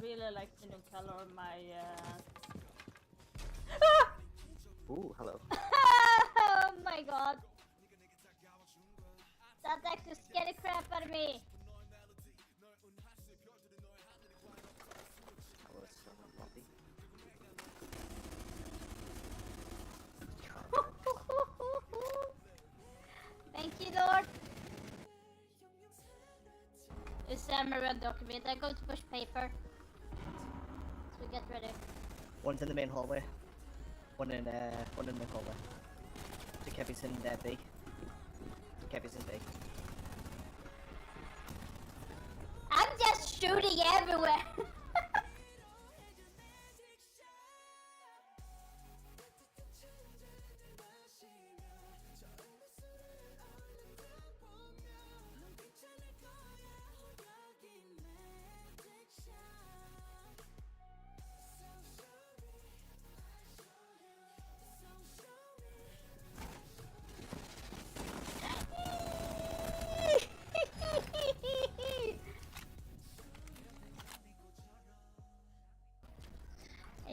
really like the new color of my Ooh, hello. Oh my god. That actually scared the crap out of me. Oh, it's so lumpy. Thank you, Lord. It's red document. I go to push paper. So get ready. One's in the main hallway. One in the hallway. The Kevy's in B. The Kevy's in B. I'm just shooting everywhere.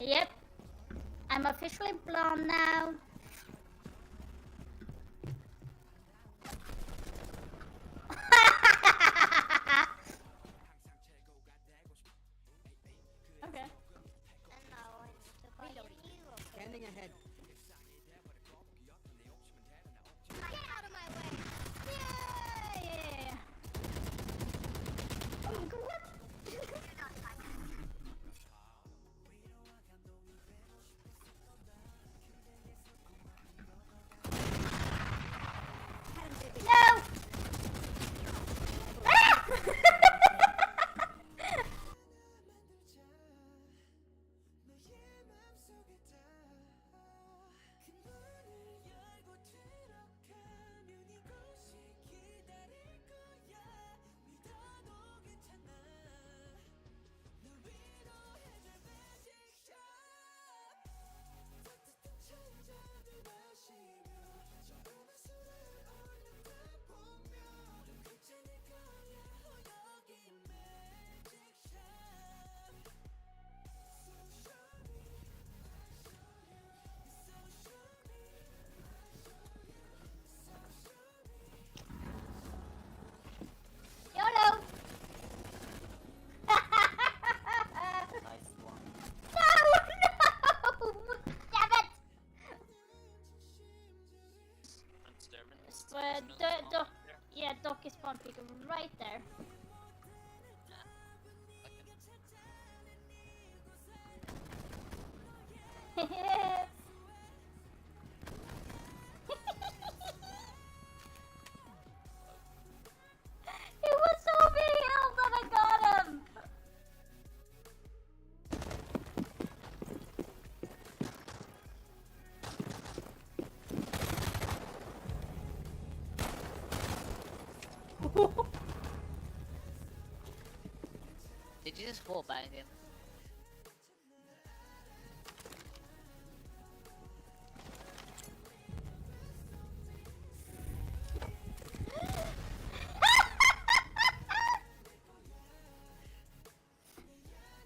Yep, I'm officially blonde now. Okay. Standing ahead. Get out of my way! Yeah. Oh my god, what? No! Ah! YOLO! Nice one. No! No! Damn it! So, yeah, dock is spawn picker right there. He was over healed and I got him! Did you just fall back in?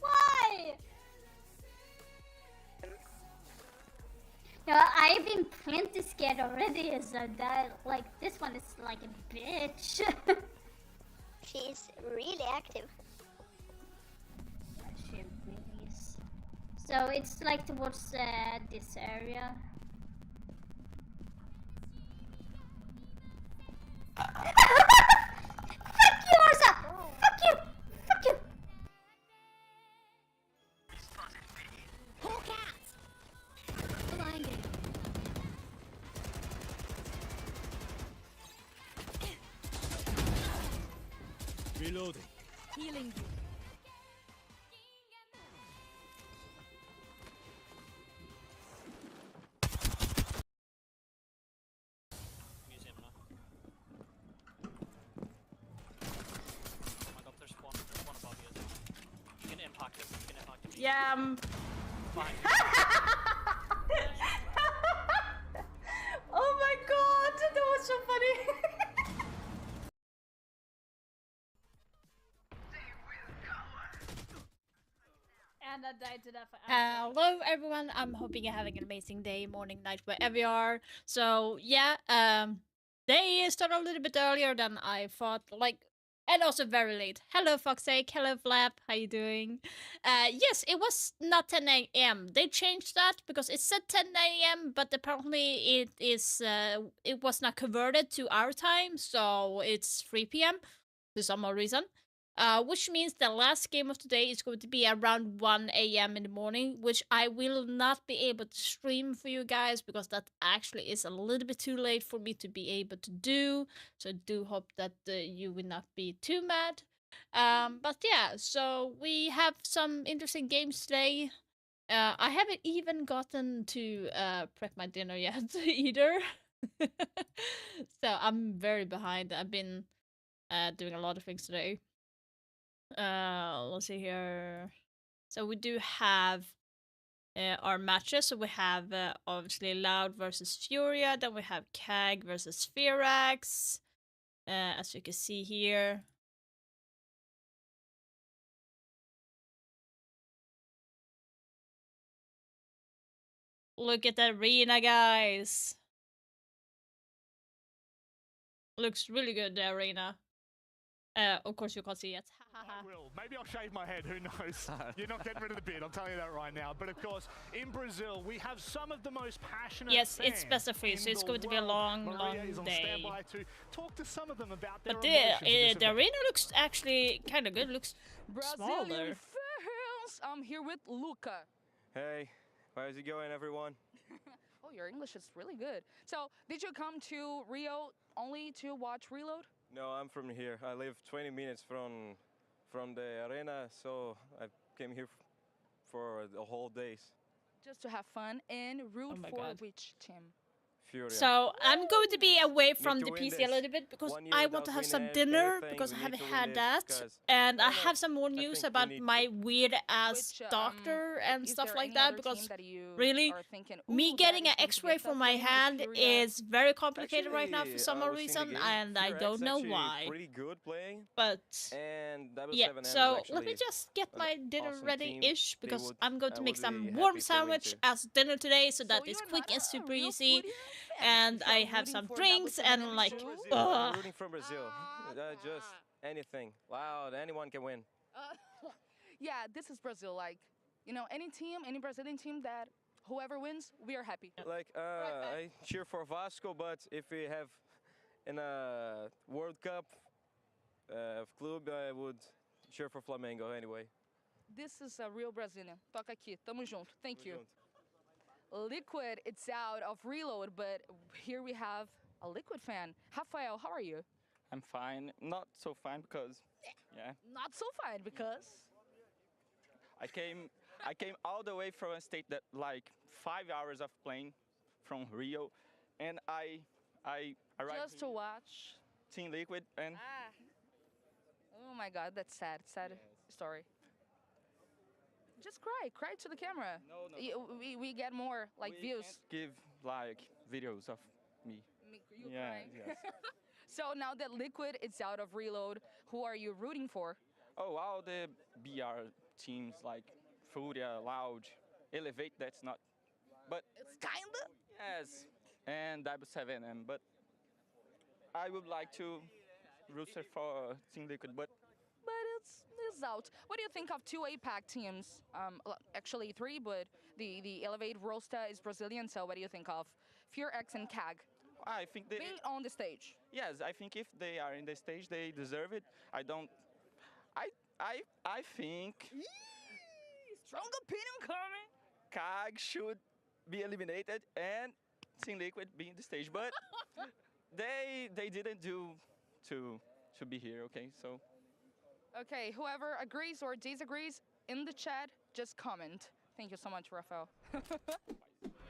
Why? No, I've been plenty scared already, so that, like, this one is like a bitch. She's really active. She really is. So it's like towards this area. Fuck you, Marsa! Fuck you! Fuck you! Hawk out! Blinded. Reloading. Healing you. Museum now. Oh my god, there's one above you. You can impact him. You can impact him. Yeah, Fine. oh my god, that was so funny. Hannah died to that. Hello everyone, I'm hoping you're having an amazing day, morning, night, wherever you are. So yeah, they started a little bit earlier than I thought, like, and also very late. Hello Foxake, hello Flap, how you doing? Yes, it was not 10 a.m. They changed that because it said 10 a.m. but apparently it was not converted to our time, so it's 3 p.m. for some odd reason. Which means the last game of the day is going to be around 1 a.m. in the morning, which I will not be able to stream for you guys because that actually is a little bit too late for me to be able to do. So I do hope that you will not be too mad. But yeah, so we have some interesting games today. I haven't even gotten to prep my dinner yet either. So I'm very behind. I've been doing a lot of things today. Let's see here. So we do have our matches. So we have obviously Loud versus Furia. Then we have Kag versus SiegeX. As you can see here. Look at the arena, guys. Looks really good, the arena. Of course you can't see it. I will. Maybe I'll shave my head, who knows? You're not getting rid of the beard, I'm telling you that right now. But of course, in Brazil, we have some of the most passionate yes, fans it's best of 3, so it's going to be a long, Maria is on day. standby to talk to some of them about their But the arena looks actually kind of good. Looks Brazilian smaller. fans, I'm here with Luca. Hey, how's it going, everyone? Oh, your English is really good. So, did you come to Rio only to watch Reload? No, I'm from here. I live 20 minutes from the arena, so I came here for the whole days. Just to have fun and root for God. which team? Furia. So I'm going to be away from Need the to PC win a little bit because 1 year I want to without have some winning dinner anything, because I we need haven't to win had this, that, guys. and I no, have some more I news think we about need my weird ass Which, doctor and is stuff there like any that other because team that you really, are thinking, me "Ooh, getting that an is going to be a X-ray for tough my game with hand Furia"? is very complicated right now for Actually, some I odd was seeing the reason, game. and I Furia don't X know actually why. pretty good playing, But and yeah, W7M is so let me actually just get an my dinner awesome ready-ish team. because I'm going to I make would some be warm happy to win sandwich too. as dinner today, so that So is you're quick not and a super real easy. Furia fan. And If I you're have rooting some for drinks W7M and like, too? Brazil. I'm rooting for Brazil. Just anything. Wow, anyone can win. Yeah, this is Brazil. Like, you know, any team, any Brazilian team that whoever wins, we are happy. Like, I cheer for Vasco, but if we have in a World Cup of club, I would cheer for Flamengo anyway. This is a real Brazilian. Toca aqui. Tamo junto. Thank Tamo you. junto. Liquid, it's out of Reload, but here we have a Liquid fan. Rafael, how are you? I'm fine. Not so fine because, yeah, Not so fine because I came all the way from a state that like 5 hours of plane from Rio, and I arrived just to watch. Team Liquid, and Oh my God, that's sad. Sad story. Just cry to the camera. No. We get more like we views. can't give like videos of me. You Yeah, crying. yes. So now that Liquid is out of Reload, who are you rooting for? Oh, all the BR teams like Furia, Loud, Elevate. That's not, but It's kinda. yes, and W7M. But I would like to root for Team Liquid, but It's out. What do you think of two APAC teams? Actually three, but the Elevate Rosta is Brazilian. So what do you think of FureX and Kag I think they. being on the stage? Yes, I think if they are in the stage, they deserve it. I don't. I think Strong opinion coming. Kag should be eliminated and Team Liquid be in the stage, but they didn't do to be here. Okay, so Okay, whoever agrees or disagrees in the chat, just comment. Thank you so much, Rafael.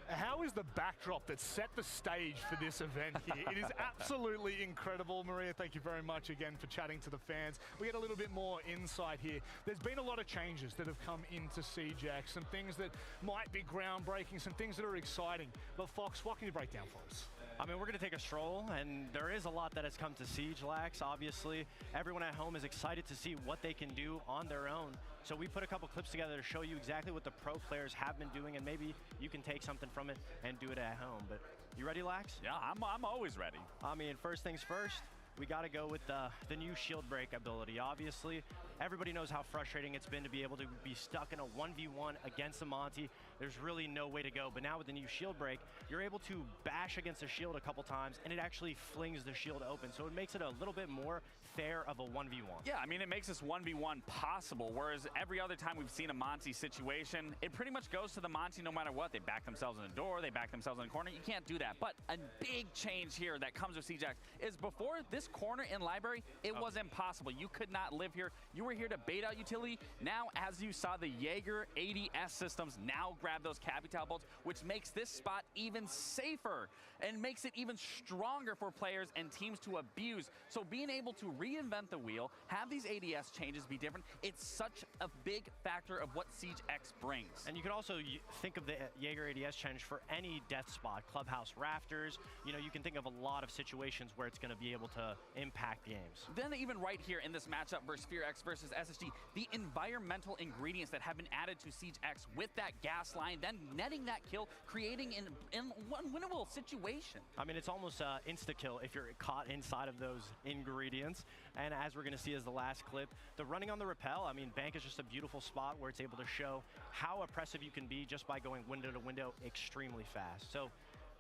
How is the backdrop that set the stage for this event here? It is absolutely incredible. Maria, thank you very much again for chatting to the fans. We get a little bit more insight here. There's been a lot of changes that have come into SiegeX, some things that might be groundbreaking, some things that are exciting. But Fox, what can you break down for us? I mean, we're going to take a stroll, and there is a lot that has come to SiegeX, obviously. Everyone at home is excited to see what they can do on their own. So we put a couple clips together to show you exactly what the pro players have been doing, and maybe you can take something from it and do it at home. But you ready, Lax? Yeah, I'm always ready. I mean, first things first, we got to go with the new shield break ability. Obviously, everybody knows how frustrating it's been to be able to be stuck in a 1v1 against a Monty. There's really no way to go. But now with the new shield break, you're able to bash against a shield a couple times, and it actually flings the shield open. So it makes it a little bit more fair of a 1v1. Yeah, I mean, it makes this 1v1 possible, whereas every other time we've seen a Monty situation, it pretty much goes to the Monty no matter what. They back themselves in the door, they back themselves in the corner. You can't do that. But a big change here that comes with SiegeX is before this corner in library, it was impossible. You could not live here. You were here to bait out utility. Now, as you saw, the Jaeger ADS systems now grab those Capital bolts, which makes this spot even safer and makes it even stronger for players and teams to abuse. So being able to reinvent the wheel, have these ADS changes be different, it's such a big factor of what SiegeX brings. And you could also think of the Jaeger ADS change for any death spot, clubhouse rafters. You know, you can think of a lot of situations where it's going to be able to impact games. Then even right here in this matchup versus SiegeX versus SSG, the environmental ingredients that have been added to SiegeX with that gas line, then netting that kill, creating an unwinnable situation. I mean, it's almost insta-kill if you're caught inside of those ingredients. And as we're going to see as the last clip, the running on the rappel, I mean, Bank is just a beautiful spot where it's able to show how oppressive you can be just by going window to window extremely fast. So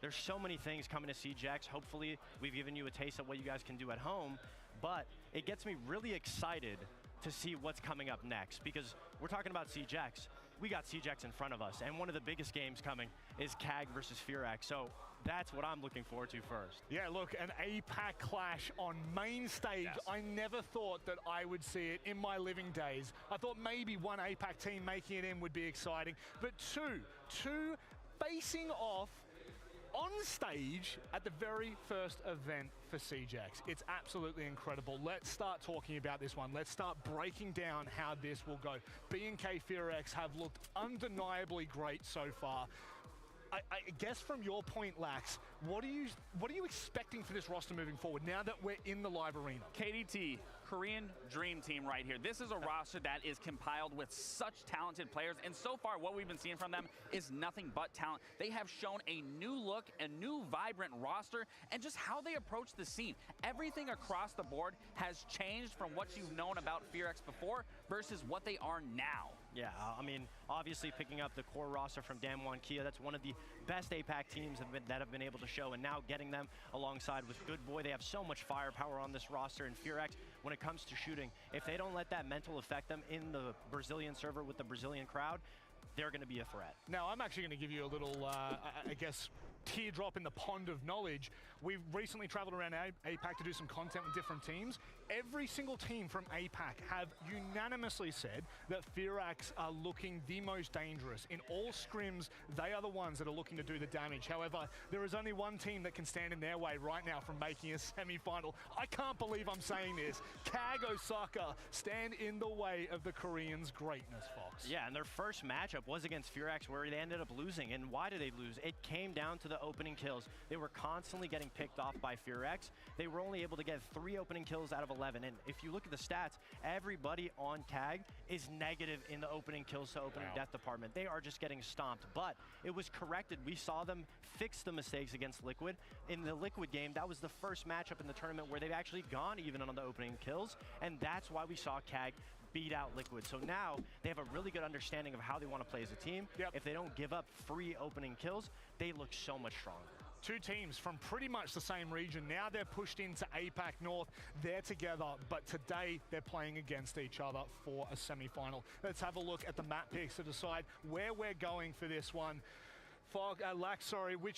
there's so many things coming to SiegeX. Hopefully, we've given you a taste of what you guys can do at home, but it gets me really excited to see what's coming up next, because we're talking about SiegeX. We got SiegeX in front of us, and one of the biggest games coming is CAG versus FearX. So that's what I'm looking forward to first. Yeah, look, an APAC clash on main stage. Yes. I never thought that I would see it in my living days. I thought maybe one APAC team making it in would be exciting, but two facing off on stage at the very first event for SiegeX. It's absolutely incredible. Let's start talking about this one. Let's start breaking down how this will go. B&K FearX have looked undeniably great so far. I guess from your point, Lax, what are you expecting for this roster moving forward now that we're in the live arena? KDT, Korean Dream Team right here. This is a roster that is compiled with such talented players, and so far what we've been seeing from them is nothing but talent. They have shown a new look, a new vibrant roster, and just how they approach the scene. Everything across the board has changed from what you've known about FearX before versus what they are now. Yeah, I mean, obviously picking up the core roster from Damwon Kia, that's one of the best APAC teams that have been able to show, and now getting them alongside with Good Boy. They have so much firepower on this roster, and FearX, when it comes to shooting, if they don't let that mental affect them in the Brazilian server with the Brazilian crowd, they're going to be a threat. Now, I'm actually going to give you a little, I guess, teardrop in the pond of knowledge. We've recently traveled around APAC to do some content with different teams. Every single team from APAC have unanimously said that FearX are looking the most dangerous. In all scrims, they are the ones that are looking to do the damage. However, there is only one team that can stand in their way right now from making a semi-final. I can't believe I'm saying this. CAG Osaka stand in the way of the Koreans' greatness, Fox. Yeah, and their first matchup was against FearX, where they ended up losing. And why did they lose? It came down to the opening kills. They were constantly getting picked off by FearX. They were only able to get 3 opening kills out of 11. And if you look at the stats, everybody on CAG is negative in the opening kills to opening death department. They are just getting stomped, but it was corrected. We saw them fix the mistakes against Liquid. In the Liquid game, that was the first matchup in the tournament where they've actually gone even on the opening kills, and that's why we saw CAG beat out Liquid. So now they have a really good understanding of how they want to play as a team. If they don't give up free opening kills, they look so much stronger. Two teams from pretty much the same region. Now they're pushed into APAC North. They're together, but today they're playing against each other for a semi-final. Let's have a look at the map picks to decide where we're going for this one. Lax, sorry, what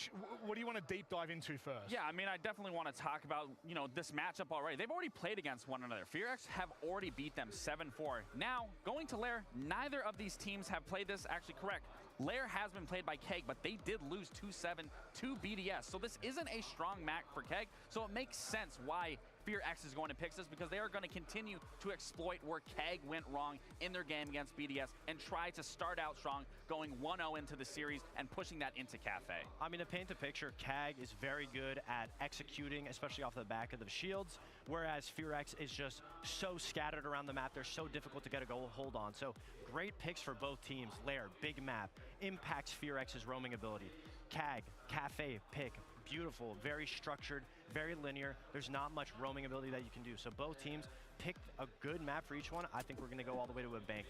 do you want to deep dive into first? Yeah, I mean, I definitely want to talk about, you know, this matchup already. They've already played against one another. FearX have already beat them 7-4. Now, going to Lair, neither of these teams have played this actually correct. Lair has been played by Keg, but they did lose 2-7 to BDS. So this isn't a strong map for Keg, so it makes sense why FearX is going to pick this because they are going to continue to exploit where KEG went wrong in their game against BDS and try to start out strong, going 1-0 into the series and pushing that into Cafe. I mean, to paint the picture, KAG is very good at executing, especially off the back of the shields, whereas FearX is just so scattered around the map. They're so difficult to get a goal hold on. So great picks for both teams. Lair, big map, impacts FearX's roaming ability. KAG, Cafe, pick, beautiful, very structured, very linear. There's not much roaming ability that you can do. So both teams picked a good map for each one. I think we're going to go all the way to a bank.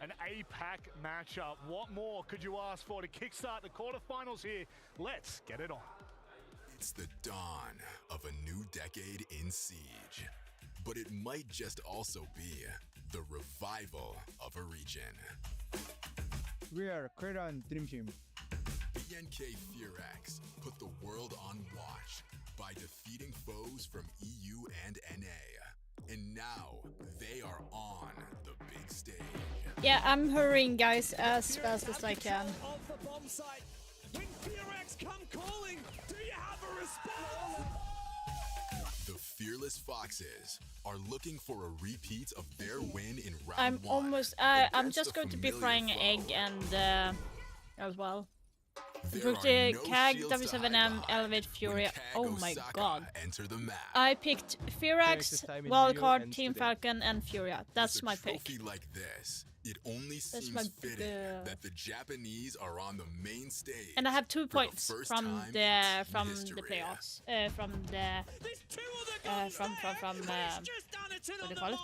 An APAC matchup. What more could you ask for to kickstart the quarterfinals here? Let's get it on. It's the dawn of a new decade in Siege. But it might just also be the revival of a region. We are Korean Dream Team. BNK FearX put the world on watch by defeating foes from EU and NA. And now they are on the big stage. Yeah, I'm hurrying, guys, as fast as I can. Of the bomb site. When FearX come calling, do you have a response? The Fearless Foxes are looking for a repeat of their win in round one. I'm just going to be frying an egg and as well. There Booked are no KAG, shields to hide W7M, behind Elevate Fury. when Oh KAG my Osaka god. enter the map. I picked FearX, Wildcard, Team Falcon, and Furia. That's my pick. With a trophy like this, it only That's seems my fitting that the Japanese are on the main stage. And I have 2 points first from time the playoffs, from the what do you call it?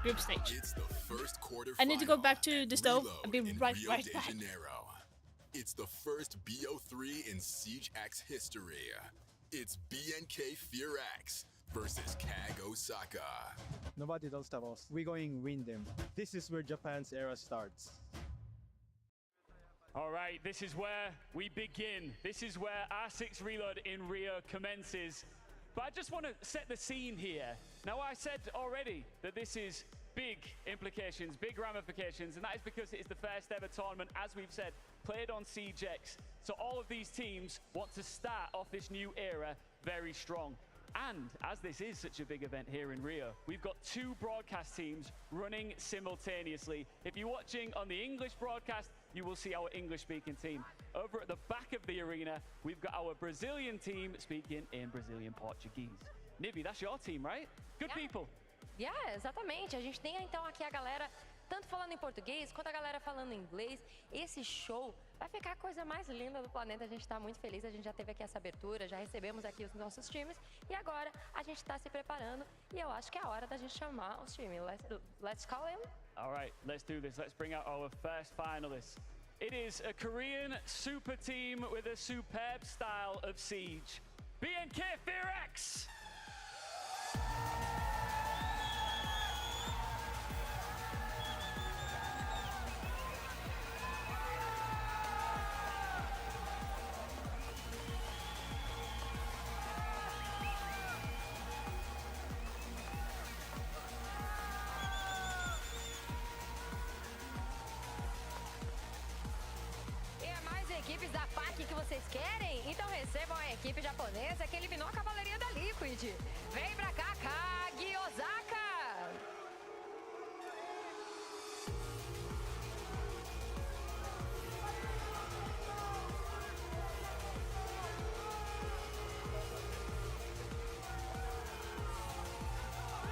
Group stage. It's the first quarter. I need to go back to the stove. I'll be right back. It's the first BO3 in SiegeX history. It's BNK FearX versus KAG Osaka. Nobody don't stop us. We're going to win them. This is where Japan's era starts. All right, this is where we begin. This is where R6 Reload in Rio commences. But I just want to set the scene here. Now, I said already that this is big implications, big ramifications, and that is because it is the first ever tournament, as we've said, played on SiegeX. So all of these teams want to start off this new era very strong. And as this is such a big event here in Rio, we've got 2 broadcast teams running simultaneously. If you're watching on the English broadcast, you will see our English-speaking team. Over at the back of the arena, we've got our Brazilian team speaking in Brazilian Portuguese. Nibi, that's your team, right? Good people. Yeah, exatamente. A gente tem então aqui a galera tanto falando em português quanto a galera falando em inglês. Esse show vai ficar a coisa mais linda do planeta. A gente está muito feliz. A gente já teve aqui essa abertura, já recebemos aqui os nossos times e agora a gente está se preparando e eu acho que é a hora da gente chamar os times. Let's call him. All right, let's do this. Let's bring out our first finalists. It is a Korean super team with a superb style of siege. BNK FearX. Equipes da PAC que vocês querem? Então recebam a equipe japonesa que eliminou a cavalaria da Liquid. Vem pra cá, KAG Osaka!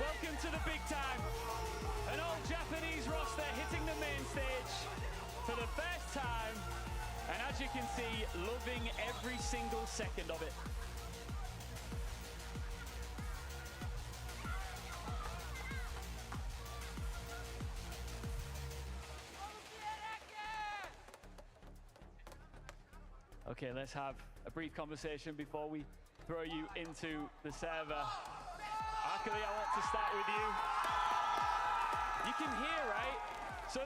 Welcome to the big time. An old Japanese roster hitting the main stage for the first time. And as you can see, loving every single second of it. Okay, let's have a brief conversation before we throw you into the server. Akali, I want to start with you. You can hear, right? So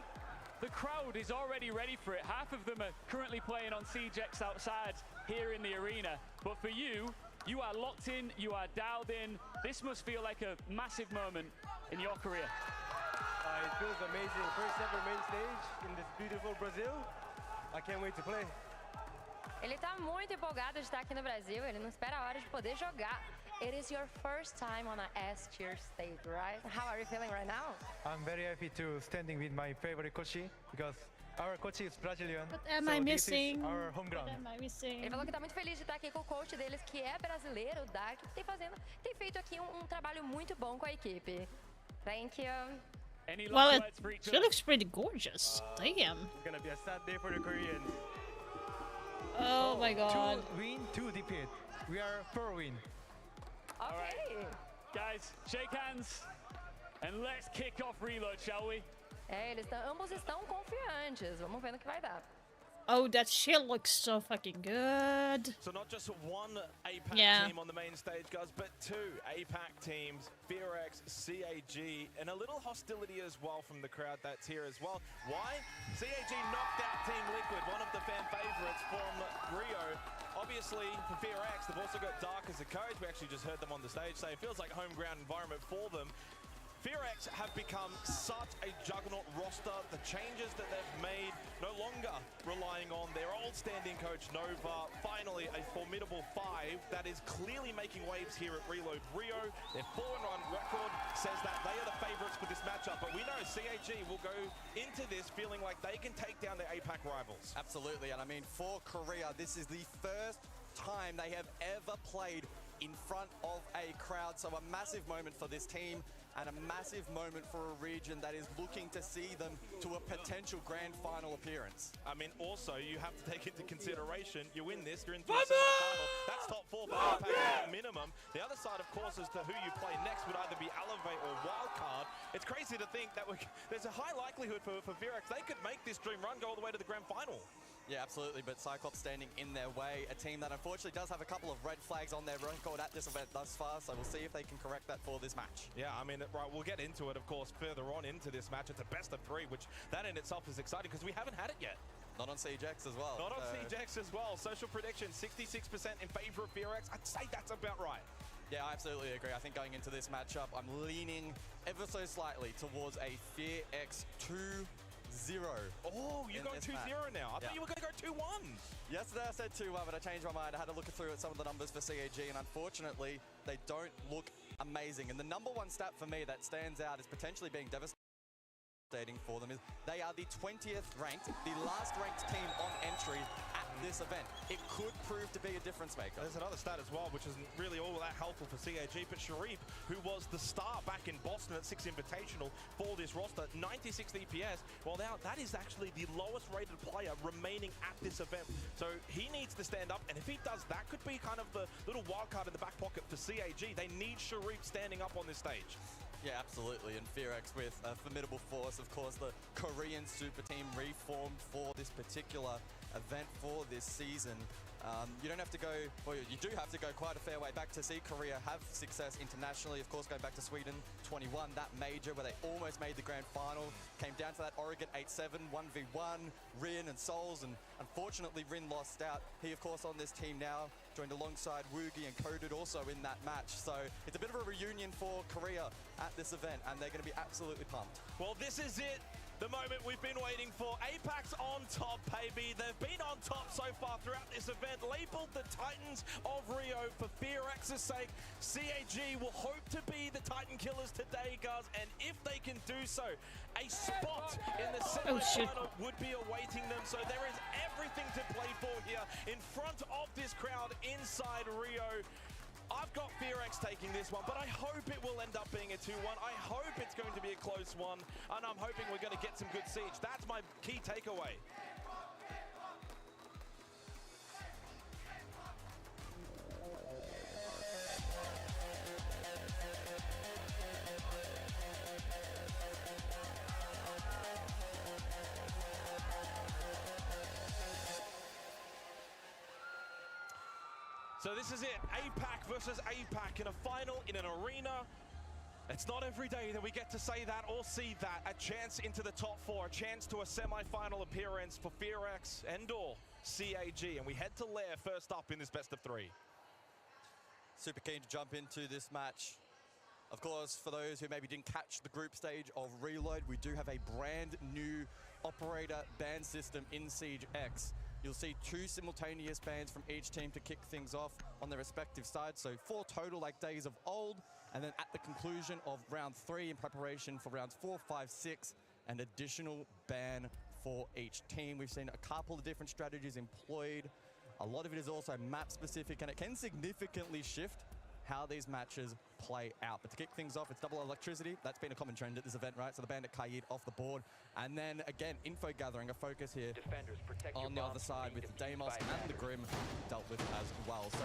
the crowd is already ready for it. Half of them are currently playing on SiegeX outside here in the arena. But for you, you are locked in, you are dialed in. This must feel like a massive moment in your career. It feels amazing. First ever main stage in this beautiful Brazil. I can't wait to play. Ele tá muito empolgado de estar aqui no Brasil, ele não espera a hora de poder jogar. it is your first time on a S tier stage, right? How are you feeling right now? I'm very happy to standing with my favorite coach because our coach is Brazilian. What am so I this is missing? our home ground. What am I missing? Ele falou que tá muito feliz de estar aqui com o coach deles, que é brasileiro, o Dark, que tem feito aqui um trabalho muito bom com a equipe. Thank you. Well, she looks pretty gorgeous. Damn. It's gonna be a sad day for the Koreans. Oh my god. 2 win, 2 defeat. We are 4 win. Okay. Guys, shake hands and let's kick off Reload, shall we? Ambos estão confiantes. Vamos ver no que vai dar. Oh, that shit looks so fucking good. So not just one APAC team on the main stage, guys, but 2 APAC teams, SiegeX, CAG, and a little hostility as well from the crowd that's here as well. Why? CAG knocked out Team Liquid, one of the fan favorites from Rio. Obviously, for SiegeX, they've also got Dark as a coach. We actually just heard them on the stage say it feels like a home ground environment for them. SiegeX have become such a juggernaut roster. The changes that they've made, no longer relying on their old standing coach Nova. Finally, a formidable 5 that is clearly making waves here at Reload Rio. Their 4-1 record says that they are the favorites for this matchup, but we know CAG will go into this feeling like they can take down their APAC rivals. Absolutely, and I mean, for Korea, this is the first time they have ever played in front of a crowd, so a massive moment for this team and a massive moment for a region that is looking to see them to a potential grand final appearance. I mean, also, you have to take into consideration, you win this, you're in the semi-final. That's top 4 for APAC at minimum. The other side, of course, as to who you play next would either be Elevate or Wildcard. It's crazy to think that there's a high likelihood for SiegeX they could make this dream run, go all the way to the grand final. Yeah, absolutely, but Cyclops standing in their way, a team that unfortunately does have a couple of red flags on their record at this event thus far, so we'll see if they can correct that for this match. Yeah, I mean, right, we'll get into it, of course, further on into this match. It's a best of 3, which that in itself is exciting because we haven't had it yet. Not on SiegeX as well. Not on SiegeX as well. Social prediction, 66% in favor of SiegeX. I'd say that's about right. Yeah, I absolutely agree. I think going into this matchup, I'm leaning ever so slightly towards a SiegeX 2-0. Oh, you're going 2-0 now. I thought you were going to go 2-1. Yesterday I said 2-1, but I changed my mind. I had to look through at some of the numbers for CAG, and unfortunately, they don't look amazing. And the number 1 stat for me that stands out is potentially being devastating for them is they are the 20th ranked, the last ranked team on entry at this event. It could prove to be a difference maker. There's another stat as well, which isn't really all that helpful for CAG, but Sharif, who was the star back in Boston at 6 Invitational for this roster, 96 EPS. Well, now that is actually the lowest rated player remaining at this event. So he needs to stand up, and if he does, that could be kind of the little wild card in the back pocket for CAG. They need Sharif standing up on this stage. Yeah, absolutely, and SiegeX with a formidable force, of course, the Korean super team reformed for this particular event for this season. You don't have to go, well, you do have to go quite a fair way back to see Korea have success internationally. Of course, going back to Sweden 21, that major where they almost made the grand final, came down to that Oregon 8-7, 1v1, Rin and Souls, and unfortunately Rin lost out. He, of course, on this team now, joined alongside Woogie and Coded also in that match. So it's a bit of a reunion for Korea at this event, and they're going to be absolutely pumped. Well, this is it. The moment we've been waiting for. APAC's on top, baby. They've been on top so far throughout this event. Labeled the Titans of Rio for SiegeX's sake. CAG will hope to be the Titan Killers today, guys. And if they can do so, a spot in the semi-final would be awaiting them. So there is everything to play for here in front of this crowd inside Rio. I've got SiegeX taking this one, but I hope it will end up being a 2-1. I hope it's going to be a close one, and I'm hoping we're going to get some good siege. That's my key takeaway. So this is it, APAC versus APAC in a final in an arena. It's not every day that we get to say that or see that. A chance into the top 4, a chance to a semi-final appearance for SiegeX and/or CAG. And we head to Lair first up in this best of 3. Super keen to jump into this match. Of course, for those who maybe didn't catch the group stage of Reload, we do have a brand new operator ban system in SiegeX. You'll see 2 simultaneous bans from each team to kick things off on their respective sides. So 4 total like days of old. And then at the conclusion of round 3 in preparation for rounds 4, 5, 6, an additional ban for each team. We've seen a couple of different strategies employed. A lot of it is also map specific, and it can significantly shift how these matches play out. But to kick things off, it's double electricity. That's been a common trend at this event, right? So the Bandit Kaid off the board. And then again, info gathering, a focus here on the other side with the Deimos and the Grim dealt with as well. So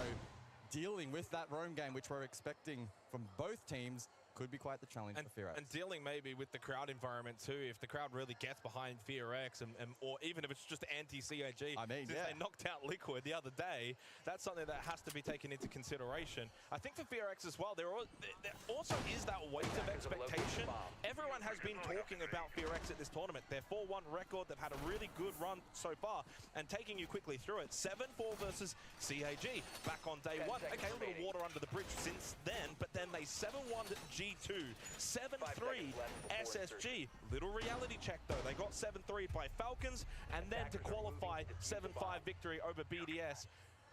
dealing with that roam game, which we're expecting from both teams, could be quite the challenge for FearX. And dealing maybe with the crowd environment too, if the crowd really gets behind FearX, or even if it's just anti-CAG, since they knocked out Liquid the other day, that's something that has to be taken into consideration. I think for FearX as well, there also is that weight of expectation. Everyone has been talking about FearX at this tournament. Their 4-1 record, they've had a really good run so far, and taking you quickly through it, 7-4 versus CAG back on day 1. Okay, a little water under the bridge since then, but then they 7-1 G2, 7-3 SSG. Little reality check though. They got 7-3 by Falcons, and then to qualify 7-5 victory over BDS.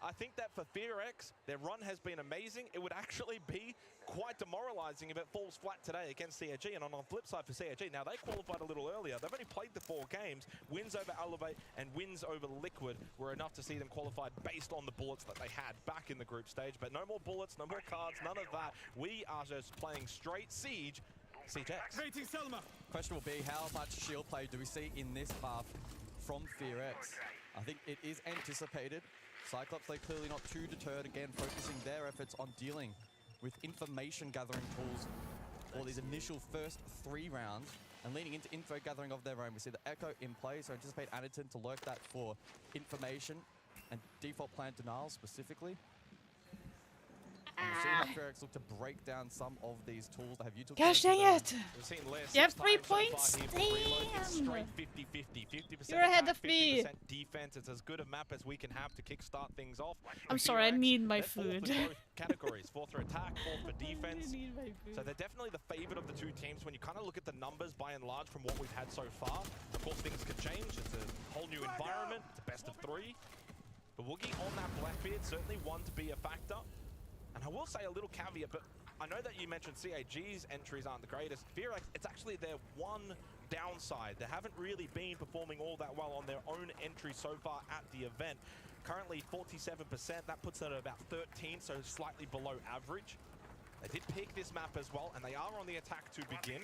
I think that for FearX, their run has been amazing. It would actually be quite demoralizing if it falls flat today against CAG. And on the flip side for CAG, now they qualified a little earlier. They've only played the 4 games. Wins over Elevate and wins over Liquid were enough to see them qualified based on the bullets that they had back in the group stage. But no more bullets, no more cards, none of that. We are just playing straight Siege. SiegeX. Question will be, how much shield play do we see in this half from FearX? I think it is anticipated. Cyclops, they're clearly not too deterred, again, focusing their efforts on dealing with information gathering tools for these initial first 3 rounds and leaning into info gathering of their own. We see the Echo in play, so anticipate Anaton to lurk that for information and default plan denial specifically. And we'll see how FearX look to break down some of these tools that have utility. Gosh dang it! We've seen less You have 3 so far points? here for Reload. It's Damn! straight 50-50. 50% You're ahead attack, of me. 50% defense. It's as good a map as we can have to kickstart things off. I'm With sorry, I FearX, need my they're fourth food. in both categories. 4th for attack, 4th for defense. need my food. So they're definitely the favorite of the 2 teams when you kind of look at the numbers by and large from what we've had so far. Of course, things could change. It's a whole new environment. It's a best of 3. But Woogie on that Blackbeard, certainly one to be a factor. And I will say a little caveat, but I know that you mentioned CAG's entries aren't the greatest. FearX, it's actually their one downside. They haven't really been performing all that well on their own entry so far at the event. Currently 47%, that puts them at about 13, so slightly below average. They did pick this map as well, and they are on the attack to begin.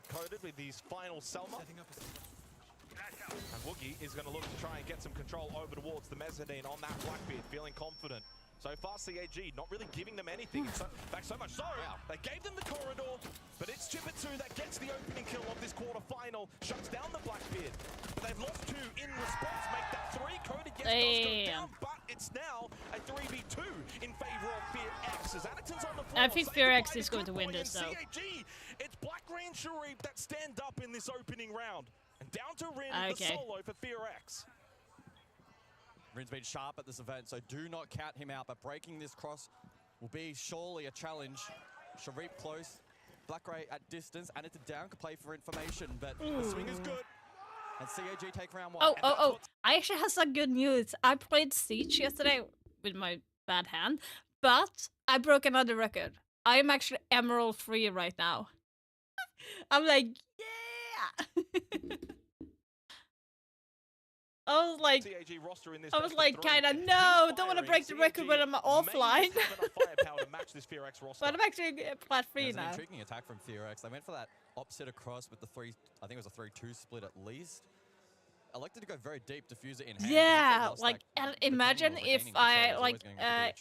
Coded with these final Selma. And Woogie is going to look to try and get some control over towards the mezzanine on that Blackbeard, feeling confident. So far, CAG not really giving them anything. In fact, so much so, they gave them the corridor, but it's Chipper2 that gets the opening kill of this quarterfinal, shuts down the Blackbeard. But they've lost 2 in response, make that 3. Coded, yes, does go down, but it's now a 3v2 in favor of FearX. As Anaton's on the floor, I think FearX is going to win this, though. CAG, it's Black Rain Sharif that stand up in this opening round. And down to Rin, the solo for FearX. Rin's been sharp at this event, so do not count him out, but breaking this cross will be surely a challenge. Sharif close, Black Ray at distance, and it's down, can play for information, but the swing is good. And CAG take round 1. Oh, I actually have some good news. I played Siege yesterday with my bad hand, but I broke another record. I am actually Emerald 3 right now. I'm like, yeah! I was like, kinda, no, don't want to break the record when I'm offline. But I'm actually plat 3 There's now. an intriguing attack from FearX. They went for that opposite across with the 3, I think it was a 3-2 split at least. Elected to go very deep, diffuse it in hand. Yeah, like, and imagine if I, like,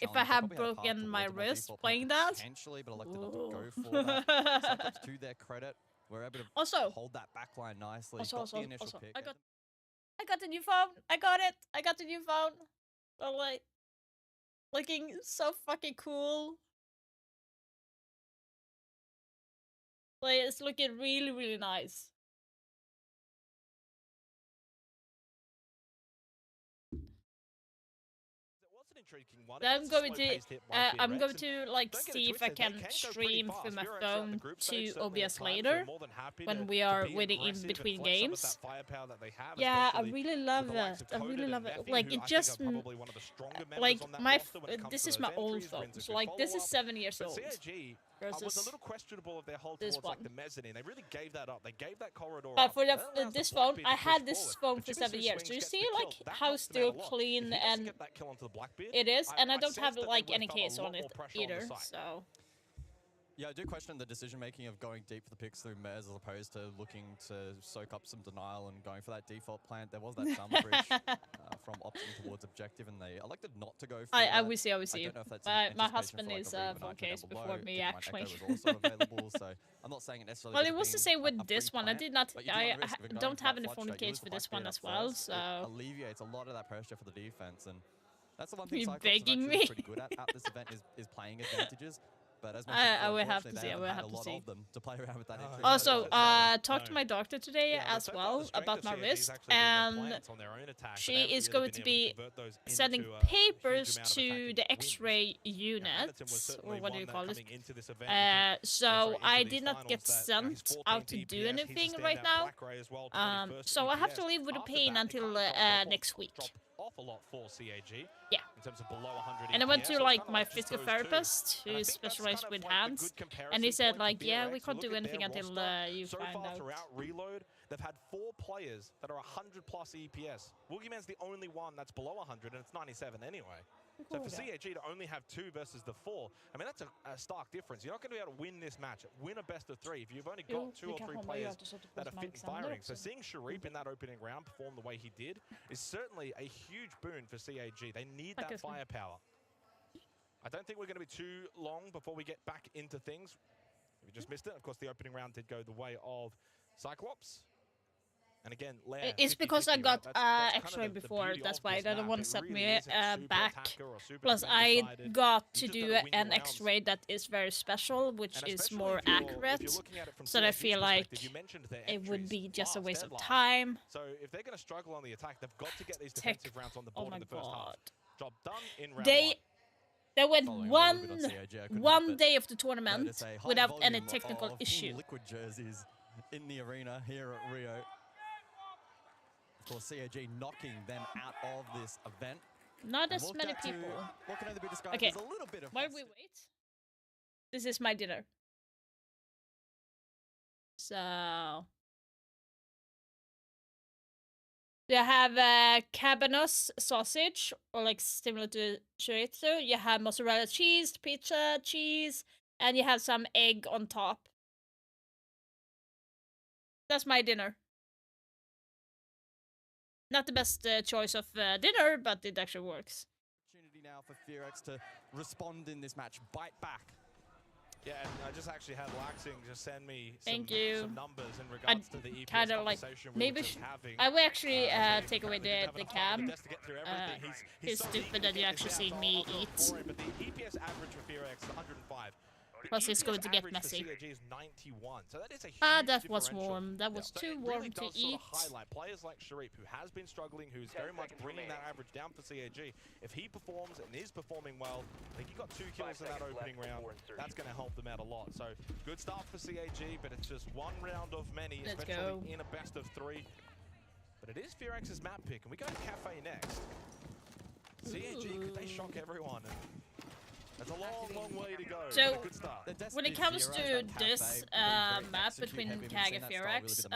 if I had broken my wrist playing that. Potentially, but elected not to go for that. Cyclops, to their credit, were able to hold that back line nicely. Got the initial pick. I got the new phone. I got it. I got the new phone. So, like, looking so fucking cool. Like, it's looking really, really nice. intriguing one. I'm It's a going to slow-paced hit by I'm FearX, going and to like don't get it see if I twisted, they can can go pretty stream fast. through my FearX throughout phone the group to stage, certainly at OBS times later were more than happy when to we are be waiting in aggressive and between flex some of games. that firepower that they have, Yeah, I especially really with love the likes it. of I really Coded love and it. Nephew, Like who it I think just are probably one of the stronger members like on that my roster when it comes this to is those my old entries, phone. wins a So good like this is follow-up. 7 years But old CIG was a versus little questionable of their hold this towards like one. the mezzanine. They really gave that up. They gave that corridor But up. for That allows this the phone, Blackbeard I to push had this forward. phone But for Jimmy 7 Sue years. Swings Do you gets see the like kill. That how helps them out still a lot. clean If he doesn't and get that kill onto the Blackbeard, it is? And I don't sense have that they like would any have felt a case lot on it more pressure on the either. site. So Yeah, I do question the decision making of going deep for the picks through Mez as opposed to looking to soak up some denial and going for that default plant. There was that summer bridge from option towards objective, and they elected not to go for I that. will see. I don't know if that's in My anticipation husband for, like, is a Reaver full Nitro down case below. before me Keep in mind, actually. Echo was also available, so I'm not saying it necessarily Well, just it was the being same with a this free one. I plant, did not. but you do run I the risk of going don't for have that an flood phone shot. You case lose for the this one Blackbeard as up well. first. It So alleviates a lot of that pressure for the defense, and that's the one thing you Cyclops begging are actually me? pretty good at this event is playing advantages. But as I mentioned, will have to unfortunately, see. they I will haven't had have a to lot see. of them to play around with that entry. Also, talked to my doctor today as well about my wrist, and she is going to be sending papers to the X-ray unit, or what do you call it? So I did not get sent out to do anything right now. So I have to live with the pain until next week. Off a lot for CAG. Yeah. In terms of below 100 And I went EPS, to so like kind of my just physical those two. therapist, who And I is think that's specialized kind of with like the hands, good comparison and he said point for like, yeah, we VRX. can't do Look at anything their until roster. you So find far out. throughout Reload, they've had 4 players that are 100 plus EPS. Boogeyman's the only one that's below 100, and it's 97 anyway. So for CAG to only have 2 versus the 4, I mean, that's a stark difference. You're not going to be able to win this match, win a best of 3 if you've only got 2 or 3 players that are fit and firing. So seeing Sharif in that opening round perform the way he did is certainly a huge boon for CAG. They need that firepower. I don't think we're going to be too long before we get back into things. If you just missed it, of course, the opening round did go the way of Cyclops. And again, Lair, It's 50-50, because I got right? That's kind X-ray of the before. beauty That's of why this they don't map. want to It set really me isn't super back. attacker or super Plus, defender I sided. got to You just do gotta win an your rounds. X-ray that is very special, which And is especially more if you're accurate. looking at it from So I CIG's feel like perspective, you mentioned their it would entries be just a last, waste dead of last. time. So if they're going to struggle on the attack, they've got to get these Tech. defensive rounds on the Oh board my in the first half. god. Job done in round They went Following a little bit on CAG, I couldn't help one but day of the tournament notice a high without any volume technical of issue. Team Liquid jerseys in the arena here at Rio. Of course, CAG knocking them out of this event. Not And as we'll many get to people. what can only be described Okay, as a little bit of while we wait, this is my dinner. So you have cabanos sausage, or like similar to chorizo. You have mozzarella cheese, pizza cheese, and you have some egg on top. That's my dinner. Not the best choice of dinner, but it actually works. opportunity now for FearX to respond in this match, bite back. Yeah, and I just actually had Laxing just send me Thank some, you. some numbers in regards to the EPS kind of like conversation we maybe were just having. I will actually They take away apparently the didn't have enough time on cam. desk to get through everything. He's It's so stupid eager that to you get actually this see out, me I'll go eat. for it, but the EPS average for FearX is 105. Plus, it's going to get average messy. For CAG is 91, so that is a huge That was differential. warm. That was So too it warm really to does sort eat. of highlight players like Sharif, who has been struggling, who's very much bringing that average down for CAG. If he performs and is performing well, I think he got 2 kills in that opening round. That's going to help them out a lot. So good start for CAG, but it's just one round of many, Let's especially go. in a best of 3. But it is FearX's map pick, and we go to Cafe next. CAG, could they shock everyone? That's a long, long way to go. So, but a good start. when it comes to this map between CAG and FearX,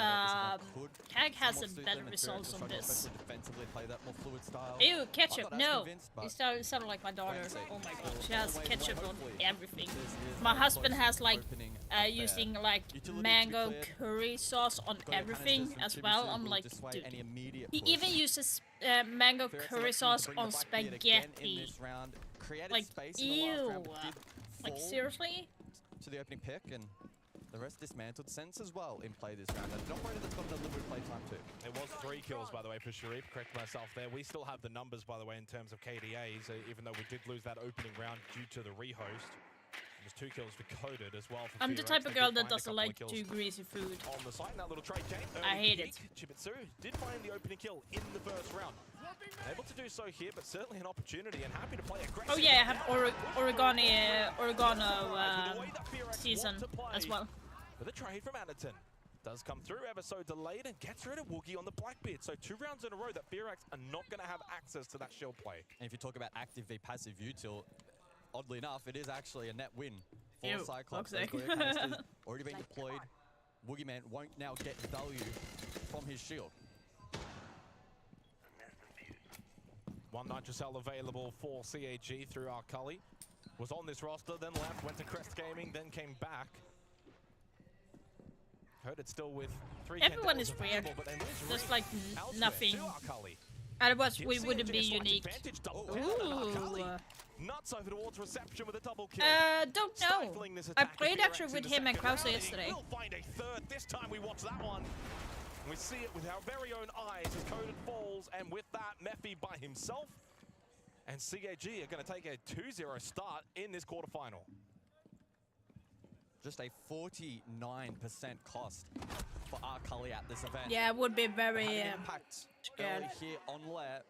CAG has a better results on this. Ew, ketchup, no! You sound like my daughter. Oh my god, she has ketchup on everything. My husband has like using like mango curry sauce on everything as well. I'm like, dude. He even uses mango curry sauce on spaghetti. Like, ew. Like, seriously? To the opening pick, and the rest dismantled. Sense as well in play this round. An operator that's got a little bit of play time too. It was 3 kills, by the way, for Sharif. Correct myself there. We still have the numbers, by the way, in terms of KDAs, even though we did lose that opening round due to the rehost. Just 2 kills for Coded as well. For I'm the Fear type X. of They girl did that find a doesn't couple of like kills too greasy food. on the site. And that little trade game. I hate it. Chibitsu did find the opening kill in the first round. Able to do so here, but certainly an opportunity and happy to play aggressive. Oh yeah, I have Oregano season as well. But the trade from Anderton does come through ever so delayed and gets rid of Woogie on the Blackbeard. So 2 rounds in a row that FearX are not going to have access to that shield play. And if you talk about active v passive util, oddly enough, it is actually a net win for Ew, Cyclops. toxic. Those glare canisters already been deployed. Woogieman won't now get value from his shield. 1 Nitrocell available for CAG through Arcully. Was on this roster, then left, went to Crest Gaming, then came back. Heard it's still with 3 Everyone is available, weird. but they lose There's Reed like elsewhere nothing. to Arcully. Otherwise, we Gives wouldn't CAG be a slight unique. advantage, double Ooh. down, and Arcully nuts over towards reception with a double kill. Don't know. Stifling this I attack played of actually FearX with in the him and second Krause round, yesterday. We'll find a third. This time we watch that one. We see it with our very own eyes as Coded falls, and with that, Mephi by himself. And CAG are going to take a 2-0 start in this quarterfinal. Just a 49% cost for Arcully at this event. Yeah, it would be very impact scared. early here on Lair.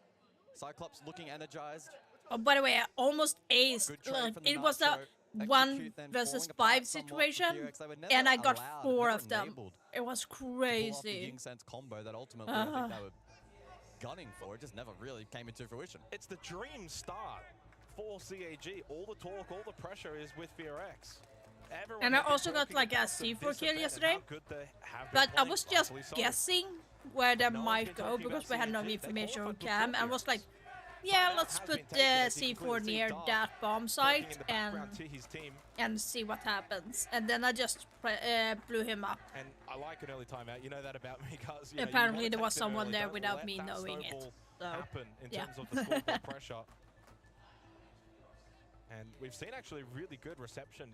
Cyclops looking energized. Oh, by the way, I almost aced. Good trade from the It was a Nitro. 1 Execute then versus falling 5 apart somewhat for situation, FearX. They were never and I got allowed, 4 never of them. enabled It was to pull off the crazy. Ying Sense combo that ultimately I think they were gunning for. It just never really came into fruition. It's the dream start for CAG. All the talk, all the pressure is with FearX. Everyone And I has been also got talking like a about C4 this kill event and yesterday, how good they have been but I playing, was just rightfully so. guessing where they No one's might been go talking because about we had no CAG. They information on qualified cam, before and was FearX. like, yeah, let's has put been the taken as he C4 completely near dark, that bomb working site in the background to his team. and see what happens. And then I just blew him up. And I like an early timeout. You know that about me, guys. You know, Apparently you there wanna was take them someone early. there Don't without let me that knowing it. snowball So, happen in yeah. terms of the scoreboard pressure. And we've seen actually really good reception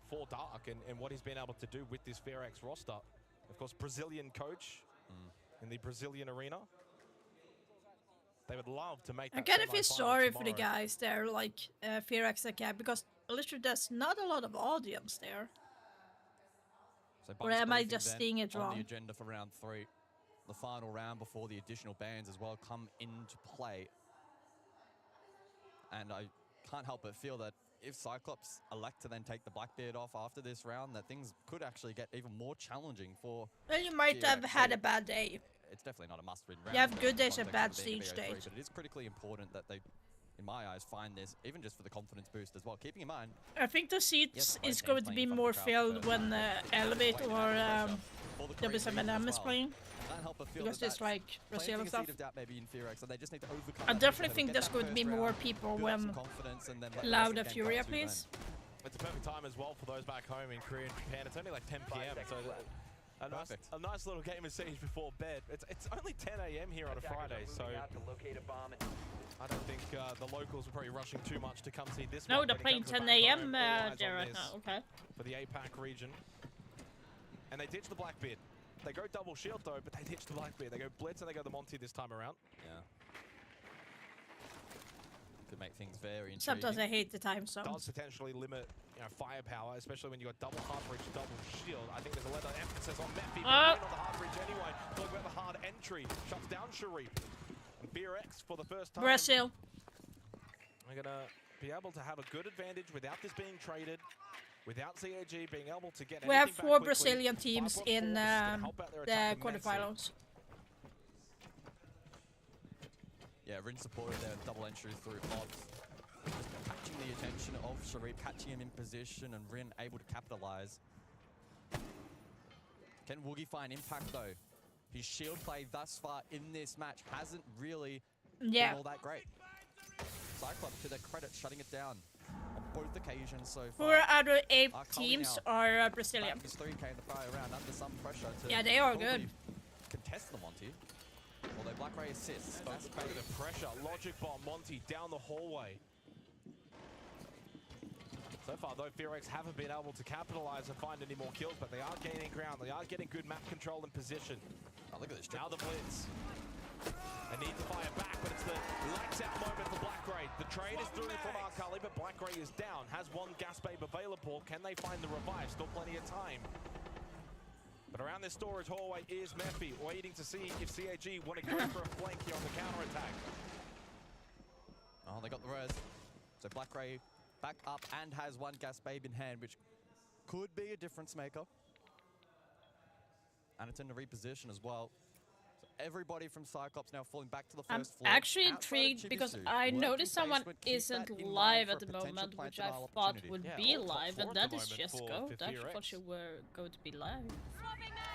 for Dark and what he's been able to do with this FearX roster. Of course, Brazilian coach in the Brazilian arena. They would love to make that I kind of feel semi-final sorry for the tomorrow. guys there, like FearX Acad, because literally there's not a lot of audience there. So Or Bunk's am I briefing just then seeing it on wrong? the agenda for round 3. The final round before the additional bans as well come into play. And I can't help but feel that if Cyclops elect to then take the Blackbeard off after this round, that things could actually get even more challenging for Well, you might have FearX. had a bad day. It's definitely not a must-win round. You have in the good days and context bad of it being a siege BO3, days. But it is critically important that they, in my eyes, find this, even just for the confidence boost as well. Keeping in mind, I think the seats Yes, is both going teams to be playing in more front of the crowd filled for when Elevate or W7M is playing. can't help but feel Because that it's like planting Brazil a and stuff. seed of doubt maybe in FearX, and they just need to overcome I that definitely hurdle, think get there's that going to be first more round, people build up some when confidence, and then let the rest of Louder the game Furia come to you plays. It's a perfect time as well for those back home in Korea and Japan. It's only like 10 p.m. So a nice little game of Siege before bed. It's only 10 a.m. here on a Friday, so I don't think the locals are probably rushing too much to come see this No, one. they're But in playing terms of 10 back a.m. home, all eyes there on right this now. Okay. for the APAC region. And they ditch the Blackbeard. They go double shield though, but they ditch the Blackbeard. They go Blitz and they go the Monty this time around. Yeah. Could make things very intriguing. Sometimes I hate the time zones. Does potentially limit, firepower, especially when you got double hard bridge, double shield. I think there's a lot of emphasis on Mephi, but on the hard bridge anyway. Talk about the hard entry, shuts down Sharif. And FearX for the first time. Brazil. We're gonna be able to have a good advantage without this being traded, without CAG being able to get. We have anything back 4 quickly. Brazilian teams 5-1-4 in is gonna help out their the attack immensely. quarterfinals. Yeah, Rin supported their double entry through odds. Just catching the attention of Sharif, catching him in position, and Rin able to capitalize. Can Woogie find impact though? His shield play thus far in this match hasn't really been all that great. Cyclops, to their credit, shutting it down on both occasions so far. 4 out of 8 Arcully teams now are Brazilian. back his 3K in the prior round under some pressure to Yeah, they are probably good. contest the Monty. Although Black Ray assists. That's a bit of pressure. Logic Bomb, Monty down the hallway. So far, though, FearX haven't been able to capitalize and find any more kills, but they are gaining ground. They are getting good map control and position. Oh, look at this. Now the Blitz. They need to fire back, but it's the lights out moment for Black Blackray. The trade is through from Arcali, but Blackray is down. Has one gas babe available. Can they find the revive? Still plenty of time. But around this storage hallway is Mephi, waiting to see if CAG want to go for a flank here on the counter-attack. Oh, they got the res. So Blackray back up and has one gas babe in hand, which could be a difference maker. And it's in the reposition as well. So everybody from Cyclops now falling back to the I'm first floor. actually intrigued because I noticed someone isn't live at the moment, which I thought would be live, and that is just Go. I actually thought you were going to be live.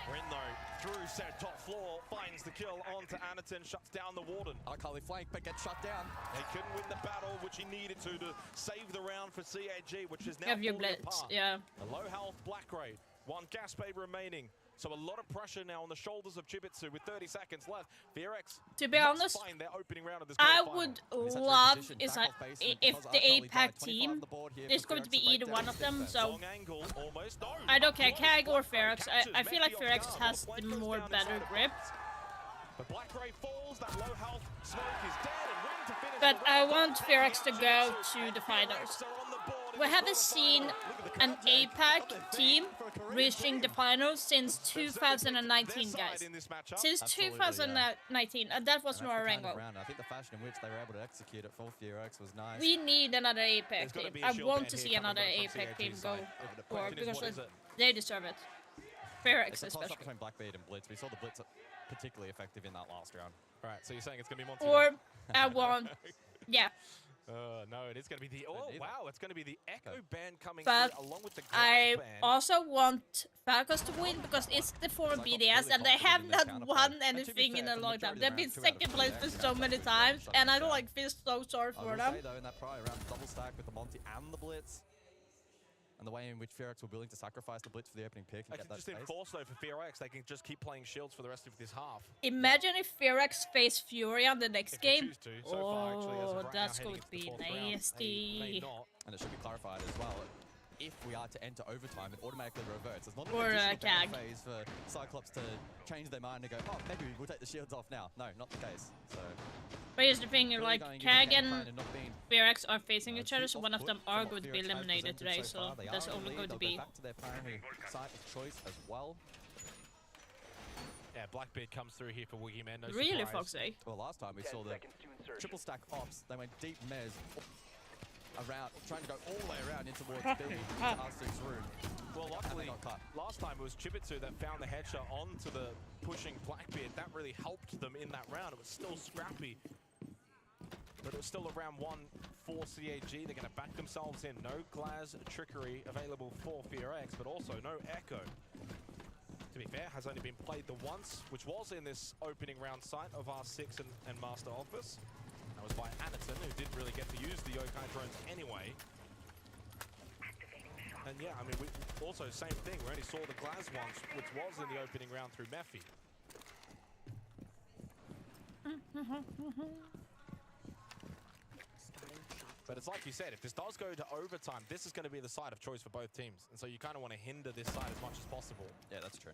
Rinlo through said top floor, finds the kill onto Anaton, shuts down the Warden. Arcali flank, but gets shut down. They couldn't win the battle, which he needed to save the round for CAG, which is now Have your falling blitz, apart. yeah. A low health Blackray, one gas babe remaining. So a lot of pressure now on the shoulders of Chibitsu with 30 seconds left. FearX To be honest, find their opening round of this I grand would final. love is if the APAC team is going to be either one of them, so I don't care, KAG or FearX. I feel like FearX has the more better grip. But Blackray falls, that low health smoke is dead, and Ring to finish. But I want FearX to go to the finals. We haven't seen an APAC team reaching the finals since 2019, guys. Since 2019, and that was Norengo. I think the fashion in which they were able to execute it for FearX was nice. We need another APAC team. I want to see another APAC team go for because they deserve it. FearX especially. Between Blackbeard and Blitz. We saw the Blitz particularly effective in that last round. Right, so you're saying it's going to be Monty? Or I want, yeah. No, it is going to be the. Oh wow, it's going to be the Echo band coming But through along with the I Glass band. also want Falcons to win because it's the former BDS and they have not won anything in a long time. They've been second place for so many times, and I don't like feel so sorry for them. Say, though, in that prior round, double stack with the Monty and the Blitz. And the way in which FearX were willing to sacrifice the Blitz for the opening pick and get that just enforce though for FearX, they can just keep playing shields for the rest of this half. Imagine if FearX face Fury on the next game. So far, actually, as of right That's now, going to be nasty. And it should be clarified as well. If we are to enter overtime, it automatically reverts. It's not an Or additional CAG phase for Cyclops to change their mind and go, oh, maybe we'll take the shields off now. No, not the case. So. But here's the thing, like, CAG and FearX are facing each other, so one of them are going to be eliminated today, so that's only going to be... back to their primary site of choice as well. Yeah, Blackbeard comes through here for Wigglyman, no Really, surprise. Foxy? Well, last time we saw the triple stack ops, they went deep mez around, trying to go all the way around in towards B, into R6's room. Well, luckily, last time it was Chibitsu that found the headshot onto the pushing Blackbeard. That really helped them in that round. It was still scrappy. But it was still a round one for CAG. They're going to back themselves in. No Glaz trickery available for FearX, but also no Echo. To be fair, has only been played the once, which was in this opening round site of R6 and Master Office. That was by Anaton, who didn't really get to use the Yokai drones anyway. And yeah, I mean, we also same thing. We only saw the Glaz once, which was in the opening round through Mephi. But it's like you said, if this does go to overtime, this is going to be the side of choice for both teams. And so you kind of want to hinder this side as much as possible. Yeah, that's true.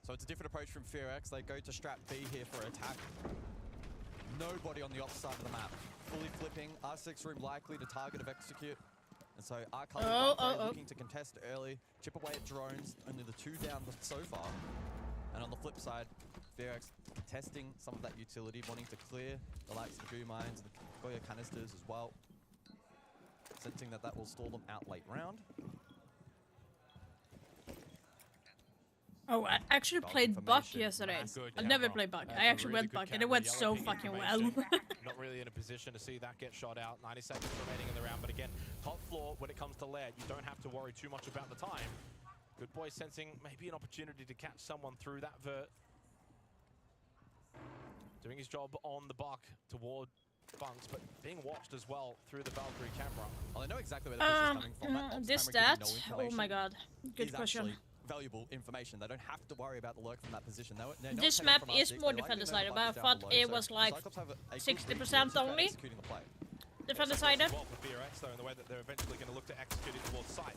So it's a different approach from FearX. They go to strap B here for attack. Nobody on the opposite side of the map. Fully flipping. R6 room likely to target of execute. And so Arcali looking to contest early. Chip away at drones. Only the 2 down so far. And on the flip side, FearX contesting some of that utility, wanting to clear the likes of the Goo Mines and the Goya canisters as well. Sensing that that will stall them out late round. Oh, I actually played Buck yesterday. I've never played Buck. I actually went Buck and it went so fucking well. Not really in a position to see that get shot out. 90 seconds remaining in the round, but again, top floor, when it comes to lair, you don't have to worry too much about the time. Good boy sensing maybe an opportunity to catch someone through that vert. Doing his job on the buck toward Bunks, but being watched as well through the Valkyrie camera. Well, I know exactly where the push is coming from. This stat? Oh my god. Good question. Valuable information. They don't have to worry about the lurk from that position. This map is more defender-sided, but I thought it was like 60% only. Defender-sided. Well for FearX, though, in the way that they're eventually going to look to execute it towards sight.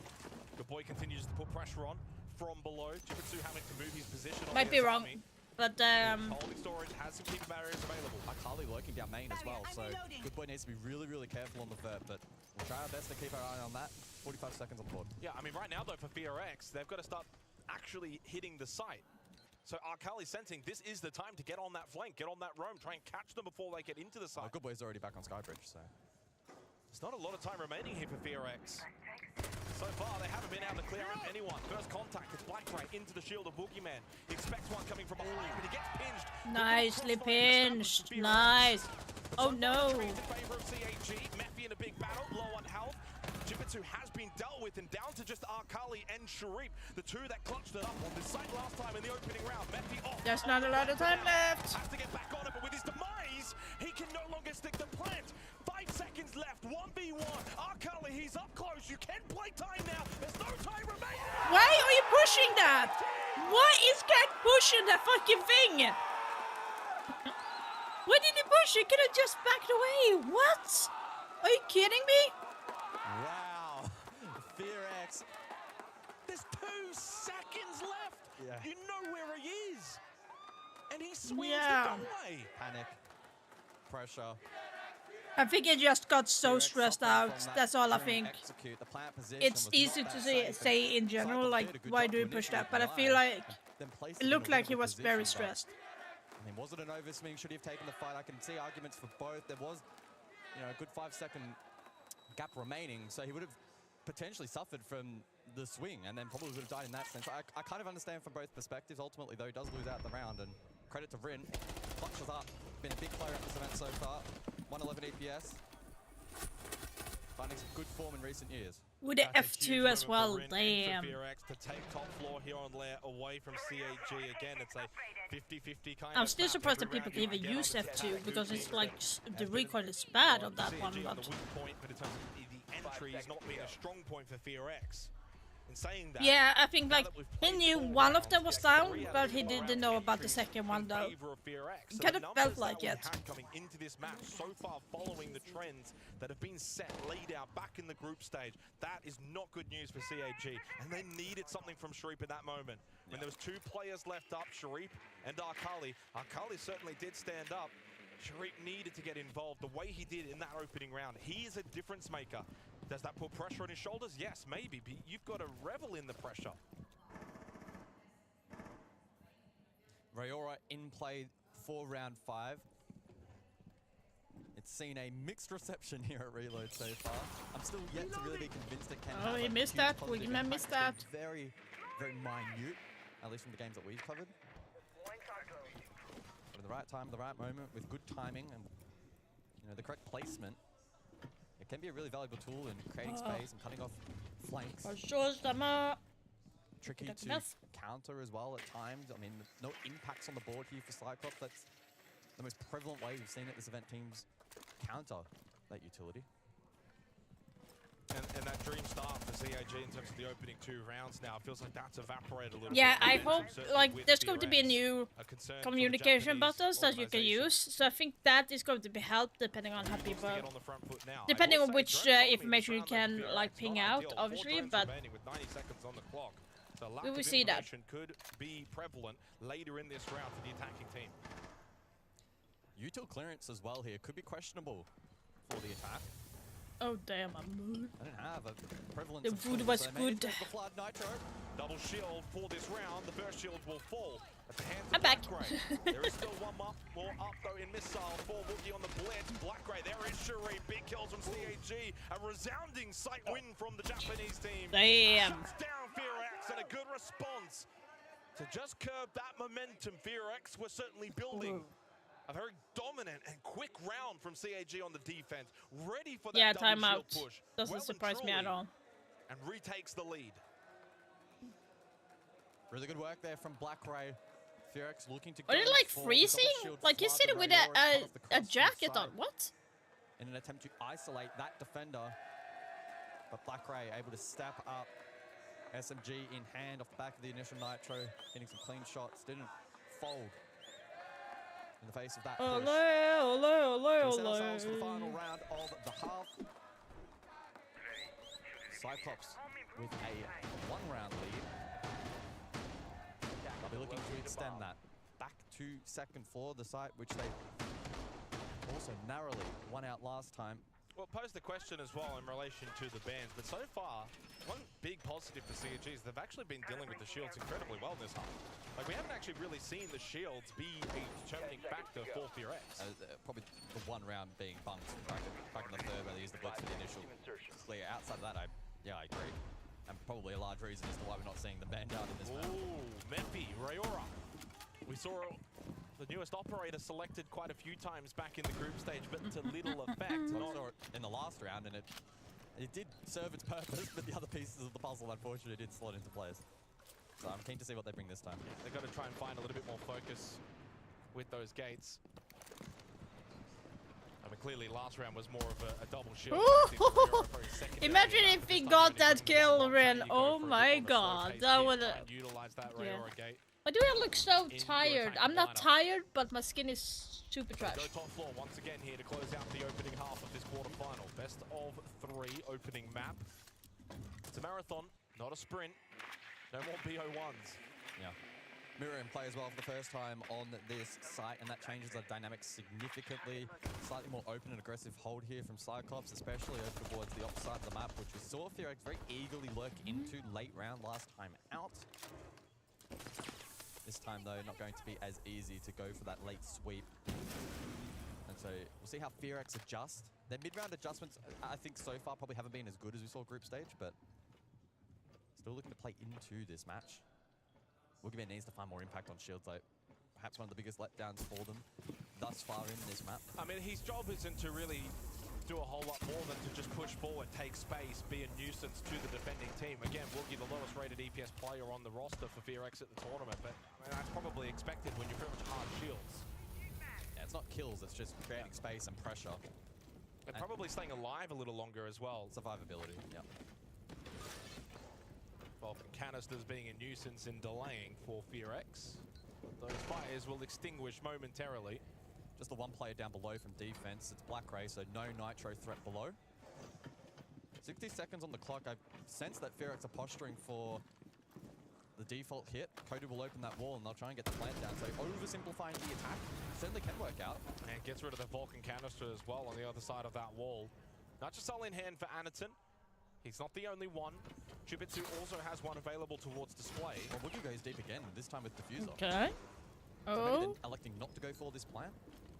Good boy continues to put pressure on from below. Chibitsu having to move his position. Might be wrong. But Holding storage has some keeper barriers available. Akali lurking down main as well, so Good Boy needs to be really, really careful on the vert, but we'll try our best to keep our eye on that. 45 seconds on the board. Yeah, I mean, right now, though, for FearX, they've got to start actually hitting the site. So Akali sensing this is the time to get on that flank, get on that roam, try and catch them before they get into the site. Good Boy's already back on Skybridge, so... There's not a lot of time remaining here for FearX. So far, they haven't been able to clear up anyone. First contact, it's Blackray into the shield of Boogeyman. He expects one coming from behind, but he gets pinged. Nicely pinched. Nice. Oh no. In favor of CAG, Mephi in a big battle, low on health. Jibitsu has been dealt with and down to just Akali and Sharif, the two that clutched it up on this site last time in the opening round. Mephi off. There's not a lot of time left. Has to get back on it, but with his demise, he can no longer stick to plant. 5 seconds left, 1v1. Akali, he's up close. You can play time now. There's no time remaining. Why are you pushing that? Why is Cat pushing that fucking thing? Why did he push? He could have just backed away. What? Are you kidding me? Wow. FearX. There's 2 seconds left. Yeah. You know where he is. And he swings Yeah. the away. Panic. Pressure. I think he just got so stressed out. That's all I think. It's easy to say in general, like, why do you push that? But I feel like it looked like he was very stressed. I mean, was it an overswing? Should he have taken the fight? I can see arguments for both. There was, you know, a good 5-second gap remaining, so he would have potentially suffered from the swing and then probably would have died in that sense. I kind of understand from both perspectives. Ultimately, though, he does lose out the round, and credit to Rin. Clutches up. Been a big player at this event so far. 111 EPS. Finding some good form in recent years. With the F2 as well, damn. To take top floor here on lair away from CAG again. It's a 50-50 kind I'm still surprised that people can even use F2 because it's like the recoil is bad on that one. But the weak point, but in terms of the entry is not being a strong point for FearX. In saying that, yeah, I think like he knew one of them was down, but he didn't know about the second one though. It kind of felt like it. Coming into this match so far, following the trends that have been set, laid out back in the group stage, that is not good news for CAG, and they needed something from Sharif in that moment. When there was 2 players left up, Sharif and Akali. Akali certainly did stand up. Sharif needed to get involved the way he did in that opening round. He is a difference maker. Does that put pressure on his shoulders? Yes, maybe, but you've got to revel in the pressure. Rayora in play for round 5. It's seen a mixed reception here at Reload so far. I'm still yet to really be convinced it can Oh, have he a missed huge that. positive We're gonna miss impact. It's that. been very, very minute, at least from the games that we've covered. But at the right time, the right moment, with good timing and the correct placement, it can be a really valuable tool in creating space and cutting off flanks. Tricky to counter as well at times. I mean, no impacts on the board here for Cyclops. That's the most prevalent way we've seen at this event teams counter that utility. And that dream start for CAG in terms of the opening 2 rounds now, feels like that's evaporated a little yeah, bit. I hope like there's going to be a new communication buttons that you can use. So I think that is going to be helped depending on how people, depending on which information you can like ping out, obviously. But we will see that. Could be prevalent later in this round for the attacking team. Util clearance as well here could be questionable for the attack. Oh damn, I'm mood. I didn't have a prevalence. The food was good. Double shield for this round. The first shield will fall at the hands of I'm back. There is still one more up though in missile for Wookie on the blitz. Blackray, there is Sharif. Big kills from CAG. A resounding sight win from the Japanese team. Damn. Shuts down FearX and a good response to just curb that momentum. FearX were certainly building. A very dominant and quick round from CAG on the defense, ready for that double timeout. shield push. Doesn't surprise me at all. And retakes the lead. Really good work there from Blackray. FearX looking to Are they like freezing? Like he's sitting with a jacket on. What? In an attempt to isolate that defender. But Blackray able to step up. SMG in hand off the back of the initial Nitro. Hitting some clean shots. Didn't fold. In the face of that push. We set ourselves for the final round of the half. Cyclops with a 1-round lead. They'll be looking to extend that back to second floor, the site which they also narrowly won out last time. Well, pose the question as well in relation to the bans, but so far, one big positive for CIG is they've actually been dealing with the shields incredibly well this half. Like, we haven't actually really seen the shields be a determining factor for FearX. Probably the one round being bunked back in the third where they used the blitz for the initial clear. Outside of that, I agree. And probably a large reason as to why we're not seeing the ban down in this map. Ooh, Memphis, Rayora. We saw the newest operator selected quite a few times back in the group stage, but to little effect. I saw it in the last round, and it did serve its purpose, but the other pieces of the puzzle, unfortunately, did slot into place. So I'm keen to see what they bring this time. They've got to try and find a little bit more focus with those gates. I mean, clearly last round was more of a double shield. Imagine if we got that kill, Ren. Oh my god, that would have... Gate. Why do I look so tired? I'm not tired, but my skin is super trash. Go top floor once again here to close out the opening half of this quarterfinal. Best of 3 opening map. It's a marathon, not a sprint. No more BO1s. Yeah. Mirror in play as well for the first time on this site, and that changes the dynamics significantly. Slightly more open and aggressive hold here from Cyclops, especially over towards the opposite side of the map, which we saw FearX very eagerly lurk into late round last time out. This time, though, not going to be as easy to go for that late sweep. And so we'll see how FearX adjust. Their mid-round adjustments, I think, so far probably haven't been as good as we saw group stage, but still looking to play into this match. Boogeyman needs to find more impact on shields, like perhaps one of the biggest letdowns for them thus far in this map. I mean, his job isn't to really do a whole lot more than to just push forward, take space, be a nuisance to the defending team. Again, Woogie, the lowest rated EPS player on the roster for FearX at the tournament, but I mean, that's probably expected when you're pretty much hard shields. Yeah, it's not kills, it's just creating space and pressure. And probably staying alive a little longer as well. Survivability, yeah. Vulcan canisters being a nuisance in delaying for FearX. Those fires will extinguish momentarily. Just the one player down below from defense. It's Black Ray, so no Nitro threat below. 60 seconds on the clock. I sense that FearX are posturing for the default hit. Cody will open that wall and they'll try and get the plant down. So oversimplifying the attack certainly can work out. And gets rid of the Vulcan canister as well on the other side of that wall. Not just all in hand for Anaton. He's not the only one. Jubitsu also has one available towards display. Well, Woogie goes deep again, this time with Diffuser. Okay. So maybe electing not to go for this plan.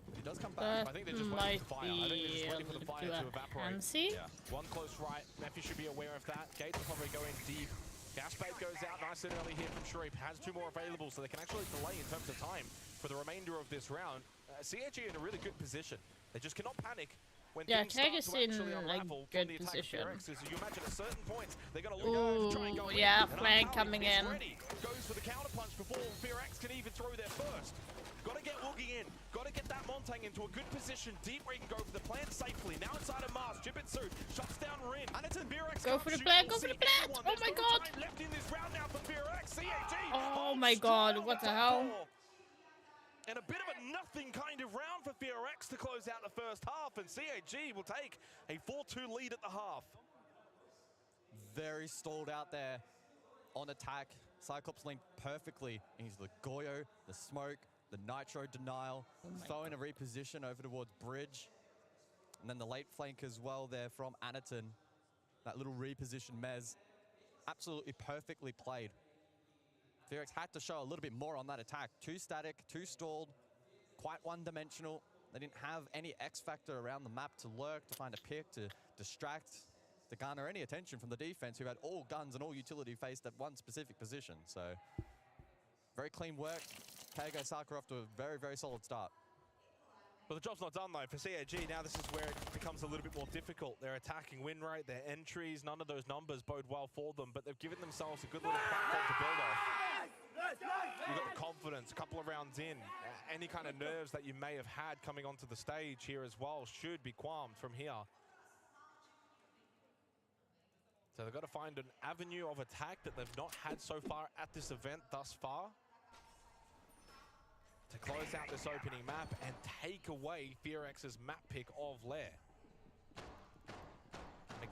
But he does come back. I think they're just waiting for fire. I think they're just waiting for the fire to evaporate. Yeah. One close right. Memphis should be aware of that. Gates will probably go in deep. Gasbait goes out nice and early here from Sharif. Has 2 more available, so they can actually delay in terms of time for the remainder of this round. CAG in a really good position. They just cannot panic when things Tag is start to in actually like unravel good from the attack of position. FearX. As you imagine at certain points, they're going to look over to try and go in. Yeah, And flag Alpali coming is in. ready. Goes for the counter punch before FearX can even throw their first. Got to get Woogie in. Got to get that Montang into a good position, deep where he can go for the plant safely. Now inside of Mars, Jibitsu shuts down Rin. Anaton, FearX Go for the plant, go for the plant! Oh my god! Left in this round now for FearX. CAG. Oh my god, what the hell? And a bit of a nothing kind of round for FearX to close out the first half, and CAG will take a 4-2 lead at the half. Very stalled out there on attack. Cyclops linked perfectly into the Goyo, the smoke, the Nitro denial, throwing a reposition over towards Bridge. And then the late flank as well there from Anaton. That little reposition mez. Absolutely perfectly played. FearX had to show a little bit more on that attack. Too static, too stalled, quite one-dimensional. They didn't have any X factor around the map to lurk, to find a pick, to distract, to garner any attention from the defense, who had all guns and all utility faced at one specific position. So, very clean work. Kago Sakura off to a very, very solid start. But the job's not done though for CAG. Now this is where it becomes a little bit more difficult. Their attacking win rate, their entries, none of those numbers bode well for them, but they've given themselves a good little platform to build off. You've got the confidence, a couple of rounds in. Any kind of nerves that you may have had coming onto the stage here as well should be calmed from here. So they've got to find an avenue of attack that they've not had so far at this event thus far, to close out this opening map and take away FearX's map pick of Lair.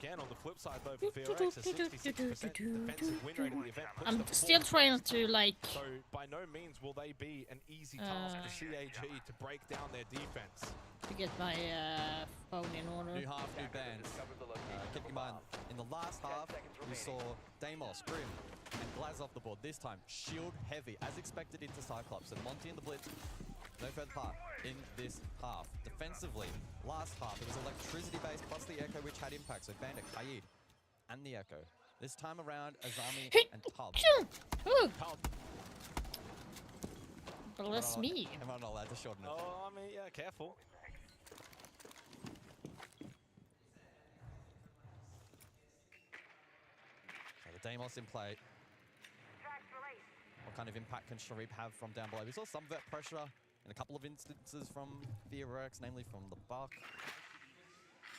Again, on the flip side though, for FearX, a 66% defensive win rate in the event. I'm still trying to like. So by no means will they be an easy task for CAG to break down their defense. To get my phone in order. New half, new bands. Keep in mind, in the last half, we saw Deimos, Grim, and Glaz off the board. This time, shield heavy, as expected into Cyclops. And Monty and the Blitz, no further part in this half. Defensively, last half, it was electricity-based plus the Echo, which had impact. So Bandit, Kaid, and the Echo. This time around, Azami and Tub. Bless me. Am I not allowed to shorten it? Oh, I mean, yeah, careful. So the Deimos in play. What kind of impact can Sharif have from down below? We saw some vet pressure in a couple of instances from FearX, namely from the Buck.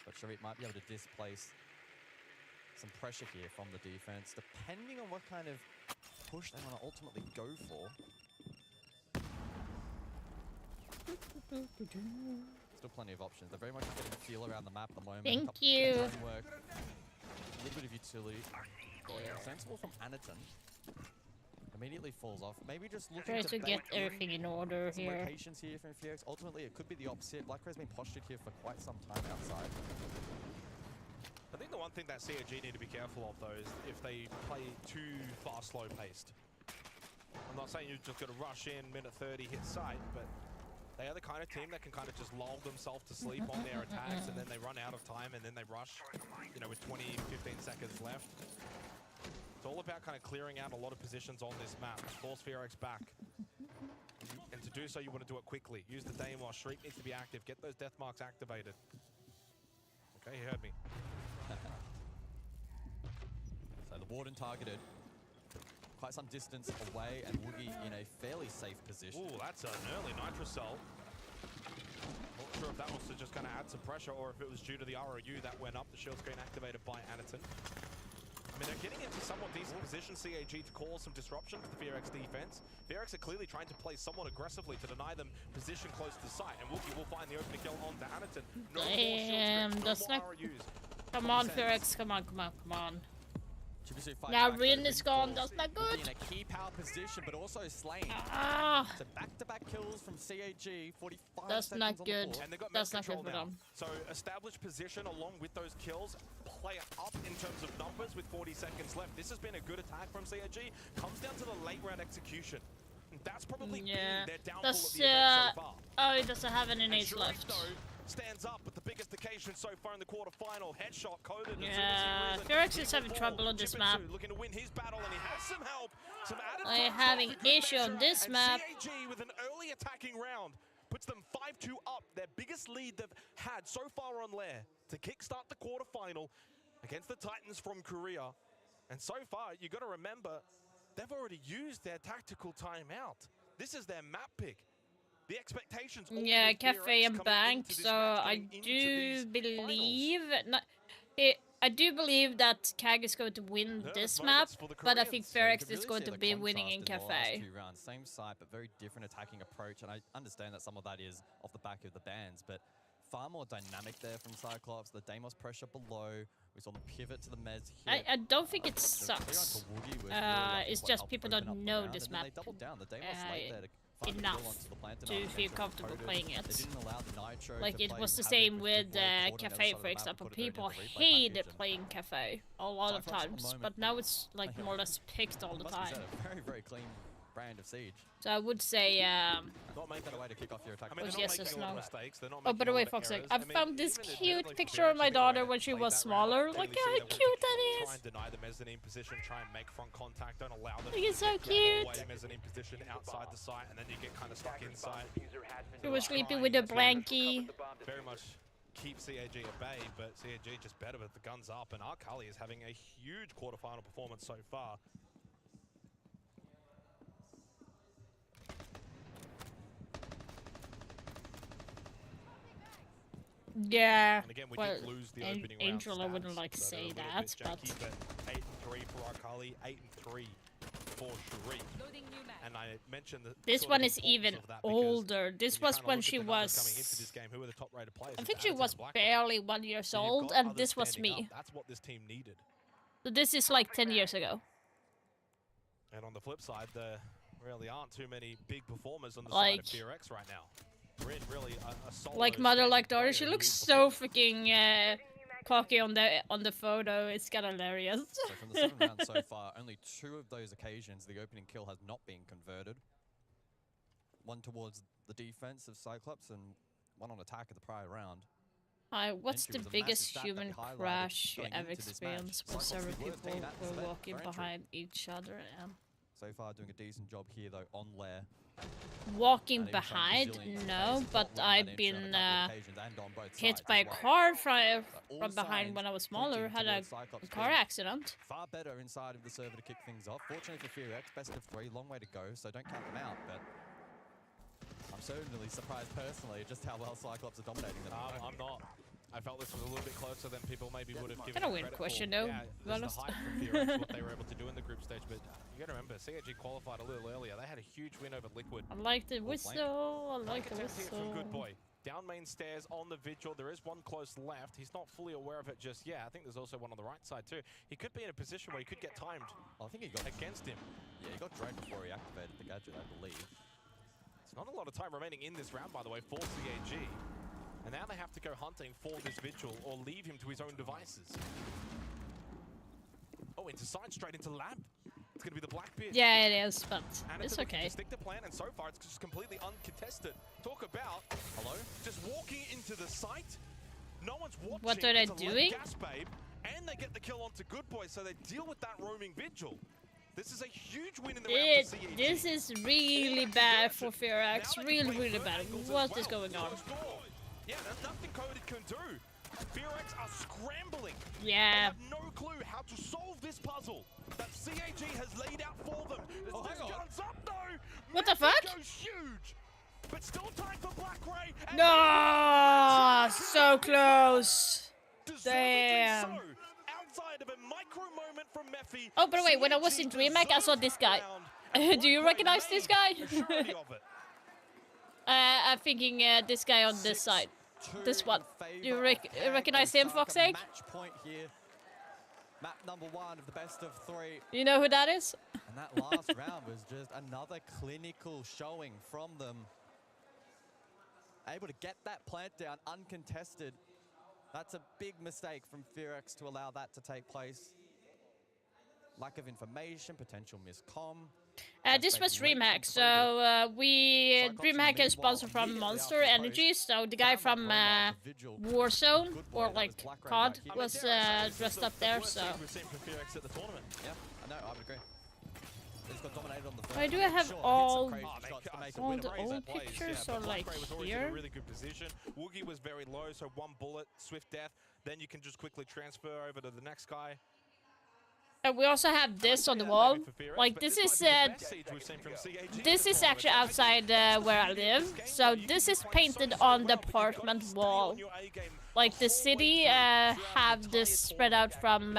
But Sharif might be able to displace some pressure here from the defense, depending on what kind of push they want to ultimately go for. Still plenty of options. They're very much getting a feel around the map at the moment. Thank you. Work. A little bit of utility. Sensible from Anaton. Immediately falls off. Maybe just looking to get everything in order some here. Locations here from FearX. Ultimately, it could be the opposite. Black Crow's been postured here for quite some time outside. I think the one thing that CAG need to be careful of, though, is if they play too far, slow-paced. I'm not saying you've just got to rush in, minute 30, hit sight, but they are the kind of team that can kind of just lull themselves to sleep on their attacks, and then they run out of time, and then they rush, you know, with 20, 15 seconds left. It's all about kind of clearing out a lot of positions on this map, force FearX back. And to do so, you want to do it quickly. Use the Deimos. Shriek needs to be active. Get those death marks activated. Okay, he heard me. So the Warden targeted quite some distance away, and Woogie in a fairly safe position. Ooh, that's an early Nitro Cell. Not sure if that was to just kind of add some pressure or if it was due to the ROU that went up. The shield screen activated by Anaton. I mean, they're getting into somewhat decent position, CAG, to cause some disruption to the FearX defense. FearX are clearly trying to play somewhat aggressively to deny them position close to the site, and Wookie will find the opening kill on to Anaton. No more shield that's no not... more ROUs. Come on, FearX, come on, come on, come on. Now Now Rin is gone, that's not good. In a key power position, but also slain. Ah. So back-to-back kills from CAG, 45 That's seconds not on the good. board. And they've got That's map not good control for now. them. So establish position along with those kills. Play it up in terms of numbers with 40 seconds left. This has been a good attack from CAG. Comes down to the late round execution. That's probably been their downfall of the event so far. Oh, it doesn't have any nades Sharif, left. though, stands up with the biggest occasion so far in the quarterfinal. Headshot coded. Yeah, FearX is having trouble on this map. Looking to win his battle, and he has some help. Some added They're having issue on this map. CAG with an early attacking round puts them 5-2 up. Their biggest lead they've had so far on Lair to kickstart the quarterfinal against the Titans from Korea. And so far, you got to remember, they've already used their tactical timeout. This is their map pick. The expectations. Yeah, Cafe and Bank. So I do believe I do believe that CAG is going to win this map, but I think FearX is going to be winning in Cafe. Same site, but very different attacking approach, and I understand that some of that is off the back of the bans, but far more dynamic there from Cyclops. The Deimos pressure below. We saw the pivot to the meds here. I don't think it sucks. It's just people don't know this map enough to feel comfortable playing it. Like it was the same with Cafe, for example. People hated playing Cafe a lot of times, but now it's like more or less picked all the time. Very, very clean brand of Siege. So I would say not make that a way to kick off your attack. yes, it's no. Oh, by the way, Fox, I found this cute picture of my daughter when she was smaller. Look how cute that is. Try and deny the mezzanine position, try and make front contact, don't allow them Look, it's so to cute. away mezzanine position outside the site, and then you get kind of stuck inside. She was sleeping with a blankie. Very much keep CAG at bay, but CAG just better with the guns up, and Arkali is having a huge quarterfinal performance so far. Yeah, And again, we well, did lose the opening Angel, I round wouldn't stats, like to so say they're a little that, bit janky, but 8-3 for Arkali, 8-3 for for Shuri. And I mentioned that This sort one of is importance even of that because older. This was kinda when look at she the numbers coming into was. this game, who are the top-rated players? I It's think she Addison was and Blackrock. barely 1 year So you've old, got and others this was standing me. up. That's what this team needed. So this is like 10 years ago. And on the flip side, there really aren't too many big performers on the Like- side of FearX right now. We're in really a solo Like mother, like daughter. player She who looks is so freaking cocky on the photo. It's kind of hilarious. So from the 7 rounds so far, only 2 of those occasions the opening kill has not been converted. One towards the defense of Cyclops and one on attack of the prior round. Hi, what's Entry the was a biggest massive stat that human we highlighted crash you going ever into this match. experienced when Cyclops several were people taking that were step walking for entry. behind each other? So far doing a decent job here though on Lair. Walking And even showing behind? resilience No, in but not winning that I've entry on a been couple of occasions and on both hit sides by a as well. car all from behind signs when I was smaller. pointing Had a towards Cyclops car being accident. Far better inside of the server to kick things off. Fortunately for FearX, best of 3, long way to go, so don't count them out, but I'm certainly surprised personally just how well Cyclops are dominating them. I'm not. I felt this was a little bit closer than people maybe would have given Kinda it weird credit question, for. though, Yeah, to be there's the honest. hype from FearX, what they were able to do in the group stage, but you got to remember, CAG qualified a little earlier. They had a huge win over Liquid. I like the whistle. I like the Attempt here from Good whistle. Boy. Down main stairs on the Vigil. There is one close left. He's not fully aware of it just yet. I think there's also one on the right side too. He could be in a position where he could get timed. I think he got against him. Yeah, he got dragged before he activated the gadget, I believe. It's not a lot of time remaining in this round, by the way, for CAG. And now they have to go hunting for this Vigil or leave him to his own devices. Oh, into side, straight into lab. It's going to be the Blackbeard. Yeah, it is, but And it's looking okay. to stick to plan, and so far it's just completely uncontested. Talk about, hello, just walking into the site. No one's watching. What are they It's a late doing? Gas babe, and they get the kill onto Good Boy, so they deal with that roaming Vigil. This is a huge win in the round for CAG. This is really bad for FearX. Really, really bad. What is going on? Yeah, there's nothing Coded can do. FearX are scrambling. Yeah. They have no clue how to solve this puzzle that CAG has laid out for them. This guns up though. What the Messi fuck? goes huge. But still time for Black Ray. And No, so close. Damn. outside of a micro moment from Mephi. Oh, by the way, when I was in DreamHack, I saw this guy. Do you recognize this guy? I'm thinking this guy on this side. This one. Do you recognize him, Foxegg? Match point here. Map number 1 of the best of 3. You know who that is? And that last round was just another clinical showing from them. Able to get that plant down uncontested. That's a big mistake from FearX to allow that to take place. Lack of information, potential miscomm. This was DreamHack, so DreamHack is sponsored from Monster Energy, so the guy from Warzone, or like COD, was dressed up there, so... Yeah, I know, I would agree. He's got dominated on the Why do I have all the old pictures, or like here? Really good position. Woogie was very low, so one bullet, swift death. Then you can just quickly transfer over to the next guy. And we also have this on the wall. Like this is actually outside where I live. So this is painted on the apartment wall. Like the city have this spread out from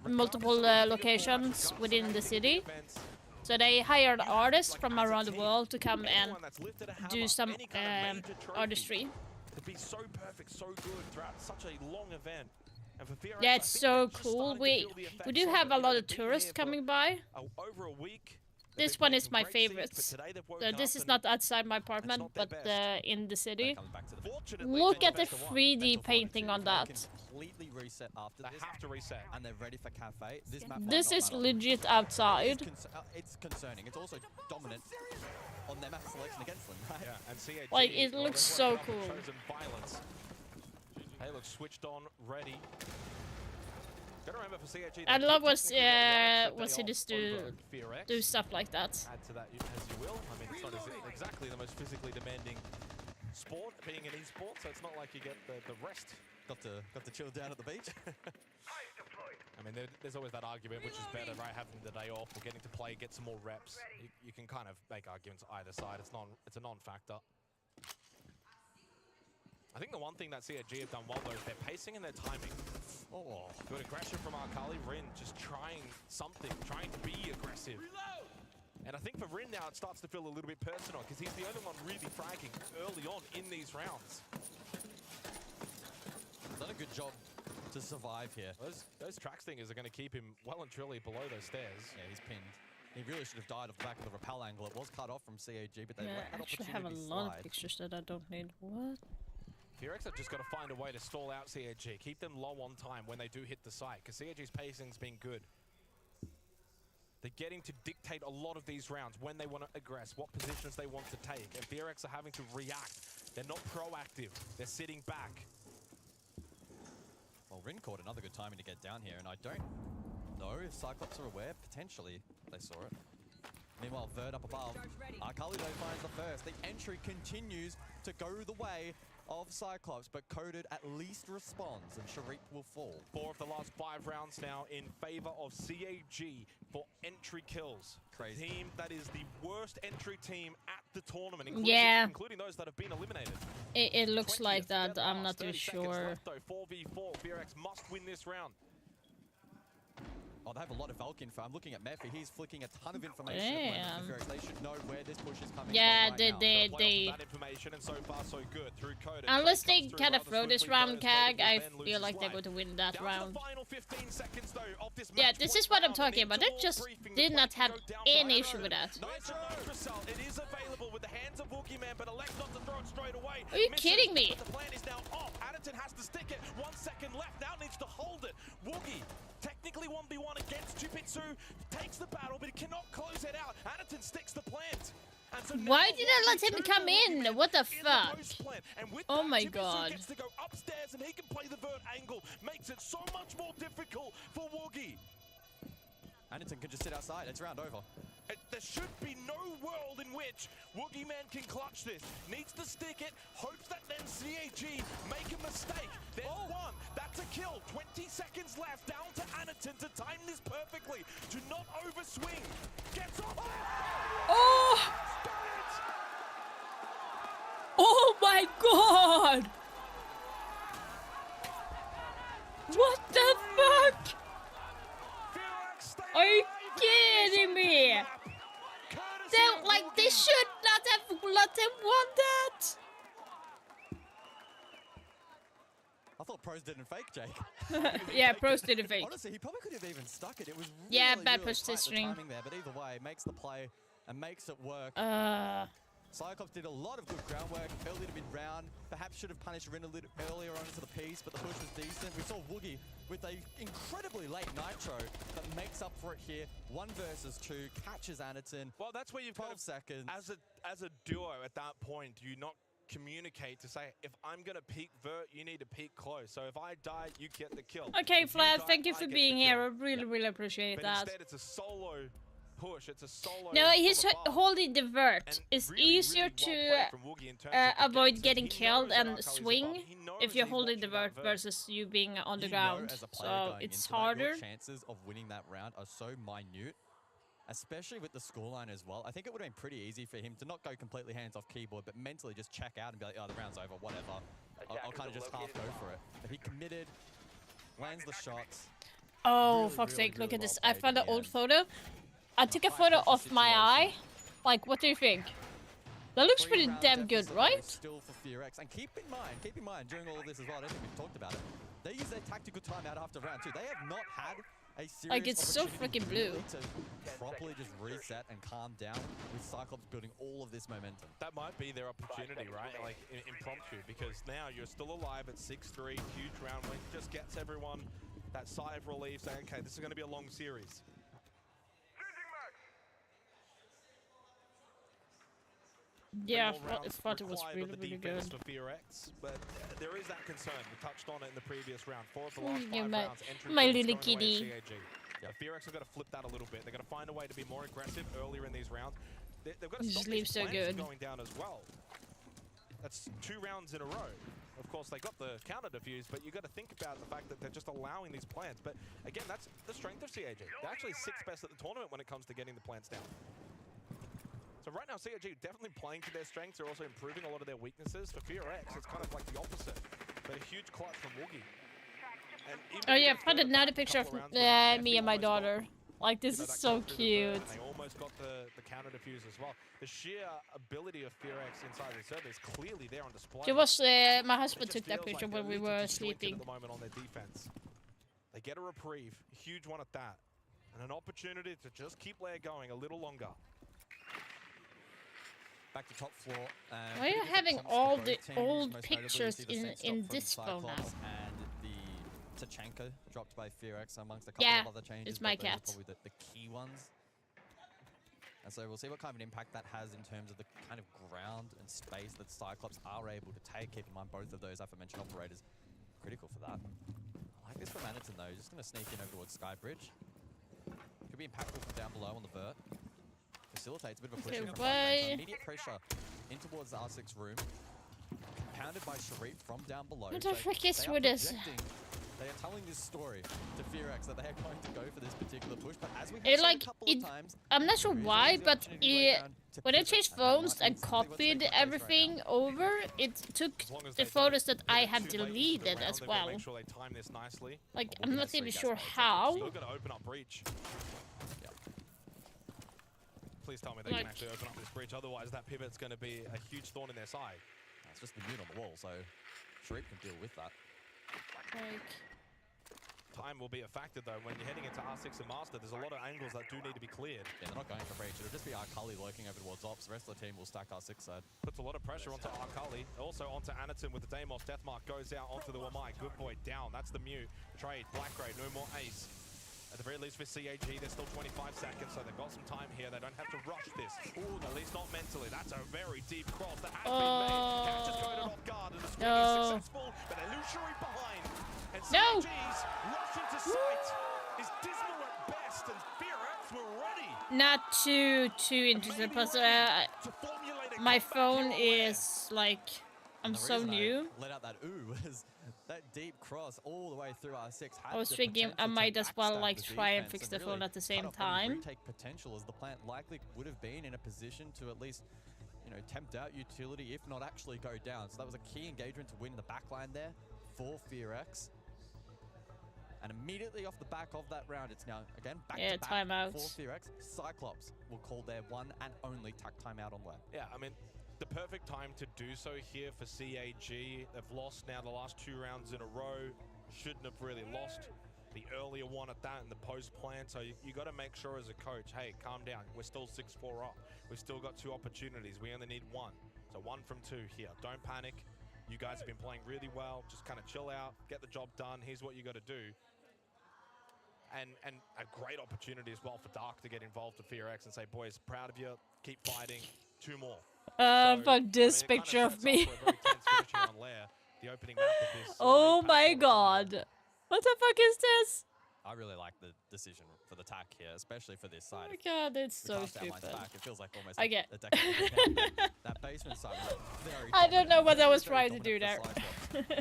multiple locations within the city. So they hired artists from around the world to come and do some artistry. To be so perfect, so good throughout such a long event. Yeah, it's so cool. We do have a lot of tourists coming by. Over a week. This one is my favorite. This is not outside my apartment, but in the city. Look at the 3D painting on that. Completely reset after this. They have to reset. And they're ready for Cafe. This is legit outside. It's concerning. It's also dominant on their map selection against them, right? Yeah, and CAG, like, it looks so cool. They look switched on, ready. Gotta remember for CAG, I love what he does do stuff like that. Add to that as you will. I mean, it's not exactly the most physically demanding sport, being an e-sport, so it's not like you get the rest. Got to chill down at the beach. I mean, there's always that argument, which is better, right? Having the day off or getting to play, get some more reps. You can kind of make arguments either side. It's a non-factor. I think the one thing that CAG have done well, though, is their pacing and their timing. Oh, good aggression from Akali. Rin just trying something, trying to be aggressive. Reload! And I think for Rin now, it starts to feel a little bit personal, because he's the only one really fragging early on in these rounds. Done a good job to survive here. Those track stingers are going to keep him well and truly below those stairs. Yeah, he's pinned. He really should have died off the back of the rappel angle. It was cut off from CAG, but they Yeah, let that I actually have a opportunity lot slide. of pictures that I don't need. What? FearX have just got to find a way to stall out CAG. Keep them low on time when they do hit the site, because CAG's pacing's been good. They're getting to dictate a lot of these rounds when they want to aggress, what positions they want to take, and FearX are having to react. They're not proactive. They're sitting back. Well, Rin caught another good timing to get down here, and I don't know if Cyclops are aware. Potentially, they saw it. Meanwhile, Verd up above. Akali though finds the first. The entry continues to go the way of Cyclops, but Coded at least responds, and Sharik will fall. 4 of the last 5 rounds now in favor of CAG for entry kills. Crazy. Team that is the worst entry team at the tournament, including those that have been eliminated. It looks like that. I'm not too sure. Left, though. 4v4. FearX must win this round. Oh, they have a lot of Valk info. I'm looking at Mephi. He's flicking a ton of information. They should know where this push is coming from. They that information, and so far so good through Coded. unless they kind of throw this round, CAG, I feel like they're going to win that round. Yeah, this is what I'm talking about. They just did not have any issue with that. It is available with the hands of Wookieeman, but elects not to throw it straight away. Are you kidding me? The plan is now off. Addington has to stick it. 1 second left. Now needs to hold it. Woogie, technically 1v1 against Jupitsu, takes the battle, but he cannot close it out. Addington sticks the plant. And so why did I let him come in? What the fuck? Oh my god. Gets to go upstairs and he can play the vert angle. Makes it so much more difficult for Woogie. Anderton can just sit outside. It's round over. There should be no world in which Wookieeman can clutch this. Needs to stick it. Hopes that then CAG make a mistake. There's one. That's a kill. 20 seconds left. Down to Anderton to time this perfectly. Do not overswing. Gets off. Oh! Oh my god! What the fuck? Are you kidding me? They should not have let him won that. I thought pros didn't fake, Jake. Yeah, pros didn't fake. Honestly, he probably could have even stuck it. It was really, yeah, bad really positioning. timing there, but either way, makes the play and makes it work. Cyclops did a lot of good groundwork early to mid-round. Perhaps should have punished Rin a little earlier on into the piece, but the push was decent. We saw Woogie with a incredibly late Nitro that makes up for it here. 1 versus 2, catches Anderton. Well, that's where you've 12 seconds. As a duo at that point, do you not communicate to say, if I'm going to peek vert, you need to peek close. So if I die, you get the kill. Okay, Vlad, thank you for being here. I really appreciate but that. Instead, it's a solo push. It's a solo. No, he's holding the vert. It's easier to avoid getting killed and swing if you're holding the vert versus you being on the ground. So it's harder. Your chances of winning that round are so minute, especially with the scoreline as well. I think it would have been pretty easy for him to not go completely hands off keyboard, but mentally just check out and be like, oh, the round's over, whatever. I'll kind of just half go for it. But he committed, lands the shots. Oh, fuck's sake, look at this. I found an old photo. I took a photo of my eye. Like, what do you think? That looks pretty damn good, right? Still for FearX. And keep in mind, during all of this as well, I don't think we've talked about it, they use their tactical timeout after round 2. They have not had a serious like, it's so freaking blue. To properly just reset and calm down with Cyclops building all of this momentum. That might be their opportunity, right? Like, impromptu, because now you're still alive at 6-3, huge round win, just gets everyone that sigh of relief, saying, okay, this is going to be a long series. Yeah, I thought it was really good. For FearX, but there is that concern. We touched on it in the previous round. 4 of the last 5 rounds. My little kitty. FearX have got to flip that a little bit. They've got to find a way to be more aggressive earlier in these rounds. They've got to stop these plants going down as well. That's 2 rounds in a row. Of course, they got the counter defuse, but you've got to think about the fact that they're just allowing these plants. But again, that's the strength of CAG. They're actually 6th best at the tournament when it comes to getting the plants down. So right now, COG definitely playing to their strengths. They're also improving a lot of their weaknesses. For FearX, it's kind of like the opposite. But a huge clutch from Woogie. Oh yeah, I found another picture of me and my daughter. Like, this is so cute. And they almost got the counter defuse as well. The sheer ability of FearX inside the server is clearly there on display. It was my husband took that picture when we were sleeping. At the moment on their defense. They get a reprieve, a huge one at that, and an opportunity to just keep Lair going a little longer. Back to top floor. Why are you having all the old pictures in this phone now? And the Tachanka dropped by FearX amongst a couple of other changes. It's my cat. Probably the key ones. And so we'll see what kind of an impact that has in terms of the kind of ground and space that Cyclops are able to take. Keep in mind both of those aforementioned operators critical for that. I like this from Anaton though, just going to sneak in over towards Skybridge. Could be impactful from down below on the vert. Facilitates a bit of a push in from so immediate pressure in towards the R6 room. Compounded by Sharif from down below. What the frick is with this? They are telling this story to FearX that they are going to go for this particular push, but as we have seen a couple of times, I'm not sure why, but when I changed phones and copied everything over, it took the photos that I had deleted as well. Like, I'm not even sure how. Still got to open up breach. Please tell me they can actually open up this breach, otherwise that pivot's going to be a huge thorn in their side. It's just the mute on the wall, so Sharif can deal with that. Time will be a factor though when you're heading into R6 and Master. There's a lot of angles that do need to be cleared. Yeah, they're not going for breach. It'll just be Arkali lurking over towards Ops. The rest of the team will stack R6 side. Puts a lot of pressure onto Arkali. Also onto Anaton with the Deimos. Deathmark goes out onto the Wamai. Good boy down. That's the mute. Trade. Black Ray. No more ace. At the very least for CAG, there's still 25 seconds, so they've got some time here. They don't have to rush this. Ooh, at least not mentally. That's a very deep cross that has been made. Can't just go off guard, and the screen is successful, but they lose Sharif behind. And CAG's rush into sight is dismal at best, and FearX were ready. Not too interested, because my phone is like, I'm so new. Let out that ooh was that deep cross all the way through R6. I was thinking I might as well like try and fix the phone at the same time. Retake potential as the plant likely would have been in a position to at least, you know, tempt out utility, if not actually go down. So that was a key engagement to win the backline there for FearX. And immediately off the back of that round, it's now again back to back timeout for FearX. Cyclops will call their one and only tack timeout on Lair. Yeah, I mean, the perfect time to do so here for CAG. They've lost now the last 2 rounds in a row. Shouldn't have really lost the earlier one at that in the post plan. So you got to make sure as a coach, hey, calm down. We're still 6-4 up. We've still got 2 opportunities. We only need 1. So 1 from 2 here. Don't panic. You guys have been playing really well. Just kind of chill out, get the job done. Here's what you got to do. And a great opportunity as well for Dark to get involved with FearX and say, boys, proud of you. Keep fighting. 2 more. Fuck this picture of me. Oh my god. What the fuck is this? I really like the decision for the tack here, especially for this side. Oh my god, it's so stupid. It feels like almost I get a decade. That basement side was very I don't know what I was trying to do there.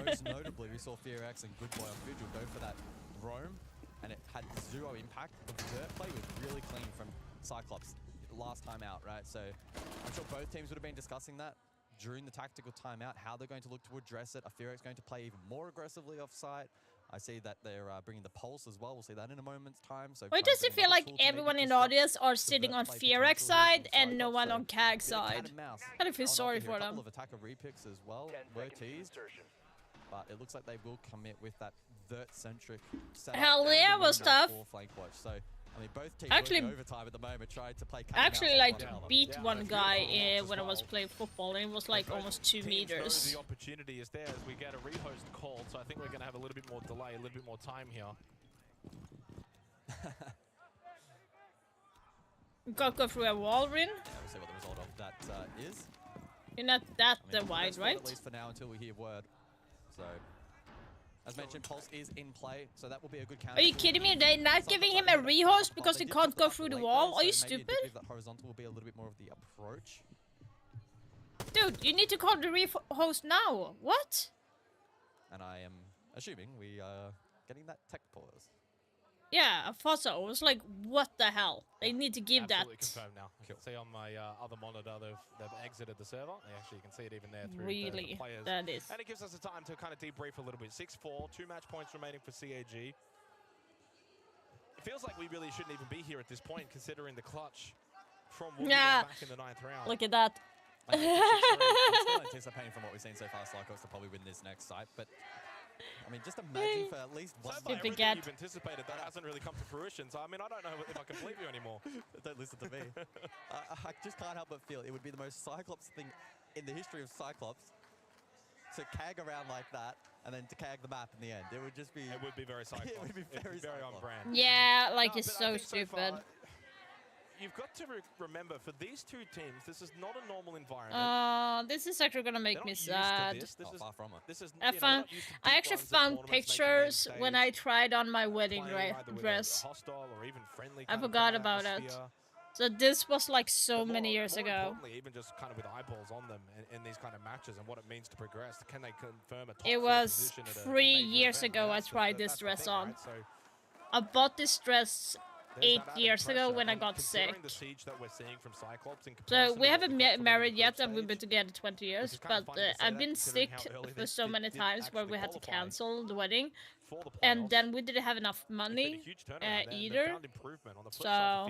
Most notably, we saw FearX and Good Boy on Vigil go for that roam, and it had 0 impact. The dirt play was really clean from Cyclops last time out, right? So I'm sure both teams would have been discussing that during the tactical timeout, how they're going to look to address it. Are FearX going to play even more aggressively off-site? I see that they're bringing the pulse as well. We'll see that in a moment's time. So why does it feel like everyone in the audience are sitting on FearX side and no one on CAG side? I kind of feel sorry for them. A couple of attacker repicks as well were teased, but it looks like they will commit with that vert-centric setup. Hell yeah, was tough. So I mean, both teams actually, overtime at the moment, tried to play. Actually, like beat one guy when I was playing football, and it was like almost 2 meters. The opportunity is there as we get a rehost called, so I think we're going to have a little bit more delay, a little bit more time here. Got go through a wall, Rin. Yeah, we'll see what the result of that is. You're not that wide, right? At least for now, until we hear word. So. As mentioned, Pulse is in play, so that will be a good counter. Are you kidding me? They're not giving him a rehost because he can't go through the wall? Are you stupid? That horizontal will be a little bit more of the approach. Dude, you need to call the rehost now. What? And I am assuming we are getting that tech pause. Yeah, I thought so. I was like, what the hell? They need to give Absolutely that. confirmed now. You can see on my other monitor they've exited the server. Actually, you can see it even there through Really, the players. that is. And it gives us the time to kind of debrief a little bit. 6-4, 2 match points remaining for CAG. It feels like we really shouldn't even be here at this point, considering the clutch from Woogie back in the 9th round. Look at that. I'm still anticipating from what we've seen so far, SiegeX to probably win this next site, but I mean, just imagine for at least one. So far, everything you've anticipated, that hasn't really come to fruition. So I mean, I don't know if I can believe you anymore. Don't listen to me. I just can't help but feel it would be the most Cyclops thing in the history of Cyclops to cag around like that and then to cag the map in the end. It would just be. It would be very Cyclops. It would be very on brand. Yeah, like it's but I so think stupid. far, you've got to remember, for these two teams, this is not a normal environment. This is actually gonna make me sad. This is far from it. This is. I actually found pictures when I tried on my wedding dress. Hostile or even friendly. I forgot about it. So this was like so many years ago. Importantly, even just kind of with eyeballs on them in these kind of matches and what it means to progress. Can they confirm a top It was 3 years ago I tried this dress on. Right? So I bought this dress 8 years ago when I got sick. The siege that we're seeing from Cyclops in So we haven't married yet, and we've been together 20 years. But I've been sick for so many times where we had to cancel the wedding, and then we didn't have enough money either. So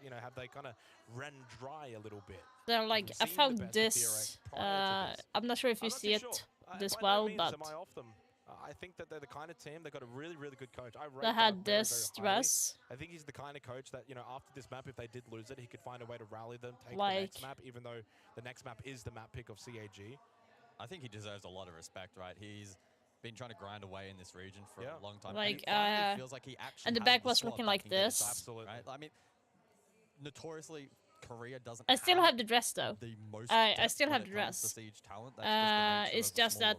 you know, have they kind of run dry a little bit? So like I found this. I'm not sure if you see it this well, but. I think that they're the kind of team, they've got a really, really good coach. They had this dress. I think he's the kind of coach that, you know, after this map, if they did lose it, he could find a way to rally them, take the next map, even though the next map is the map pick of CAG. I think he deserves a lot of respect, right? He's been trying to grind away in this region for a long time. Like, and feels like he actually and the back was looking like this. Absolutely. Right? I mean, notoriously, Korea doesn't. I still have the dress though. The most I still have the dress. It's just that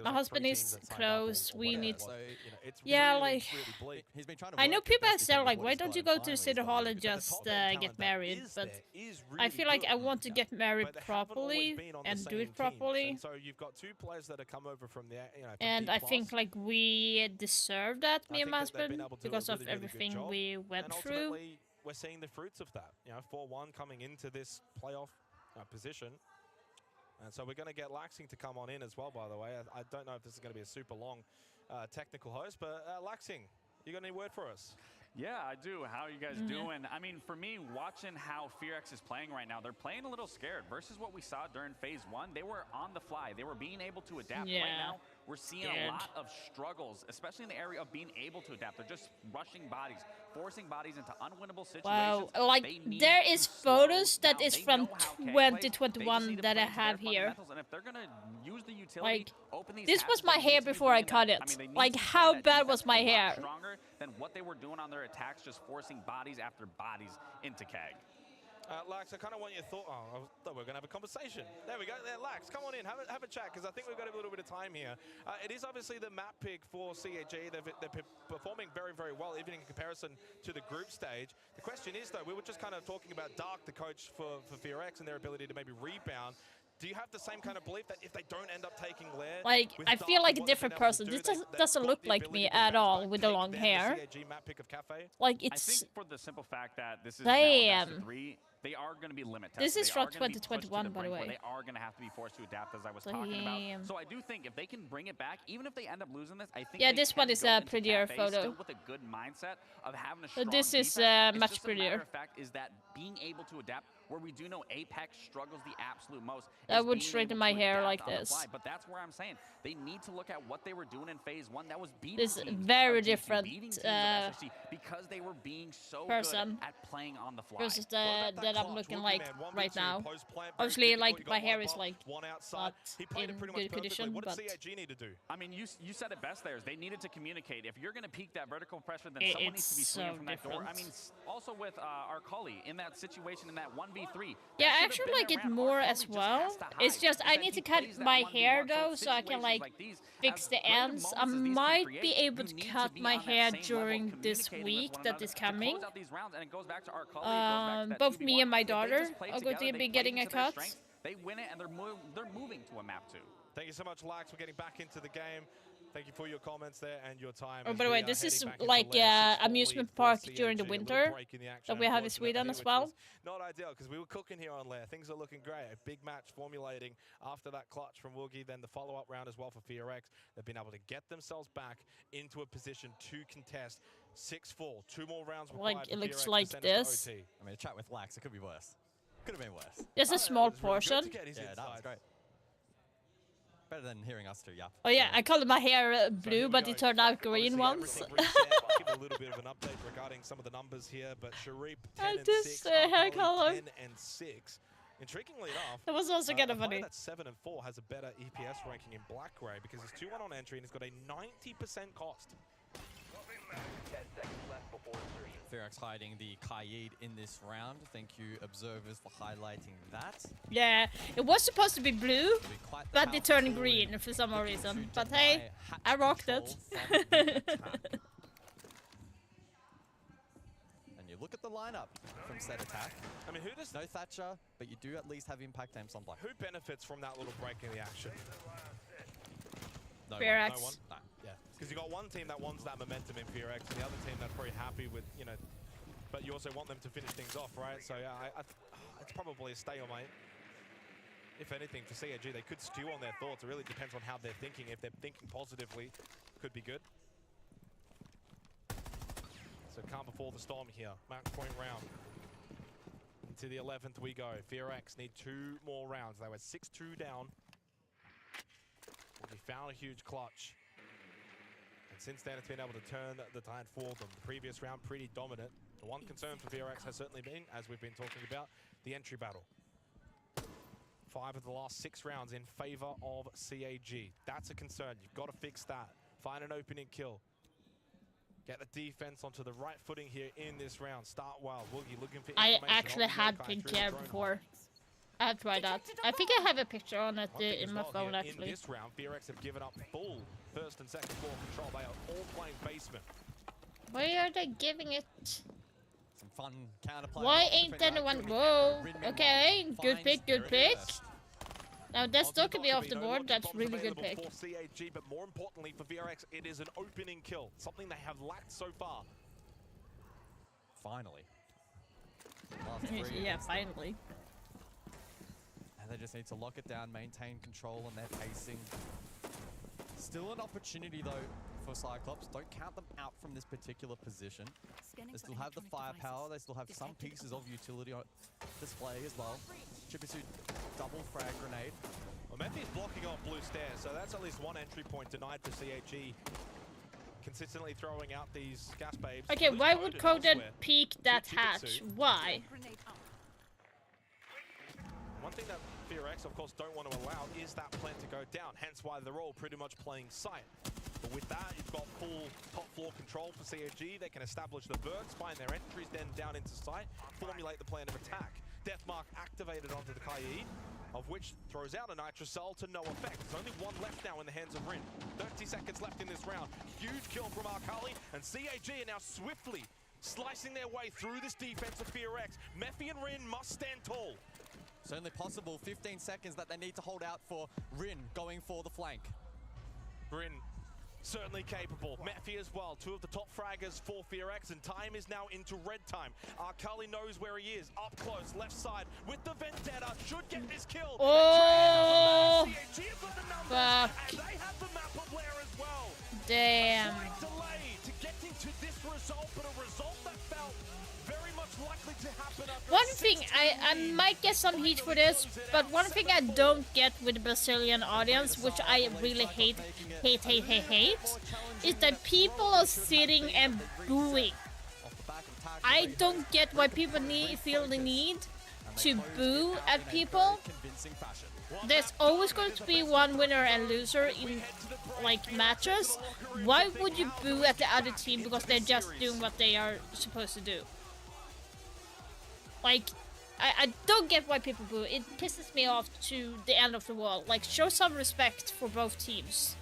my husband is close. We need. Yeah, like I know people have said like, why don't you go to City Hall and just get married? But I feel like I want to get married properly and do it properly. So you've got two players that have come over from the, and I think like we deserve that, me and my husband, because of everything we went through. We're seeing the fruits of that, you know, 4-1 coming into this playoff position. And so we're going to get Laxing to come on in as well, by the way. I don't know if this is going to be a super long technical host, but Laxing, you got any word for us? Yeah, I do. How are you guys doing? I mean, for me, watching how SiegeX is playing right now, they're playing a little scared. Versus what we saw during Phase 1, they were on the fly. They were being able to adapt. Right now, we're seeing a lot of struggles, especially in the area of being able to adapt. They're just rushing bodies, forcing bodies into unwinnable situations. Wow, like there is photos that is from 2021 that I have here. And if they're gonna use the utility, like open these this was my hair before I cut it. I mean, like how bad was my hair? Stronger than what they were doing on their attacks, just forcing bodies after bodies into CAG. Lax, I kind of want your thought. Oh, I thought we were going to have a conversation. There we go. There, Lax, come on in. Have a chat, because I think we've got a little bit of time here. It is obviously the map pick for CAG. They're performing very, very well, even in comparison to the group stage. The question is, though, we were just kind of talking about Dark, the coach for SiegeX, and their ability to maybe rebound. Do you have the same kind of belief that if they don't end up taking Lair, like I feel like a different person. This doesn't look like me at all with the long hair. Like it's. I think for the simple fact that this is damn. now a 3, they are going to be limited. This is from 2021, by the way. They are going to have to be forced to adapt, as I was talking about. So I do think if they can bring it back, even if they end up losing this, I think. Yeah, this one is a prettier photo. Still with a good mindset of having a strong so this is much prettier. Matter of fact, is that being able to adapt, where we do know Apex struggles the absolute most. I would straighten my hair like this. But that's where I'm saying they need to look at what they were doing in Phase 1. That was beating this teams, very different because they were being so person good at playing on the fly. Versus that I'm looking like right now. Obviously, like my hair is like not in good condition. What but does CAG need to do? I mean, you said it best there. Is they needed to communicate. If you're going to peak that vertical pressure, then someone needs to be swinging from that door. I mean, also with our Cully in that situation, in that 1v3. Yeah, I actually like it more as well. It's just I need to cut my hair though, so I can like fix the ends. I might be able to cut my hair during this week that is coming. Both me and my daughter are going to be getting a cut. They win it, and they're moving to a map 2. Thank you so much, Lax, for getting back into the game. Thank you for your comments there and your time. Oh, as by the we way, are this is heading back into like layer 6 amusement for park CAG. during the A little winter break in the action, that we have in unfortunately, Sweden as which well. was not ideal because we were cooking here on layer. Things are looking great. A big match formulating after that clutch from Woogie. Then the follow-up round as well for FearX. They've been able to get themselves back into a position to contest 6-4. 2 more rounds required. Like, it for looks FearX like to send us this. to OT. I mean, a chat with Lax, it could be worse. Could have been worse. Just a small portion. Yeah, that was great. Better than hearing us two, yeah. Oh yeah, I colored my hair blue, but it turned out green once. I'll give a little bit of an update regarding some of the numbers here, but Sharif 10 and 6, hair Akali color. 10 and 6. Intriguingly enough, That was also kind of a player funny. that's 7 and 4 has a better EPS ranking in Black Gray because he's 2-1 on entry and he's got a 90% cost. 10 seconds left before insertion. FearX hiding the Kaid in this round. Thank you, observers, for highlighting that. Yeah, it was supposed to be blue, but it turned green for some reason. But hey, I rocked it. And you look at the lineup from said attack. I mean, who does... No Thatcher, but you do at least have impact aims on Black. Who benefits from that little break in the action? No FearX. No one? No. Yeah. Because you got one team that wants that momentum in FearX, and the other team that's very happy with, you know, but you also want them to finish things off, right? So yeah, it's probably a stalemate. If anything, for CAG, they could stew on their thoughts. It really depends on how they're thinking. If they're thinking positively, could be good. So calm before the storm here. Match point round. Into the 11th we go. FearX need 2 more rounds. They were 6-2 down. We found a huge clutch. And since then, it's been able to turn the tide for them. The previous round, pretty dominant. The one concern for FearX has certainly been, as we've been talking about, the entry battle. 5 of the last 6 rounds in favor of CAG. That's a concern. You've got to fix that. Find an opening kill. Get the defense onto the right footing here in this round. Start well. Woogie looking for I information actually on had Yokai pink through hair the drone. before. I had tried that. I think I have a picture on it One thing in as my well phone here, actually. in this round, FearX have given up full first and second floor control. They are all playing basement. Why are they giving it? Some fun counterplay. Why ain't anyone? Whoa. Okay, good pick, good pick. Now that still could be off the board. That's really good pick. For CAG, but more importantly for FearX, it is an opening kill. Something they have lacked so far. Finally. Last 3 Yeah, against them. finally. And they just need to lock it down, maintain control on their pacing. Still an opportunity though for Cyclops. Don't count them out from this particular position. They still have the firepower. They still have some pieces of utility on display as well. Chibisu double frag grenade. Well, Matthew's blocking off blue stairs, so that's at least one entry point denied for CAG. Consistently throwing out these gas babes. Okay, Blue why would Coded elsewhere. peek that Chibisu. hatch? Why? One thing that FearX, of course, don't want to allow is that plant to go down, hence why they're all pretty much playing sight. But with that, you've got full top floor control for CAG. They can establish the burns, find their entries, then down into sight, formulate the plan of attack. Deathmark activated onto the Kaid, of which throws out a Nitrocell to no effect. There's only one left now in the hands of Rin. 30 seconds left in this round. Huge kill from Akali, and CAG are now swiftly slicing their way through this defense of FearX. Mephi and Rin must stand tall. Certainly possible. 15 seconds that they need to hold out for Rin going for the flank. Rin certainly capable. Mephi as well. 2 of the top fraggers for FearX, and time is now into red time. Arkali knows where he is. Up close, left side with the Vendetta. Should get this kill. Oh, CAG have got the numbers, fuck. and they have the map of Blair as well. Damn. Slight delay to getting to this result, but a result that felt very much likely to happen after One thing, I might get some heat for this, but one thing I don't get with the Brazilian audience, which I really hate, is that people are sitting and booing. I don't get why people feel the need to boo at people. There's always going to be one winner and loser in like matches. Why would you boo at the other team because they're just doing what they are supposed to do? Like, I don't get why people boo. It pisses me off to the end of the world. Like, show some respect for both teams.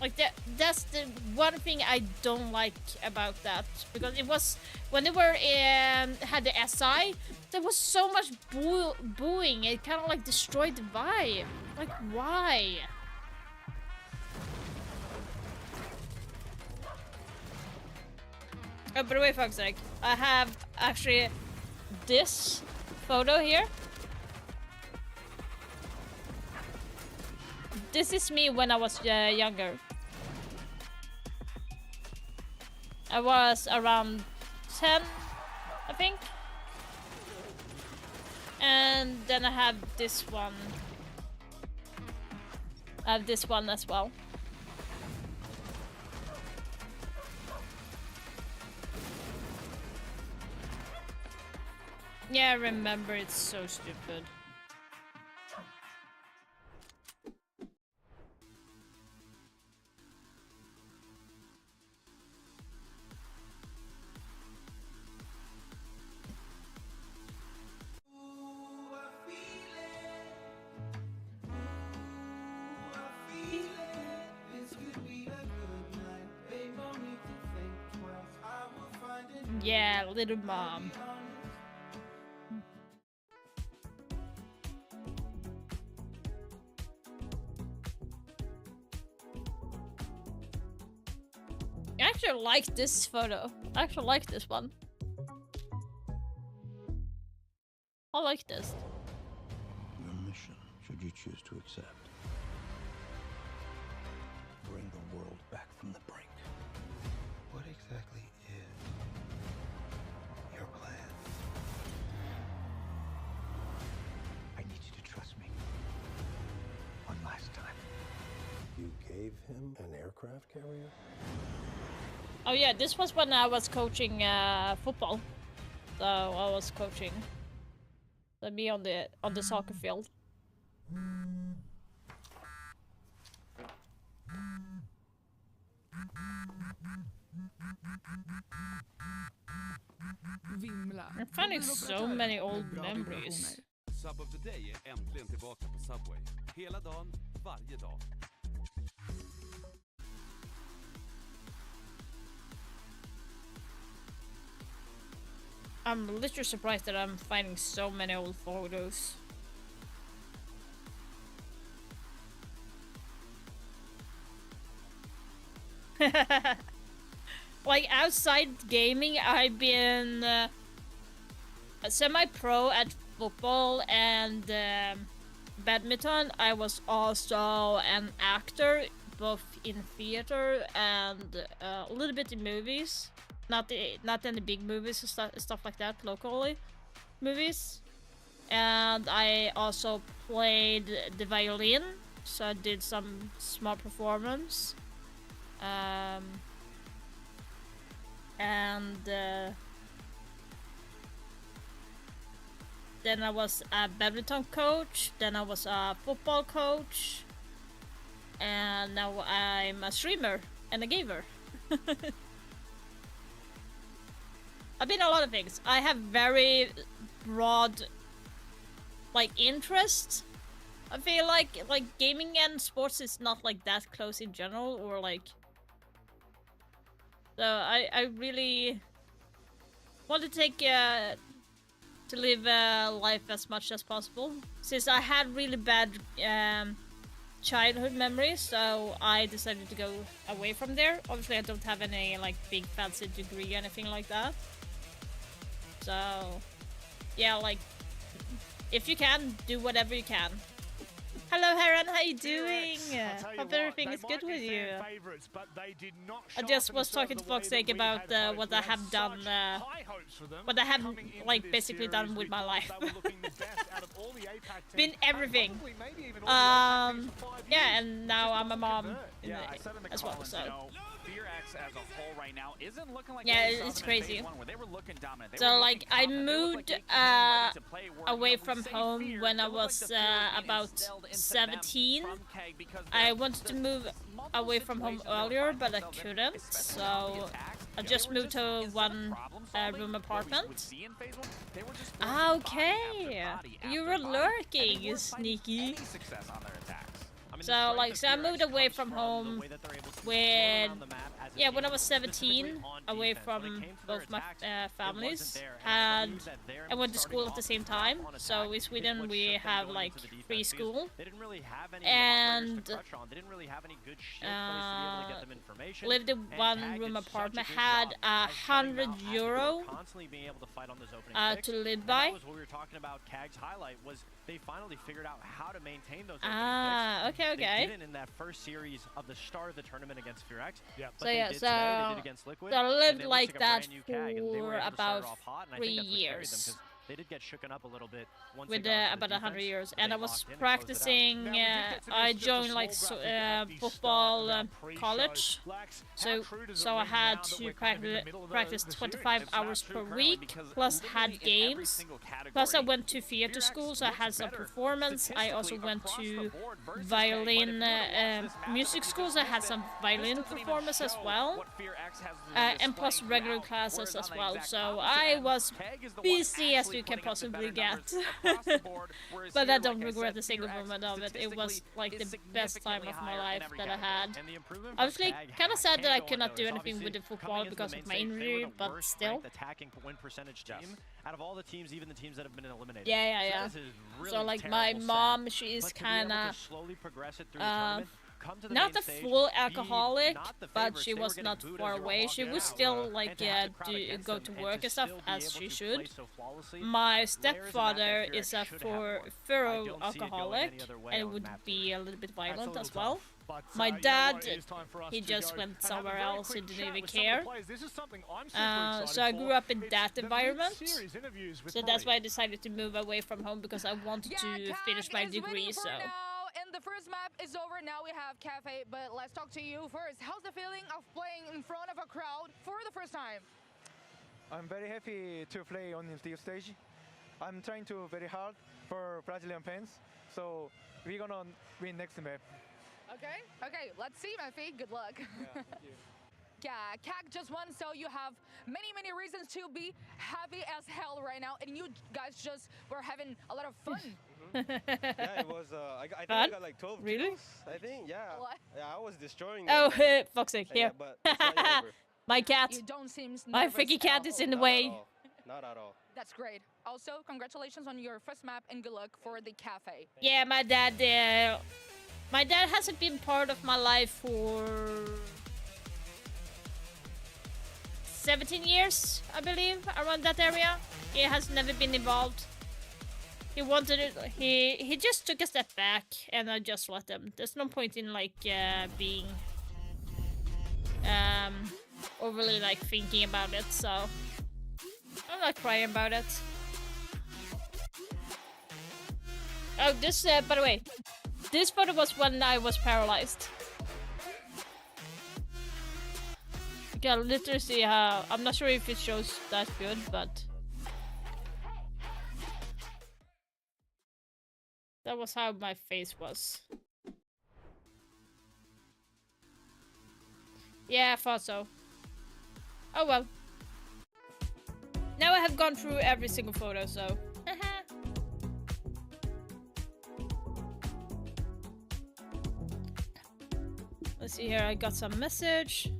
Like, that's the one thing I don't like about that. Because it was, when they were had the SI, there was so much booing. It kind of like destroyed the vibe. Like, why? Oh, by the way, fuck's sake, I have actually this photo here. This is me when I was younger. I was around 10, I think. And then I have this one. I have this one as well. Yeah, I remember, it's so stupid. Yeah, little mom. I actually like this photo. I actually like this one. I like this. Your mission, should you choose to accept, bring the world back from the brink. What exactly is your plan? I need you to trust me. One last time. You gave him an aircraft carrier? Oh yeah, this was when I was coaching football. So I was coaching. Me on the soccer field. I'm finding so many old memories. Sub of the day är äntligen tillbaka på Subway. Hela dagen, varje dag. I'm literally surprised that I'm finding so many old photos. Like outside gaming, I've been semi-pro at football and badminton. I was also an actor, both in theater and a little bit in movies. Not in the big movies and stuff like that, locally movies. And I also played the violin, so I did some small performance. Then I was a badminton coach, then I was a football coach, and now I'm a streamer and a gamer. I've been a lot of things. I have very broad, like, interests. I feel like gaming and sports is not like that close in general, or like. So I really want to take to live life as much as possible. Since I had really bad childhood memories, so I decided to go away from there. Obviously, I don't have any like big fancy degree or anything like that. So, yeah, like, if you can, do whatever you can. Hello, Heron, how you doing? Hope everything is good with you. I just was talking to Foxsake about what I have done, what I have, like, basically done with my life. Been everything. Yeah, and now I'm a mom as well, so. SiegeX as a whole right now isn't looking like it's crazy. Where they were looking dominant. So like I moved away from home when I was about 17. I wanted to move away from home earlier, but I couldn't. So I just moved to one room apartment. Okay, you were lurking, you sneaky. So like, I moved away from home when I was 17. I away from both my families had and went to school at the same time. So in Sweden we have like free school, and lived in one room apartment, had €100 to live by. That was what we were talking about. Kag's highlight was they finally figured out how to maintain those. Okay. They didn't in that first series of the start of the tournament against FearX. Yeah. But they did today. They did against Liquid. So I lived like that for about 3 years. They did get shooken up a little bit once With about 100 years, and I was locked in and closed it out. practicing. I joined like football college, so I had to practice 25 hours per week, plus had games. Plus I went to theater school, so I had some performance. I also went to violin music school, so I had some violin performance as well, and plus regular classes as well. So I was busy as you can possibly get. But I don't regret a single moment of it. It was like the best time of my life that I had. I was like kind of sad that I could not do anything with the football because of my injury, but still. Attacking win percentage team out of all the teams, even the teams that have been eliminated. Yeah. So like my mom, she is kind of not a full alcoholic, but she was not far away. She would still like go to work and stuff as she should. My stepfather is a thorough alcoholic and would be a little bit violent as well. My dad, he just went somewhere else, he didn't even care. So I grew up in that environment. So that's why I decided to move away from home, because I wanted to finish my degree. So. And the first map is over. Now we have Cafe, but let's talk to you first. How's the feeling of playing in front of a crowd for the first time? I'm very happy to play on the Steel stage. I'm trying to very hard for Brazilian fans, so we're gonna win next map. Okay, let's see, Mafi. Good luck. Yeah, thank you. Yeah, CAG just won, so you have many reasons to be happy as hell right now, and you guys just were having a lot of fun. Yeah, it was. I think I got like 12 Really? kills, I think. Yeah. What? Yeah, I was destroying. Oh, them. fuck's sake! Yeah, Here, but it's not yet over. my cat. You don't seem My nervous freaky at cat all. is in the Not way. at all. Not at all. That's great. Also, congratulations on your first map, and good luck for the Cafe. Yeah, my dad. My dad hasn't been part of my life for 17 years, I believe, around that area. He has never been involved. He wanted it. He just took a step back, and I just let him. There's no point in like being overly like thinking about it. So I'm not crying about it. Oh, this by the way, this photo was when I was paralyzed. You can literally see how. I'm not sure if it shows that good, but that was how my face was. Yeah, I thought so. Oh well. Now I have gone through every single photo, so. Let's see here, I got some message.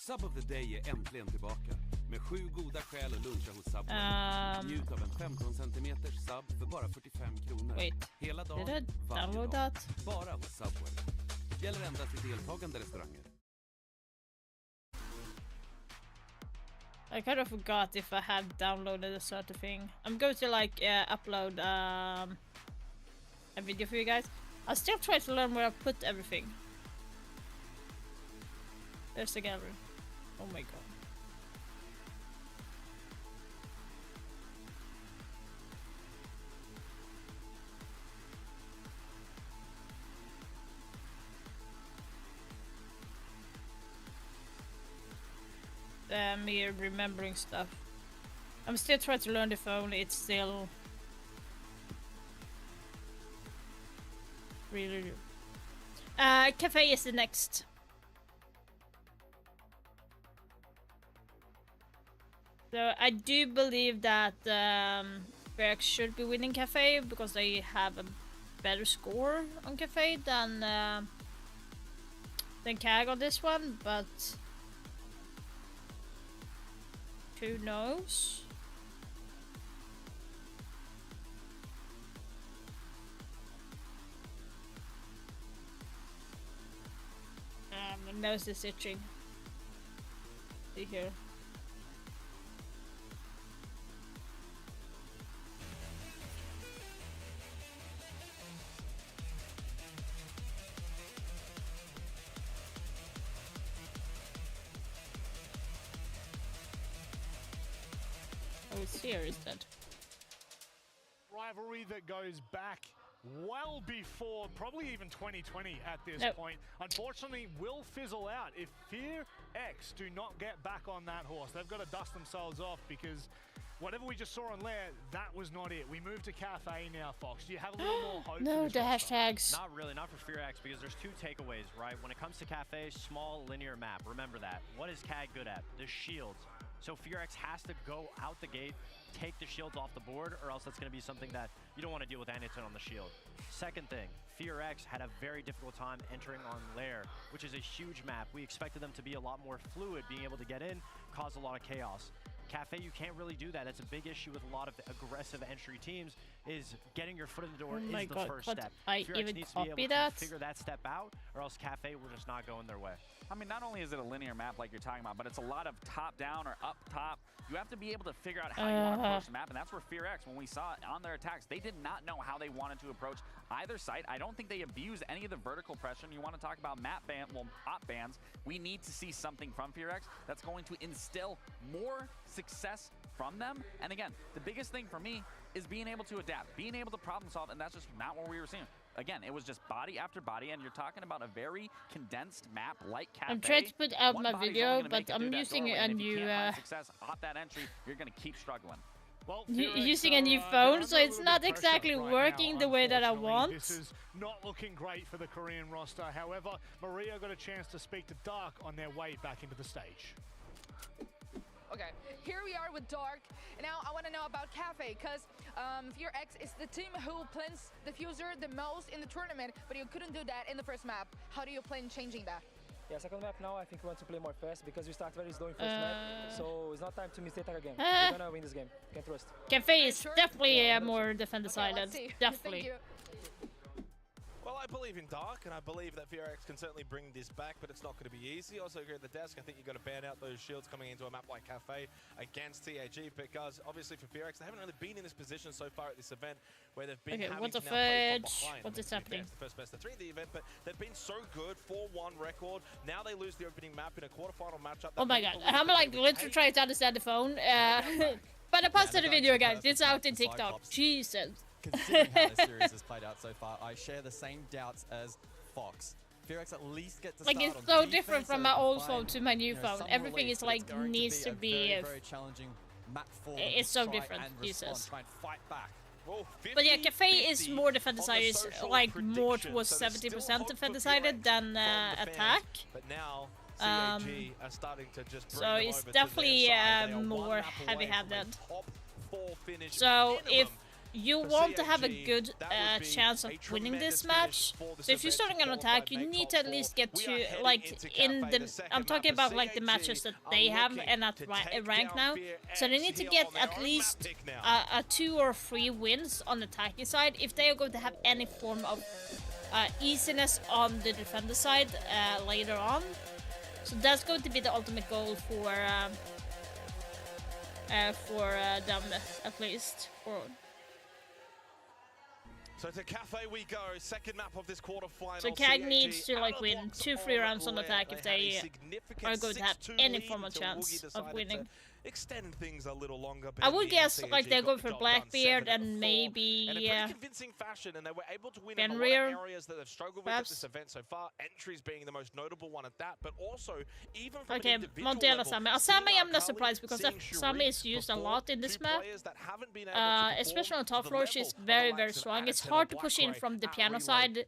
Sub of the Day är äntligen tillbaka. Med 7 goda skäl att luncha hos Subway. Njut av en 15 centimeters sub för bara 45 kronor. Wait, hela dagen, did I varje download dag. that? Bara hos Subway. Gäller endast i deltagande restauranger. I kind of forgot if I had downloaded a certain thing. I'm going to like upload a video for you guys. I'll still try to learn where I put everything. There's the gallery. Oh my god. Me remembering stuff. I'm still trying to learn the phone. It's still really. Cafe is the next. So I do believe that SiegeX should be winning Cafe because they have a better score on Cafe than than CAG on this one, but who knows? My nose is itching. See here. Oh, it's here, is that? Rivalry that goes back well before probably even 2020 at this point. Unfortunately, will fizzle out if SiegeX do not get back on that horse. They've got to dust themselves off because whatever we just saw on Lair, that was not it. We move to Cafe now, Fox. Do you have a little more hope? No, for the this roster? hashtags. Not really, not for SiegeX, because there's two takeaways, right? When it comes to Cafe, small linear map. Remember that. What is CAG good at? The shields. So SiegeX has to go out the gate, take the shields off the board, or else that's going to be something that you don't want to deal with Anyton on the shield. Second thing, SiegeX had a very difficult time entering on Lair, which is a huge map. We expected them to be a lot more fluid, being able to get in, cause a lot of chaos. Cafe, you can't really do that. It's a big issue with a lot of aggressive entry teams, is getting your foot in the door is the first step. I SiegeX even needs to be copy able that? to figure that step out, or else Cafe will just not go in their way. I mean, not only is it a linear map like you're talking about, but it's a lot of top-down or up-top. You have to be able to figure out how you want to approach the map, and that's where SiegeX, when we saw it on their attacks, they did not know how they wanted to approach either site. I don't think they abused any of the vertical pressure. And you want to talk about map ban, well, op bans. We need to see something from SiegeX that's going to instill more success from them. And again, the biggest thing for me is being able to adapt, being able to problem solve, and that's just not what we were seeing. Again, it was just body after body, and you're talking about a very condensed map like Cafe. I'm trying to put out my body's video, only gonna but make it I'm through that using doorway, a and if you new can't find success off that entry, you're going to keep struggling. Well, using a new phone, so it's not exactly working the way that I want. This is not looking great for the Korean roster. However, Maria got a chance to speak to Dark on their way back into the stage. Okay, here we are with Dark. And now I want to know about Cafe, because SiegeX is the team who plans diffuser the most in the tournament, but you couldn't do that in the first map. How do you plan changing that? Yeah, second map now, I think we want to play more fast because we start very slow in first map, so it's not time to miss the attack again. We're gonna win this game, can trust. Cafe is definitely more defender-sided, definitely. Well, I believe in Dark, and I believe that SiegeX can certainly bring this back, but it's not going to be easy. Also, here at the desk, I think you've got to ban out those shields coming into a map like Cafe against TAG, because obviously for SiegeX, they haven't really been in this position so far at this event, where they've been having what the to now play from fudge? behind. What is happening? The first best of 3 in the event, but they've been so good, 4-1 record. Now they lose the opening map in a quarterfinal matchup. Oh my god, I'm like literally trying to understand the phone. But I posted a video, guys. It's out in TikTok. Jesus. Considering how this series has played out so far, I share the same doubts as Fox. SiegeX at least get to like start it's on so defense, different from so my they can old find, phone to my new phone. some Everything relief, is but like it's going needs to a be. very challenging map for It's so them to different. try and respond, Jesus. try and fight back. Well, But yeah, Cafe is more defender-sided, like more towards 70% defender-sided than attack. But now CAG are starting to just bring So them it's over definitely to their side. They are more one map away from a heavy-handed. top 4 finish So if minimum. you want to have a good chance of winning this match, so if you're starting an attack, you need to at least get to, like, in the, I'm talking about like the matches that they have and at rank now, so they need to get at least 2 or 3 wins on the attacking side if they are going to have any form of easiness on the defender side later on. So that's going to be the ultimate goal for them, at least. So to Cafe we go, second map of this quarterfinal. So CAG needs to like win 2-3 rounds on attack if they are going to have any form of chance of winning. Extend things a little longer. I would guess like they're going for Blackbeard and maybe convincing fashion, and they were able to win in a lot Fenrir, of areas that they've struggled with at this event so far. Entries being the most notable one at that, but also even from okay, Montella Sami. Sami, I'm not surprised because Sami is used a lot in this map. Especially on top floor, she's very, very strong. It's hard to push in from the piano side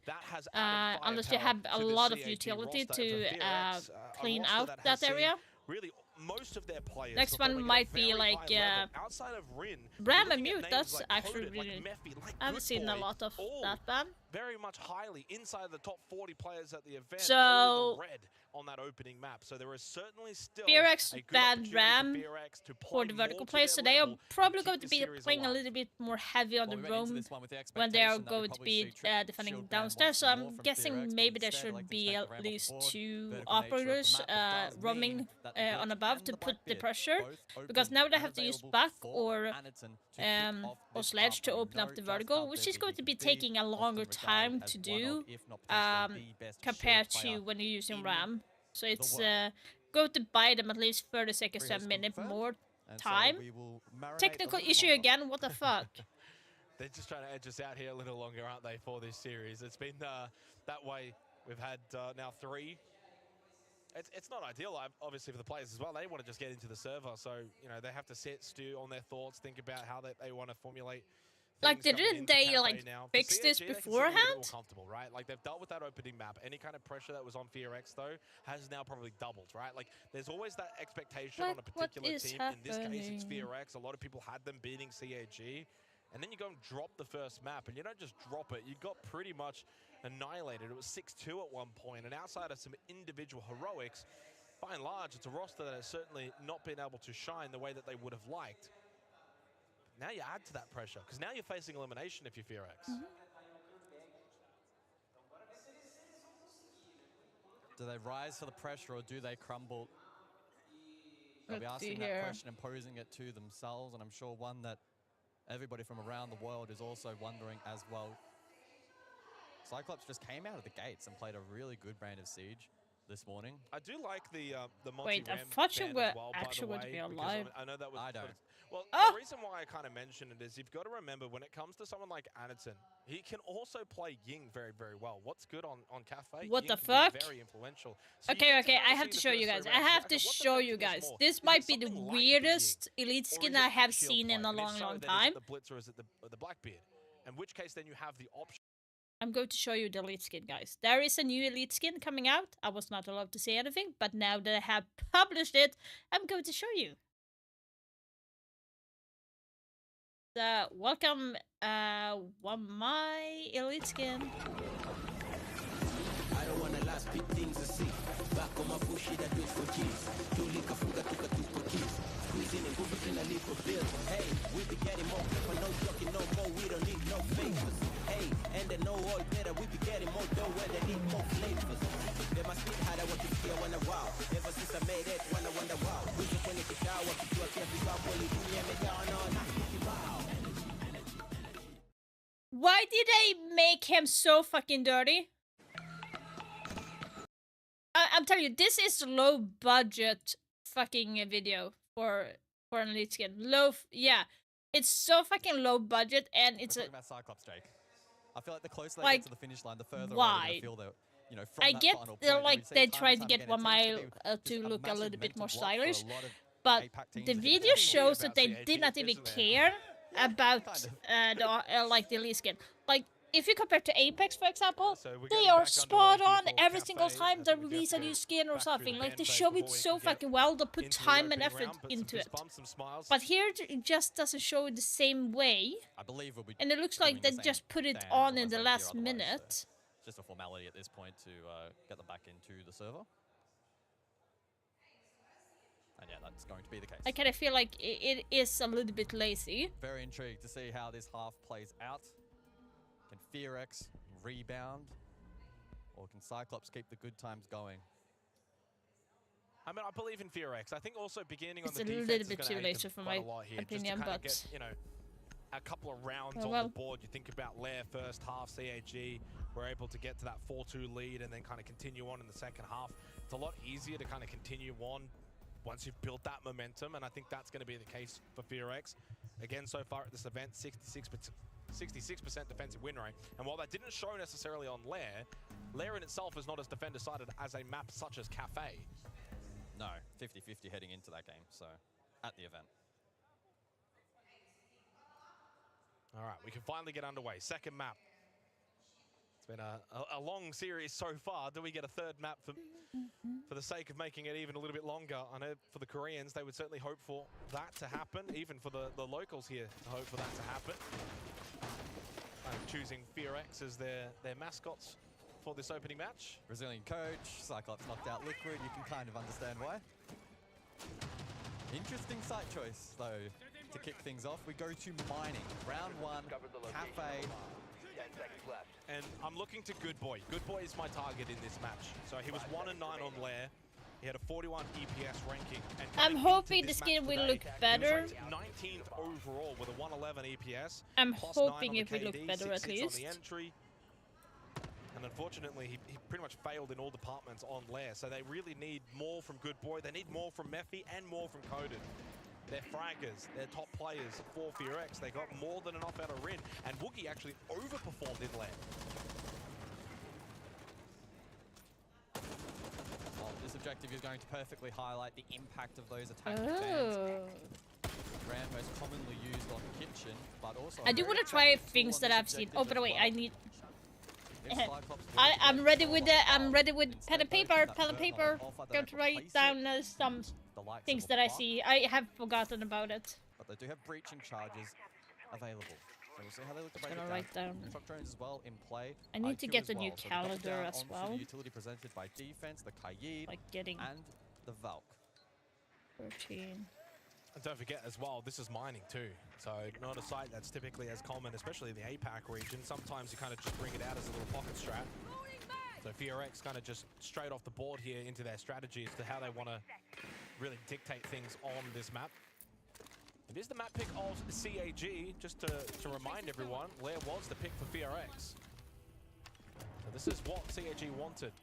unless you have a lot of utility to clean out that area. Really, most of their players next one might be like Ram and Mute. That's actually really. I haven't seen a lot of that ban. very much highly inside the top 40 players at the event. So all in the red on that opening map. So there is certainly still FearX a good banned opportunity Ram for FearX to play for the vertical more to play, so their they are level probably and going keep to the be series playing a alive. little bit more heavy on Well, the we went into roam this one with the when they are expectation that going we'd to probably be see Shield defending ban downstairs. once So more I'm from guessing FearX, but maybe there instead, I should like to be expect at the Ram least on board. 2 Vertical nature of the operators map, it does roaming mean that the Blitz on above and to the put the Blackbeard pressure, both because open now they and have to use available Buck for or Anderton to kick off this Sledge to half. We open up know the just how vertical, which is deadly going he to can be be, taking a longer often time regarded to as one do of, if not potentially the best compared Shield to player when you're using in Ram. So it's world. going to buy them at least 30 seconds to a Freehost minute confirmed, more and so time. we will marinate a Technical little issue longer. again, what the fuck? They're just trying to edge us out here a little longer, aren't they, for this series? It's been that way. We've had now 3. It's not ideal, obviously, for the players as well. They want to just get into the server, so you know they have to sit, stew on their thoughts, think about how they want to formulate. Like, things coming didn't into they Cafe like now. For fix this CAG, they can sit a little bit more beforehand? comfortable, right? Like they've dealt with that opening map. Any kind of pressure that was on FearX though has now probably doubled, right? Like there's always that expectation on a particular team. In this case, it's FearX. A lot of people had them beating CAG. And then you go and drop the first map, and you don't just drop it, you got pretty much annihilated. It was 6-2 at one point, and outside of some individual heroics, by and large, it's a roster that has certainly not been able to shine the way that they would have liked. Now you add to that pressure, because now you're facing elimination if you're FearX. Do they rise to the pressure or do they crumble? They'll be Let's see asking that here. question and posing it to themselves, and I'm sure one that everybody from around the world is also wondering as well. Cyclops just came out of the gates and played a really good brand of Siege this morning. I do like the Wait, I multi-ram thought you ban were as well, actually by going the to way, be because alive. I know that was. I don't. Well, Oh! the reason why I kind of mentioned it is you've got to remember when it comes to someone like Anderton, he can also play Ying very, very well. What's good on Cafe? What Ying the can fuck? Be very influential. So you Okay, get okay, kind I of have see to the show you first guys. three I rounds, have okay, to what's show you affecting us guys. more? This Is might it be the something like the weirdest Ying, elite or skin is I it have Shield seen in play? a And if long, so, long then time. Is it the Blitz or is it the Blackbeard? In which case, then you have the option. I'm going to show you the elite skin, guys. There is a new elite skin coming out. I was not allowed to say anything, but now that I have published it, I'm going to show you. Welcome, my elite skin. I don't wanna last big things to see. Back on my bullshit, I do it for G's. Tuli kafuga tuka tuko keys. Squeezing and moving in a leap of bills. Hey, we be getting more paper, no joking no more. We don't need no favors. Hey, and they know all better. We be getting more dough where they need more flavors. They must be hard, I want to see, I wanna wow. Ever since I made it, wanna wonder wow. We just wanna get shower, keep you a careful wow. Bully, do me, me down on, not wow. Why did they make him so fucking dirty? I'm telling you, this is low budget fucking video for an elite skin. Yeah, it's so fucking low budget, and it's We're talking about Cyclops, Jake. I feel like the closer they like, get to the finish line, the further why? away they're gonna feel that, you know, from I that get final they're point. like We see they time and tried to time get again, one it mile seems to be to just look a little bit more massive mental block for a stylish, lot of but APAC teams the that video get shows about that they CAG, did not even isn't there? care about like the elite skin. Like, if you compare to Apex, for example, So we're they getting are back spot underway on here for every single Cafe. time I they think we release have a to new skin or back through something. the Like, band they phase show before it we so can get fucking well, they put into the time and opening effort round, but into some it. fist bumps, some smiles. But here it just doesn't show it the same way, I believe we'll be and it looks doing like they the same just put it dance on unless in the I hear last otherwise, so minute. it's just a formality at this point to get them back into the server. And yeah, that's going to be the case. I kind of feel like it is a little bit lazy. Very intrigued to see how this half plays out. Can FearX rebound? Or can Cyclops keep the good times going? I mean, I believe in FearX. I think also beginning It's on the a defense little is bit going too to aid lazy them for quite my a lot here. opinion, just to kind but of get, you know, a couple of rounds oh, on well. the board. You think about Lair first half, CAG were able to get to that 4-2 lead and then kind of continue on in the second half. It's a lot easier to kind of continue on once you've built that momentum, and I think that's going to be the case for FearX. Again, so far at this event, 66% defensive win rate. And while that didn't show necessarily on Lair in itself is not as defender-sided as a map such as Cafe. No, 50-50 heading into that game, so at the event. All right, we can finally get underway. Second map. It's been a long series so far. Do we get a third map for the sake of making it even a little bit longer? I know for the Koreans, they would certainly hope for that to happen, even for the locals here to hope for that to happen. choosing FearX as their mascots for this opening match. Brazilian coach, Cyclops knocked out Liquid, you can kind of understand why. Interesting site choice, though, to kick things off. We go to mining. Round 1, Cafe. 10 seconds left. And I'm looking to Good Boy. Good Boy is my target in this match. So he was 1 and 9 on Lair. He had a 41 EPS ranking. And I'm hoping the skin will look better. 19th overall with a 111 EPS. I'm plus hoping 9 on it the will look KD, better 6 at hits least. on the entry. And unfortunately, he pretty much failed in all departments on Lair. So they really need more from Good Boy. They need more from Mephi and more from Coded. They're fraggers, they're top players for FearX. They got more than enough out of Rin. And Woogie actually overperformed in Lair. Well, this objective is going to perfectly highlight the impact of those attacking fans. Brand most commonly used on Kitchen, but also I do want to try things that I've seen. Oh, by the way, I need. I'm ready with pen and paper. Going to write down some things that I see. I have forgotten about it. But they do have breaching charges available. So we'll see how they look to break gonna it write down. Shock drones as well in play. I need to IQ get as a new well. So calendar down as onto well. The utility presented by defense, the Kaid, Like getting and the Valk. 13. And don't forget as well, this is mining too. So not a site that's typically as common, especially in the APAC region. Sometimes you kind of just bring it out as a little pocket strat. So FearX kind of just straight off the board here into their strategy as to how they want to really dictate things on this map. It is the map pick of CAG, just to remind everyone, Lair was the pick for FearX. So this is what CAG wanted.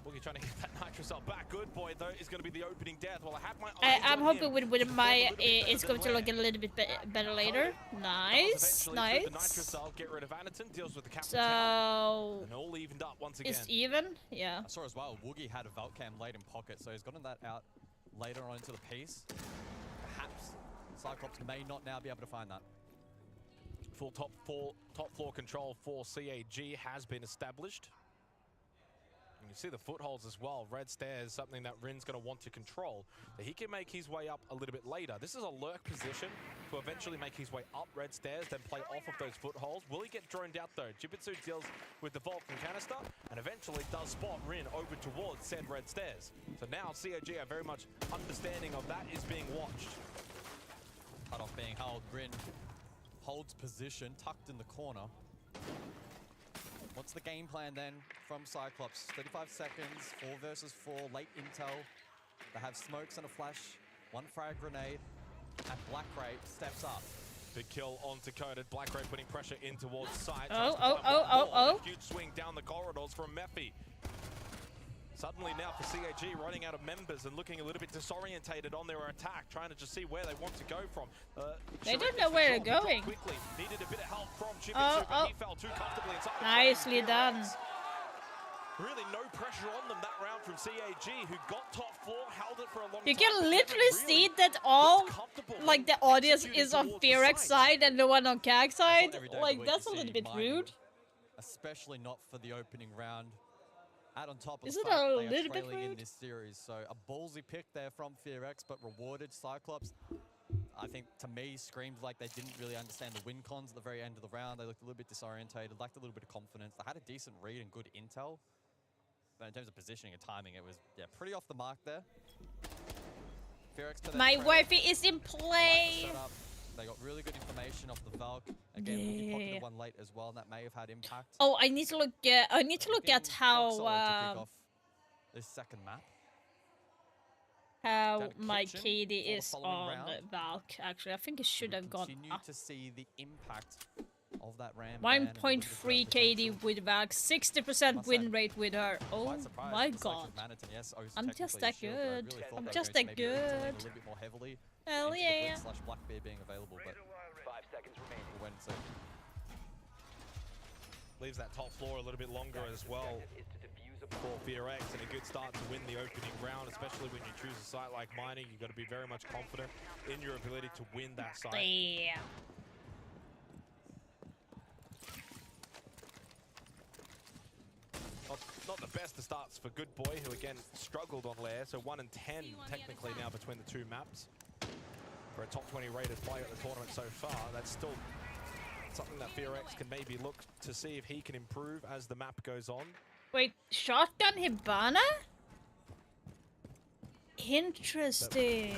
Woogie trying to get that Nitro Cell back. Good Boy, though, is going to be the opening death. Well, I have my eyes I'm on hoping him. with my it's going to look a little bit better later. Nice, The Nitro nice. Cell, get rid of Anaton, deals with the Captain So and all evened up once again. it's even, yeah. I saw as well, Woogie had a Valk cam late in pocket, so he's gotten that out later on into the piece. Perhaps Cyclops may not now be able to find that. Full top floor control for CAG has been established. You can see the footholds as well. Red stairs, something that Rin's going to want to control. But he can make his way up a little bit later. This is a lurk position to eventually make his way up red stairs, then play off of those footholds. Will he get droned out though? Jibitsu deals with the Vulcan canister and eventually does spot Rin over towards said red stairs. So now CAG are very much understanding of that is being watched. Cut off being held. Rin holds position, tucked in the corner. What's the game plan then from Cyclops? 35 seconds, 4 versus 4, late intel. They have smokes and a flash, 1 frag grenade, and Black Ray steps up. Big kill onto Coded. Black Ray putting pressure in towards side. Oh. Huge swing down the corridors from Mephi. Suddenly now for CAG running out of members and looking a little bit disorientated on their attack, trying to just see where they want to go from. They don't know where they're going. Quickly. Needed a bit of help from Jibitsu, but he fell too comfortably inside. Nicely done. Really no pressure on them that round from CAG, who got top floor, held it for a long You time. can literally see that all, like, the audience is on FearX side and the one on CAG side. Like, that's a little bit rude. Especially not for the opening round. Add on top of Is the it fact a they are little bit trailing in rude? this series. So a ballsy pick there from FearX, but rewarded. Cyclops, I think, to me, screamed like they didn't really understand the win cons at the very end of the round. They looked a little bit disorientated, lacked a little bit of confidence. They had a decent read and good intel. But in terms of positioning and timing, it was, yeah, pretty off the mark there. FearX to My wifey is in play. They got really good information off the Valk. Again, Woogie pocketed one late as well, and that may have had impact. Oh, I need to look. I need to look at to kick how off this second map. my kitchen KD for the is following on round. Valk. Actually, I think it should have gone Continue up. to see the impact of that Ram. 1.3 KD with Valk, 60% win rate with her. Oh my god. I'm just that good. I'm just that good. Hell yeah. Slash Blackbeard being available, but 5 seconds remaining. When so. Leaves that top floor a little bit longer as well for FearX, and a good start to win the opening round, especially when you choose a site like mining. You've got to be very much confident in your ability to win that site. Yeah. Not the best of starts for Good Boy, who again struggled on Lair, so 1 and 10 technically now between the two maps. For a top 20 rated player at the tournament so far, that's still something that FearX can maybe look to see if he can improve as the map goes on. Wait, shotgun Hibana? Interesting.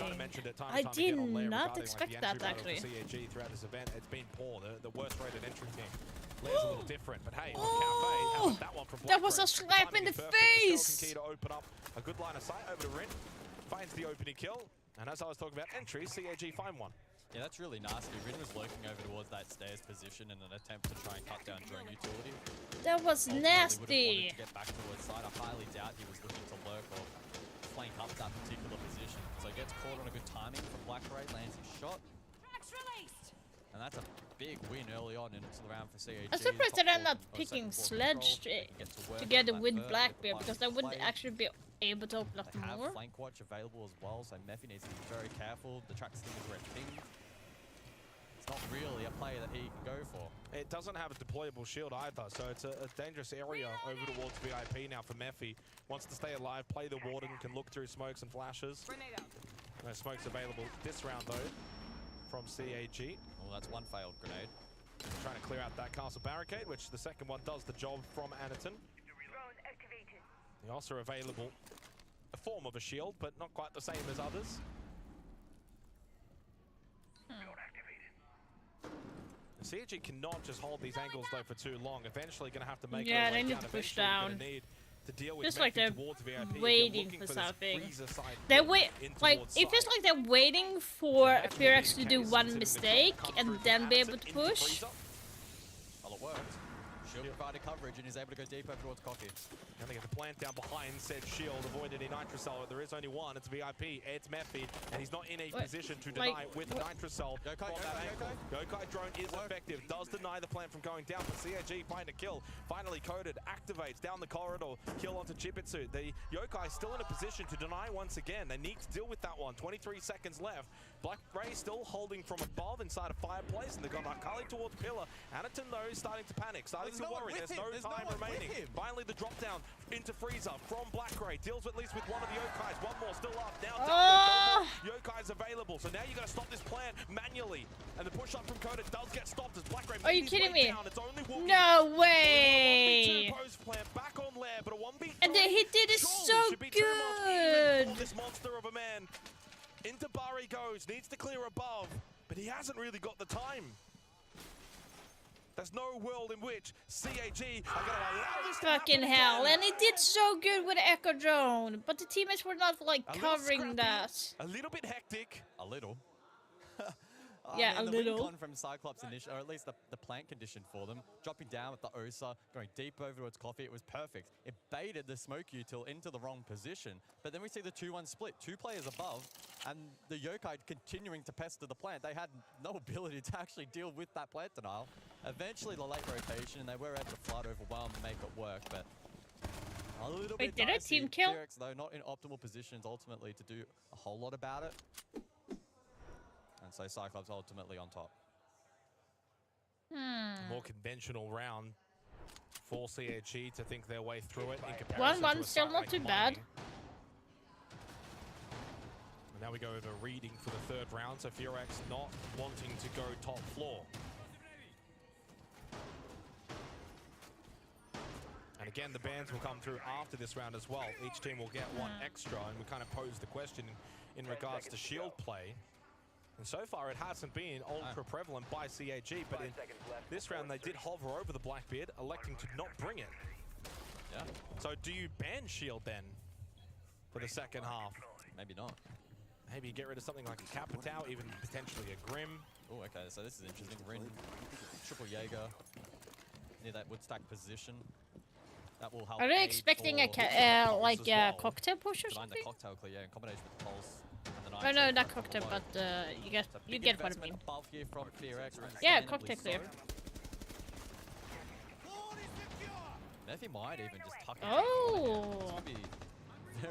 I did not expect that actually. CAG throughout this event, it's been poor. The worst rated entry team. Layer's a little different, but hey, Cafe, that one from that was a slap in the face. Key to open up a good line of sight over to Rin, finds the opening kill, and as I was talking about entries, CAG find one. Yeah, that's really nasty. Rin was lurking over towards that stairs position in an attempt to try and cut down drone utility. That was nasty. To get back towards side. I highly doubt he was looking to lurk or flank up that particular position. So he gets caught on a good timing from Black Ray, lands his shot. And that's a big win early on into the round for CAG. I'm surprised that I'm not picking Sledge together with Blackbeard, because I wouldn't actually be able to open up They more. have flank watch available as well, so Mephi needs to be very careful. The track still is red pinged. It's not really a play that he can go for. It doesn't have a deployable shield either, so it's a dangerous area over towards VIP now for Mephi. Wants to stay alive, play the Warden, can look through smokes and flashes. No smokes available this round though from CAG. Well, that's one failed grenade. Trying to clear out that castle barricade, which the second one does the job from Anaton. The also available, a form of a shield, but not quite the same as others. CAG cannot just hold these angles though for too long. Eventually going to have to make yeah, they need to push down. Just like they're waiting for something. They wait, like it feels like they're waiting for FearX to do one mistake and then be able to push. Well, it worked. Shield provided coverage and is able to go deeper towards Coffee. And they get the plant down behind said shield, avoid any nitrocell. There is only one, it's VIP, it's Mephi, and he's not in a position to deny with nitrocell from that angle. Yokai drone is effective, does deny the plant from going down, but CAG find a kill. Finally coded, activates down the corridor, kill onto Chibitsu. The Yokai still in a position to deny once again. They need to deal with that one, 23 seconds left. Black Ray still holding from above inside a fireplace, and they've got Akali towards Pillar. Anaton though is starting to panic, starting to worry. There's no time remaining. Finally the drop down into Freezer from Black Ray. Deals at least with one of the Yokais. One more still up. Now no Yokais available. So now you got to stop this plant manually. And the push up from Coda does get stopped as Black Ray. Are you kidding me? Down. It's only no way. Plant back on Lair, but a 1v3. And then he did it so good. This monster of a man. Into bar he goes. Needs to clear above, but he hasn't really got the time. There's no world in which CAG are going to allow this to fucking hell, and it did so good with Echo Drone, but the teammates were not like covering that. A little bit hectic. A little. Yeah, I mean, a little. The win from Cyclops initially, or at least the plant condition for them, dropping down with the Osa, going deep over towards Coffee, it was perfect. It baited the smoke util into the wrong position, but then we see the 2-1 split, 2 players above, and the Yokai continuing to pester the plant. They had no ability to actually deal with that plant denial. Eventually the late rotation, and they were able to flood overwhelm and make it work, but a little bit did a team kill? FearX, though, not in optimal positions ultimately to do a whole lot about it. And so Cyclops ultimately on top. More conventional round for CAG to think their way through it in comparison 1-1, still not too bad. And now we go over reading for the third round, so FearX not wanting to go top floor. And again, the bans will come through after this round as well. Each team will get one extra, and we kind of posed the question in regards to shield play. And so far, it hasn't been ultra prevalent by CAG, but in this round, they did hover over the Blackbeard, electing to not bring it. Yeah. So do you ban shield then for the second half? Maybe not. Maybe get rid of something like a Capitao, even potentially a Grim. Oh, okay, so this is interesting. Rin, triple Jaeger, near that wood stack position. That will help. Are they expecting a like a cocktail push or something? The cocktail clear, yeah, in combination with the pulse. Oh no, not cocktail, but you get what I mean. Yeah, cocktail clear. Mephi might even just tuck it. Oh,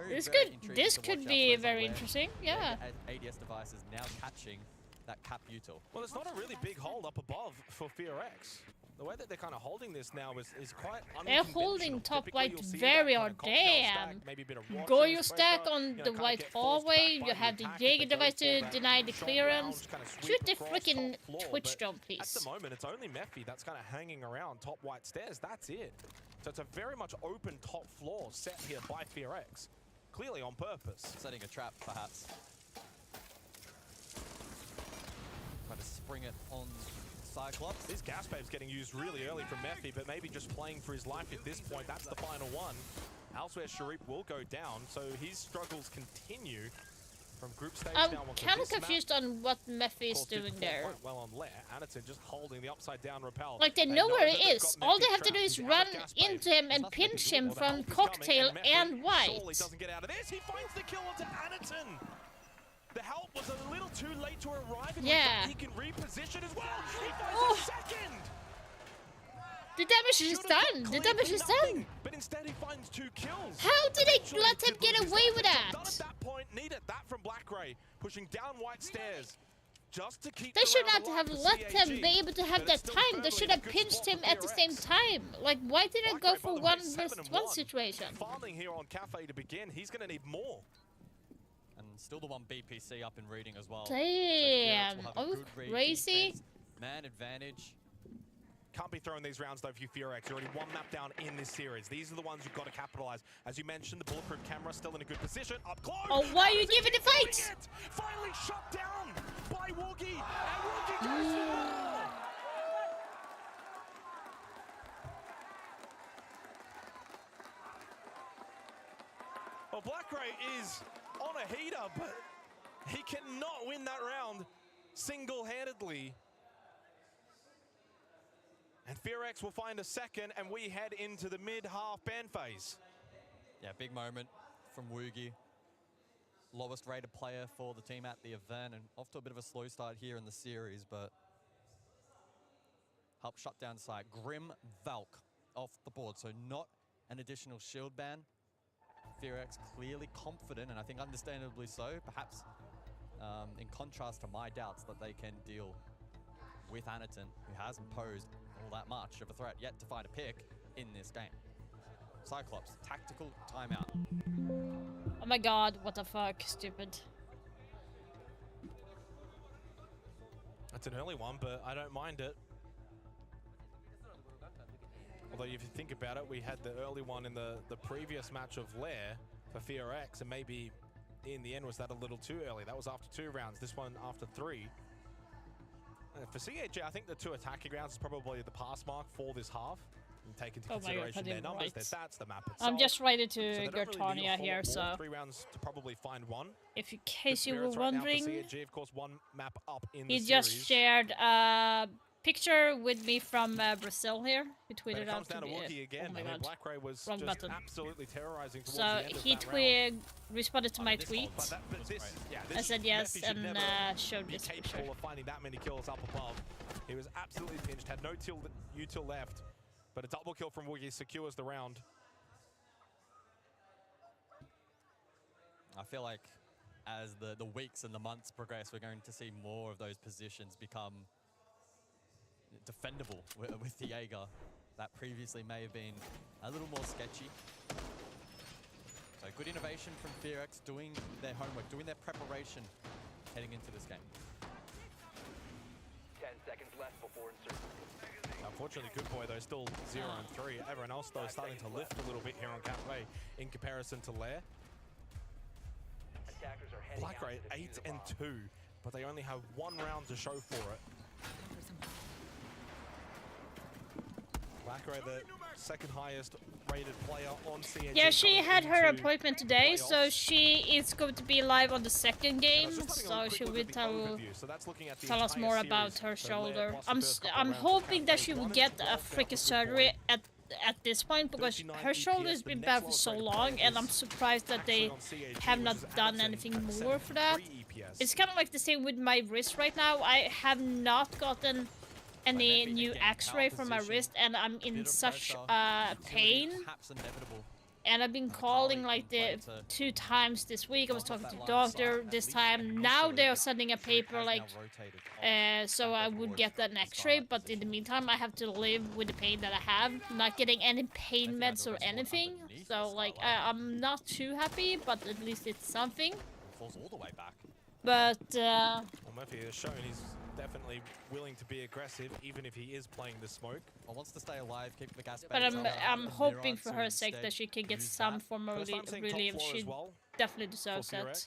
this could be very interesting. Yeah. ADS devices now catching that cap util. Well, it's not a really big hold up above for FearX. The way that they're kind of holding this now is quite They're holding top white very hard. Damn. Goyo stack on the white hallway. You have the Jaeger device to deny the clearance. Shoot the freaking Twitch drone, please. At the moment, it's only Mephi that's kind of hanging around top white stairs. That's it. So it's a very much open top floor set here by FearX. Clearly on purpose. Setting a trap, perhaps. Trying to spring it on Cyclops. This gas babe's getting used really early from Mephi, but maybe just playing for his life at this point. That's the final one. Elsewhere, Sharif will go down, so his struggles continue from group stage. I'm kind of confused on what Mephi is doing there. Well on Lair, Anderton just holding the upside down rappel. Like, they know where he is. All they have to do is run into him and pinch him from Cocktail and White. Doesn't get out of this. He finds the kill onto Anderton. The help was a little too late to arrive. Yeah. He can reposition as well. He finds a second. The damage is done. The damage is done. But instead he finds 2 kills. How did they let him get away with that? At that point, needed that from Blackray, pushing down white stairs. Just to keep They should not have let him be able to have that time. They should have pinched him at the same time. Like, why didn't it go for 1 versus 1 situation? Farming here on Cafe to begin. He's going to need more. And still the one BPC up in reading as well. Damn. Oh, crazy. Man advantage. Can't be throwing these rounds though for you, FearX. You're already 1 map down in this series. These are the ones you've got to capitalize. As you mentioned, the bulletproof camera still in a good position. Up close. Oh, why are you giving the fight? Finally shut down by Woogie. And Woogie goes for more. Well, Blackray is on a heater, but he cannot win that round single-handedly. And FearX will find a second, and we head into the mid-half ban phase. Yeah, big moment from Woogie. Lowest rated player for the team at the event, and off to a bit of a slow start here in the series, but help shut down site. Grim Valk off the board, so not an additional shield ban. FearX clearly confident, and I think understandably so, perhaps in contrast to my doubts that they can deal with Anaton, who hasn't posed all that much of a threat yet to find a pick in this game. Cyclops, tactical timeout. Oh my god, what the fuck, stupid. That's an early one, but I don't mind it. Although if you think about it, we had the early one in the previous match of Lair for FearX, and maybe in the end was that a little too early. That was after 2 rounds, this one after 3. For CAG, I think the 2 attacking rounds is probably the pass mark for this half. And take into consideration their numbers, their stats, the map itself. I'm just ready to so go Tanya here, so 3 rounds to probably find 1. If in case you were wondering, right CAG, of course, 1 map up in he the just series. shared a picture with me from Brazil here. He tweeted out to me. Again. Oh my god, Blackray was wrong just button. absolutely terrorizing towards So the end he of that round. responded to my tweet. I said yes and showed this capable picture. of finding that many kills up above. He was absolutely pinched, had no util left, but a double kill from Woogie secures the round. I feel like as the weeks and the months progress, we're going to see more of those positions become defendable with the Jaeger. That previously may have been a little more sketchy. So good innovation from FearX, doing their homework, doing their preparation heading into this game. 10 seconds left before insertion. Unfortunately, Good Boy, though, still 0 and 3. Everyone else, though, starting to lift a little bit here on Cafe in comparison to Lair. Blackray 8 and 2, but they only have 1 round to show for it. Blackray, the 2nd highest rated player on CAG. Yeah, she had her appointment today, so she is going to be live on the 2nd game, so she will tell us more about her shoulder. I'm hoping that she will get a freaking surgery at this point, because her shoulder has been bad for so long, and I'm surprised that they have not done anything more for that. It's kind of like the same with my wrist right now. I have not gotten any new x-ray from my wrist, and I'm in such pain. and I've been calling like the 2 times this week. I was talking to the doctor this time. Now they're sending a paper like so I would get an x-ray, but in the meantime I have to live with the pain that I have, not getting any pain meds or anything. So like I'm not too happy, but at least it's something. Falls all the way back. But well, Murphy has shown he's definitely willing to be aggressive, even if he is playing the smoke. Or wants to stay alive, keep the gas. But I'm hoping for her sake that she can get some form of relief. She definitely deserves that.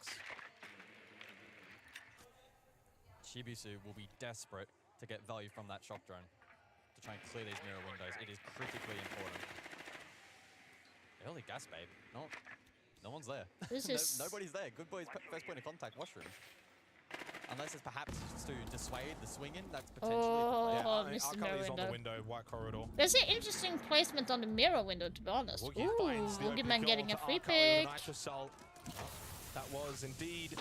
Shibisu will be desperate to get value from that shock drone to try and clear these mirror windows. It is critically important. Early gas, babe. No one's there. Nobody's there. Good boys, first point of contact, washroom. Unless it's perhaps to dissuade the swing-in, that's potentially... Missed the mirror on the window, white corridor. There's an interesting placement on the mirror window, to be honest. Ooh, Boogeyman getting a free pick. That was indeed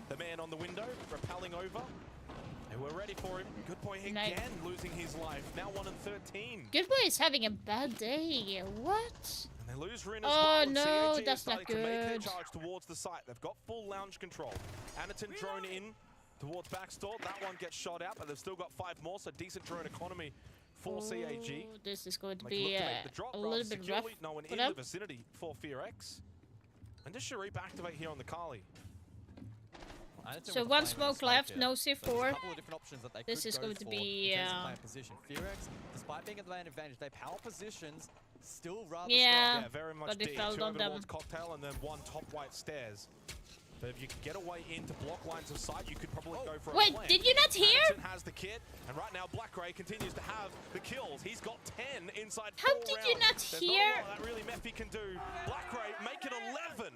the man on the window, rappelling over. And we're ready for him. Good boy again, losing his life. Now 1 and 13. Good boy is having a bad day. What? And they lose Rin as well. Oh no, that's not good. To make their charge towards the site. They've got full lounge control. Anaton drone in towards backstore. That one gets shot out, but they've still got 5 more, so decent drone economy for CAG. This is going to be a little bit rough. No one in the vicinity for FearX. And does Sharif activate here on the Kali? So 1 smoke left, no C4. This is going to be position. FearX, despite being at the advantage, their power positions still rather strong. Yeah, very much but they fell on them. Cocktail and then 1 top white stairs. But if you could get away into block lines of sight, you could probably go for a Wait, flank. did you not hear? Anderson has the kit, and right now Black Ray continues to have the kills. He's got 10 inside 4 How did you not hear? There's not a lot that really Mephi can do. Black Ray make it 11.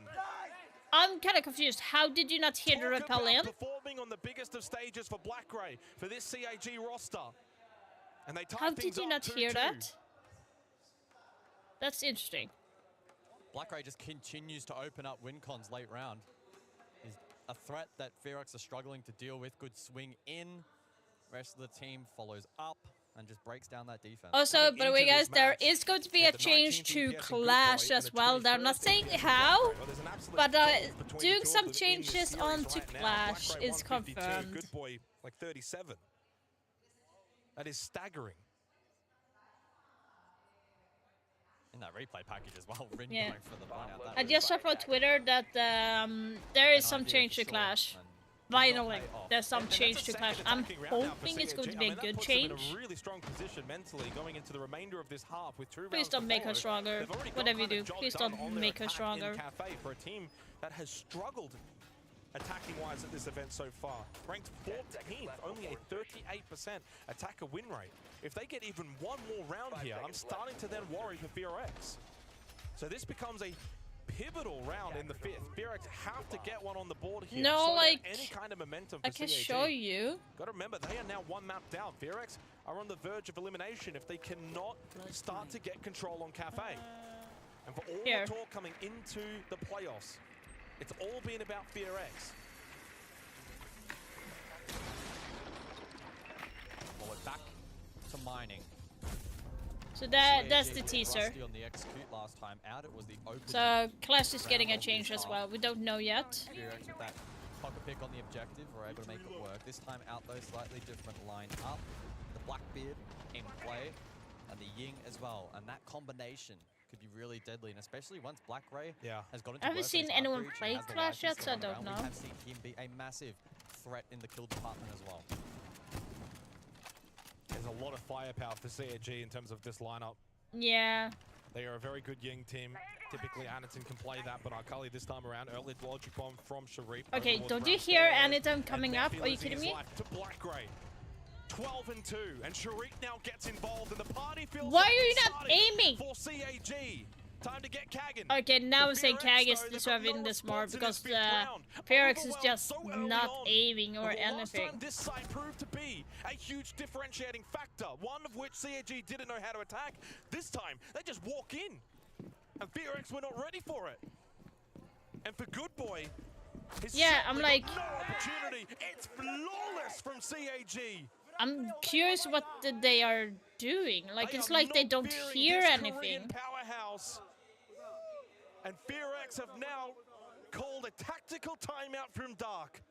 I'm kind of confused. How did you not hear the rappel in? Performing on the biggest of stages for Black Ray for this CAG roster. And they How did you not hear that? That's interesting. Black Ray just continues to open up win cons late round. Is a threat that FearX are struggling to deal with. Good swing in. Rest of the team follows up and just breaks down that defense. Also, by the way, guys, there is going to be a change to Clash as well. They're not saying how, but doing some changes onto Clash is confirmed. Good boy, like 37. That is staggering. In that replay package as well, Rin Yeah. going for the buyout. I just saw on Twitter that there is some change to Clash. Finally, there's some change to Clash. I'm hoping it's going to be a good change. In a really strong position mentally going into the remainder of this half with 2 Please don't make her stronger. Whatever you do, please don't make her stronger. Cafe for a team that has struggled attacking-wise at this event so far. Ranked 14th, only a 38% attacker win rate. If they get even 1 more round here, I'm starting to then worry for FearX. So this becomes a pivotal round in the 5th. FearX have to get one on the board here. No, so like, any kind of momentum for I can CAG. show you. Got to remember, they are now 1 map down. FearX are on the verge of elimination if they cannot start to get control on Cafe. And for all the talk coming into the playoffs, it's all been about FearX. Well, we're back to mining. So that's the teaser. On the execute last time out, it was the open. So Clash is getting a change as well. We don't know yet. FearX with that pocket pick on the objective were able to make it work. This time out though, slightly different line up. The Blackbeard in play, and the Ying as well. And that combination could be really deadly, and especially once Black Ray has got into I haven't seen anyone play Clash yet, so I don't know. We have seen him be a massive threat in the kill department as well. There's a lot of firepower for CAG in terms of this lineup. Yeah. They are a very good Ying team. Typically, Anaton can play that, but Akali this time around, early logic bomb from Sharif. Okay, don't you hear Anaton coming up? Are you kidding me? To Black Ray. 12 and 2, and Sharif now gets involved, and the party feels Why are you not aiming? For CAG. Time to get Kagan. Okay, now I'm saying Kag is deserving this more because FearX is just not aiming or anything. This site proved to be a huge differentiating factor, one of which CAG didn't know how to attack. This time, they just walk in, and FearX were not ready for it. And for Good Boy, I'm like, no opportunity. It's flawless from CAG. I'm curious what they are doing. Like, it's like they don't hear anything. Powerhouse. And FearX have now called a tactical timeout from Dark.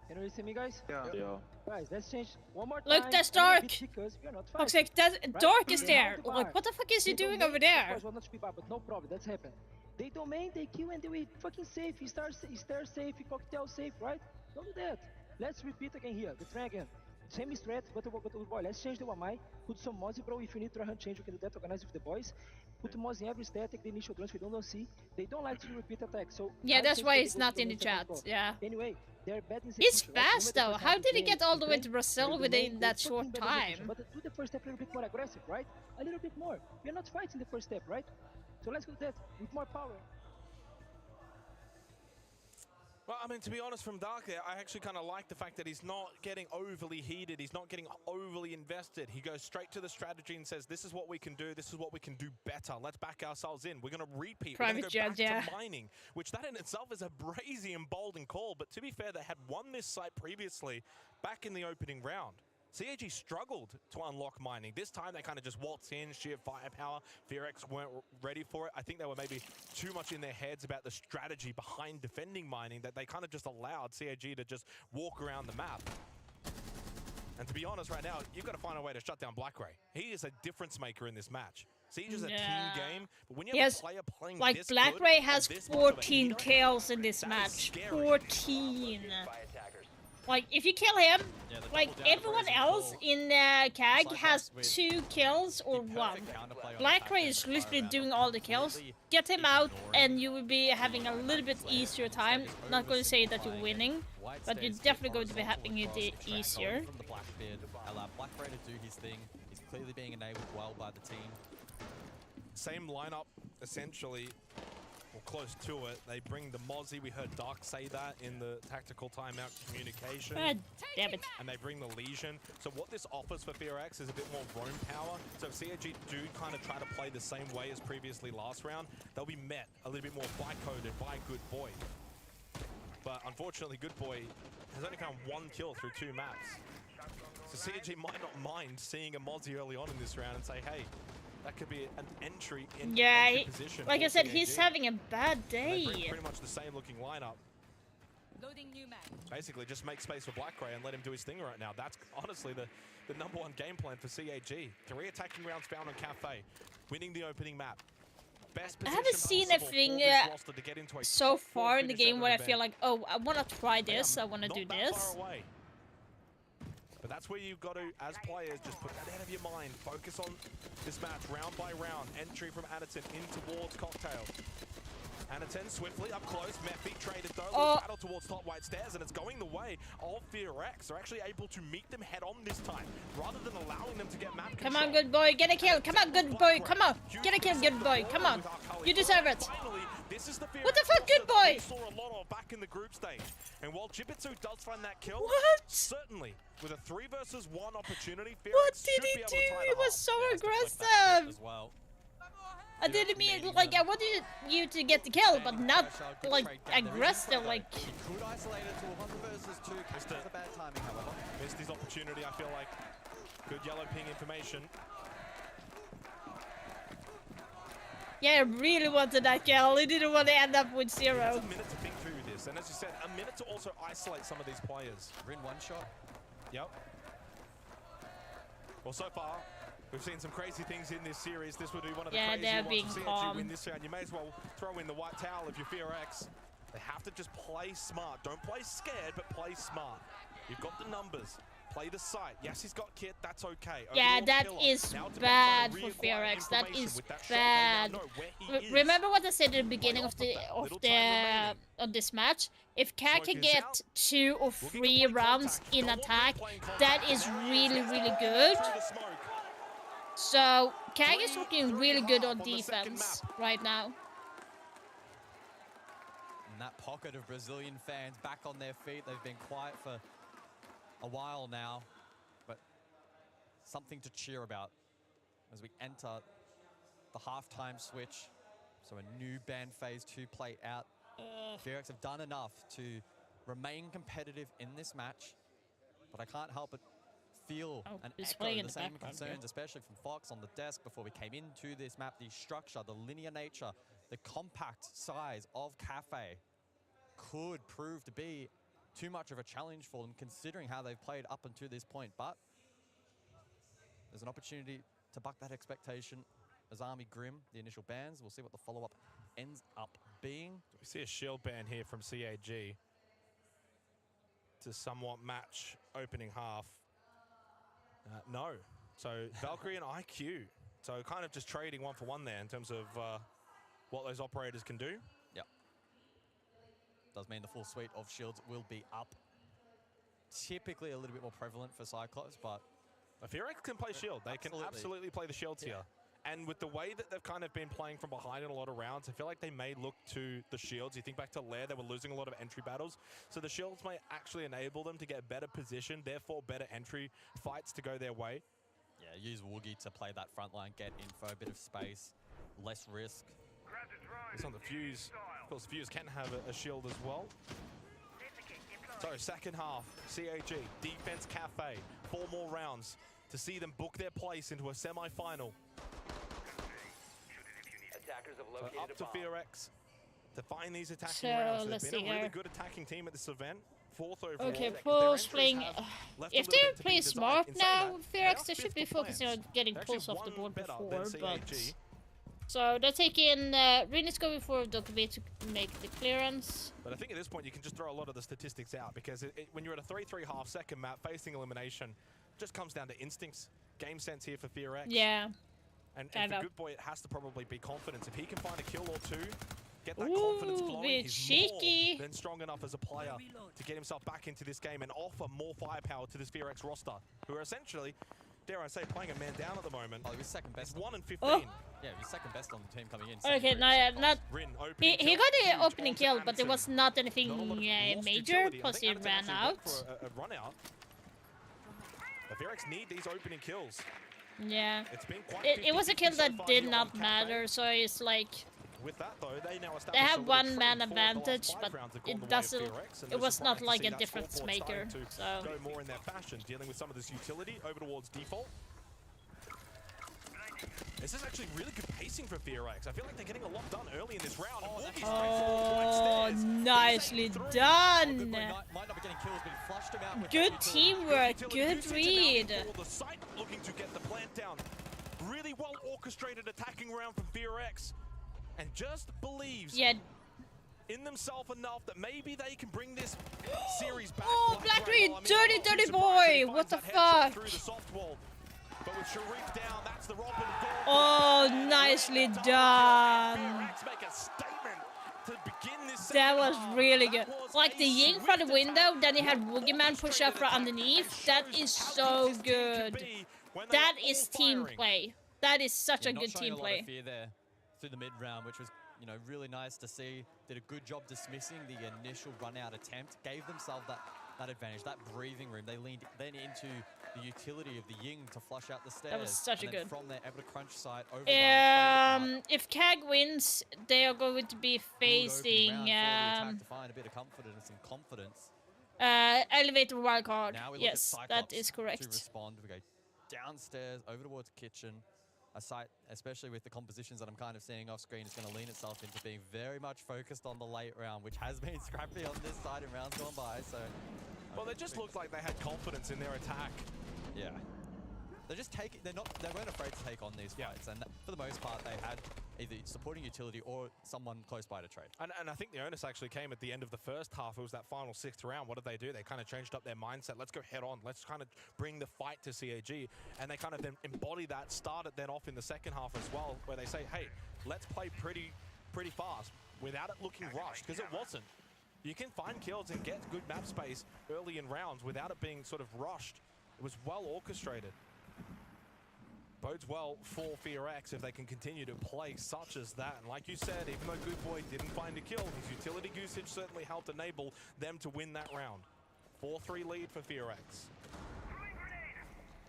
Can you see me, guys? Yeah. Guys, let's change one more time. Look, that's a little Dark. bit because we are not Toxic, fighting, that right? Dark is They there. hold the bar. Like, what the fuck is he They doing domain, over there? Of course, well, not to be bad, but no problem. That's happened. They domain, they kill, and they wait. Fucking safe. He start safe. He cocktail safe, right? Don't do that. Let's repeat again here. The try again. Same strat, but boy, let's change the Wamai. Put some Mozzie, bro. If you need to hunt change, you can do that. Organize with the boys. Put Mozzie in every stat. Take the initial drones. We don't see. They don't like to repeat attacks. So Yeah, I that's think why they it's go to not in the domain chat. second goal. Yeah. Anyway, they're bad in He's execution, right? fast Remember the though. first How time did he they get all the way play, to Brazil they within domain, that they short fucking bad execution. time? But do the first step a little bit more aggressive, right? A little bit more. We're not fighting the first step, right? So let's do that with more power. Well, I mean, to be honest, from Dark there, I actually kind of like the fact that he's not getting overly heated. He's not getting overly invested. He goes straight to the strategy and says, this is what we can do. This is what we can do better. Let's back ourselves in. We're going to repeat. We're going to go back to mining, which that in itself is a brazy and bold and call. But to be fair, they had won this site previously back in the opening round. CAG struggled to unlock mining. This time they kind of just waltzed in, sheer firepower. FearX weren't ready for it. I think they were maybe too much in their heads about the strategy behind defending mining that they kind of just allowed CAG to just walk around the map. And to be honest right now, you've got to find a way to shut down Blackray. He is a difference maker in this match. Siege is a team game, but when you have a player playing like this Blackray good has on this much of a 14 heater, kills in this match. 14. Like, if you kill him, like, everyone else in CAG has 2 kills or 1. Blackray is literally doing all the kills. Get him out and you will be having a little bit easier time. Not going to say that you're winning, but you're definitely going to be having it easier. From the Blackbeard, allow Blackray to do his thing. He's clearly being enabled well by the team. Same lineup, essentially, or close to it. They bring the Mozzie. We heard Dark say that in the tactical timeout communication. God damn it. And they bring the Legion. So what this offers for FearX is a bit more roam power. So if CAG do kind of try to play the same way as previously last round, they'll be met a little bit more by-coded by Good Boy. But unfortunately, Good Boy has only found 1 kill through 2 maps. So CAG might not mind seeing a Mozzie early on in this round and say, hey, that could be an entry in entry position. Like I said, he's CAG. having a bad They day. bring pretty much the same looking lineup. Loading new map. Basically, just make space for Blackray and let him do his thing right now. That's honestly the #1 game plan for CAG. 3 attacking rounds found on Cafe, winning the opening map. Best I haven't seen anything so far in the game where I feel like, oh, I want to try this, I want to do this. But that's where you've got to, as players, just put that out of your mind. Focus on this match round by round. Entry from Anaton in towards Cocktail. Anaton swiftly up close. Mephi traded though. Little battle towards top white stairs, and it's going the way of FearX. They're actually able to meet them head on this time, rather than allowing them to get map control. Come on, good boy, get a kill. Come on, good boy. Come on, get a kill, good boy. Come on, you deserve it. This is the What the fuck, good boy? we saw a lot of back in the group stage. And while Jibitsu does find that kill, certainly with a 3 versus 1 opportunity, FearX What should did he be able do? to tie He the was so aggressive. As well. I didn't mean, like, I wanted you to get the kill, but not, like, aggressive, like... He could isolate it to a 100 versus 2. It's a bad timing, however. Missed his opportunity, I feel like. Good yellow ping information. Yeah, I really wanted that kill. He didn't want to end up with 0. It's a minute to think through this, and as you said, a minute to also isolate some of these players. Rin 1 shot. Yep. Well, so far, we've seen some crazy things in this series. This would be one of the crazier ones to see you win this round. You may as well throw in the white towel if you're FearX. They have to just play smart. Don't play scared, but play smart. You've got the numbers. Play the site. Yes, he's got kit. That's okay. Yeah, Overall that killer. is Now to bad try for and reacquire FearX. That information is with that shot. bad. They now know where he is. Remember what I said at the beginning of this match? If CAG can get 2 or 3 rounds in attack, that is really, really good. So CAG is looking really good on defense right now. And that pocket of Brazilian fans back on their feet. They've been quiet for a while now, but something to cheer about as we enter the halftime switch. So a new ban phase 2 play out. FearX have done enough to remain competitive in this match, but I can't help but feel and echo the same concerns, especially from Fox on the desk before we came into this map. The structure, the linear nature, the compact size of Cafe could prove to be too much of a challenge for them, considering how they've played up until this point. But there's an opportunity to buck that expectation as Army Grim, the initial bans. We'll see what the follow-up ends up being. We see a shield ban here from CAG to somewhat match opening half. No. So Valkyrie and IQ. So kind of just trading one for one there in terms of what those operators can do. Yep. Does mean the full suite of shields will be up. Typically a little bit more prevalent for Cyclops, but FearX can play shield. They can absolutely play the shields here. And with the way that they've kind of been playing from behind in a lot of rounds, I feel like they may look to the shields. You think back to Lair, they were losing a lot of entry battles. So the shields may actually enable them to get better position, therefore better entry fights to go their way. Yeah, use Woogie to play that front line, get info, a bit of space, less risk. It's on the Fuse. Of course, Fuse can have a shield as well. So second half, CAG, defense Cafe, 4 more rounds to see them book their place into a semi-final. Attackers have So located up to a bomb. FearX to find these attacking So, rounds. let's They've been see a really here. good attacking team at this event. 4th overall. Okay, Their Pulse entries playing. have left a If little they bit to be play desired. smart In saying now, that, FearX, they are should be fifth for focusing plans. on getting They're actually Pulse off the one board better than before, but. CAG. So they're taking. Rin is going for Dokkaebi to make the clearance. But I think at this point you can just throw a lot of the statistics out because when you're at a 3-3 half-second map facing elimination, it just comes down to instincts, game sense here for FearX. Yeah. And kind for of. Good Boy, it has to probably be confidence. If he can find a kill or two, get that confidence flowing, bit he's cheeky. more than strong enough as a player to get himself back into this game and offer more firepower to this FearX roster, who are essentially, dare I say, playing a man down at the moment. Oh, he was second best. He's 1 and 15. Oh. Yeah, he's second best on the team coming in. Okay, no, yeah, not. Rin, He opening got kill, the opening kill, but it was not anything Not a lot of lost major. utility. I Plus, he think Anderton ran actually went out. for a run out. The FearX need these opening kills. Yeah. It's been quite It was a 50-50 kill so that far did here not on Cafe. matter, so it's like. With that though, they now They establish a have little one trend man for the last advantage, 5 but rounds have gone it the way of doesn't. FearX, and It it's was not surprising to like see a that difference scoreboard maker. starting to So. go more in their fashion, dealing with some of this utility over towards default. This is actually really good pacing for FearX. I feel like they're getting a lot done early in this round. Oh, nicely done! Might not be getting kills, but he flushed him out with Good that utility. teamwork, good read. The site looking to get the plant down. Really well orchestrated attacking round from FearX, and just believes in themselves enough that maybe they can bring this series back. Oh, Blackgreen, Well, I mean, dirty, I'll be dirty surprised if he boy! finds What the that headshot fuck? through the soft wall. But with Sharif down, that's the Robin goal. Oh, nicely done. FearX make a statement to begin this That was really good. was Like the ying from the window, then he had Woogieman push up from underneath. That is so good. That is team play. That is such a Not good showing team a lot play. of fear there through the mid round, which was, you know, really nice to see. Did a good job dismissing the initial run out attempt. Gave themselves that advantage, that breathing room. They leaned then into the utility of the Ying to flush out the stairs. That was such a and then good. From there, able to crunch side over. If CAG wins, they are going to be facing to find a bit of confidence and confidence. elevator wildcard. Now we look Yes, at that Cyclops is correct. To respond, we go downstairs over towards kitchen. A site, especially with the compositions that I'm kind of seeing off screen, is going to lean itself into being very much focused on the late round, which has been scrappy on this side in rounds gone by. So, well, they just looked like they had confidence in their attack. Yeah, they're just taking. They weren't afraid to take on these fights, and for the most part, they had either supporting utility or someone close by to trade. And I think the onus actually came at the end of the first half. It was that final 6th round. What did they do? They kind of changed up their mindset. Let's go head on. Let's kind of bring the fight to CAG. And they kind of then embody that, started then off in the second half as well, where they say, hey, let's play pretty fast without it looking rushed, because it wasn't. You can find kills and get good map space early in rounds without it being sort of rushed. It was well orchestrated. Bodes well for FearX if they can continue to play such as that. And like you said, even though Good Boy didn't find a kill, his utility usage certainly helped enable them to win that round. 4-3 lead for FearX.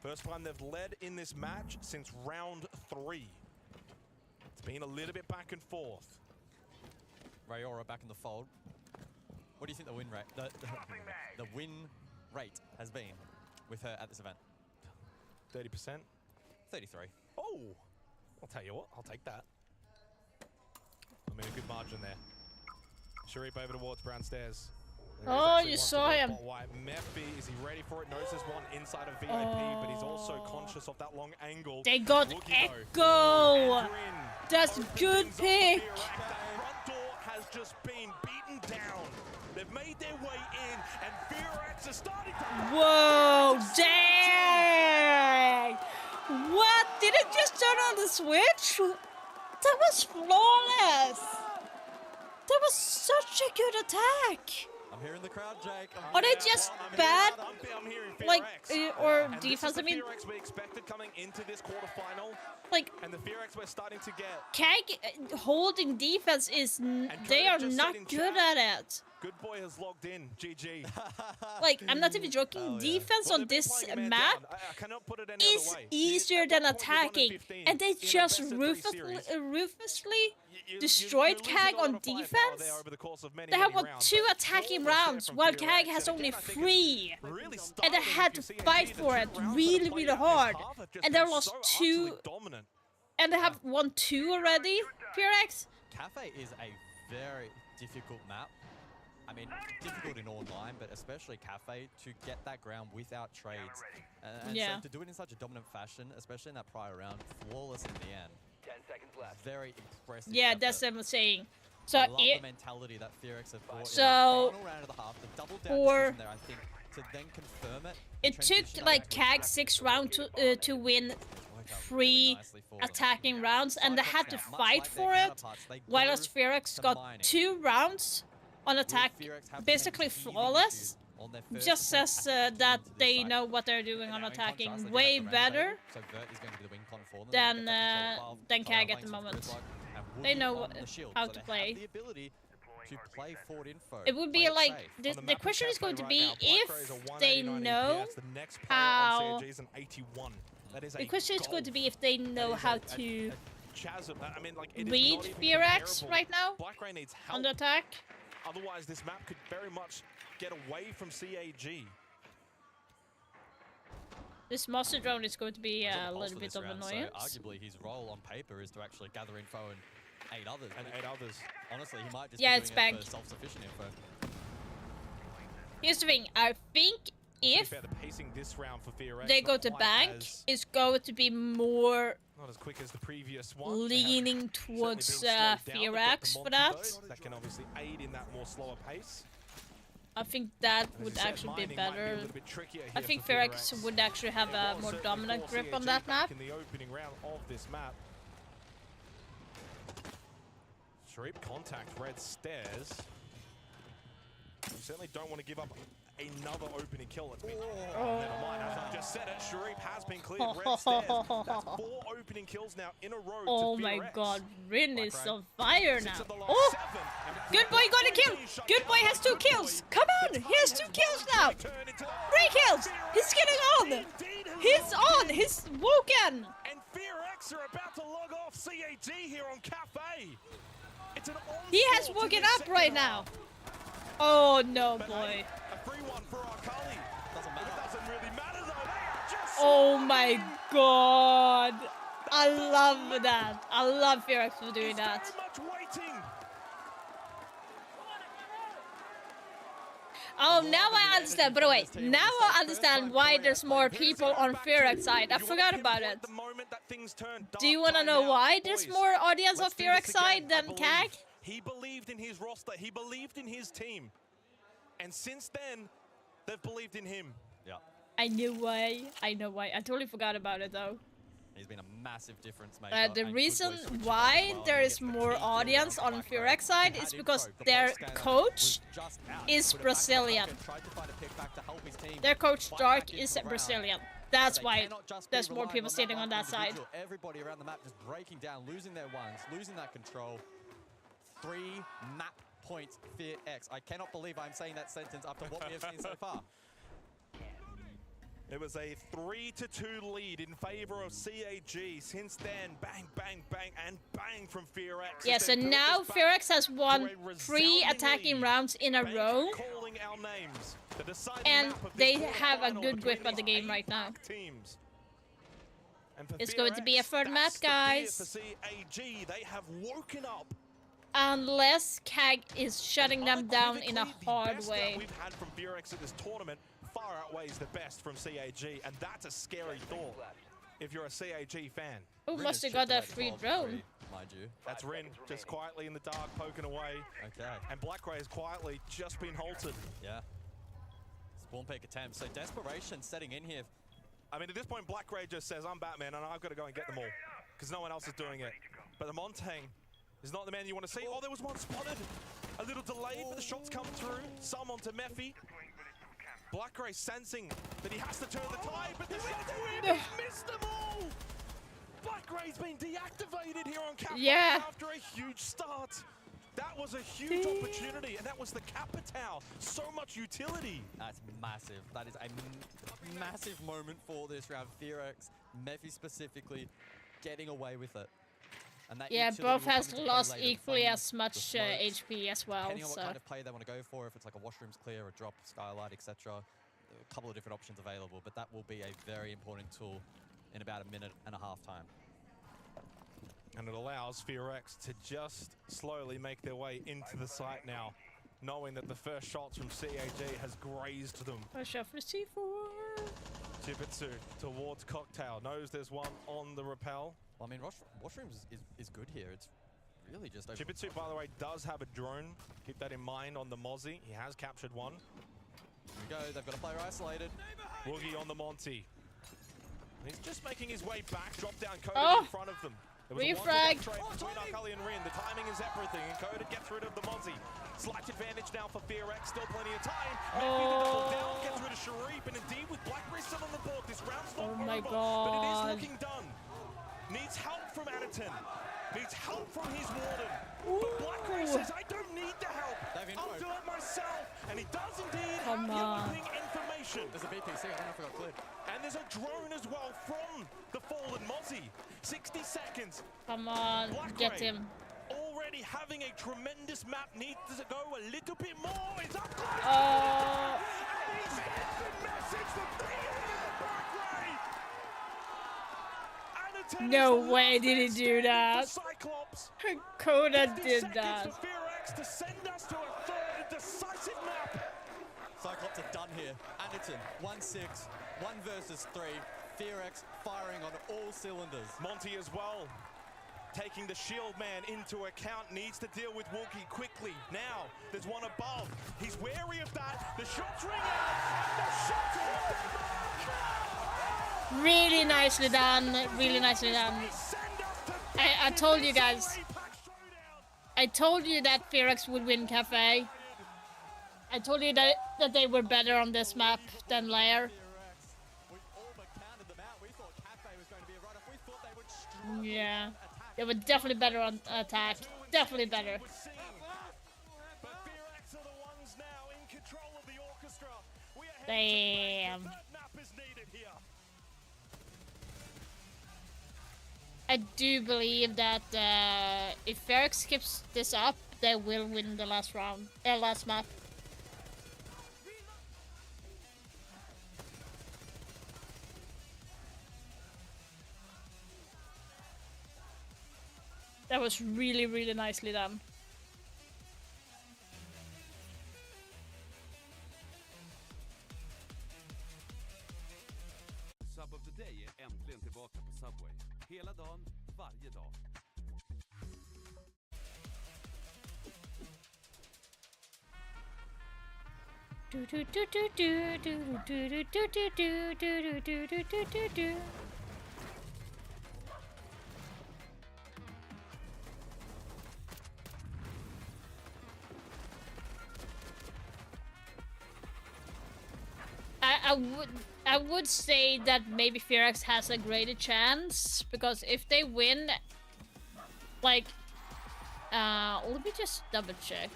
First time they've led in this match since round 3. It's been a little bit back and forth. Rayora back in the fold. What do you think the win rate, the win rate has been with her at this event? 30%. 33. Oh, I'll tell you what, I'll take that. I mean, a good margin there. Sharif over towards Brown Stairs. Oh, you saw him. Mephi, is he ready for it? Knows there's one inside of VIP, but he's also conscious of that long angle. They got Echo. That's good pick. That front door has just been beaten down. They've made their way in, and FearX is starting to... Whoa, dang! What? Did it just turn on the switch? That was flawless. That was such a good attack. I'm hearing the crowd, Jake. Are they just bad? I'm hearing Like, or and defense? This I is the mean, FearX we expected coming into this quarterfinal. Like, and the FearX we're starting to get. Keg holding defense is they are not good at it. Good boy has logged in. GG. Like, I'm not even joking. Defense on this map is easier than attacking, and they just ruthlessly destroyed Kag on defense. They have won 2 attacking rounds, while Kag has only 3, and they had to fight for it really, really hard. And they lost 2, and they have won 2 already. FearX. Cafe is a very difficult map. I mean, difficult in online, but especially Cafe, to get that ground without trades. And so to do it in such a dominant fashion, especially in that prior round, flawless in the end. 10 seconds left. Very impressive. Yeah, effort. that's what I'm saying. So I love the mentality that FearX have brought so in the final round of the half, the double down decision there, I think, to then confirm it. It took like Kag 6 rounds to win 3 attacking rounds, and they had to fight for it, while FearX got 2 rounds on attack, basically flawless. Just says that they know what they're doing on attacking way better than Kag at the moment. They know how to play. It would be like, the question is going to be if they know how... The question is going to be if they know how to read FearX right now on the attack. Otherwise, this map could very much get away from CAG. This monster drone is going to be a little bit of annoyance. So arguably, his role on paper is to actually gather info and 8 others. Honestly, he might just be doing it for self-sufficient info. Here's the thing. I think if they go to bank, it's going to be more not as quick as the previous one. Leaning towards FearX for that. That can obviously aid in that more slower pace. I think that would actually be better. I think FearX would actually have a more dominant grip on that map. In the opening round of this map. Sharif contact red stairs. You certainly don't want to give up another opening kill. It's been, never mind, as I've just said it, Sharif has been cleared. Red stairs. That's 4 opening kills now in a row. Oh my god, Rin is on fire now. Oh! Good boy got a kill! Good boy has 2 kills! Come on! He has 2 kills now! 3 kills! He's getting on! He's on! He's woken! And FearX are about to log off CAG here on Cafe. It's an he has woken up right now. Oh no, boy. A free one for our Kali. Doesn't really matter though. They are just oh my god. I love that. I love FearX for doing that. Oh, now I understand. But wait, now I understand why there's more people on FearX side. I forgot about it. Do you want to know why there's more audience on FearX side than Kag? He believed in his roster. He believed in his team. And since then, they've believed in him. Yeah. I knew why. I know why. I totally forgot about it though. He's been a massive difference maker. The reason why there is more audience on FearX side is because their coach is Brazilian. Their coach Dark is Brazilian. That's why there's more people sitting on that side. Everybody around the map just breaking down, losing their ones, losing that control. 3 map points FearX. I cannot believe I'm saying that sentence after what we have seen so far. It was a 3-2 lead in favor of CAG. Since then, bang, bang, bang, and bang from FearX. Yeah, so now FearX has won 3 attacking rounds in a row. And they have a good grip on the game right now. It's going to be a third map, guys. For CAG, they have woken up Unless CAG is shutting them down in a hard best way. that we've had from FearX at this tournament far outweighs the best from CAG, and that's a scary thought if you're a CAG fan. Who must have got that free drone? Mind you. That's Rin, just quietly in the dark, poking away. Okay. And Blackray has quietly just been halted. Yeah. Spawn peek attempt. So desperation setting in here. I mean, at this point, Blackray just says, I'm Batman, and I've got to go and get them all. Because no one else is doing it. But the Montang is not the man you want to see. Oh, there was one spotted. A little delayed, but the shots come through. Some onto Mephi. Blackray sensing that he has to turn the tide, but this into him. He's missed them all. Blackray's been deactivated here on Capital after a huge start. That was a huge opportunity, and that was the Capitao. So much utility. That's massive. That is a massive moment for this round. FearX, Mephi specifically, getting away with it. And that both has lost equally as much HP as well. Depending on what kind of play they want to go for, if it's like a washrooms clear, a drop, skylight, etc. A couple of different options available, but that will be a very important tool in about a minute and a half time. And it allows FearX to just slowly make their way into the site now, knowing that the first shots from CAG has grazed them. Push off for C4. Jibitsu towards Cocktail, knows there's one on the rappel. Well, I mean, washrooms is good here. It's really just over. Jibitsu, by the way, does have a drone. Keep that in mind on the Mozzie. He has captured one. Here we go, they've got a player isolated. Woogie on the Monty. He's just making his way back, drop down Coda in front of them. Refrag. Between Akali and Rin. The timing is everything, and Coda gets rid of the Mozzie. Slight advantage now for FearX, still plenty of time. Maybe the double down gets rid of Sharif, and indeed with Blackberry still on the board, this round's not over, but it is looking done. Needs help from Anaton. Needs help from his warden. But Blackberry says, I don't need the help. I'll do it myself. And he does indeed have the opening information. There's a BPC, I don't know if I got cleared. And there's a drone as well from the fallen Mozzie. 60 seconds. Come on, get him. Already having a tremendous map, needs to go a little bit more. It's up close. Oh. And he's sent the message from Blackray. No way did he do that. Coda did that. To send us to a third decisive map. Cyclops are done here. Anaton, 1-6, 1 versus 3. FearX firing on all cylinders. Monty as well, taking the shield man into account, needs to deal with Wookie quickly. Now, there's one above. He's wary of that. The shots ring out, and the shots hit the mark. Really nicely done. Really nicely done. I told you guys. I told you that FearX would win Cafe. I told you that they were better on this map than Lair. Yeah, they were definitely better on attack. Definitely better. Damn. I do believe that if FearX keeps this up, they will win the last round, last map. That was really, really nicely done. Sub of the Day är äntligen tillbaka på Subway. Hela dagen, varje dag. I would say that maybe FearX has a greater chance, because if they win, like, let me just double check.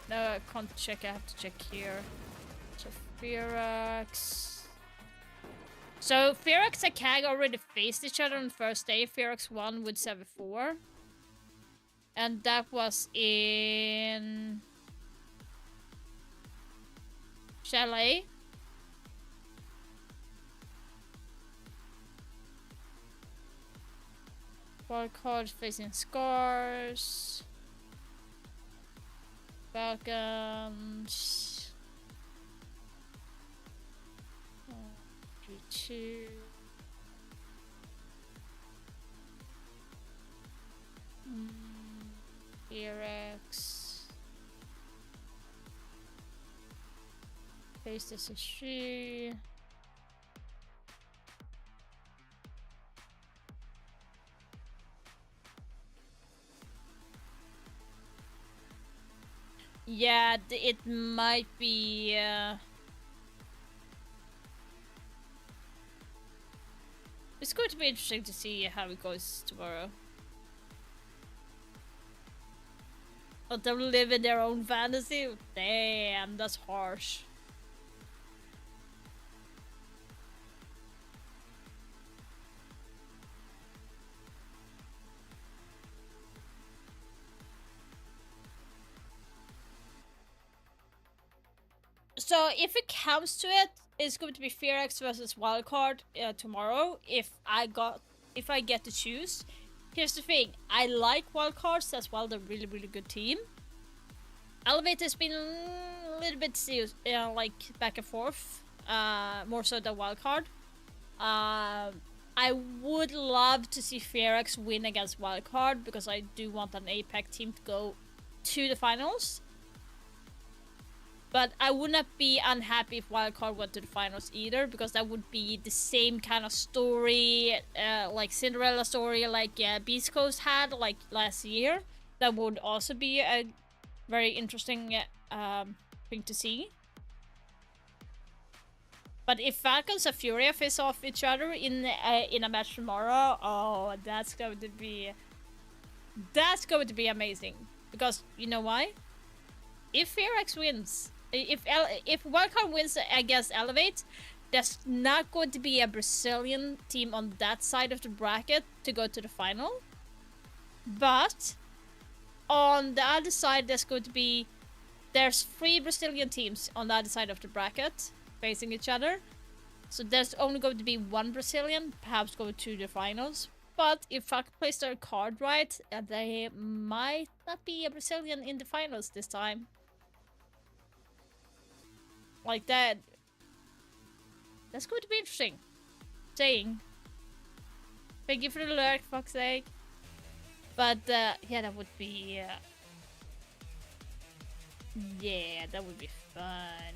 No, I can't check. I have to check here. So FearX. So FearX and CAG already faced each other on the first day. FearX won with 7-4. And that was in Chalet. Wildcard facing Scars. Falcons. 3-2. SiegeX. Face SSG. Yeah, it might be. It's going to be interesting to see how it goes tomorrow. But they'll live in their own fantasy? Damn, that's harsh. So if it comes to it, it's going to be FearX versus Wildcard tomorrow. If I get to choose. Here's the thing, I like Wildcards as well. They're really, really good team. Elevate has been a little bit serious, like back and forth, more so than Wildcard. I would love to see FearX win against Wildcard because I do want an APAC team to go to the finals. But I would not be unhappy if Wildcard went to the finals either, because that would be the same kind of story, like Cinderella story, like Beast Coast had like last year. That would also be a very interesting thing to see. But if Falcons and Furia face off each other in a match tomorrow, oh, that's going to be amazing. Because you know why? If FearX wins. If Wildcard wins against Elevate, there's not going to be a Brazilian team on that side of the bracket to go to the final. But on the other side, there's 3 Brazilian teams on the other side of the bracket facing each other. So there's only going to be 1 Brazilian, perhaps go to the finals. But if Falcon plays their card right, they might not be a Brazilian in the finals this time. Like that. That's going to be interesting. Saying. Thank you for the alert, fuck's sake. But yeah, that would be yeah, that would be fun.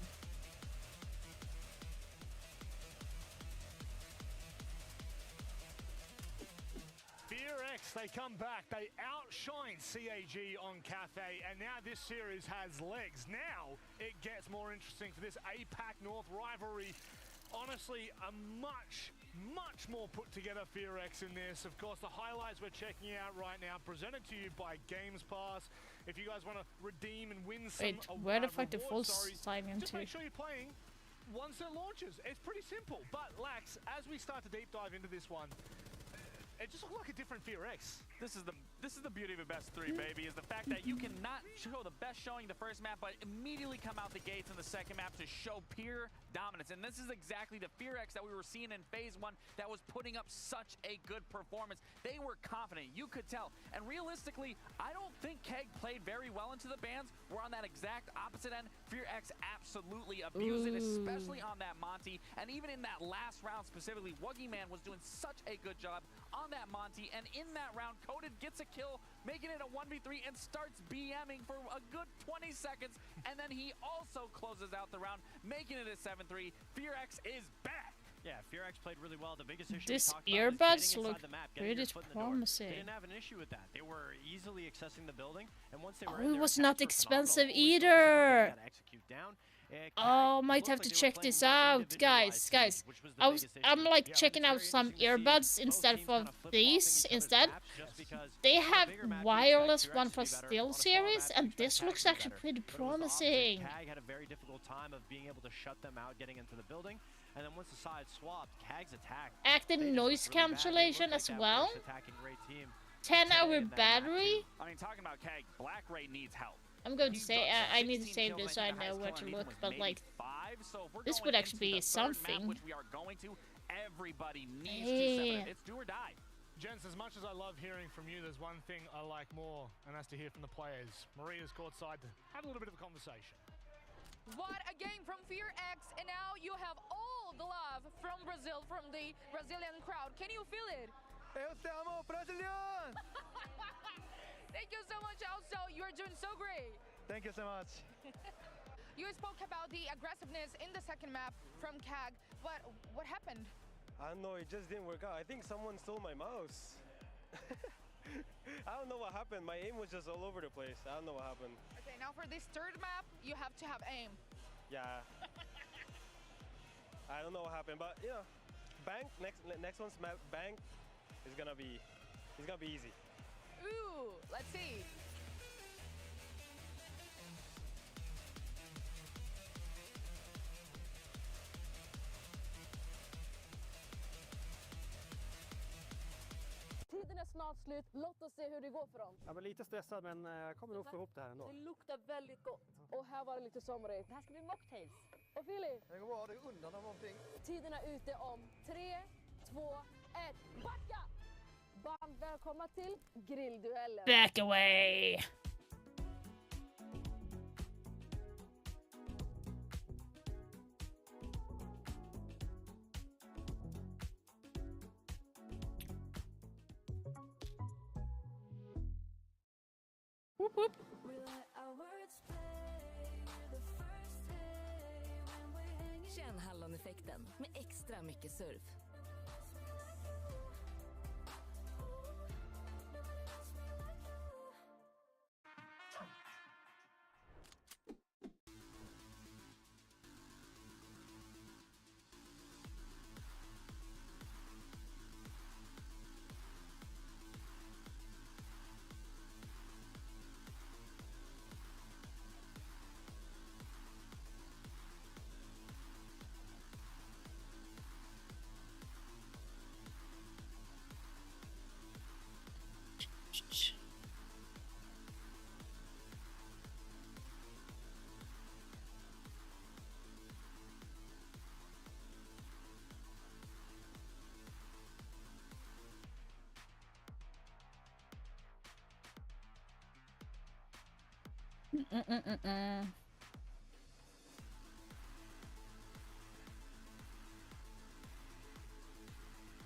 FearX, they come back. They outshine CAG on Cafe, and now this series has legs. Now it gets more interesting for this APAC North rivalry. Honestly, a much more put together FearX in this. Of course, the highlights we're checking out right now presented to you by Games Pass. If you guys want to redeem and win some where the fuck the full just sign into? make sure you're playing once it launches. It's pretty simple. But Lax, as we start to deep dive into this one, it just looks like a different FearX. This is the beauty of a best 3, baby, is the fact that you cannot show the best showing the first map, but immediately come out the gates in the second map to show pure dominance. And this is exactly the FearX that we were seeing in Phase 1 that was putting up such a good performance. They were confident, you could tell. And realistically, I don't think Keg played very well into the bans. We're on that exact opposite end. FearX absolutely abused it, especially on that Monty. And even in that last round specifically, Wuggy Man was doing such a good job on that Monty, and in that round, Coded gets a kill, making it a 1v3, and starts BMing for a good 20 seconds, and then he also closes out the round, making it a 7-3. FearX is back! Yeah, FearX played really well. The biggest issue This we talked about earbuds is getting look inside the map, pretty getting your foot in the door. promising. They didn't have an issue with that. They were easily accessing the building, and once they were Oh, in it there, was attacks not were expensive phenomenal. Always focusing on either. getting that execute down. Oh, might have to check this out, guys. I'm like checking out some earbuds instead of these. They have wireless one for Steel series, and this looks actually pretty promising. Kag had a very difficult time of being able to shut them out getting into the building, and then once the side swapped, Kag's attack. Active noise cancellation as well. 10-hour battery. I mean, talking about Kag, Black Ray needs help. I'm going to say I need to save this so I know where to look, but like this would actually be something. Which we are going to. Everybody needs to separate. It's do or die. Gents, as much as I love hearing from you, there's one thing I like more, and that's to hear from the players. Maria's courtside to have a little bit of a conversation. What a game from FearX, and now you have all the love from Brazil, from the Brazilian crowd. Can you feel it? Eu te amo, Brazilian! Thank you so much, also. You're doing so great. Thank you so much. You spoke about the aggressiveness in the second map from CAG. What happened? I don't know, it just didn't work out. I think someone stole my mouse. I don't know what happened. My aim was just all over the place. I don't know what happened. Okay, now for this third map, you have to have aim. Yeah. I don't know what happened, but you know, bank next one's map bank is gonna be easy. Ooh, let's see. Tiden är snart slut. Låt oss se hur det går för dem. Jag var lite stressad men jag kommer nog få ihop det här ändå. Det luktar väldigt gott. Och här var det lite somrigt. Det här ska bli mocktails. Och Filip? Det går bra, det är undan av någonting. Tiden är ute om 3, 2, 1. Backa! Band, välkomna till grillduellen. Back away! Whoop, whoop. Känn halloneffekten med extra mycket surf.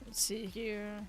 Let's see here.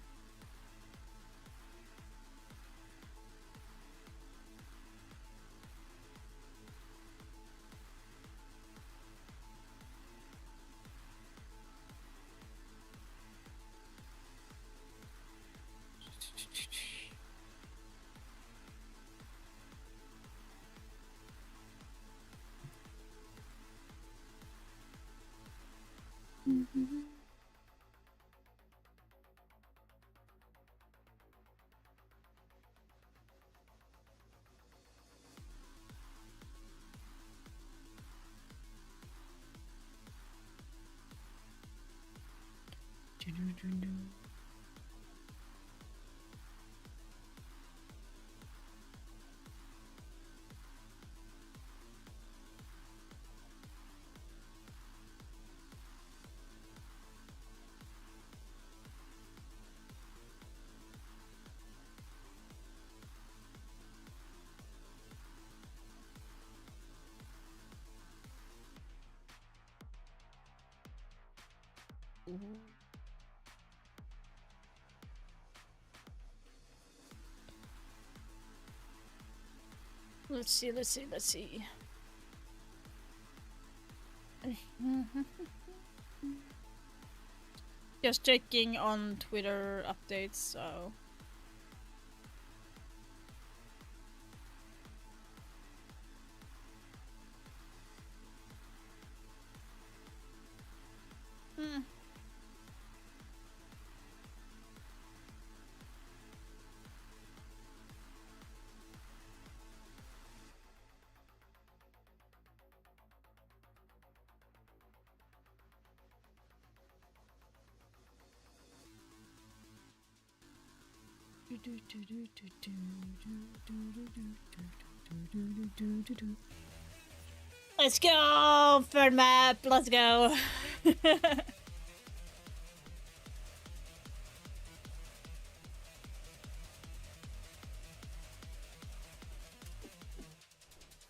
Let's see. Just checking on Twitter updates, so... Let's go! Third map, let's go!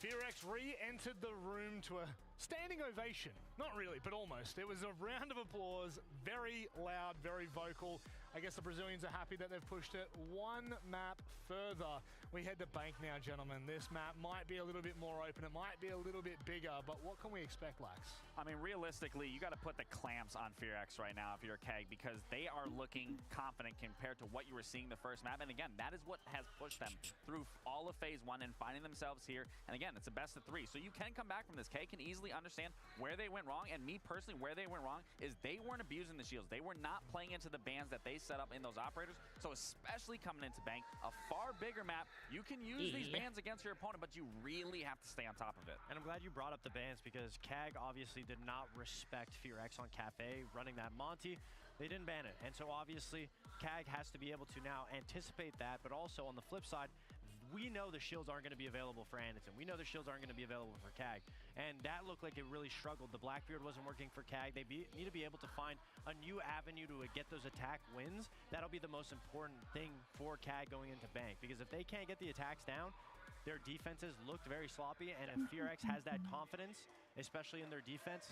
FearX re-entered the room to a standing ovation. Not really, but almost. It was a round of applause, very loud, very vocal. I guess the Brazilians are happy that they've pushed it one map further. We head to Bank now, gentlemen. This map might be a little bit more open. It might be a little bit bigger, but what can we expect, Lax? I mean, realistically, you got to put the clamps on FearX right now if you're KEG, because they are looking confident compared to what you were seeing the first map. And again, that is what has pushed them through all of Phase 1 and finding themselves here. And again, it's a best of 3. So you can come back from this. KEG can easily understand where they went wrong. And me personally, where they went wrong is they weren't abusing the shields. They were not playing into the bans that they set up in those operators. So especially coming into Bank, a far bigger map, you can use these bans against your opponent, but you really have to stay on top of it. And I'm glad you brought up the bans, because KEG obviously did not respect FearX on Cafe running that Monty. They didn't ban it. And so obviously KEG has to be able to now anticipate that, but also on the flip side, we know the shields aren't going to be available for Anderson. We know the shields aren't going to be available for KEG. And that looked like it really struggled. The Blackbeard wasn't working for KEG. They need to be able to find a new avenue to get those attack wins. That'll be the most important thing for KEG going into Bank. Because if they can't get the attacks down, their defenses looked very sloppy. And if FearX has that confidence, especially in their defense,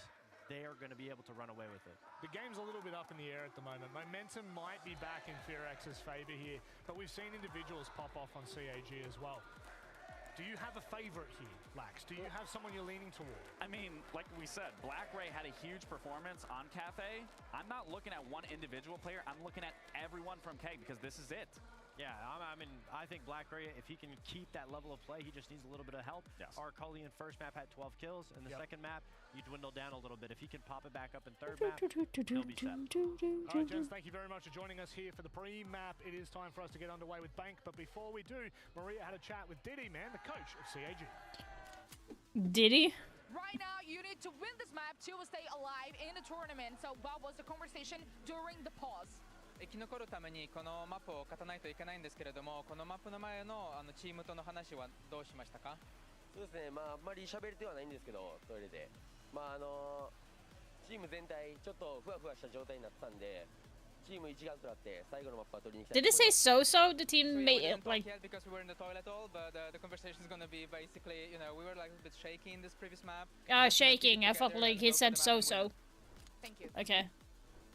they are going to be able to run away with it. The game's a little bit up in the air at the moment. Momentum might be back in FearX's favor here, but we've seen individuals pop off on CAG as well. Do you have a favorite here, Lax? Do you have someone you're leaning toward? I mean, like we said, Black Ray had a huge performance on Cafe. I'm not looking at one individual player. I'm looking at everyone from KEG, because this is it. Yeah, I mean, I think Black Ray, if he can keep that level of play, he just needs a little bit of help. Yes. Our Cullian first map had 12 kills. In the second map, you dwindle down a little bit. If he can pop it back up in third map, he'll be set. All right, gents, thank you very much for joining us here for the pre-map. It is time for us to get underway with Bank, but before we do, Maria had a chat with Diddy, man, the coach of CAG. Diddy? Right now, you need to win this map to stay alive in the tournament. So what was the conversation during the pause? 生き残るためにこのマップを勝たないといけないんですけれども、このマップの前のチームとの話はどうしましたか？そうですね、あんまり喋れてはないんですけど、トイレで、チーム全体ちょっとふわふわした状態になってたんで、チーム一丸となって最後のマップは取りに来たいと思います。Did it say so? The team made it like. Because we were in the toilet all, but the conversation is gonna be basically, you know, we were like a bit shaky in this previous map. Shaking. I felt like he said so. Thank you. Okay.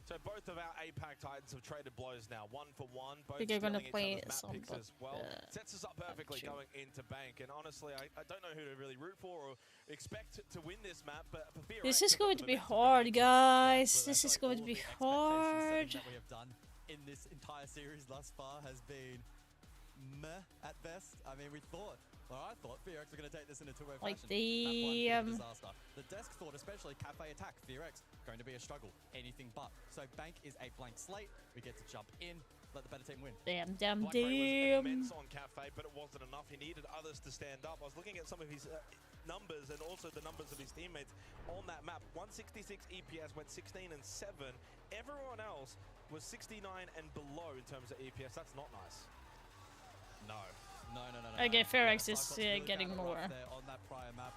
So both of our APAC Titans have traded blows now, 1-for-1. Both Think you're gonna stealing each play other's map picks some, as well. Sets us up perfectly going into Bank. And honestly, I don't know who to really root for or expect to win this map. But for FearX, This is going to be hard, guys. This is going to be hard. That we have done in this entire series thus far has been meh at best. I mean, I thought FearX were going to take this in a two-way Like fashion. the Disaster. The desk thought, especially Cafe attack, FearX going to be a struggle. Anything but. So Bank is a blank slate. We get to jump in, let the better team win. Damn. Black Ray was immense on Cafe, but it wasn't enough. He needed others to stand up. I was looking at some of his numbers and also the numbers of his teammates on that map. 166 EPS, went 16 and 7. Everyone else was 69 and below in terms of EPS. That's not nice. No. Okay, FearX is getting more. On that prior map.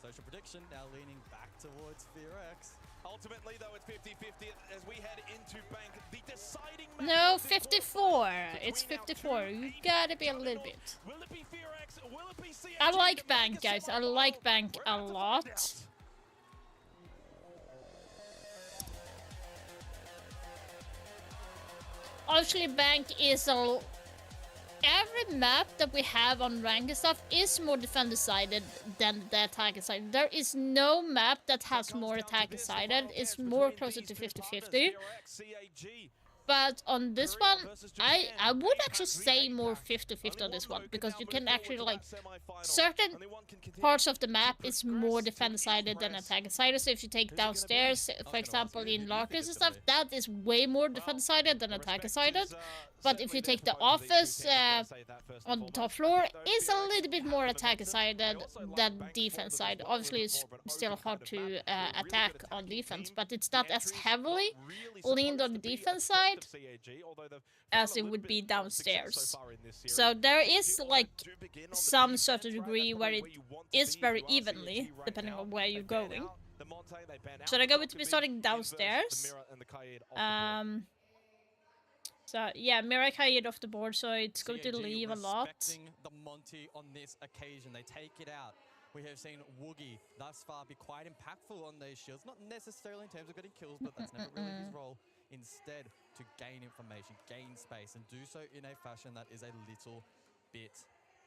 Social prediction now leaning back towards FearX. Ultimately, though, it's 50-50 as we head into Bank. The deciding match. No, 54. It's 54. You gotta be a little bit. Will it be FearX? Will it be CAG? I like Bank, guys. I like Bank a lot. Actually, Bank is a... Every map that we have on ranked stuff is more defend-decided than the attack-decided. There is no map that has more attack-decided. It's more closer to 50-50. But on this one, I would actually say more 50-50 on this one, because you can actually, like, certain parts of the map is more defend-sided than attack-sided. So if you take downstairs, for example, in Larkers and stuff, that is way more defend-sided than attack-sided. But if you take the office on the top floor, it's a little bit more attack-sided than defense-side. Obviously, it's still hard to attack on defense, but it's not as heavily leaned on the defense side as it would be downstairs. So there is like some certain degree where it is very evenly, depending on where you're going. So they're going to be starting downstairs. So yeah, Mira Kaid off the board, so it's going to leave a lot. The Monty on this occasion, they take it out. We have seen Woogie thus far be quite impactful on these shields, not necessarily in terms of getting kills, but that's never really his role. Instead, to gain information, gain space, and do so in a fashion that is a little bit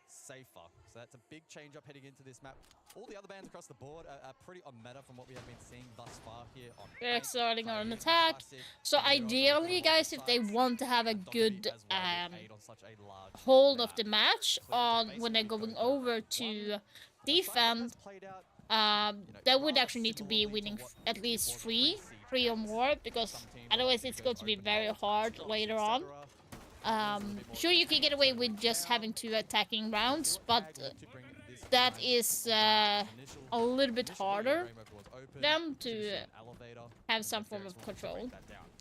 safer. So that's a big change up heading into this map. All the other bands across the board are pretty on meta from what we have been seeing thus far here on They're starting on an attack. So ideally, guys, if they want to have a good hold of the match on when they're going over to defend, they would actually need to be winning at least three or more, because otherwise it's going to be very hard later on. Sure, you can get away with just having 2 attacking rounds, but that is a little bit harder for them to have some form of control.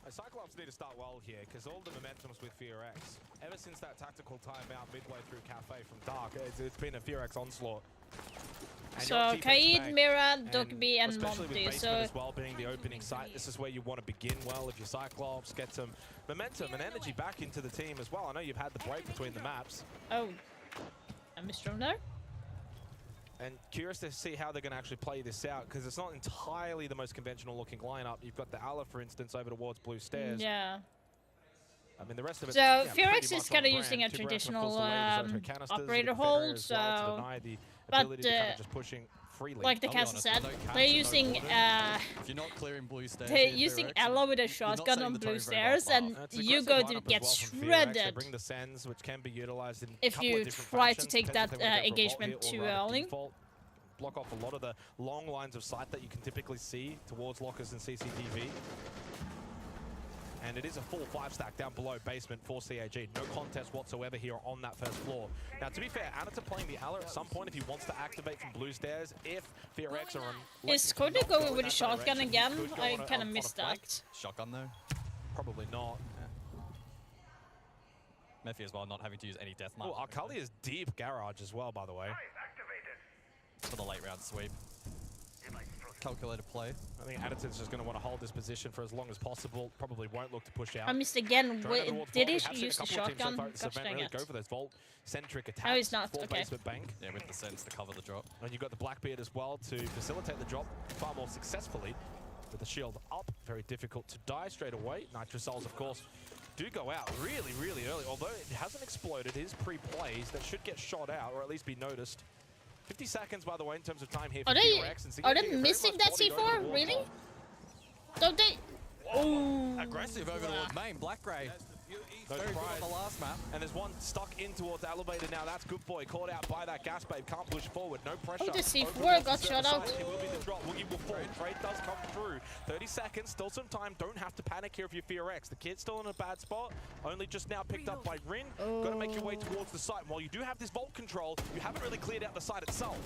Cyclops need to start well here, because all the momentum's with FearX. Ever since that tactical timeout midway through Cafe from Dark, it's been a FearX onslaught. And so Kaid, Mira, Dokkaebi, and Monty. So as well being the opening site, this is where you want to begin well. If you're Cyclops, get some momentum and energy back into the team as well. I know you've had the break between the maps. Oh, I missed from there. And curious to see how they're going to actually play this out, because it's not entirely the most conventional looking lineup. You've got the Ala, for instance, over towards Blue Stairs. Yeah. I mean, the rest of it. So yeah, FearX is kind of using a traditional operator hold, so but just pushing freely. like the caster said, they're using if you're not clearing Blue Stairs, they're using Ella with a shotgun on Blue Stairs, and you go to get shredded Bring the sends, which can be utilized in if you try to take that engagement too early. Block off a lot of the long lines of sight that you can typically see towards lockers and CCTV. And it is a full 5-stack down below basement for CAG. No contest whatsoever here on that first floor. Now, to be fair, Anata playing the Ala at some point if he wants to activate from Blue Stairs. If FearX are on... Is Cody going with a shotgun again? I kind of missed that. Shotgun, though? Probably not. Mephi as well, not having to use any death mark. Oh, Akali is deep garage as well, by the way. For the late round sweep. Calculated play. I think Addison's just going to want to hold this position for as long as possible. Probably won't look to push out. I missed again. Did he use the shotgun? Gosh dang it. Go for those vault-centric attacks. Oh, he's not. For Okay. basement bank. Yeah, with the sense to cover the drop. And you've got the Blackbeard as well to facilitate the drop far more successfully. With the shield up, very difficult to die straight away. Nitrocels, of course, do go out really, really early. Although it hasn't exploded, it is pre-plays that should get shot out or at least be noticed. 50 seconds, by the way, in terms of time here for FearX. Are they missing that C4? Really? Don't they? Oh. Aggressive over towards main. Black Grey. No Very good surprise. on the last map. And there's one stuck in towards Elevator now. That's Good Boy. Caught out by that gas babe. Can't push forward. No pressure. Oh, the C4 Over got shot out. It will be the drop. Woogie will fall. Trade does come through. 30 seconds. Still some time. Don't have to panic here if you're FearX. The kid's still in a bad spot. Only just now picked up by Rin. Got to make your way towards the site. While you do have this vault control, you haven't really cleared out the site itself.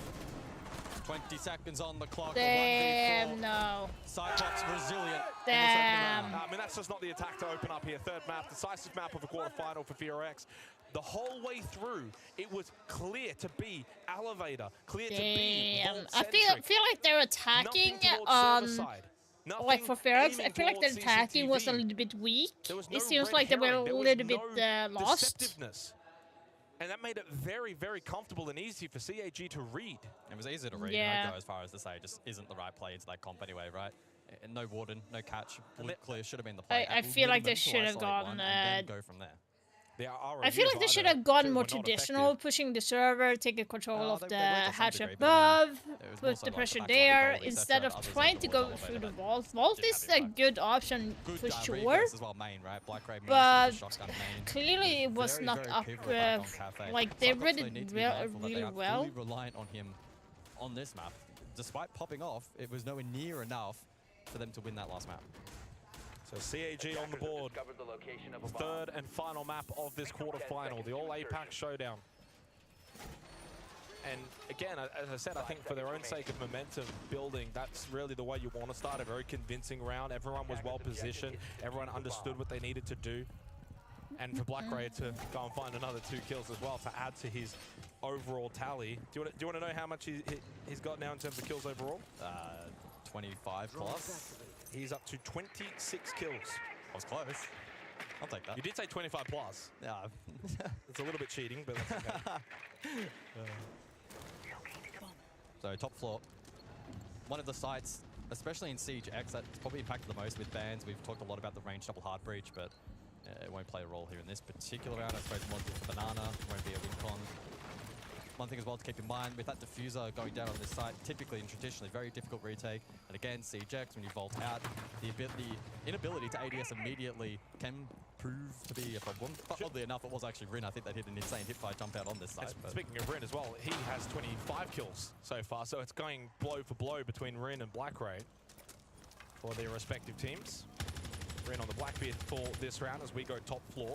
20 seconds on the clock. Damn, no. Cyclops resilient. Damn. I mean, that's just not the attack to open up here. Third map, decisive map of a quarterfinal for FearX. The whole way through, it was clear to be Elevator, clear to be I feel like they're attacking on... Like for FearX, I feel like their attacking was a little bit weak. It seems like they were a little bit lost. And that made it very, very comfortable and easy for CAG to read. It was easy to read, yeah. I'd go as far as to say, just isn't the right play into that comp anyway, right? And no Warden, no catch, would clear, should have been the play. I feel like they should have gone... go from there. I feel like they should have gone more traditional, pushing the server, taking control of the hatch above, put the pressure there, instead of trying to go through the vault. Vault is a good option for sure, but clearly it was not up, like they read it really well. Reliant on him on this map. Despite popping off, it was nowhere near enough for them to win that last map. So CAG on the board, the third and final map of this quarterfinal, the All APAC Showdown. And again, as I said, I think for their own sake of momentum building, that's really the way you want to start. A very convincing round. Everyone was well positioned. Everyone understood what they needed to do. And for Black Ray to go and find another 2 kills as well to add to his overall tally. Do you want to know how much he's got now in terms of kills overall? 25 plus. He's up to 26 kills. I was close. I'll take that. You did say 25 plus. Yeah. It's a little bit cheating, but that's okay. So top floor, one of the sites, especially in SiegeX, that's probably impacted the most with bans. We've talked a lot about the range double hard breach, but it won't play a role here in this particular round. I suppose more for Banana, won't be a win con. One thing as well to keep in mind, with that diffuser going down on this site, typically and traditionally very difficult retake. And again, SiegeX, when you vault out, the inability to ADS immediately can prove to be a problem. But oddly enough, it was actually Rin. I think that hit an insane hit by jump out on this site. Speaking of Rin as well, he has 25 kills so far, so it's going blow for blow between Rin and Blackray for their respective teams. Rin on the Blackbeard for this round as we go top floor.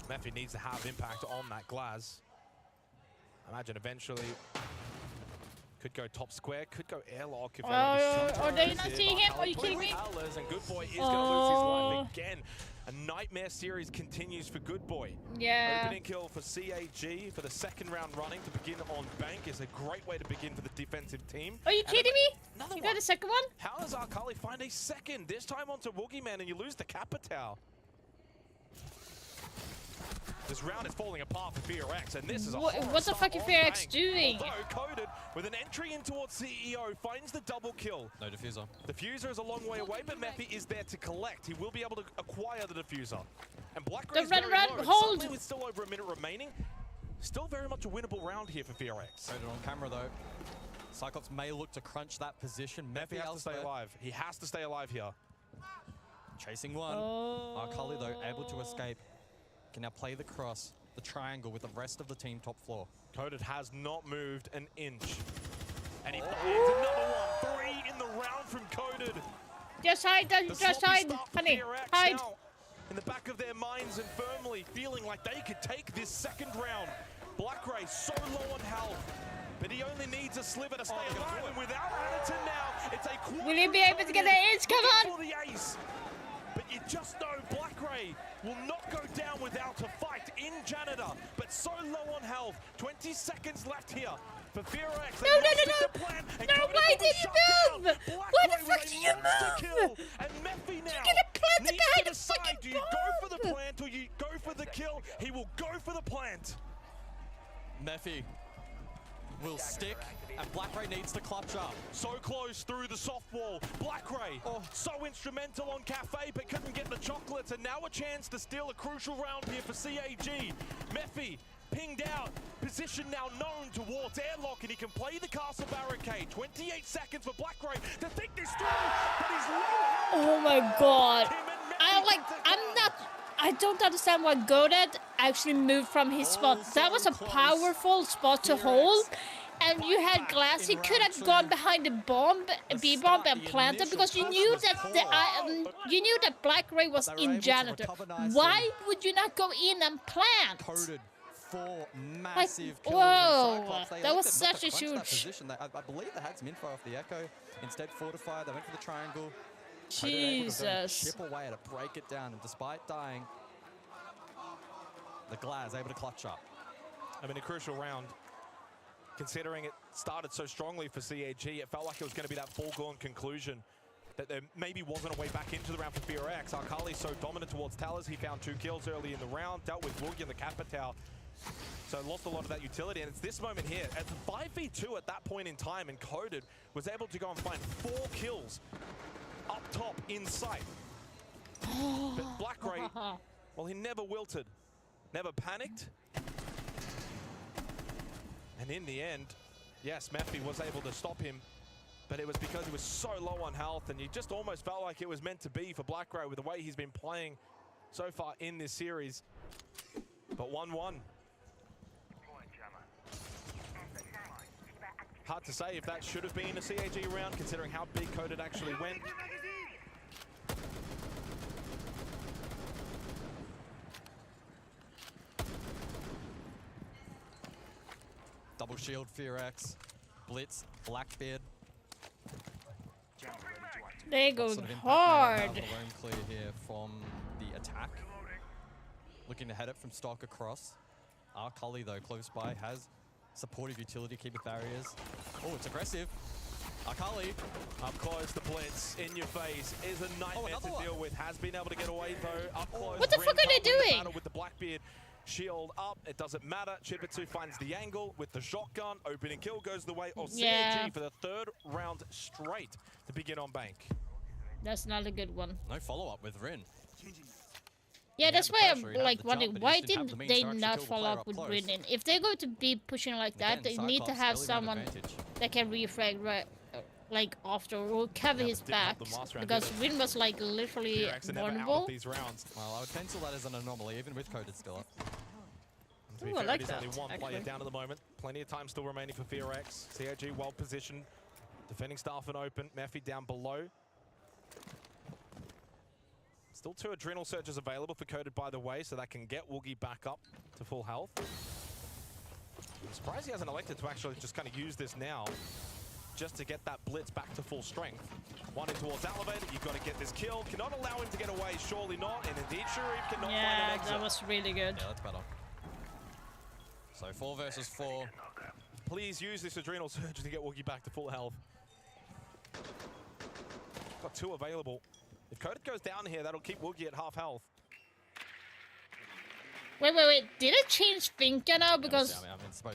Mephi needs to have impact on that Glaz. I imagine eventually could go top square, could go airlock if or do you not see him? Are you kidding me? And Good Boy is going to lose his life again. A nightmare series continues for Good Boy. Yeah. Opening kill for CAG for the second round running to begin on Bank is a great way to begin for the defensive team. Are you kidding me? You got a second one? How does Akali find a second? This time onto Woogieman and you lose the Capitao. This round is falling apart for FearX, and this is a what's the fucking FearX doing? Although Coded, with an entry in towards CEO, finds the double kill. No diffuser. Diffuser is a long way away, but Mephi is there to collect. He will be able to acquire the diffuser. And Blackray is very low. Hold! Suddenly with still over a minute remaining, still very much a winnable round here for FearX. Coded on camera though. Cyclops may look to crunch that position. Mephi has to stay alive. He has to stay alive here. Chasing one. Akali though, able to escape. Can now play the cross, the triangle with the rest of the team top floor. Coded has not moved an inch. And he finds another one. 3 in the round from Coded. Just hide, just hide, honey, hide. In the back of their minds and firmly feeling like they could take this second round. Blackray so low on health, but he only needs a sliver to stay alive. And without Anderton now, it's a quarter. Will he be able to get the ace? Come on! For the ace. But you just know Blackray will not go down without a fight in Janitor, but so low on health. 20 seconds left here for FearX. No, why did you move? Why the fuck did you move? And Mephi now you get a plant needs behind to the decide, fucking do you go for the plant or you go for the kill? He will go for the plant. Mephi will stick, and Blackray needs to clutch up. So close through the soft wall. Blackray, so instrumental on Cafe, but couldn't get the chocolates, and now a chance to steal a crucial round here for CAG. Mephi pinged out, position now known towards airlock, and he can play the castle barricade. 28 seconds for Blackray to think this through, but he's low. Oh my god. I don't understand why Godad actually moved from his spot. That was a powerful spot to hold. And you had Glass, he could have gone behind the bomb, B-bomb, and planted because you knew that Blackray was in Janitor. Why would you not go in and plant? Coded 4 massive kills. Whoa, that was such a huge. I believe they had some info off the Echo. Instead, fortified. They went for the triangle. Jesus. Chip away to break it down, and despite dying, the Glaz able to clutch up. I mean, a crucial round. Considering it started so strongly for CAG, it felt like it was going to be that foregone conclusion that there maybe wasn't a way back into the round for FearX. Akali so dominant towards towers, he found 2 kills early in the round, dealt with Woogie and the Capitao, so lost a lot of that utility. And it's this moment here, at the 5v2 at that point in time, and Coded was able to go and find 4 kills up top in sight. But Blackray, well, he never wilted, never panicked. And in the end, yes, Mephi was able to stop him, but it was because he was so low on health, and you just almost felt like it was meant to be for Blackray with the way he's been playing so far in this series. But 1-1. Hard to say if that should have been a CAG round, considering how big Coded actually went. Double shield, FearX, Blitz, Blackbeard. They go sort of hard. The roam clear here from the attack. Looking to head it from stock across. Akali though, close by, has supportive utility, keep the barriers. Oh, it's aggressive. Akali. Up close, the Blitz in your face is a nightmare to deal with. Has been able to get away though. Up close. What the fuck are they doing? Battle with the Blackbeard. Shield up, it doesn't matter. Chipper2 finds the angle with the shotgun. Opening kill goes the way of CAG for the 3rd round straight to begin on bank. That's not a good one. No follow-up with Rin. Yeah, that's why I'm like wondering, why did they not follow up with Rin? If they're going to be pushing like that, they need to have someone that can refrag right, like after or cover his back, because Rin was like literally vulnerable. These rounds. Well, I would pencil that as an anomaly, even with Coded still up. To be fair, it is only one player down at the moment. Plenty of time still remaining for FearX. CAG well positioned, defending Staff and open. Mephi down below. Still 2 adrenal surges available for Coded, by the way, so that can get Woogie back up to full health. I'm surprised he hasn't elected to actually just kind of use this now, just to get that blitz back to full strength. One in towards Elevator, you've got to get this kill. Cannot allow him to get away, surely not. And indeed, Sharif cannot find an exit. That was really good. Yeah, that's better. So 4 versus 4. Please use this adrenal surge to get Woogie back to full health. Got 2 available. If Coded goes down here, that'll keep Woogie at half health. Wait. Did it change Finka now? Because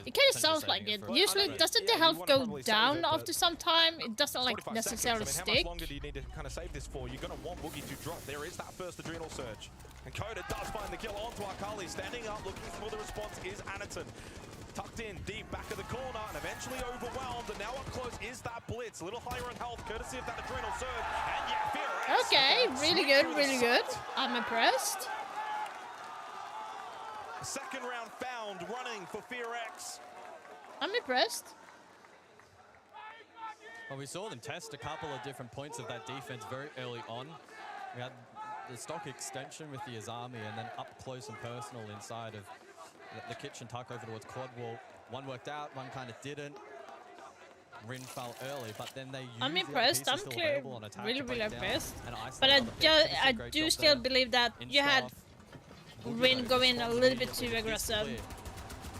it kind of sounds like it. Usually, doesn't the health go down after some time? It doesn't like necessarily seconds. I mean, stick. how much longer do you need to kind of save this for? You're going to want Woogie to drop. There is that first adrenal surge. And Coded does find the kill onto Akali. Standing up, looking for the response is Anaton. Tucked in deep back of the corner and eventually overwhelmed. And now up close is that blitz. A little higher on health, courtesy of that adrenal surge. And yeah, FearX. Okay, really good, really good. I'm impressed. Second round found running for FearX. I'm impressed. Well, we saw them test a couple of different points of that defense very early on. We had the stock extension with the Azami and then up close and personal inside of the kitchen tuck over towards quad wall. One worked out, one kind of didn't. Rin fell early, but then they used I'm impressed. I'm clear, really impressed. But I do still believe that you had Rin go in a little bit too aggressive.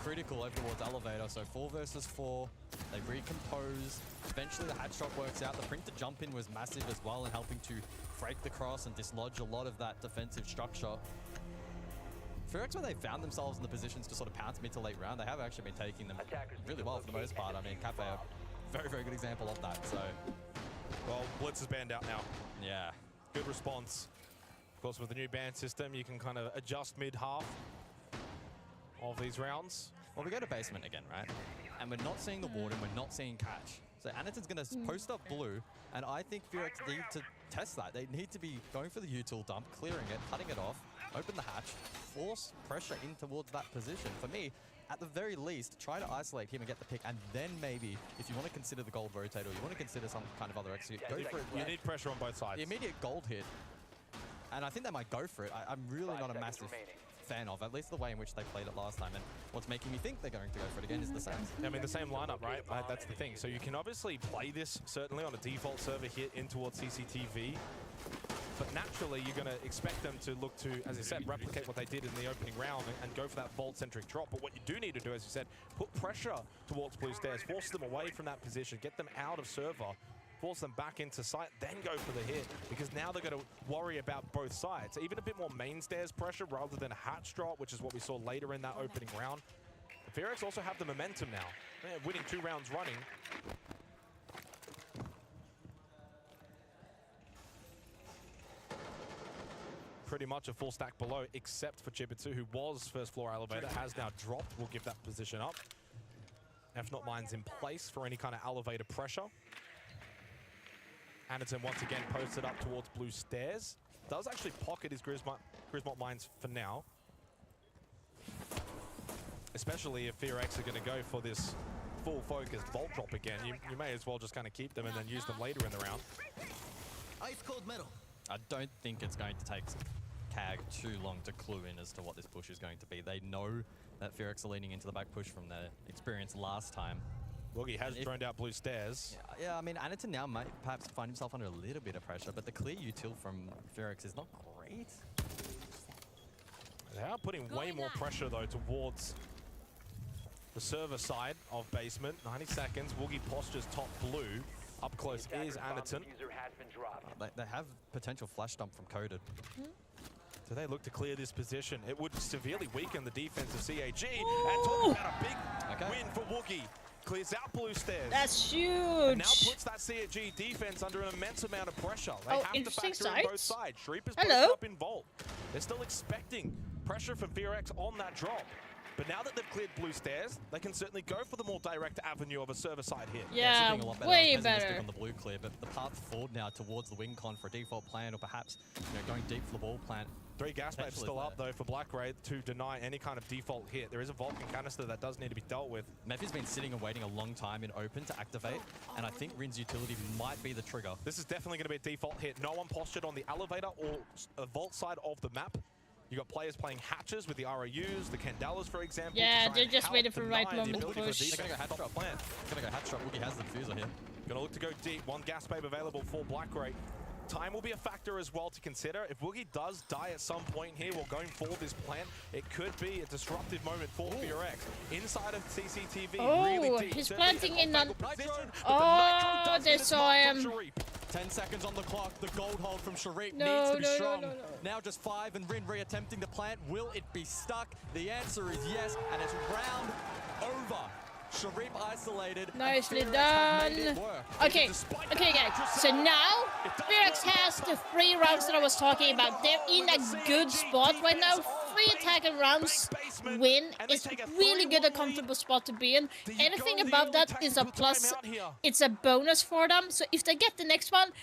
Critical over towards Elevator, so 4 versus 4. They recompose. Eventually the hatch shot works out. The print to jump in was massive as well in helping to break the cross and dislodge a lot of that defensive structure. FearX, when they found themselves in the positions to sort of pounce mid to late round, they have actually been taking them really well for the most part. I mean, Cafe, a very, very good example of that, so. Well, Blitz is banned out now. Yeah. Good response. Of course, with the new ban system, you can kind of adjust mid-half of these rounds. Well, we go to basement again, right? And we're not seeing the warden, we're not seeing catch. So Anaton's going to post up blue, and I think FearX need to test that. They need to be going for the util dump, clearing it, cutting it off, open the hatch, force pressure in towards that position. For me, at the very least, try to isolate him and get the pick, and then maybe, if you want to consider the gold rotate or you want to consider some kind of other execute, go for it. You need pressure on both sides. The immediate gold hit, and I think they might go for it. I'm really not a massive fan of, at least the way in which they played it last time, and what's making me think they're going to go for it again is the same. I mean, the same lineup, right? That's the thing. So you can obviously play this, certainly on a default server hit in towards CCTV, but naturally you're going to expect them to look to, as I said, replicate what they did in the opening round and go for that vault-centric drop. But what you do need to do, as you said, put pressure towards blue stairs, force them away from that position, get them out of server, force them back into sight, then go for the hit, because now they're going to worry about both sides. Even a bit more main stairs pressure rather than a hatch drop, which is what we saw later in that opening round. The FearX also have the momentum now. They're winning 2 rounds running. Pretty much a full stack below, except for Chipper2, who was first floor elevator, has now dropped. We'll give that position up. If not, Mine's in place for any kind of elevator pressure. Anaton once again posted up towards blue stairs. Does actually pocket his Grismont Mines for now. Especially if FearX are going to go for this full focused vault drop again. You may as well just kind of keep them and then use them later in the round. Ice cold metal. I don't think it's going to take CAG too long to clue in as to what this push is going to be. They know that FearX are leaning into the back push from their experience last time. Woogie has droned out blue stairs. Yeah, I mean, Anaton now might perhaps find himself under a little bit of pressure, but the clear util from FearX is not great. They are putting way more pressure, though, towards the server side of basement. 90 seconds, Woogie postures top blue. Up close is Anaton. They have potential flash dump from Coded. Do they look to clear this position? It would severely weaken the defense of CAG. And talk about a big win for Woogie. Clears out blue stairs. That's huge. And now puts that CAG defense under an immense amount of pressure. They have to factor in both sides. Shreep is posted up in Vault. They're still expecting pressure from FearX on that drop. But now that they've cleared blue stairs, they can certainly go for the more direct avenue of a server side hit. Yeah, a lot better. way Pessimistic better. on the blue clear, but the path forward now towards the wing con for a default plan, or perhaps going deep for the wall plant. 3 gas babes still up though for Black Ray to deny any kind of default hit. There is a Vulcan canister that does need to be dealt with. Mephi's been sitting and waiting a long time in open to activate, and I think Rin's utility might be the trigger. This is definitely going to be a default hit. No one postured on the elevator or vault side of the map. You got players playing hatches with the ROUs, the Candelas, for example. Yeah, they're just waiting for the right moment to push. They're going to go hatch drop. Gonna go hatch drop. Woogie has the diffuser here. Gonna look to go deep. 1 gas babe available for Black Ray. Time will be a factor as well to consider. If Woogie does die at some point here while going for this plant, it could be a disruptive moment for FearX. Inside of CCTV, really deep. He's planting in on... Oh, they saw him. 10 seconds on the clock. The gold hold from Sharif No, needs to be no, no, strong. no, no. Now just 5 and Rin re-attempting the plant. Will it be stuck? The answer is yes, and it's round over. Sharif isolated. Nicely done. Okay, guys. So now, FearX has the 3 rounds that I was talking about. They're in a good spot right now. 3 attacker rounds win is really good, a comfortable spot to be in. Anything above that is a plus. It's a bonus for them. So if they get the next one,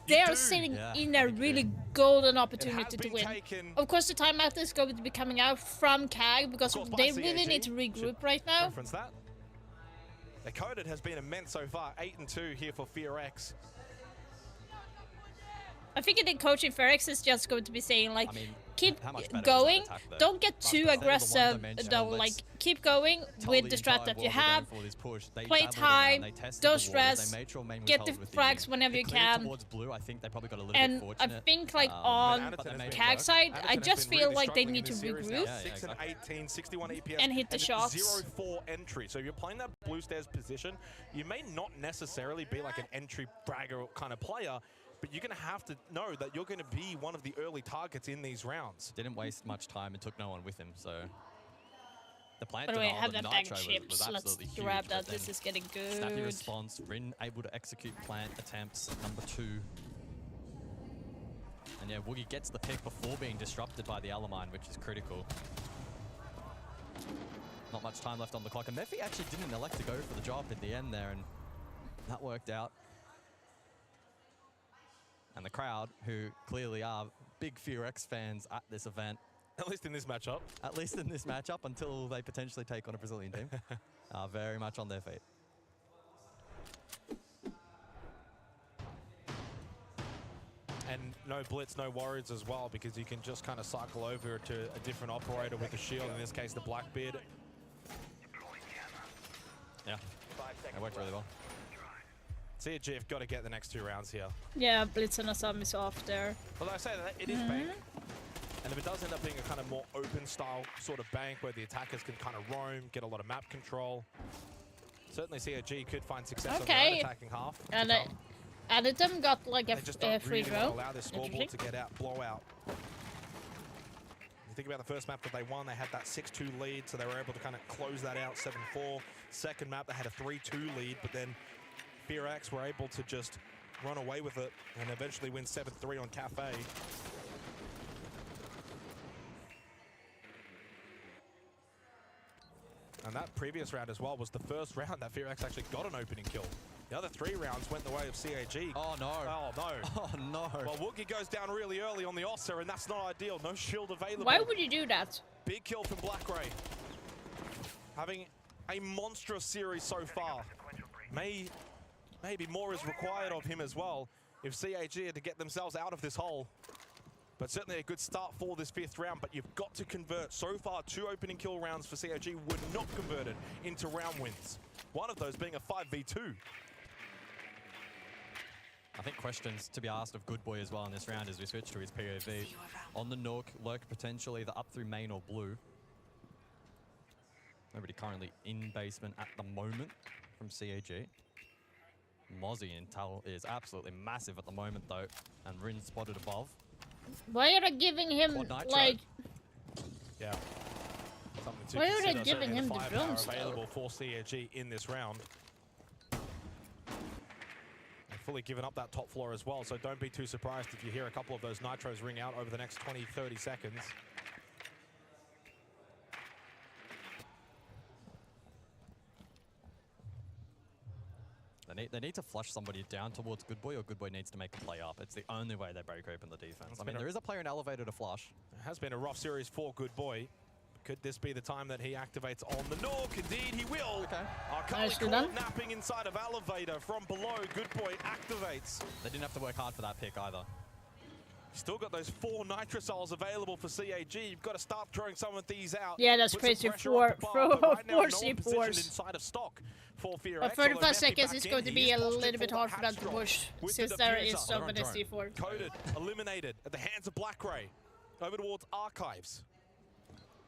they are sitting in a really golden opportunity to win. Of course, the timeout is going to be coming out from CAG because they really need to regroup right now. The coded has been immense so far. 8-2 here for FearX. I think the coaching FearX is just going to be saying like, keep going. Don't get too aggressive though. Like, keep going with the strat that you have. Play it high. Don't stress. Get the frags whenever you can. And I think like on CAG side, I just feel like they need to regroup 6 and 18, 61 EPS, and hit the shots. 0-4 entry. So if you're playing that blue stairs position, you may not necessarily be like an entry fragger kind of player, but you're going to have to know that you're going to be one of the early targets in these rounds. Didn't waste much time and took no one with him, so... The plant By the way, I denial have of that the bag Nitro of chips. was Let's absolutely grab huge, that. but This is getting good. Snappy response. Rin able to execute plant attempts number 2. And yeah, Woogie gets the pick before being disrupted by the Alamine, which is critical. Not much time left on the clock. And Mephi actually didn't elect to go for the drop at the end there, and that worked out. And the crowd, who clearly are big FearX fans at this event. At least in this matchup. At least in this matchup, until they potentially take on a Brazilian team. Are very much on their feet. And no blitz, no worries as well, because you can just kind of cycle over to a different operator with a shield, in this case the Blackbeard. Yeah, that worked really well. CAG have got to get the next 2 rounds here. Yeah, Blitz and Assam is off there. Well, I say that it is bank, and if it does end up being a kind of more open style sort of bank where the attackers can kind of roam, get a lot of map control, certainly CAG could find success on their own attacking half. And Aditum got like a free really throw. Allow their scoreboard to get out, blowout. You think about the first map that they won, they had that 6-2 lead, so they were able to kind of close that out 7-4. Second map, they had a 3-2 lead, but then FearX were able to just run away with it and eventually win 7-3 on Cafe. And that previous round as well was the first round that FearX actually got an opening kill. The other 3 rounds went the way of CAG. Oh no. Oh no. Oh no. Well, Woogie goes down really early on the Ossa, and that's not ideal. No shield available. Why would you do that? Big kill from Black Ray. Having a monstrous series so far. Maybe more is required of him as well if CAG are to get themselves out of this hole. But certainly a good start for this 5th round, but you've got to convert. So far, 2 opening kill rounds for CAG were not converted into round wins. One of those being a 5v2. I think questions to be asked of Good Boy as well in this round as we switch to his POV. On the Nook, lurk potential either up through main or blue. Nobody currently in basement at the moment from CAG. Mozzie Intel is absolutely massive at the moment though, and Rin spotted above. Why are they giving him like? Yeah. Something to Why are they consider, giving certainly him the the firepower drones, though? available for CAG in this round. They've fully given up that top floor as well, so don't be too surprised if you hear a couple of those nitros ring out over the next 20-30 seconds. They need to flush somebody down towards Good Boy, or Good Boy needs to make a play up. It's the only way they break open the defense. I mean, there is a player in elevator to flush. It has been a rough series for Good Boy. Could this be the time that he activates on the Nook? Indeed, he will. Okay. Akali caught napping inside of elevator from below. Good Boy activates. They didn't have to work hard for that pick either. Still got those 4 nitrosols available for CAG. You've got to start throwing some of these out. Yeah, that's crazy. Four C4s. Inside of stock for Fear But 35 seconds is going to be a little bit hard for them to push, since there is so many C4. Coded, eliminated at the hands of Black Ray. Over towards Archives.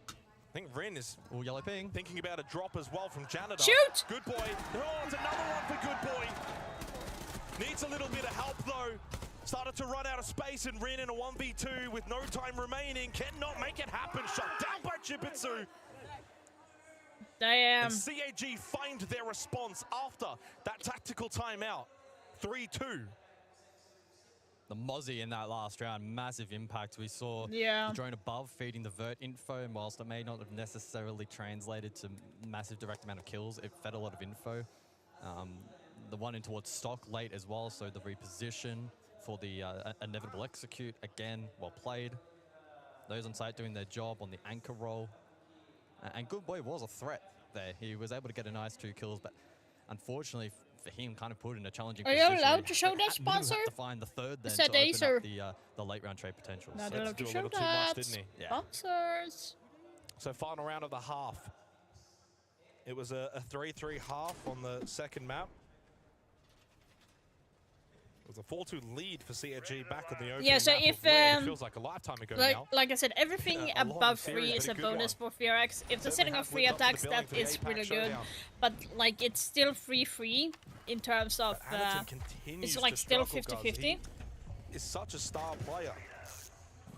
I think Rin is yellow ping. Thinking about a drop as well from Janitor. Shoot! Good Boy. Oh, it's another one for Good Boy. Needs a little bit of help though. Started to run out of space, and Rin in a 1v2 with no time remaining. Cannot make it happen. Shut down by Jibitsu. Damn. And CAG find their response after that tactical timeout. 3-2. The Mozzie in that last round, massive impact. We saw the drone above feeding the vert info, and whilst it may not have necessarily translated to massive direct amount of kills, it fed a lot of info. The one in towards stock late as well, so the reposition for the inevitable execute, again, well played. Those on site doing their job on the anchor roll. And Good Boy was a threat there. He was able to get a nice 2 kills, but unfortunately for him, kind of put in a challenging position. Are you allowed to show that sponsor? Have to find the third then Is to that open up the late round trade potential. Not So allowed to do a show little too much, that. didn't he? Yeah. Sponsors. So final round of the half. It was a 3-3 half on the second map. It was a 4-2 lead for CAG back on the opening Yeah, so map if of Red. It feels like a lifetime ago now. like I said, everything A long above series, 3 is but a a good bonus one. for FearX. If they're Certainly setting up have 3 lived up to the attacks, billing that for the is APAC really good. showdown. But like, it's still 3-3 in terms of Anakin continues it's like to still struggle, 50-50. He is such a star player.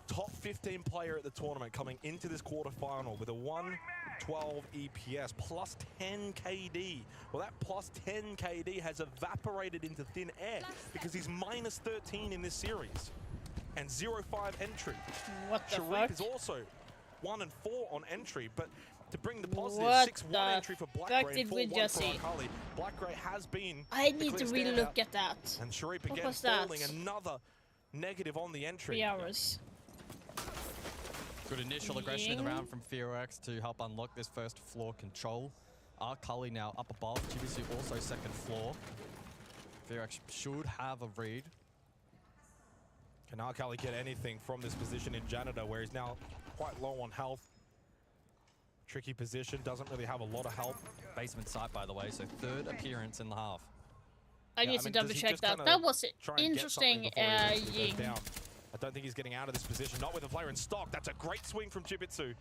Top 15 player at the tournament coming into this quarterfinal with a 112 EPS plus 10 KD. Well, that plus 10 KD has evaporated into thin air because he's minus 13 in this series and 0-5 entry. What the Sharif fuck? is also 1-4 on entry, but to bring the positive What 6-1 the entry for fuck Black Ray did and we 4-1 just for see? Akali. Black Ray has been I the need to clear really standout. look at that. And Sharif What again was that? falling another negative on the entry. 3 hours. Good initial aggression in the Yeah. round from FearX to help unlock this first floor control. Akali now up above. GBC also second floor. FearX should have a read. Can Akali get anything from this position in Janitor, where he's now quite low on health? Tricky position, doesn't really have a lot of help. Basement site, by the way, so 3rd appearance in the half. I need to double check that. That was interesting. Ying. I don't think he's getting out of this position. Not with a player in stock. That's a great swing from Jibitsu.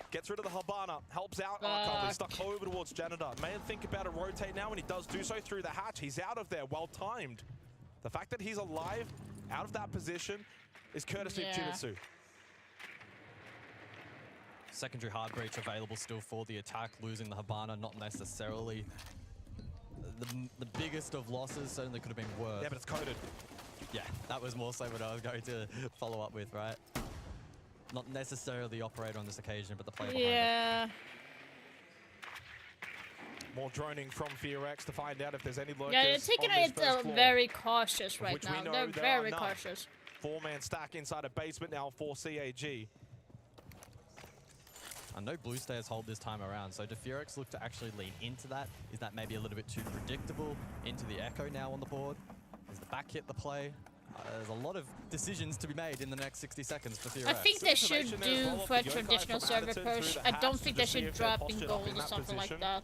Gets rid of the Habana. Helps out Akali. Stuck over towards Janitor. May think about a rotate now, and he does do so through the hatch. He's out of there. Well timed. The fact that he's alive out of that position is courtesy of Jibitsu. Secondary hard breach available still for the attack. Losing the Habana, not necessarily the biggest of losses. Certainly could have been worse. Yeah, but it's coded. Yeah, that was more so what I was going to follow up with, right? Not necessarily the operator on this occasion, but the player behind it. More droning from FearX to find out if there's any lurkers. Yeah, they're taking it very cautious right now. They're very cautious. 4-man stack inside a basement now for CAG. I know blue stairs hold this time around, so do FearX look to actually lean into that? Is that maybe a little bit too predictable? Into the Echo now on the board? Is the back hit the play? There's a lot of decisions to be made in the next 60 seconds for FearX. I think they should do for a traditional server push. I don't think they should drop in gold or something like that.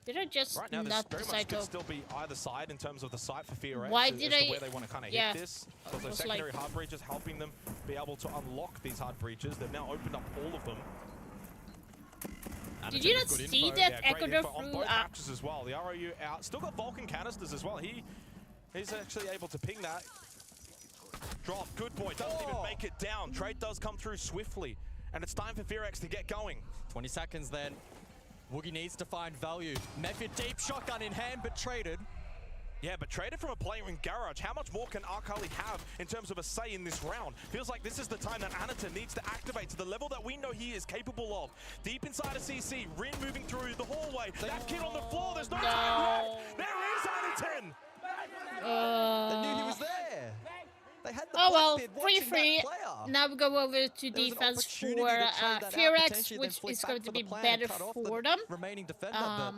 Did I just right now, not very decide much could to... still be either side in terms of the site for FearX. Why as did to I... where they want to kind of yeah. hit this. So the was secondary like... hard breaches helping them be able to unlock these hard breaches. They've now opened up all of them. And Did you not see that Echo info on through... both hatches as well. The ROU out. Still got Vulcan canisters as well. He's actually able to ping that. Drop, good boy, doesn't even make it down. Trade does come through swiftly, and it's time for FearX to get going. 20 seconds then. Woogie needs to find value. Method deep shotgun in hand, but traded. Yeah, but traded from a player in Garage. How much more can Akali have in terms of a say in this round? Feels like this is the time that Anaton needs to activate to the level that we know he is capable of. Deep inside of CC, Rin moving through the hallway. That kid on the floor, there's no time left. There is Anaton. They knew he was there. They had the Oh well, bid watching 3-3. that player. Now we go over to defense for FearX, which is going to be better for them. Remaining defender,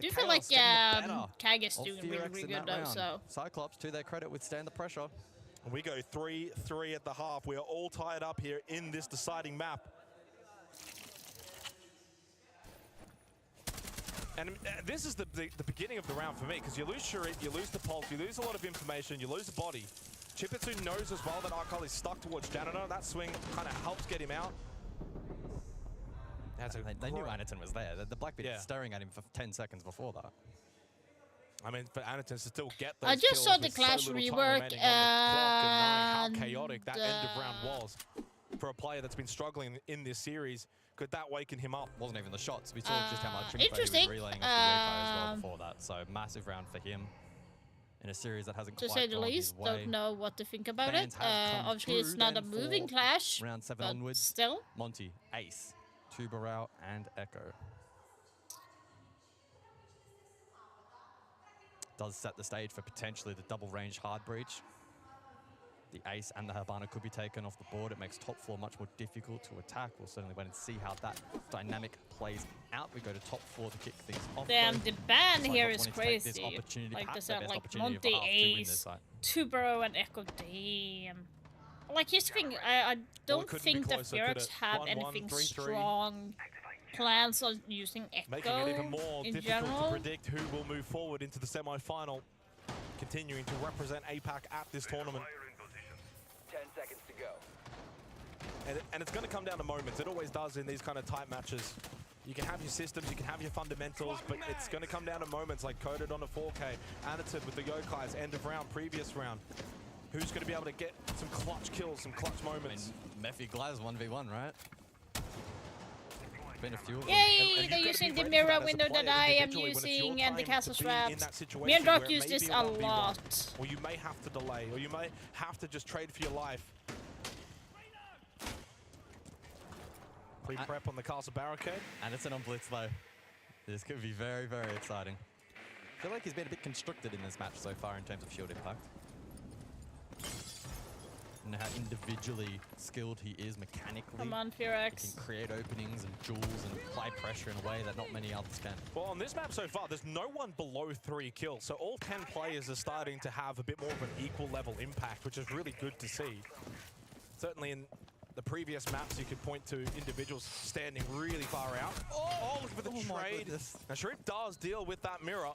Do you feel like Kag is doing really good though? So Cyclops, to their credit, withstand the pressure. We go 3-3 at the half. We are all tied up here in this deciding map. And this is the beginning of the round for me, because you lose Sharif, you lose the pulse, you lose a lot of information, you lose the body. Chipitsu knows as well that Akali is stuck towards Janitor. That swing kind of helps get him out. They knew Anaton was there. The Blackbeard was staring at him for 10 seconds before that. I mean, for Anaton to still get those I just saw the kills with Clash so little time rework remaining on the clock and knowing how chaotic that end of round was for a player that's been struggling in this series. Could that waken him up? Wasn't even the shots. We saw just how much interesting. he was relaying off the as well before that. So massive round for him in a series that hasn't to quite say the gone least, his way. don't know what to think about Fans it. have come Obviously, it's through not a then moving for clash. Round 7 but onwards. Still, Monty, Ace, Tubarao, and Echo. Does set the stage for potentially the double range hard breach. The Ace and the Habana could be taken off the board. It makes top 4 much more difficult to attack. We'll certainly wait and see how that dynamic plays out. We go to top 4 to kick things off. damn, the ban here is Cyclops wanting to take this crazy. opportunity, Like I perhaps said, their best like opportunity of Monty, half to win this Ace, fight. Tubarao, and Echo. Damn. Like here's the thing, I don't couldn't be think that closer, could FearX it? have 1-1, anything 3-3. strong plans on using Making Echo it even more in difficult general. to predict who will move forward into the semi-final. Continuing to represent APAC at this tournament. 10 seconds to go. And it's going to come down to moments. It always does in these kind of tight matches. You can have your systems, you can have your fundamentals, but it's going to come down to moments like Coded on a 4K, Anaton with the Yokai's end of round, previous round. Who's going to be able to get some clutch kills, some clutch moments? Mephi Glaz 1v1, right? Been a few of them. Yay! They're using the mirror window that I am using and the castle traps. Me and Rock use this a lot. Or you may have to delay, or you may have to just trade for your life. Pre-prep on the castle barricade. And it's an on blitz though. This could be very, very exciting. I feel like he's been a bit constricted in this match so far in terms of shield impact. And how individually skilled he is mechanically. Come on, FearX. He can create openings and jewels and apply pressure in a way that not many others can. Well, on this map so far, there's no one below 3 kills. So all 10 players are starting to have a bit more of an equal level impact, which is really good to see. Certainly in the previous maps, you could point to individuals standing really far out. Oh, look for the trade. Now, Sharif does deal with that mirror,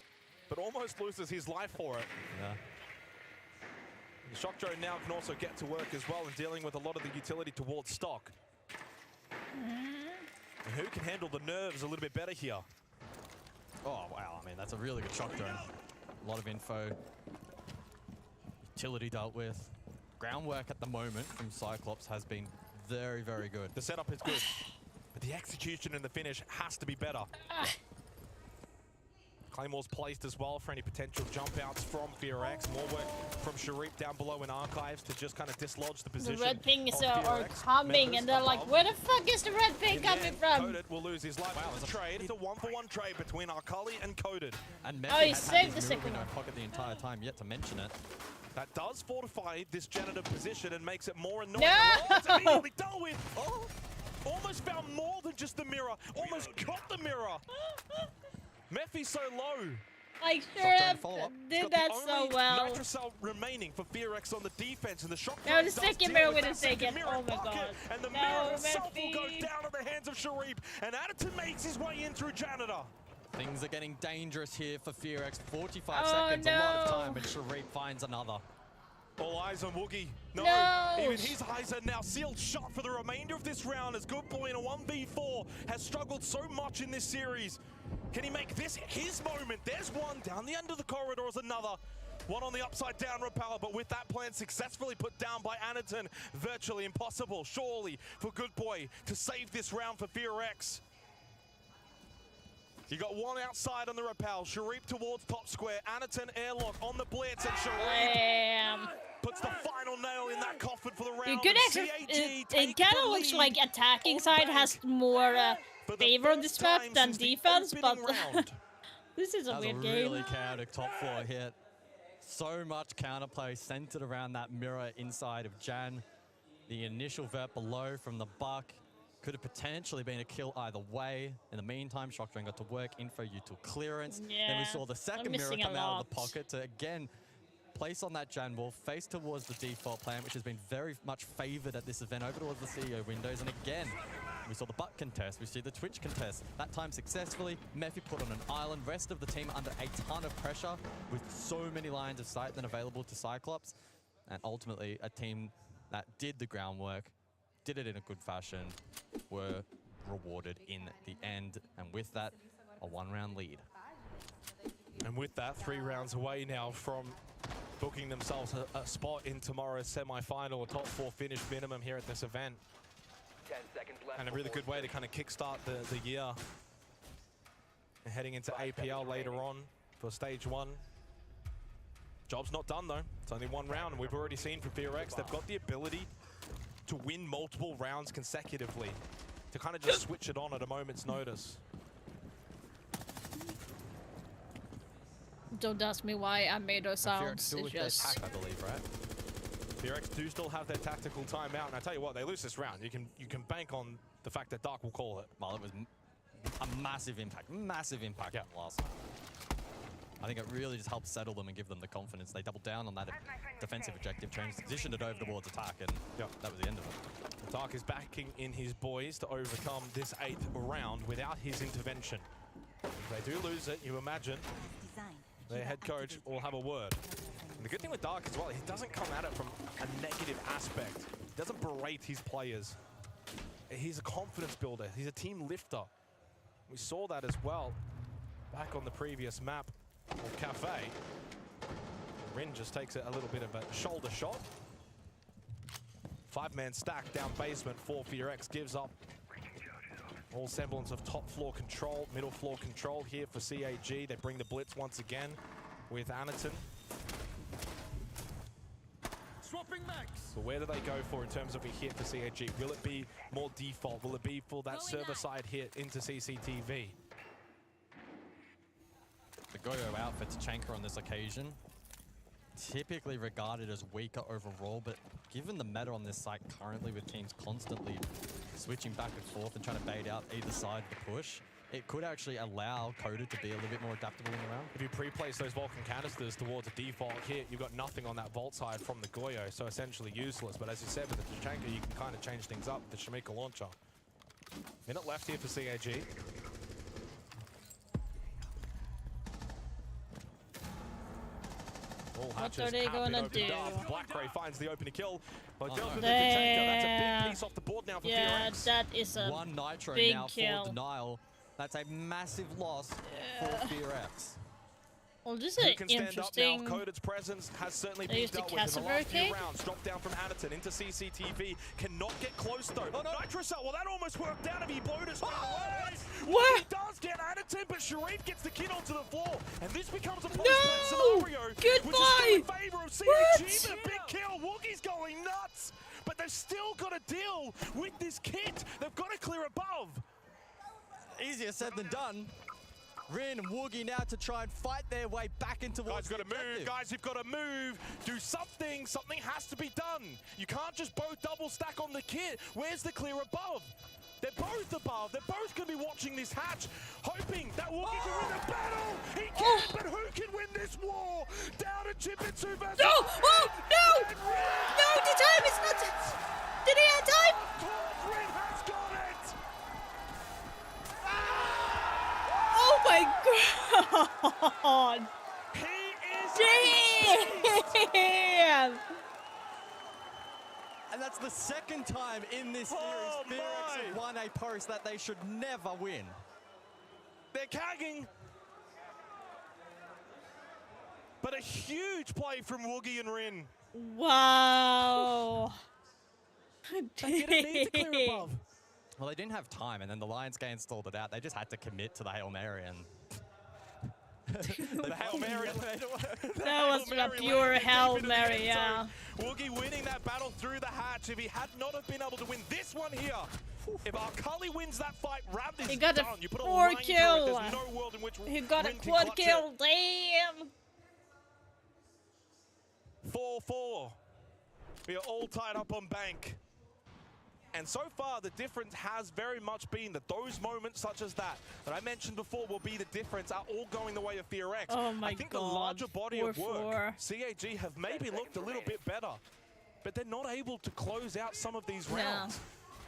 but almost loses his life for it. Yeah. The Shock Drone now can also get to work as well in dealing with a lot of the utility towards stock. And who can handle the nerves a little bit better here? Oh, wow. I mean, that's a really good shock drone. A lot of info. Utility dealt with. Groundwork at the moment from Cyclops has been very, very good. The setup is good, but the execution and the finish has to be better. Claymore's placed as well for any potential jump outs from FearX. More work from Sharif down below in archives to just kind of dislodge the position. The red pings are coming and they're like, where the fuck is the red ping coming from? Coded will lose his life. Wow, it's a trade. It's a 1-for-1 trade between Akali and Coded. And oh, he saved the second one. Pocket the entire time, yet to mention it. That does fortify this janitor position and makes it more annoying. No! Oh, it's immediately dealt with. Oh, almost found more than just the mirror. Almost got the mirror. Mephi's so low. I sure did that so well. Nitrocell remaining for FearX on the defense, and the shock. No, the second mirror would have taken. Oh my god. And the mirror itself will go down in the hands of Sharif, and Anaton makes his way in through janitor. Things are getting dangerous here for FearX. 45 seconds, a lot of time, and Sharif finds another. All eyes on Woogie. No, even his eyes are now sealed shut for the remainder of this round, as Good Boy in a 1v4 has struggled so much in this series. Can he make this his moment? There's one down the end of the corridor is another. One on the upside down rappel, but with that plan successfully put down by Anaton, virtually impossible, surely, for Good Boy to save this round for FearX. You got one outside on the rappel, Sharif towards top square, Anaton airlock on the blitz, and Sharif puts the final nail in that coffin for the round. You could actually, it kind of looks like attacking side has more favor on this map than defense, but this is a weird game. Really chaotic top floor hit. So much counterplay centered around that mirror inside of Jan. The initial vert below from the Buck could have potentially been a kill either way. In the meantime, Shockdrain got to work, Info you took clearance. Yeah, then we saw the second mirror come out of the pocket to again place on that Jan wall, face towards the default plan, which has been very much favored at this event over towards the CEO windows. And again, we saw the Buck contest, we see the Twitch contest. That time successfully, Mephi put on an island, rest of the team under a ton of pressure with so many lines of sight then available to Cyclops. And ultimately, a team that did the groundwork, did it in a good fashion, were rewarded in the end. And with that, a one-round lead. And with that, 3 rounds away now from booking themselves a spot in tomorrow's semi-final, a top 4 finish minimum here at this event. 10 seconds left. And a really good way to kind of kickstart the year. And heading into APL later on for stage 1. Job's not done though. It's only 1 round, and we've already seen from FearX, they've got the ability to win multiple rounds consecutively, to kind of just switch it on at a moment's notice. Don't ask me why I made those sounds. FearX It's just... attack, I believe, right? FearX do still have their tactical timeout, and I tell you what, they lose this round. You can bank on the fact that Dark will call it. Well, it was a massive impact on last time. I think it really just helped settle them and give them the confidence. They doubled down on that defensive objective, transitioned it over towards attack, and that was the end of it. Dark is backing in his boys to overcome this 8th round without his intervention. If they do lose it, you imagine their head coach will have a word. And the good thing with Dark as well, he doesn't come at it from a negative aspect. He doesn't berate his players. He's a confidence builder. He's a team lifter. We saw that as well back on the previous map of Cafe. Rin just takes it a little bit of a shoulder shot. 5-man stack down basement for FearX, gives up all semblance of top floor control, middle floor control here for CAG. They bring the blitz once again with Anaton. Swapping max. So where do they go for in terms of a hit for CAG? Will it be more default? Will it be for that server-side hit into CCTV? The Goyo outfit to Chanker on this occasion, typically regarded as weaker overall, but given the meta on this site currently with teams constantly switching back and forth and trying to bait out either side of the push, it could actually allow Coda to be a little bit more adaptable in the round. If you pre-place those Vulcan canisters towards a default hit, you've got nothing on that vault side from the Goyo, so essentially useless. But as you said, with the Chanker, you can kind of change things up with the Shamika launcher. Minute left here for CAG. What are they gonna do? Blackray finds the opening kill. But that's a big piece off the board now for FearX. That is a one Nitro big now kill. for denial. That's a massive loss for FearX. Well, this is interesting. Coded's presence has certainly They been used the dealt with in the Castle last few barricade. rounds. Drop down from Anaton into CCTV. Cannot get close though. Oh, no. Nitro cell. Well, that almost worked out if he blowed us away. What? He does get Anaton, but Sharif gets the kid onto the floor. And this becomes a post-plan scenario. Goodbye. Which is still in favor of CAG. But a big kill. Woogie's going nuts. But they've still got to deal with this kit. They've got to clear above. Easier said than done. Rin and Woogie now to try and fight their way back into what's Guys, got to move. Guys, you've got to move. Do something. Something has to be done. You can't just both double stack on the kit. Where's the clear above? They're both above. They're both going to be watching this hatch, hoping that Woogie can win the battle. He can, but who can win this war? Down to Chipitsu versus... No! Oh, no! No, the time is not... Did he have time? Rin has got it! Oh my god! He is... Damn! And that's the second time in this series FearX have won a post that they should never win. They're cagging. But a huge play from Woogie and Rin. Wow. They didn't need to clear above. Well, they didn't have time, and then the Lions game stalled it out. They just had to commit to the Hail Mary, and the Hail Mary. That was a pure Hail Mary, yeah. Woogie winning that battle through the hatch. If he had not have been able to win this one here, if Arcali wins that fight, Rav is He got done. a You put a 4 line kill. through it. There's no world in which He got a Rin can quad clutch kill. it. Damn. 4-4. We are all tied up on bank. And so far, the difference has very much been that those moments such as that I mentioned before will be the difference are all going the way of FearX. Oh my I think God. the larger body of 4-4. work, CAG have maybe looked a little bit better, but they're not able to close out some of these rounds.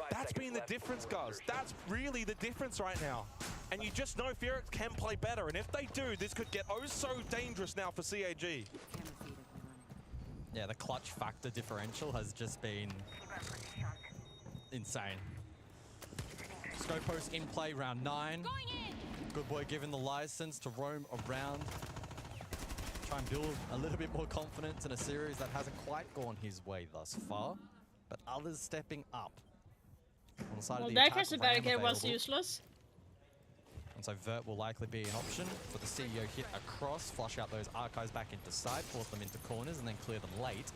That's been the difference, guys. That's really the difference right now. And you just know FearX can play better. And if they do, this could get oh so dangerous now for CAG. yeah, the clutch factor differential has just been insane. Scopos in play, round 9. Good boy given the license to roam around. Try and build a little bit more confidence in a series that hasn't quite gone his way thus far. But others stepping up. On the side of the that attack, has the Ram barricade was available. useless. And so Vert will likely be an option for the CEO hit across, flush out those archives back into side, force them into corners, and then clear them late.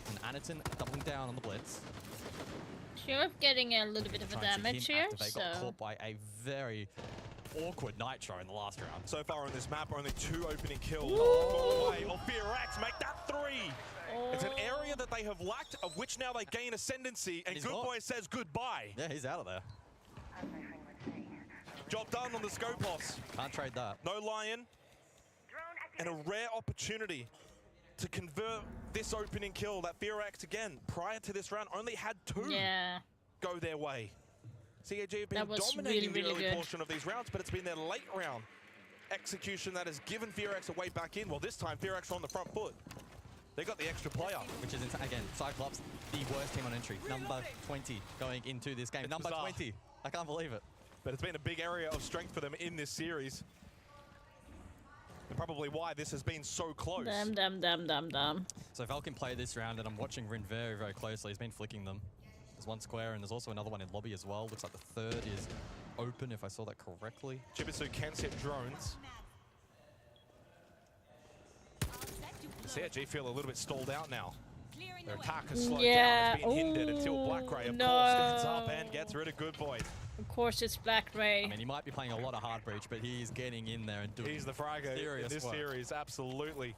And Anaton doubling down on the blitz. Sure, getting a little bit of a Trying to damage him here, activate, got caught by a very awkward Nitro in the last round. So far on this map, only 2 opening kills. Ooh. Away. Or FearX make that 3. It's an area that they have lacked, of which now they gain ascendancy, and Good Boy says goodbye. Yeah, he's out of there. Job done on the Scopos. Can't trade that. No Lion. And a rare opportunity to convert this opening kill that FearX, again, prior to this round, only had 2 go their way. CAG have been dominating the early portion of these rounds, but it's been their late round execution that has given FearX a way back in. Well, this time, FearX on the front foot. They got the extra player. Which is, again, Cyclops, the worst team on entry. Number 20 going into this game. It's Number bizarre. 20. I can't believe it. But it's been a big area of strength for them in this series. And probably why this has been so close. Damn. So Falcon played this round, and I'm watching Rin very, very closely. He's been flicking them. There's one square, and there's also another one in lobby as well. Looks like the third is open, if I saw that correctly. Chibisu can set drones. CAG feel a little bit stalled out now. Their attack has slowed down. It's been hindered until Black Ray, of course, stands up and gets rid of Good Boy. Of course, it's Black Ray. I mean, he might be playing a lot of hard breach, but he's getting in there and doing He's the fragger in this work. series, absolutely.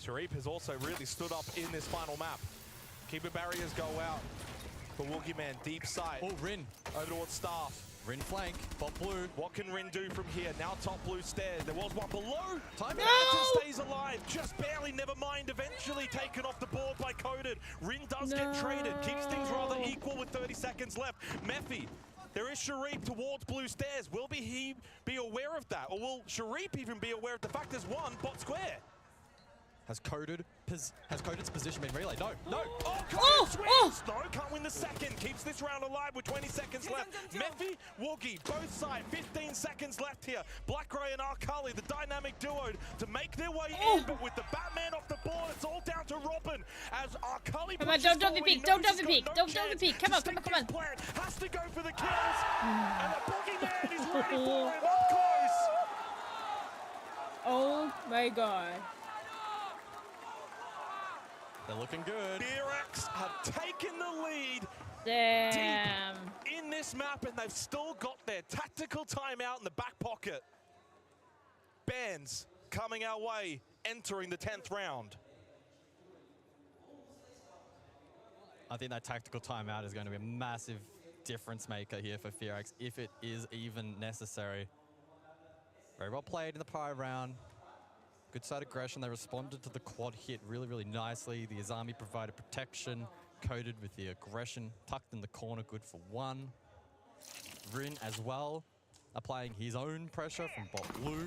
Sharif has also really stood up in this final map. Keeper barriers go out. For Woogie Man, deep side. Oh, Rin. Over towards Staff. Rin flank, bot blue. What can Rin do from here? Now top blue stairs. There was one below. Time Anaton stays alive. Just barely, never mind. Eventually taken off the board by Coded. Rin does get traded. Keeps things rather equal with 30 seconds left. Mephi. There is Sharif towards blue stairs. Will he be aware of that? Or will Sharif even be aware of the fact there's one bot square? Has Coded's position been relayed? No. Oh, Coded swings! No, can't win the second. Keeps this round alive with 20 seconds left. Mephi, Woogie, both sides. 15 seconds left here. Black Ray and Arcali, the dynamic duo, to make their way in. But with the Batman off the board, it's all down to Robin. As Arcali Come on, don't double peek, don't double peek, don't double peek. Come on. Has to go for the kills. And the Boogeyman is ready for him up close. Oh my god. They're looking good. FearX have taken the lead. Damn. Deep in this map, and they've still got their tactical timeout in the back pocket. Bands coming our way, entering the 10th round. I think that tactical timeout is going to be a massive difference maker here for FearX, if it is even necessary. Very well played in the prior round. Good side aggression. They responded to the quad hit really, really nicely. The Azami provided protection, Coded with the aggression, tucked in the corner, good for 1. Rin as well, applying his own pressure from bot blue.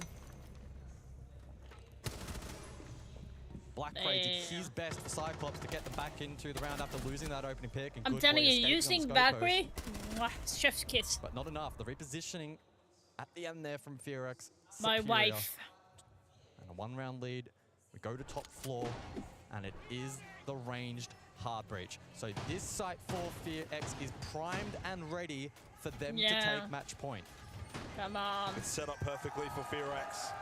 Black Ray did his best for Cyclops to get them back into the round after losing that opening pick. And I'm Good telling Boy you, escaping using on the Black Scopos. Ray, chef's kiss. But not enough. The repositioning at the end there from FearX. My superior. wife. And A 1-round lead. We go to top floor, and it is the ranged hard breach. So this site for SiegeX is primed and ready for them to take match point. Come on. It's set up perfectly for SiegeX.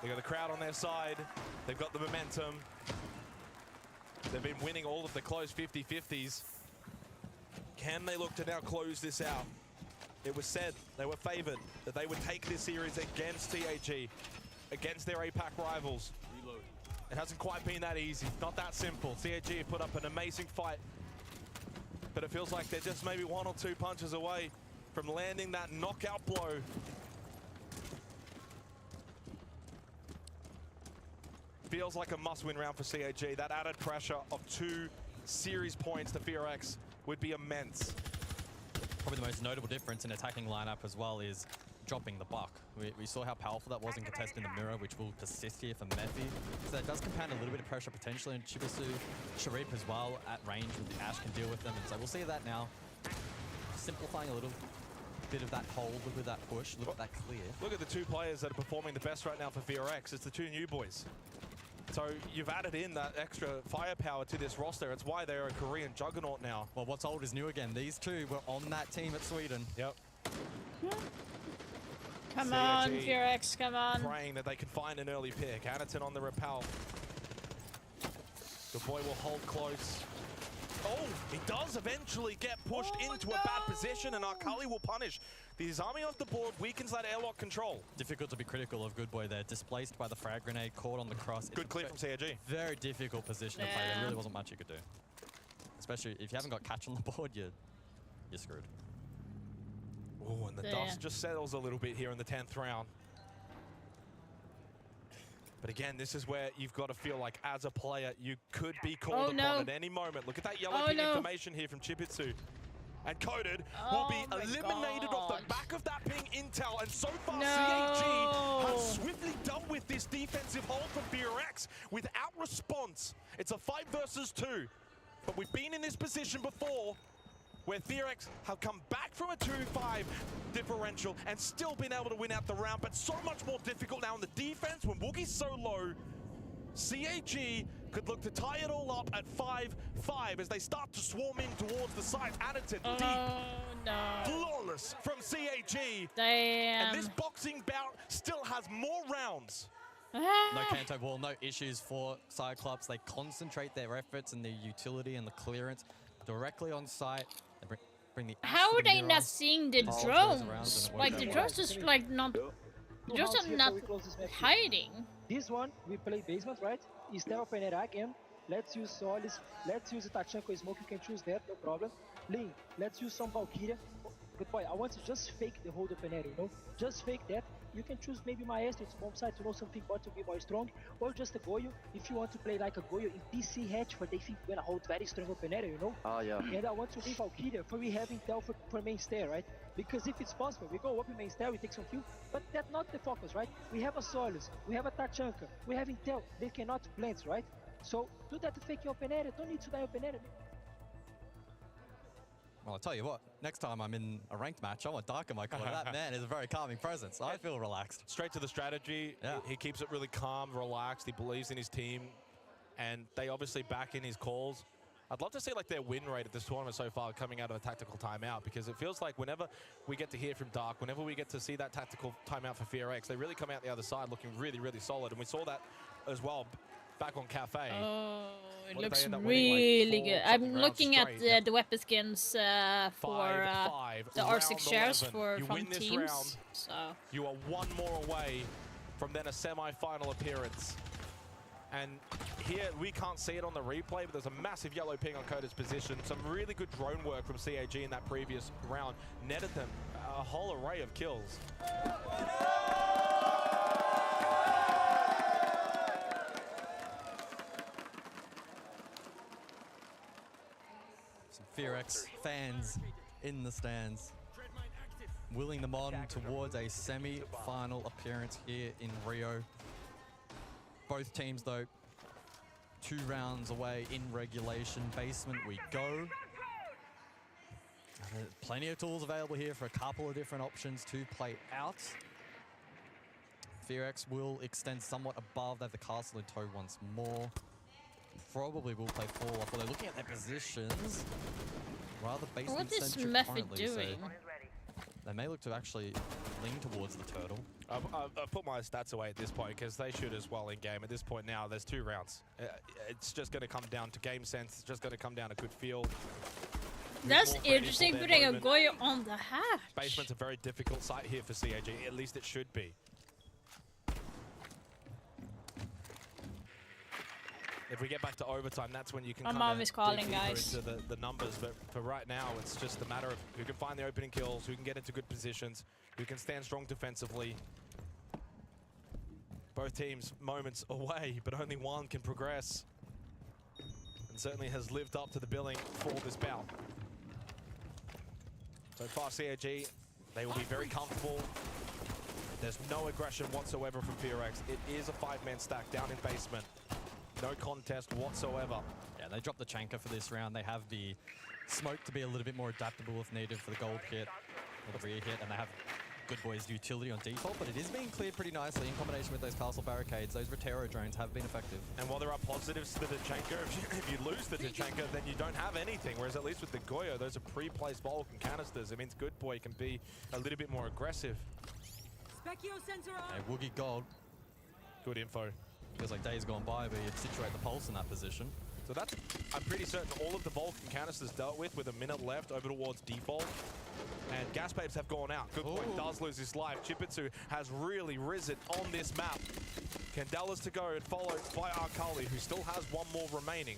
They got the crowd on their side. They've got the momentum. They've been winning all of the close 50-50s. Can they look to now close this out? It was said, they were favored, that they would take this series against TAG, against their APAC rivals. Reload. It hasn't quite been that easy, not that simple. TAG have put up an amazing fight, but it feels like they're just maybe 1 or 2 punches away from landing that knockout blow. Feels like a must-win round for CAG. That added pressure of 2 series points to SiegeX would be immense. Probably the most notable difference in attacking lineup as well is dropping the buck. We saw how powerful that was in contesting the mirror, which will persist here for Mephi. So that does compound a little bit of pressure potentially, and Chibisu, Sharif as well at range with the Ash can deal with them. And so we'll see that now. Simplifying a little bit of that hold, look at that push, look at that clear. Look at the 2 players that are performing the best right now for SiegeX. It's the 2 new boys. So you've added in that extra firepower to this roster. It's why they're a Korean juggernaut now. Well, what's old is new again. These 2 were on that team at Sweden. Yep. Come on, SiegeX, come on. Praying that they can find an early pick. Anaton on the repel. The boy will hold close. Oh, he does eventually get pushed into a bad position, and Arkali will punish. The army off the board weakens that airlock control. Difficult to be critical of Good Boy there. Displaced by the frag grenade, caught on the cross. Good clear from CAG. Very difficult position to play. There really wasn't much you could do. Especially if you haven't got catch on the board, you're screwed. Oh, and the dust just settles a little bit here in the 10th round. But again, this is where you've got to feel like, as a player, you could be called upon at any moment. Look at that yellow ping information here from Chibitsu. And Coded will be eliminated off the back of that ping intel. And so far, CAG has swiftly dealt with this defensive hold from SiegeX without response. It's a 5 versus 2. But we've been in this position before, where SiegeX have come back from a 2-5 differential and still been able to win out the round, but so much more difficult now in the defense when Woogie's so low. CAG could look to tie it all up at 5-5 as they start to swarm in towards the side. Added flawless from CAG. Damn. And this boxing bout still has more rounds. No Kanto ball, no issues for Cyclops. They concentrate their efforts and their utility and the clearance directly on site. They bring the How are they not seeing the drones? Like the drones just like not, just are not hiding. This one we play basement, right? Instead of Penera again, let's use Solis, let's use Tachanko Smoke. You can choose that, no problem. Lin, let's use some Valkyria. Good boy, I want to just fake the hold of Penera, you know? Just fake that. You can choose maybe Maestro to bomb side to know something more to be more strong, or just a Goyo if you want to play like a Goyo in PC hatch for they think we're gonna hold very strong open area, you know? Oh yeah. And I want to leave Valkyria for we have Intel for main stair, right? Because if it's possible, we go up in main stair, we take some kill, but that's not the focus, right? We have a Solus, we have a Tachanka, we have Intel, they cannot blend, right? So do that to fake your open area, don't need to die open area. Well, I'll tell you what, next time I'm in a ranked match, I want Dark in my corner. That man is a very calming presence. I feel relaxed. Straight to the strategy. Yeah. He keeps it really calm, relaxed. He believes in his team, and they obviously back in his calls. I'd love to see like their win rate at this tournament so far coming out of a tactical timeout, because it feels like whenever we get to hear from Dark, whenever we get to see that tactical timeout for SiegeX, they really come out the other side looking really, really solid. And we saw that as well back on Cafe. Oh, it looks really good. I'm looking at the weapon skins for the R6 shares from teams. Round, so you are one more away from then a semi-final appearance. And here, we can't see it on the replay, but there's a massive yellow ping on Coda's position. Some really good drone work from CAG in that previous round. Netted them a whole array of kills. Some SiegeX fans in the stands, willing them on towards a semi-final appearance here in Rio. Both teams, though, 2 rounds away in regulation. Basement we go. Plenty of tools available here for a couple of different options to play out. FearX will extend somewhat above. They have the castle in tow once more. Probably will play fall off. Well, they're looking at their positions. Rather basement What is centric Method currently, so doing? they may look to actually lean towards the turtle. I've put my stats away at this point because they shoot as well in game. At this point now, there's 2 rounds. It's just going to come down to game sense. It's just going to come down to good feel. That's interesting, putting a Goyo on the hatch. Basement's a very difficult site here for CAG. At least it should be. If we get back to overtime, that's when you can My mom is calling, guys. into the numbers. But for right now, it's just a matter of who can find the opening kills, who can get into good positions, who can stand strong defensively. Both teams moments away, but only one can progress. And certainly has lived up to the billing for this bout. So far, CAG, they will be very comfortable. There's no aggression whatsoever from FearX. It is a 5-man stack down in basement. No contest whatsoever. Yeah, they dropped the Chanka for this round. They have the smoke to be a little bit more adaptable if needed for the gold hit or the rear hit, and they have Good Boy's utility on default, but it is being cleared pretty nicely in combination with those castle barricades. Those Rotero drones have been effective. And while there are positives to the Tachanka, if you lose the Tachanka, then you don't have anything. Whereas at least with the Goyo, those are pre-placed Vulcan canisters. It means Good Boy can be a little bit more aggressive. Hey, Woogie Gold. Good info. Feels like days gone by, but you'd situate the pulse in that position. So that's, I'm pretty certain, all of the Vulcan canisters dealt with a minute left over towards default. And gas babes have gone out. Good Boy does lose his life. Chipitsu has really risen on this map. Candelas to go and followed by Arkali, who still has one more remaining.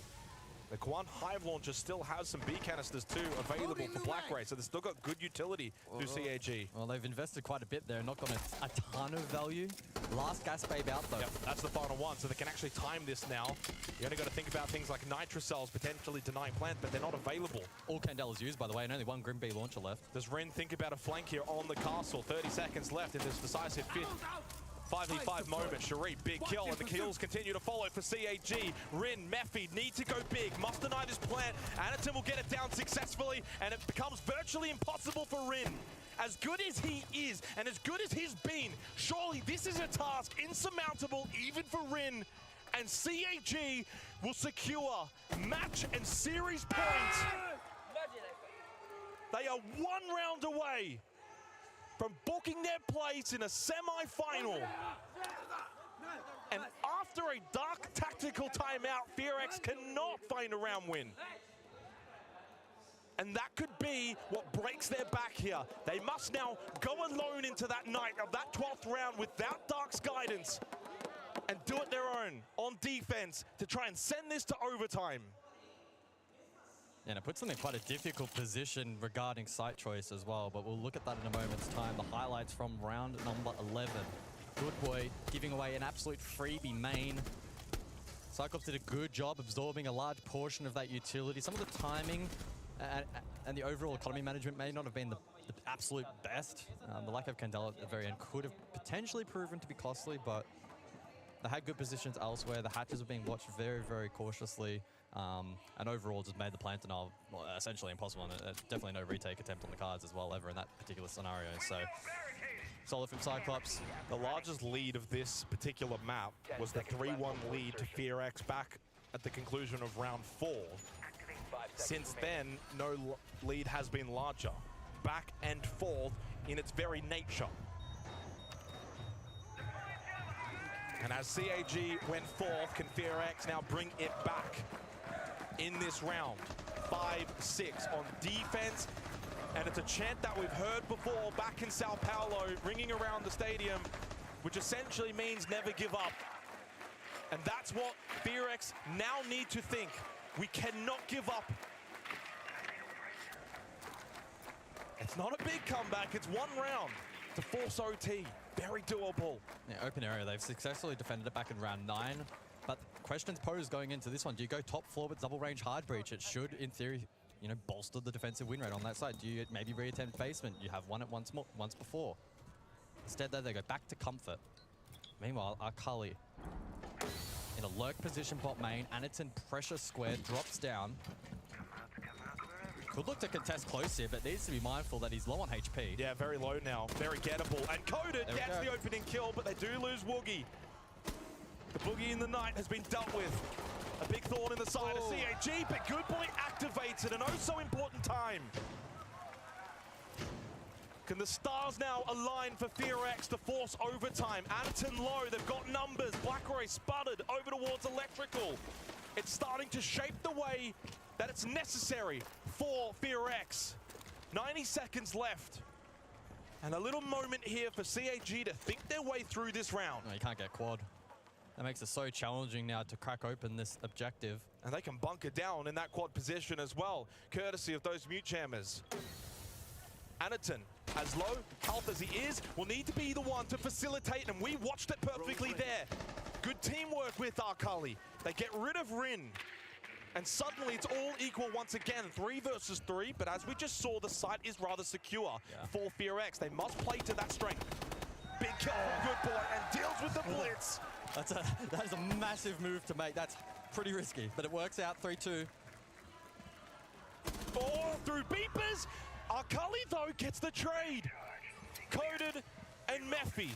The Quan Hive Launcher still has some B canisters too available for Black Ray, so they've still got good utility through CAG. Well, they've invested quite a bit there, not got a ton of value. Last gas babe out though. Yep, that's the final one, so they can actually time this now. You only got to think about things like Nitro Cells potentially denying plant, but they're not available. All Candela's used, by the way, and only one Grim B launcher left. Does Rin think about a flank here on the castle? 30 seconds left in this decisive fifth. 5v5 moment, Sharif, big kill, and the kills continue to follow for CAG. Rin, Mephi need to go big, must deny this plant. Anaton will get it down successfully, and it becomes virtually impossible for Rin. As good as he is, and as good as he's been, surely this is a task insurmountable even for Rin. And CAG will secure match and series points. They are 1 round away from booking their place in a semi-final. And after a dark tactical timeout, FearX cannot find a round win. And that could be what breaks their back here. They must now go alone into that night of that 12th round without Dark's guidance and do it their own on defense to try and send this to overtime. And it puts them in quite a difficult position regarding site choice as well, but we'll look at that in a moment's time. The highlights from round number 11. Good Boy giving away an absolute freebie main. Cyclops did a good job absorbing a large portion of that utility. Some of the timing and the overall economy management may not have been the absolute best. The lack of Candela at the very end could have potentially proven to be costly, but they had good positions elsewhere. The hatches were being watched very, very cautiously. And overall just made the plant denial essentially impossible, and definitely no retake attempt on the cards as well ever in that particular scenario. So solid from Cyclops. The largest lead of this particular map was the 3-1 lead to FearX back at the conclusion of round 4. Since then, no lead has been larger. Back and forth in its very nature. And as CAG went forth, can FearX now bring it back in this round? 5-6 on defense. And it's a chant that we've heard before back in Sao Paulo, ringing around the stadium, which essentially means never give up. And that's what FearX now need to think. We cannot give up. It's not a big comeback, it's 1 round to force OT. Very doable. Yeah, open area, they've successfully defended it back in round 9. But questions posed going into this one. Do you go top floor with double range hard breach? It should, in theory, you know, bolster the defensive win rate on that side. Do you maybe reattempt basement? You have won it once before. Instead, though, they go back to comfort. Meanwhile, Arkali in a lurk position bot main. Anaton pressure square drops down. Could look to contest close here, but needs to be mindful that he's low on HP. Yeah, very low now. Very gettable. And Coded gets the opening kill, but they do lose Woogie. The Boogie in the night has been dealt with. A big thorn in the side of CAG, but Good Boy activates at an oh so important time. Can the stars now align for FearX to force overtime? Anton low, they've got numbers. Blackray sputtered over towards Electrical. It's starting to shape the way that it's necessary for FearX. 90 seconds left. And a little moment here for CAG to think their way through this round. No, you can't get quad. That makes it so challenging now to crack open this objective. And they can bunker down in that quad position as well, courtesy of those mute jammers. Anaton, as low health as he is, will need to be the one to facilitate, and we watched it perfectly there. Good teamwork with Arkali. They get rid of Rin. And suddenly it's all equal once again, 3 versus 3, but as we just saw, the site is rather secure for FearX. They must play to that strength. Big kill from Good Boy and deals with the blitz. That is a massive move to make. That's pretty risky, but it works out 3-2. Oh, through beepers. Arkali, though, gets the trade. Coded and Mephi.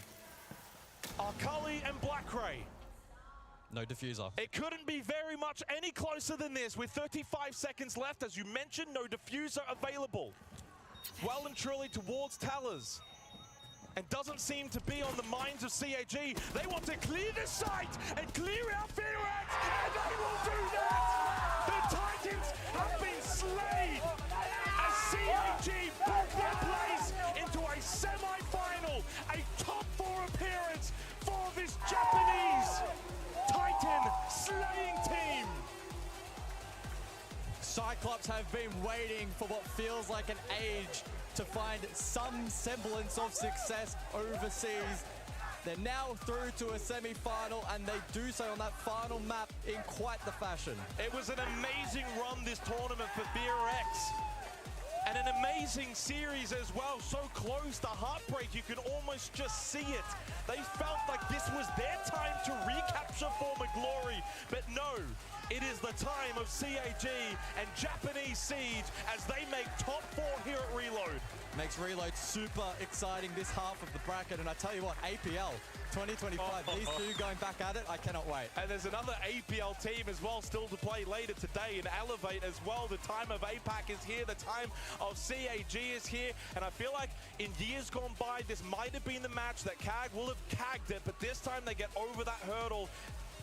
Arkali and Blackray. No diffuser. It couldn't be very much any closer than this with 35 seconds left. As you mentioned, no diffuser available. Well and truly towards Talers. And doesn't seem to be on the minds of CAG. They want to clear the site and clear out FearX, and they will do that! The Titans have been slayed as CAG book their place into a semi-final, a top 4 appearance for this Japanese Titan slaying team. Cyclops have been waiting for what feels like an age to find some semblance of success overseas. They're now through to a semi-final, and they do so on that final map in quite the fashion. It was an amazing run this tournament for FearX. And an amazing series as well, so close to heartbreak, you can almost just see it. They felt like this was their time to recapture former glory, but no, it is the time of CAG and Japanese Siege as they make top 4 here at Reload. Makes Reload super exciting this half of the bracket, and I tell you what, APL 2025, these two going back at it, I cannot wait. And there's another APL team as well still to play later today in Elevate as well. The time of APAC is here, the time of CAG is here, and I feel like in years gone by, this might have been the match that CAG will have cagged it, but this time they get over that hurdle.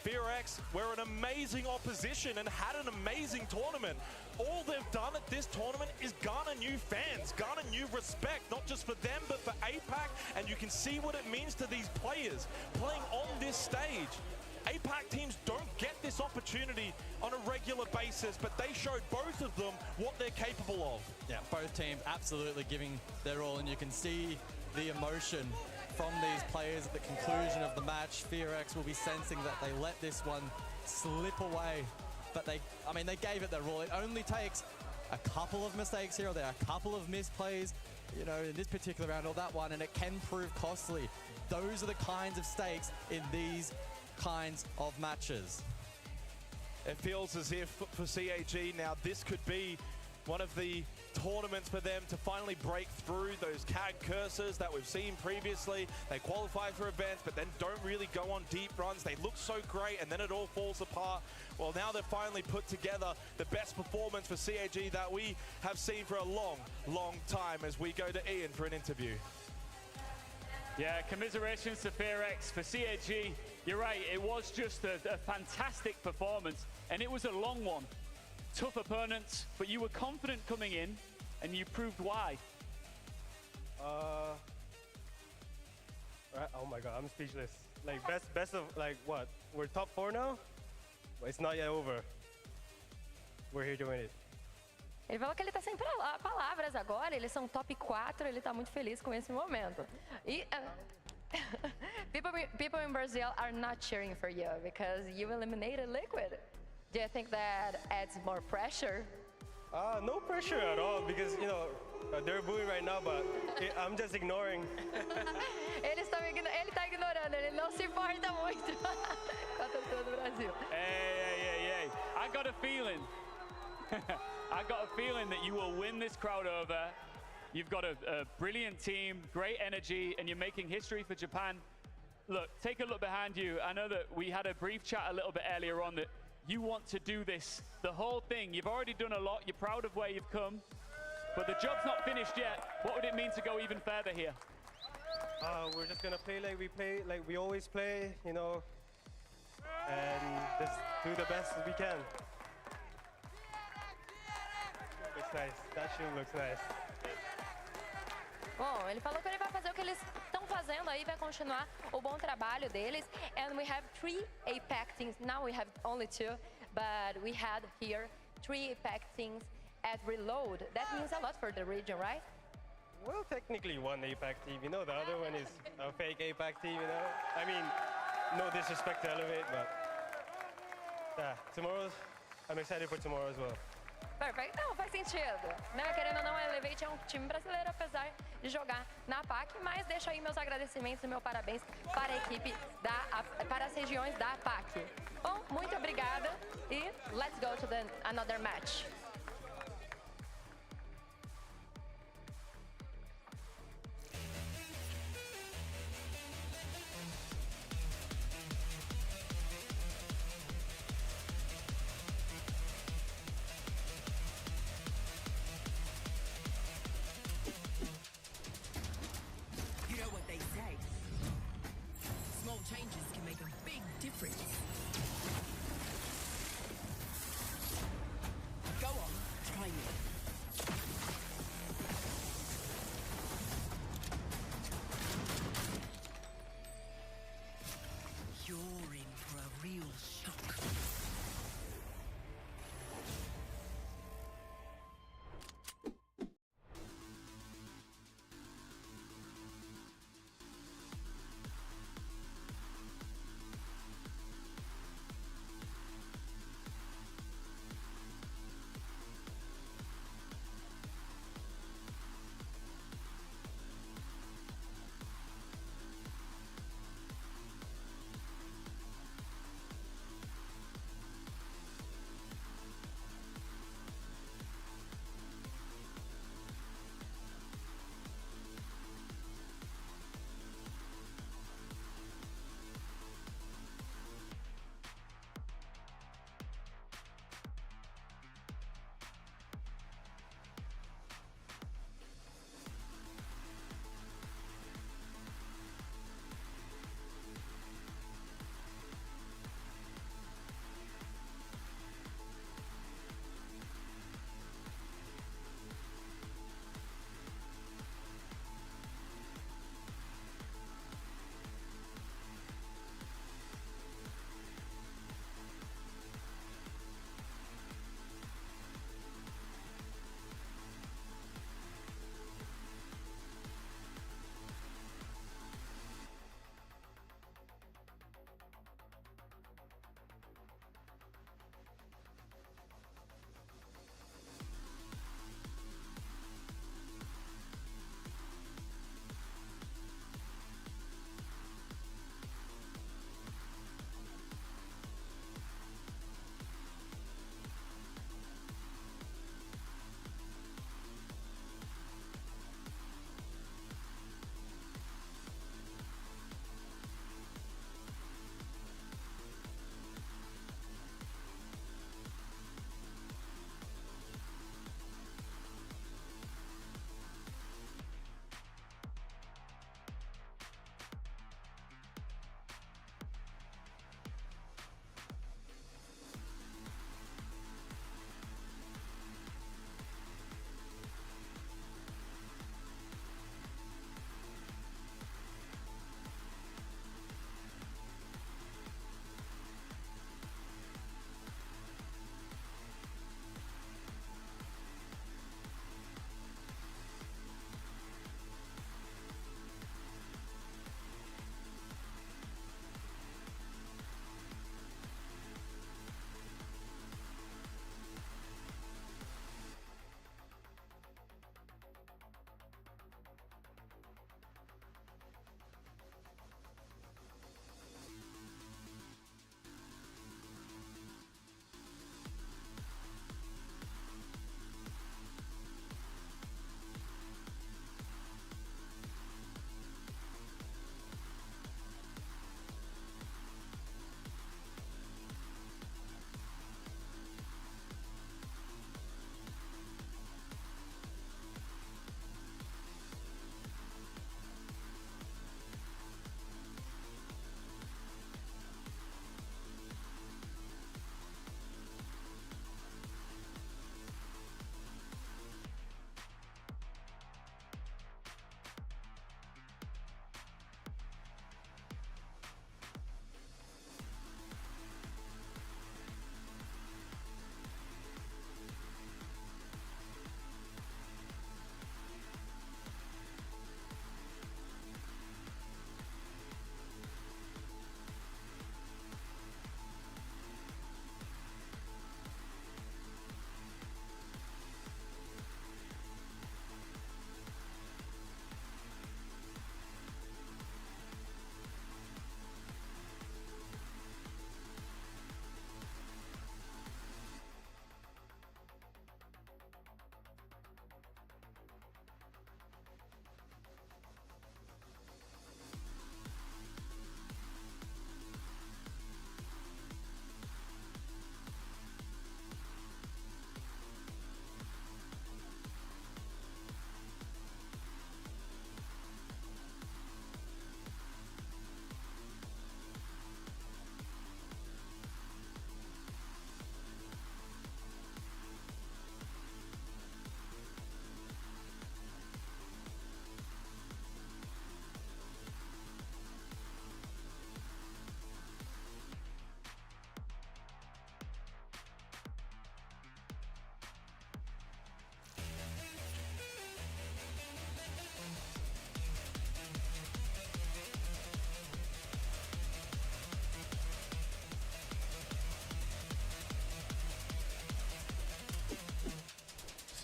FearX were an amazing opposition and had an amazing tournament. All they've done at this tournament is garner new fans, garner new respect, not just for them, but for APAC, and you can see what it means to these players playing on this stage. APAC teams don't get this opportunity on a regular basis, but they showed both of them what they're capable of. Yeah, both teams absolutely giving their all, and you can see the emotion from these players at the conclusion of the match. FearX will be sensing that they let this one slip away, but they gave it their all. It only takes a couple of mistakes here or there, a couple of misplays, you know, in this particular round or that one, and it can prove costly. Those are the kinds of stakes in these kinds of matches. It feels as if for CAG now this could be one of the tournaments for them to finally break through those CAG curses that we've seen previously. They qualify for events, but then don't really go on deep runs. They look so great, and then it all falls apart. Well, now they've finally put together the best performance for CAG that we have seen for a long, long time as we go to Ian for an interview. Yeah, commiserations to FearX. For CAG, you're right, it was just a fantastic performance, and it was a long one. Tough opponents, but you were confident coming in, and you proved why. Oh my god, I'm speechless. Like best of like what? We're top 4 now, but it's not yet over. We're here to win it. Ele falou que ele tá sem palavras agora, eles são top 4, ele tá muito feliz com esse momento. E people in Brazil are not cheering for you because you eliminated Liquid. Do you think that adds more pressure? No pressure at all because, you know, they're booing right now, but I'm just ignoring. Ele tá ignorando, ele não se importa muito com a torcida do Brasil. Hey, I got a feeling. I got a feeling that you will win this crowd over. You've got a brilliant team, great energy, and you're making history for Japan. Look, take a look behind you. I know that we had a brief chat a little bit earlier on that you want to do this, the whole thing. You've already done a lot. You're proud of where you've come, but the job's not finished yet. What would it mean to go even further here? We're just gonna play like we always play, you know, and just do the best as we can. Looks nice. That shoe looks nice. Bom, ele falou que ele vai fazer o que eles estão fazendo aí, vai continuar o bom trabalho deles. And we have 3 APAC teams. Now we have only 2, but we had here 3 APAC teams at Reload. That means a lot for the region, right? Well, technically one APAC team, you know, the other one is a fake APAC team, you know? I mean, no disrespect to Elevate, but yeah, tomorrow, I'm excited for tomorrow as well. Perfeito, não, faz sentido. Né? Querendo ou não, a Elevate é um time brasileiro, apesar de jogar na PAC, mas deixo aí meus agradecimentos e meu parabéns para a equipe, para as regiões da PAC. Bom, muito obrigada e let's go to another match. Changes can make a big difference. Go on, try me. You're in for a real shock.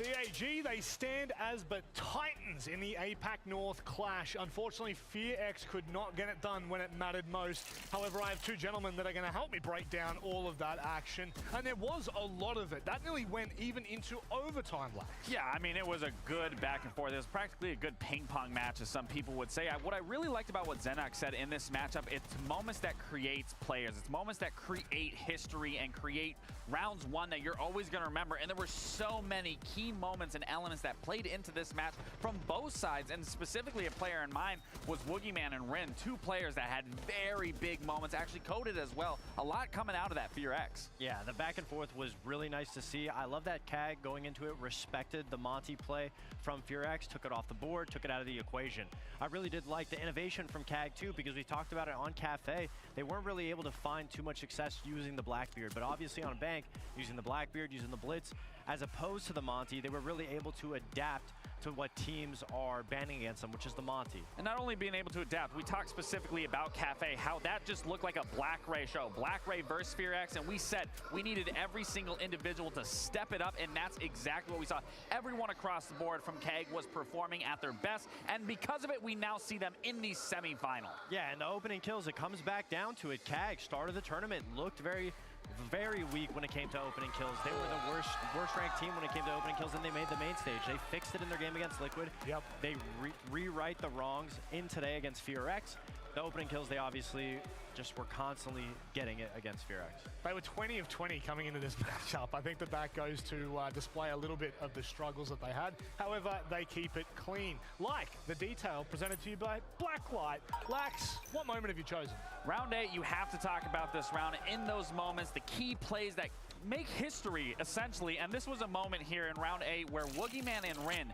CAG, they stand as the Titans in the APAC North clash. Unfortunately, FearX could not get it done when it mattered most. However, I have two gentlemen that are going to help me break down all of that action. And there was a lot of it. That nearly went even into overtime, Lax. Yeah, I mean, it was a good back and forth. It was practically a good ping pong match, as some people would say. What I really liked about what Xenox said in this matchup, it's moments that creates players. It's moments that create history and create rounds one that you're always going to remember. And there were so many key moments and elements that played into this match from both sides, and specifically a player in mind was Woogieman and Rin, two players that had very big moments, actually coded as well. A lot coming out of that FearX. Yeah, the back and forth was really nice to see. I love that CAG going into it respected the Monty play from FearX, took it off the board, took it out of the equation. I really did like the innovation from CAG too, because we talked about it on Cafe. They weren't really able to find too much success using the Blackbeard, but obviously on Bank, using the Blackbeard, using the Blitz, as opposed to the Monty, they were really able to adapt to what teams are banning against them, which is the Monty. And not only being able to adapt, we talked specifically about Cafe, how that just looked like a Black Ray show. Black Ray versus FearX, and we said we needed every single individual to step it up, and that's exactly what we saw. Everyone across the board from CAG was performing at their best, and because of it, we now see them in the semifinal. Yeah, and the opening kills, it comes back down to it. CAG, start of the tournament, looked very weak when it came to opening kills. They were the worst ranked team when it came to opening kills, and they made the main stage. They fixed it in their game against Liquid. Yep. They rewrite the wrongs in today against FearX. The opening kills, they obviously just were constantly getting it against FearX. They were 20 of 20 coming into this matchup. I think that goes to display a little bit of the struggles that they had. However, they keep it clean. Like the detail presented to you by Blacklight. Lax, what moment have you chosen? Round 8, you have to talk about this round. In those moments, the key plays that make history, essentially. And this was a moment here in round 8 where Woogieman and Rin,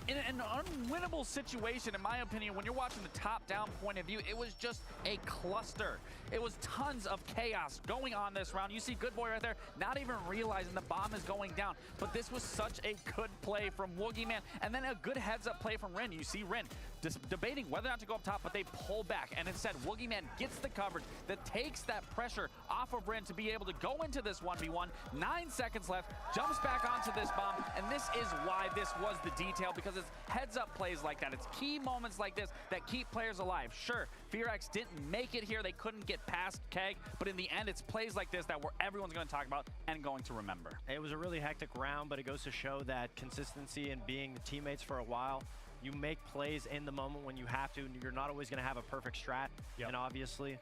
in an unwinnable situation, in my opinion, when you're watching the top-down point of view, it was just a cluster. It was tons of chaos going on this round. You see Good Boy right there, not even realizing the bomb is going down. But this was such a good play from Woogieman, and then a good heads-up play from Rin. You see Rin debating whether or not to go up top, but they pull back, and instead Woogieman gets the coverage that takes that pressure off of Rin to be able to go into this 1v1. 9 seconds left, jumps back onto this bomb, and this is why this was the detail, because it's heads-up plays like that. It's key moments like this that keep players alive. Sure, FearX didn't make it here. They couldn't get past CAG, but in the end, it's plays like this that everyone's going to talk about and going to remember. It was a really hectic round, but it goes to show that consistency and being teammates for a while. You make plays in the moment when you have to, and you're not always going to have a perfect strat. Yep. And obviously,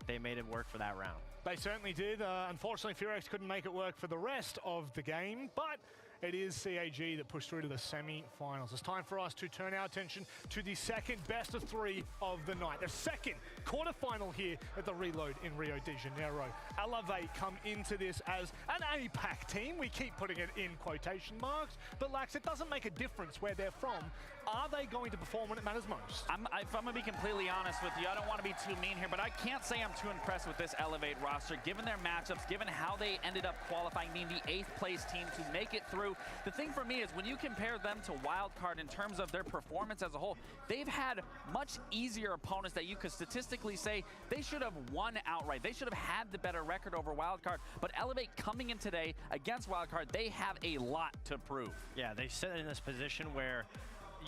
they made it work for that round. They certainly did. Unfortunately, FearX couldn't make it work for the rest of the game, but it is CAG that pushed through to the semi-finals. It's time for us to turn our attention to the second best of 3 of the night. The second quarterfinal here at the Reload in Rio de Janeiro. Elevate come into this as an APAC team. We keep putting it in quotation marks, but Lax, it doesn't make a difference where they're from. Are they going to perform when it matters most? If I'm going to be completely honest with you, I don't want to be too mean here, but I can't say I'm too impressed with this Elevate roster, given their matchups, given how they ended up qualifying, being the 8th place team to make it through. The thing for me is when you compare them to Wildcard in terms of their performance as a whole, they've had much easier opponents that you could statistically say they should have won outright. They should have had the better record over Wildcard, but Elevate coming in today against Wildcard, they have a lot to prove. Yeah, they sit in this position where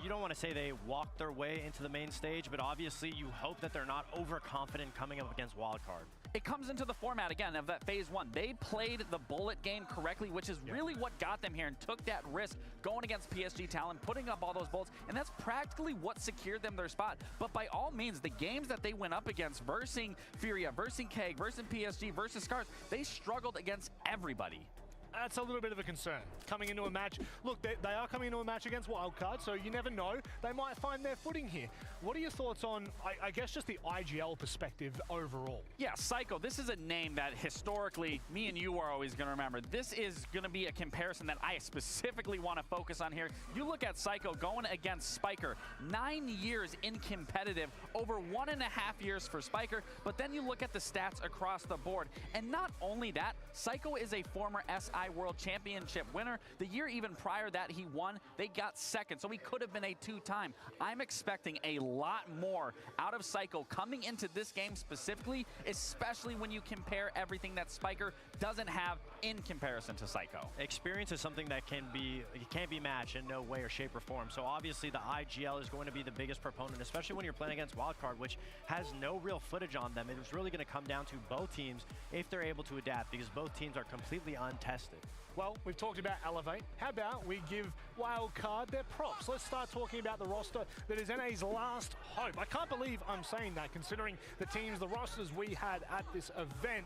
you don't want to say they walked their way into the main stage, but obviously you hope that they're not overconfident coming up against Wildcard. It comes into the format, again, of that phase 1. They played the bullet game correctly, which is really what got them here and took that risk going against PSG Talon, putting up all those bullets, and that's practically what secured them their spot. But by all means, the games that they went up against, versing Furia, versing KEG, versing PSG, versus Scars, they struggled against everybody. That's a little bit of a concern coming into a match. Look, they are coming into a match against Wildcard, so you never know. They might find their footing here. What are your thoughts on, I guess, just the IGL perspective overall? Yeah, Psycho, this is a name that historically me and you are always going to remember. This is going to be a comparison that I specifically want to focus on here. You look at Psycho going against Spiker, 9 years in competitive, over 1.5 years for Spiker, but then you look at the stats across the board, and not only that, Psycho is a former SI TI World Championship winner. The year even prior that he won, they got second, so he could have been a two-time. I'm expecting a lot more out of Psycho coming into this game specifically, especially when you compare everything that Spiker doesn't have in comparison to Psycho. Experience is something that can't be matched in no way or shape or form. So obviously the IGL is going to be the biggest proponent, especially when you're playing against Wildcard, which has no real footage on them. It was really going to come down to both teams if they're able to adapt, because both teams are completely untested. Well, we've talked about Elevate. How about we give Wildcard their props? Let's start talking about the roster that is NA's last hope. I can't believe I'm saying that, considering the teams, the rosters we had at this event.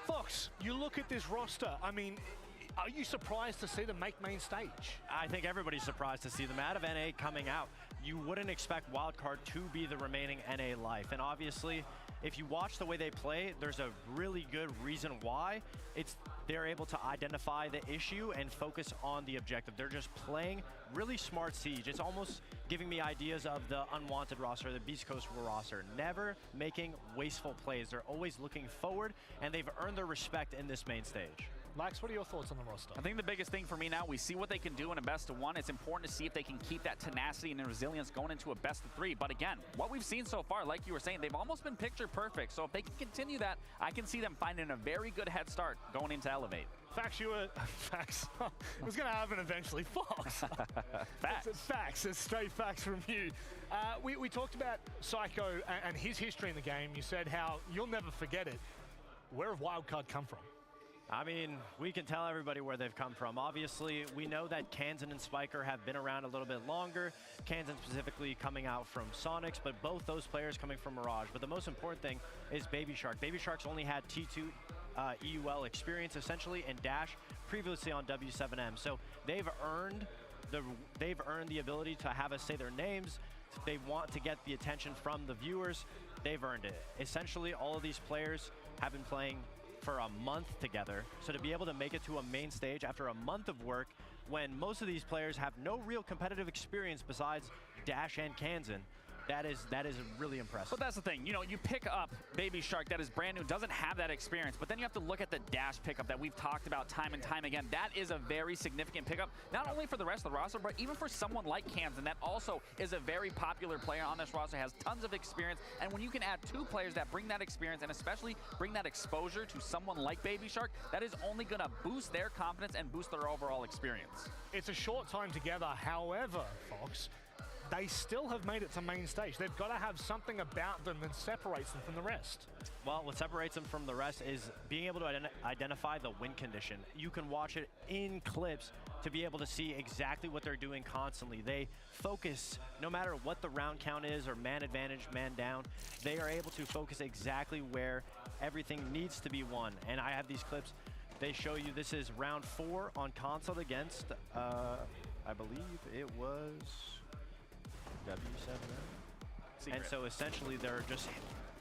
Fox, you look at this roster, I mean, are you surprised to see them make main stage? I think everybody's surprised to see them out of NA coming out. You wouldn't expect Wildcard to be the remaining NA life. And obviously, if you watch the way they play, there's a really good reason why. They're able to identify the issue and focus on the objective. They're just playing really smart Siege. It's almost giving me ideas of the Unwanted roster, the Beast Coast roster. Never making wasteful plays. They're always looking forward, and they've earned their respect in this main stage. Max, what are your thoughts on the roster? I think the biggest thing for me now, we see what they can do in a best of one. It's important to see if they can keep that tenacity and resilience going into a best of three. But again, what we've seen so far, like you were saying, they've almost been picture perfect. So if they can continue that, I can see them finding a very good head start going into Elevate. Facts, facts. It was going to happen eventually. Fox. Facts. It's facts. It's straight facts from you. We talked about Psycho and his history in the game. You said how you'll never forget it. Where have Wildcard come from? I mean, we can tell everybody where they've come from. Obviously, we know that Kansan and Spiker have been around a little bit longer. Kansan specifically coming out from Sonics, but both those players coming from Mirage. But the most important thing is Baby Shark. Baby Shark's only had T2 EUL experience, essentially, and Dash previously on W7M. So they've earned the ability to have us say their names. They want to get the attention from the viewers. They've earned it. Essentially, all of these players have been playing for a month together. So to be able to make it to a main stage after a month of work, when most of these players have no real competitive experience besides Dash and Kansan, that is really impressive. But that's the thing, you know, you pick up Baby Shark that is brand new, doesn't have that experience, but then you have to look at the Dash pickup that we've talked about time and time again. That is a very significant pickup, not only for the rest of the roster, but even for someone like Kansan that also is a very popular player on this roster, has tons of experience, and when you can add two players that bring that experience and especially bring that exposure to someone like Baby Shark, that is only gonna boost their confidence and boost their overall experience. It's a short time together, however, Fox, they still have made it to main stage. They've got to have something about them that separates them from the rest. Well, what separates them from the rest is being able to identify the win condition. You can watch it in clips to be able to see exactly what they're doing constantly. They focus, no matter what the round count is or man advantage, man down, they are able to focus exactly where everything needs to be won. And I have these clips. They show you this is round 4 on console against, I believe it was W7M. And so essentially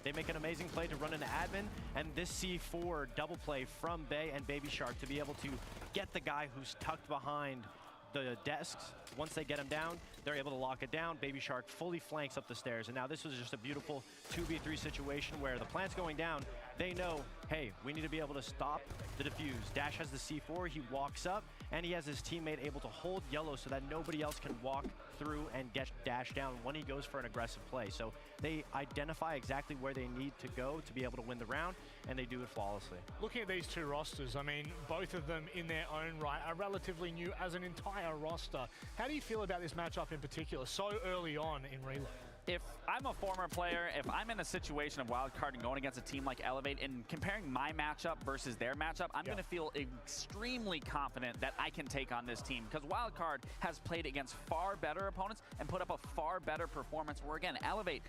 they make an amazing play to run into admin, and this C4 double play from Bay and Baby Shark to be able to get the guy who's tucked behind the desks. Once they get him down, they're able to lock it down. Baby Shark fully flanks up the stairs, and now this was just a beautiful 2v3 situation where the plant's going down. They know, hey, we need to be able to stop the defuse. Dash has the C4, he walks up, and he has his teammate able to hold yellow so that nobody else can walk through and get Dash down when he goes for an aggressive play. So they identify exactly where they need to go to be able to win the round, and they do it flawlessly. Looking at these two rosters, I mean, both of them in their own right are relatively new as an entire roster. How do you feel about this matchup in particular, so early on in Relay? If I'm a former player, if I'm in a situation of wildcard and going against a team like Elevate and comparing my matchup versus their matchup, I'm going to feel extremely confident that I can take on this team, because wildcard has played against far better opponents and put up a far better performance, where again, Elevate,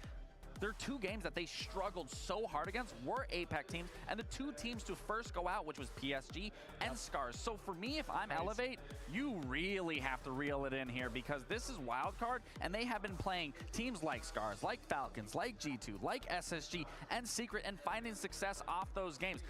there are two games that they struggled so hard against were APAC teams, and the two teams to first go out, which was PSG and Scars. So for me, if I'm Elevate, you really have to reel it in here, because this is wildcard, and they have been playing teams like Scars, like Falcons, like G2, like SSG, and Secret, and finding success off those games.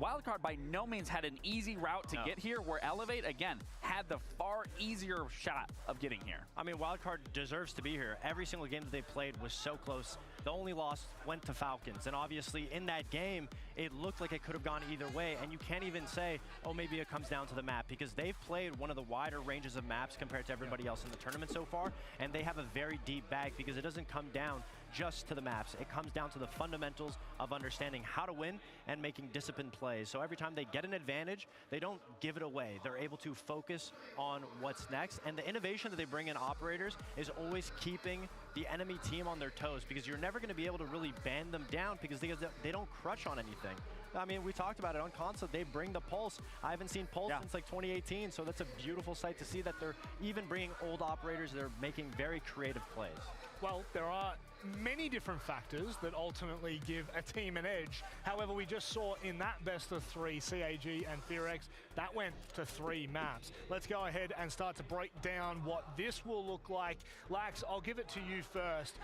Wildcard by no means had an easy route to get here, where Elevate, again, had the far easier shot of getting here. I mean, Wildcard deserves to be here. Every single game that they played was so close. The only loss went to Falcons, and obviously in that game, it looked like it could have gone either way, and you can't even say, oh, maybe it comes down to the map, because they've played one of the wider ranges of maps compared to everybody else in the tournament so far, and they have a very deep bag because it doesn't come down just to the maps. It comes down to the fundamentals of understanding how to win and making disciplined plays. So every time they get an advantage, they don't give it away. They're able to focus on what's next, and the innovation that they bring in operators is always keeping the enemy team on their toes, because you're never going to be able to really band them down because they don't crutch on anything. I mean, we talked about it on console. They bring the pulse. I haven't seen pulse since like 2018, so that's a beautiful sight to see that they're even bringing old operators that are making very creative plays. Well, there are many different factors that ultimately give a team an edge. However, we just saw in that best of 3, CAG and SiegeX, that went to 3 maps. Let's go ahead and start to break down what this will look like. Lax, I'll give it to you first.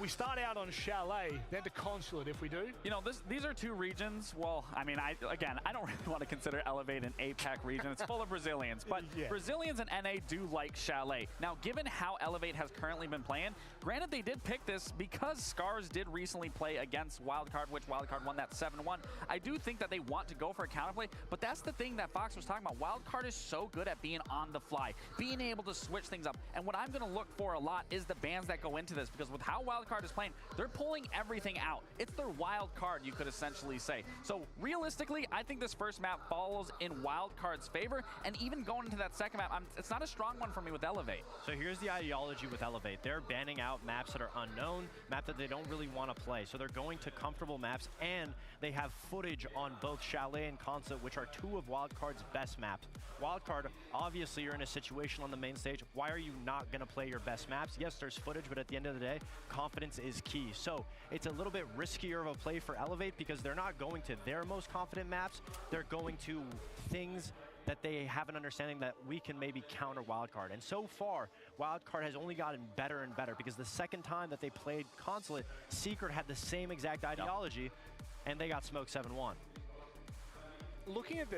We start out on Chalet, then to Consulate if we do. You know, these are 2 regions. Well, I mean, I don't really want to consider Elevate an APAC region. It's full of Brazilians, but Brazilians and NA do like Chalet. Now, given how Elevate has currently been playing, granted they did pick this because Scars did recently play against Wildcard, which Wildcard won that 7-1. I do think that they want to go for a counterplay, but that's the thing that Fox was talking about. Wildcard is so good at being on the fly, being able to switch things up. And what I'm going to look for a lot is the bans that go into this, because with how Wildcard is playing, they're pulling everything out. It's their wild card, you could essentially say. So realistically, I think this first map falls in Wildcard's favor, and even going into that second map, it's not a strong one for me with Elevate. So here's the ideology with Elevate. They're banning out maps that are unknown, maps that they don't really want to play. So they're going to comfortable maps, and they have footage on both Chalet and Consulate, which are 2 of Wildcard's best maps. Wildcard, obviously you're in a situation on the main stage. Why are you not going to play your best maps? Yes, there's footage, but at the end of the day, confidence is key. So it's a little bit riskier of a play for Elevate because they're not going to their most confident maps. They're going to things that they have an understanding that we can maybe counter Wildcard. And so far, Wildcard has only gotten better and better, because the second time that they played Consulate, Secret had the same exact ideology, and they got smoked 7-1. Looking at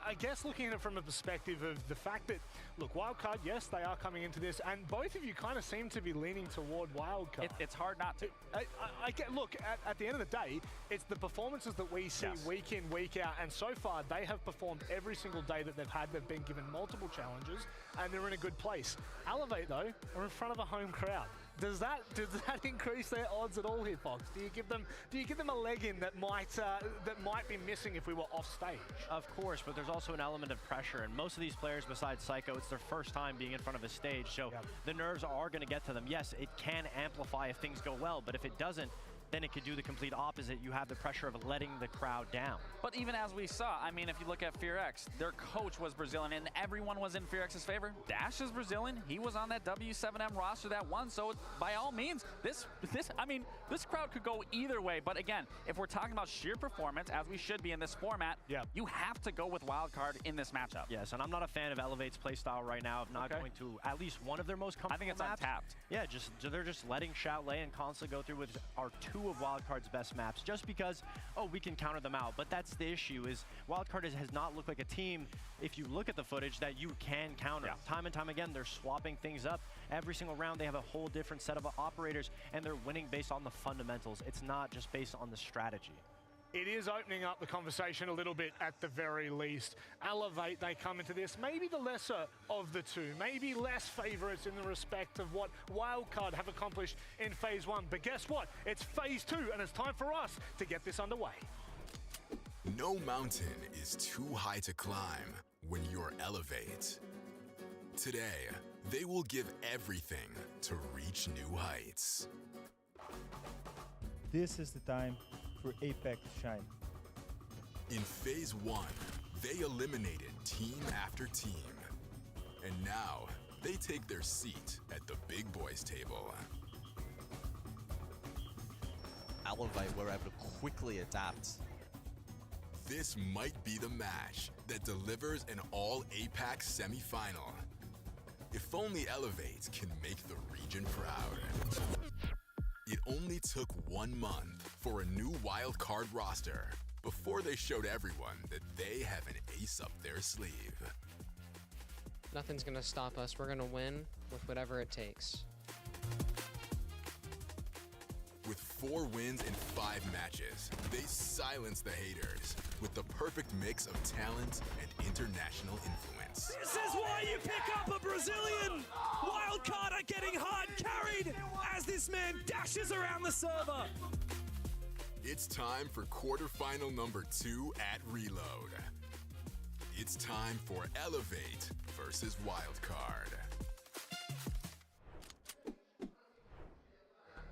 I guess looking at it from a perspective of the fact that, look, Wildcard, yes, they are coming into this, and both of you kind of seem to be leaning toward Wildcard. It's hard not to. I get, look, at the end of the day, it's the performances that we see week in, week out, and so far they have performed every single day that they've had. They've been given multiple challenges, and they're in a good place. Elevate, though, are in front of a home crowd. Does that increase their odds at all here, Fox? Do you give them a leg in that might be missing if we were off stage? Of course, but there's also an element of pressure, and most of these players besides Psycho, it's their first time being in front of a stage, so the nerves are going to get to them. Yes, it can amplify if things go well, but if it doesn't, then it could do the complete opposite. You have the pressure of letting the crowd down. But even as we saw, I mean, if you look at SiegeX, their coach was Brazilian, and everyone was in SiegeX's favor. Dash is Brazilian. He was on that W7M roster that won. So by all means, this crowd could go either way. But again, if we're talking about sheer performance, as we should be in this format, you have to go with Wildcard in this matchup. Yes, and I'm not a fan of Elevate's playstyle right now of not going to at least one of their most comfortable I think it's maps. untapped. Yeah, they're just letting Chalet and Consulate go through with our 2 of Wildcard's best maps, just because, oh, we can counter them out. But that's the issue, is Wildcard has not looked like a team, if you look at the footage, that you can counter. Time and time again, they're swapping things up. Every single round, they have a whole different set of operators, and they're winning based on the fundamentals. It's not just based on the strategy. It is opening up the conversation a little bit at the very least. Elevate, they come into this, maybe the lesser of the 2, maybe less favorites in the respect of what Wildcard have accomplished in Phase 1. But guess what? It's Phase 2, and it's time for us to get this underway. No mountain is too high to climb when you're Elevate. Today, they will give everything to reach new heights. This is the time for Apex to shine. In Phase 1, they eliminated team after team. And now, they take their seat at the big boys table. Elevate were able to quickly adapt. This might be the match that delivers an all-APAC semi-final. If only Elevate can make the region proud. It only took 1 month for a new wildcard roster before they showed everyone that they have an ace up their sleeve. Nothing's gonna stop us. We're gonna win with whatever it takes. With 4 wins in 5 matches. They silence the haters with the perfect mix of talent and international influence. This is why you pick up a Brazilian! Wildcard are getting hard carried as this man dashes around the server. It's time for quarterfinal number 2 at Reload. It's time for Elevate versus Wildcard.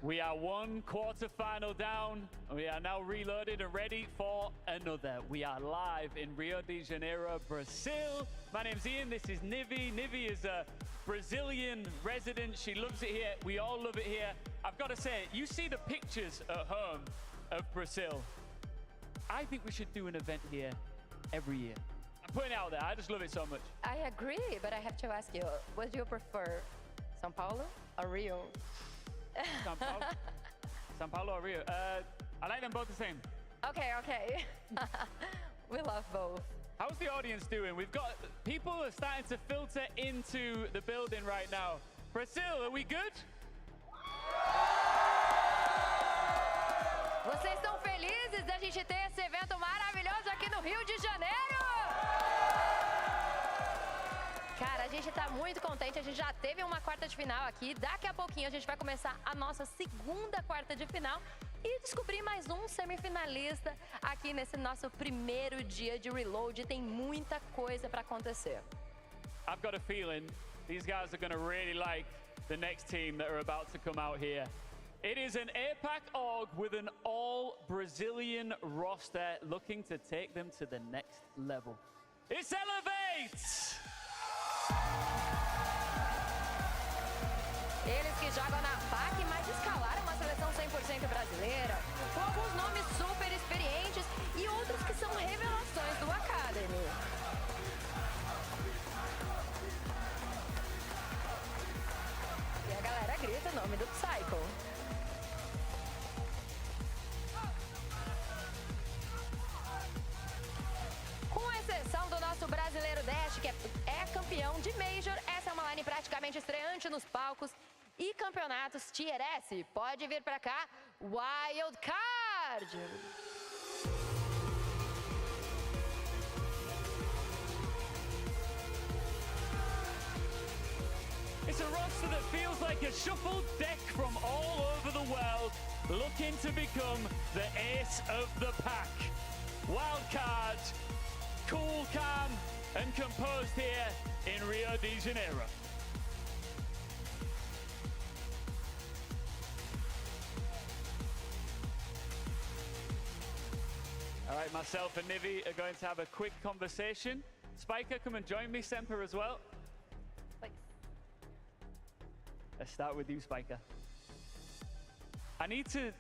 We are one quarterfinal down. We are now reloaded and ready for another. We are live in Rio de Janeiro, Brazil. My name's Ian, this is Nivi. Nivi is a Brazilian resident. She loves it here. We all love it here. I've got to say, you see the pictures at home of Brazil. I think we should do an event here every year. I'm putting it out there. I just love it so much. I agree, but I have to ask you, what do you prefer, São Paulo or Rio? São Paulo or Rio? I like them both the same. Okay. We love both. How's the audience doing? We've got people are starting to filter into the building right now. Brazil, are we good? Vocês estão felizes da gente ter esse evento maravilhoso aqui no Rio de Janeiro? Cara, a gente tá muito contente, a gente já teve uma quarta de final aqui. Daqui a pouquinho a gente vai começar a nossa segunda quarta de final e descobrir mais um semifinalista aqui nesse nosso primeiro dia de Reload. Tem muita coisa para acontecer. I've got a feeling these guys are going to really like the next team that are about to come out here. It is an APAC org with an all-Brazilian roster looking to take them to the next level. It's Elevate! Eles que jogam na PAC, mas escalaram uma seleção 100% brasileira, com alguns nomes super experientes e outros que são revelações do Academy. E a galera grita o nome do Psycho. Com exceção do nosso brasileiro Dash, que é campeão de Major, essa é uma line praticamente estreante nos palcos e campeonatos Tier S. Pode vir pra cá, Wild Card! It's a roster that feels like a shuffled deck from all over the world, looking to become the ace of the pack. Wildcard, cool, calm, and composed here in Rio de Janeiro. All right, myself and Nivi are going to have a quick conversation. Spiker, come and join me, Semper, as well. Let's start with you, Spiker. I need to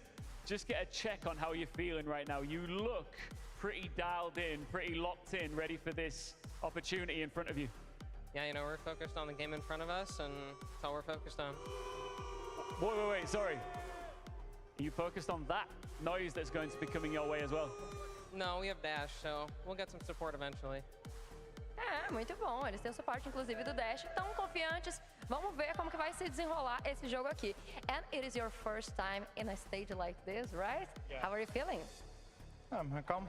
just get a check on how you're feeling right now. You look pretty dialed in, pretty locked in, ready for this opportunity in front of you. Yeah, you know, we're focused on the game in front of us, and that's all we're focused on. Wait, sorry. Are you focused on that noise that's going to be coming your way as well? No, we have Dash, so we'll get some support eventually. Muito bom. Eles têm o suporte, inclusive, do Dash. Tão confiantes. Vamos ver como que vai se desenrolar esse jogo aqui. And it is your first time in a stage like this, right? Yeah. How are you feeling? I'm calm.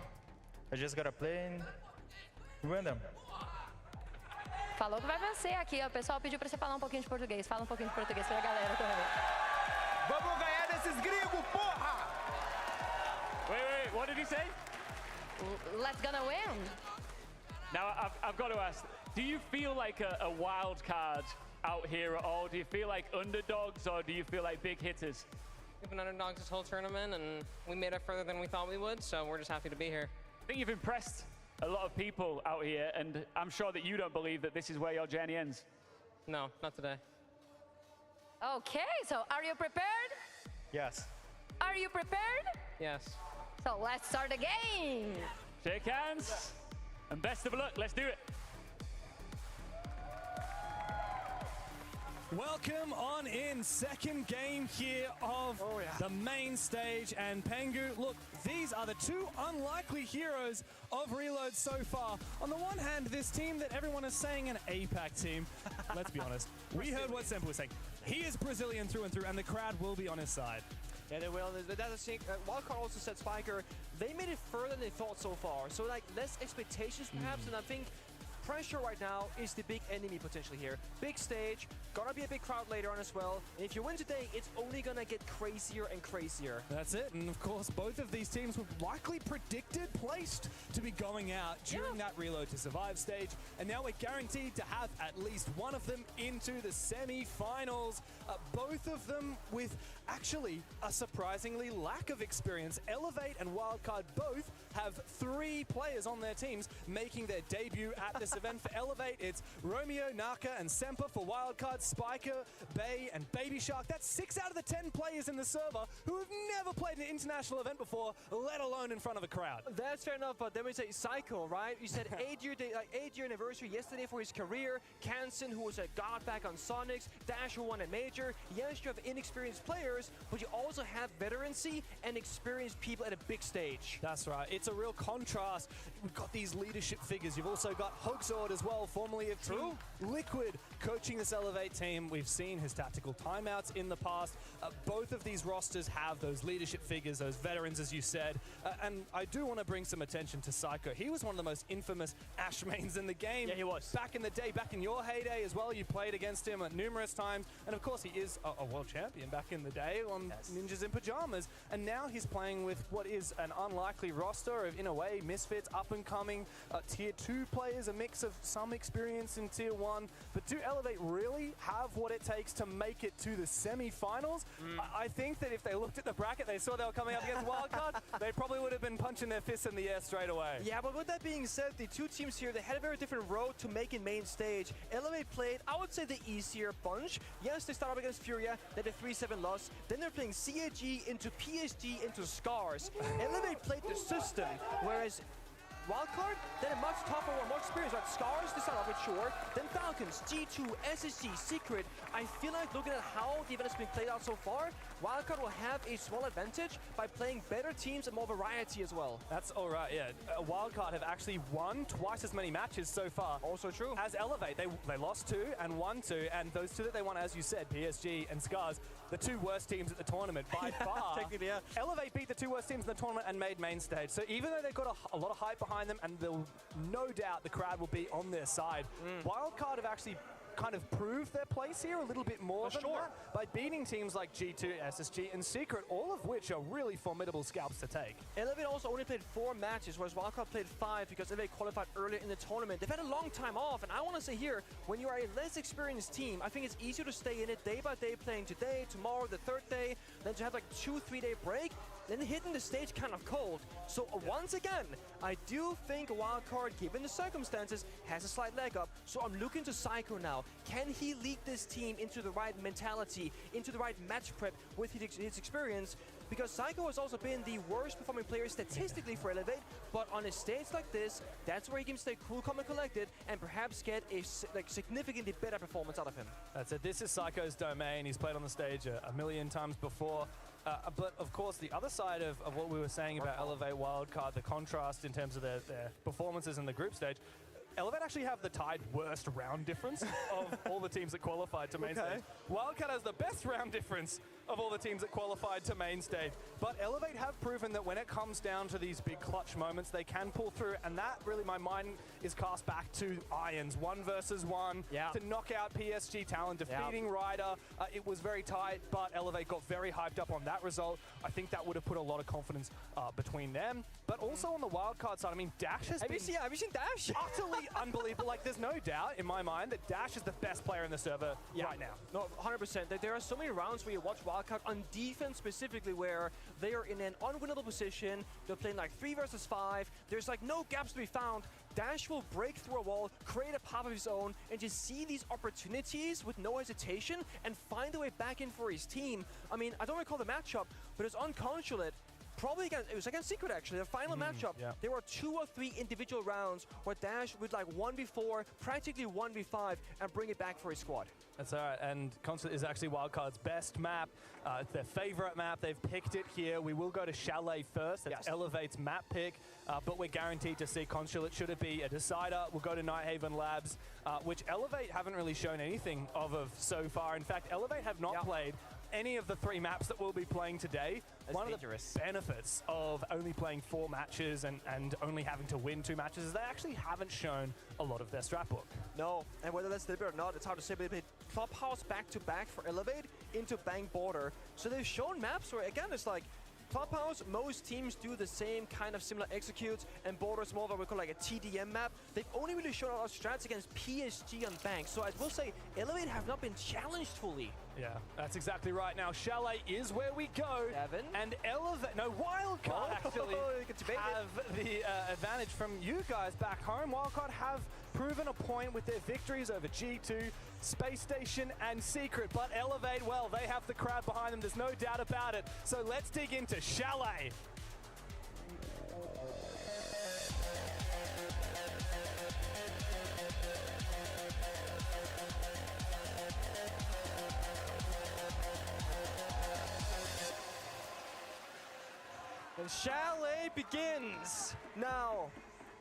I just gotta play and win them. Falou que vai vencer aqui. O pessoal pediu pra você falar um pouquinho de português. Fala um pouquinho de português pra galera também. Vamos ganhar desses gringos, porra! Wait, what did he say? Let's gonna win. Now, I've got to ask, do you feel like a wild card out here at all? Do you feel like underdogs, or do you feel like big hitters? We've been underdogs this whole tournament, and we made it further than we thought we would, so we're just happy to be here. I think you've impressed a lot of people out here, and I'm sure that you don't believe that this is where your journey ends. No, not today. Okay, so are you prepared? Yes. Are you prepared? Yes. So let's start the game. Shake hands, and best of luck. Let's do it. Welcome on in, second game here of the main stage, and Pengu, look, these are the two unlikely heroes of Reload so far. On the one hand, this team that everyone is saying an APAC team, let's be honest, we heard what Semper was saying. He is Brazilian through and through, and the crowd will be on his side. Yeah, they will. That's a thing. Wildcard also said Spiker, they made it further than they thought so far. So like less expectations perhaps, and I think pressure right now is the big enemy potentially here. Big stage, gonna be a big crowd later on as well. And if you win today, it's only gonna get crazier and crazier. That's it. And of course, both of these teams were likely predicted, placed to be going out during that Reload to Survive stage. And now we're guaranteed to have at least one of them into the semi-finals. Both of them with actually a surprisingly lack of experience. Elevate and Wildcard both have 3 players on their teams making their debut at this event. For Elevate, it's Romeo, Naka, and Semper. For Wildcard, Spiker, Bay, and Baby Shark. That's 6 out of the 10 players in the server who have never played an international event before, let alone in front of a crowd. That's fair enough, but then we say Psycho, right? You said 8-year anniversary yesterday for his career. Kansen, who was a god back on Sonics. Dash, who won a major. Yes, you have inexperienced players, but you also have veterancy and experienced people at a big stage. That's right. It's a real contrast. We've got these leadership figures. You've also got Hogsword as well, formerly of Team Liquid, coaching this Elevate team. We've seen his tactical timeouts in the past. Both of these rosters have those leadership figures, those veterans, as you said. And I do want to bring some attention to Psycho. He was one of the most infamous Ashe mains in the game. Yeah, he was. Back in the day, back in your heyday as well, you played against him numerous times. And of course, he is a world champion back in the day on Ninjas in Pajamas. And now he's playing with what is an unlikely roster of, in a way, misfits, up-and-coming Tier 2 players, a mix of some experience in Tier 1. But do Elevate really have what it takes to make it to the semi-finals? I think that if they looked at the bracket, they saw they were coming up against Wildcard, they probably would have been punching their fists in the air straight away. Yeah, but with that being said, the 2 teams here, they had a very different road to make it main stage. Elevate played, I would say, the easier bunch. Yes, they started up against Furia, they had a 3-7 loss. Then they're playing CAG into PSG into Scars. Elevate played the system, whereas Wildcard, then a much tougher one, more experience. Like Scars, they start off with Shore, then Falcons, G2, SSG, Secret. I feel like looking at how the event has been played out so far, Wildcard will have a small advantage by playing better teams and more variety as well. That's all right, yeah. Wildcard have actually won twice as many matches so far. Also true. As Elevate, they lost 2 and won 2, and those 2 that they won, as you said, PSG and Scars, the 2 worst teams at the tournament by far. Technically, yeah. Elevate beat the 2 worst teams in the tournament and made main stage. So even though they've got a lot of hype behind them, and they'll no doubt the crowd will be on their side, Wildcard have actually kind of proved their place here a little bit more than that by beating teams like G2, SSG, and Secret, all of which are really formidable scalps to take. Elevate also only played 4 matches, whereas Wildcard played 5 because Elevate qualified earlier in the tournament. They've had a long time off, and I want to say here, when you are a less experienced team, I think it's easier to stay in it day by day, playing today, tomorrow, the 3rd day, then to have like 2-3 day break, then hitting the stage kind of cold. So once again, I do think Wildcard, given the circumstances, has a slight leg up. So I'm looking to Psycho now. Can he lead this team into the right mentality, into the right match prep with his experience? Because Psycho has also been the worst performing player statistically for Elevate, but on a stage like this, that's where he can stay cool, calm, and collected, and perhaps get a significantly better performance out of him. That's it. This is Psycho's domain. He's played on the stage a million times before. But of course, the other side of what we were saying about Elevate Wildcard, the contrast in terms of their performances in the group stage, Elevate actually have the tied worst round difference of all the teams that qualified to main stage. Wildcard has the best round difference of all the teams that qualified to main stage. But Elevate have proven that when it comes down to these big clutch moments, they can pull through. And that really, my mind is cast back to Irons, 1 versus 1, to knock out PSG Talon, defeating Ryder. It was very tight, but Elevate got very hyped up on that result. I think that would have put a lot of confidence between them. But also on the Wildcard side, I mean, Dash has been... Have you seen Dash? Utterly unbelievable. Like, there's no doubt in my mind that Dash is the best player in the server right now. No, 100%. There are so many rounds where you watch Wildcard on defense specifically where they are in an unwinnable position. They're playing like 3 versus 5. There's like no gaps to be found. Dash will break through a wall, create a path of his own, and just see these opportunities with no hesitation and find a way back in for his team. I mean, I don't recall the matchup, but it's unconsulate. Probably against, it was against Secret actually, the final matchup. There were 2 or 3 individual rounds where Dash would like 1v4, practically 1v5, and bring it back for his squad. That's all right, and Consulate is actually Wildcard's best map. It's their favorite map. They've picked it here. We will go to Chalet first. That's Elevate's map pick, but we're guaranteed to see Consulate. Should it be a decider, we'll go to Nighthaven Labs, which Elevate haven't really shown anything of so far. In fact, Elevate have not played any of the 3 maps that we'll be playing today. That's One dangerous. of the benefits of only playing 4 matches and only having to win 2 matches is they actually haven't shown a lot of their strat book. No, and whether that's deliberate or not, it's hard to say. But they played Clubhouse back-to-back for Elevate into Bank Border. So they've shown maps where, again, it's like Clubhouse, most teams do the same kind of similar executes, and Border's more of what we call like a TDM map. They've only really shown a lot of strats against PSG on Bank. So I will say, Elevate have not been challenged fully. Yeah, that's exactly right. Now, Chalet is where we go. Devin. And Elevate, no, Wildcard actually have the advantage from you guys back home. Wildcard have proven a point with their victories over G2, Space Station, and Secret. But Elevate, well, they have the crowd behind them. There's no doubt about it. So let's dig into Chalet. And Chalet begins. Now,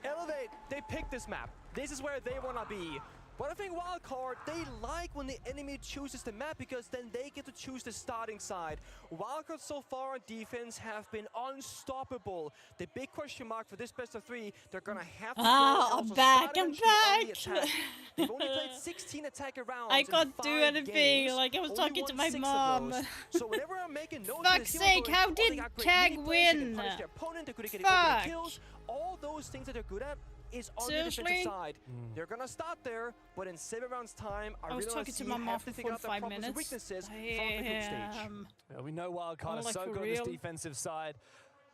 Elevate, they picked this map. This is where they want to be. But I think Wildcard, they like when the enemy chooses the map because then they get to choose the starting side. Wildcard so far on defense have been unstoppable. The big question mark for this best of 3, they're going to have to I'm back. They've only played 16 attack rounds. I can't do anything. Games. Like I was Only talking to won my 6 of mom. those. So whenever I'm making notes, Fuck's sake, how did Tag win? Fuck. Kills, all those things that they're good at is on Seriously? the defensive side. They're gonna start there, but in 7 rounds time, I was really talking to see my mom have for to figure out their 45 problems and minutes. weaknesses from the group stage. Yeah, we know Wildcard is like so for good on this real. defensive side,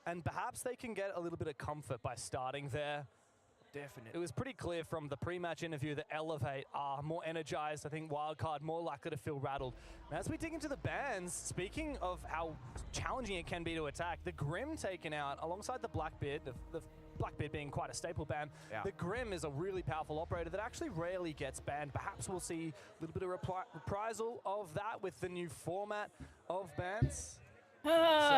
and perhaps they can get a little bit of comfort by starting there. Definitely. It was pretty clear from the pre-match interview that Elevate are more energized. I think Wildcard more likely to feel rattled. And as we dig into the bans, speaking of how challenging it can be to attack, the Grim taken out alongside the Blackbeard, the Blackbeard being quite a staple ban. Yeah. The Grim is a really powerful operator that actually rarely gets banned. Perhaps we'll see a little bit of reprisal of that with the new format of bans.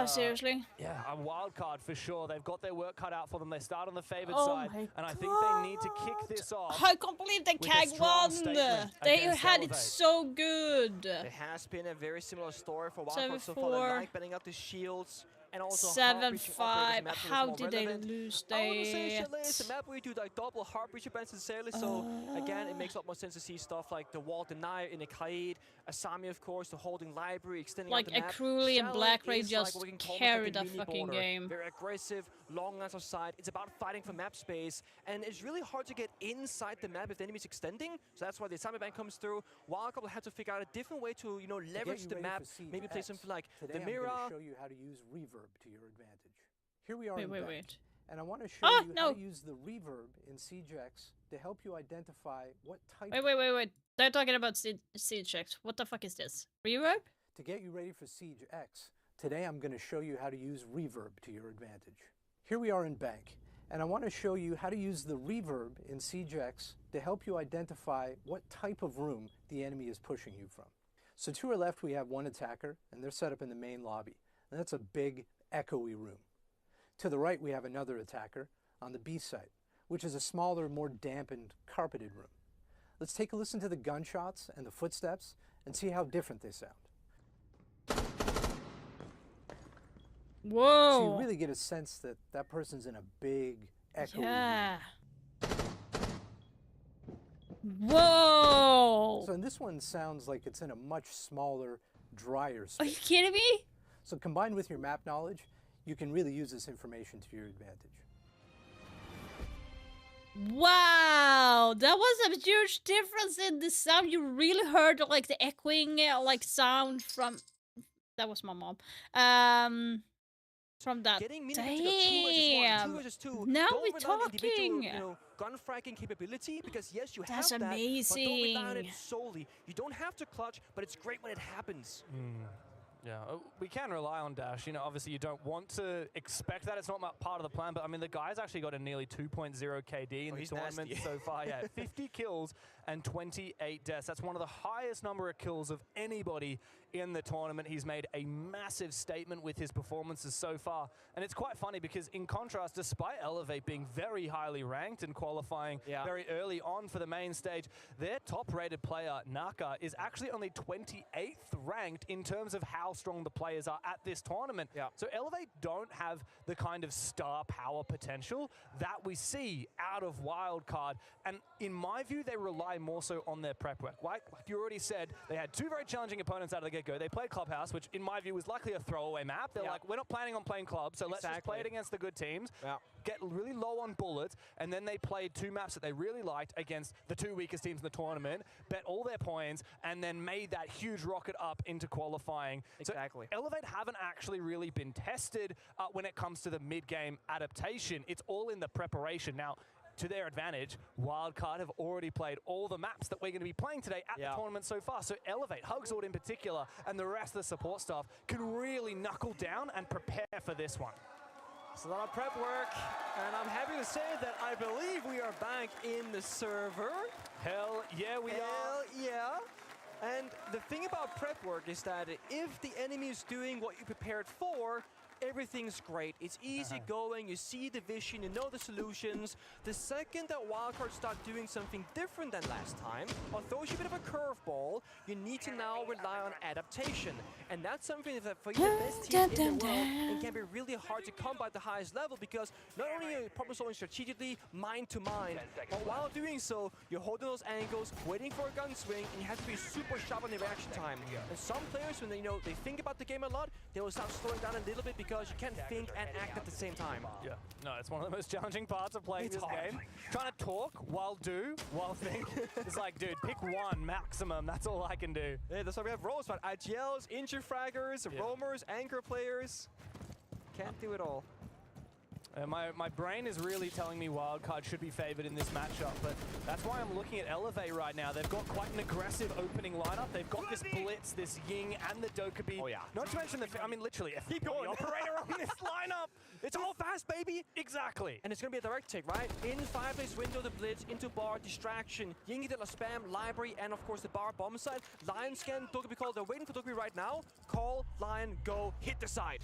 Seriously? Yeah, a wild card for sure. They've got their work cut out for them. They start on the favored Oh side, my and I think they need to kick this off. I can't believe they with a CAG strong won. statement They against had it Elevate. so good. It has been a very similar story for Wildcard so far. 7-4. They like betting out the shields and also 7-5. How did they lose? I want to say They Chalet is a map where you do like double heart breacher bans necessarily. So again, it makes a lot more sense to see stuff like the Wall Denier in a Kaid, Asami of course, the holding library, extending like out the map. Cruelly and Chalet Black Ray is like just what we can call carried like a that mini fucking border. game. Very aggressive, long lines of sight. It's about fighting for map space, and it's really hard to get inside the map if the enemy's extending. So that's why the Asami ban comes through. Wildcard will have to figure out a different way to leverage the map. Maybe play something like Today the I'm mirror. going to show you how to use reverb to your advantage. Here we are in Bank, Wait. and I want to show you how to use the reverb in SiegeX to help you identify what type. Wait. They're talking about SiegeX. What the fuck is this? Reverb? To get you ready for SiegeX, today I'm going to show you how to use reverb to your advantage. Here we are in Bank, and I want to show you how to use the reverb in SiegeX to help you identify what type of room the enemy is pushing you from. So to our left we have one attacker, and they're set up in the main lobby, and that's a big echoey room. To the right we have another attacker on the B site, which is a smaller, more dampened, carpeted room. Let's take a listen to the gunshots and the footsteps and see how different they sound. Whoa! So you really get a sense that that person's in a big, echoey Yeah. room. Whoa! So this one sounds like it's in a much smaller, drier space. Are you kidding me? So combined with your map knowledge, you can really use this information to your advantage. Wow, that was a huge difference in the sound. You really heard like the echoing like sound from. That was my mom. From that. Getting mini to go 2 versus 1, 2 versus 2. Now don't we're rely on individual, talking. Gun fracking capability, because yes, you That's have that, but don't rely on it amazing. solely. You don't have to clutch, but it's great when it happens. Yeah, we can rely on Dash. Obviously you don't want to expect that. It's not part of the plan, but I mean, the guy's actually got a nearly 2.0 KD in the tournament nasty. so far. Yeah, 50 kills and 28 deaths. That's one of the highest number of kills of anybody in the tournament. He's made a massive statement with his performances so far. And it's quite funny because in contrast, despite Elevate being very highly ranked and qualifying very early on for the main stage, their top-rated player, Naka, is actually only 28th ranked in terms of how strong the players are at this tournament. So Elevate don't have the kind of star power potential that we see out of Wildcard. And in my view, they rely more so on their prep work. Like you already said, they had two very challenging opponents out of the get-go. They played Clubhouse, which in my view was likely a throwaway map. They're like, we're not planning on playing Club, so let's just play it against the good teams, get really low on bullets, and then they played two maps that they really liked against the two weakest teams in the tournament, bet all their points, and then made that huge rocket up into qualifying. Exactly. So Elevate haven't actually really been tested when it comes to the mid-game adaptation. It's all in the preparation. Now, to their advantage, Wildcard have already played all the maps that we're going to be playing today at the tournament so far. So Elevate, Hugsword in particular, and the rest of the support staff can really knuckle down and prepare for this one. It's a lot of prep work, and I'm happy to say that I believe we are back in the server. Hell yeah, we are. Hell yeah. And the thing about prep work is that if the enemy is doing what you prepared for, everything's great. It's easy going, you see the vision, you know the solutions. The second that Wildcard start doing something different than last time, or throws you a bit of a curveball, you need to now rely on adaptation. And that's something that for you, the best teams in the world, it can be really hard to come by at the highest level because not only are you problem solving strategically, mind to mind, but while doing so, you're holding those angles, waiting for a gun swing, and you have to be super sharp on the reaction time. And some players, when they think about the game a lot, they will start slowing down a little bit because you can't think and act at the same time. Yeah, no, it's one of the most challenging parts of playing this game. Trying to talk while do, while think. It's like, dude, pick one maximum. That's all I can do. Yeah, that's why we have roles, right? IGLs, injury fraggers, roamers, anchor players. Can't do it all. My brain is really telling me Wildcard should be favored in this matchup, but that's why I'm looking at Elevate right now. They've got quite an aggressive opening lineup. They've got this Blitz, this Ying, and the Dokkaebi. Not to mention I mean, literally, a operator on this lineup. It's all fast, baby! Exactly. And it's gonna be a direct take, right? In fireplace window, the Blitz, into bar, distraction, Ying de la spam, library, and of course the bar bomb side. Lion scan, Dokkaebi call. They're waiting for Dokkaebi right now. Call, Lion, go, hit the side.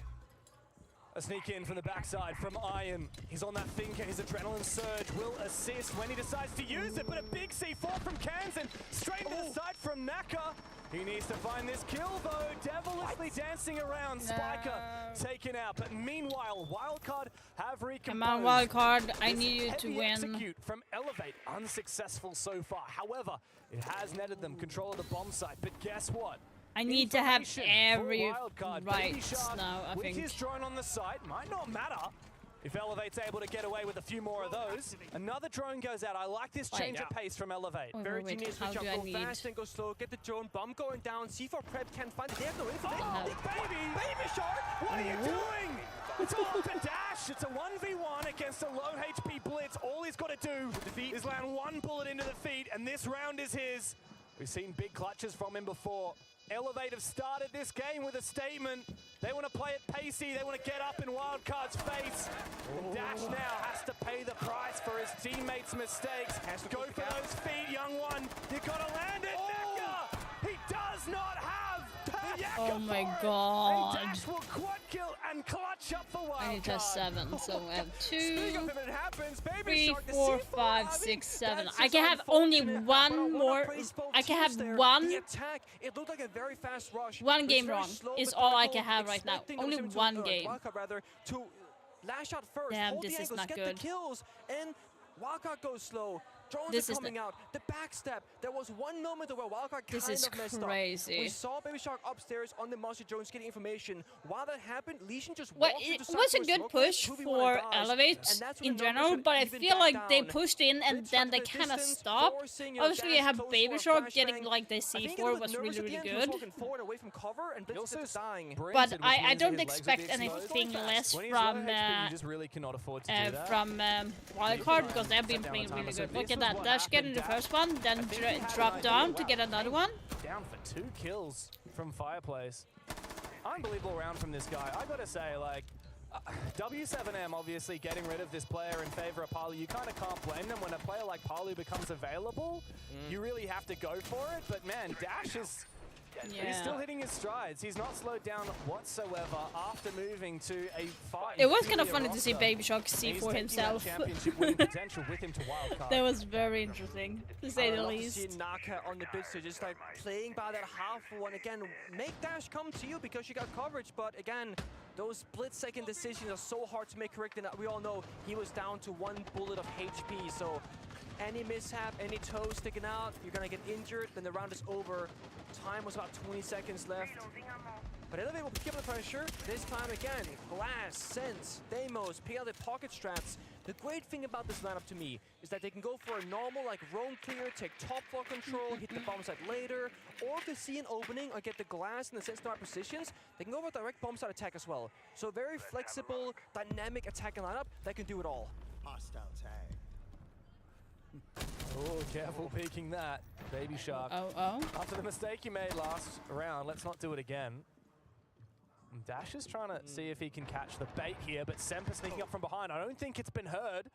A sneak in from the backside from Iron. He's on that thinker. His adrenaline surge will assist when he decides to use it, but a big C4 from Kansan. Straight to the side from Naka. He needs to find this kill, though. Devilishly dancing around. Spiker taken out. But meanwhile, Wildcard have recomposed. Come on, Wildcard. I need you to Heavy win. Execute from Elevate. Unsuccessful so far. However, it has netted them control of the bomb site. But guess what? I need to have every right now, I with think. his drone on the site, might not matter if Elevate's able to get away with a few more of those. Another drone goes out. I like this change of pace from Elevate. Very genius switch up, go fast and go slow, get the drone, bomb going down, C4 prep can't find it, they have no info. Baby Shark! What are you doing? It's all up to Dash. It's a 1v1 against a low HP Blitz. All he's got to do is land one bullet into the feet, and this round is his. We've seen big clutches from him before. Elevate have started this game with a statement. They want to play it pacey. They want to get up in Wildcard's face. And Dash now has to pay the price for his teammates' mistakes. Go for those feet, young one. You got to land it, Naka. He does not have the yakka. Oh my for it. god. And Dash will quad kill and clutch up for Wildcard. I need just 7, so we have 2, Speaking of it happens, Baby 3, Shark, the 4, C4, 5, I 6, mean, 7. that's I just can have only unfortunate, one but I wanna more. praise both I can teams have there. one. The attack, it looked like a very fast rush. One It was game very wrong slow, is but all I Michael can have right now. expecting Only them to, one game. Wildcard rather, to lash out first, Damn, hold this the is angles, not get good. the kills, and Wildcard goes slow. Drones This are is coming out. The backstep. There was one moment where Wildcard This kind is of messed crazy. up. We saw Baby Shark upstairs on the Monster Drones getting information. While that happened, Lesion just Well, walked it into was a side good smoke, push 2v1 for and dies. Elevate And that's when in the numbers general, should but I even feel back like they down. pushed in and Blitz then from they the kind of distance, stopped. forcing, you know, Obviously, you Dash have close Baby for a Shark getting flashbang. like the I think he C4 looked was nervous really, at the really end. He was good. walking forward away from cover, and Blitz is dying. But I don't expect anything less from Wildcard because they've been playing really good. Look at that, Dash getting the first one, then drop down to get another one. Down for 2 kills from Fireplace. Unbelievable round from this guy. I gotta say, like, W7M obviously getting rid of this player in favor of Palu. You kind of can't blame them. When a player like Palu becomes available, you really have to go for it. But man, Dash is He's still hitting his strides. He's not slowed down whatsoever after moving to a fight. It was kind of funny to see Baby Shark see for himself. Championship winning potential with him to wildcard. That was very interesting, to say the least. I love to see Naka on the bit, so just like playing by that half one again. Make dash come to you because you got coverage, but again, those split-second decisions are so hard to make correct, and we all know he was down to 1 bullet of HP, so any mishap, any toe sticking out, you're gonna get injured, then the round is over. Time was about 20 seconds left. But Elevate will keep the pressure. This time again, Glass, Sense, Deimos, pick out the pocket strats. The great thing about this lineup to me is that they can go for a normal like roam clear, take top floor control, hit the bomb site later, or if they see an opening or get the Glass and the Sense in the right positions, they can go for a direct bomb site attack as well. So very flexible, dynamic attacking lineup that can do it all. Hostile tag. Oh, careful peeking that, Baby Shark. After the mistake you made last round, let's not do it again. And Dash is trying to see if he can catch the bait here, but Semper sneaking up from behind. I don't think it's been heard.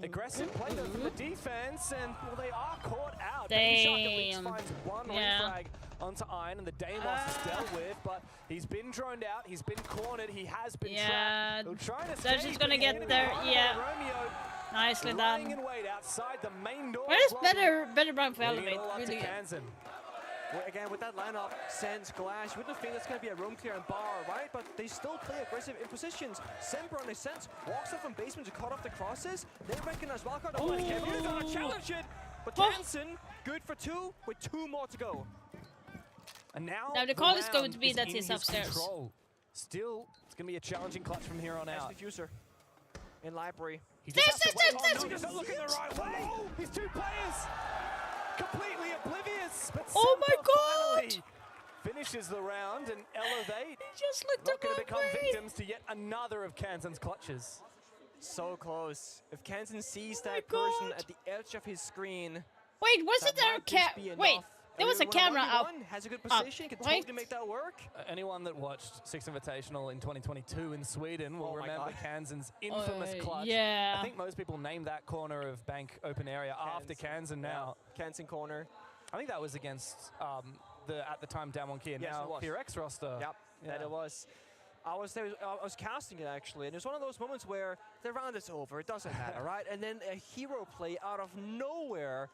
Aggressive play though from the defense, and well, they are caught out. Baby Shark at least finds one refrag onto Iron, and the Deimos is dealt with, but he's been droned out, he's been cornered, he has been trapped. They're trying to Dash is gonna get there, Romeo nicely lying done. in wait outside the main door. What is better round for Elevate? Really good. Well, again, with that lineup, Sense, Glash, you wouldn't think that's going to be a roam clear and bar, right? But they still play aggressive in positions. Semper on his Sense walks up from basement to cut off the crosses. They recognize wildcard. Oh, and again, he's gonna challenge it. But Jansen, good for 2 with 2 more to go. And now the call is going to be that he's upstairs. Control. Still, it's going to be a challenging clutch from here on out. Diffuser in library. He's not looking the right way. He's 2 players. Completely oblivious. But oh my god! Finally finishes the round, and Elevate just looked not going to become victims to yet another of Kansan's clutches. So close. If Kansan sees that person at the edge of his screen. Wait, was it there? Wait, there was a camera up. Has a good position, can totally make that work. Anyone that watched Six Invitational in 2022 in Sweden will remember Kansan's infamous clutch. Yeah. I think most people named that corner of Bank open area after Kansan now. Kansan corner. I think that was against at the time Damwon Kia, now SiegeX roster. Yep, that it was. I was there, I was casting it actually, and it's one of those moments where the round is over, it doesn't matter, right? And then a hero play out of nowhere.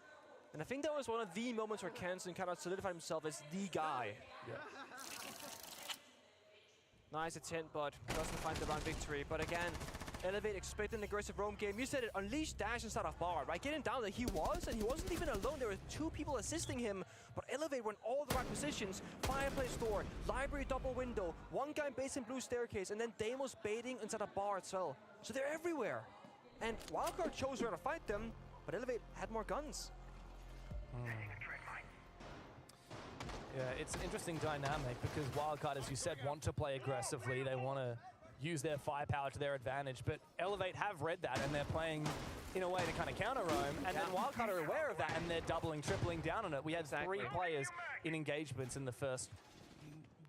And I think that was one of the moments where Kansan kind of solidified himself as the guy. Yeah. Nice attempt, but doesn't find the round victory. But again, Elevate expecting an aggressive roam game. You said it, unleash Dash instead of bar, right? Getting down there, he was, and he wasn't even alone. There were 2 people assisting him, but Elevate were in all the right positions. Fireplace door, library double window, 1 guy in base and blue staircase, and then Deimos baiting inside a bar as well. So they're everywhere. And Wildcard chose where to fight them, but Elevate had more guns. Yeah, it's an interesting dynamic because Wildcard, as you said, want to play aggressively. They want to use their firepower to their advantage, but Elevate have read that and they're playing in a way to kind of counter roam, and then Wildcard are aware of that and they're doubling, tripling down on it. We had 3 players in engagements in the first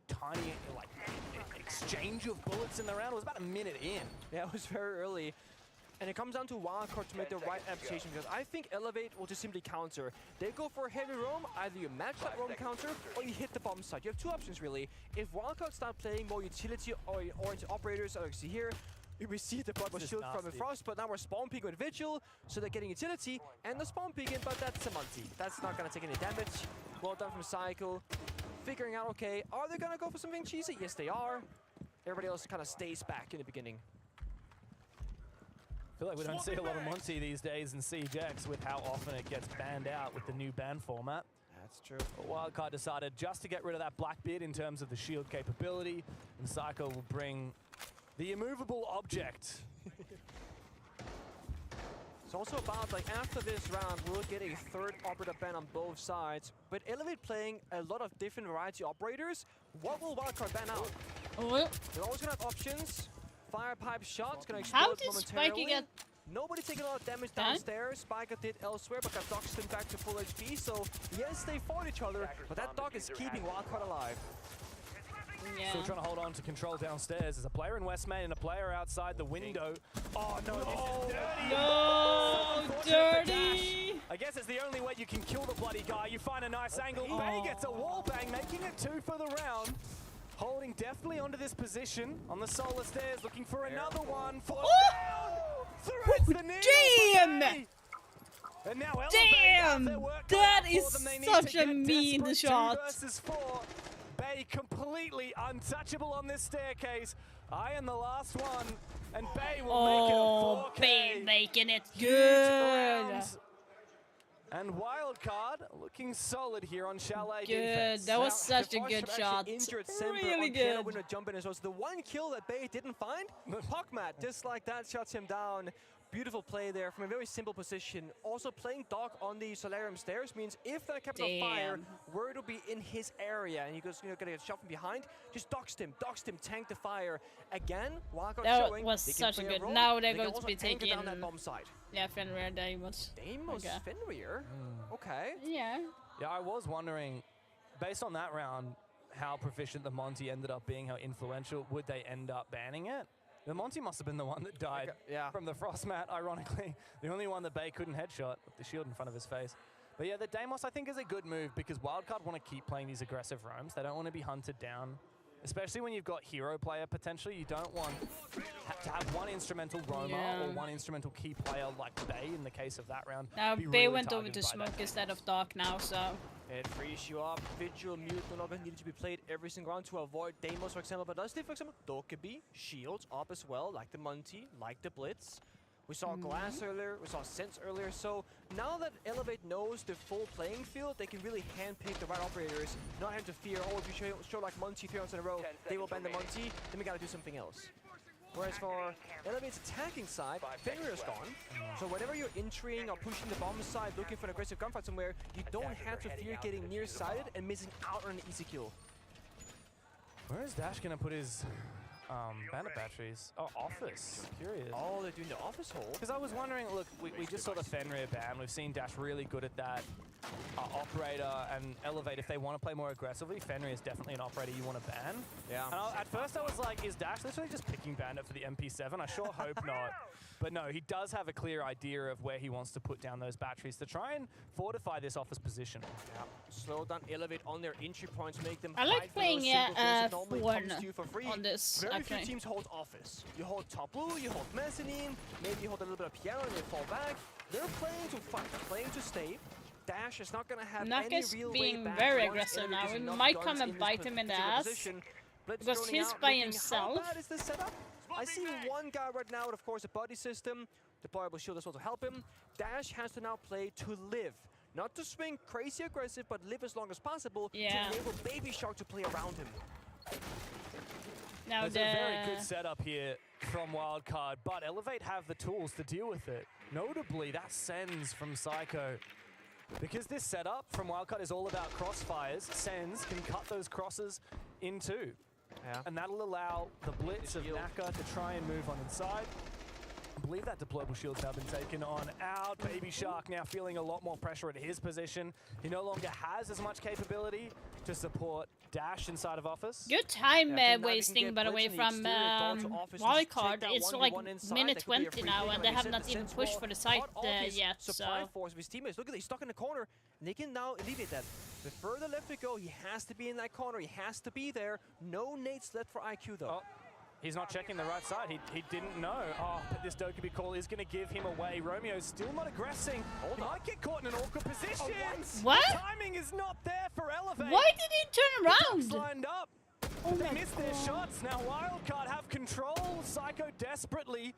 tiny exchange of bullets in the round. It was about a minute in. Yeah, it was very early. And it comes down to Wildcard to make the right adaptation, because I think Elevate will just simply counter. They go for a heavy roam, either you match that roam counter or you hit the bomb site. You have 2 options really. If Wildcard start playing more utility or oriented operators, like you see here, we received the blood was shield from the Frost, but now we're spawn peeking with Vigil, so they're getting utility and the spawn peeking, but that's a multi. That's not gonna take any damage. Well done from Cycle. Figuring out, okay, are they gonna go for something cheesy? Yes, they are. Everybody else kind of stays back in the beginning. I feel like we don't see a lot of Monty these days in SiegeX with how often it gets banned out with the new ban format. That's true. But Wildcard decided just to get rid of that black bit in terms of the shield capability, and Psycho will bring the immovable object. It's also about, like, after this round, we'll get a 3rd operator ban on both sides. But Elevate playing a lot of different variety operators, what will Wildcard ban out? They're always gonna have options. Fire pipe shot's gonna explode momentarily. Spiky get Nobody taking a lot of damage downstairs. Spiker did elsewhere, but got Doxton back to full HP. So yes, they fought each other, but that dog is keeping Wildcard alive. Yeah. Still trying to hold on to control downstairs. There's a player in West Main and a player outside the window. Oh no, this is dirty! No, dirty! I guess it's the only way you can kill the bloody guy. You find a nice angle. Bay gets a wall bang, making it 2 for the round. Holding definitely onto this position on the solar stairs, looking for another one. For throws the needle. Damn! And now Elevate Damn! That is such a mean shot. 2 versus 4. Bay completely untouchable on this staircase. Iron the last one, and Bay will make it a 4K. Bay making it Huge good. rounds. And Wildcard looking solid here on Chalet Good. defense. That was such a good shot. Injured Really on piano good. winner jump in as well. So the one kill that Bay didn't find, Puckmat, just like that, shuts him down. Beautiful play there from a very simple position. Also playing Doc on the Solarium stairs means if that kept on fire, were to be in his area and he goes, gonna get shot from behind, just doxed him, tank the fire. Again, Wildcard That showing was they can such a play good. role, Now they're they can going to also be anchor taking. down that bomb side. Yeah, Fenrir, Deimos. Deimos, Okay. Fenrir? Okay. Yeah. Yeah, I was wondering, based on that round, how proficient the Monty ended up being, how influential, would they end up banning it? The Monty must have been the one that died from the frost mat, ironically. The only one that Bay couldn't headshot with the shield in front of his face. But yeah, the Deimos I think is a good move because Wildcard want to keep playing these aggressive roams. They don't want to be hunted down. Especially when you've got hero player potentially, you don't want to have one instrumental roamer or one instrumental key player like Bay in the case of that round. Now be Bay really went over targeted to by smoke that. instead of Dark now, so. It frees you up. Vigil, Mute, no longer needed to be played every single round to avoid Deimos, for example. But does they, for example, Dokkaebi, shields up as well, like the Monty, like the Blitz. We saw Glass earlier, we saw Sense earlier. So now that Elevate knows the full playing field, they can really handpick the right operators, not having to fear, oh, if you show like Monty 3 rounds in a row, they will ban the Monty, then we gotta do something else. Whereas for Elevate's attacking side, Fenrir is gone. So whenever you're entering or pushing the bomb side, looking for an aggressive gunfight somewhere, you don't have to fear getting nearsighted and missing out on an easy kill. Where is Dash gonna put his bandit batteries? Oh, office. Curious. Oh, they're doing the office hole? Because I was wondering, look, we just saw the Fenrir ban. We've seen Dash really good at that. Operator and Elevate, if they want to play more aggressively, Fenrir is definitely an operator you want to ban. Yeah. And at first I was like, is Dash literally just picking bandit for the MP7? I sure hope not. But no, he does have a clear idea of where he wants to put down those batteries to try and fortify this office position. Yeah. Slow down Elevate on their entry points, make them I like playing Thorn on this, Very actually. few teams hold office. You hold top blue, you hold mezzanine, maybe you hold a little bit of piano and they fall back. They're playing to fight, playing to stay. Dash is not going to have any real way being back very once aggressive Elevate now. has It enough might guns come and this bite him in the particular ass. position. Blitz Because droning he's out, by looking, himself. How bad is this setup? I see one guy right now with, of course, a body system. Deployable shield as well to help him. Dash has to now play to live. Not to swing crazy aggressive, but live as long as possible to enable Baby Shark to play around him. Now There's a very good setup here from Wildcard, but Elevate have the tools to deal with it. Notably, that sends from Psycho. Because this setup from Wildcard is all about crossfires, Sens can cut those crosses in two. And that'll allow the blitz of Naka to try and move on inside. I believe that deployable shield's now been taken on out. Baby Shark now feeling a lot more pressure at his position. He no longer has as much capability to support Dash inside of office. Good time wasting, by the way, from Wildcard. It's like minute 20 now, and they have not even pushed for the site yet. Supply force of his teammates. Look at that, he's stuck in the corner. And they can now alleviate that. The further left we go, he has to be in that corner. He has to be there. No nades left for IQ though. He's not checking the right side. He didn't know. Oh, but this Dokkaebi call is going to give him away. Romeo's still not aggressing. He might get caught in an awkward position. What? The timing is not there for Elevate. Why did he turn around? Lined up. They missed their shots. Now Wildcard have control. Psycho desperately.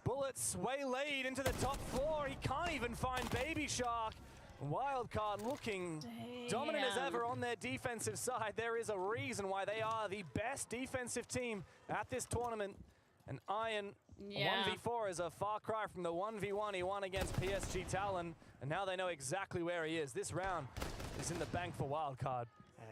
Bullets waylaid into the top floor. He can't even find Baby Shark. Wildcard looking dominant as ever on their defensive side. There is a reason why they are the best defensive team at this tournament. And Iron 1v4 is a far cry from the 1v1 he won against PSG Talon. And now they know exactly where he is. This round is in the bank for Wildcard.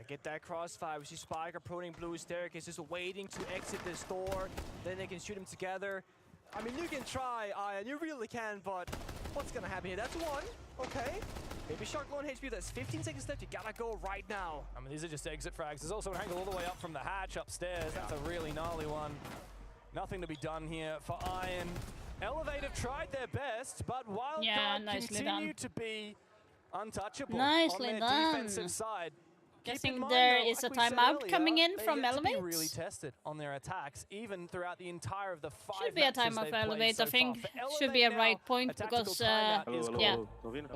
Get that crossfire. We see Spike approaching blue staircase, just waiting to exit this door. Then they can shoot him together. I mean, you can try, Iron, you really can, but what's gonna happen here? That's one, okay. Baby Shark low on HP, that's 15 seconds left, you gotta go right now. I mean, these are just exit frags. There's also an angle all the way up from the hatch upstairs. That's a really gnarly one. Nothing to be done here for Iron. Elevate have tried their best, but Wildcard continue to be untouchable Nicely on their done. defensive side. Guessing there is a timeout coming in from They Elevate. be really tested on their attacks, even throughout the entire of the 5 Should be a matches timeout they've for played Elevate, so I think. far. For Should be a Elevate right now, point a tactical because, timeout yeah. is Tô ouvindo?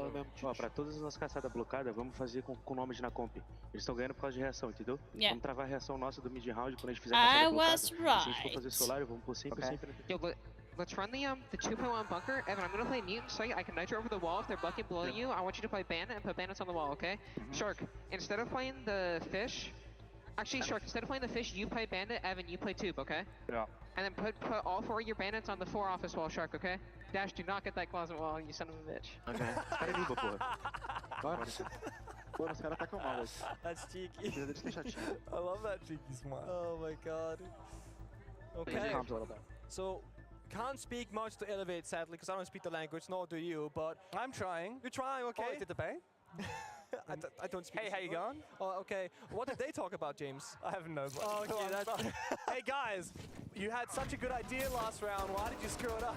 Ó, pra todas as nossas caçadas blocadas, vamos fazer com nomes na comp. Eles estão ganhando por causa de reação, entendeu? Yeah. Vamos travar a reação nossa do mid-round quando a gente fizer a caçada blocada. Se a gente for fazer solário, vamos pôr sempre. Yo, let's run the 2.1 bunker. Evan, I'm gonna play Mutant, so I can nitro over the wall. If they're bucking below you, I want you to play Bandit and put bandits on the wall, okay? Shark, instead of playing the fish, actually Shark, instead of playing the fish, you play Bandit, Evan, you play Tube, okay? Yeah. And then put all 4 of your bandits on the 4 office wall, Shark, okay? Dash, do not get that closet wall, you son of a bitch. Ok. Cara limpa, porra. Bora. Pô, os caras atacam mal, velho. That's cheeky. Precisa deles ter chatinho. I love that cheeky smile. Oh my god. Okay. Calms a little bit. So, can't speak much to Elevate, sadly, because I don't speak the language, nor do you, but... I'm trying. You're trying, okay. Oh, did the bay? I don't speak. Hey, how you going? Oh, okay. What did they talk about, James? I have no clue. Oh, okay, that's... Hey guys, you had such a good idea last round. Why did you screw it up?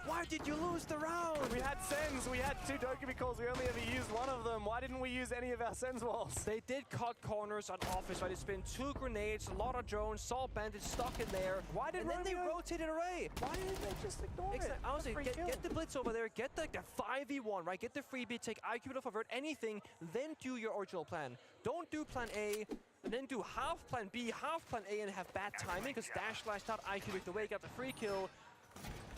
Why did you lose the round? We had sends, we had 2 Dokumi calls, we only ever used one of them. Why didn't we use any of our sends walls? They did cut corners on office, right? They spent 2 grenades, a lot of drones, saw bandits stuck in there. Why did and then they rotated away? Why didn't they just ignore it? Honestly, get the blitz over there, get the 5v1, right? Get the freebie, take IQ off, avert anything, then do your original plan. Don't do plan A, and then do half plan B, half plan A, and have bad timing, because Dash slashed out, IQ with the way, got the free kill.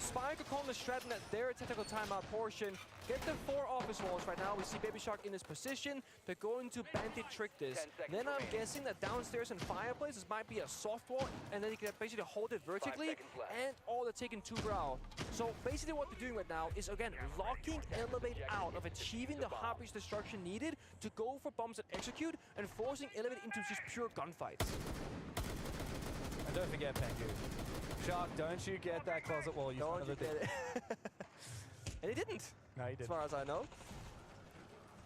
Spike are calling the Stratton at their technical timeout portion. Get the 4 office walls right now. We see Baby Shark in this position. They're going to bandit trick this. Then I'm guessing that downstairs in Fireplaces might be a soft wall, and then you can basically hold it vertically, and all they're taking 2 brow. So basically what they're doing right now is, again, locking Elevate out of achieving the hard breach destruction needed to go for bombs that execute, and forcing Elevate into just pure gunfights. And don't forget Pengu. Shark, don't you get that closet wall, you son of a bitch. And he didn't. No, he didn't. As far as I know.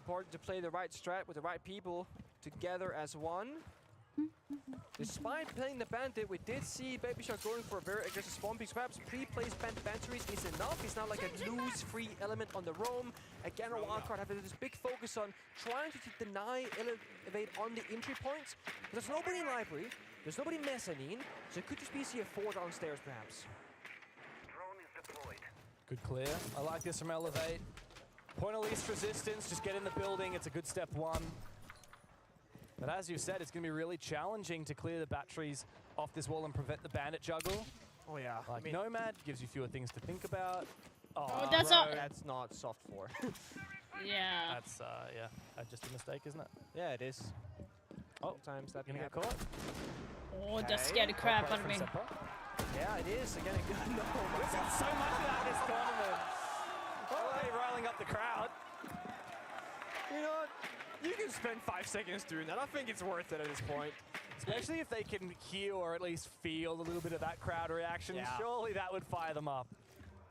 Important to play the right strat with the right people together as one. Despite playing the bandit, we did see Baby Shark going for a very aggressive spawn pick. Perhaps pre-placed bandit batteries is enough. He's not like a loose free element on the roam. Again, a wildcard having this big focus on trying to deny Elevate on the entry points. There's nobody in library. There's nobody mezzanine, so it could just be CF4 downstairs, perhaps. Good clear. I like this from Elevate. Point of least resistance, just get in the building. It's a good step 1. But as you said, it's going to be really challenging to clear the batteries off this wall and prevent the bandit juggle. Oh yeah. Like Nomad gives you fewer things to think about. Oh, that's not soft 4. Yeah. That's yeah, just a mistake, isn't it? Yeah, it is. Oh, sometimes that gonna can get caught. Oh, that scared the crap out of me. Yeah, it is. Again, a good no. We've seen so much of that this tournament. Oh, they're riling up the crowd. You know what? You can spend 5 seconds doing that. I think it's worth it at this point. Especially if they can hear or at least feel a little bit of that crowd reaction. Yeah. Surely that would fire them up.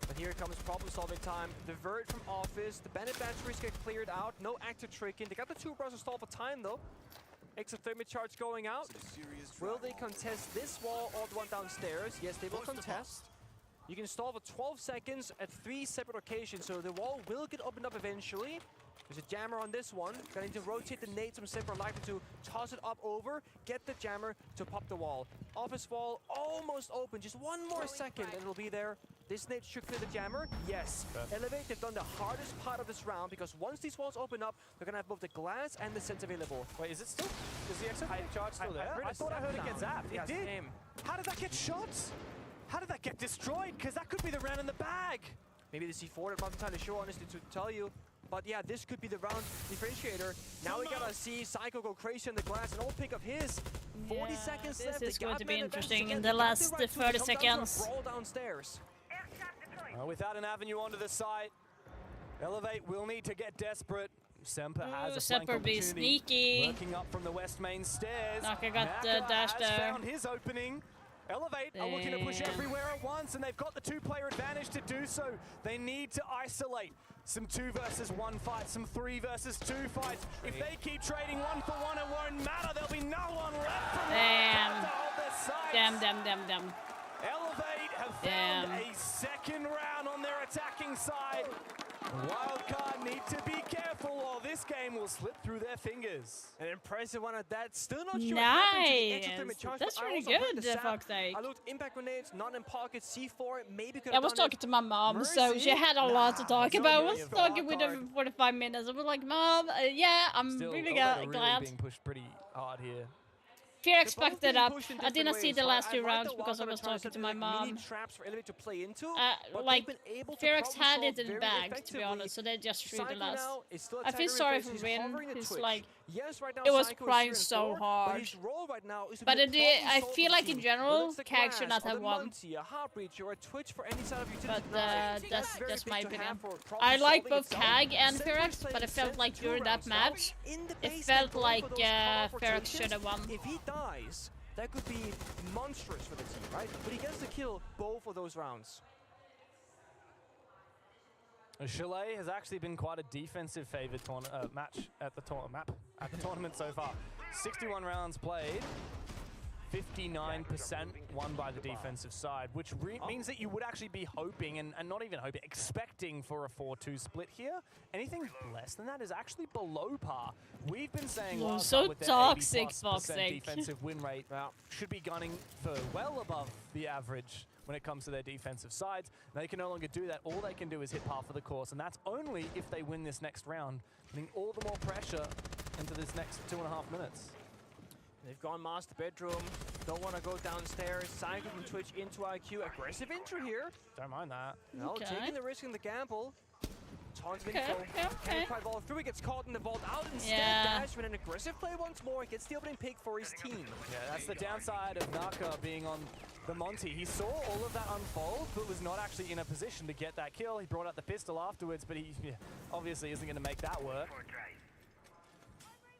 But here comes problem-solving time. The Vert from office. The bandit batteries get cleared out. No active tricking. They got the 2 bros to stall for time, though. Exothermic charge going out. Will they contest this wall or the one downstairs? Yes, they will contest. You can stall for 12 seconds at 3 separate occasions, so the wall will get opened up eventually. There's a jammer on this one. Gonna need to rotate the nade some separate life to toss it up over, get the jammer to pop the wall. Office wall almost open, just 1 more second and it'll be there. This nade should clear the jammer. Yes. Elevate, they've done the hardest part of this round because once these walls open up, they're gonna have both the glass and the sense available. Wait, is it still? Is the exit charge still there? I thought I heard it get zapped. It did. How did that get shot? How did that get destroyed? Because that could be the round in the bag. Maybe the C4 that I'm entirely sure, honestly, to tell you. But yeah, this could be the round differentiator. Now we gotta see Psycho go crazy on the glass and all pick up his. 40 seconds left. This is going to be interesting in the last 30 seconds. Brawl downstairs. Without an avenue onto the site, Elevate will need to get desperate. Semper has a flank Semper be opportunity. sneaky. Working up from the west main stairs. Naka got the dash has there. found his opening. Elevate are looking to push everywhere at once, and they've got the 2-player advantage to do so. They need to isolate some 2 versus 1 fights, some 3 versus 2 fights. If they keep trading 1 for 1, it won't matter. There'll be no one left from Damn. to hold their sides. Damn. Elevate have found a second round on their attacking side. Wildcard need to be careful or this game will slip through their fingers. An impressive one at that. Still not sure Nice. That's really good, fuck's sake. I looked impact grenades, not in pocket, C4, maybe could I was talking to my mom, so she had a lot to talk about. I was talking with her for 45 minutes. I was like, Mom, yeah, I'm really glad. Being pushed pretty hard here. Fear expected up. I did not see the last two rounds because I was talking to my mom. Traps for Elevate to play into, like, Fearx had it in the bag, to be honest, so they just threw the last. I feel sorry for Rin. He's like, it was crying so hard. But I feel like in general, CAG should not have won. But that's my opinion. I like both CAG and Fearx, but I felt like during that match, it felt like Fearx should have won. If he dies, that could be monstrous for the team, right? But he gets to kill both of those rounds. Chalet has actually been quite a defensive favored match at the tournament so far. 61 rounds played, 59% won by the defensive side, which means that you would actually be hoping, and not even hoping, expecting for a 4-2 split here. Anything less than that is actually below par. We've been saying so with their toxic, 80+% defensive win rate should be gunning for well above the average when it comes to their defensive sides. They can no longer do that. All they can do is hit par for the course, and that's only if they win this next round, putting all the more pressure into this next 2.5 minutes. They've gone master bedroom, don't want to go downstairs, cycle from Twitch into IQ, aggressive entry here. Don't mind that. No, taking the risk in the gamble. Tons of info. Can't quite vault through, he gets caught in the vault out instead. Dash with an aggressive play once more, gets the opening pick for his team. Yeah, that's the downside of Naka being on the Monty. He saw all of that unfold, but was not actually in a position to get that kill. He brought out the pistol afterwards, but he obviously isn't going to make that work.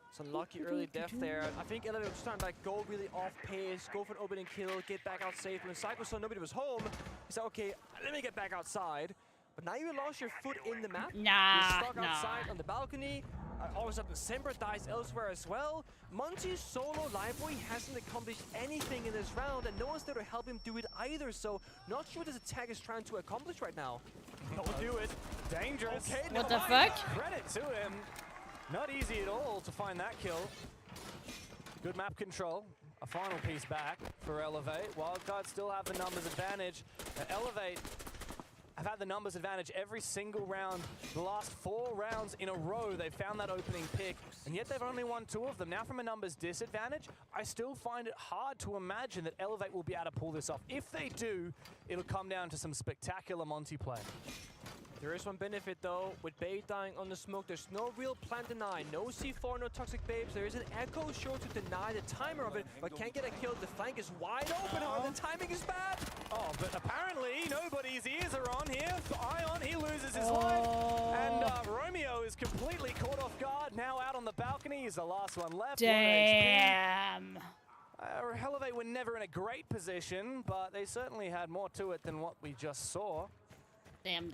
It's unlucky early death there. I think Elevate was trying to like go really off pace, go for an opening kill, get back out safe. When Psycho saw nobody was home, he said, okay, let me get back outside. But now you lost your foot in the map. You're stuck outside on the balcony. All of a sudden, Semper dies elsewhere as well. Monty's solo library hasn't accomplished anything in this round, and no one's there to help him do it either. So, not sure what this attack is trying to accomplish right now. Don't do it. Dangerous. Okay, what the fuck? Credit to him. Not easy at all to find that kill. Good map control. A final piece back for Elevate. Wildcard still have the numbers advantage. Elevate have had the numbers advantage every single round. The last 4 rounds in a row, they've found that opening pick, and yet they've only won 2 of them. Now from a numbers disadvantage, I still find it hard to imagine that Elevate will be able to pull this off. If they do, it'll come down to some spectacular Monty play. There is one benefit though, with Babe dying on the smoke, there's no real plant deny, no C4, no toxic babes, there is an echo sure to deny the timer of it, but can't get a kill, the flank is wide open, however the timing is bad! Oh, but apparently nobody's ears are on here. Ion, he loses his life, and Romeo is completely caught off guard, now out on the balcony, he's the last one left. Damn! Elevate were never in a great position, but they certainly had more to it than what we just saw. Damn.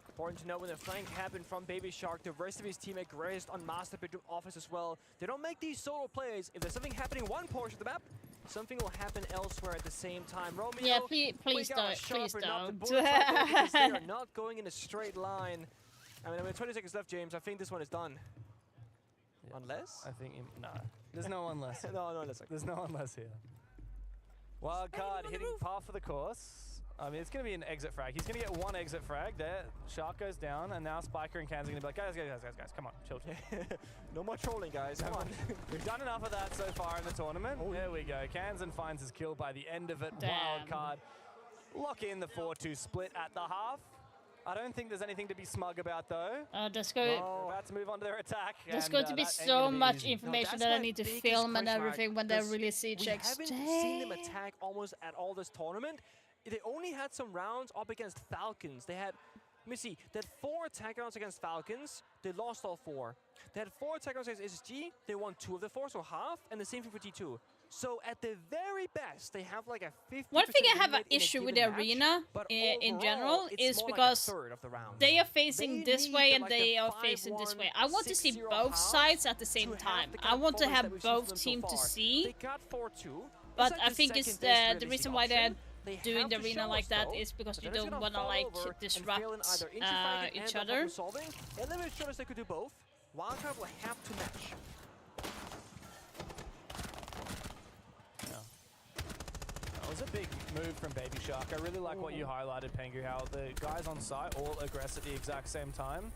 Important to know when the flank happened from Baby Shark, the rest of his team aggressed on Master Bedroom Office as well. They don't make these solo plays. If there's something happening in one portion of the map, something will happen elsewhere at the same time. Romeo, yeah, please don't. Please don't. Because they are not going in a straight line. I mean, 20 seconds left, James. I think this one is done. Yeah. Unless? I think, no. There's no unless. No, unless. There's no unless here. Wildcard hitting par for the course. I mean, it's going to be an exit frag. He's going to get 1 exit frag there. Shark goes down, and now Spiker and Cans are going to be like, guys, come on, chill. No more trolling, guys. Come on. We've done enough of that so far in the tournament. There we go. Kansan finds his kill by the end of it. Wildcard lock in the 4-2 split at the half. I don't think there's anything to be smug about, though. Just go. We're about to move on to their attack. There's going to be so much information that I need to film and everything when they release SiegeX. We haven't seen them attack almost at all this tournament. They only had some rounds up against Falcons. They had, let me see, they had 4 attack rounds against Falcons. They lost all 4. They had 4 attack rounds against SSG. They won 2 of the 4, so half, and the same thing for T2. So at the very best, they have like a 50%. One thing I have an issue with the arena in general is because they are facing this way and they are facing this way. I want to see both sides at the same time. I want to have both teams to see. They got 4-2. But I think it's the reason why they had doing the arena like that is because you don't want to like disrupt each other. Elevate showed us they could do both. Wildcard will have to match. That was a big move from Baby Shark. I really like what you highlighted, Pengu, how the guys on site all aggress at the exact same time.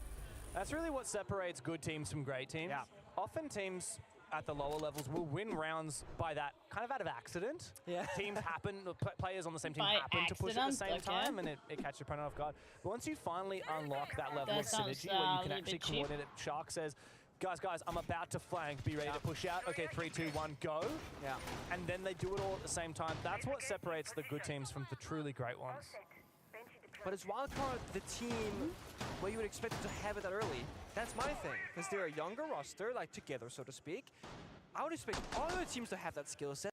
That's really what separates good teams from great teams. Yeah. Often teams at the lower levels will win rounds by that, kind of out of accident. Yeah. Teams happen, players on the same team By happen to push at the same accident, time, and it catches your opponent off guard. But once you finally unlock that level of synergy where you can actually coordinate it, Shark says, guys, I'm about to flank, be ready to push out. Okay, 3, 2, 1, go. Yeah. And then they do it all at the same time. That's what separates the good teams from the truly great ones. But is Wildcard the team where you would expect them to have it that early? That's my thing, because they're a younger roster, like together, so to speak. I would expect all other teams to have that skill set.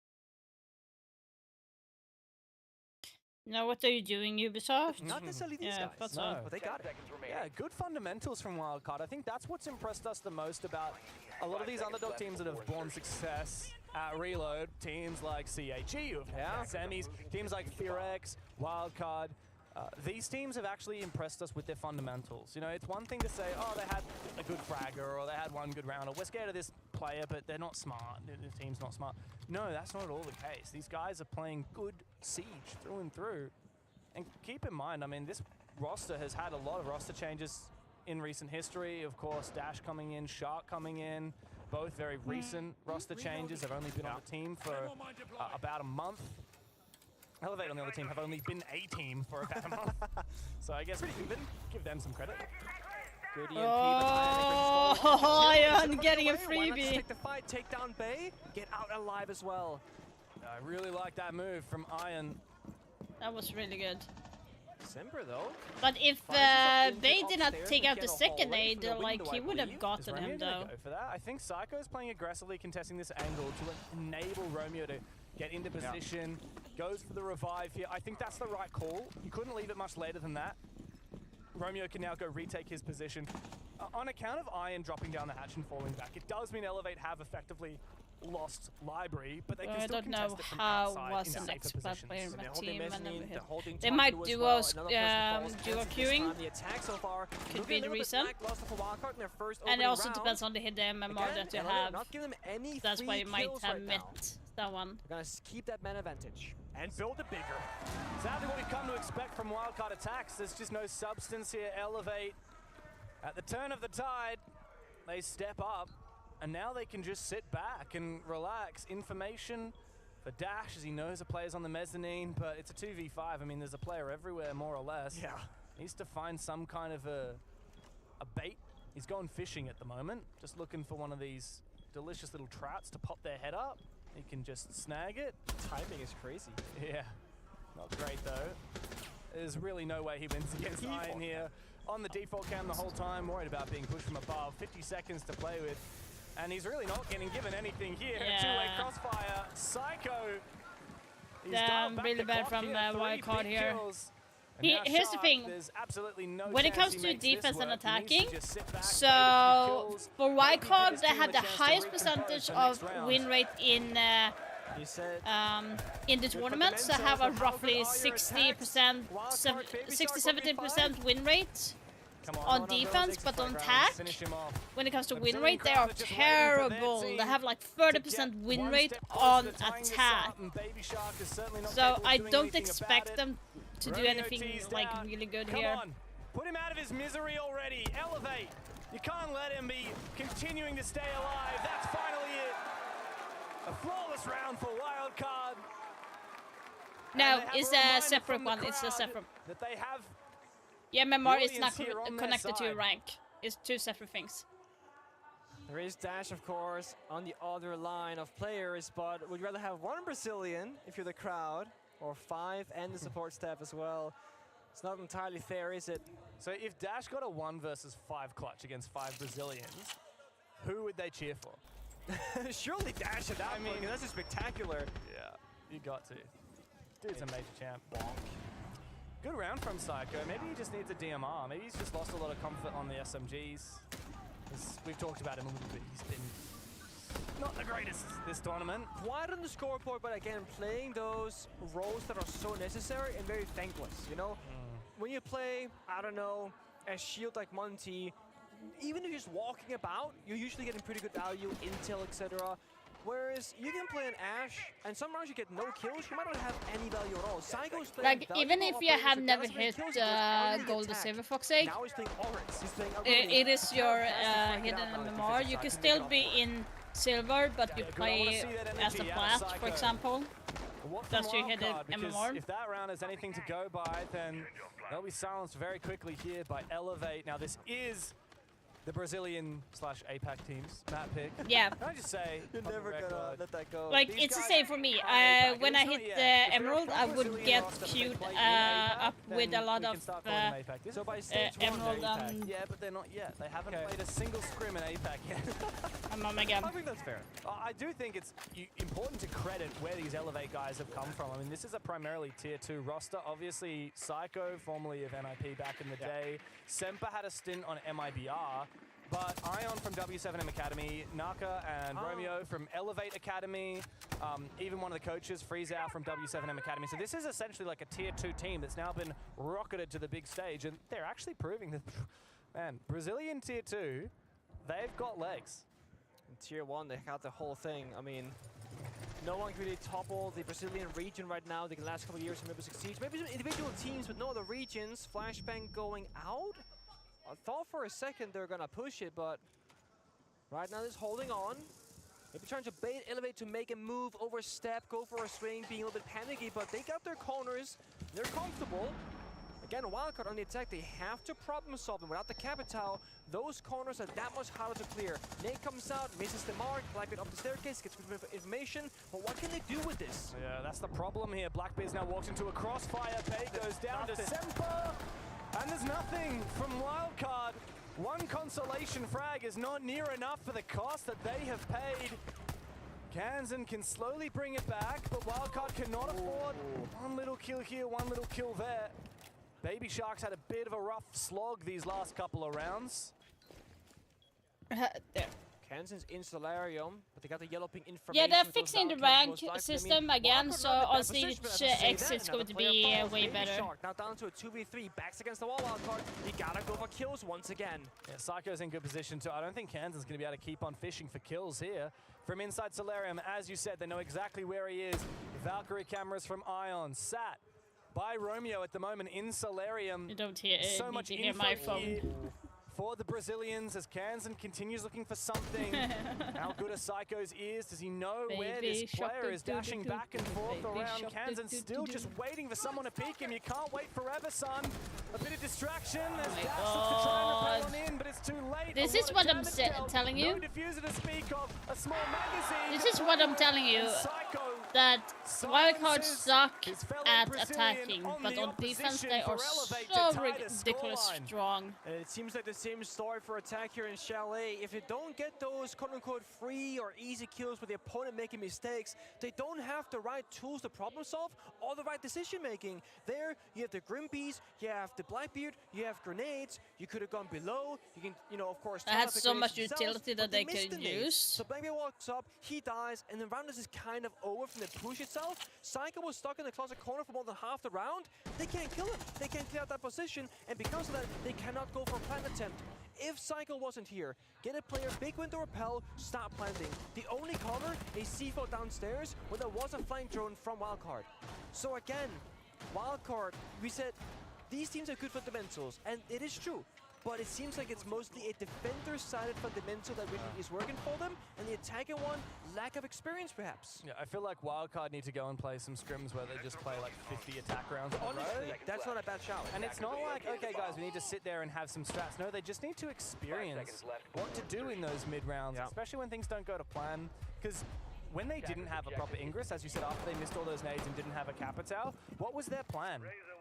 Now, what are you doing, Ubisoft? Not necessarily these guys, but they got it. Yeah, good fundamentals from Wildcard. I think that's what's impressed us the most about a lot of these underdog teams that have borne success at Reload. Teams like CAG, who have semis, teams like FearX, Wildcard. These teams have actually impressed us with their fundamentals. You know, it's one thing to say, oh, they had a good fragger, or they had one good round, or we're scared of this player, but they're not smart. The team's not smart. No, that's not at all the case. These guys are playing good Siege through and through. And keep in mind, I mean, this roster has had a lot of roster changes in recent history. Of course, Dash coming in, Shark coming in, both very recent roster changes. They've only been on the team for about a month. Elevate on the other team have only been a team for about a month. So I guess we even give them some credit. Good EMP, Ian getting a freebie. Let's take the fight, take down Bay, get out alive as well. I really like that move from Ian. That was really good. Simper though. But if Bay did not take out the second aid, like he would have gotten him though. Go for that? I think Psycho's playing aggressively, contesting this angle to enable Romeo to get into position. Goes for the revive here. I think that's the right call. You couldn't leave it much later than that. Romeo can now go retake his position. On account of Iron dropping down the hatch and falling back, it does mean Elevate have effectively lost Library, but they can still contest it from outside in safer positions. They might duo queuing. Could be the reason. And it also depends on the hidden MMR that you have. That's why you might have met that one. They're gonna keep that man advantage. And build it bigger. Exactly what we've come to expect from wildcard attacks. There's just no substance here. Elevate. At the turn of the tide, they step up, and now they can just sit back and relax. Information for Dash, as he knows the player's on the mezzanine, but it's a 2v5. I mean, there's a player everywhere, more or less. Yeah. Needs to find some kind of a bait. He's going fishing at the moment, just looking for one of these delicious little trouts to pop their head up. He can just snag it. Timing is crazy. Yeah, not great though. There's really no way he wins against Iron here. On the default cam the whole time, worried about being pushed from above. 50 seconds to play with. And he's really not getting given anything here. Yeah. Two-way crossfire. Psycho. Damn, really bad from wildcard here. Here's the thing, when it comes to defense and attacking, so for wildcard they have the highest percentage of win rate in the tournaments. They have a roughly 60-70% win rate on defense, but on attack, when it comes to win rate, they are terrible. They have like 30% win rate on attack. So I don't expect them to do anything like really good here. Come on, put him out of his misery already. Elevate. You can't let him be continuing to stay alive. That's finally it. A flawless round for wildcard. No, it's a separate one. It's a separate. That they have. Yeah, MMR is not connected to your rank. It's two separate things. There is Dash, of course, on the other line of players, but would you rather have one Brazilian if you're the crowd, or 5 and the support staff as well? It's not entirely fair, is it? So if Dash got a 1 versus 5 clutch against 5 Brazilians, who would they cheer for? Surely Dash at that point, that's just spectacular. Yeah, you got to. Dude's a major champ. Bonk. Good round from Psycho. Maybe he just needs a DMR. Maybe he's just lost a lot of comfort on the SMGs. We've talked about him a little bit. He's been not the greatest this tournament. Quite on the scoreboard, but again, playing those roles that are so necessary and very thankless, you know? When you play, I don't know, a shield like Monty, even if you're just walking about, you're usually getting pretty good value, intel, etc. Whereas you can play an Ashe, and some rounds you get no kills, you might not have any value at all. Psycho's playing Like, even if you have never hit Gold or Silver for fuck's sake, now he's playing Oryx. He's playing it is your hidden MMR. You can still be in Silver, but you play as a Blast, for example. That's your hidden MMR. If that round has anything to go by, then they'll be silenced very quickly here by Elevate. Now, this is the Brazilian/APAC team's map pick. Yeah. Can I just say, you're never gonna let that go. Like, it's the same for me. When I hit the Emerald, I would get queued up with a lot of so by stage Emerald one, yeah, but they're not yet. They haven't played a single scrim in APAC yet. Oh my god. I think that's fair. I do think it's important to credit where these Elevate guys have come from. I mean, this is a primarily tier 2 roster. Obviously, Psycho, formerly of NIP back in the day. Semper had a stint on MIBR. But Ion from W7M Academy, Naka and Romeo from Elevate Academy, even one of the coaches, Freezow from W7M Academy. So this is essentially like a tier 2 team that's now been rocketed to the big stage, and they're actually proving that, man, Brazilian tier 2, they've got legs. In tier 1, they got the whole thing. I mean, no one can really topple the Brazilian region right now. The last couple of years from Rainbow Six Siege. Maybe some individual teams, but no other regions. Flashbang going out. I thought for a second they're gonna push it, but right now they're holding on. Maybe trying to bait Elevate to make a move, overstep, go for a swing, being a little bit panicky, but they got their corners. They're comfortable. Again, Wildcard on the attack, they have to problem solve them. Without the Capital, those corners are that much harder to clear. Nate comes out, misses the mark, Blackbeard up the staircase, gets good information, but what can they do with this? Yeah, that's the problem here. Blackbeard's now walked into a crossfire. Bay goes down to Semper, and there's nothing from Wildcard. One consolation frag is not near enough for the cost that they have paid. Kansan can slowly bring it back, but Wildcard cannot afford one little kill here, one little kill there. Baby Shark's had a bit of a rough slog these last couple of rounds. There. Kansan's in Solarium, but they got the yellow ping information. Yeah, they're fixing the rank system again, so on SiegeX it's going to be way better. Now down to a 2v3, backs against the wall, Wildcard. You gotta go for kills once again. Yeah, Psycho's in good position too. I don't think Kansan's going to be able to keep on fishing for kills here. From inside Solarium, as you said, they know exactly where he is. Valkyrie cameras from Ion, sat by Romeo at the moment in Solarium. You don't hear so much hear my phone. For the Brazilians as Kansan continues looking for something. How good are Psycho's ears? Does he know where this player is dashing back and forth around? Kansan's still just waiting for someone to peek him. You can't wait forever, son. A bit of distraction as Dash looks to try and repel on in, but it's too late. This is what I'm telling you. No diffuser to speak of. A small magazine. This is what I'm telling you. That Wildcards suck at attacking, but on defense they are so ridiculously strong. And it seems like the same story for attack here in Chalet. If you don't get those quote-unquote free or easy kills with the opponent making mistakes, they don't have the right tools to problem solve or the right decision making. There, you have the Grimpies, you have the Blackbeard, you have grenades. You could have gone below. You can, you know, of course. That has so much utility that they could use. So Blackbeard walks up, he dies, and the round is kind of over from the push itself. Psycho was stuck in the closet corner for more than half the round. They can't kill him. They can't clear out that position, and because of that, they cannot go for a plant attempt. If Psycho wasn't here, get a player, big window repel, stop planting. The only cover is C4 downstairs when there was a flying drone from Wildcard. So again, Wildcard, we said these teams are good fundamentals, and it is true. But it seems like it's mostly a defender-sided fundamental that really is working for them, and the attacking one, lack of experience perhaps. Yeah, I feel like Wildcard need to go and play some scrims where they just play like 50 attack rounds. Honestly, that's not a bad shout. And it's not like, okay guys, we need to sit there and have some strats. No, they just need to experience what to do in those mid-rounds, especially when things don't go to plan. Because when they didn't have a proper Ingress, as you said, after they missed all those nades and didn't have a Capital, what was their plan?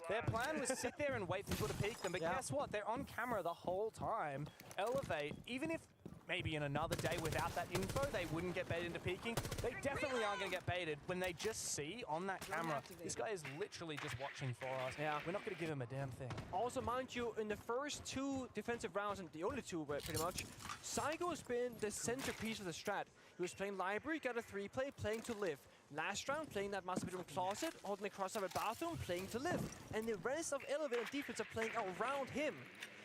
Their plan was to sit there and wait for people to peek them, but guess what? They're on camera the whole time. Elevate, even if maybe in another day without that info, they wouldn't get baited into peeking. They definitely aren't going to get baited when they just see on that camera, this guy is literally just watching for us. Yeah. We're not going to give him a damn thing. Also, mind you, in the first 2 defensive rounds, and the only 2 pretty much, Psycho has been the centerpiece of the strat. He was playing Library, got a 3-play, playing to live. Last round, playing that Master Bedroom Closet, holding the crossover bathroom, playing to live. And the rest of Elevate and defense are playing around him.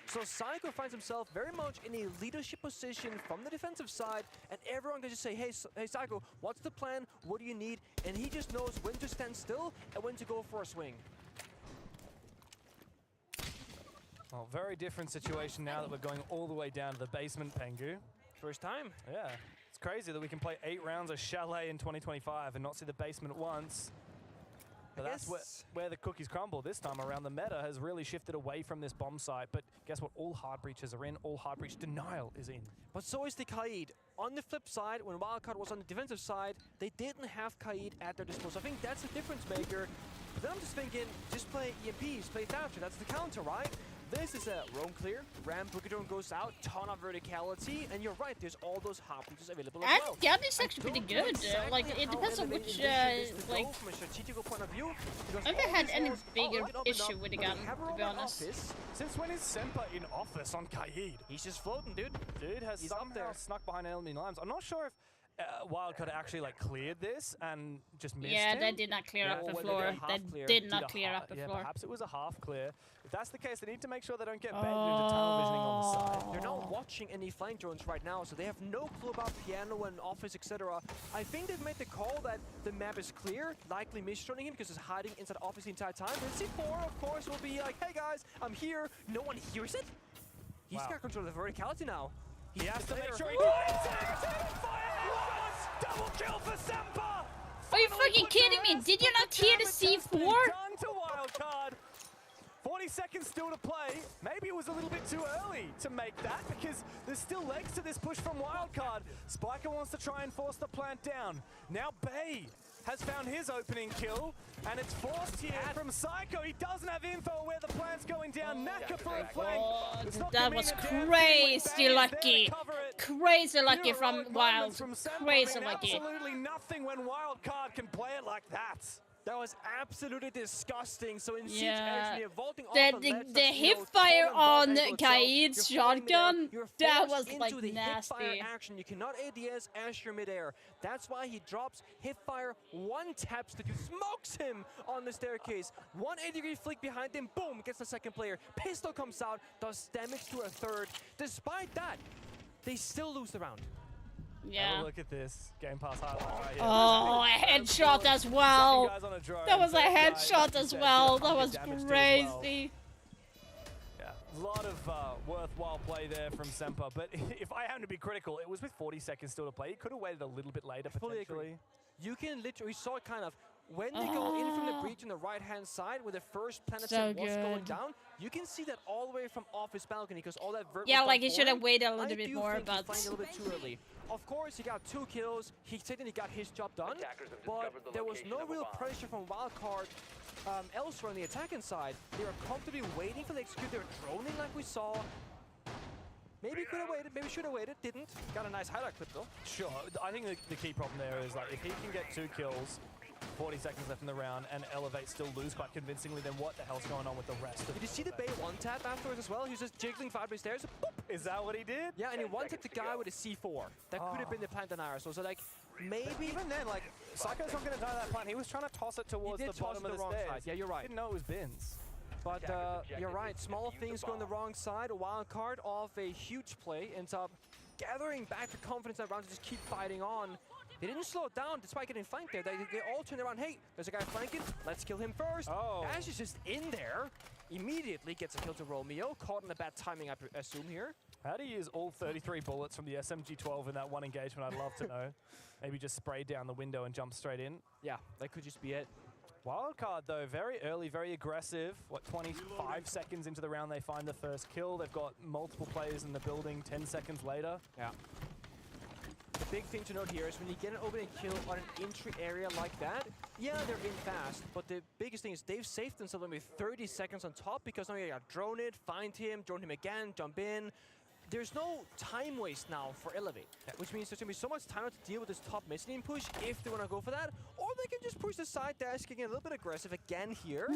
So Psycho finds himself very much in a leadership position from the defensive side, and everyone can just say, hey Psycho, what's the plan? What do you need? And he just knows when to stand still and when to go for a swing. Well, very different situation now that we're going all the way down to the basement, Pengu. First time. Yeah. It's crazy that we can play 8 rounds of Chalet in 2025 and not see the basement once. But that's where the cookies crumble this time around. The meta has really shifted away from this bomb site. But guess what? All hard breaches are in. All hard breach denial is in. But so is the Kaid. On the flip side, when Wildcard was on the defensive side, they didn't have Kaid at their disposal. I think that's a difference maker. But then I'm just thinking, just play EMPs, play Thatcher. That's the counter, right? This is a roam clear. Ram Boogie Drone goes out, ton of verticality, and you're right, there's all those hard breaches available as well. Yeah, this is actually pretty good. Like, it depends on which, like, from a strategical point of view. I've never had any bigger issue with the gun, to be honest. Since when is Semper in office on Kaid? He's just floating, dude. Dude has somehow snuck behind enemy lines. I'm not sure if Wildcard actually like cleared this and just missed him. They did not clear up the floor. They did not clear up the floor. Perhaps it was a half clear. If that's the case, they need to make sure they don't get baited into tunnel visioning on the side. They're not watching any flying drones right now, so they have no clue about piano and office, etc. I think they've made the call that the map is clear, likely misjoining him because he's hiding inside office the entire time. But C4, of course, will be like, hey guys, I'm here. No one hears it. He's got control of the verticality now. He has to make sure he does double kill for Semper! Are you fucking kidding me? Did you not hear the C4? Done to Wildcard. 40 seconds still to play. Maybe it was a little bit too early to make that because there's still legs to this push from Wildcard. Spiker wants to try and force the plant down. Now Bay has found his opening kill, and it's forced here from Psycho. He doesn't have info where the plant's going down. Naka for a flank. That was crazy lucky. Crazy lucky from Wild. Crazy lucky. Absolutely nothing when Wildcard can play it like that. That was absolutely disgusting. So in SiegeX, they're vaulting off the hip fire on Kaid's shotgun, that was like nasty. Action. You cannot ADS as your midair. That's why he drops hip fire, one taps that you smokes him on the staircase. 180-degree flick behind him, boom, gets the second player. Pistol comes out, does damage to a third. Despite that, they still lose the round. Yeah. Have a look at this Game Pass highlight right here. Oh, a headshot as well. That was a headshot as well. That was crazy. Yeah, a lot of worthwhile play there from Semper. But if I am to be critical, it was with 40 seconds still to play. He could have waited a little bit later, potentially. You can literally, we saw it kind of, when they go in from the breach on the right-hand side, where the first planet set was going down, you can see that all the way from off his balcony, because all that vert like he should have waited a little bit more, but... a little bit too early. Of course, he got 2 kills. He certainly got his job done, but there was no real pressure from Wildcard elsewhere on the attacking side. They were comfortably waiting for the execute. They were droning like we saw. Maybe could have waited, maybe should have waited, didn't. Got a nice highlight clip though. Sure, I think the key problem there is like if he can get 2 kills, 40 seconds left in the round, and Elevate still lose quite convincingly, then what the hell's going on with the rest of Did you see the Bay one-tap afterwards as well? He was just jiggling 5 stairs. Boop. Is that what he did? Yeah, and he one-tapped the guy with a C4. That could have been the plant denier. So like, maybe... Even then, like, Psycho's not going to die that plant. He was trying to toss it towards the bottom of the stairs. Side. Yeah, you're right. Didn't know it was bins. But you're right, small things go on the wrong side. Wildcard off a huge play ends up gathering back the confidence that round to just keep fighting on. They didn't slow it down despite getting flanked there. They all turned around, hey, there's a guy flanking, let's kill him first. Ash is just in there, immediately gets a kill to Romeo, caught in a bad timing, I assume here. How do you use all 33 bullets from the SMG-12 in that one engagement? I'd love to know. Maybe just spray down the window and jump straight in. Yeah, that could just be it. Wildcard, though, very early, very aggressive. What, 25 seconds into the round, they find the first kill. They've got multiple players in the building 10 seconds later. Yeah. The big thing to note here is when you get an opening kill on an entry area like that, yeah, they're in fast, but the biggest thing is they've saved themselves with 30 seconds on top because now you got drone it, find him, drone him again, jump in. there's no time waste now for Elevate, which means there's going to be so much time to deal with this top mezzanine push if they want to go for that, or they can just push the side dash, getting a little bit aggressive again here.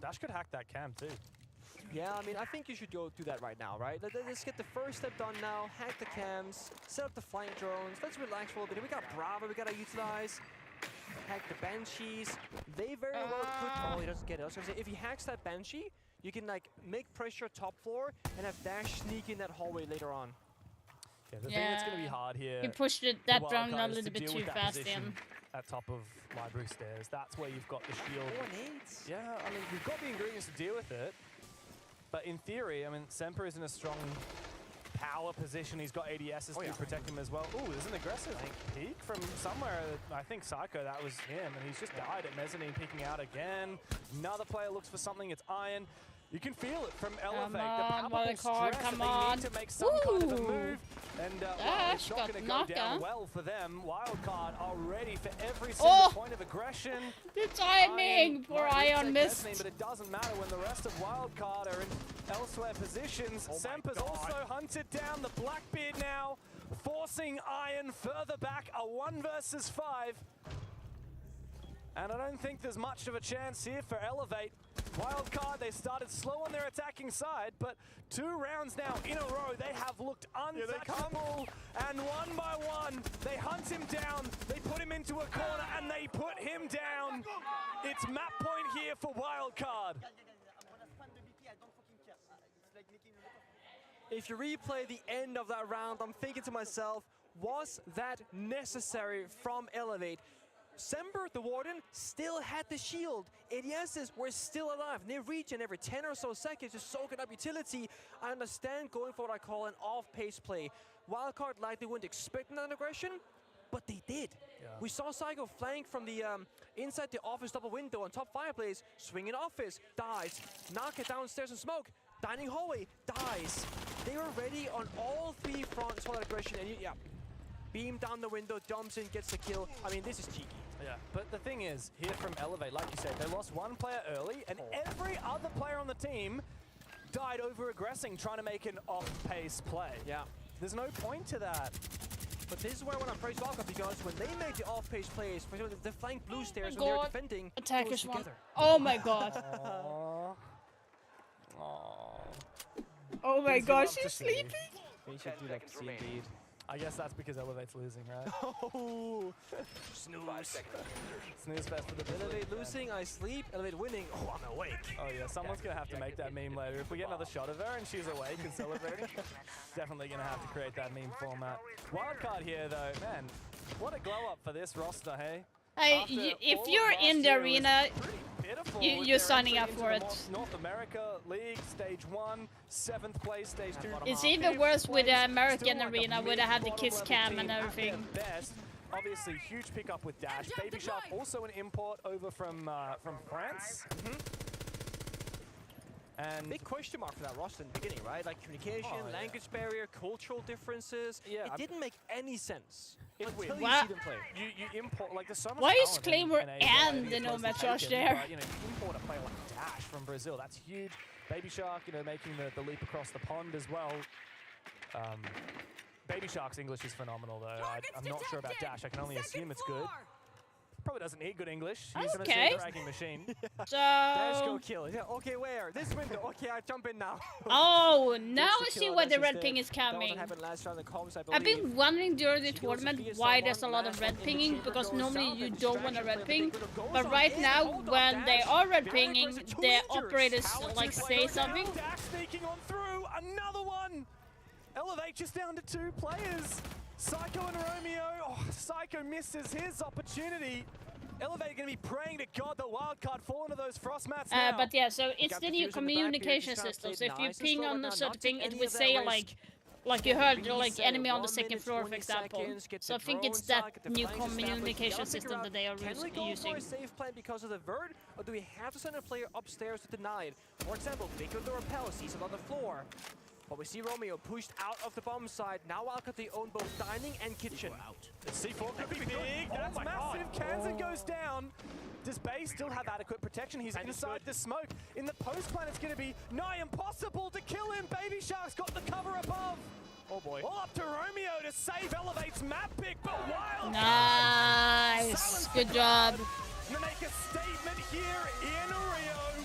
Dash could hack that cam too. Yeah, I mean, I think you should go do that right now, right? Let's get the first step done now, hack the cams, set up the flank drones, let's relax for a little bit. We got Bravo, we gotta utilize. Hack the Banshees. They very well could... Oh, he doesn't get it. I was gonna say, if he hacks that Banshee, you can like make pressure top floor and have Dash sneak in that hallway later on. Yeah, the thing that's gonna be hard here... He pushed that round a little bit too fast in. At top of library stairs, that's where you've got the shield. 4 nades. Yeah, I mean, we've got the ingredients to deal with it. But in theory, I mean, Semper is in a strong power position. He's got ADSs to protect him as well. Ooh, there's an aggressive peek from somewhere. I think Psycho, that was him. And he's just died at mezzanine, peeking out again. Another player looks for something. It's Iron. You can feel it from Elevate. The palpable stress that they need to make some kind of a move. And well, it's not going to go down well for them. Wildcard are ready for every single point of aggression. The timing! Poor Ion missed. But it doesn't matter when the rest of Wildcard are in elsewhere positions. Semper's also hunted down the Blackbeard now, forcing Iron further back. A 1 versus 5. And I don't think there's much of a chance here for Elevate. Wildcard, they started slow on their attacking side, but 2 rounds now in a row, they have looked untouchable. And one by one, they hunt him down, they put him into a corner, and they put him down. It's map point here for Wildcard. If you replay the end of that round, I'm thinking to myself, was that necessary from Elevate? Semper, the Warden, still had the shield. ADSs were still alive. They regen every 10 or so seconds to soak up utility. I understand going for what I call an off-pace play. Wildcard likely wouldn't expect that aggression, but they did. Yeah. We saw Psycho flank from the inside the office double window on top fireplace, swing in office, dies. Knock it downstairs in smoke, dining hallway, dies. They were ready on all 3 fronts for that aggression, and beam down the window, dumps in, gets the kill. I mean, this is cheeky. Yeah, but the thing is, here from Elevate, like you said, they lost 1 player early, and every other player on the team died over-aggressing, trying to make an off-pace play. Yeah. There's no point to that. But this is where I want to praise Wildcard, because when they make the off-pace plays, for example, the flank blue stairs when they're defending, attackers goes together. Oh my god. Oh my gosh, she's sleeping. We should do that to see indeed. I guess that's because Elevate's losing, right? Oh, snooze. Snooze fest for the Elevate losing, I sleep. Elevate winning, oh, I'm awake. Oh yeah, someone's going to have to make that meme later. If we get another shot of her and she's awake and celebrating, definitely going to have to create that meme format. Wildcard here though, man, what a glow up for this roster, hey? Hey, if you're in the arena, you're signing up for it. North America League, Stage 1, 7th place, Stage 2. It's even worse with the American arena where they have the kiss cam and everything. Best. Obviously, huge pickup with Dash. Baby Shark, also an import over from France. And big question mark for that roster in the beginning, right? Like communication, language barrier, cultural differences. Yeah, it didn't make any sense. It's weird. Wow. You see them play. You import, like, there's so much Why is talent Claymore in and the Nomad Josh there? But, you know, you import a player like Dash from Brazil, that's huge. Baby Shark, you know, making the leap across the pond as well. Baby Shark's English is phenomenal, though. I'm not sure about Dash. I can only assume it's good. Probably doesn't need good English. He's an dragging machine. So Dash go kill. Yeah, okay, where? This window. Okay, I jump in now. Oh, now I see why the red ping is coming. I've been wondering during the tournament why there's a lot of red pinging, because normally you don't want a red ping. But right now, when they are red pinging, the operators like say something. Dash sneaking on through. Another one. Elevate just down to 2 players. Psycho and Romeo. Oh, Psycho misses his opportunity. Elevate going to be praying to God that Wildcard fall into those frost mats now. But yeah, so it's the new communication system. So if you ping on a certain thing, it will say like you heard, like enemy on the 2nd floor, for example. So I think it's that new communication system that they are using. Can we go for a safe plan because of the vert, or do we have to send a player upstairs to deny it? For example, Vico the Repel sees it on the floor. But we see Romeo pushed out of the bomb side. Now Wildcard they own both dining and kitchen. The C4 could be big. That's massive. Kansan goes down. Does Bay still have adequate protection? He's inside the smoke. In the post plan, it's going to be nigh impossible to kill him. Baby Shark's got the cover above. Oh boy. All up to Romeo to save Elevate's map pick, but Wildcard. Nice. Good job. To make a statement here in Rio.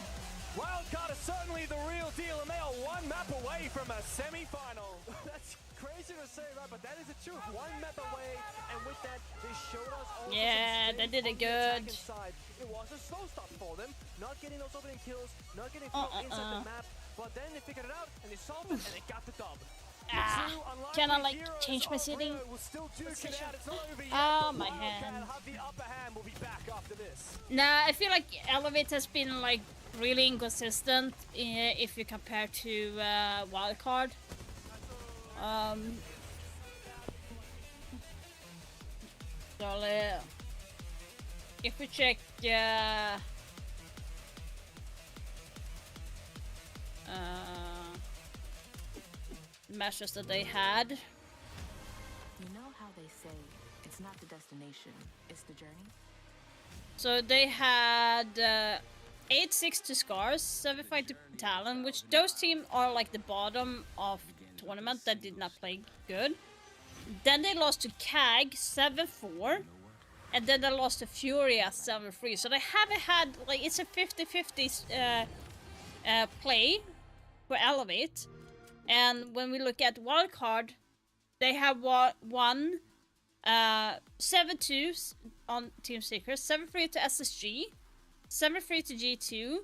Wildcard is certainly the real deal, and they are one map away from a semi-final. That's crazy to say, right? But that is the truth. One map away, and with that, they showed us all. Yeah, they did it good. It was a slow start for them, not getting those opening kills, not getting caught inside the map. But then they figured it out, and they solved it, and they got the dub. Can I like change my seating? My hand. Nah, I feel like Elevate has been like really inconsistent if you compare to Wildcard. So if we check matches that they had. You know how they say it's not the destination, it's the journey? So they had 8-6 to Scars, 7-5 to Talon, which those teams are like the bottom of the tournament that did not play good. Then they lost to CAG 7-4, and then they lost to Furia 7-3. So they haven't had, like, it's a 50-50 play for Elevate. And when we look at Wildcard, they have won 7-2 on Team Secret, 7-3 to SSG, 7-3 to G2,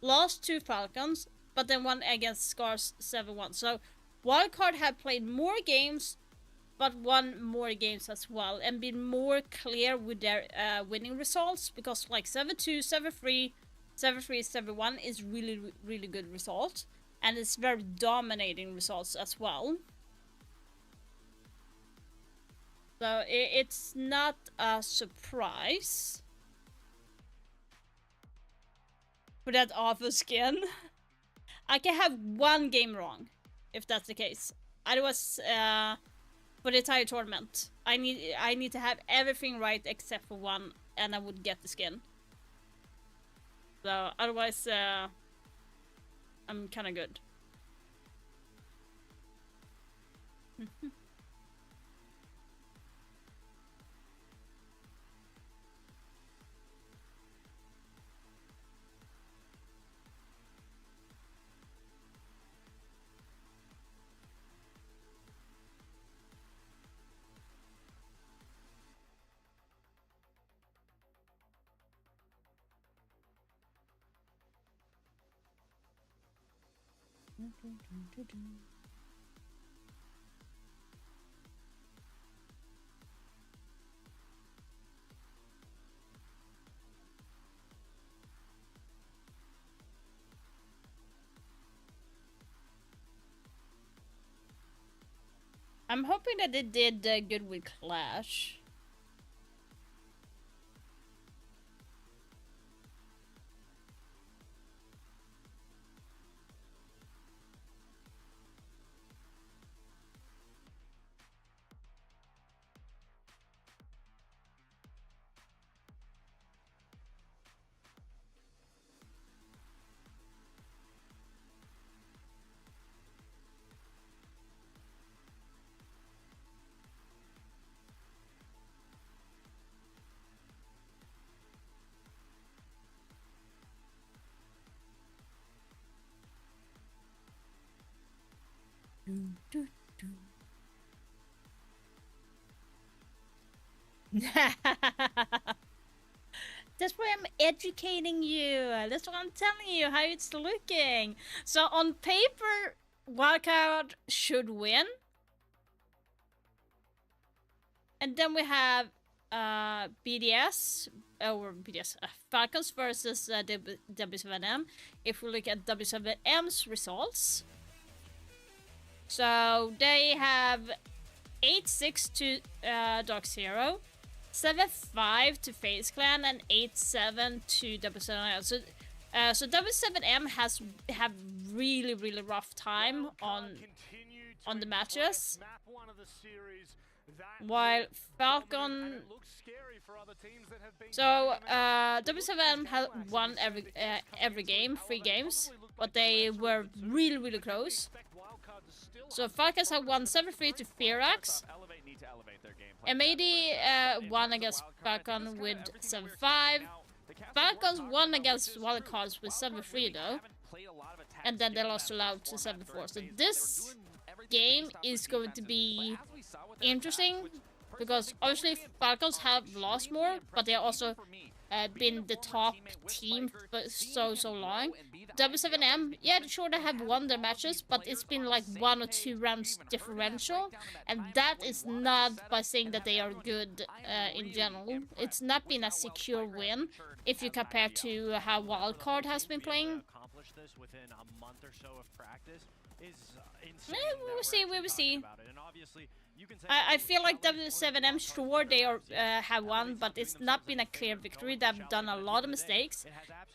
lost to Falcons, but then won against Scars 7-1. So Wildcard have played more games, but won more games as well, and been more clear with their winning results, because like 7-2, 7-3, 7-3, 7-1 is really, really good result. And it's very dominating results as well. So it's not a surprise for that awful skin. I can have one game wrong, if that's the case. Otherwise, for the entire tournament, I need to have everything right except for one, and I would get the skin. So otherwise, I'm kind of good. I'm hoping that they did good with Clash. That's why I'm educating you. That's what I'm telling you, how it's looking. So on paper, Wildcard should win. And then we have Falcons versus W7M. If we look at W7M's results, so they have 8-6 to Dark Zero, 7-5 to FaZe Clan, and 8-7 to W7M. So W7M have really, really rough time on the matches. While Falcon, so W7 had won every game, 3 games, but they were really, really close. So Falcons have won 7-3 to FearX. MAD won against Falcon with 7-5. Falcons won against Wildcards with 7-3 though, and then they lost to Loud to 7-4. So this game is going to be interesting because obviously Falcons have lost more, but they're also been the top team for so long. W7M, yeah, sure they have won their matches, but it's been like 1 or 2 rounds differential, and that is not by saying that they are good in general. It's not been a secure win if you compare to how Wildcard has been playing. We will see, we will see. I feel like W7M, sure they are, have won, but it's not been a clear victory. They've done a lot of mistakes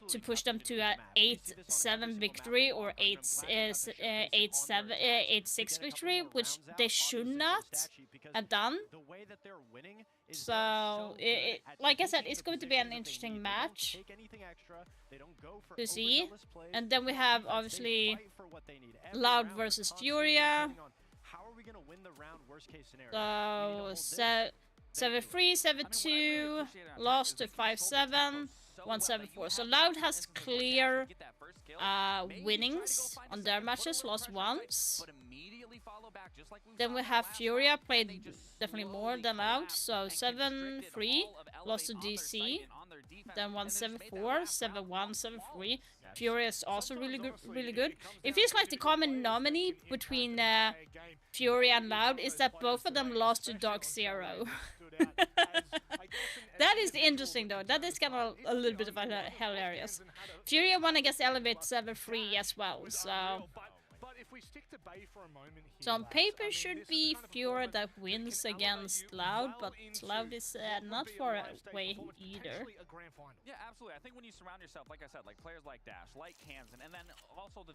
to push them to a 8-7 victory or 8-6 victory, which they should not have done. So, like I said, it's going to be an interesting match to see. And then we have, obviously, Loud versus Furia. So, 7-3, 7-2, lost to 5-7, 1-7-4. So Loud has clear winnings on their matches, lost once. Then we have Furia, played definitely more than Loud, so 7-3, lost to DC. Then 1-7-4, 7-1, 7-3. Furia is also really good. It feels like the common nominee between Furia and Loud is that both of them lost to Dark Zero. That is interesting though. That is kind of a little bit of hilarious. Furia won against Elevate 7-3 as well, so... So on paper should be Furia that wins against Loud, but Loud is not far away either. Yeah, absolutely. I think when you surround yourself, like I said, like players like Dash, like Hansen, and then also the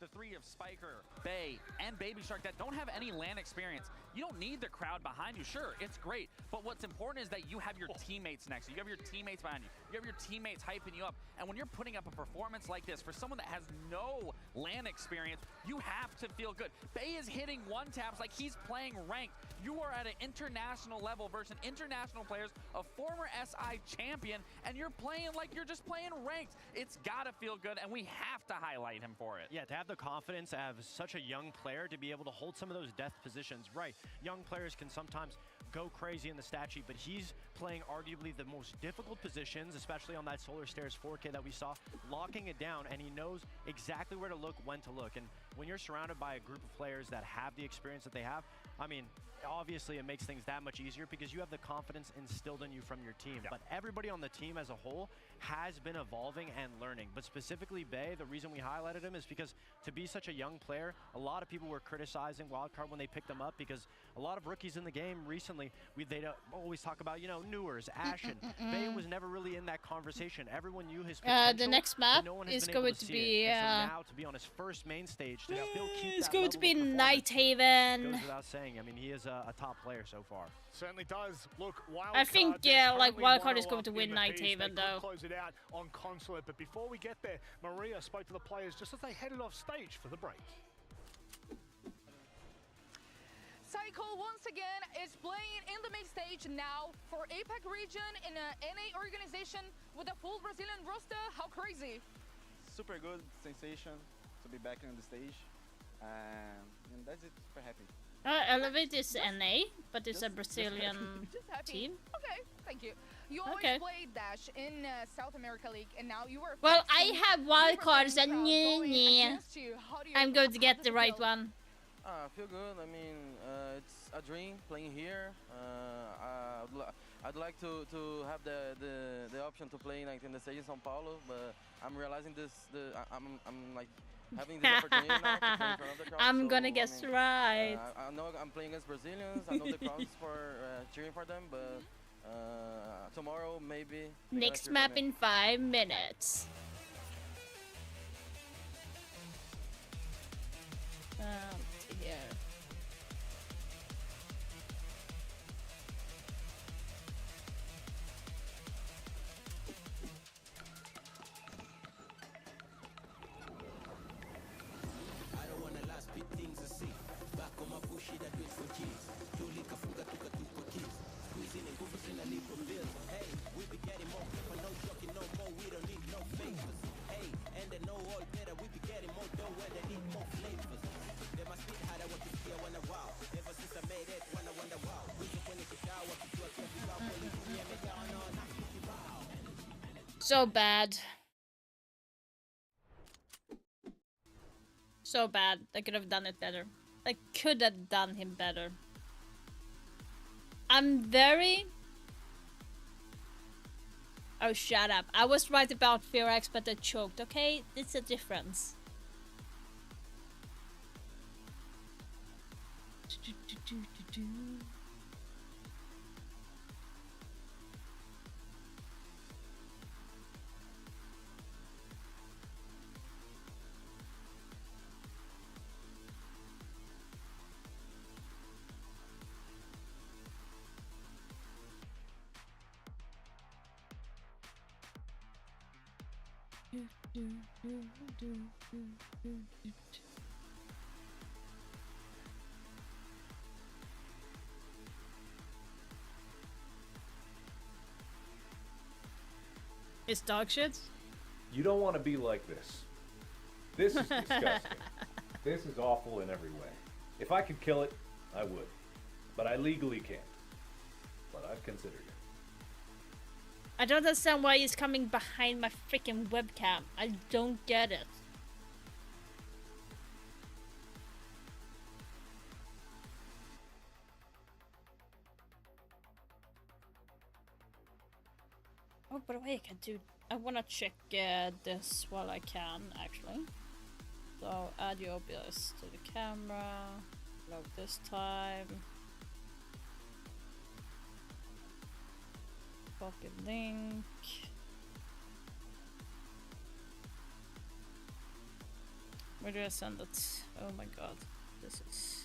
three of Spiker, Bay, and Baby Shark that don't have any LAN experience, you don't need the crowd behind you. Sure, it's great, but what's important is that you have your teammates next to you. You have your teammates behind you. You have your teammates hyping you up. And when you're putting up a performance like this, for someone that has no LAN experience, you have to feel good. Bay is hitting one taps like he's playing ranked. You are at an international level versus international players, a former SI champion, and you're playing like you're just playing ranked. It's gotta feel good, and we have to highlight him for it. Yeah, to have the confidence to have such a young player to be able to hold some of those death positions. Right, young players can sometimes go crazy in the stat sheet, but he's playing arguably the most difficult positions, especially on that Solar Stairs 4K that we saw, locking it down, and he knows exactly where to look, when to look. And when you're surrounded by a group of players that have the experience that they have, I mean, obviously it makes things that much easier because you have the confidence instilled in you from your team. But everybody on the team as a whole has been evolving and learning. But specifically Bay, the reason we highlighted him is because to be such a young player, a lot of people were criticizing Wildcard when they picked him up because a lot of rookies in the game recently, they always talk about, you know, Newers, Ashen. Bay was never really in that conversation. Everyone knew his potential. The next map no is going to be... so now to be on his first main stage, to still keep it's that going to be level of Nighthaven. goes without saying. I mean, he is a top player so far. Certainly does. Look, Wildcard, I think, yeah, like Wildcard is going to win Nighthaven though. Close it out on Consulate, but before we get there, Maria spoke to the players just as they headed off stage for the break. Cycle once again is playing in the main stage now for APAC region in a NA organization with a full Brazilian roster. How crazy! Super good sensation to be back on the stage, and that's it. Super happy. Elevate is NA, but it's a Brazilian team. Okay, thank you. You always played Dash in South America League, and now you are. Well, I have wildcards and I'm going to get the right one. I feel good. I mean, it's a dream playing here. I'd like to have the option to play like in the stage in São Paulo, but I'm realizing this. I'm like having this opportunity now to play in front of the crowd. I'm gonna guess right. I know I'm playing against Brazilians. I know the crowds for cheering for them, but tomorrow maybe. Next map in 5 minutes. So bad. So bad. I could have done it better. I could have done him better. I'm very... Oh, shut up. I was right about SiegeX, but I choked, okay? It's a difference. It's dog shit? You don't want to be like this. This is disgusting. This is awful in every way. If I could kill it, I would. But I legally can't. But I've considered it. I don't understand why he's coming behind my freaking webcam. I don't get it. Oh, by the way, I can do... I wanna check this while I can, actually. So, add your OBS to the camera. Load this time. Copy link. Where do I send it? Oh my god. This is...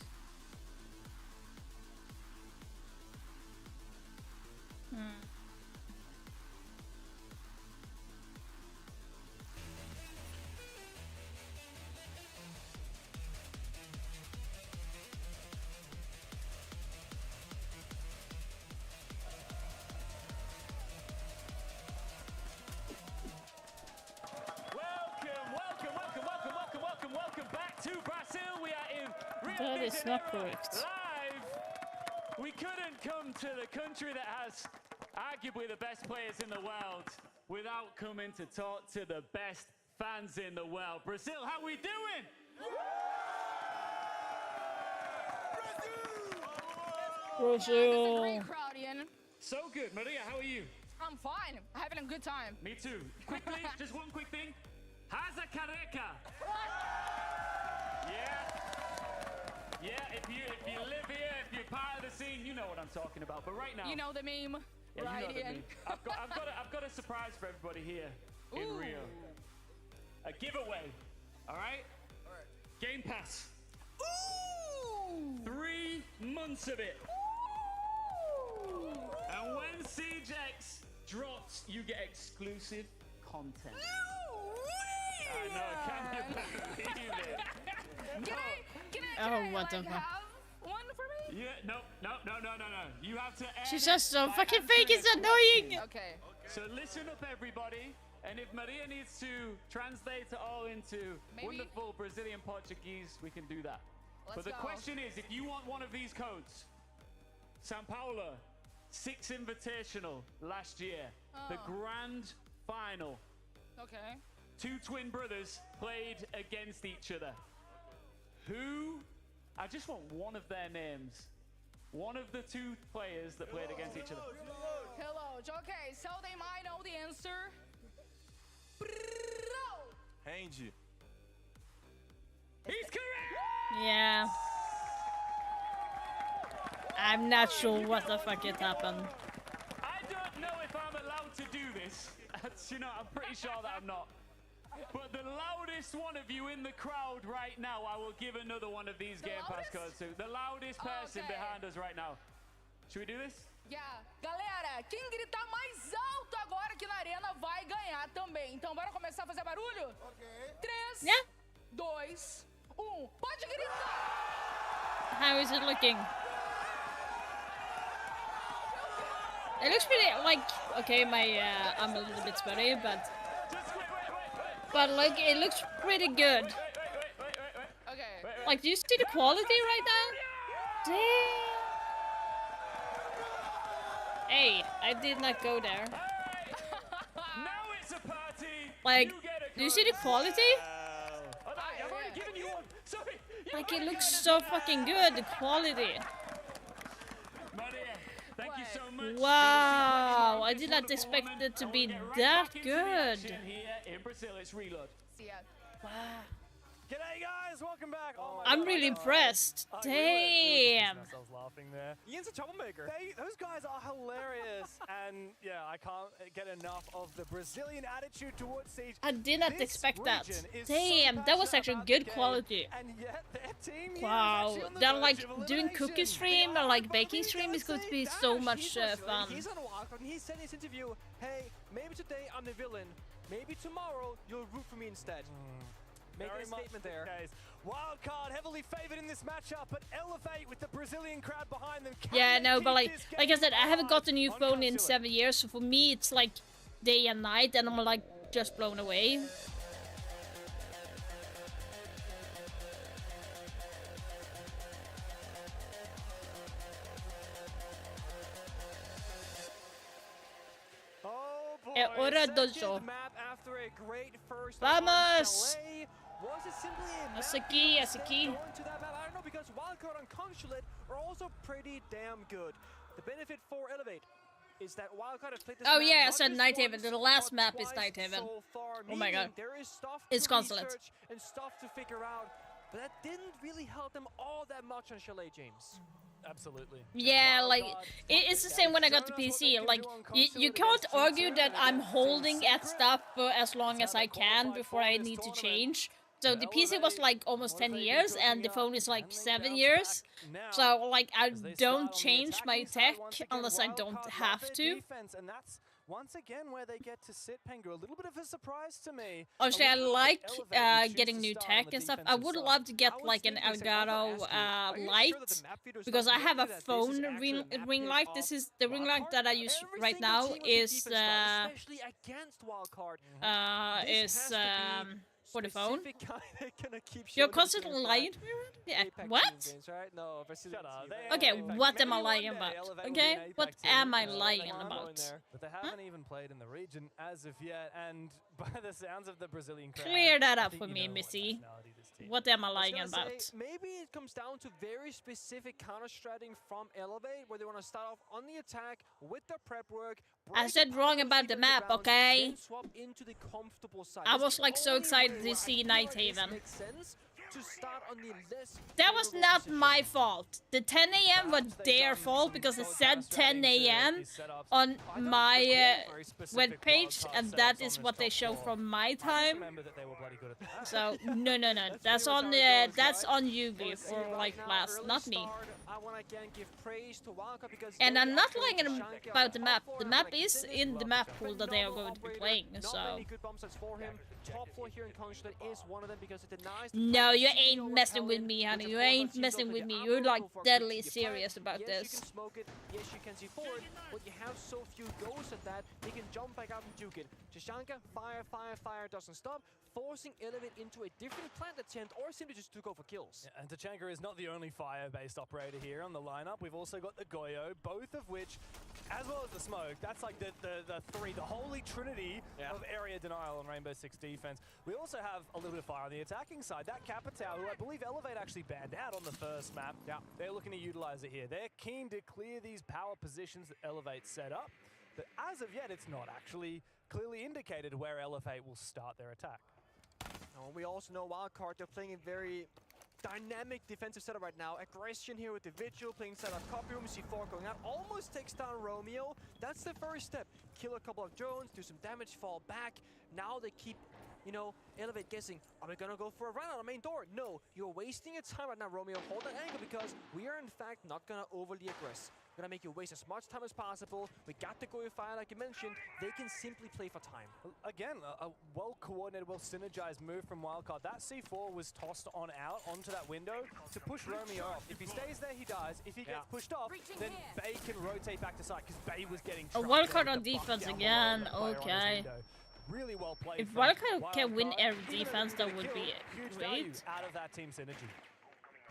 Welcome back to Brazil. We are in Rio That de is not Janeiro correct. live. We couldn't come to the country that has arguably the best players in the world without coming to talk to the best fans in the world. Brazil, how we doing? Brazil. Great crowd, Ian. So good. Maria, how are you? I'm fine. I'm having a good time. Me too. Quickly, just one quick thing. How's a careca? Yeah, if you live here, if you're part of the scene, you know what I'm talking about. But right now, You know the meme, yeah, right, you know the Ian? meme. I've got a surprise for everybody here in Ooh. Rio. A giveaway. All right. Game Pass. Ooh. 3 months of it. Ooh. And when SiegeX drops, you get exclusive content. I know, can you believe it? Can Oh, what the like, fuck? have one for me? Yeah, no. You have to She's edit just so by fucking answering fake, it's a annoying! question. Okay. So listen up, everybody. And if Maria needs to translate it all into wonderful Brazilian Portuguese, we can do that. Let's But the go. question is, if you want one of these codes, São Paulo, 6 Invitational last year, the grand final. Okay. 2 twin brothers played against each other. Who? I just want one of their names. One of the 2 players that played against each other. Hello. Okay, so they might know the answer. Range. He's correct! Yeah. I'm not sure what the fuck it happened. I don't know if I'm allowed to do this. You know, I'm pretty sure that I'm not. But the loudest one of you in the crowd right now, I will give another one of these Game Pass codes to. The loudest person behind us right now. Should we do this? Yeah. Galera, quem gritar mais alto agora aqui na arena vai ganhar também. Então bora começar a fazer barulho? Ok. 3, 2, 1. Pode gritar! How is it looking? It looks pretty, like, okay, my, I'm a little bit sweaty, but like, it looks pretty good. Okay. Like, do you see the quality right now? Damn. Hey, I did not go there. Now it's a Like, do you see the quality? I've already given you one. Sorry. Like, it looks so fucking good, the quality. Thank you so much. Wow, I did not expect it to be that good. Here in Brazil, it's Reload. Wow. G'day guys, welcome back. Oh I'm really impressed. Damn. Ourselves laughing there. Ian's a troublemaker. Those guys are hilarious, and yeah, I can't get enough of the Brazilian attitude towards Siege. I did not This expect that. region is Damn, so that was passionate actually about good the game, quality. and yet their team here is Wow, actually on the they're verge like of doing cookie elimination. stream or like baking stream is going to be so much fun. He's on Wildcard and he said in his interview, hey, maybe today I'm the villain. Maybe tomorrow you'll root for me instead. Making Very a statement there. much the case. Wildcard heavily favored in this matchup, but Elevate with the Brazilian crowd behind them. Yeah, no, but like I said, I haven't got a new phone in 7 years, so for me it's like day and night, and I'm like just blown away. Oh boy, É hora do second jogo. map after a great first Vamos! LA. Was it simply a map Essa aqui, essa aqui. going to that map? I don't know, because Wildcard and Consulate are also pretty damn good. The benefit for Elevate is that Wildcard have played this Oh map yeah, I not said just Night Haven. once, The last but map is twice Night Haven. so far, Oh my god. meaning there is stuff It's to Consulate. research and stuff to figure out, but that didn't really help them all that much on Chalet, James. Absolutely. Yeah, like it's the same when I got the PC. Like you can't argue that I'm holding at stuff for as long as I can before I need to change. So the PC was like almost 10 years and the phone is like 7 years. So like I don't change my tech unless I don't have to. And that's once again where they get to sit, Pengu. A little bit of a surprise to me. Obviously, I like getting new tech and stuff. I would love to get like an Elgato light because I have a phone ring light. This is the ring light that I use right now is for the phone. You're constantly lying to me? Yeah. What? Okay, what am I lying about? Okay, what am I lying about? But they haven't even played in the region as of yet, and by the sounds of the Brazilian crowd, Clear that I up think for you me, know what Missy. nationality this team What am I I was lying gonna about? say, maybe it comes down to very specific counter-strategy from Elevate, where they want to start off on the attack with their prep work. I said wrong about the map, okay? Swap into the comfortable side. I That's was the like so only excited way to where I see feel Night like this Haven. makes sense to start on the less That was favorable not position. my fault. The 10 a.m. was their fault because it said 10 a.m. on my webpage, and that is what they show from my time. So no, that's on you, Beef, or like last, not me. I want to again give praise to Wildcard because And they I'm not actually lying Shanka about the map. top The four map like is finish. in the map pool that they are Phenomenal going to be operator, playing. not So many good bomb sites for him. Top floor here in Consulate is one of them because it denies the no, fact you that ain't CEO messing with Repellent, me, honey. which You of course ain't lets you messing go with for me. the You're ammo, like go for a deadly quick serious fire. about Yes, this. you can smoke it. Yes, you can see forward. But you have so few goals at that, they can jump back out and juke it. Jashanka, fire, doesn't stop, forcing Elevate into a different plant attempt or simply just to go for kills. Yeah, and Tachanka is not the only fire-based operator here on the lineup. We've also got the Goyo, both of which, as well as the smoke, that's like the holy trinity of area denial on Rainbow Six defense. We also have a little bit of fire on the attacking side. That Capitao, who I believe Elevate actually banned out on the first map, they're looking to utilize it here. They're keen to clear these power positions that Elevate set up, but as of yet, it's not actually clearly indicated where Elevate will start their attack. We also know Wildcard, they're playing a very dynamic defensive setup right now. Aggression here with the Vigil, playing inside of copy room, C4 going out, almost takes down Romeo. That's the first step. Kill a couple of drones, do some damage, fall back. Now they keep, Elevate guessing, are we gonna go for a run out of main door? No, you're wasting your time right now, Romeo. Hold that angle because we are in fact not gonna overly aggress. We're gonna make you waste as much time as possible. We got the Goyo fire like you mentioned. They can simply play for time. Again, a well-coordinated, well-synergized move from Wildcard. That C4 was tossed on out onto that window to push Romeo off. If he stays there, he dies. If he gets pushed off, then Bay can rotate back to side because Bay was getting A trapped Wildcard there on with the buck defense down again. below the player on his Okay. window. Really well played. If from Wildcard can win Wildcard. every Even defense, if that they would kill, be huge value great. out of that team synergy.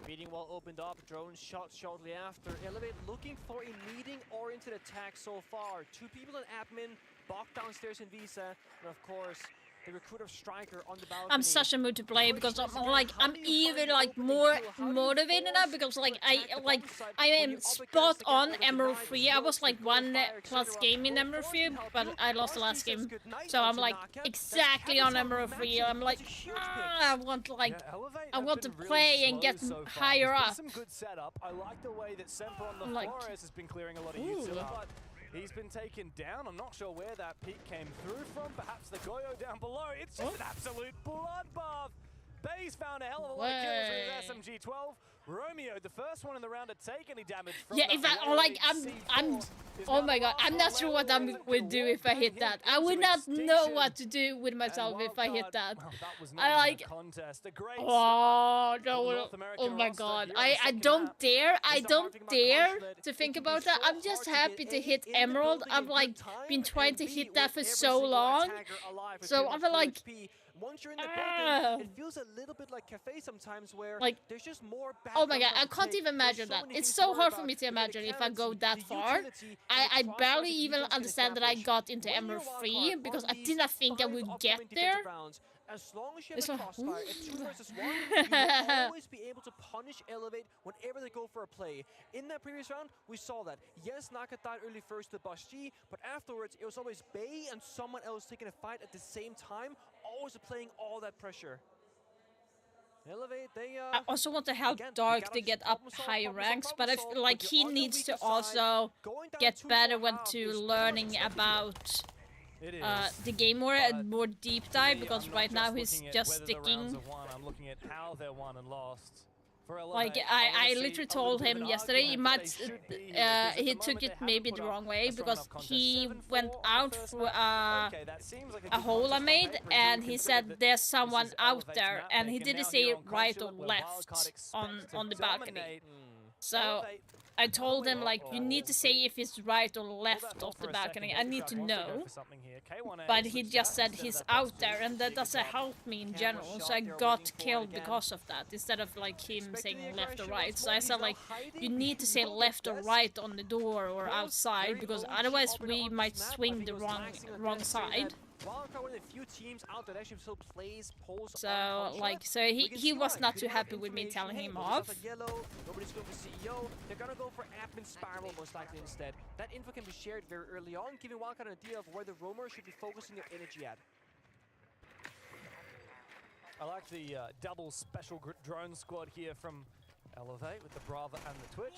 Meeting wall opened up, drone shot shortly after. Elevate looking for a meeting-oriented attack so far. Two people in admin, Bok downstairs in Visa, and of course, the recruiter striker on the balcony. I'm such a mood to play because I'm even like more motivated now because like I am spot on Emerald 3. I was like 1+ game in Emerald 3, but I lost the last game. So I'm like exactly on Emerald 3. I'm like I want to play and get higher up. Some good setup. I like the way that Semper on the Flores has been clearing a lot of utility, but he's been taken down. I'm not sure where that peak came through from. Perhaps the Goyo down below. It's just an absolute bloodbath. Bay's found a hell of a lot of kills with SMG-12. Romeo, the first one in the round to take any damage from I'm oh my god, I'm not sure what I would do if I hit that. I would not know what to do with myself if I hit that. Oh no, oh my god, I don't dare to think about that. I'm just happy to hit Emerald. I've like been trying to hit that for so long, so I'm like once you're in the building, it feels a little bit like Cafe sometimes where there's just more oh my god, I can't even imagine that. It's so hard for me to imagine if I go that far. I barely even understand that I got into Emerald 3 because I did not think I would get there. As long as you have a crossfire, a 2 versus 1, you will always be able to punish Elevate whenever they go for a play. In that previous round, we saw that. Yes, Naka died early first to Boss G, but afterwards, it was always Bay and someone else taking a fight at the same time, always applying all that pressure. Elevate, I also want to help Dark to get up higher ranks, but I feel like he needs to also get better when to learning about the game more deep dive, because right now he's just sticking. I'm looking at how they're won and lost. Like I literally told him yesterday he took it maybe the wrong way because he went out for a hole I made and he said there's someone out there and he didn't say right or left on the balcony. So I told him, like, you need to say if it's right or left of the balcony. I need to know. But he just said he's out there, and that doesn't help me in general. So I got killed because of that, instead of, like, him saying left or right. So I said, like, you need to say left or right on the door or outside, because otherwise we might swing the wrong side. So, like, he was not too happy with me telling him off. Nobody's going for CEO. They're gonna go for admin spiral most likely instead. That info can be shared very early on, giving Wildcard an idea of where the roamer should be focusing their energy at. I like the double special drone squad here from Elevate with the Brava and the Twitch.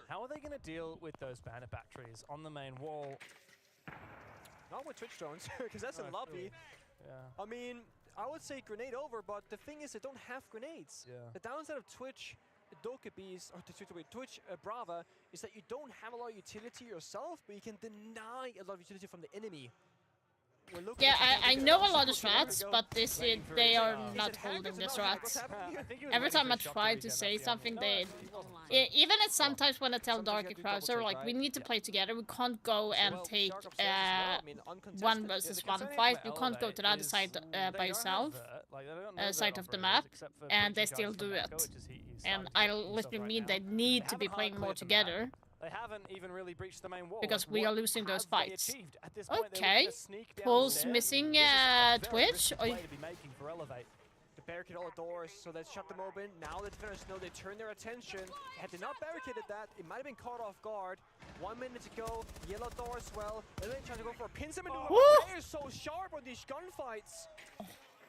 How are they going to deal with those bandit batteries on the main wall? Not with Twitch drones, because that's a lobby. Yeah. I mean, I would say grenade over, but the thing is they don't have grenades. Yeah. The downside of Twitch Dokkaebi's, or Twitch Brava, is that you don't have a lot of utility yourself, but you can deny a lot of utility from the enemy. Yeah, I know a lot of strats, but they are not holding the strats. Every time I try to say something, even at sometimes when I tell Dark and Krauser, like, we need to play together, we can't go and take 1 versus 1 fight, you can't go to the other side by yourself, side of the map, and they still do it. And I literally mean they need to be playing more together. They haven't even really breached the main wall. Because we are losing those fights. Okay. Pulse missing Twitch. To barricade all the doors, so let's shut them open. Now the defenders know they turn their attention. Had they not barricaded that, it might have been caught off guard. 1 minute to go. Yellow door as well. They're trying to go for a pin maneuver. They're so sharp on these gunfights.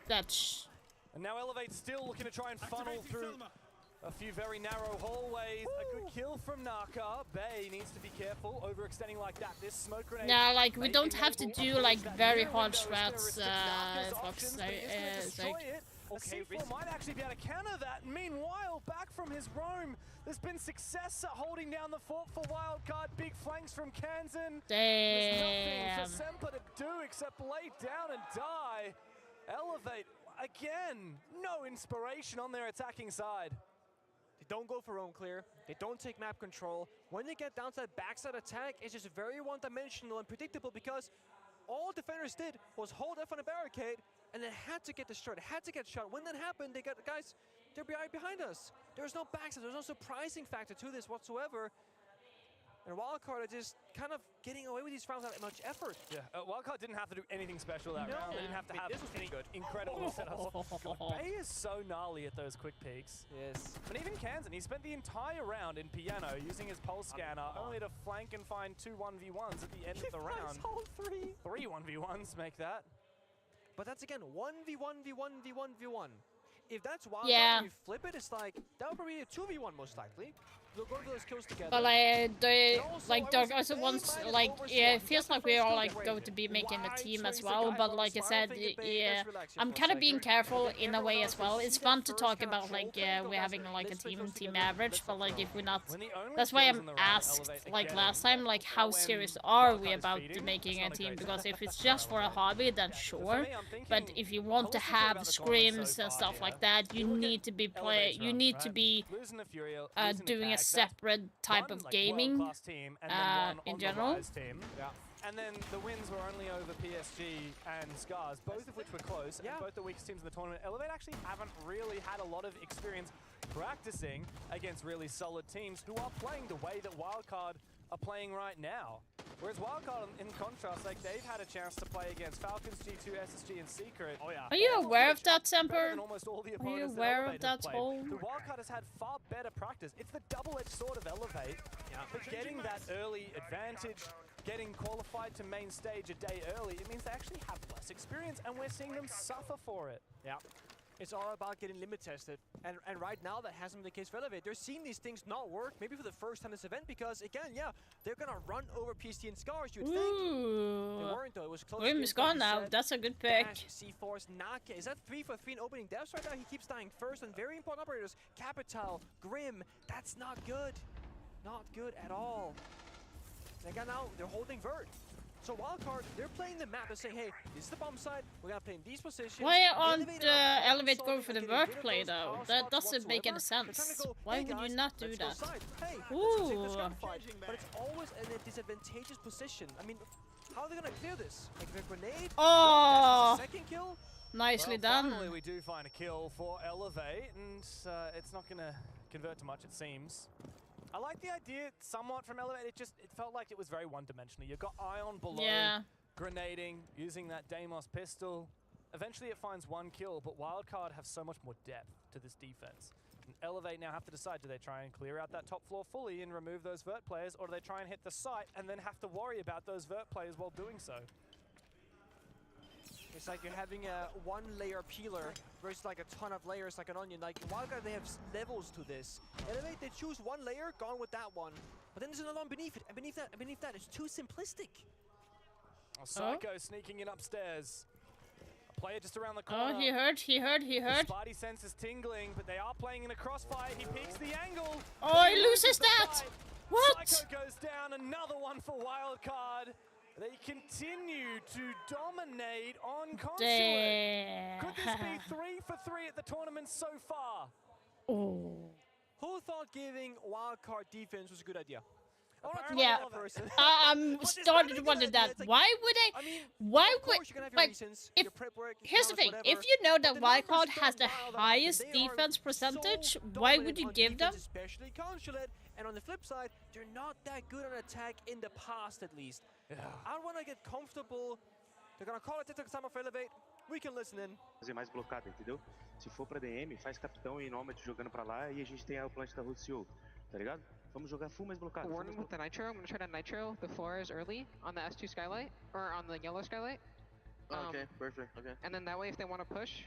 That's. And now Elevate's still looking to try and funnel through a few very narrow hallways. A good kill from Naka. Bay needs to be careful overextending like that. This smoke grenade. Yeah, like we don't have to do like very hard strats. Fox. Okay, C4 might actually be able to counter that. Meanwhile, back from his roam, there's been success at holding down the fort for Wildcard. Big flanks from Kansan. Damn. There's nothing for Semper to do except lay down and die. Elevate again. No inspiration on their attacking side. They don't go for roam clear. They don't take map control. When they get down to that backside attack, it's just very one-dimensional and predictable because all defenders did was hold F on a barricade and then had to get destroyed, had to get shot. When that happened, they got, guys, they're behind us. There's no backside, there's no surprising factor to this whatsoever. And Wildcard are just kind of getting away with these rounds without much effort. Yeah, Wildcard didn't have to do anything special that round. They didn't have to have this was any good. incredible setups. Bay is so gnarly at those quick peeks. Yes. But even Kansan, he spent the entire round in piano using his pulse scanner, only to flank and find 2 1v1s at the end of the round. All 3. 3 1v1s make that. But that's again 1v1v1v1v1. If that's Wildcard, Yeah. you flip it, it's like, that would probably be a 2v1 most likely. They'll go to those kills together. But like Doug also wants like it feels like we are like going to be making a team as well. But like I said, yeah, I'm kind of being careful in a way as well. It's fun to talk about like we're having like a team average, but like if we're not, that's why I'm asked like last time like how serious are we about making a team? Because if it's just for a hobby, then sure. But if you want to have scrims and stuff like that, you need to be doing a separate type of gaming in general. And then the wins were only over PSG and Scars, both of which were close, and both the weakest teams in the tournament. Elevate actually haven't really had a lot of experience practicing against really solid teams who are playing the way that Wildcard are playing right now. Whereas Wildcard, in contrast, like they've had a chance to play against Falcons, G2, SSG, and Secret. Oh, yeah. Are you aware of that, Semper? Are you aware of that whole? The Wildcard has had far better practice. It's the double-edged sword of Elevate, but getting that early advantage, getting qualified to main stage a day early, it means they actually have less experience, and we're seeing them suffer for it. Yeah. It's all about getting limit tested, and right now that hasn't been the case for Elevate. They're seeing these things not work, maybe for the first time this event, because again, yeah, they're gonna run over PST and Scars, you'd think. They weren't though, it was close. Grim is gone now, that's a good pick. C4's Naka, is that 3 for 3 in opening deaths right now? He keeps dying first, and very important operators, Capital, Grim, that's not good. Not good at all. And again now, they're holding Vert. So Wildcard, they're playing the map and saying, hey, this is the bomb side, we're gonna play in these positions. Why aren't Elevate going for the vert play though? That doesn't make any sense. Why would you not do that? Hey, ooh. But it's always in a disadvantageous position. I mean, how are they gonna clear this? Like a grenade? Oh, second kill? Nicely done. Finally, we do find a kill for Elevate, and it's not gonna convert to much, it seems. I like the idea somewhat from Elevate. It felt like it was very one-dimensional. You've got Ion below, grenading, using that Deimos pistol. Eventually it finds 1 kill, but Wildcard have so much more depth to this defense. And Elevate now have to decide, do they try and clear out that top floor fully and remove those vert players, or do they try and hit the site and then have to worry about those vert players while doing so? It's like you're having a 1-layer peeler versus like a ton of layers like an onion. Like Wildcard, they have levels to this. Elevate, they choose 1 layer, gone with that one. But then there's another one beneath it, and beneath that, and beneath that. It's too simplistic. Psycho sneaking in upstairs. A player just around the corner. Oh, he heard. The Spidey sense is tingling, but they are playing in a crossfire. He peeks the angle. Oh, he loses that! What? Psycho goes down, another one for Wildcard. They continue to dominate on Consulate. Could this be 3 for 3 at the tournament so far? Oh. Who thought giving Wildcard defense was a good idea? Yeah, I'm starting to wonder that. Why would I? Why would? Like, if here's the thing: if you know that Wildcard has the highest defense percentage, why would you give them? Especially Consulate. And on the flip side, they're not that good on attack in the past, at least. I don't want to get comfortable. They're gonna call it at the time of Elevate. We can listen in. Fazer mais blocada, entendeu? Se for pra DM, faz capitão e Nomad jogando pra lá e a gente tem a plant da Root CO, tá ligado? Vamos jogar full mais blocado. Warning with the Nitro. I'm gonna try to Nitro the floors early on the S2 skylight, or on the yellow skylight. Okay, perfect, okay. And then that way, if they want to push,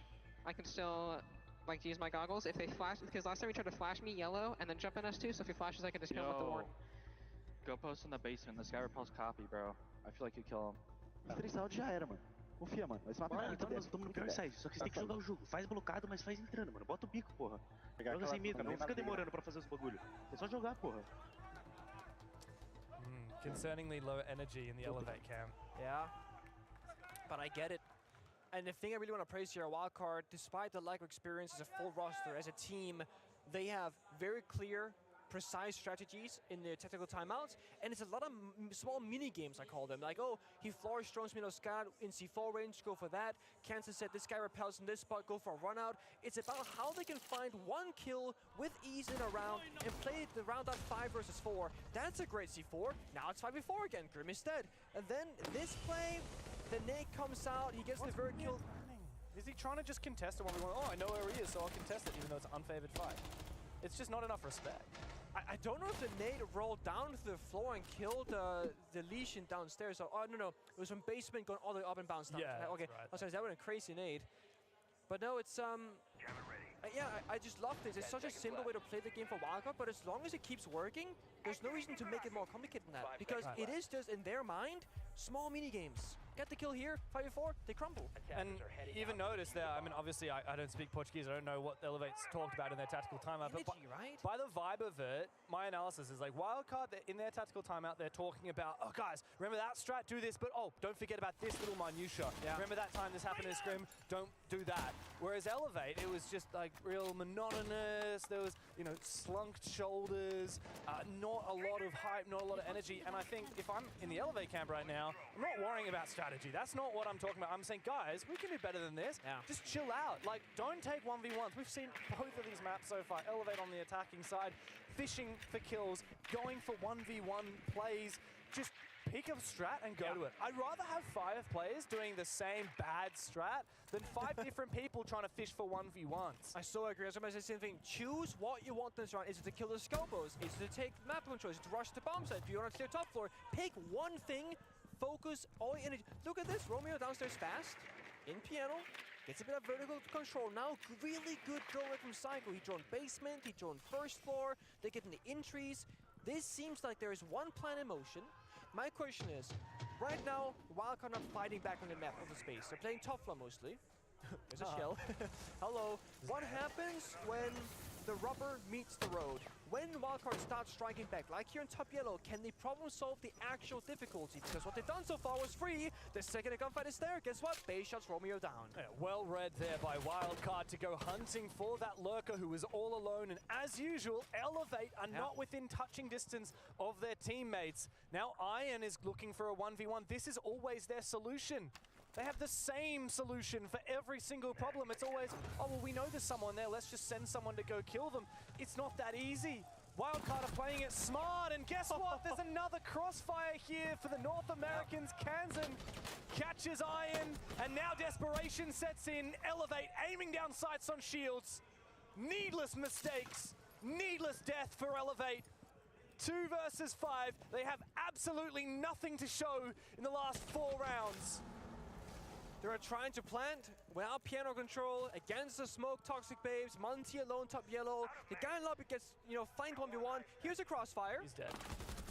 I can still like use my goggles. If they flash, because last time we tried to flash me yellow and then jump in S2, so if he flashes, I can just kill him with the ward. Go post in the basement. This guy repulse copy, bro. I feel like you kill him. 3 rounds já era, mano. Confia, mano. Vai se matar. Mano, então nós estamos no pior side. Só que você tem que jogar o jogo. Faz blocado, mas faz entrando, mano. Bota o bico, porra. Joga sem medo, não fica demorando pra fazer os bagulho. É só jogar, porra. Concerningly low energy in the Elevate camp. Yeah, but I get it. And the thing I really want to praise here, Wildcard, despite the lack of experience as a full roster, as a team, they have very clear precise strategies in the tactical timeouts, and it's a lot of small mini games, I call them. Like, oh, he floor strolls me Scar in C4 range, go for that. Kansas said this guy repels in this spot, go for a run out. It's about how they can find one kill with ease in a round and play the round out 5 versus 4. That's a great C4. Now it's 5v4 again. Grim is dead. And then this play, the nade comes out, he gets the bird kill. Is he trying to just contest a 1v1? Oh, I know where he is, so I'll contest it, even though it's an unfavored fight. It's just not enough respect. I don't know if the nade rolled down to the floor and killed the Legion downstairs. Oh, no. It was from basement going all the way up and bounced down. Yeah, okay. right. Oh, sorry, that was a crazy nade. But no, it's yeah, I just love this. It's such a simple way to play the game for Wildcard, but as long as it keeps working, there's no reason to make it more complicated than that. Because it is just, in their mind, small mini games. Get the kill here, 5v4, they crumble. And even notice there, I mean, obviously I don't speak Portuguese, I don't know what Elevate's talked about in their tactical timeout, but by the vibe of it, my analysis is like, Wildcard, in their tactical timeout, they're talking about, oh guys, remember that strat, do this, but oh, don't forget about this little minutia. Yeah. Remember that time this happened in Scrim, don't do that. Whereas Elevate, it was just like real monotonous, there was, you know, slunked shoulders, not a lot of hype, not a lot of energy, and I think if I'm in the Elevate camp right now, I'm not worrying about strategy. That's not what I'm talking about. I'm saying, guys, we can do better than this. Yeah. Just chill out. Like, don't take 1v1s. We've seen both of these maps so far. Elevate on the attacking side, fishing for kills, going for 1v1 plays. Just pick a strat and go to it. I'd rather have 5 players doing the same bad strat than 5 different people trying to fish for 1v1s. I so agree. I was going to say the same thing. Choose what you want this round. Is it to kill the Scopos? Is it to take map control? Is it to rush the bomb site? Do you want to clear top floor? Pick one thing. Focus all your energy. Look at this. Romeo downstairs fast. In piano. Gets a bit of vertical control. Now really good drone from Psycho. He droned basement. He droned first floor. They get in the entries. This seems like there is one plan in motion. My question is, right now, Wildcard are fighting back on the map of the space. They're playing top floor mostly. There's a shell. Hello. What happens when the rubber meets the road? When Wildcard starts striking back, like here in top yellow, can they problem solve the actual difficulty? Because what they've done so far was free. The second the gunfight is there, guess what? Base shots Romeo down. Yeah, well read there by Wildcard to go hunting for that lurker who was all alone. And as usual, Elevate are not within touching distance of their teammates. Now Iron is looking for a 1v1. This is always their solution. They have the same solution for every single problem. It's always, oh, well, we know there's someone there. Let's just send someone to go kill them. It's not that easy. Wildcard are playing it smart, and guess what? There's another crossfire here for the North Americans. Kansan catches Iron, and now desperation sets in. Elevate aiming down sights on shields. Needless mistakes, needless death for Elevate. 2 versus 5. They have absolutely nothing to show in the last 4 rounds. They're trying to plant without piano control against the smoke toxic babes. Monty alone top yellow. The guy in lobby gets, you know, flanked 1v1. Here's a crossfire. He's dead.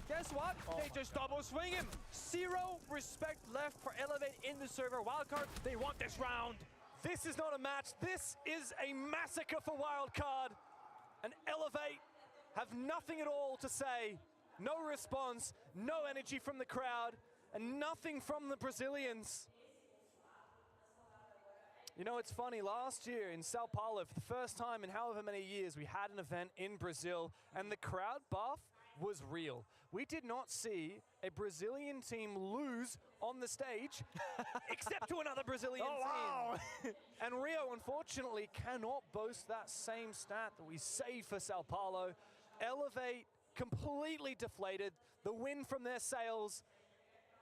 Guess what? They just double swing him. 0 respect left for Elevate in the server. Wildcard, they want this round. This is not a match. This is a massacre for Wildcard. And Elevate have nothing at all to say. No response, no energy from the crowd, and nothing from the Brazilians. You know, it's funny, last year in Sao Paulo, for the first time in however many years, we had an event in Brazil, and the crowd buff was real. We did not see a Brazilian team lose on the stage, except to another Brazilian team. And Rio, unfortunately, cannot boast that same stat that we saved for Sao Paulo. Elevate, completely deflated. The wind from their sails,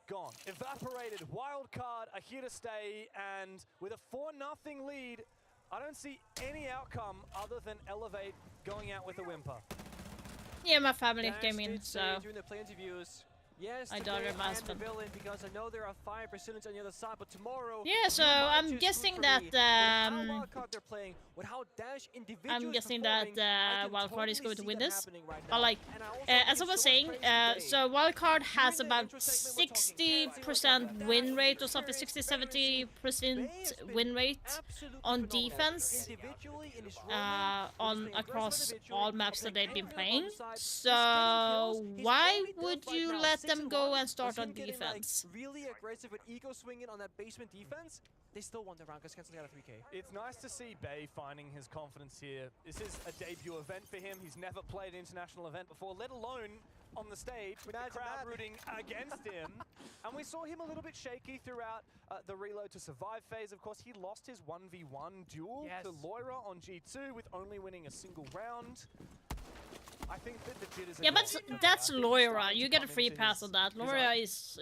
gone. Evaporated. Wildcard are here to stay, and with a 4-0 lead, I don't see any outcome other than Elevate going out with a whimper. Yeah, my family came in, so during the play interviews. Yes, my daughter and my husband. Because I know there are 5 Brazilians on the other side, but tomorrow. Yeah, so I'm guessing that Wildcard is going to win this. But like, as I was saying, so Wildcard has about 60% win rate or something, 60-70% win rate on defense across all maps that they've been playing. So why would you let them go and start was on him getting, defense. Like, really aggressive with ego swinging on that basement defense. They still won the round because Ken's got a 3K. It's nice to see Bay finding his confidence here. This is a debut event for him. He's never played an international event before, let alone on the stage with the crowd rooting against him. And we saw him a little bit shaky throughout the reload to survive phase. Of course, he lost his 1v1 duel to Loira on G2 with only winning a single round. I think that the jitters. Yeah, but that's Loira. You get a free pass on that. Loira is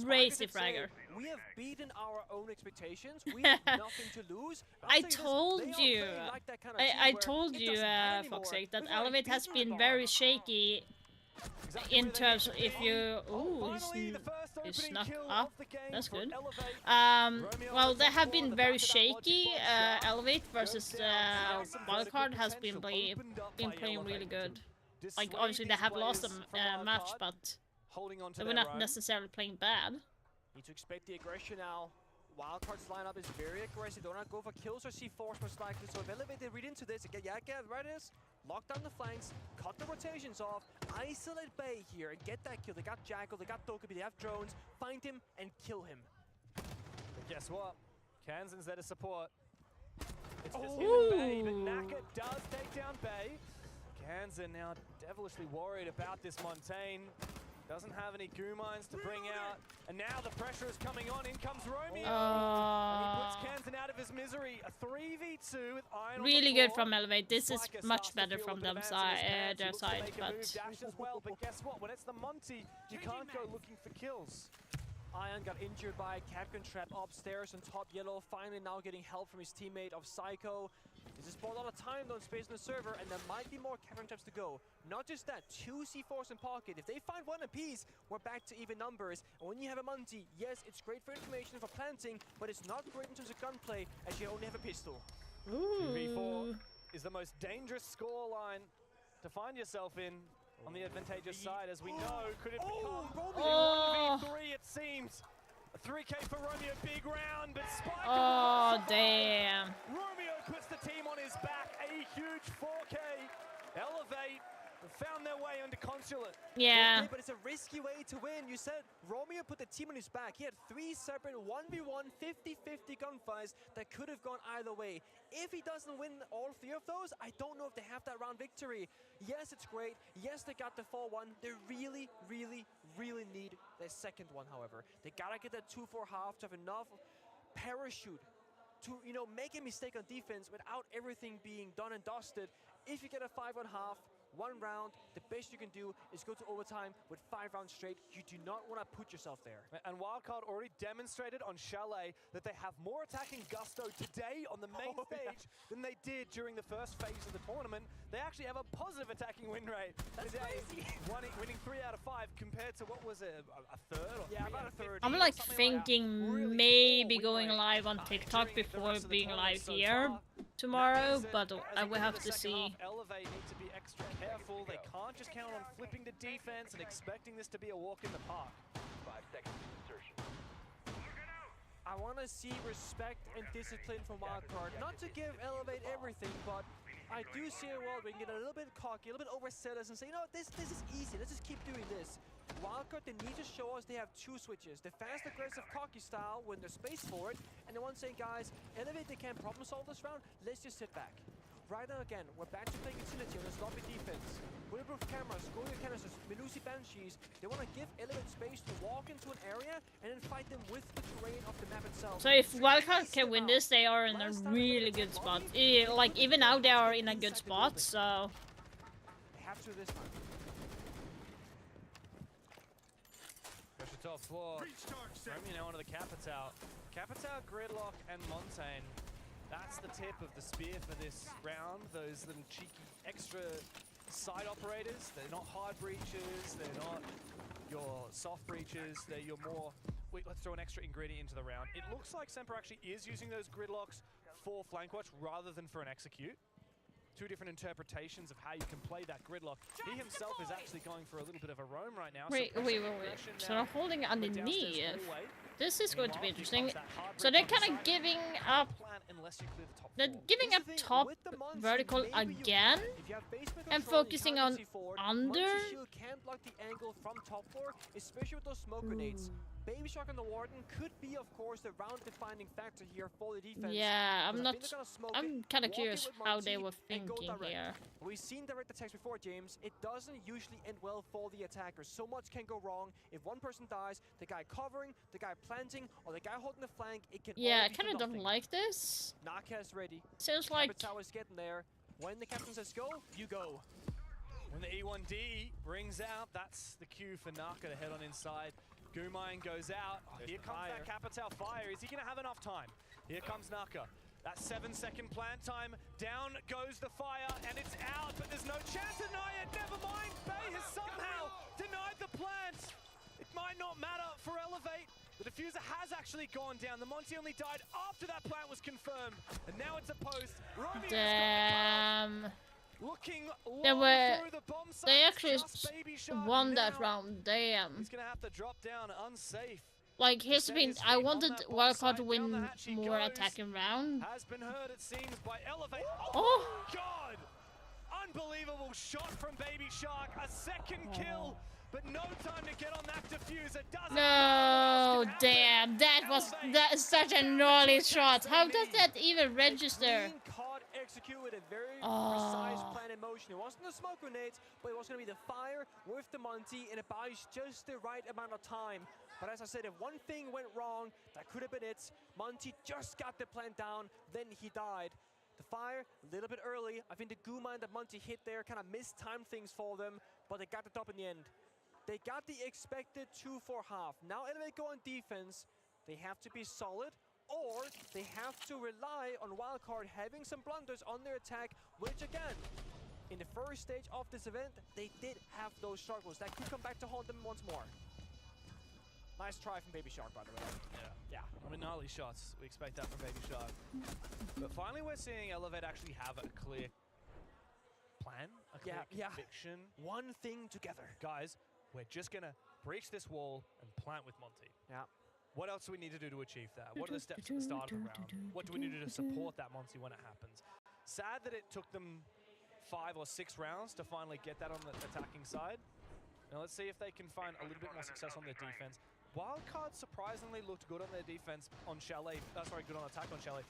crazy fragger. We have beaten our own expectations. We have nothing to lose. I told you, I told you, Foxy, that Elevate has been very shaky in terms of if you. Ooh, he's snuck up. That's good. Well, they have been very shaky. Elevate versus Wildcard has been playing really good. Like, obviously they have lost a match, but they were not necessarily playing bad. Need to expect the aggression now. Wildcard's lineup is very aggressive. Don't go for kills or C4s most likely. So if Elevate they read into this, again, right is lock down the flanks, cut the rotations off, isolate Bay here and get that kill. They got Jackal, they got Dokkaebi, they have drones. Find him and kill him. But guess what? Kansan's there to support. It's just him and Bay, but Naka does take down Bay. Kansan now devilishly worried about this Montaigne. Doesn't have any goo mines to bring out. And now the pressure is coming on. In comes Romeo. And he puts Kansan out of his misery. A 3v2 with Iron really good from Elevate. This is much better from them their side, but dash as well. But guess what? When it's the Monty, you can't go looking for kills. Ion got injured by a Capcan trap upstairs on top yellow. Finally now getting help from his teammate of Psycho. This has bought a lot of time though in space on the server, and there might be more Capcan traps to go. Not just that, 2 C4s in pocket. If they find 1 apiece, we're back to even numbers. And when you have a Monty, yes, it's great for information for planting, but it's not great in terms of gunplay as you only have a pistol. 2v4 is the most dangerous scoreline to find yourself in on the advantageous side, as we know. Could it become 1v3, it seems? A 3K for Romeo, big round, but Spike. Oh, damn. Romeo puts the team on his back, a huge 4K. Elevate found their way under Consulate. Yeah. But it's a risky way to win. You said Romeo put the team on his back. He had 3 separate 1v1 50-50 gunfights that could have gone either way. If he doesn't win all 3 of those, I don't know if they have that round victory. Yes, it's great. Yes, they got the 4-1. They really, really, really need their second one, however. They gotta get that 2-4 half to have enough parachute to, you know, make a mistake on defense without everything being done and dusted. If you get a 5-1 half, 1 round, the best you can do is go to overtime with 5 rounds straight. You do not want to put yourself there. And Wildcard already demonstrated on Chalet that they have more attacking gusto today on the main stage than they did during the first phase of the tournament. They actually have a positive attacking win rate. That's crazy. Winning 3 out of 5 compared to what was a third? Or yeah, about a third. I'm like thinking maybe going live on TikTok before being live here tomorrow, but I will have to see. Elevate need to be extra careful. They can't just count on flipping to defense and expecting this to be a walk in the park. 5 seconds insertion. I want to see respect and discipline from Wildcard. Not to give Elevate everything, but I do see a world where we can get a little bit cocky, a little bit overzealous and say, you know, this is easy. Let's just keep doing this. Wildcard, they need to show us they have 2 switches. The fast, aggressive, cocky style when there's space for it, and the one saying, guys, Elevate, they can't problem solve this round. Let's just sit back. Right now, again, we're back to playing utility on this lobby defense. Bulletproof cameras, golden canisters, Melusi Banshees. They want to give Elevate space to walk into an area and then fight them with the terrain of the map itself. So if Wildcard can win this, they are in a really good spot. Like, even now they are in a good spot, so... They have to this time. Pressure top floor. Romeo now onto the Capitao. Capitao, Gridlock, and Montaigne. That's the tip of the spear for this round. Those little cheeky extra side operators. They're not hard breaches. They're not your soft breaches. They're your more, wait, let's throw an extra ingredient into the round. It looks like Semper actually is using those Gridlocks for flank watch rather than for an execute. two different interpretations of how you can play that gridlock. He himself is actually going for a little bit of a roam right now. Wait. So they're holding underneath. This is going to be interesting. So they're kind of giving up. They're giving up top vertical again and focusing on under. Can't block the angle from top floor, especially with those smoke grenades. Baby Shark and the Warden could be, of course, the round-defining factor here for the defense. Yeah, I'm kind of curious how they were thinking here. We've seen direct attacks before, James. It doesn't usually end well for the attackers. So much can go wrong. If one person dies, the guy covering, the guy planting, or the guy holding the flank, it can. Yeah, I kind of don't like this. Naka is ready. Sounds like. Tower's getting there. When the captain says go, you go. When the E1D rings out, that's the cue for Naka to head on inside. Gumain goes out. Oh, here comes that Capital fire. Is he going to have enough time? Here comes Naka. That 7-second plant time. Down goes the fire, and it's out, but there's no chance to deny it. Never mind. Bay has somehow denied the plant. It might not matter for Elevate. The diffuser has actually gone down. The Monty only died after that plant was confirmed. And now it's a post. Damn. Looking they actually won that round. Damn. He's gonna have to drop down unsafe. Like, here's the thing, I wanted Wildcard to win more attacking round. Has been heard, it seems, by Elevate. Oh God! Unbelievable shot from Baby Shark. A second kill, but no time to get on that diffuser. No, damn, that is such a gnarly shot. How does that even register? Execute with a very precise plan in motion. It wasn't the smoke grenades, but it was going to be the fire with the Monty, and it buys just the right amount of time. But as I said, if one thing went wrong, that could have been it. Monty just got the plant down, then he died. The fire, a little bit early. I think the Gumain that Monty hit there kind of mistimed things for them, but they got the top in the end. They got the expected 2-4 half. Now Elevate go on defense. They have to be solid, or they have to rely on Wildcard having some blunders on their attack, which again, in the first stage of this event, they did have those struggles. That could come back to haunt them once more. Nice try from Baby Shark, by the way. Yeah. I mean, gnarly shots. We expect that from Baby Shark. But finally, we're seeing Elevate actually have a clear plan, a clear conviction. One thing together. Guys, we're just going to breach this wall and plant with Monty. Yeah. What else do we need to do to achieve that? What are the steps at the start of the round? What do we need to do to support that Monty when it happens? Sad that it took them 5 or 6 rounds to finally get that on the attacking side. Now let's see if they can find a little bit more success on their defense. Wildcard surprisingly looked good on their defense on Chalet. Good on attack on Chalet.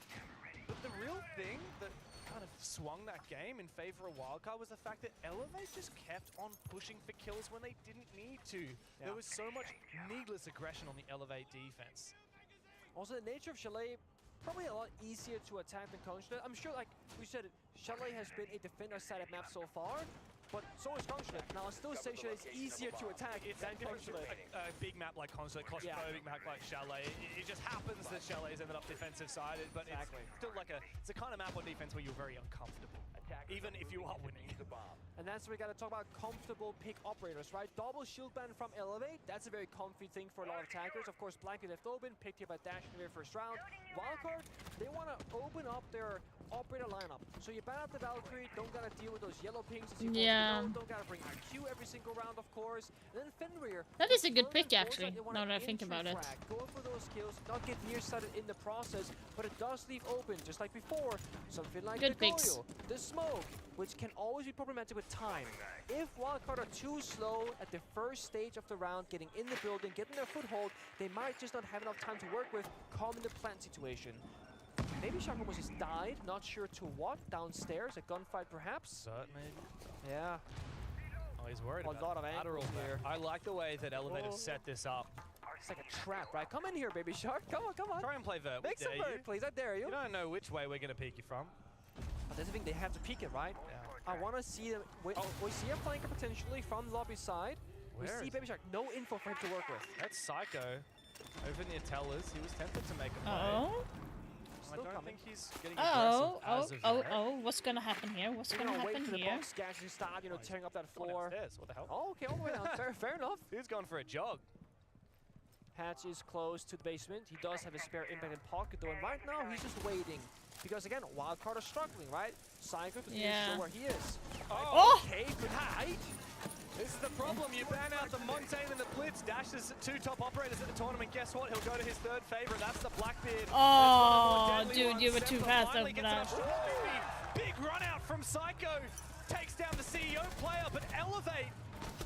But the real thing that kind of swung that game in favor of Wildcard was the fact that Elevate just kept on pushing for kills when they didn't need to. Yeah. There was so much needless aggression on the Elevate defense. Also, the nature of Chalet, probably a lot easier to attack than Consulate. I'm sure, like we said, Chalet has been a defender-sided map so far, but so is Consulate. Now, I'll still say Chalet's easier to attack than Consulate. A big map like Consulate, claustrophobic map like Chalet. It just happens that Chalet's ended up defensive-sided, but it's still like it's a kind of map on defense where you're very uncomfortable, even if you are winning. And that's where we gotta talk about comfortable pick operators, right? Double shield ban from Elevate, that's a very comfy thing for a lot of attackers. Of course, blanket left open, picked here by Dash in the very first round. Wildcard, they wanna open up their operator lineup. So you ban out the Valkyrie, don't gotta deal with those yellow pings as you don't gotta bring IQ every single round, of course. And then Fenrir. That is a good pick, actually, now that I think about it. Go for those kills, not get nearsighted in the process, but it does leave open, just like before. Something like the Goyo, the smoke, which can always be problematic with time. If Wildcard are too slow at the first stage of the round, getting in the building, getting their foothold, they might just not have enough time to work with, calm the plant situation. Maybe Shark almost just died, not sure to what, downstairs, a gunfight perhaps? Maybe. Yeah. Oh, he's worried about a lot of angles here. I like the way that Elevate have set this up. It's like a trap, right? Come in here, Baby Shark. Come on, come on. Try and play vert. Make some vert, please. I dare you. You don't know which way we're going to peek you from. But that's the thing, they have to peek it, right? Yeah. I want to see them. We see a flanker potentially from the lobby side. We see Baby Shark. No info for him to work with. That's Psycho. Over near Tellers. He was tempted to make a play. I don't think he's getting what's gonna happen here? What's gonna happen here? Gash start, tearing up that floor. What the hell? Oh, okay, all the way down. fair enough. He's going for a jog. Hatch is close to the basement. He does have a spare impact in pocket though, and right now he's just waiting. because again, Wildcard are struggling, right? Psycho doesn't Yeah. show where he is. Oh! Okay, good height. This is the problem. You ban out the Montaigne and the Blitz. Dash is 2 top operators at the tournament. Guess what? He'll go to his 3rd favorite. That's the Blackbeard. Oh, dude, you were too fast over that. Big run out from Psycho. Takes down the CEO player, but Elevate,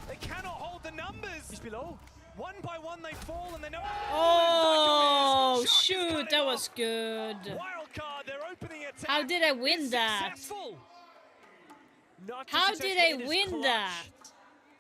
they cannot hold the numbers. He's below. One by one they fall and then Oh, shoot, that was good. Wildcard, their opening attack. How did I win that? How did I win that?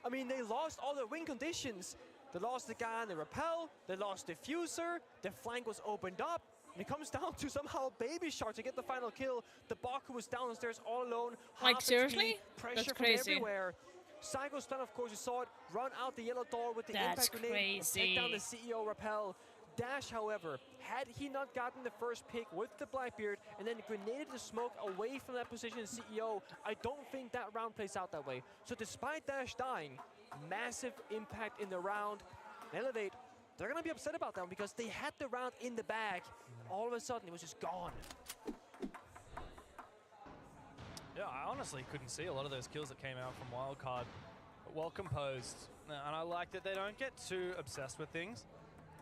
I mean, they lost all their win conditions. They lost the guy on the rappel, they lost Diffuser, their flank was opened up, and it comes down to somehow Baby Shark to get the final kill. The Baku was downstairs all alone. Like, seriously? Pressure That's from crazy. everywhere. Psycho's stun, of course, you saw it, run out the yellow door with the That's impact grenade, take down the crazy. CEO rappel. Dash, however, had he not gotten the first pick with the Blackbeard and then grenaded the smoke away from that position as CEO, I don't think that round plays out that way. So despite Dash dying, massive impact in the round. Elevate, they're going to be upset about that one because they had the round in the bag. All of a sudden, it was just gone. Yeah, I honestly couldn't see a lot of those kills that came out from Wildcard. Well composed, and I like that they don't get too obsessed with things.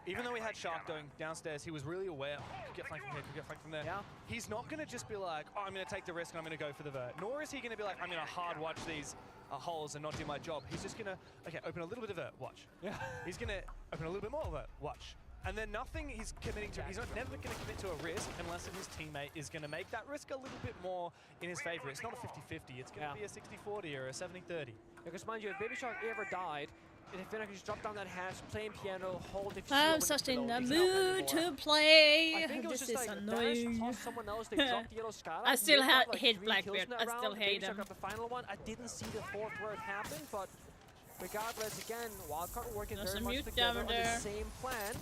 Even though we had Shark going downstairs, he was really aware, could get flanked from here, could get flanked from there. Yeah. He's not going to just be like, oh, I'm going to take the risk and I'm going to go for the vert. Nor is he going to be like, I'm going to hard watch these holes and not do my job. He's just going to, okay, open a little bit of vert, watch. Yeah. He's going to open a little bit more vert, watch. And then nothing he's committing to, he's never going to commit to a risk unless his teammate is going to make that risk a little bit more in his favor. It's not a 50-50, it's going to be a 60-40 or a 70-30. Because mind you, if Baby Shark ever died, if Fnatic just drop down that hatch, playing piano, hold the I'm such in the mood to play. This is like annoying. Else, they dropped the yellow skyline. I still like hate 3 Blackbeard. kills in that I still round. hate Baby Shark him. got the final one. I didn't see the 4th where it happened, but regardless, again, Wildcard working There's very a much mute together on down there. the same plan.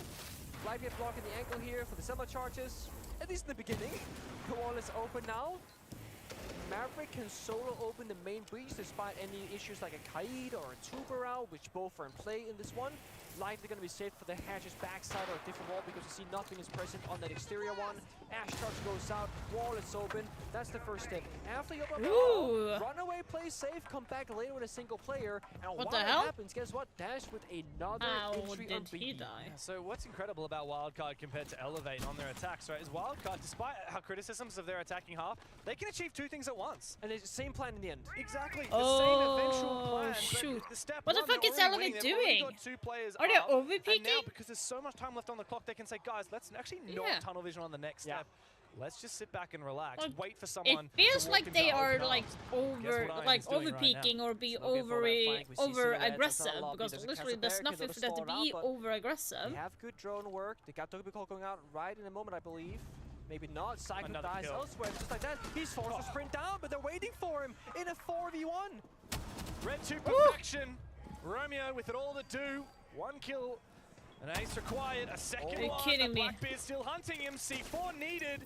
Blackbeard blocking the ankle here for the semi charges, at least in the beginning. The wall is open now. Maverick can solo open the main breach despite any issues like a Kaid or a Tuberao, which both are in play in this one. Likely going to be safe for the hatch's backside or a different wall because you see nothing is present on that exterior one. Ash Touch goes out, wall is open. That's the first step. After you run away, play safe, come back later with a single player. And What while the that hell? happens, guess what? Dash with another entry did on he BB. die? So what's incredible about Wildcard compared to Elevate on their attacks, right, is Wildcard, despite our criticisms of their attacking half, they can achieve 2 things at once. And it's the same plan in the end. Exactly, the same eventual plan. but shoot. The step What the one, fuck they're is already Elevate winning. They've already doing? got 2 players Are they up, overpeaking? And now, because there's so much time left on the clock, they can say, guys, let's actually not Yeah. tunnel vision on the next step. Let's just sit back and relax. Like, Wait for someone. It feels to walk like things they out, are open up. like over peaking or be over aggressive because literally there's nothing for them to be over aggressive. They have good drone work. They got Togepi Call going out right in a moment, I believe. Maybe not. Psycho Another dies kill. elsewhere. Just like that, he's forced to sprint down, but they're waiting for him in a 4v1. Red to perfection. Romeo with it all to do. 1 kill. An ace required. A second Are you one. kidding me? Blackbeard still hunting him. C4 needed.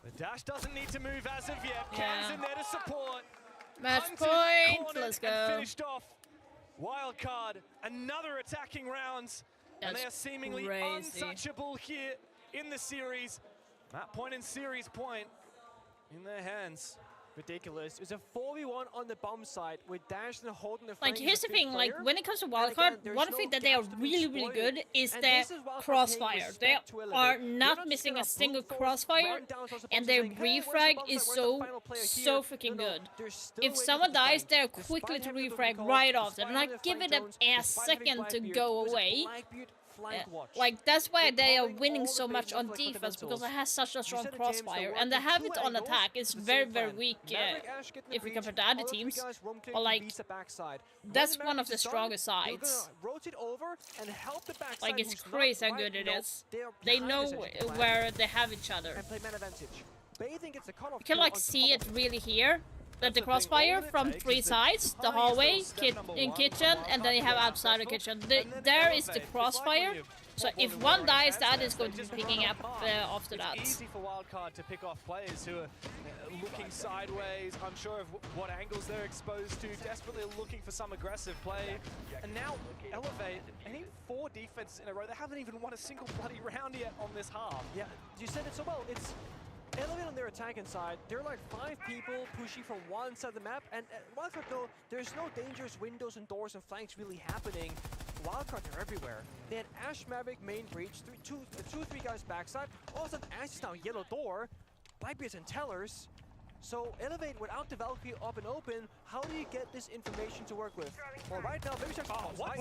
The dash doesn't need to move as of yet. Cam's in there to support. Match Hunted, point. cornered, Let's and go. finished off. Wildcard. Another attacking round. And they are seemingly crazy. untouchable here in the series. That point in series point in their hands. Ridiculous. It's a 4v1 on the bomb side with Dash and holding the flank. Like, here's the thing, like, when it comes to Wildcard, again, there's one no thing that they are gaps to be really, really exploited. good is And their this is Wildcard crossfire. paying They respect to Elevate. are They're not just missing gonna a single brute force crossfire, run down towards the and bombs their saying, "Hey, where's the refrag bomb is site? Where's the so, final player so here?" freaking No, no, good. they're still If waiting someone for the dies, fight. they're Despite quickly to having the refrag call, right off. despite They're not having the giving flank them zones, a despite having second to Blackbeard, go there's a away. Blackbeard flank watch. Like, that's why They're they are calling winning all so the much on bases like defense, because fundamentals. it has such a You strong said it, James, crossfire, they're and they working have two it on angles, attack. It's the very, same very plan. weak Maverick, Ash get in the if you breach, compare to all other the three teams. guys roam clear But, to like, beats the backside. When that's the one of Mavericks the is done, strongest they're sides. gonna rotate over and help the backside. Like, it's who's not crazy how right, good it you know, is. they're They behind know this actual plan where they have each other. and play man advantage. Bathing gets the cutoff You can, kill like, on see top it of really here. That the crossfire from 3 sides, the hallway, in kitchen, and then you have outside the kitchen. There is the crossfire. So if one dies, that is going to be picking up after that. It's easy for Wildcard to pick off players who are looking sideways, unsure of what angles they're exposed to, desperately looking for some aggressive play. And now Elevate, I think 4 defenses in a row. They haven't even won a single bloody round yet on this half. Yeah, you said it so well. It's Elevate on their attacking side, they're like 5 people pushing from one side of the map, and Wildcard though, there's no dangerous windows and doors and flanks really happening. Wildcard are everywhere. They had Ash Maverick main breach, 3 guys backside. All of a sudden, Ash is now yellow door, Blackbeards and Tellers. So Elevate without the Valkyrie up and open, how do you get this information to work with? Well, right now, Baby Shark. Oh, what?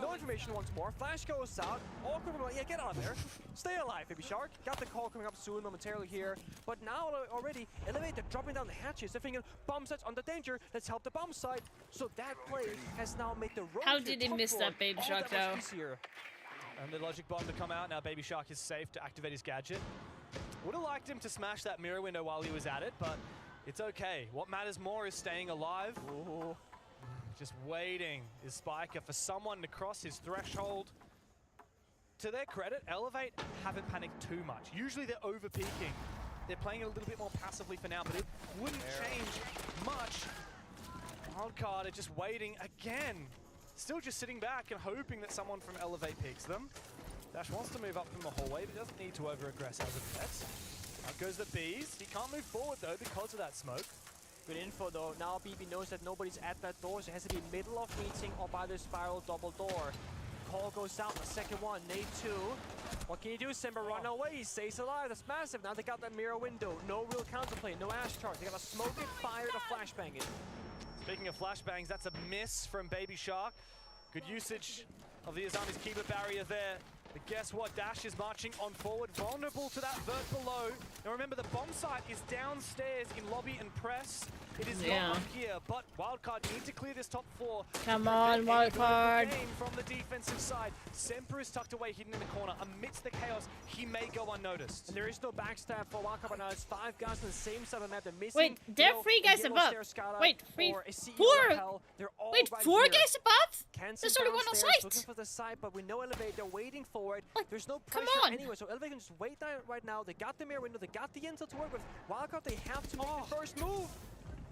No information once more. Flash goes out. Awkward. Yeah, get out of there. Stay alive, Baby Shark. Got the call coming up soon, momentarily here. But now already, Elevate, they're dropping down the hatches. They're thinking bomb sets under danger. Let's help the bomb side. So that play has now made the road. How did he miss that Baby Shark though? And the logic bomb to come out. Now Baby Shark is safe to activate his gadget. Would have liked him to smash that mirror window while he was at it, but it's okay. What matters more is staying alive. Ooh. Just waiting is Spiker for someone to cross his threshold. To their credit, Elevate haven't panicked too much. Usually they're over-peaking. They're playing it a little bit more passively for now, but it wouldn't change much. Wildcard are just waiting again. Still just sitting back and hoping that someone from Elevate peeks them. Dash wants to move up from the hallway, but doesn't need to over-aggress as of yet. Out goes the Bees. He can't move forward though because of that smoke. Good info though. Now BB knows that nobody's at that door, so it has to be middle of meeting or by the spiral double door. Call goes out, the second one, Nade 2. What can you do, Simba? Run away, he stays alive, that's massive. Now they got that mirror window, no real counterplay, no Ash charge. They got a smoke it, fire it, a flashbang it. Speaking of flashbangs, that's a miss from Baby Shark. Good usage of the Azami's keeper barrier there. But guess what? Dash is marching on forward, vulnerable to that vert below. Now remember, the bomb site is downstairs in lobby and press. It is not up here, but Wildcard need to clear this top 4. Come on, Wildcard. From the defensive side, Semper is tucked away, hidden in the corner. Amidst the chaos, he may go unnoticed. And there is no backstab for Wildcard right now. It's 5 guys on the same side of the map. They're missing. Wait, there are 3 guys above. Wait, 4. Wait, 4 guys above? There's only one on site. Looking for the side, but we know Elevate. They're waiting for it. There's no pressure anyway, so Elevate can just wait there right now. They got the mirror window. They got the intel to work with. Wildcard, they have to make the first move.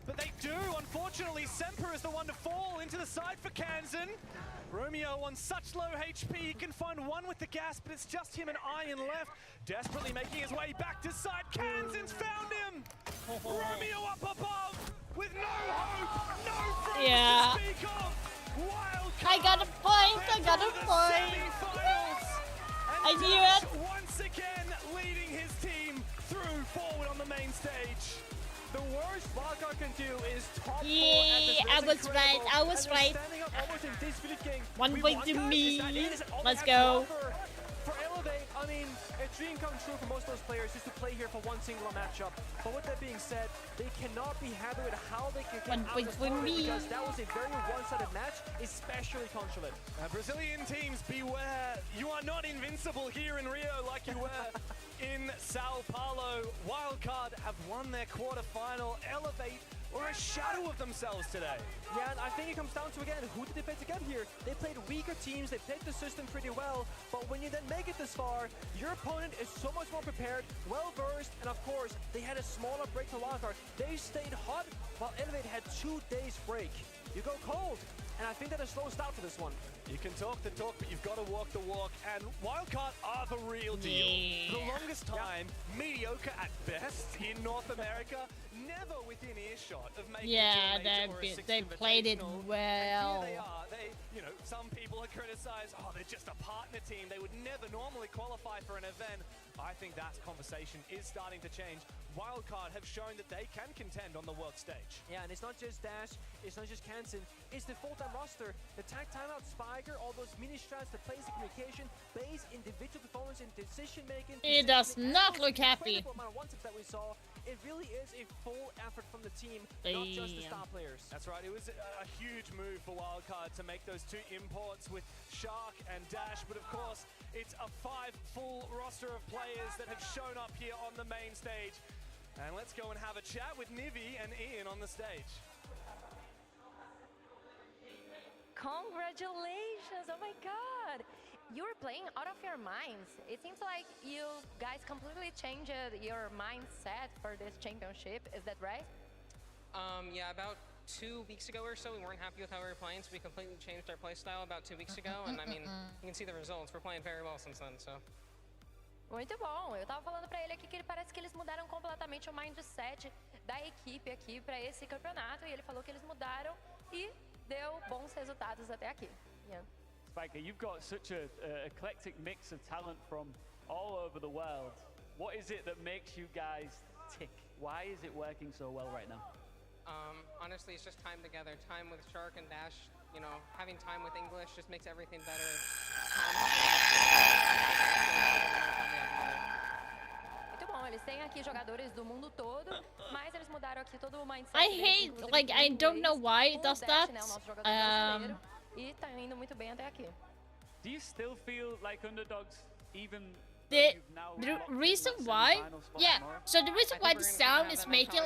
But they do, unfortunately. Semper is the one to fall into the side for Kansan. Romeo on such low HP, he can find one with the gas, but it's just him and Iron left. Desperately making his way back to side. Kansan's found him! Romeo up above with no hope, no throws to speak of. Wildcard, I got a point, I got a point. I knew it. Once again, leading his team through forward on the main stage. The worst Wildcard can do is top 4 I was right, I was right. 1 point to me. Let's go. For Elevate, I mean, a dream come true for most of those players is to play here for one single matchup. But with that being said, they cannot be happy with how they can get out of this tournament because that was a very one-sided match, especially Consulate. Brazilian teams, beware. You are not invincible here in Rio like you were in Sao Paulo. Wildcard have won their quarterfinal. Elevate were a shadow of themselves today. Yeah, and I think it comes down to, again, who did they play to get here? They played weaker teams, they played the system pretty well, but when you then make it this far, your opponent is so much more prepared, well-versed, and of course, they had a smaller break to Wildcard. They stayed hot, while Elevate had 2 days break. You go cold, and I think that a slow start for this one. You can talk the talk, but you've got to walk the walk, and Wildcard are the real deal. For the longest time, mediocre at best in North America, never within earshot of making they played it well. Here they are. You know, some people are criticized, oh, they're just a partner team. They would never normally qualify for an event. I think that conversation is starting to change. Wildcard have shown that they can contend on the world stage. Yeah, and it's not just Dash, it's not just Kansan, it's the full-time roster. The tag timeout, Spiker, all those mini strats, the plays, the communication, base, individual performance, and decision-making. It does not look happy. Amount of one-tips that we saw. It really is a full effort from the team, not just the star players. That's right. It was a huge move for Wildcard to make those 2 imports with Shark and Dash, but of course, it's a 5 full roster of players that have shown up here on the main stage. And let's go and have a chat with Nivi and Ian on the stage. Congratulations! Oh my god! You were playing out of your minds. It seems like you guys completely changed your mindset for this championship. Is that right? Yeah, about 2 weeks ago or so, we weren't happy with how we were playing, so we completely changed our play style about 2 weeks ago. And I mean, you can see the results. We're playing very well since then, so. Muito bom. Eu tava falando pra ele aqui que ele parece que eles mudaram completamente o mindset da equipe aqui pra esse campeonato. E ele falou que eles mudaram e deu bons resultados até aqui. Yeah. Spiker, you've got such a eclectic mix of talent from all over the world. What is it that makes you guys tick? Why is it working so well right now? Honestly, it's just time together. Time with Shark and Dash. You know, having time with English just makes everything better. Muito bom, eles têm aqui jogadores do mundo todo, mas eles mudaram aqui todo o mindset. I hate, like, I don't know why it does that. E tá indo muito bem até aqui. Do you still feel like underdogs even The reason why, yeah, so the reason why the sound is making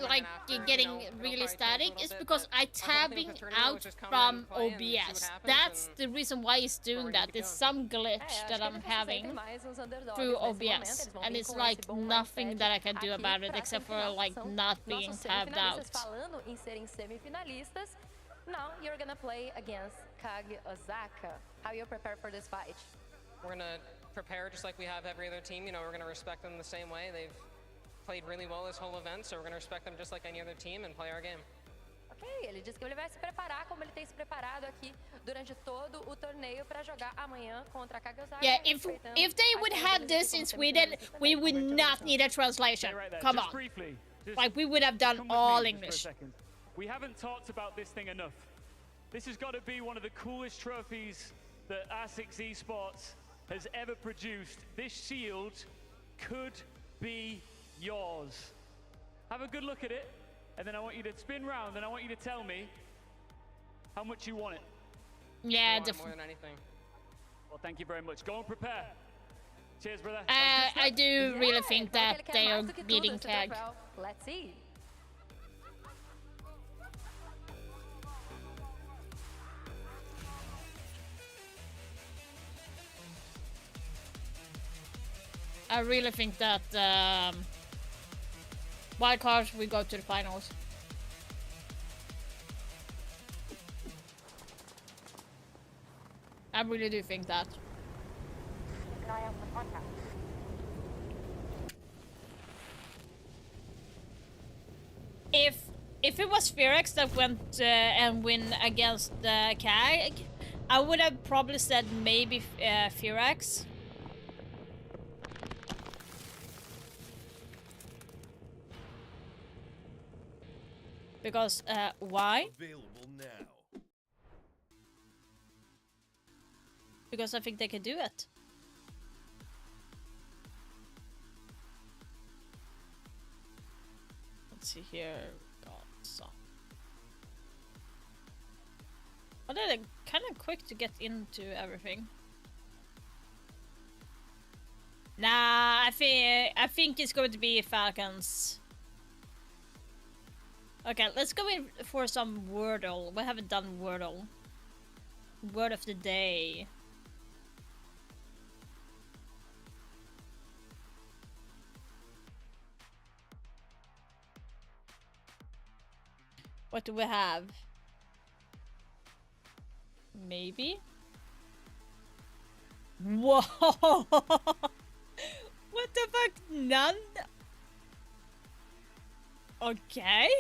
like getting really static is because I tabbing out from OBS. That's the reason why it's doing that. It's some glitch that I'm having through OBS, and it's like nothing that I can do about it except for like not being tabbed out. Falando em serem semifinalistas, now you're gonna play against Kage Osaka. How you prepare for this fight? We're gonna prepare just like we have every other team. You know, we're gonna respect them the same way. They've played really well this whole event, so we're gonna respect them just like any other team and play our game. Ok, ele disse que ele vai se preparar como ele tem se preparado aqui durante todo o torneio para jogar amanhã contra a Kage Osaka. Yeah, if they would have this in Sweden, we would not need a translation. Come on. Like, we would have done all English. We haven't talked about this thing enough. This has got to be one of the coolest trophies that SiegeX Esports has ever produced. This shield could be yours. Have a good look at it, and then I want you to spin round, and I want you to tell me how much you want it. Yeah, more than anything. Well, thank you very much. Go and prepare. Cheers, brother. I do really think that they are beating Kag. Let's see. I really think that wildcards will go to the finals. I really do think that. If it was SiegeX that went and win against Kag, I would have probably said maybe SiegeX. Because, why? Available now. Because I think they can do it. Let's see here. God, so. But they're kind of quick to get into everything. Nah, I think it's going to be Falcons. Okay, let's go in for some Wordle. We haven't done Wordle. Word of the day. What do we have? Maybe? Whoa! What the fuck? None? Okay.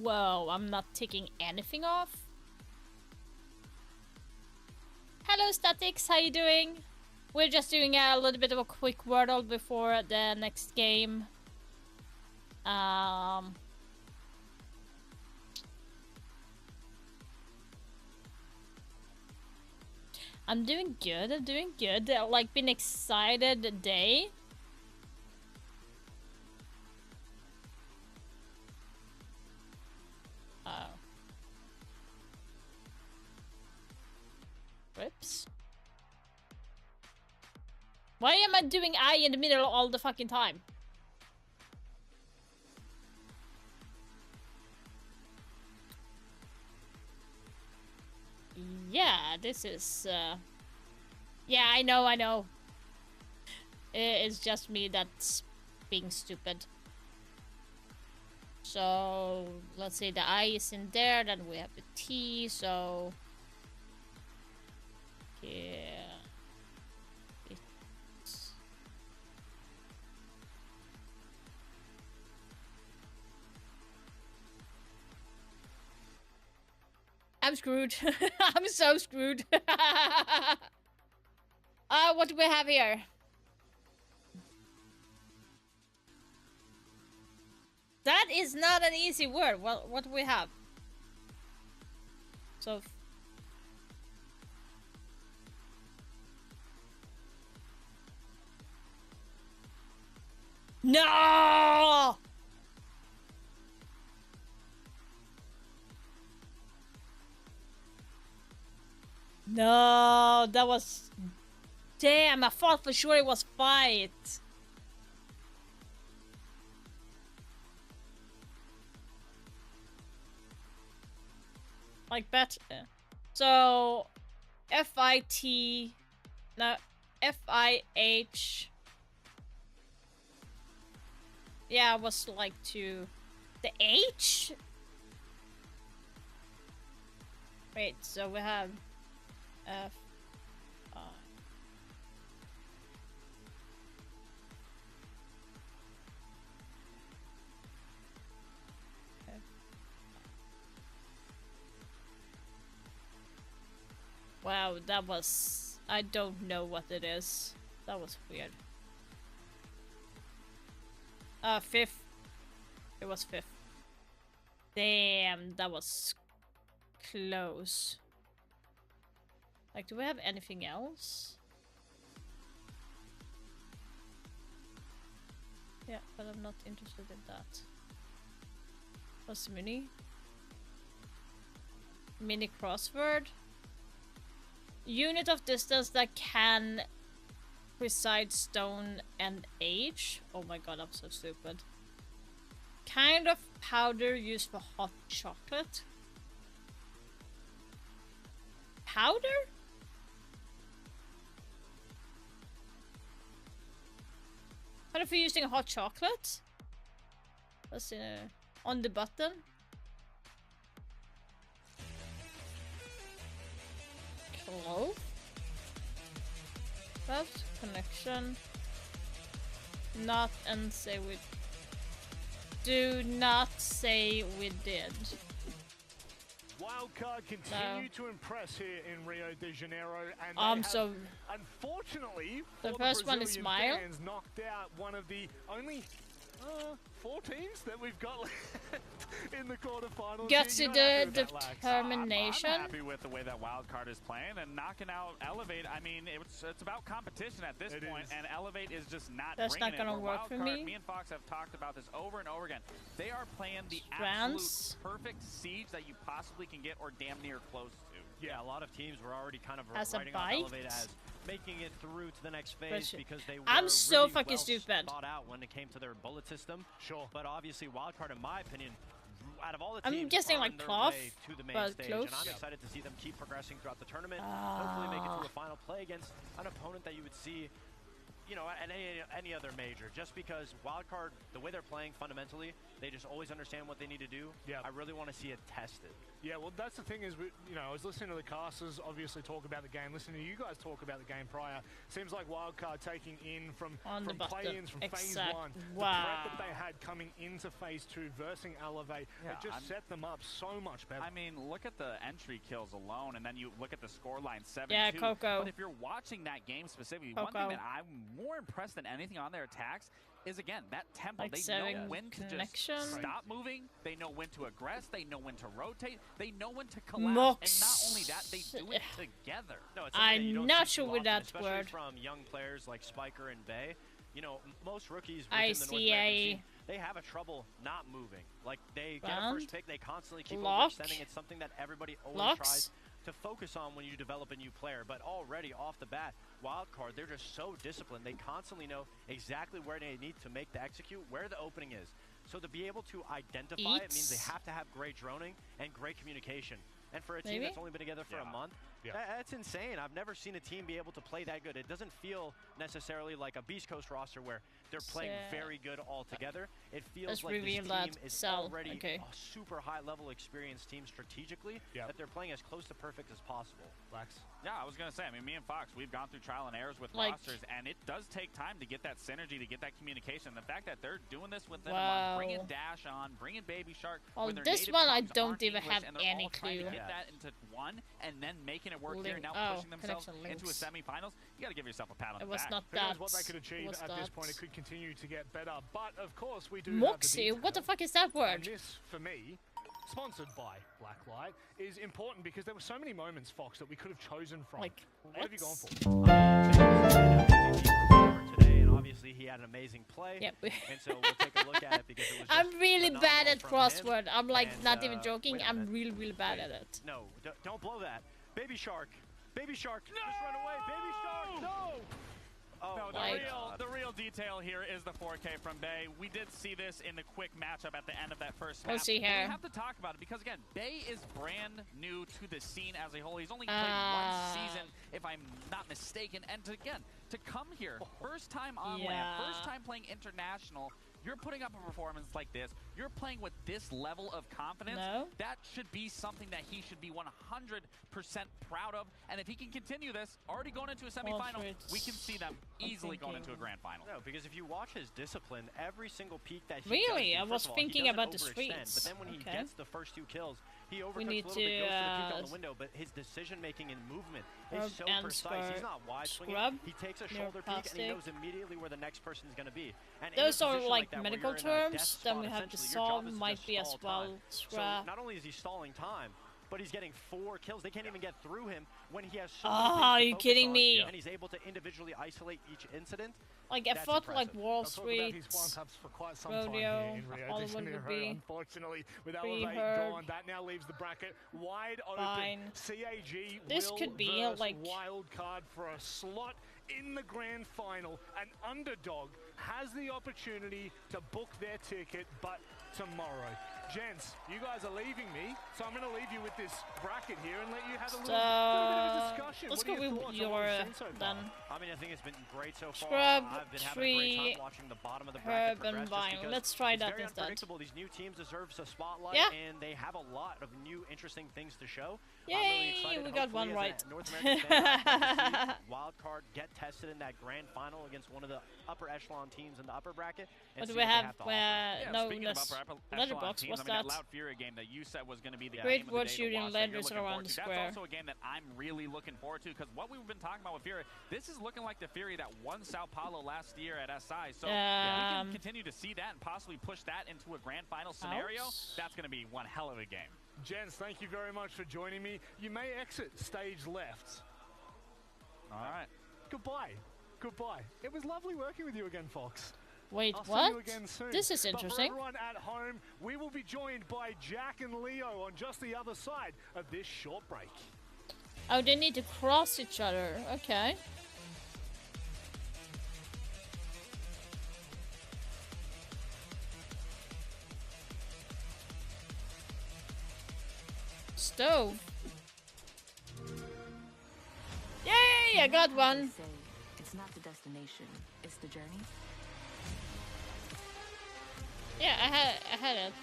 Whoa, I'm not taking anything off. Hello Statics, how you doing? We're just doing a little bit of a quick Wordle before the next game. I'm doing good, I'm doing good. Like, been excited day. Whoops. Why am I doing I in the middle all the fucking time? Yeah, this is... Yeah, I know. It's just me that's being stupid. So, let's say the I is in there, then we have the T, so... Yeah... I'm screwed. I'm so screwed. What do we have here? That is not an easy word. Well, what do we have? So... No! No, that was... Damn, I thought for sure it was fight. Like that. So, F-I-T... No, F-I-H... Yeah, it was like to... The H? Wait, so we have... F... I... F... Wow, that was... I don't know what it is. That was weird. Fifth. It was fifth. Damn, that was close. Like, do we have anything else? Yeah, but I'm not interested in that. What's mini? Mini crossword? Unit of distance that can preside stone and age. Oh my god, I'm so stupid. Kind of powder used for hot chocolate. Powder? What if we're using hot chocolate? That's on the button. Clove? First connection. Not and say we... Do not say we did. Wildcard continue to impress here in Rio de Janeiro, and so unfortunately, the for first the one is Brazilian Smile. fans, knocked out one of the only 4 teams that we've got left in the quarterfinals. Gets to the determination. I'm happy with the way that Wildcard is playing and knocking out Elevate. I mean, it's about competition at this point, and Elevate is just not. That's bringing not gonna it. work for Wildcard, me. Me and Fox have talked about this over and over again. They are playing the Strands. absolute perfect siege that you possibly can get, or damn near close to. Yeah, a lot of teams were already kind of As a writing on bite? Elevate as making it through to the next phase because they were I'm so really fucking well stupid. thought out when it came to their bullet system. Sure. But obviously, Wildcard, in my opinion, out of all the I'm teams, guessing are like on their cloth, way to the main but stage, close. and I'm excited to see them keep progressing throughout the tournament. Hopefully, make it through a final play against an opponent that you would see, you know, at any other major. Just because Wildcard, the way they're playing fundamentally, they just always understand what they need to do. Yeah. I really want to see it tested. Yeah, well, that's the thing is, you know, I was listening to the casters obviously talk about the game, listening to you guys talk about the game prior. Seems like Wildcard taking in from play-ins from phase 1, the threat that they had coming into phase 2 versus Elevate, Yeah, it just set them up so much better. I mean, look at the entry kills alone, and then you look at the scoreline 7-2. Yeah, Coco. But if you're watching that game specifically, one thing that I'm more impressed than anything on their attacks is, again, that tempo. Like they know when to just stop moving. They know when to aggress. They know when to rotate. They know when to collapse. And not only that, they do it together. No, it's something that you I'm don't not see sure too with often, that especially word. from young players like Spiker and Bay. You know, most rookies I within the North see American scene, they have a trouble not moving. Like, they get a Round. first pick, they constantly keep Lock. overextending. It's something that everybody always Locks. tries to focus on when you develop a new player. But already off the bat, Wildcard, they're just so disciplined. They constantly know exactly where they need to make the execute, where the opening is. So to be able to identify it means they have to have great droning and great communication. And for a team that's only been together for a month, that's insane. I've never seen a team be able to play that good. It doesn't feel necessarily like a Beast Coast roster where they're playing very good all together. It feels like this team is already a super high-level experienced team strategically, that they're playing as close to perfect as possible. Lex? Yeah, I was going to say, I mean, me and Fox, we've gone through trial and errors with rosters, and it does take time to get that synergy, to get that communication. The fact that they're doing this within a month, bringing Dash on, bringing Baby Shark. Oh, this one I don't even have any clue. To get that into one and then making it work here, now pushing themselves into a semifinals, you got to give yourself a pat on the back. Not Who that. knows what they could achieve at this point? It could continue to get better, but of course we do Moxie? have the What the fuck is that word? And this, for me, sponsored by Blacklight, is important because there were so many moments, Fox, that we could have chosen from. Like, what have you gone for? Today, and obviously he had an amazing play. Yep. And so we'll take a look at it because it was just I'm really bad at phenomenal from crossword. him. I'm like And, not even joking. wait a I'm minute. really bad at it. No, don't blow that. Baby Shark. Baby Shark. No! Just run away. Baby Shark. No! Oh, No, my the real detail here is the 4K from Bay. We did see this in the quick matchup at the end of that first map. We'll see But here. we have to talk about it because, again, Bay is brand new to the scene as a whole. He's only played one season, if I'm not mistaken. And to come here, first time on land, first time playing international, you're putting up a performance like this. You're playing with this level of confidence. No. That should be something that he should be 100% proud of. And if he can continue this, already going into a semifinal, we can see them easily going into a grand final. No, because if you watch his discipline, every single peak that he Really? does, I was first of all, thinking he doesn't about the overextend, streets. But then when he gets the first 2 kills, he overcooks a need little bit, goes for the peek on to, the window, but his decision-making and movement Scrub is so and precise. He's not wide swinging. scrub He takes a near shoulder peek, and he plastic. knows immediately where the next person is going to be. And in a Those are position like that, where medical you're in a death terms. spot, Then we have the essentially, your job Psalm, is to might just be as stall well. time. So Scrap. not only is he stalling time, but he's getting 4 kills. They can't even get through him when he has so Oh, many things to are you focus kidding on, me? And he's able to individually isolate each incident. Like I That's thought, like impressive. Wall I'll talk about his Street, one-taps for quite some time Rodeo, here in Rio de Hollywood Janeiro. would be Unfortunately, with pretty Elevate hard. gone, that now leaves the bracket wide Fine. open. CAG This will could be, verse like- wild card for a slot in the grand final. An underdog has the opportunity to book their ticket, but tomorrow. Gents, you guys are leaving me, so I'm going to leave you with this bracket here and let you have a little bit of a discussion. Let's What are go your with thoughts on your what we've seen so far? done. I mean, I think it's been great so far. Scrub, I've been having a tree, great time watching the bottom of the bracket herb, and progress just vine. because Let's try it's that very instead. unpredictable. These new teams deserve a spotlight, Yeah. and they have a lot of new, interesting things to show. Yay, I'm really excited. we got one Hopefully, right. as a North American fan, I'd like to see Wildcard get tested in that grand final against one of the upper echelon teams in the upper bracket. And What do see we they have? to offer. No, speaking of let's- upper echelon letterbox. teams, What's I mean, that? Loud Fury game that you said was going to be the Great game of word the day to shooting watch that you're letters looking around forward the to. square. That's also a game that I'm really looking forward to because what we've been talking about with Fury, this is looking like the Fury that won Sao Paulo last year at SI. So if we can continue to see that and possibly push that into a grand final scenario, that's going to be one hell of a game. Gents, thank you very much for joining me. You may exit stage left. All right. Goodbye. Goodbye. It was lovely working with you again, Fox. Wait, I'll what? see you again soon. This is But interesting. for everyone at home, we will be joined by Jack and Leo on just the other side of this short break. Oh, they need to cross each other. Okay. Stove. Yay! I got one. They say it's not the destination, it's the journey. Yeah, I had it.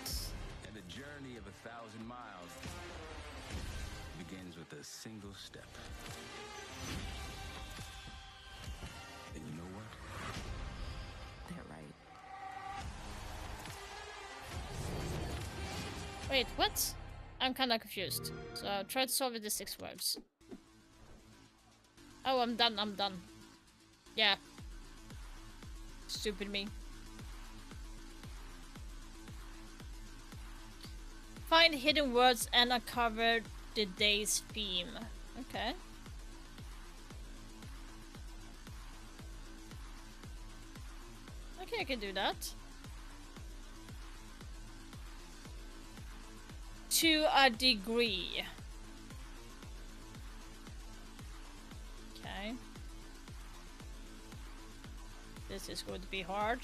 And the journey of 1,000 miles begins with a single step. And you know what? They're right. Wait, what? I'm kinda confused. So try to solve it in 6 words. Oh, I'm done. Yeah. Stupid me. Find hidden words and uncover the day's theme. Okay. Okay, I can do that. to a degree. Okay. This is going to be hard.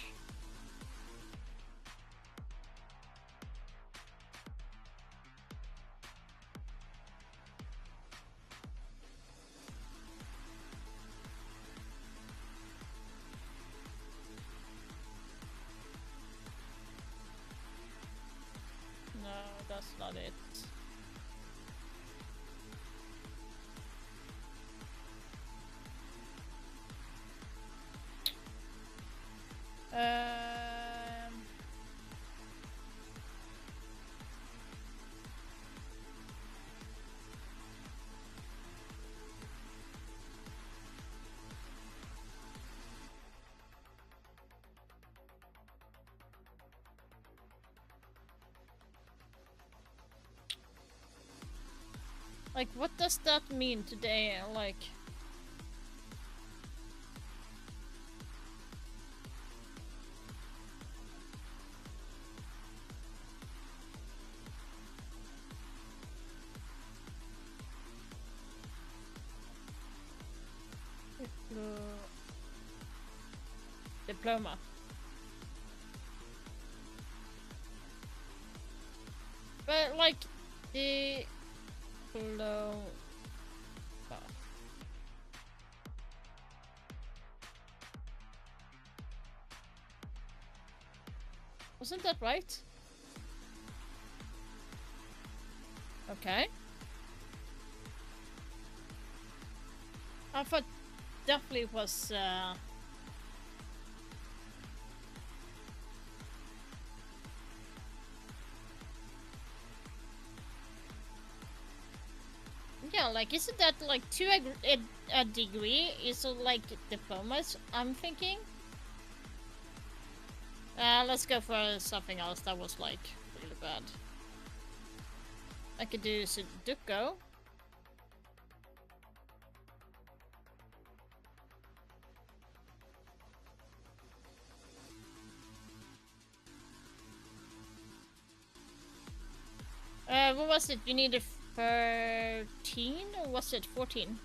No, that's not it. Like, what does that mean today? Like... Diploma. But like the diploma. Wasn't that right? Okay. I thought definitely was yeah, like isn't that like to a degree? Is it like diplomas? I'm thinking. Let's go for something else that was like really bad. I could do Sudoku. What was it? You needed 13 or was it 14?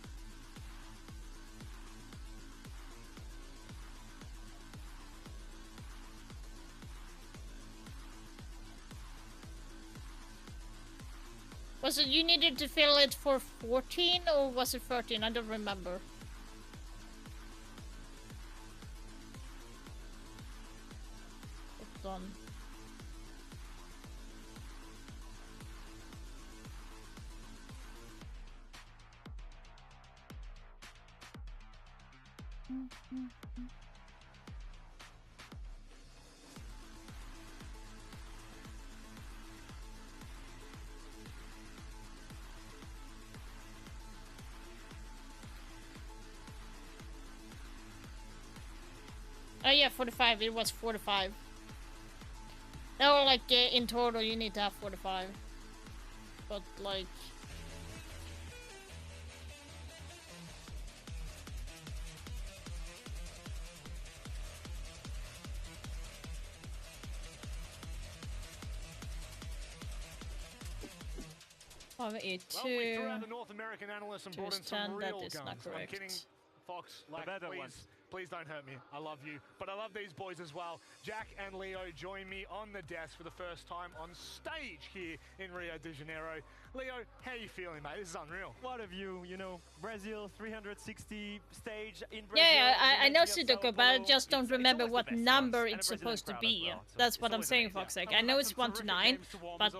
Was it you needed to fill it for 14 or was it 13? I don't remember. It's done. Oh yeah, 45. It was 45. No, like in total you need to have 45. But like... Well, we threw out the North American analysts and brought in some real guns. I'm kidding, Fox. Like, please don't hurt me. I love you. But I love these boys as well. Jack and Leo join me on the desk for the first time on stage here in Rio de Janeiro. Leo, how are you feeling, mate? This is unreal. What have you know, Brazil 360 stage in Brazil. Yeah, I know Sudoku, but I just don't remember what number it's supposed to be. That's what I'm saying, Fox. Like, I know it's 1 to 9, but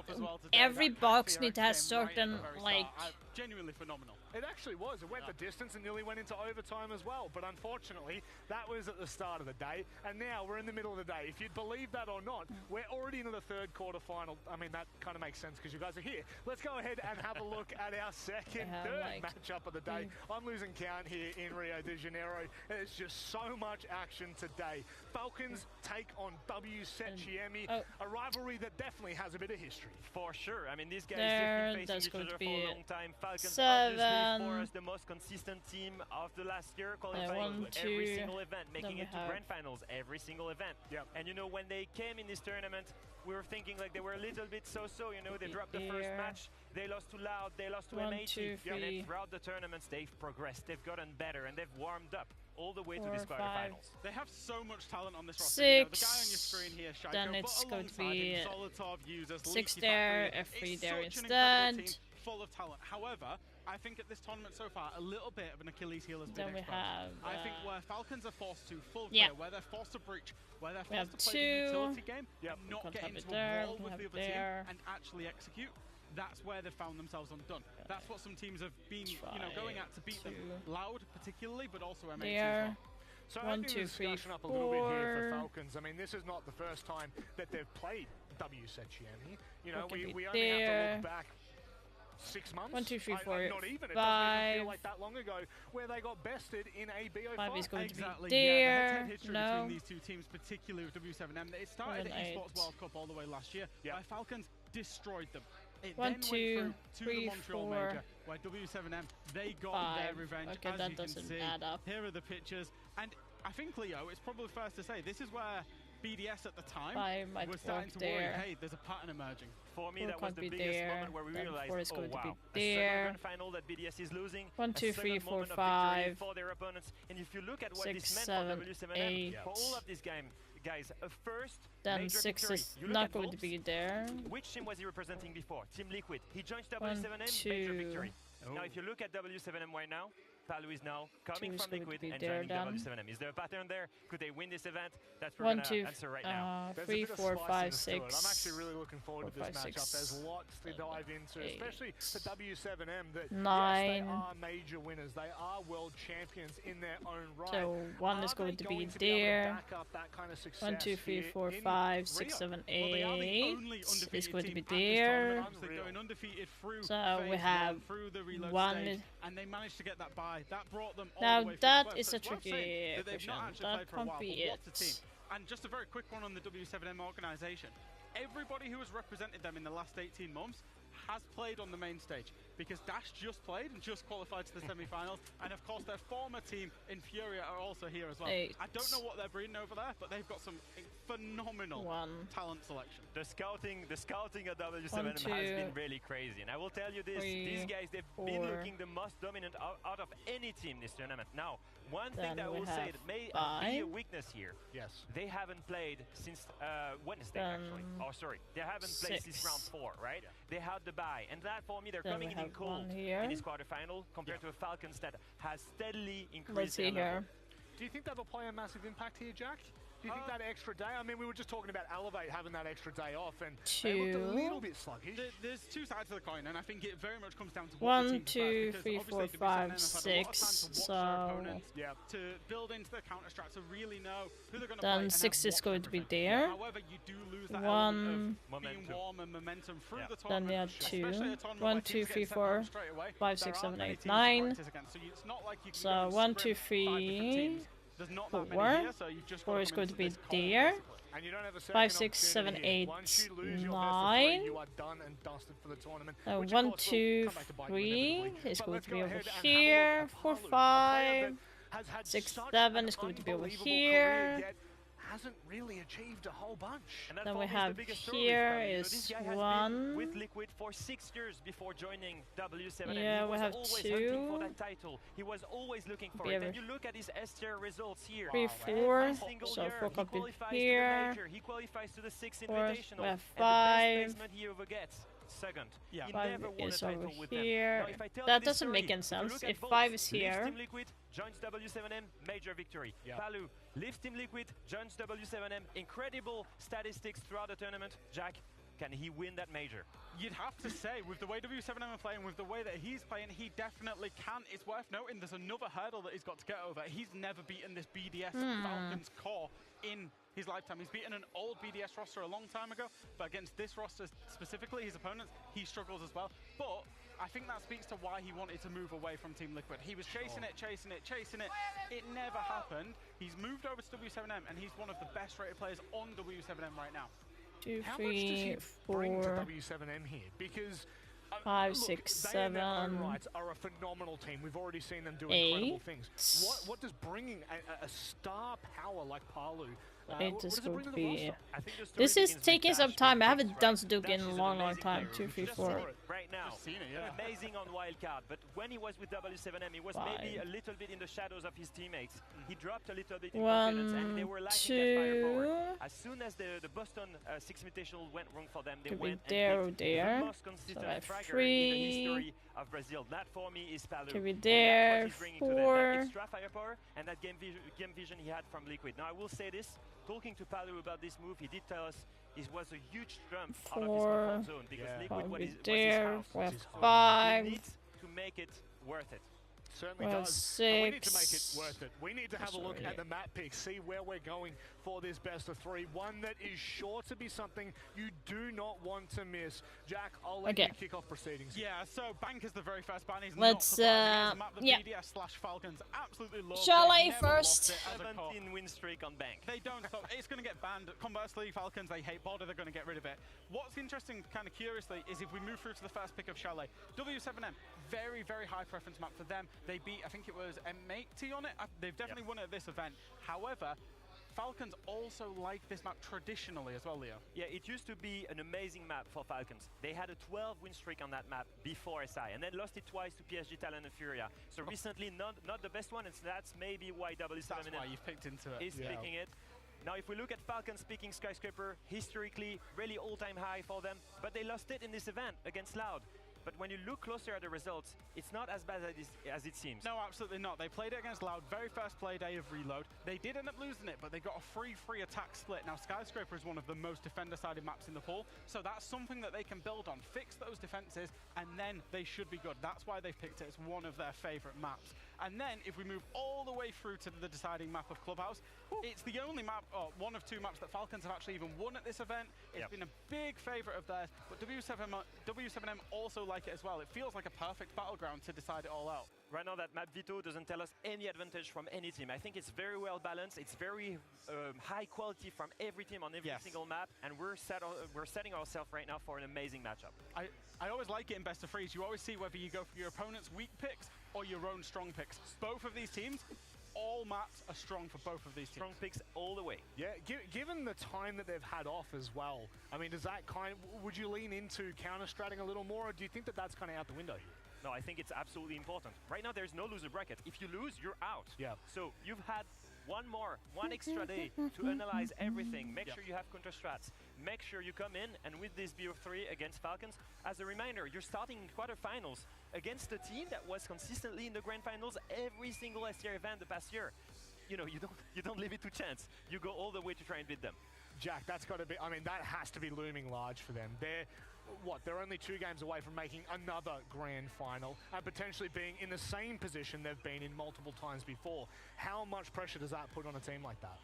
every box needs to have certain, like... Genuinely phenomenal. It actually was. It went the distance and nearly went into overtime as well. But unfortunately, that was at the start of the day. And now we're in the middle of the day. If you'd believe that or not, we're already into the third quarter final. I mean, that kind of makes sense because you guys are here. Let's go ahead ahead and have a look at our third matchup of the day. I'm losing count here in Rio de Janeiro. There's just so much action today. Falcons take on WSETGME, a rivalry that definitely has a bit of history. For sure. I mean, these guys There, have been facing that's each going other to for a be long time. Falcons 7. obviously for us the most consistent team of the last year, qualifying 1, to every 2. single event, making Then it we to have grand finals every single event. And you know, when they came in this tournament, we were thinking like they were a little bit so-so, you know, they dropped the first match, they lost to Loud, they lost to 1, M80, 2, 3. and then throughout the tournaments they've progressed, they've gotten better, and they've warmed up all the way 4, to these 5. quarterfinals. They have so much talent on this roster. 6. You know, the guy on your screen here, Shaiko, Then but it's going to alongside be him, Zolotov, users, 6 Leaky there, Factory. F3 there It's such an incredible instead. team, full of talent. However, I think at this tournament so far, a little bit of an Achilles heel has been Then we exposed. have, I think where Falcons are forced to full yeah. clear, where they're forced to breach, where they're We have forced to play the 2. utility game, and We not can't get have into it there, a wall we with have the it other team there. and actually execute. That's where they've found themselves undone. That's what some teams have been, going at to beat them. Loud, particularly, but also M80 as There. well. So 1, opening 2, the 3, discussion up a little bit here 4. for Falcons. I mean, this is not the first time that they've played WSETGME. You know, What could we be only have to there? look back 6 months. 1, 2, 3, 4, not even. It doesn't 5. even feel like that long ago where they got bested in a BO5. 5 is going to be Exactly, there. yeah. The head-to-head history No. between these two teams, particularly with W7M, it started 7, at Esports 8. World Cup all the way last year, where Falcons destroyed them. It 1, then 2, went through to 3, the Montreal 4, Major, where W7M, they got 5. their revenge, Okay, as that you can doesn't see. add up. Here are the pictures, and I think, Leo, it's probably fair to say, this is where BDS at the time 5 might was starting work to worry, there. hey, there's a pattern emerging. For me, 4 that was can't the be biggest there. moment where we Then realized, 4 is oh going to wow, be a there. second grand final that BDS is losing, 1, 2, a 3, second 4, moment of 5. victory for their opponents. And if you look at what 6, this meant 7, for W7M, 8. for all of this game, guys, a first Then major 6 victory. is You look not at going to Volps, be there. which team was he representing before? Team Liquid. He joins 1, W7M, major 2. victory. Now, if you look at W7M right now, Palu is now coming 2 is from going to Liquid be and there joining then. W7M. Is there a pattern there? Could they win this event? That's what 1, we're 2, going to answer right now. There's 3, a bit of 4, 5, spiciness to it. 6. I'm actually really looking forward to 4, this 5, matchup. 6, There's lots to dive into, 8. especially for W7M. That 9. yes, they are major winners. They are world champions in their own right. So 1 is Are going they to be able to there. back up that kind of success 1, 2, 3, here 4, in 5, 6, Rio? 7, Well, they are the 8 only is undefeated going to team be at this there. tournament. They're going undefeated through So phase we have 1, through the reload 1. stage, and they managed to get that bye. That brought them all Now the way through that to is a it's worth tricky saying that they've not question. actually That played for a can't while, be but what a it. team. And just a very quick one on the W7M organization. Everybody who has represented them in the last 18 months has played on the main stage, because Dash just played and just qualified to the semi-finals, and of course their former team in Furia are also here as well. 8. I don't know what they're breeding over there, but they've got some phenomenal 1. talent selection. The scouting at W7M 1, has 2, been really crazy, and I will tell you this: 3, these guys, they've been 4. looking the most dominant out of any team this tournament. Now, one thing Then that I we will say have that may be 5. a weakness here. Yes. They haven't played since Wednesday, Then actually. Oh, sorry, they haven't played since 6. round 4, right? They had the bye, and that for me, they're Then coming we in have cold 1 here. in this quarterfinal compared to a Falcons that has steadily Let's increased see their level. here. Do you think that'll play a massive impact here, Jack? Do you think that extra day? I mean, we were just talking about Elevate having that extra day off, and they looked a 2. little bit sluggish. There's two sides to the coin, and I think it very much comes down to what 1, the team 2, prefers, 3, because 4, obviously WSM 5, have had a lot of time 6. to watch their So opponents, to build into their counter strat, to really know who they're going to play. then And 6 have is what going to be represent. there. However, you do lose that 1. element of being warm and momentum through the Then tournament. we have especially 2. a tournament 1, where 2, teams 3, get sent home 4, straight away. 5, There 6, aren't 7, many 8, teams to 9. practice against, so it's not like you can go So and 1, 2, sprint 5 different 3, teams. There's not that 4. many here, so you've just 4 got is to going come to be into this cold, there. basically. And you don't have a 5, 6, 7, opportunity here. 8, Once you lose your 9. you are done and dusted for the tournament. So which of 1, course will 2, come back to bite you 3 inevitably. is But going let's to go be over ahead and have a here. look at 4, Palu, a player 5. that has had 6, such 7 an is going to be over unbelievable here. career, yet hasn't really achieved a whole bunch. And that Then for we me is have the biggest story here with Palu. You know, is this guy has 1. been with Liquid for 6 years before joining W7M. Yeah, he we was have always 2. hunting for that title. He was always looking for Be it. over And you look at his S-tier results here. 3, Every 4. single So year, 4 he can't be qualifies to the here. major. He qualifies to the 6th 4. Invitational. We have And the 5. best placement he ever gets, second. He 5 never won a is title over with here. them. Now, if I tell That you this doesn't make story, any if you sense. look at If Volts, 5 is leaves here. Team Liquid, joins W7M, major victory. Palu leaves Team Liquid, joins W7M, incredible statistics throughout the tournament. Jack, Can he win that major? You'd have to say, with the way W7M are playing, with the way that he's playing, he definitely can. It's worth noting there's another hurdle that he's got to get over. He's never beaten this BDS Falcons core in his lifetime. He's beaten an old BDS roster a long time ago, but against this roster specifically, his opponents, he struggles as well. But I think that speaks to why he wanted to move away from Team Liquid. He was chasing it. It never happened. He's moved over to W7M, and he's one of the best rated players on W7M right now. 2, How much does he 3, bring to 4, W7M here? Because 5, look, 6, they in their own 7, rights are a phenomenal team. We've already seen them do 8. incredible things. What does bringing a star power like Palu? It is going to be. I think the story This is begins with taking some Dash time. I being haven't fixed, done right? Sudoku in Dash a is an long amazing time. player. 2, 3, Just 4. seen it right now. Just seen it, yeah. Amazing on wildcard, but when he was with W7M, he was 5. maybe a little bit in the shadows of his teammates. He dropped a little bit in 1, confidence, and they were lacking that 2. firepower. As soon as the Boston Six Invitational went wrong for them, they Could be went there or and picked there. the most consistent So I have fragger 3. in the history of Brazil. That for me is Palu. Could be And there. that's what he's bringing to them. 4. That extra firepower and that game vision he had from Liquid. Now I will say this, talking to Palu about this move, he did tell us it was a huge jump out of his 4. comfort zone because Liquid was his there. house. We have So 5. he needs to make it worth it. Certainly Well, does. And we need to make it 6. worth it. We need to have a look at the map pick, see where we're going for this best of 3. One that is sure to be something you do not want to miss. Jack, I'll let you kick off proceedings. Yeah, so Bank is the very first ban. He's Let's, not surprising. It's a map that yeah. BDS/Falcons absolutely love. Chalet They've never first. lost it as a core. 17 win streak on Bank. They don't stop. It's going to get banned. Conversely, Falcons, they hate border. They're going to get rid of it. What's interesting, kind of curiously, is if we move through to the first pick of Chalet, W7M, very, very high preference map for them. They beat, I think it was M80 on it. They've definitely won at this event. However, Falcons also like this map traditionally as well, Leo. Yeah, it used to be an amazing map for Falcons. They had a 12 win streak on that map before SI, and then lost it twice to PSG Talent and Furia. So recently, not the best one, and so that's maybe why W7M That's why you've picked into it. is picking it. Now, if we look at Falcons picking Skyscraper, historically, really all-time high for them, but they lost it in this event against Loud. But when you look closer at the results, it's not as bad as it seems. No, absolutely not. They played it against Loud, very first play day of Reload. They did end up losing it, but they got a free attack split. Now, Skyscraper is one of the most defender-sided maps in the pool, so that's something that they can build on. Fix those defenses, and then they should be good. That's why they've picked it as one of their favorite maps. And then, if we move all the way through to the deciding map of Clubhouse, it's the only map, or one of 2 maps that Falcons have actually even won at this event. It's been a big favorite of theirs, but W7M also like it as well. It feels like a perfect battleground to decide it all out. Right now, that map veto doesn't tell us any advantage from any team. I think it's very well balanced. It's very high quality from every team on every single map, and we're setting ourselves right now for an amazing matchup. I always like it in best of threes. You always see whether you go for your opponent's weak picks or your own strong picks. Both of these teams, all maps are strong for both of these teams. Strong picks all the way. Yeah, given the time that they've had off as well, I mean, does that would you lean into counter-stratting a little more, or do you think that that's kind of out the window here? No, I think it's absolutely important. Right now, there's no loser bracket. If you lose, you're out. Yeah. So you've had one extra day to analyze everything. Make sure you have counter strats. Make sure you come in, and with this BO3 against Falcons, as a reminder, you're starting in quarterfinals against a team that was consistently in the grand finals every single STR event the past year. You know, you don't leave it to chance. You go all the way to try and beat them. Jack, that's got to be, I mean, that has to be looming large for them. They're only 2 games away from making another grand final and potentially being in the same position they've been in multiple times before. How much pressure does that put on a team like that?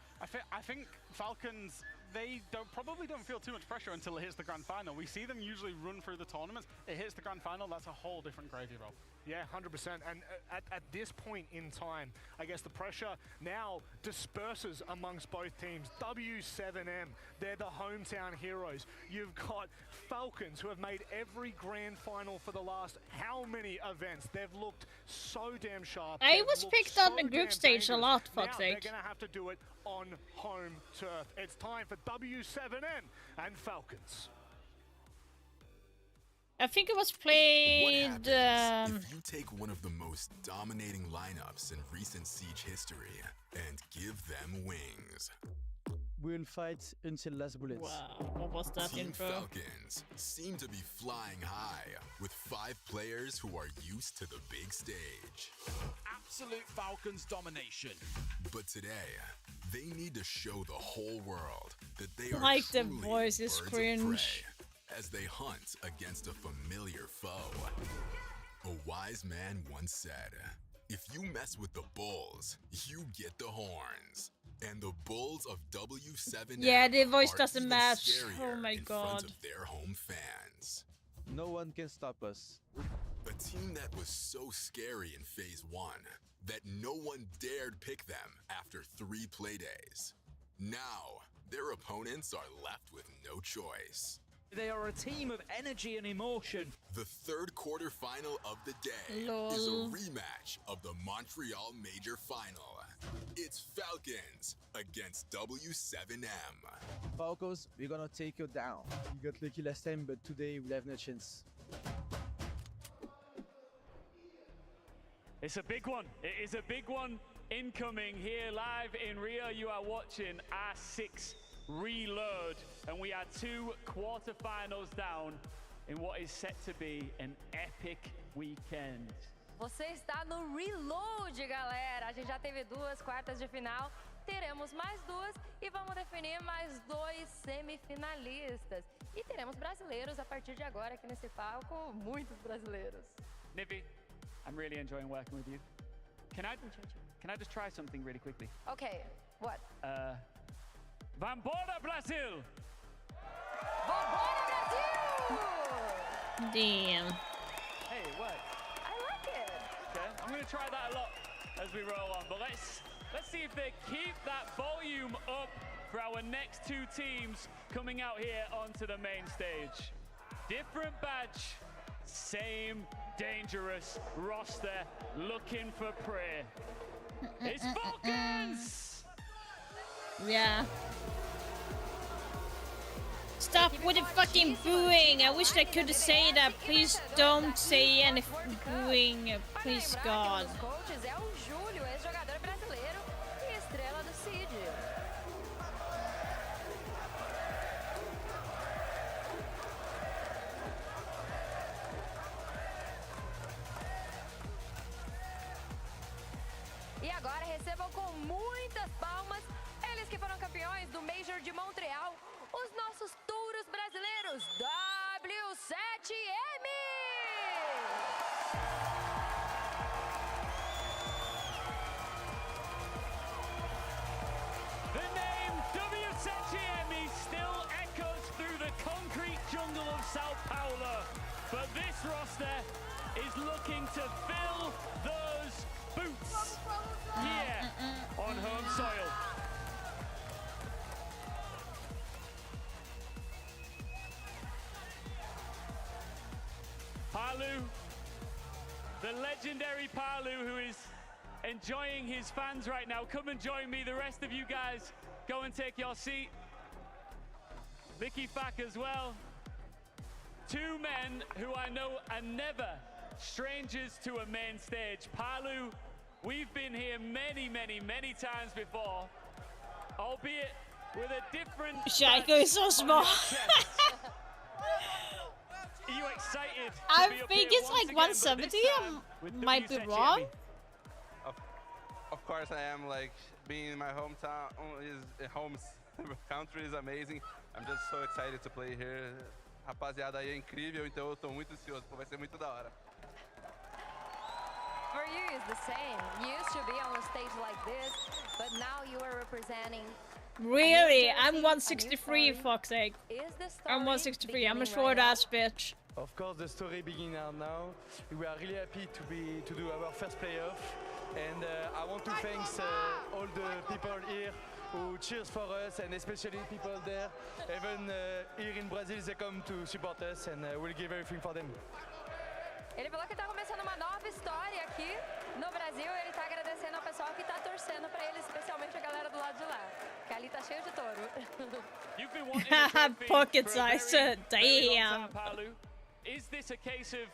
I think Falcons, they probably don't feel too much pressure until it hits the grand final. We see them usually run through the tournaments. It hits the grand final, that's a whole different gravy roll. Yeah, 100%. And at this point in time, I guess the pressure now disperses amongst both teams. W7M, they're the hometown heroes. You've got Falcons, who have made every grand final for the last how many events. They've looked so damn sharp. I was picked on the group stage a lot, fuck's now sake. They're going to have to do it on home turf. It's time for W7M and Falcons. I think it was played. If you take one of the most dominating lineups in recent Siege history and give them wings. We'll fight until last bullets. Wow, what was that Team intro? Falcons seem to be flying high with 5 players who are used to the big stage. Absolute Falcons domination. But today, they need to show the whole world that they are Like the truly voice is birds of cringe. prey as they hunt against a familiar foe. A wise man once said, if you mess with the bulls, you get the horns. And the bulls of W7M yeah, the voice are doesn't even match. scarier Oh my in god. front of their home fans. No one can stop us. A team that was so scary in Phase 1 that no one dared pick them after 3 playdays. Now, their opponents are left with no choice. They are a team of energy and emotion. The third quarterfinal of the day is a rematch of the Montreal Major Final. It's Falcons against W7M. Falcons, we're gonna take you down. We got lucky last time, but today we'll have no chance. It's a big one. It is a big one incoming here live in Rio. You are watching R6 Reload, and we are 2 quarterfinals down in what is set to be an epic weekend. Você está no Reload, galera. A gente já teve 2 quartas de final, teremos mais 2 e vamos definir mais 2 semifinalistas. E teremos brasileiros a partir de agora aqui nesse palco, muitos brasileiros. Nivi, I'm really enjoying working with you. Can I just try something really quickly? Okay, what? Vambora, Brazil! Vambora, Brasil! Damn. Hey, it worked. I like it. Okay, I'm gonna try that a lot as we roll on, but let's see if they keep that volume up for our next 2 teams coming out here onto the main stage. Different badge, same dangerous roster, looking for prey. It's Falcons! Yeah. Stop with the fucking booing. I wish I could say that. Please don't say any booing. Please, God. Coaches é o Júlio, ex-jogador brasileiro e estrela do Siege. E agora recebam com muitas palmas eles que foram campeões do Major de Montreal, os nossos touros brasileiros W7M! The name W7M still echoes through the concrete jungle of Sao Paulo, but this roster is looking to fill those boots here on home soil. Palu, the legendary Palu, who is enjoying his fans right now. Come and join me. The rest of you guys, go and take your seat. Licky Fack as well. 2 men who I know are never strangers to a main stage. Palu, we've been here many, many, many times before, albeit with a different... Shaiko is so small. Are you excited? I think it's like 170. I might be wrong. Of course I am. Like, being in my hometown, home country is amazing. I'm just so excited to play here. Rapaziada aí é incrível, então eu tô muito ansioso, vai ser muito da hora. For you is the same. You used to be on a stage like this, but now you are representing. Really? I'm 163, fuck's sake. I'm 163. I'm a short ass bitch. Of course, the story begins now. We are really happy to do our first playoff, and I want to thank all the people here who cheers for us, and especially people there. Even here in Brazil, they come to support us, and we'll give everything for them. Ele falou que está começando uma nova história aqui no Brasil. Ele está agradecendo ao pessoal que está torcendo para ele, especialmente a galera do lado de lá, que ali tá cheio de touro. Pocket size. Damn. Is this a case of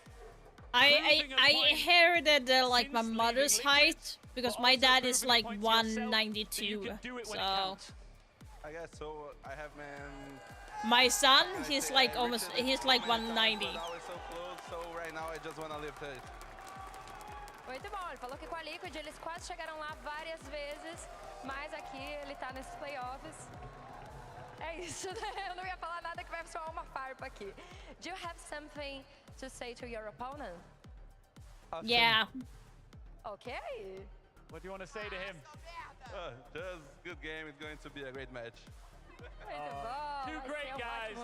I inherited like my mother's height because my dad is like 192. So I guess so. I have my son, he's like almost, he's like 190. So right now I just want to lift it. Muito bom, ele falou que com a Liquid eles quase chegaram lá várias vezes, mas aqui ele tá nesses playoffs. É isso, né? Eu não ia falar nada nada que vai soar uma farpa aqui. Do you have something to say to your opponent? Yeah. Okay. What do you want to say to him? Just good game. It's going to be a great match. Two great guys.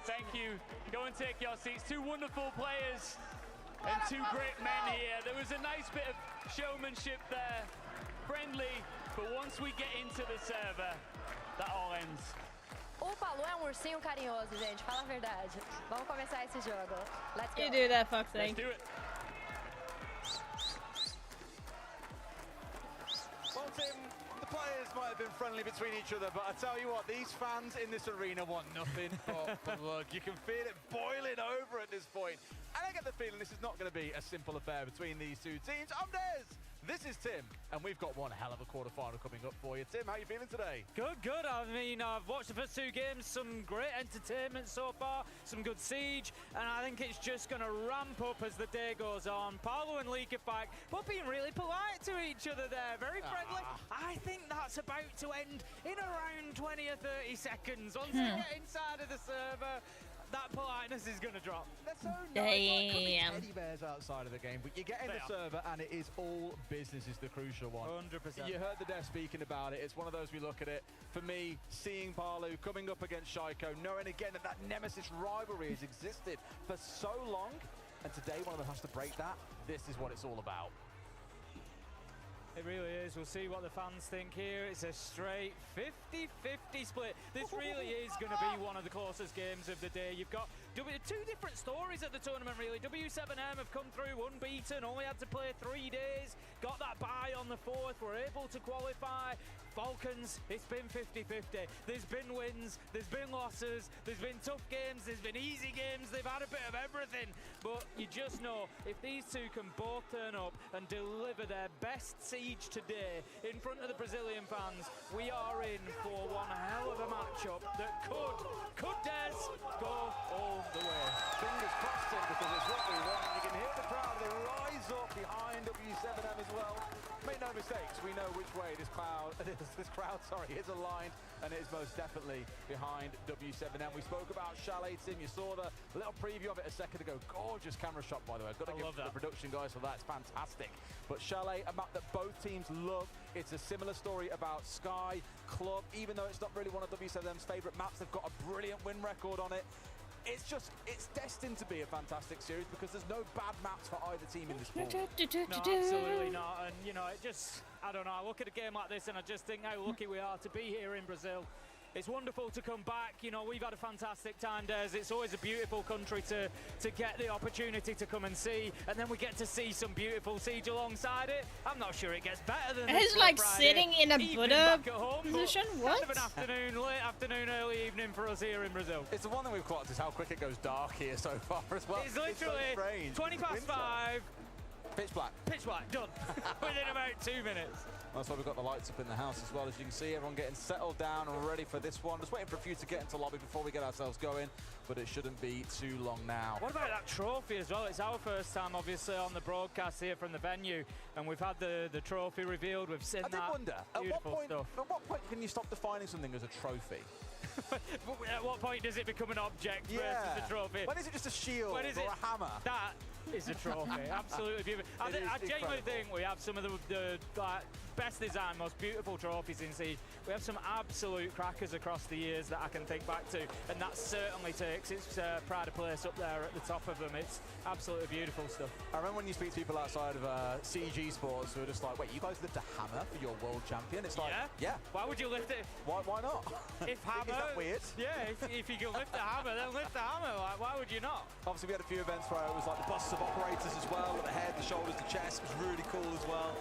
Thank you. Go and take your seats. Two wonderful players and two great men here. There was a nice bit of showmanship there. Friendly, but once we get into the server, that all ends. O Palu é ursinho carinhoso, gente. Fala a verdade. Vamos começar esse jogo. Let's go. You do that fuck thing. Let's do it. Well, Tim, the players might have been friendly between each other, but I tell you what, these fans in this arena want nothing but blood. You can feel it boiling over at this point. And I get the feeling this is not going to be a simple affair between these two teams. I'm Des. This is Tim, and we've got one hell of a quarterfinal coming up for you. Tim, how are you feeling today? Good. I mean, I've watched the first two games, some great entertainment so far, some good siege, and I think it's just going to ramp up as the day goes on. Paolo and League Fight, but being really polite to each other there, very friendly. I think that's about to end in around 20 or 30 seconds. Once they get inside of the server, that politeness is going to drop. They're so nice. Like, teddy bears outside of the game, but you get in the server and it is all business is the crucial one. 100%. You heard the dev speaking about it. It's one of those we look at it. For me, seeing Palu coming up against Shaiko, knowing again that nemesis rivalry has existed for so long, and today one of them has to break that. This is what it's all about. It really is. We'll see what the fans think here. It's a straight 50-50 split. This really is going to be one of the closest games of the day. You've got two different stories at the tournament, really. W7M have come through unbeaten, only had to play 3 days, got that bye on the 4th, were able to qualify. Falcons, it's been 50-50. There's been wins, there's been losses, there's been tough games, there's been easy games, they've had a bit of everything. But you just know, if these two can both turn up and deliver their best siege today in front of the Brazilian fans, we are in for one hell of a matchup that could Des go all the way. Fingers crossed, Tim, because it's what we want. You can hear the crowd, they rise up behind W7M as well. Make no mistakes, we know which way this crowd is aligned, and it is most definitely behind W7M. We spoke about Chalet, Tim. You saw the little preview of it a second ago. Gorgeous camera shot, by the way. I've got to give the production guys for that. It's fantastic. But Chalet, a map that both teams love. It's a similar story about Sky, Club. Even though it's not really one of W7M's favorite maps, they've got a brilliant win record on it. It's destined to be a fantastic series because there's no bad maps for either team in this pool. No, absolutely not. And, you know, I don't know, I look at a game like this and I just think how lucky we are to be here in Brazil. It's wonderful to come back. You know, we've had a fantastic time, Des. It's always a beautiful country to get the opportunity to come and see, and then we get to see some beautiful siege alongside it. I'm not sure it gets better than this. It's like sitting in a Buddha position. What? Kind of an afternoon, late afternoon, early evening for us here in Brazil. It's the one thing we've clocked is how quick it goes dark here so far as well. It's literally 20 past 5. Pitch black. Pitch black, done. Within about 2 minutes. That's why we've got the lights up in the house as well. As you can see, everyone getting settled down and ready for this one. Just waiting for a few to get into lobby before we get ourselves going, but it shouldn't be too long now. What about that trophy as well? It's our first time, obviously, on the broadcast here from the venue, and we've had the trophy revealed. We've seen that. I did wonder, beautiful stuff. At what point can you stop defining something as a trophy? At what point does it become an object versus a trophy? When is it just a shield or a hammer? That is a trophy. Absolutely beautiful. I genuinely think we have some of the best design, most beautiful trophies in Siege. We have some absolute crackers across the years that I can think back to, and that certainly takes its pride of place up there at the top of them. It's absolutely beautiful stuff. I remember when you speak to people outside of Siege Esports who are just like, wait, you guys lift a hammer for your world champion? It's like, yeah. Why would you lift it? Why not? If hammer, is that weird? Yeah, if you can lift the hammer, then lift the hammer. Like, why would you not? Obviously, we had a few events where it was like the busts of operators as well, with the head, the shoulders, the chest. It was really cool as well.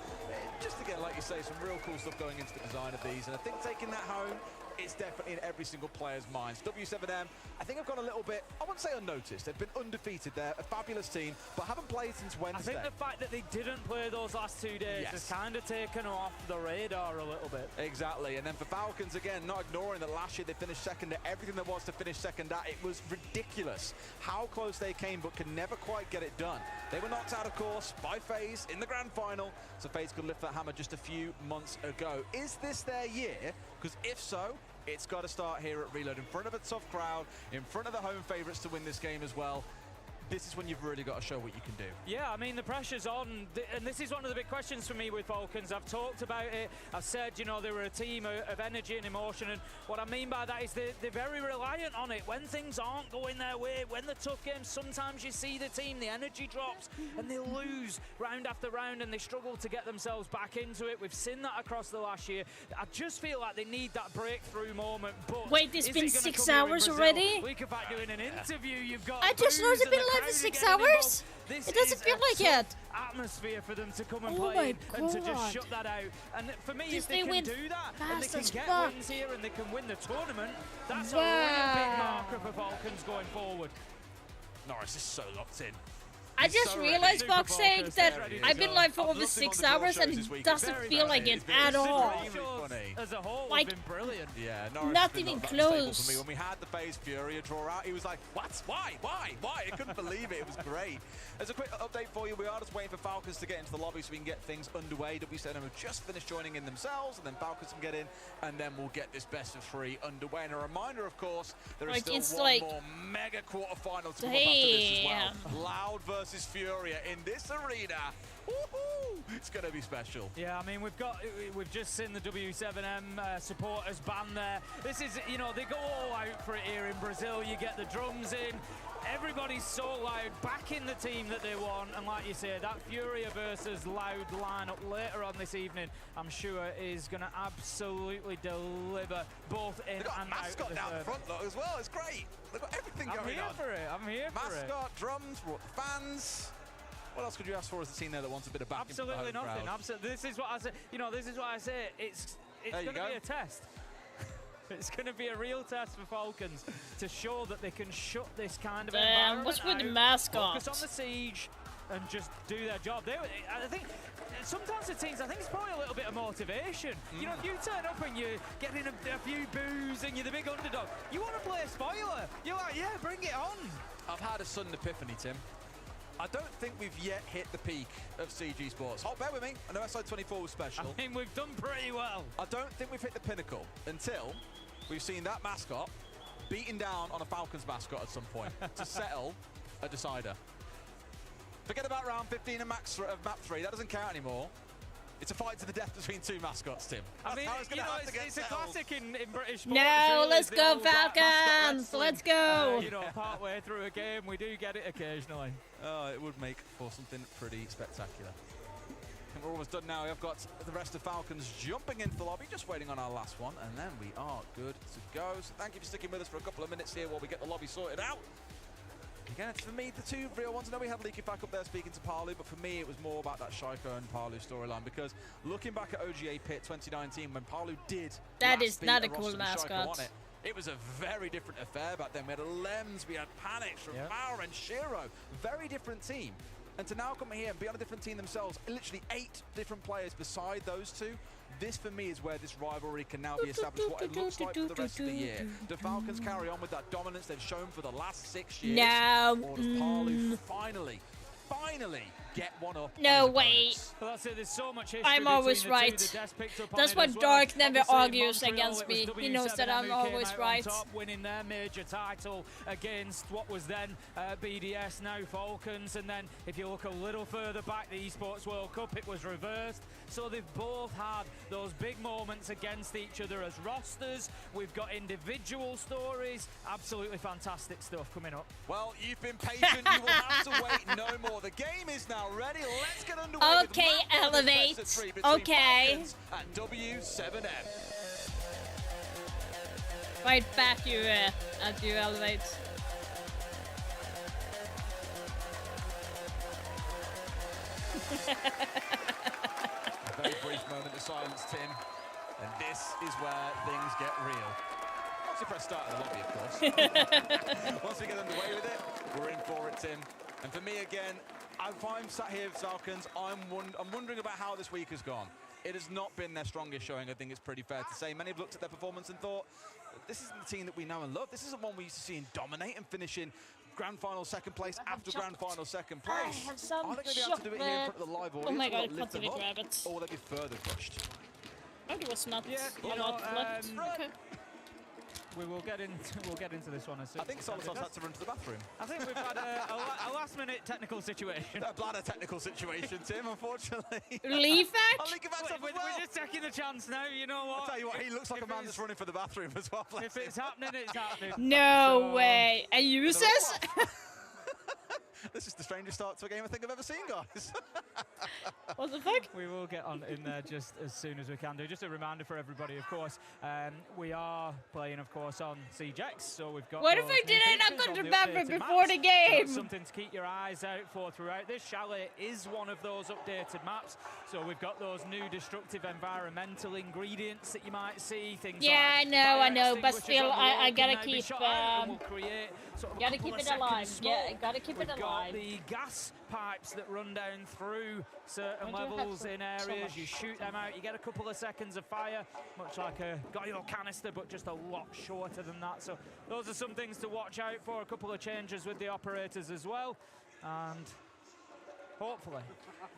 Just again, like you say, some real cool stuff going into the design of these, and I think taking that home, it's definitely in every single player's minds. W7M, I think have gone a little bit, I wouldn't say unnoticed. They've been undefeated. They're a fabulous team, but haven't played since Wednesday. I think the fact that they didn't play those last 2 days has kind of taken them off the radar a little bit. Exactly, and then for Falcons, again, not ignoring that last year they finished second at everything there was to finish second at. It was ridiculous how close they came, but could never quite get it done. They were knocked out, of course, by FaZe in the grand final, so FaZe could lift that hammer just a few months ago. Is this their year? Because if so, it's got to start here at Reload, in front of a tough crowd, in front of the home favourites to win this game as well. This is when you've really got to show what you can do. Yeah, I mean, the pressure's on, and this is one of the big questions for me with Falcons. I've talked about it. I've said, you know, they were a team of energy and emotion, and what I mean by that is they're very reliant on it. When things aren't going their way, when the tough games, sometimes you see the team, the energy drops, and they lose round after round, and they struggle to get themselves back into it. We've seen that across the last year. I just feel like they need that breakthrough moment. But wait, it's been 6 hours already? We could back doing an interview. You've got I just know it's been live for 6 hours. It doesn't feel like it. Atmosphere for them to come and Oh play my and to just God. shut that out. And for me, Just if they can win do that and they fast can as get fuck. wins here and they can win the tournament, that's Wow. a real big marker for Falcons going forward. Norris is so locked in. I just realized, Fox, saying that I've been live for over 6 hours and it doesn't feel like it at all. As a whole, Like, been brilliant. Yeah, Norris not has been even that stable close. for me. When we had the FaZe Furia draw out, he was like, what? Why? I couldn't believe it. It was great. As a quick update for you, we are just waiting for Falcons to get into the lobby so we can get things underway. W7 have just finished joining in themselves, and then Falcons can get in, and then we'll get this best of 3 underway. And a reminder, of course, there is Like, still it's one like- more mega quarterfinal to come up after this as well. Damn. Loud versus Furia in this arena. Woohoo! It's going to be special. Yeah, I mean, we've just seen the W7M supporters band there. This is, you know, they go all out for it here in Brazil. You get the drums in. Everybody's so loud, backing the team that they want. And like you say, that Furia versus Loud lineup later on this evening, I'm sure is going to absolutely deliver both in They've got a and out. mascot down front, look, as well. It's great. They've got everything going on. I'm here for it. I'm here for it. Mascot, drums, fans. What else could you ask for as a team there that wants a bit of backing? Absolutely from the home nothing. crowd? Absolutely. This is what I say. You know, this is what I say. It's There you going to go. be a test. It's going to be a real test for Falcons to show that they can shut this kind of Damn, environment what's with the out, mascot? focus on the siege, and just do their job. I think sometimes the teams, I think it's probably a little bit of motivation. You know, if you turn up and you're getting a few boos and you're the big underdog, you want to play a spoiler. You're like, yeah, bring it on. I've had a sudden epiphany, Tim. I don't think we've yet hit the peak of CG Sports. Oh, bear with me. I know SI24 was special. I mean, we've done pretty well. I don't think we've hit the pinnacle until we've seen that mascot beaten down on a Falcons mascot at some point to settle a decider. Forget about round 15 of map 3. That doesn't count anymore. It's a fight to the death between 2 mascots, Tim. I mean, how it's you gonna know, have to get it's a settled. classic in British sports. No, really, let's the go old mascot Falcons! wrestling. Let's go! You know, part way through a game, we do get it occasionally. Oh, it would make for something pretty spectacular. And we're almost done now. We've got the rest of Falcons jumping into the lobby, just waiting on our last one, and then we are good to go. So thank you for sticking with us for a couple of minutes here while we get the lobby sorted out. Again, it's for me, the 2 real ones. I know we had Leaky back up there speaking to Palu, but for me, it was more about that Shaiko and Palu storyline, because looking back at OGA Pit 2019, when Palu did That last is beat not a Ross cool and Shaiko mascot. on it, it was a very different affair back then. We had Lems, we had Panic from Mauer and Shiro. Very different team. And to now come here and be on a different team themselves, literally 8 different players beside those 2, this for me is where this rivalry can now be established, what it looks like for the rest of the year. Do Falcons carry on with that dominance they've shown for the last 6 years? No. Or does Palu finally get one up? No way. Well, that's it. There's so much history I'm always between the right. two. The Des picked up on That's it why as well. Dark never Obviously, in argues Montreal, against it was me. He knows that W7M I'm who came always out right. on top, winning their major title against what was then BDS, now Falcons. And then if you look a little further back, the Esports World Cup, it was reversed. So they've both had those big moments against each other as rosters. We've got individual stories. Absolutely fantastic stuff coming up. Well, you've been patient. You will have to wait no more. The game is now ready. Let's get underway. Okay, with round one of the elevate. best of 3 between Okay. Falcons and W7M. Right back you as you elevate. A very brief moment of silence, Tim. And this is where things get real. Once you press start in the lobby, of course. Once we get underway with it, we're in for it, Tim. And for me, again, if I'm sat here with Falcons, I'm wondering about how this week has gone. It has not been their strongest showing, I think it's pretty fair to say. Many have looked at their performance and thought, this isn't the team that we know and love. This isn't one we used to see dominate and finish in grand final second place after grand final second place. have some Are they going to be able to do it here in front of the live audience? Oh my Will god, it lift them Quantific up, Rabbits. Or will they be further crushed? Oh, there was not Yeah, a lot left. Okay. we will get into this one as soon. I think Solosov's had to run to the bathroom. I think we've had a last-minute technical situation. A bladder technical situation, Tim, unfortunately. Leafak? I'll link it back up as well. We're just taking the chance now, you know what? I'll tell you what, he looks like a man that's running for the bathroom as well. If it's happening, it's happening. No way. And uses? This is the strangest start to a game I think I've ever seen, guys. What the fuck? We will get on in there just as soon as we can do. Just a reminder for everybody, of course, we are playing, of course, on SiegeX, so we've got. What if I did not go to the bathroom before the game? So something to keep your eyes out for throughout. This chalet is one of those updated maps, so we've got those new destructive environmental ingredients that you might see. Things yeah, like I know, but extinguishers still, on the I wall gotta can now be keep. shot out and will create sort of a Gotta couple keep of it alive. seconds Yeah, smoke. gotta keep it We've got alive. the gas pipes that run down through certain I do have levels so in areas. much. You shoot them out, you get a couple of seconds of fire, much like a Goyo canister, but just a lot shorter than that. So those are some things to watch out for. A couple of changes with the operators as well, and hopefully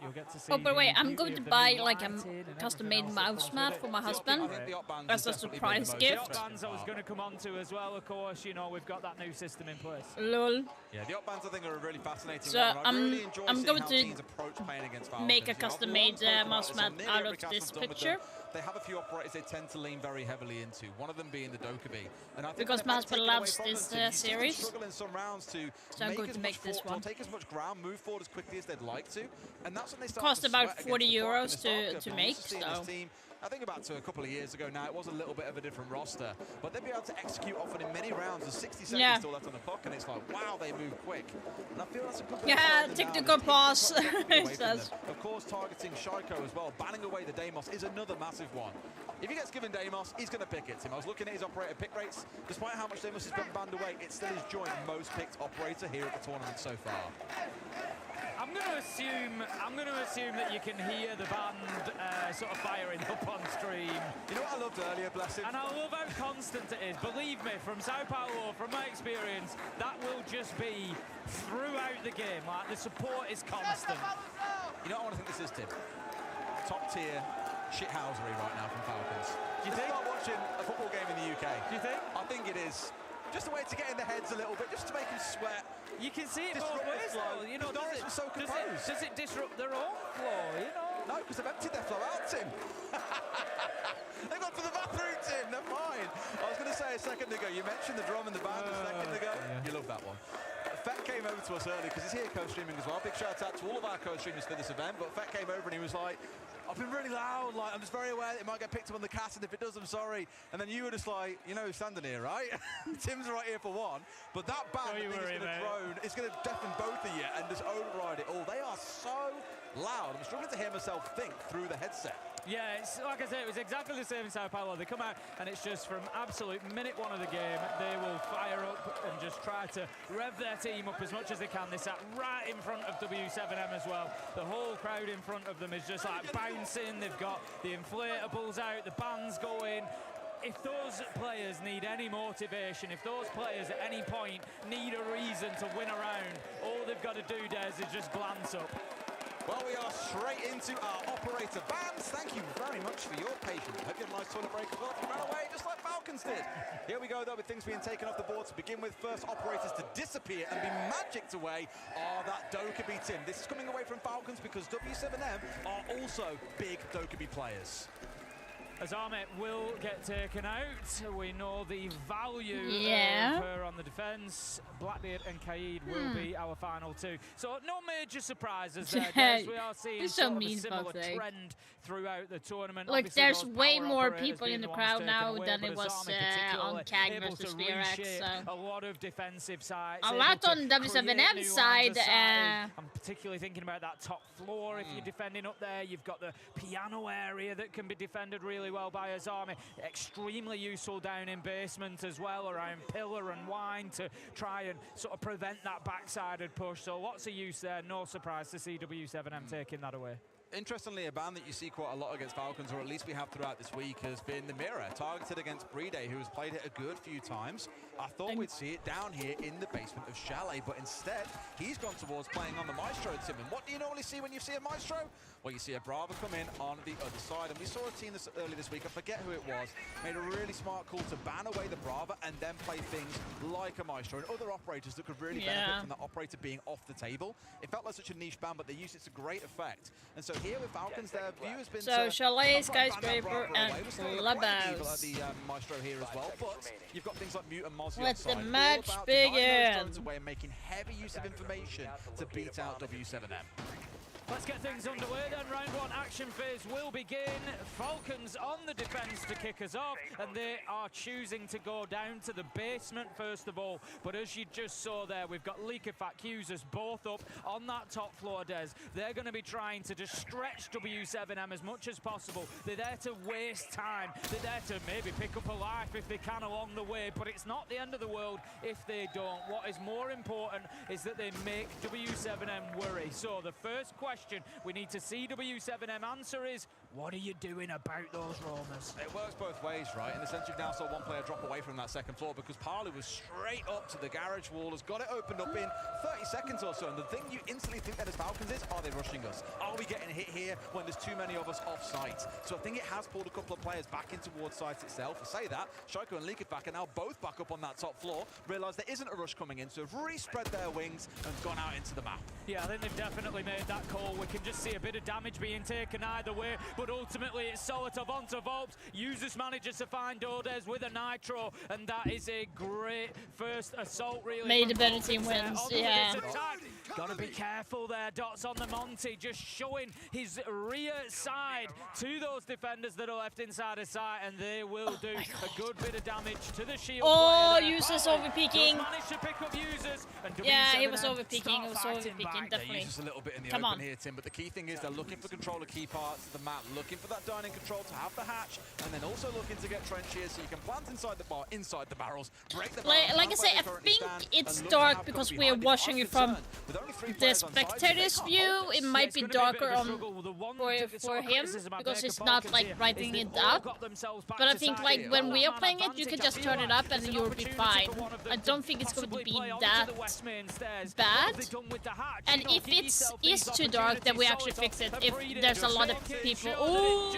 you'll get to see. Oh, but wait, I'm going to buy like a lighting and custom-made everything else mouse that mat comes for with my it. husband. I think the op bands As a has definitely surprise been the most gift. The op bands I was going to come on to as well, of course. You know, we've got that new system in place. Lol. Yeah, the op bands I think are a really fascinating So one. I I'm really enjoy I'm seeing going how to teams approach playing against Falcons. make a You know, I've custom-made spoken about mouse this mat on nearly out every of cast this I've done with picture. them. They have a few operators they tend to lean very heavily into, one of them being the Dokkaebi. And I think Because they've had Masper taken away loves from this them, Tim. You see them series. struggle in some rounds to So I'm going to make this one. take as much ground, move forward as quickly as they'd like to, and that's when they start Cost to about sweat 40 against the euros clock in this to Falcon. make, We used to see this so. team, I think about to a couple of years ago now, it was a little bit of a different roster, but they'd be able to execute often in many rounds. There's 60 seconds Yeah. still left on the clock, and it's like, wow, they move quick. And I feel that's a good bit Yeah, of technical pause, away it from says. them. Of course, targeting Shaiko as well, banning away the Deimos is another massive one. If he gets given Deimos, he's going to pick it, Tim. I was looking at his operator pick rates. Despite how much Deimos has been banned away, it's still his joint most picked operator here at the tournament so far. I'm going to assume that you can hear the band sort of firing up on stream. You know what I loved earlier, bless him? And I love how constant it is. Believe me, from Sao Paulo, from my experience, that will just be throughout the game. Like, the support is constant. You know what I want to think this is, Tim? Top tier shithousery right now from Falcons. Do you think? Start watching a football game in the UK. Do you think? I think it is. Just a way to get in their heads a little bit, just to make them sweat. You can see it Disrupt both the ways, flow. though. You know, Norwich was so composed. does it disrupt their own flow, you know? No, because they've emptied their flow out, Tim. They've gone to the bathroom, Tim. They're fine. I was going to say a second ago, you mentioned the drum and the band a second ago. Yeah. You love that one. Fett came over to us early because he's here co-streaming as well. Big shout out to all of our co-streamers for this event. But Fett came over and he was like, I've been really loud, like I'm just very aware that it might get picked up on the cast, and if it does, I'm sorry. And then you were just like, you know who's standing here, right? Tim's right here for one, but that band is going to drone, it's going to deafen both of you and just override it all. They are so loud. I'm struggling to hear myself think through the headset. Yeah, it's, like I said, it was exactly the same in Sao Paulo. They come out and it's just from absolute minute one of the game, they will fire up and just try to rev their team up as much as they can. They sat right in front of W7M as well. The whole crowd in front of them is just like bouncing. They've got the inflatables out, the band's going. If those players need any motivation, if those players at any point need a reason to win a round, all they've got to do, Des, is just glance up. Well, we are straight into our operator bands. Thank you very much for your patience. Hope you had a nice toilet break as well. You ran away just like Falcons did. Here we go, though, with things being taken off the board. To begin with, first operators to disappear and be magicked away are that Dokkaebi team. This is coming away from Falcons because W7M are also big Dokkaebi players. Azame will get taken out. We know the value Yeah. of her on the defence. Blackbeard and Kaid will be our final two. So no major surprises there, Des. We are seeing It's so sort of a mean, similar fuck's sake. trend throughout the tournament. Look, Obviously, there's those way power more operators people being in the ones crowd taken now away, than but it was Azame on particularly Kang able versus to VRX, reshape so. a lot of defensive sides. A able lot to on W7M create new lines side, of sight. I'm particularly thinking about that top floor. If you're defending up there, you've got the piano area that can be defended really well by Azame. Extremely useful down in basement as well, around pillar and wine to try and sort of prevent that backsided push. So lots of use there. No surprise to see W7M taking that away. Interestingly, a ban that you see quite a lot against Falcons, or at least we have throughout this week, has been the mirror, targeted against Brede, who has played it a good few times. I thought we'd see it down here in the basement of Chalet, but instead, he's gone towards playing on the Maestro, Tim. And what do you normally see when you see a Maestro? Well, you see a Brava come in on the other side. And we saw a team earlier this week, I forget who it was, made a really smart call to ban away the Brava and then play things like a Maestro and other operators that could really benefit from the operator being off the table. It felt like such a niche ban, but they used it to great effect. And so here with Falcons, their view has been so Chalet, Skyscraper, and Clubhouse. The Maestro here as well, but you've got things like Mute and Mozzie Let the outside, match all about begin. denying those drones away and making heavy use of information to beat out W7M. Let's get things underway then. Round one action phase will begin. Falcons on the defense to kick us off, and they are choosing to go down to the basement first of all. But as you just saw there, we've got Leakafat Accusers both up on that top floor, Des. They're going to be trying to just stretch W7M as much as possible. They're there to waste time. They're there to maybe pick up a life if they can along the way, but it's not the end of the world if they don't. What is more important is that they make W7M worry. So the first question we need to see W7M answer is, what are you doing about those roamers? It works both ways, right? In the sense you've now saw one player drop away from that second floor because Parley was straight up to the garage wall, has got it opened up in 30 seconds or so. And the thing you instantly think that as Falcons is, are they rushing us? Are we getting hit here when there's too many of us off site? So I think it has pulled a couple of players back in towards site itself. I say that, Shoko and Leakafat are now both back up on that top floor, realise there isn't a rush coming in, so have re-spread their wings and gone out into the map. Yeah, I think they've definitely made that call. We can just see a bit of damage being taken either way, but ultimately it's Solitov onto Volps. Users manages to find Odez with a Nitro, and that is a great first assault, really. Made the better team wins, yeah. Gotta be careful there, Dots on the Monty, just showing his rear side to those defenders that are left inside his site, and they will do a good bit of damage to the shield. Oh, Users overpeaking. Managed to pick up Users, and yeah, he was overpeaking, definitely. Users a little bit in the Come open on. here, Tim, but the key thing is they're looking for control of key parts of the map, looking for that dining control to have the hatch, and then also looking to get trench here so you can plant inside the barrels, break the barrels. Like I say, I think it's dark because we're watching it from the spectator's view. It might be darker for him because it's not like writing it up. But I think like when we are playing it, you can just turn it up and you'll be fine. I don't think it's going to be that bad. And if it is too dark, then we actually fix it. If there's a lot of people. Ooh.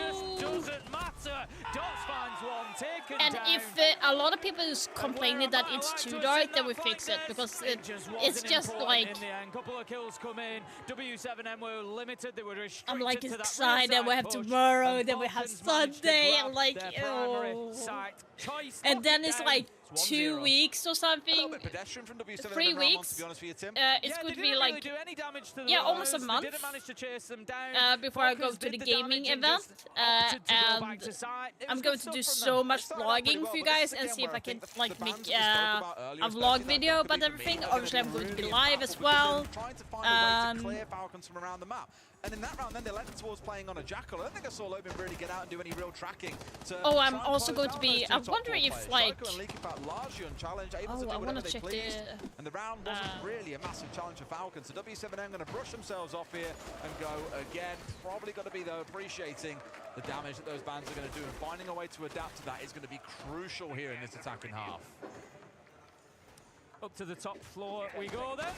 And if a lot of people is complaining that it's too dark, then we fix it because it's just like. Couple of kills come in. W7M were limited. They were I'm like excited. We have tomorrow, then we have Sunday. I'm like, oh. And then it's like 2 weeks or something. 3 weeks. It's going to be like, yeah, almost a month before I go to the gaming event. And I'm going to do so much vlogging for you guys and see if I can like make a vlog video about everything. Obviously, I'm going to be live as well. Clear Falcons from around the map. And in that round, then they led towards playing on a Jackal. I don't think I saw Lobin really get out and do any real tracking. Oh, I'm also going to be. I'm wondering if like. Oh, I want to check the. And the round wasn't really a massive challenge for Falcons. So W7M going to brush themselves off here and go again. Probably going to be though appreciating the damage that those bands are going to do, and finding a way to adapt to that is going to be crucial here in this attacking half. Up to the top floor we go then.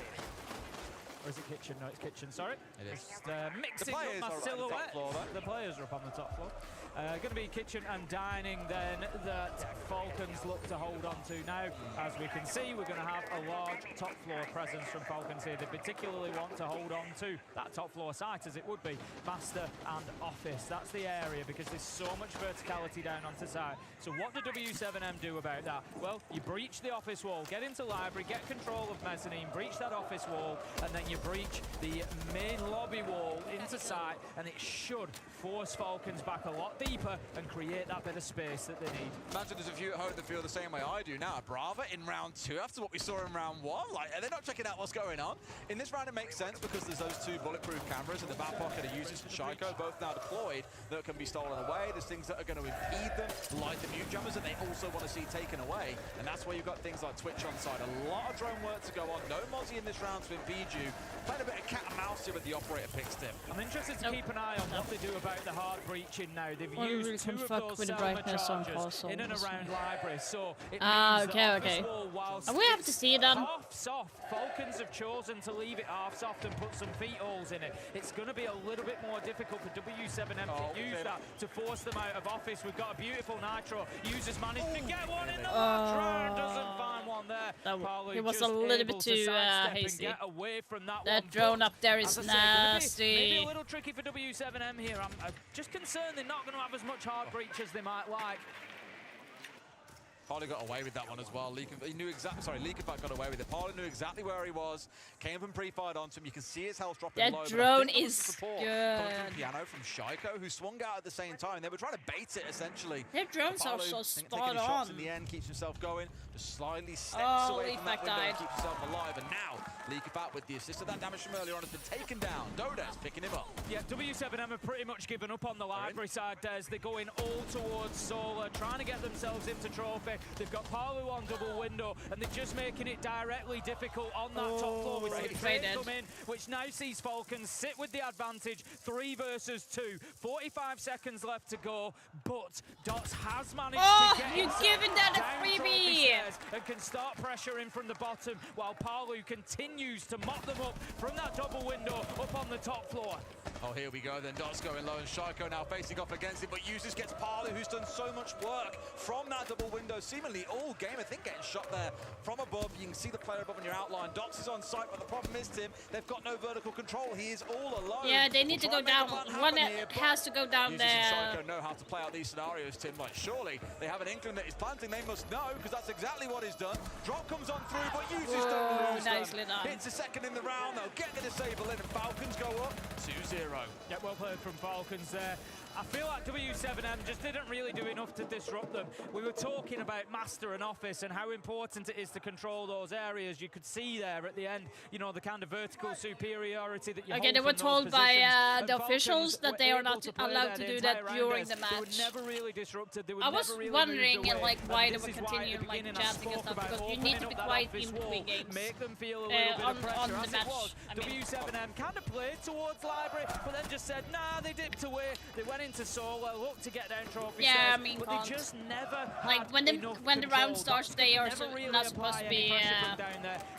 Or is it kitchen? No, it's kitchen, sorry. It is. Just mixing up my silhouette. The players are up on the top floor. Going to be kitchen and dining then that Falcons look to hold on to now. As we can see, we're going to have a large top floor presence from Falcons here. They particularly want to hold on to that top floor site as it would be master and office. That's the area because there's so much verticality down onto site. So what do W7M do about that? Well, you breach the office wall, get into library, get control of mezzanine, breach that office wall, and then you breach the main lobby wall into site, and it should force Falcons back a lot deeper and create that bit of space that they need. Imagine there's a few at home that feel the same way I do now. Brava in round 2 after what we saw in round 1. Like, are they not checking out what's going on? In this round, it makes sense because there's those 2 bulletproof cameras in the back pocket of Users and Shiko, both now deployed, that can be stolen away. There's things that are going to impede them, like the mute jumpers, that they also want to see taken away. And that's where you've got things like Twitch on side. A lot of drone work to go on. No Mozzie in this round to impede you. Playing a bit of cat and mouse here with the operator picks him. I'm interested to keep an eye on what they do about the hard breaching now. They've used 2 of fuck those with the Selma brightness on charges in and consoles. around library, so it means that okay. Office Wall, whilst We have to see it then. half soft, Falcons have chosen to leave it half soft and put some feet holes in it. It's going to be a little bit more difficult for W7M to use that to force them out of office. We've got a beautiful Nitro. Users managed to get one in the last round, doesn't find one there. It was a little bit too hasty. Get away from that drone up there is nasty. nasty. Maybe a little tricky for W7M here. I'm just concerned they're not going to have as much hard breach as they might like. Parley got away with that one as well. He knew exactly. Sorry, Leakenbach got away with it. Parley knew exactly where he was. Came up and pre-fired onto him. You can see his health dropping low. That drone is good. From Piano from Shaiko, who swung out at the same time. They were trying to bait it essentially. Their drones are so spot on. In the end, keeps himself going. Just slightly steps away from that window and keeps himself alive. And now Leakenbach with the assist of that damage from earlier on has been taken down. Doda's picking him up. Yeah, W7M have pretty much given up on the library side, Des. They're going all towards Solar, trying to get themselves into trophy. They've got Palu on double window, and they're just making it directly difficult on that top floor. We see Trade come in, which now sees Falcons sit with the advantage. 3 versus 2. 45 seconds left to go, but Dots has managed to get you're giving that a freebie! And can start pressuring from the bottom, while Palu continues to mop them up from that double window up on the top floor. Oh, here we go then. Dots going low, and Shaiko now facing off against it, but Uses gets Palu, who's done so much work from that double window, seemingly all game. I think getting shot there from above. You can see the player above on your outline. Dots is on site, but the problem is, Tim, they've got no vertical control. He is all alone. Yeah, they need to go down. One has to go down there. And Shaiko know how to play out these scenarios, Tim. Like, surely they have an inkling that he's planting. They must know, because that's exactly what he's done. Drop comes on through, but Uses don't lose. Nicely done. Hits a second in the round. They'll get the disable in, and Falcons go up 2-0. Yeah, well played from Falcons there. I feel like W7M just didn't really do enough to disrupt them. We were talking about Master and Office and how important it is to control those areas. You could see there at the end, you know, the kind of vertical superiority that you they were told by the officials that they are not allowed to do that during the match. They were never really disrupted. They were I was really wondering like why they were continuing like chatting and stuff, because you need to be quiet in between games. Make them feel a little bit of pressure. On the As match. it was, W7M kind of played towards Library, but then just said, nah, they dipped away. They went into solo, looked to get down trophy yeah, cells, but they just never like when the round starts, they are really not supposed to be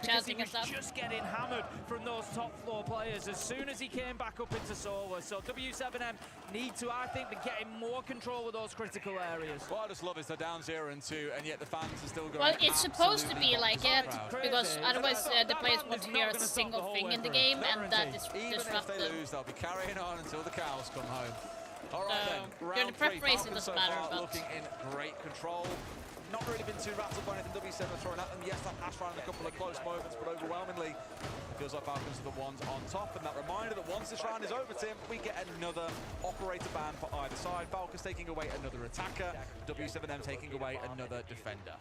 chatting and stuff. Just getting hammered from those top floor players as soon as he came back up into solo. So W7M need to, I think, be getting more control of those critical areas. What I just love is they're down 0-2, and yet the fans are still going. Well, it's supposed to be like it, because otherwise the players want to hear a single thing in the game, and that is Even if they lose, they'll be carrying on until the cows come home. All right then, round 3, Falcons so far looking in great control. Not really been too rattled by anything W7 throwing at them. Yes, that pass round a couple of close moments, but overwhelmingly it feels like Falcons are the ones on top. And that reminder that once this round is over, Tim, we get another operator ban for either side. Falcons taking away another attacker, W7M taking away another defender.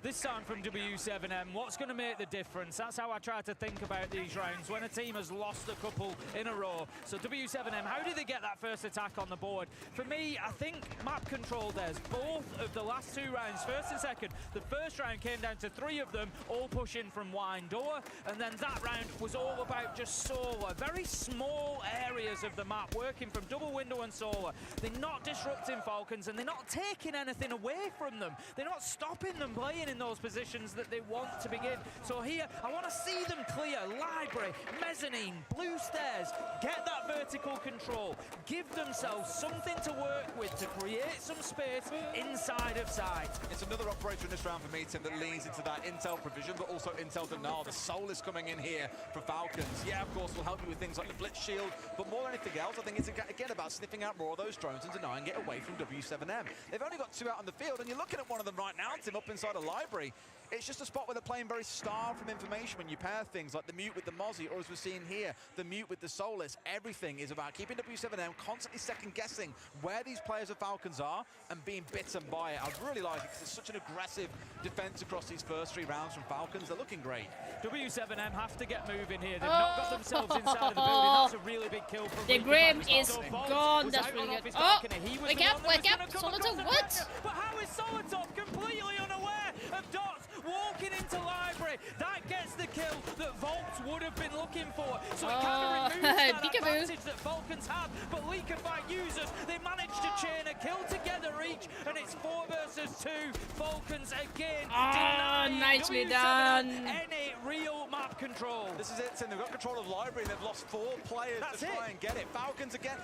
This time from W7M, what's going to make the difference? That's how I try to think about these rounds. When a team has lost a couple in a row. So W7M, how did they get that first attack on the board? For me, I think map control there's both of the last 2 rounds, first and second. The first round came down to 3 of them, all pushing from wine door. And then that round was all about just Solar. Very small areas of the map, working from double window and Solar. They're not disrupting Falcons, and they're not taking anything away from them. They're not stopping them playing in those positions that they want to begin. So here, I want to see them clear library, mezzanine, blue stairs, get that vertical control, give themselves something to work with to create some space inside of sight. It's another operator in this round for me, Tim, that leans into that intel provision, but also intel denial. The soul is coming in here for Falcons. Yeah, of course, will help you with things like the blitz shield, but more than anything else, I think it's again about sniffing out more of those drones and denying it away from W7M. They've only got 2 out on the field, and you're looking at one of them right now, Tim, up inside a library. It's just a spot where they're playing very starved from information when you pair things like the mute with the Mozzie, or as we're seeing here, the mute with the Solus. Everything is about keeping W7M constantly second-guessing where these players of Falcons are and being bitten by it. I really like it because it's such an aggressive defense across these first 3 rounds from Falcons. They're looking great. W7M have to get moving here. They've not got themselves inside of the building. That's a really big kill from the Grim is gone. That's really good. Oh, wake up, Solotov, what? But how is Solotov completely unaware of Dots walking into library? That gets the kill that Volts would would have been looking for. So it kind of removes that advantage that Falcons have. But Liquify users, they managed to chain a kill together each, and it's 4 versus 2. Falcons again. Nicely done. Any real map control. This is it, and they've got control of Library, and they've lost 4 players to try and get it. Falcons again.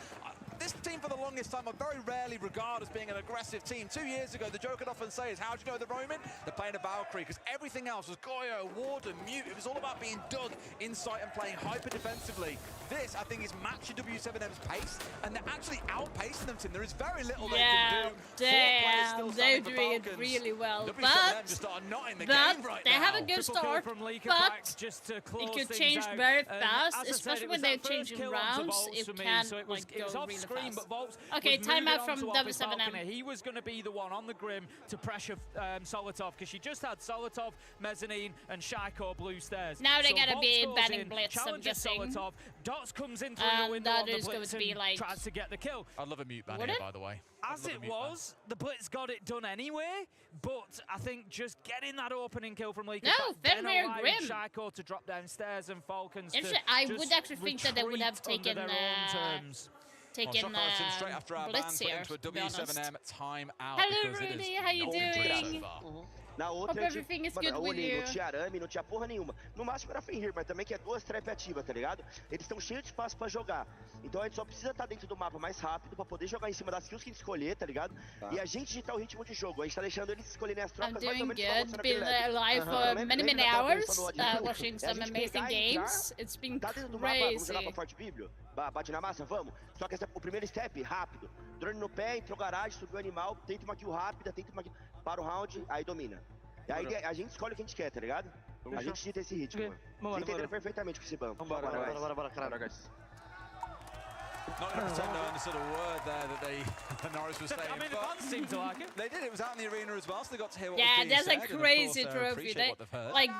This team, for the longest time, I very rarely regard as being an aggressive team. 2 years ago, the joke I'd often say is, how do you know the Roman? They're playing a Valkyrie, because everything else was Goyo, Warden, Mute. It was all about being dug inside and playing hyper-defensively. This, I think, is matching W7M's pace, and they're actually outpacing them, Tim. There is very little they can do. Damn, they're doing it really well. W7M just are not in the game right they now. have a good start, but just to it could change very fast, especially when they're changing rounds. It can go really screen, but Volts okay, timeout from W7M. He was going to be the one on the Grim to pressure Solotov, because she just had Solotov, Mezzanine, and Shaiko blue stairs. Now they gotta be banning Blitz, I'm guessing. Solotov, Dots comes in through the window on the Blitz going to be like, tries to get the kill. I'd love a mute ban here, by the way. As it was, the Blitz got it done anyway, but I think just getting that opening kill from Leaky Fenrir Grim. Shaiko to drop downstairs and Falcons I would actually think that they would have taken straight after our Blitz ban, here, into a to be honest. W7M time out. Hello, Rudy. How you doing? Na outra, Hope everything is good eu with olhei, you. não tinha arame, não tinha porra nenhuma. No máximo era Fenrir, mas também que é 2 trap ativas, tá ligado? Eles estão cheios de espaço pra jogar. Então a gente só precisa estar dentro do mapa mais rápido pra poder jogar em cima das kills que a gente escolher, tá ligado? E a gente ditar o ritmo de jogo. A gente tá deixando eles escolherem as trocas mais ou menos I'm doing good. Been live for many hours, watching some amazing games. It's been tá dentro do mapa, vamos jogar crazy. pra Forte Bíblio? Bate na massa, vamos? Só que o primeiro step, rápido. Drone no pé, entrou garagem, subiu o animal, tenta uma kill rápida, tenta uma kill... Para o round, aí domina. E aí a gente escolhe o que a gente quer, tá ligado? A gente dita esse ritmo. Vocês entenderam perfeitamente o que esse banco. Bora, caralho. Not going to pretend I understood a word there that Norris was saying. I mean, the fans seem to like it. They did. It was out in the arena as well, so they got to hear what Yeah, was being that's said. a crazy trophy. Like,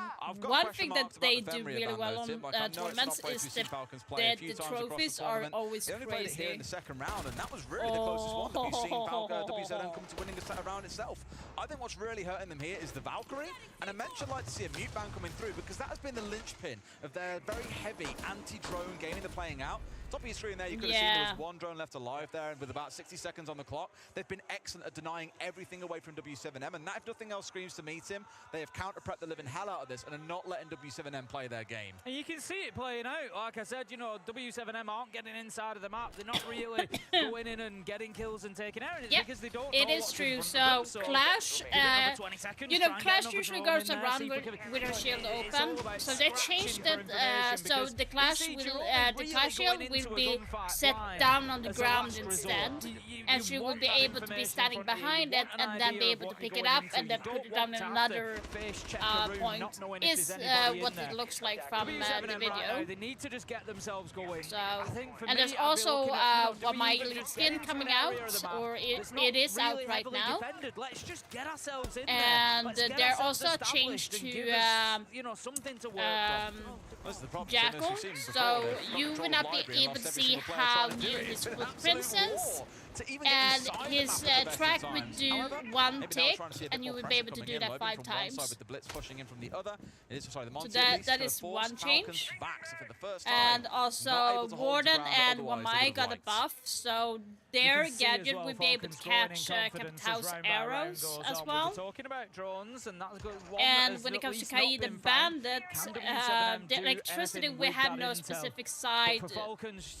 one thing that they do really well on tournaments is that the trophies are always they only played it here crazy. in the second round, and that was really the closest one that we've seen W7M come to winning a set round itself. I think what's really hurting them here is the Valkyrie, and I mentioned I'd like to see a mute ban coming through, because that has been the linchpin of their very heavy anti-drone gaming they're playing out. Top of your screen there, you could have seen there was 1 drone left alive there, and with about 60 seconds on the clock, they've been excellent at denying everything away from W7M, and that, if nothing else, screams to me, Tim, they have counter-prepped the living hell out of this and are not letting W7M play their game. And you can see it playing out. Like I said, you know, W7M aren't getting inside of the map. They're not really going in and getting kills and taking out. It's because they don't know what's in front of them. So Clash, you know, Clash usually goes around with her shield open. So they changed it, so the Clash shield will be set down on the ground instead, and she will be able to be standing behind it and then be able to pick it up and then put it down in another point. Is what it looks like from the video. They need to just get themselves going. So, and there's also my elite skin coming out, or it is out right now. Let's just get ourselves in and there also a change to Jackal, so you will not be able to see how new his footprints is. And his track would do 1 tick, and you would be able to do that 5 times. So that is 1 change. And also Warden and Wamai got a buff, so their gadget will be able to catch Capitau's arrows as well. And when it comes to Kaid and Bandit, the electricity will have no specific side.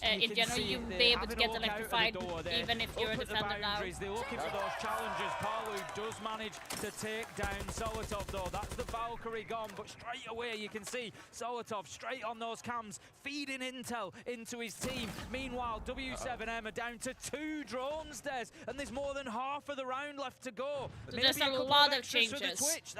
In general, you will be able to get electrified even if you're a defender now. They're looking for those challenges. Palu does manage to take down Solotov though. That's the Valkyrie gone, but straight away you can see Solotov straight on those cams, feeding intel into his team. Meanwhile, W7M are down to 2 drones, Des, and there's more than half of the round left to go. So there's a lot of changes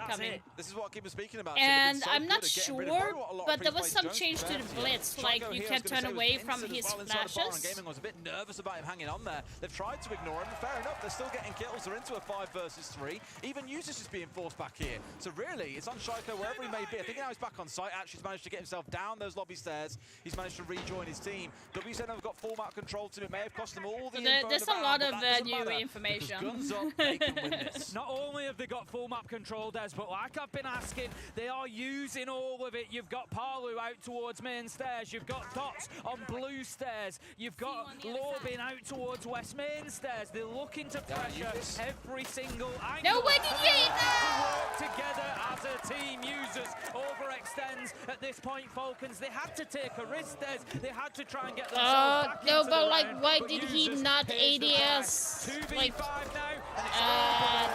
coming. This is what I keep speaking about. And I'm not sure, but there was some change to the Blitz, like you can turn away from his flashes. Gaming was a bit nervous about him hanging on there. they've tried to ignore him. Fair enough, they're still getting kills. They're into a 5 versus 3. Even Usus is being forced back here. So really, it's on Shaiko wherever he may be. I think now he's back on site. Actually, he's managed to get himself down those lobby stairs. He's managed to rejoin his team. W7 have got full map control to it. May have cost them all the info. There's a lot of new information. Guns up, they can win this. Not only have they got full map control, Des, but like I've been asking, they are using all of it. You've got Palu out towards main stairs. You've got Dots on blue stairs. You've got Lorbin out towards west main stairs. They're looking to pressure every single angle. No, where did you hit that? To work together as a team. Users overextends at this point. Falcons, they had to take a risk, Des. They had to try and get themselves back no, into but the like, round, why but did he Users not pays the ADS? price. 2v5 Like, now.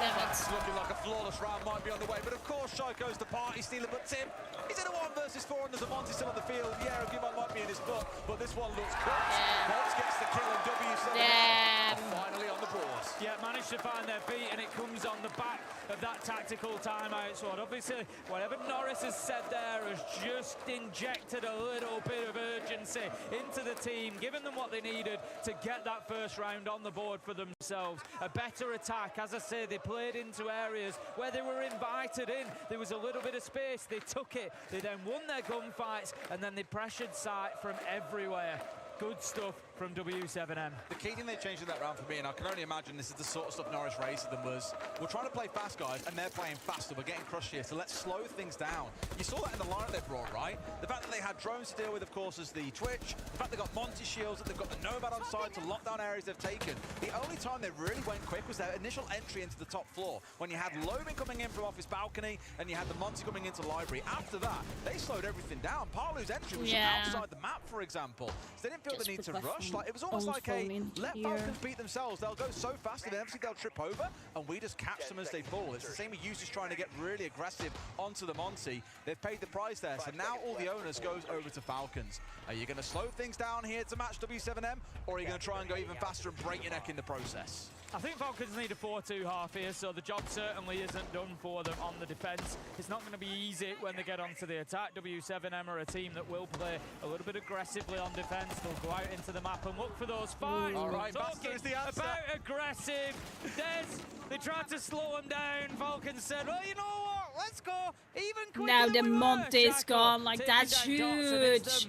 damn it. It's looking like a flawless round might be on the way, but of course Shaiko's the party stealer, but Tim, he's in a 1 versus 4 and there's a Monty still on the field. Yeah, Gimon might be in his foot, but this one looks cooked. Box gets the kill and W7 finally on the board. Yeah, managed to find their feet, and it comes on the back of that tactical timeout squad. Obviously, whatever Norris has said there has just injected a little bit of urgency into the team, giving them what they needed to get that first round on the board for themselves. A better attack. As I say, they played into areas where they were invited in. There was a little bit of space. They took it. They then won their gunfights, and then they pressured sight from everywhere. Good stuff from W7M. The key thing they changed in that round for me, and I can only imagine this is the sort of stuff Norris raised to them, was we're trying to play fast, guys, and they're playing faster. We're getting crushed here, so let's slow things down. You saw that in the lineup they brought, right? The fact that they had drones to deal with, of course, is the Twitch. The fact they got Monty shields, that they've got the Nomad on side to lock down areas they've taken. The only time they really went quick was their initial entry into the top floor, when you had Logan coming in from off his balcony, and you had the Monty coming into library. After that, they slowed everything down. Palu's entry was outside the map, for example. So they didn't feel the need to rush. Like, it was almost like a let Falcons beat themselves. They'll go so fast and eventually they'll trip over, and we just catch them as they fall. It's the same with Users trying to get really aggressive onto the Monty. They've paid the price there, so now all the onus goes over to Falcons. Are you going to slow things down here to match W7M, or are you going to try and go even faster and break your neck in the process? I think Falcons need a 4-2 half here, so the job certainly isn't done for them on the defense. It's not going to be easy when they get onto the attack. W7M are a team that will play a little bit aggressively on defense. They'll go out into the map and look for those fights. All right, talking is the answer. about aggressive. They tried to slow them down. Falcons said, well, you know what? Let's go even quicker. Now the than we were. Monty's Shaco gone. Like, that's huge.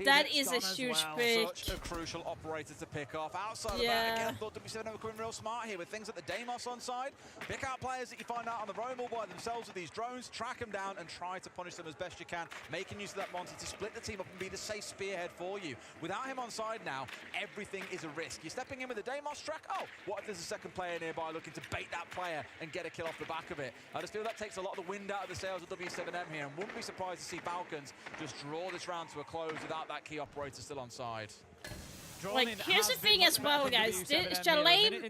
That is a that's huge well. pick. Such a crucial operator to pick off. Outside of that, again, I thought W7M were coming real smart here with things like the Deimos on side. Pick out players that you find out on the roam all by themselves with these drones, track them down and try to punish them as best you can, making use of that Monty to split the team up and be the safe spearhead for you. Without him on side now, everything is a risk. You're stepping in with a Deimos track. Oh, what if there's a second player nearby looking to bait that player and get a kill off the back of it? I just feel that takes a lot of the wind out of the sails of W7M here, and wouldn't be surprised to see Falcons just draw this round to a close without that key operator still on side. Like, here's the thing as well, guys. This Shalane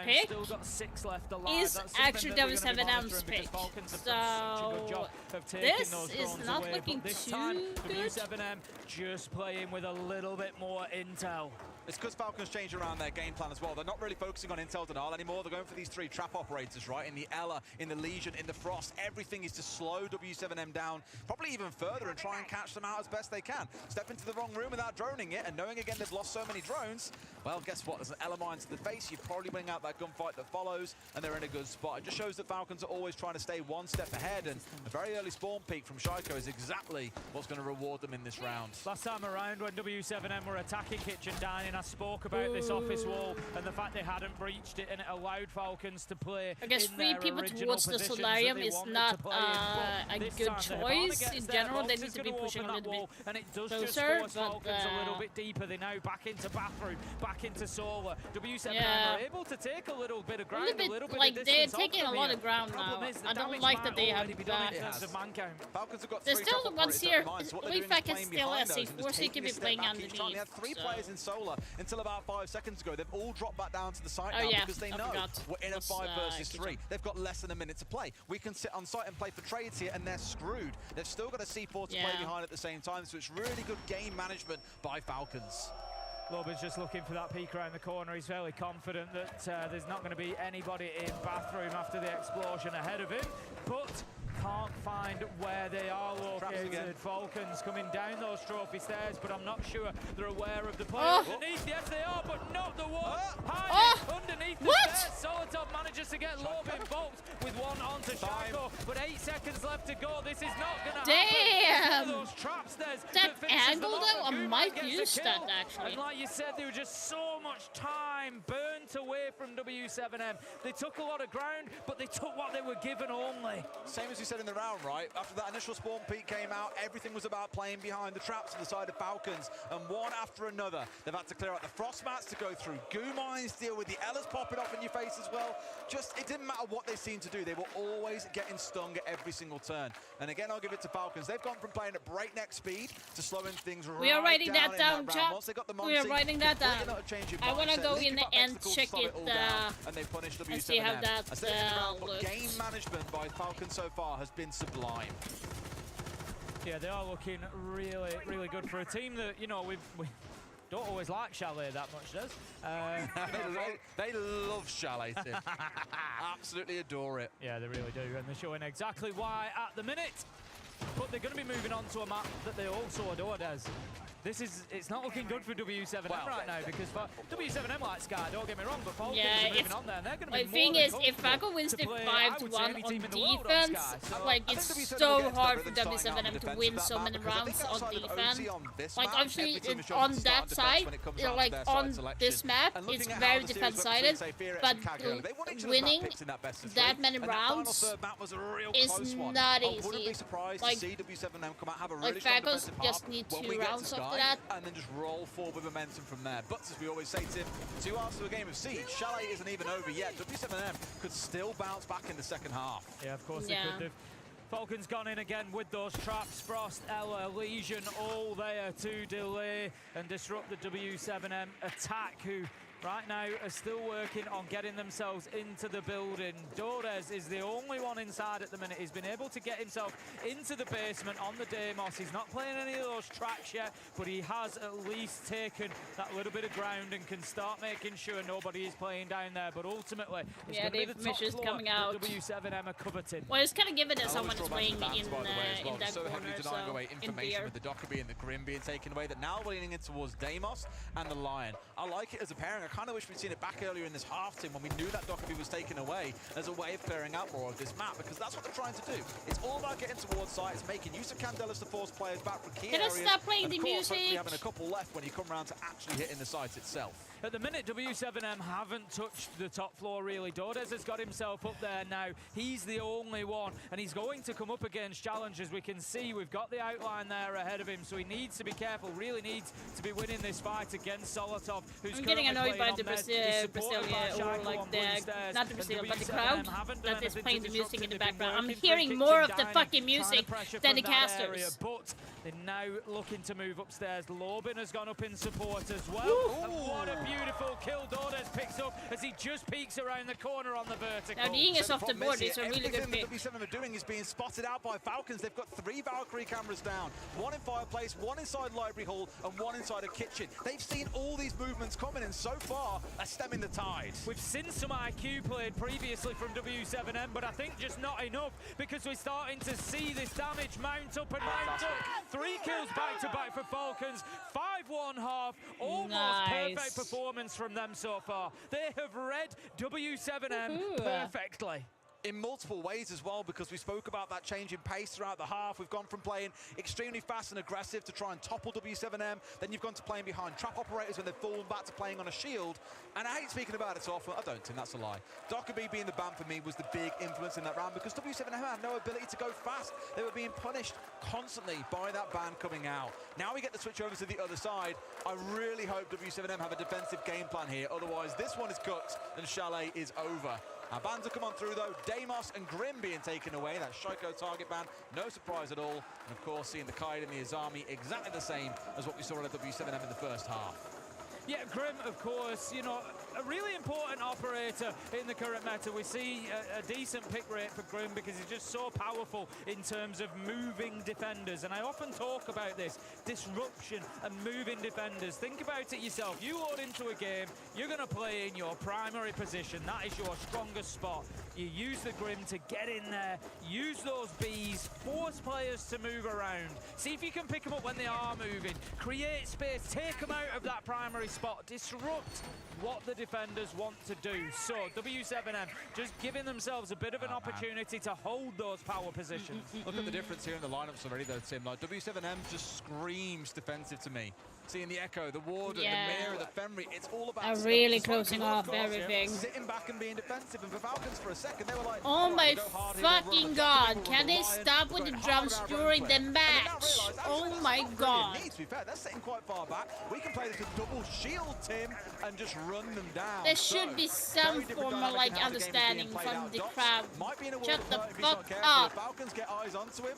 pick still got 6 left alive. is actually W7M's pick. So this is not looking too good. W7M just playing with a little bit more intel. It's because Falcons changed around their game plan as well. They're not really focusing on Intel Denial anymore. They're going for these 3 trap operators, right? In the Ella, in the Legion, in the Frost. Everything is to slow W7M down, probably even further, and try and catch them out as best they can. Step into the wrong room without droning it, and knowing again they've lost so many drones, well, guess what? There's an Ella mine to the face. You probably bring out that gunfight that follows, and they're in a good spot. It just shows that Falcons are always trying to stay one step ahead, and a very early spawn peak from Shaiko is exactly what's going to reward them in this round. Last time around when W7M were attacking Kitchen Dining, I spoke about this office wall and the fact they hadn't breached it, and it allowed Falcons to play. I guess 3 people towards the solarium is not a good choice. In general, they need to be pushing a little bit and it does closer, just force but Falcons a little bit deeper. They now back into bathroom, back into solar. W7M are able to take a little bit of ground, a little bit like of they're distance taking off a lot them of ground here. now. Problem is, the I don't damage like that might they have already be done in that. terms of man count. Falcons have got There's 3 still top ones operators here. at the line, so what they're Leaf doing is can playing still behind SC4, those and just so he taking can a be step playing back each time. They had 3 players in solar until about 5 seconds ago. They've all dropped back down to the site now because they know we're in a 5 versus 3. They've got less than a minute to play. We can sit on site and play for trades here, and they're screwed. They've still got a C4 to play behind at the same time, so it's really good game management by Falcons. Lobin's just looking for that peek around the corner. He's fairly confident that there's not going to be anybody in bathroom after the explosion ahead of him, but can't find where they are located. Falcons coming down those trophy stairs, but I'm not sure they're aware of the player underneath. Yes, they are, but not the one hiding underneath the stairs. Solotov manages to get Lob involved with one onto Shaco, but 8 seconds left to go. This is not going to happen. Those traps there's that angle though, I might use that actually. And like you said, there was just so much time burnt away from W7M. They took a lot of ground, but they took what they were given only. Same as you said in the round, right? After that initial spawn peak came out, everything was about playing behind the traps to the side of Falcons, and one after another, they've had to clear out the frost mats to go through goo mines, deal with the Ellis popping off in your face as well. Just, it didn't matter what they seemed to do. They were always getting stung at every single turn. And again, I'll give it to Falcons. They've gone from playing at breakneck speed to slowing things right down. We are writing that down, chat. Once they got the We are writing that down. I want to go in and check it and they punish W7M. and see how that looks. Game management by Falcons so far has been sublime. Yeah, they are looking really, really good for a team that, you know, we don't always like Chalet that much, does? They love Chalet, Tim. Absolutely adore it. Yeah, they really do, and they're showing exactly why at the minute. But they're going to be moving on to a map that they also adore, Des. It's not looking good for W7M right now, because for W7M like Sky, don't get me wrong, but Falcons are moving on there, and they're going to be the thing is, if Falco wins the 5-1 on defense, like, it's so hard for W7M to win so many rounds on defense. Like, obviously, on that side, like, on this map, it's very defense-sided, but winning that many rounds is not easy. Like Falcons just need 2 rounds of that. And then just roll forward with momentum from there. But as we always say, Tim, 2 hours to a game of Siege. Chalet isn't even over yet. W7M could still bounce back in the second half. Yeah, of course they could have. Falcons gone in again with those traps. Frost, Ella, Legion, all there to delay and disrupt the W7M attack, who right now are still working on getting themselves into the building. Dores is the only one inside at the minute. He's been able to get himself into the basement on the Deimos. He's not playing any of those tracks yet, but he has at least taken that little bit of ground and can start making sure nobody is playing down there. But ultimately, it's going to be the top floor coming out. W7M are coveting. Well, it's kind of given that someone is playing in that so corner, heavily denying away information with the Dockerby and the Grim being taken away, that now we're leaning in towards Deimos and the Lion. I like it as a pairing. I kind of wish we'd seen it back earlier in this half, Tim, when we knew that Dockerby was taken away as a way of clearing out more of this map, because that's what they're trying to do. It's all about getting towards site. It's making use of Candelas to force players back from key areas. Stop playing the music. Hopefully having a couple left when you come around to actually hitting the site itself. At the minute, W7M haven't touched the top floor, really. Dores has got himself up there now. He's the only one, and he's going to come up against challengers. We can see we've got the outline there ahead of him, so he needs to be careful, really needs to be winning this fight against Solotov, who's getting annoyed by the Brazilian, or like not the Brazilian, but the crowd that is playing the music in the background. I'm hearing more of the fucking music than the casters. But they're now looking to move upstairs. Lobin has gone up in support as well. And what a beautiful kill Dores picks up as he just peeks around the corner on the vertical. Now, Ying is off the board. It's a really good pick. Everything that W7 are doing is being spotted out by Falcons. They've got 3 Valkyrie cameras down. 1 in Fireplace, 1 inside Library Hall, and 1 inside a kitchen. They've seen all these movements coming, and so far, are stemming the tide. We've seen some IQ played previously from W7M, but I think just not enough, because we're starting to see this damage mount up and mount up. 3 kills back-to-back for Falcons. 5-1 half. Almost perfect performance from them so far. They have read W7M perfectly. In multiple ways as well, because we spoke about that change in pace throughout the half. We've gone from playing extremely fast and aggressive to try and topple W7M. Then you've gone to playing behind trap operators when they've fallen back to playing on a shield. And I hate speaking about it so often. I don't think that's a lie. Dockerby being the ban for me was the big influence in that round, because W7M had no ability to go fast. They were being punished constantly by that ban coming out. Now we get to switch over to the other side. I really hope W7M have a defensive game plan here. Otherwise, this one is cooked and Chalet is over. Our bans have come on through though. Deimos and Grim being taken away. That Shaiko target ban, no surprise at all. And of course, seeing the Kaid and the Azami exactly the same as what we saw at W7M in the first half. Yeah, Grim, of course, you know, a really important operator in the current meta. We see a decent pick rate for Grim because he's just so powerful in terms of moving defenders. And I often talk about this, disruption and moving defenders. Think about it yourself. You load into a game, you're going to play in your primary position. That is your strongest spot. You use the Grim to get in there, use those bees, force players to move around. See if you can pick them up when they are moving. Create space, take them out of that primary spot, disrupt what the defenders want to do. So W7M just giving themselves a bit of an opportunity to hold those power positions. Look at the difference here in the lineups already though, Tim. Like W7M just screams defensive to me. Seeing the Echo, the Warden, the Mirror, the Fenrir, it's all about really closing off everything. Sitting back and being defensive, and for Falcons for a second, they were like, oh my fucking god, can they stop with the drums during the match? Oh my god. To be fair, they're sitting quite far back. We can play this with double shield, Tim, and just run them down. There should be some form of like understanding from the crowd. Shut the fuck up. Falcons get eyes onto him.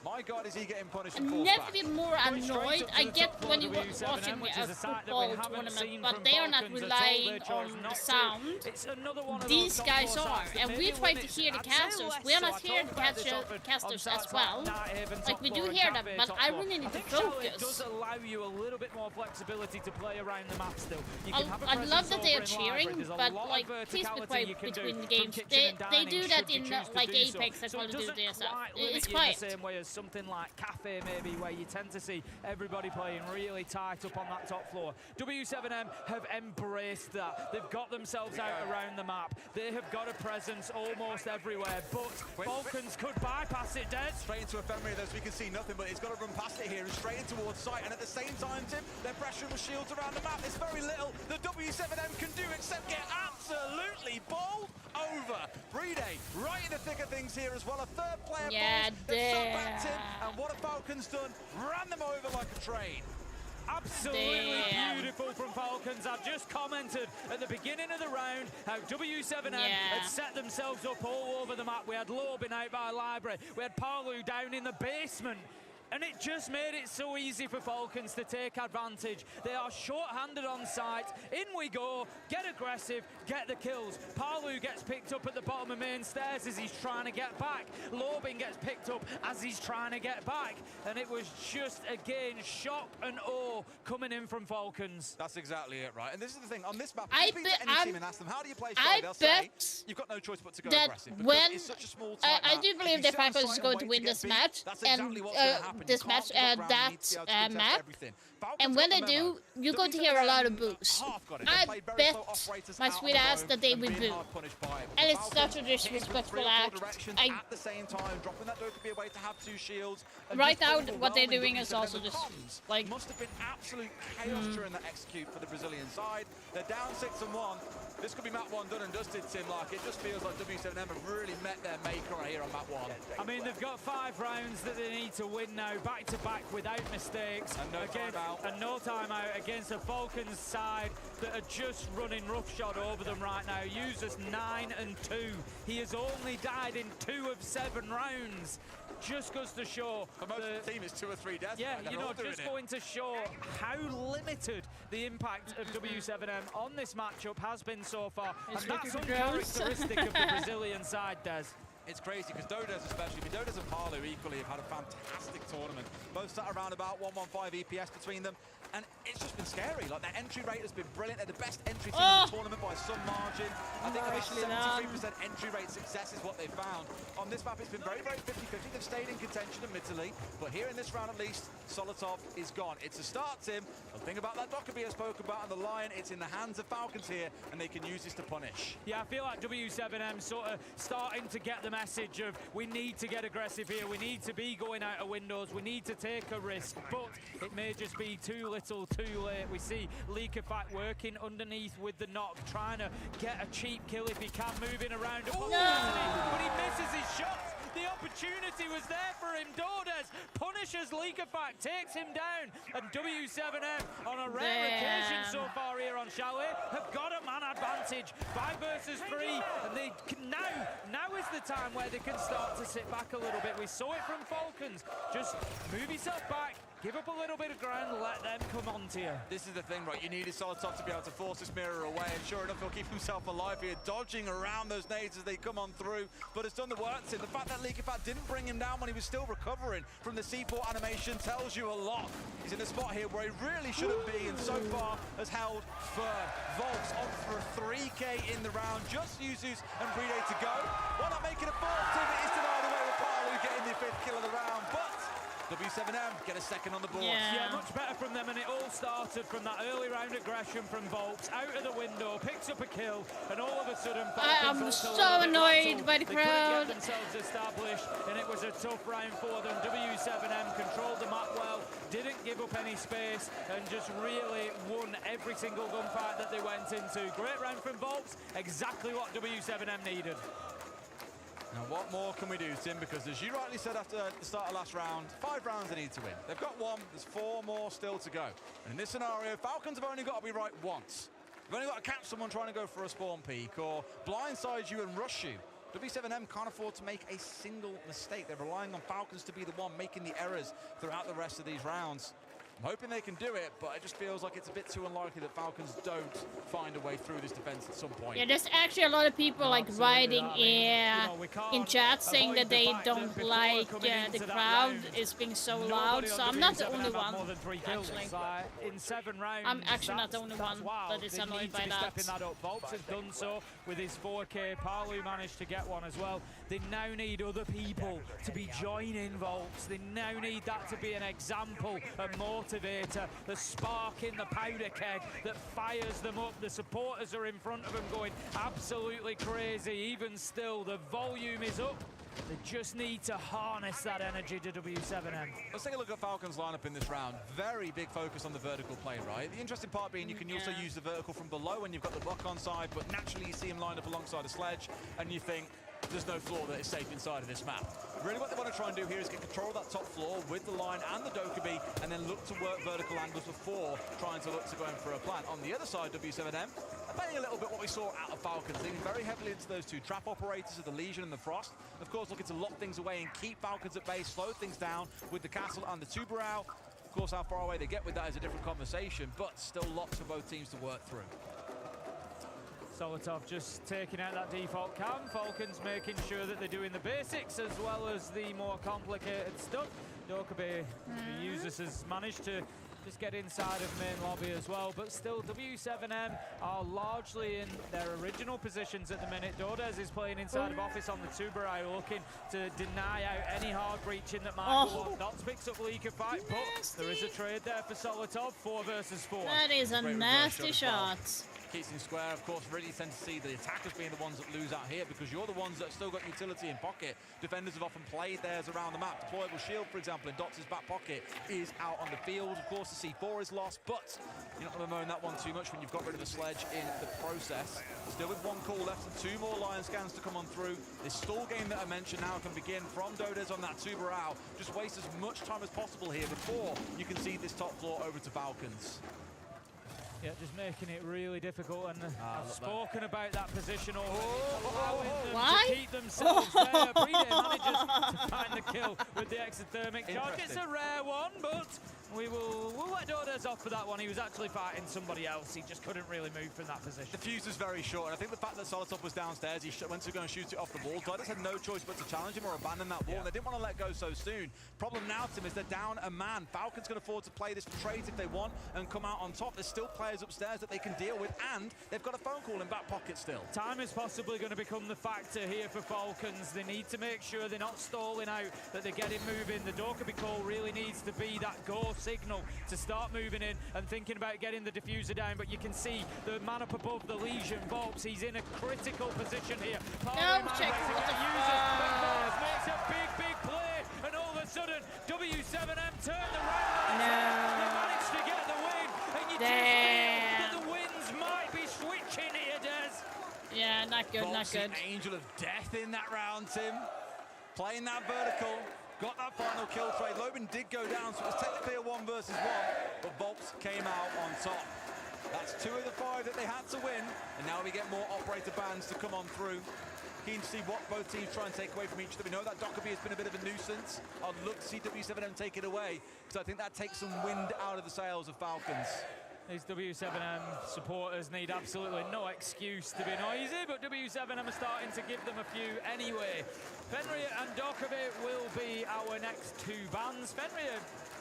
My god, is he getting punished? I'm never be more annoyed. I get when you're watching a football tournament, but they are not relying on the sound. These guys are, and we try to hear the casters. We are not hearing the casters as well. Like we do hear them, but I really need to focus. It does allow you a little bit more flexibility to play around the map still. I love that they are cheering, but like please be quiet between the games. They do that in like Apex as well as do this. It's quiet. Something like Cafe maybe, where you tend to see everybody playing really tight up on that top floor. W7M have embraced that. They've got themselves out around the map. They have got a presence almost everywhere, but Falcons could bypass it, Des. Straight into a Fenrir, though, so we can see nothing, but he's got to run past it here and straight in towards sight. And at the same time, Tim, they're pressuring with shields around the map. There's very little the W7M can do except get absolutely bowled over. Brede right in the thick of things here as well. A third player damn. And what have Falcons done? Ran them over like a train. Absolutely beautiful from Falcons. I've just commented at the beginning of the round how W7M had set themselves up all over the map. We had Lobin out by Library. We had Palu down in the basement. And it just made it so easy for Falcons to take advantage. They are short-handed on site. In we go, get aggressive, get the kills. Palu gets picked up at the bottom of main stairs as he's trying to get back. Lobin gets picked up as he's trying to get back. And it was just, again, shock and awe coming in from Falcons. That's exactly it, right? And this is the thing, on this map, I speak to any team and ask them, how do you play Shy? They'll say, you've got no choice but to go aggressive. When it's such a small time I do believe that Falcons is going to win this match. And this match, that match. And when they do, you're going to hear a lot of boos. I bet my sweet ass that they will boo. And it's such a disrespectful act. At the same time, dropping that door could be a way to have two shields. Right now, what they're doing is also just like must have been absolute chaos during that execute for the Brazilian side. They're down 6-1. This could be map 1 done and dusted, Tim. Like it just feels like W7M have really met their maker right here on map 1. I mean, they've got 5 rounds that they need to win now, back to back without mistakes. And no timeout. And no timeout against a Falcons side that are just running roughshod over them right now. Users 9-2. He has only died in 2 of 7 rounds. Just goes to show for most of the team is 2 or 3 deaths. Yeah, you know, just going to show how limited the impact of W7M on this matchup has been so far. And that's uncharacteristic of the Brazilian side, Des. It's crazy because Dodes especially, I mean Dodes and Palu equally have had a fantastic tournament. Both sat around about 115 EPS between them. And it's just been scary. Like, their entry rate has been brilliant. They're the best entry team in the tournament by some margin. I think about 73% entry rate success is what they found. On this map, it's been very, very 50-50. They've stayed in contention, admittedly. But here in this round, at least, Solotov is gone. It's a start, Tim. The thing about that Dockerbee I spoke about and the Lion, it's in the hands of Falcons here, and they can use this to punish. Yeah, I feel like W7M sort of starting to get the message of we need to get aggressive here. We need to be going out of windows. We need to take a risk. But it may just be too little too late. We see Liquefied working underneath with the knock, trying to get a cheap kill if he can, moving around. But he misses his shots. The opportunity was there for him. Dodes punishes Liquefied, takes him down, and W7M on a rare occasion so far here on Chalet have got a man advantage. 5 versus 3, and they can now is the time where they can start to sit back a little bit. We saw it from Falcons. Just move yourself back, Give up a little bit of ground, let them come on to you. This is the thing, right? You needed Solotov to be able to force this mirror away, and sure enough, he'll keep himself alive here, dodging around those nades as they come on through, but it's done the work to him. The fact that Leakifat didn't bring him down when he was still recovering from the C4 animation tells you a lot. He's in a spot here where he really shouldn't be, and so far has held firm. Volks on for a 3K in the round, just Yuzus and Bride to go. Why not make it a 4th team? It is denied away with Palu getting the 5th kill of the round, but W7M get a second on the board. Yeah, much better from them, and it all started from that early round aggression from Volks, out of the window, picks up a kill, and all of a sudden, I am so annoyed by the crowd. They couldn't get themselves established, and it was a tough round for them. W7M controlled the map well, didn't give up any space, and just really won every single gunfight that they went into. Great round from Volks, exactly what W7M needed. Now, what more can we do, Tim? Because as you rightly said after the start of last round, 5 rounds they need to win. They've got 1, there's 4 more still to go. And in this scenario, Falcons have only got to be right once. They've only got to catch someone trying to go for a spawn peak or blindside you and rush you. W7M can't afford to make a single mistake. They're relying on Falcons to be the one making the errors throughout the rest of these rounds. I'm hoping they can do it, but it just feels like it's a bit too unlikely that Falcons don't find a way through this defense at some point. Yeah, there's actually a lot of people like writing in chat saying that they don't like the crowd is being so loud, so I'm not the only one. Actually. In 7 rounds, I'm actually not the only one that is annoyed by that. Stepping that up. Volks has done so with his 4K. Palu managed to get one as well. They now need other people to be joining Volks. They now need that to be an example, a motivator, the spark in the powder keg that fires them up. The supporters are in front of them going absolutely crazy. Even still, the volume is up. They just need to harness that energy to W7M. Let's take a look at Falcons' lineup in this round. Very big focus on the vertical play, right? The interesting part being you can also use the vertical from below when you've got the buck on side, but naturally you see him lined up alongside a sledge, and you think, there's no floor that is safe inside of this map. Really what they want to try and do here is get control of that top floor with the line and the Dokkaebi, and then look to work vertical angles before trying to look to go in for a plant. On the other side, W7M are playing a little bit what we saw out of Falcons, leaning very heavily into those 2 trap operators of the Legion and the Frost. Of course, looking to lock things away and keep Falcons at bay, slow things down with the Castle and the Tubarão. Of course, how far away they get with that is a different conversation, but still lots for both teams to work through. Solotov just taking out that default cam. Falcons making sure that they're doing the basics as well as the more complicated stuff. Dokkaebi, the users, has managed to just get inside of main lobby as well, but still W7M are largely in their original positions at the minute. Dordez is playing inside of office on the Tubarão, looking to deny out any hard breaching that might go on. Dots picks up Leakifat, but there is a trade there for Solotov, 4 versus 4. That is a nasty shot. Keating Square, of course, really tend to see the attackers being the ones that lose out here because you're the ones that have still got utility in pocket. Defenders have often played theirs around the map. Deployable shield, for example, in Dots' back pocket is out on the field. Of course, the C4 is lost, but you're not going to moan that one too much when you've got rid of the sledge in the process. Still with 1 call left and 2 more Lion scans to come on through. This stall game that I mentioned now can begin from Dodez on that Tubarão. Just waste as much time as possible here before you can see this top floor over to Falcons. Yeah, just making it really difficult, and I've spoken about that position already, allowing them to keep themselves there. Bride manages to find the kill with the exothermic charge. It's a rare one, but we'll let Dordez off for that one. He was actually fighting somebody else. He just couldn't really move from that position. The fuse was very short, and I think the fact that Solotov was downstairs, he went to go and shoot it off the wall. Dordez had no choice but to challenge him or abandon that wall, and they didn't want to let go so soon. Problem now, Tim, is they're down a man. Falcons can afford to play this for trades if they want and come out on top. There's still players upstairs that they can deal with, and they've got a phone call in back pocket still. Time is possibly going to become the factor here for Falcons. They need to make sure they're not stalling out, that they're getting moving. The Dokkaebi call really needs to be that go signal to start moving in and thinking about getting the diffuser down, but you can see the man up above the Legion, Volks, he's in a critical position here. Makes a big play, and all of a sudden, W7M turn the round. They managed to get the win, and you just feel that the winds might be switching here, Des. Yeah, not good, not good. Angel of death in that round, Tim. Playing that vertical. Got that final kill trade. Lobin did go down, so it was technically a 1 versus 1, but Volks came out on top. That's 2 of the 5 that they had to win, and now we get more operator bans to come on through. Keen to see what both teams try and take away from each other. We know that Dockerby has been a bit of a nuisance. I'd look to see W7M take it away, because I think that takes some wind out of the sails of Falcons. These W7M supporters need absolutely no excuse to be noisy, but W7M are starting to give them a few anyway. Fenrir and Dockerby will be our next two bans. Fenrir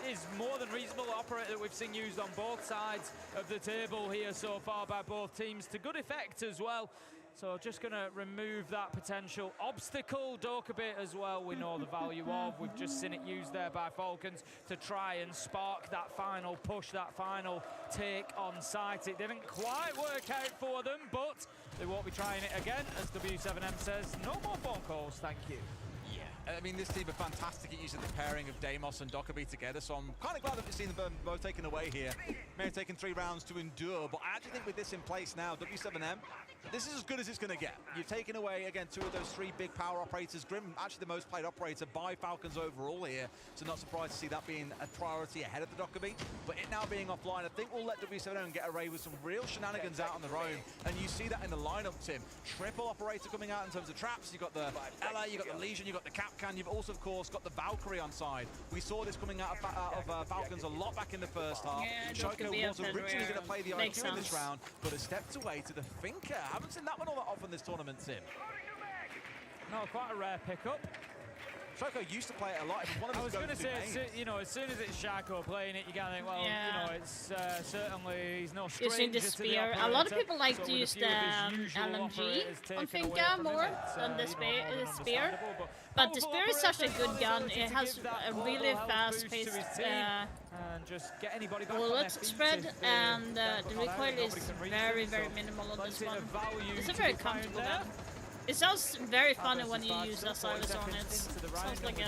is more than reasonable operator that we've seen used on both sides of the table here so far by both teams, to good effect as well. So just going to remove that potential obstacle. Dokkaby as well, we know the value of. We've just seen it used there by Falcons to try and spark that final push, that final take on site. It didn't quite work out for them, but they won't be trying it again. As W7M says, no more phone calls, thank you. I mean, this team are fantastic at using the pairing of Deimos and Dokkaby together, so I'm kind of glad that we've seen them both taken away here. May have taken 3 rounds to endure, but I actually think with this in place now, W7M, this is as good as it's going to get. You've taken away, again, 2 of those 3 big power operators. Grim, actually the most played operator by Falcons overall here, so not surprised to see that being a priority ahead of the Dokkaby. But it now being offline, I think we'll let W7M get away with some real shenanigans out on their own, and you see that in the lineup, Tim. Triple operator coming out in terms of traps. You've got the Ella, you've got the Legion, you've got the Capcan, you've also, of course, got the Valkyrie on side. We saw this coming out of Falcons a lot back in the first half. Yeah, Shoko was originally going to play the IQ in this round, but has stepped away to the Thinker. I haven't seen that one all that often this tournament, Tim. No, quite a rare pickup. Shoko used to play it a lot. It was one of I was going to say, you know, as soon as it's Shako playing it, you gotta think, well, you know, it's certainly he's no stranger using the to spear. the A lot of people like to use the LMG on Finka more than the spear. But the spear is such a good gun. It has a really fast-paced and just get anybody back bullet spread, and the recoil is very, very minimal on this one. It's a very comfortable gun. It sounds very funny when you use Osiris on it. Sounds like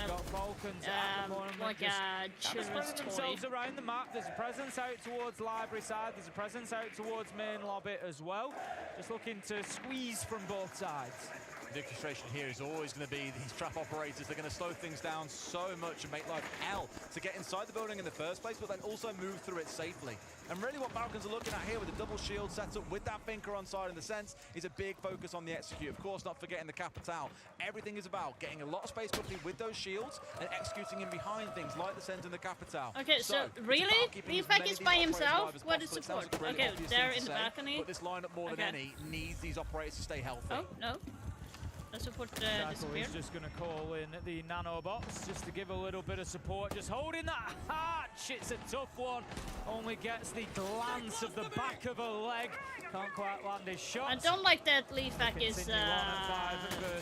a children's toy. Themselves around the map. There's a presence out towards library side. There's a presence out towards main lobby as well. Just looking to squeeze from both sides. The frustration here is always going to be these trap operators. They're going to slow things down so much and make life hell to get inside the building in the first place, but then also move through it safely. And really what Falcons are looking at here with the double shield setup with that Thinker on side in the sense is a big focus on the execute. Of course, not forgetting the Capital. Everything is about getting a lot of space quickly with those shields and executing in behind things like the Send and the Capital. Okay, so really? Leafpack is by himself? What is support? Okay, they're in the balcony. But this lineup more than any needs these operators to stay healthy. Oh, no. Support is just going to call in the nanobots just to give a little bit of support. Just holding that hatch. It's a tough one. Only gets the glance of the back of a leg. Can't quite land his shot. I don't like that Leafpack is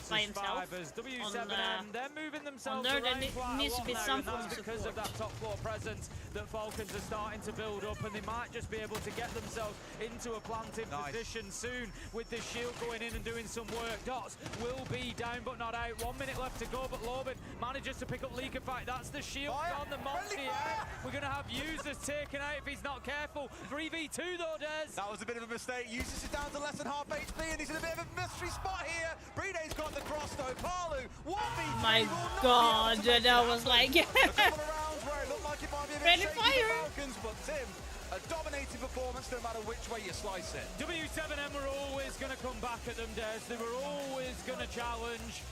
by himself. W7M, they're moving themselves there around needs to be some form of because support. of that top floor presence that Falcons are starting to build up, and they might just be able to get themselves into a planted position soon with the shield going in and doing some work. Dots will be down but not out. 1 minute left to go, but Lobin manages to pick up Leaker Fight. That's the shield on the Monty out. We're going to have users taken out if he's not careful. 3v2 though, Des. That was a bit of a mistake. Users is down to less than half HP, and he's in a bit of a mystery spot here. Breede's got the cross though. Palu, 1v3. My God, that was like a couple of rounds where it looked like it might be a bit ready shaky fire. for Falcons, but Tim, a dominating performance no matter which way you slice it. W7M were always going to come back at them, Des. They were always going to challenge.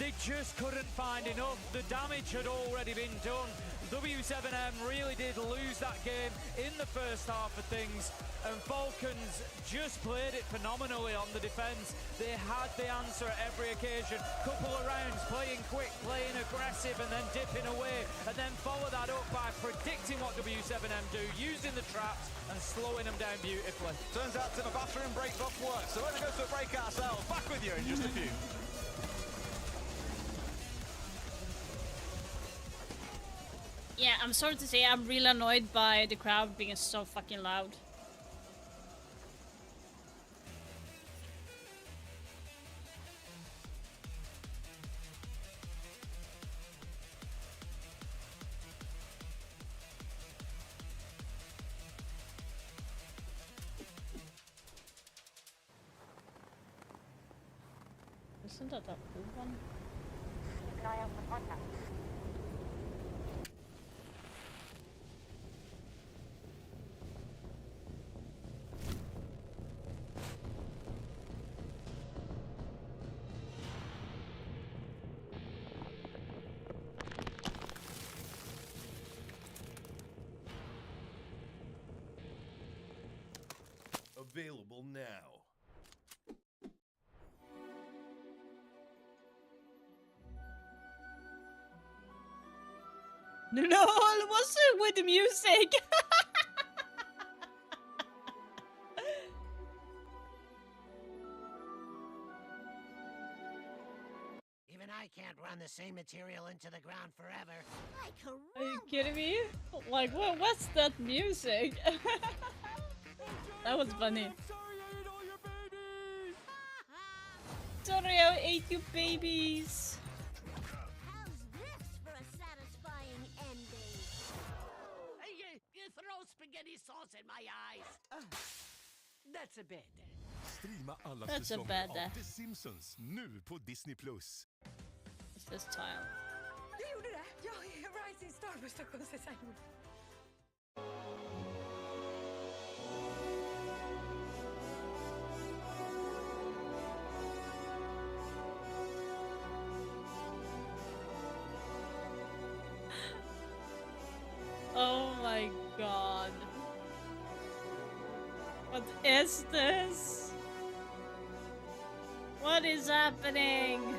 They just couldn't find enough. The damage had already been done. W7M really did lose that game in the first half of things, and Falcons just played it phenomenally on the defense. They had the answer at every occasion. Couple of rounds playing quick, playing aggressive, and then dipping away, and then follow that up by predicting what W7M do, using the traps and slowing them down beautifully. Turns out Tim, a bathroom break's off work, so we're going to go to a break ourselves. Back with you in just a few. Yeah, I'm sorry to say I'm really annoyed by the crowd being so fucking loud. Isn't that a blue one? Keep an eye out for contact. Available now. No, what's it with the music? Even I can't run the same material into the ground forever. Are you kidding me? Like, what's that music? That was funny. Sorry, I ate you babies. How's this for a satisfying ending? You throw spaghetti sauce in my eyes. That's a bad day. Streama alla That's a säsonger bad av day. The Simpsons nu på Disney+. It's this tile. Du gjorde det? Ja, Rising Star på Stockholmsdesign. Oh my god. What is this? What is happening?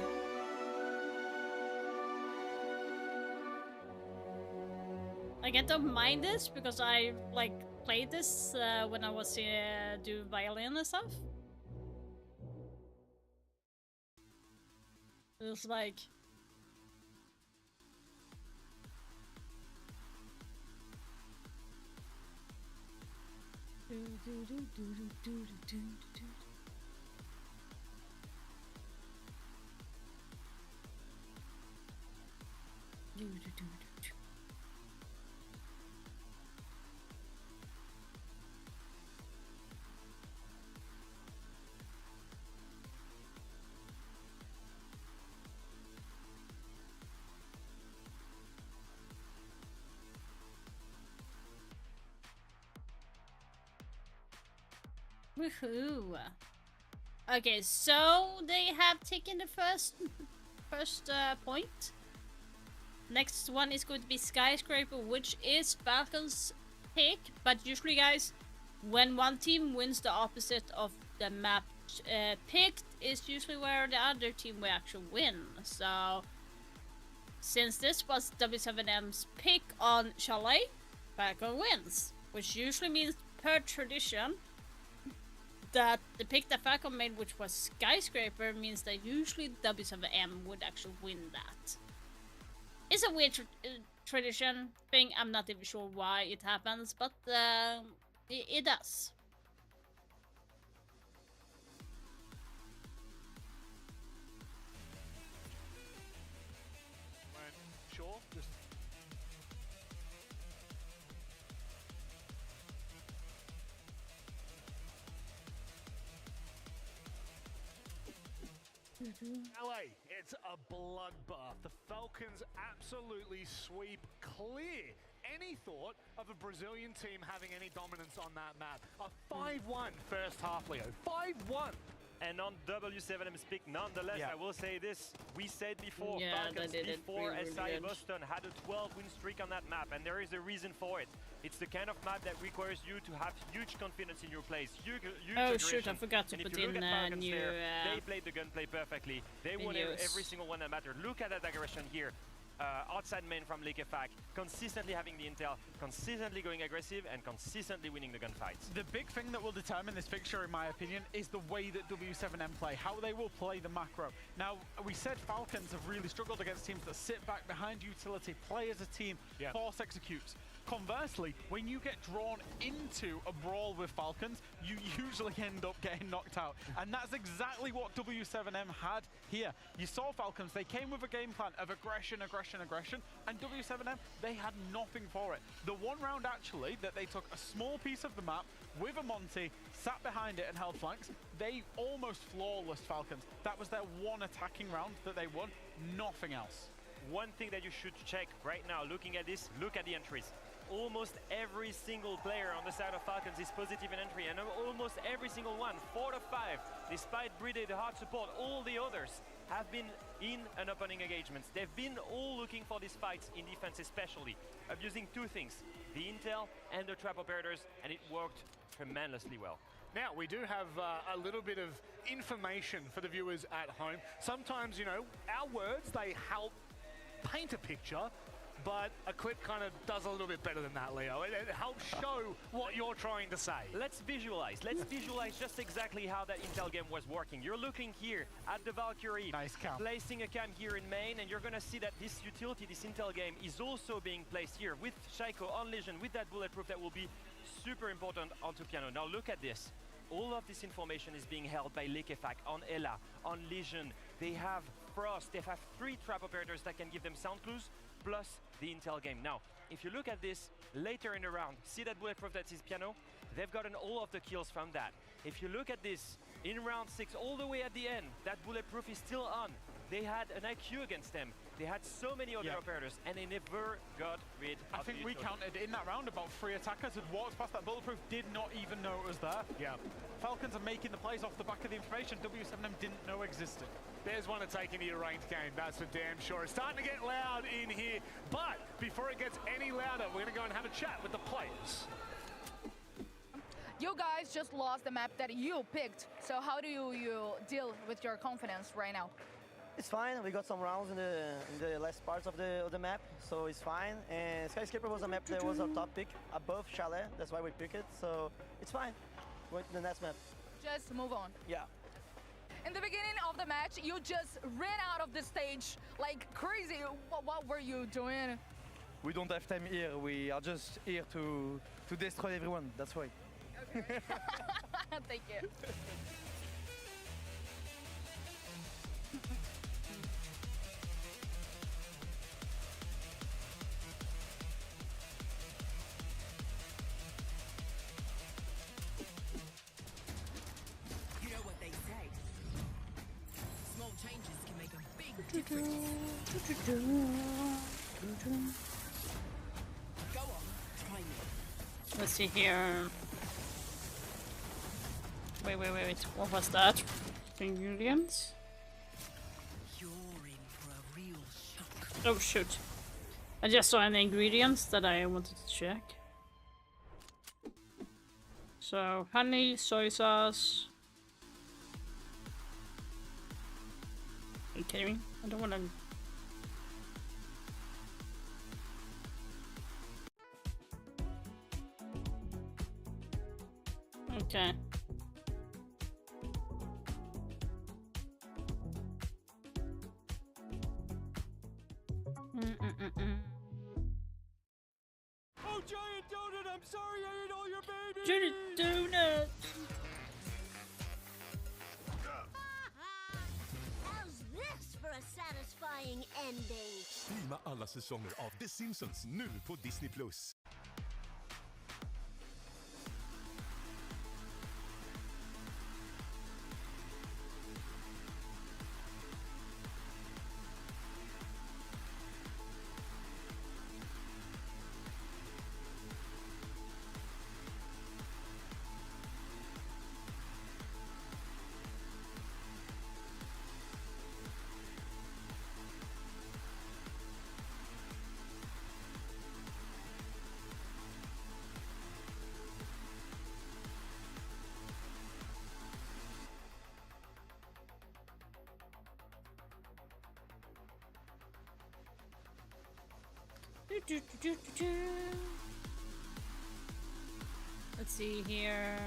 Like, I don't mind this because I like played this when I was doing violin and stuff. It was like woohoo. Okay, so they have taken the first point. Next one is going to be Skyscraper, which is Falcon's pick. But usually, guys, when one team wins the opposite of the map picked, is usually where the other team will actually win. So, since this was W7M's pick on Chalet, Falcon wins. Which usually means, per tradition, that the pick that Falcon made, which was Skyscraper, means that usually W7M would actually win that. It's a weird tradition thing. I'm not even sure why it happens, but it does. Sure, just LA, it's a bloodbath. The Falcons absolutely sweep clear any thought of a Brazilian team having any dominance on that map. A 5-1 first half, Leo. 5-1. And on W7M's pick, nonetheless, I will say this. We said before, Falcons before SI Boston had a 12-win streak on that map, and there is a reason for it. It's the kind of map that requires you to have huge confidence in your plays, huge oh shoot, I forgot to put in new... they played the gunplay perfectly. They won every single one that mattered. Look at that aggression here. Outside main from Liquefac, consistently having the intel, consistently going aggressive, and consistently winning the gunfights. The big thing that will determine this fixture, in my opinion, is the way that W7M play, how they will play the macro. Now, we said Falcons have really struggled against teams that sit back behind utility, play as a team, force executes. Conversely, when you get drawn into a brawl with Falcons, you usually end up getting knocked out. And that's exactly what W7M had here. You saw Falcons, they came with a game plan of aggression, and W7M, they had nothing for it. The one round, actually, that they took a small piece of the map with a Monty, sat behind it and held flanks, they almost flawless Falcons. That was their one attacking round that they won, nothing else. One thing that you should check right now, looking at this, look at the entries. Almost every single player on the side of Falcons is positive in entry, and almost every single one, 4 of 5, despite Bride, the hard support, all the others have been in an opening engagements. They've been all looking for these fights in defense, especially of using two things, the intel and the trap operators, and it worked tremendously well. Now, we do have a little bit of information for the viewers at home. Sometimes, you know, our words, they help paint a picture, but a clip kind of does a little bit better than that, Leo. It helps show what you're trying to say. Let's visualize. Let's visualize just exactly how that intel game was working. You're looking here at the Valkyrie, nice cam, placing a cam here in main, and you're going to see that this utility, this intel game, is also being placed here with Shaiko on Legion, with that bulletproof that will be super important onto Piano. Now look at this. All of this information is being held by Liquefact on Ella, on Legion. They have Frost, they have 3 trap operators that can give them sound clues, plus the intel game. Now, if you look at this later in the round, see that bulletproof that is Piano? They've gotten all of the kills from that. If you look at this in round 6, all the way at the end, that bulletproof is still on. They had an IQ against them. They had so many other operators, and they never got rid of I think we counted in that round about 3 attackers had walked past that bulletproof, did not even know it was there. Yeah. Falcons are making the plays off the back of the information W7M didn't know existed. There's one to take into your ranked game, that's for damn sure. It's starting to get loud in here, but before it gets any louder, we're going to go and have a chat with the players. You guys just lost the map that you picked, so how do you deal with your confidence right now? It's fine. We got some rounds in the last parts of the map, so it's fine. And Skyscraper was a map that was our top pick, above Chalet. That's why we picked it. So it's fine. Going to the next map. Just move on. Yeah. In the beginning of the match, you just ran out of the stage like crazy. What were you doing? We don't have time here. We are just here to destroy everyone. That's why. Okay. Thank you. You know what they say. Small changes can make a big difference. Go on, try me. Let's see here. Wait. What was that? Ingredients? You're in for a real shock. Oh shoot. I just saw any ingredients that I wanted to check. So, honey, soy sauce. Are you kidding me? I don't want to... Okay. Oh, Giant Donut, I'm sorry I ate all your babies! Giant Donut! How's this for a satisfying ending? Streama alla säsonger av The Simpsons nu på Disney+. Let's see here.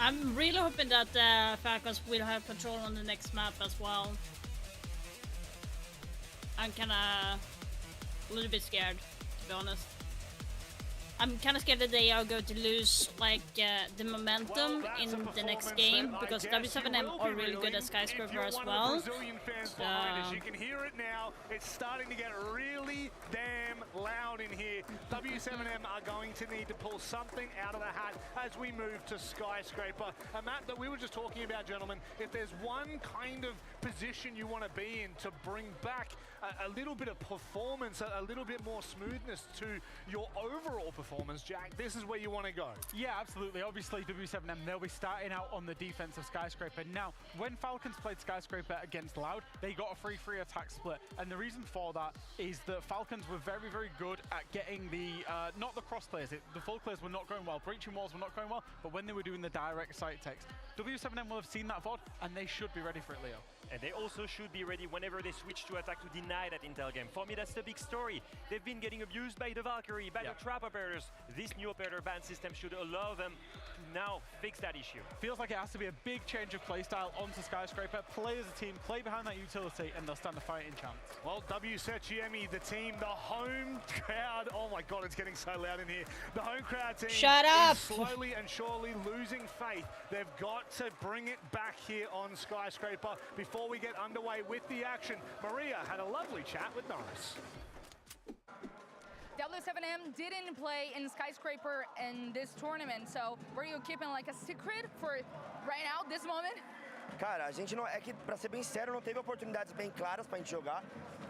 I'm really hoping that Falcons will have control on the next map as well. I'm kinda a little bit scared, to be honest. I'm kind of scared that they are going to lose like the momentum in the next game because W7M are really good at Skyscraper as well. As you can hear it now, it's starting to get really damn loud in here. W7M are going to need to pull something out of the hat as we move to Skyscraper. A map that we were just talking about, gentlemen. If there's one kind of position you want to be in to bring back a little bit of performance, a little bit more smoothness to your overall performance, Jack, this is where you want to go. Yeah, absolutely. Obviously, W7M, they'll be starting out on the defense of Skyscraper. Now, when Falcons played Skyscraper against Loud, they got a 3-3 attack split. And the reason for that is that Falcons were very, very good at getting the, not the cross clears, the full clears were not going well, breaching walls were not going well, but when they were doing the direct site takes, W7M will have seen that VOD, and they should be ready for it, Leo. And they also should be ready whenever they switch to attack to deny that intel game. For me, that's the big story. They've been getting abused by the Valkyrie, by the trap operators. This new operator ban system should allow them to now fix that issue. Feels like it has to be a big change of playstyle onto Skyscraper. Play as a team, play behind that utility, and they'll stand a fighting chance. Well, W7M, the team, the home crowd, oh my god, it's getting so loud in here. The home crowd team is slowly and surely losing faith. They've got to bring it back here on Skyscraper before we get underway with the action. Maria had a lovely chat with Norris. W7M didn't play in Skyscraper in this tournament, so were you keeping like a secret for right now, this moment? Cara, a gente não... É que, pra ser bem sério, não teve oportunidades bem claras pra gente jogar.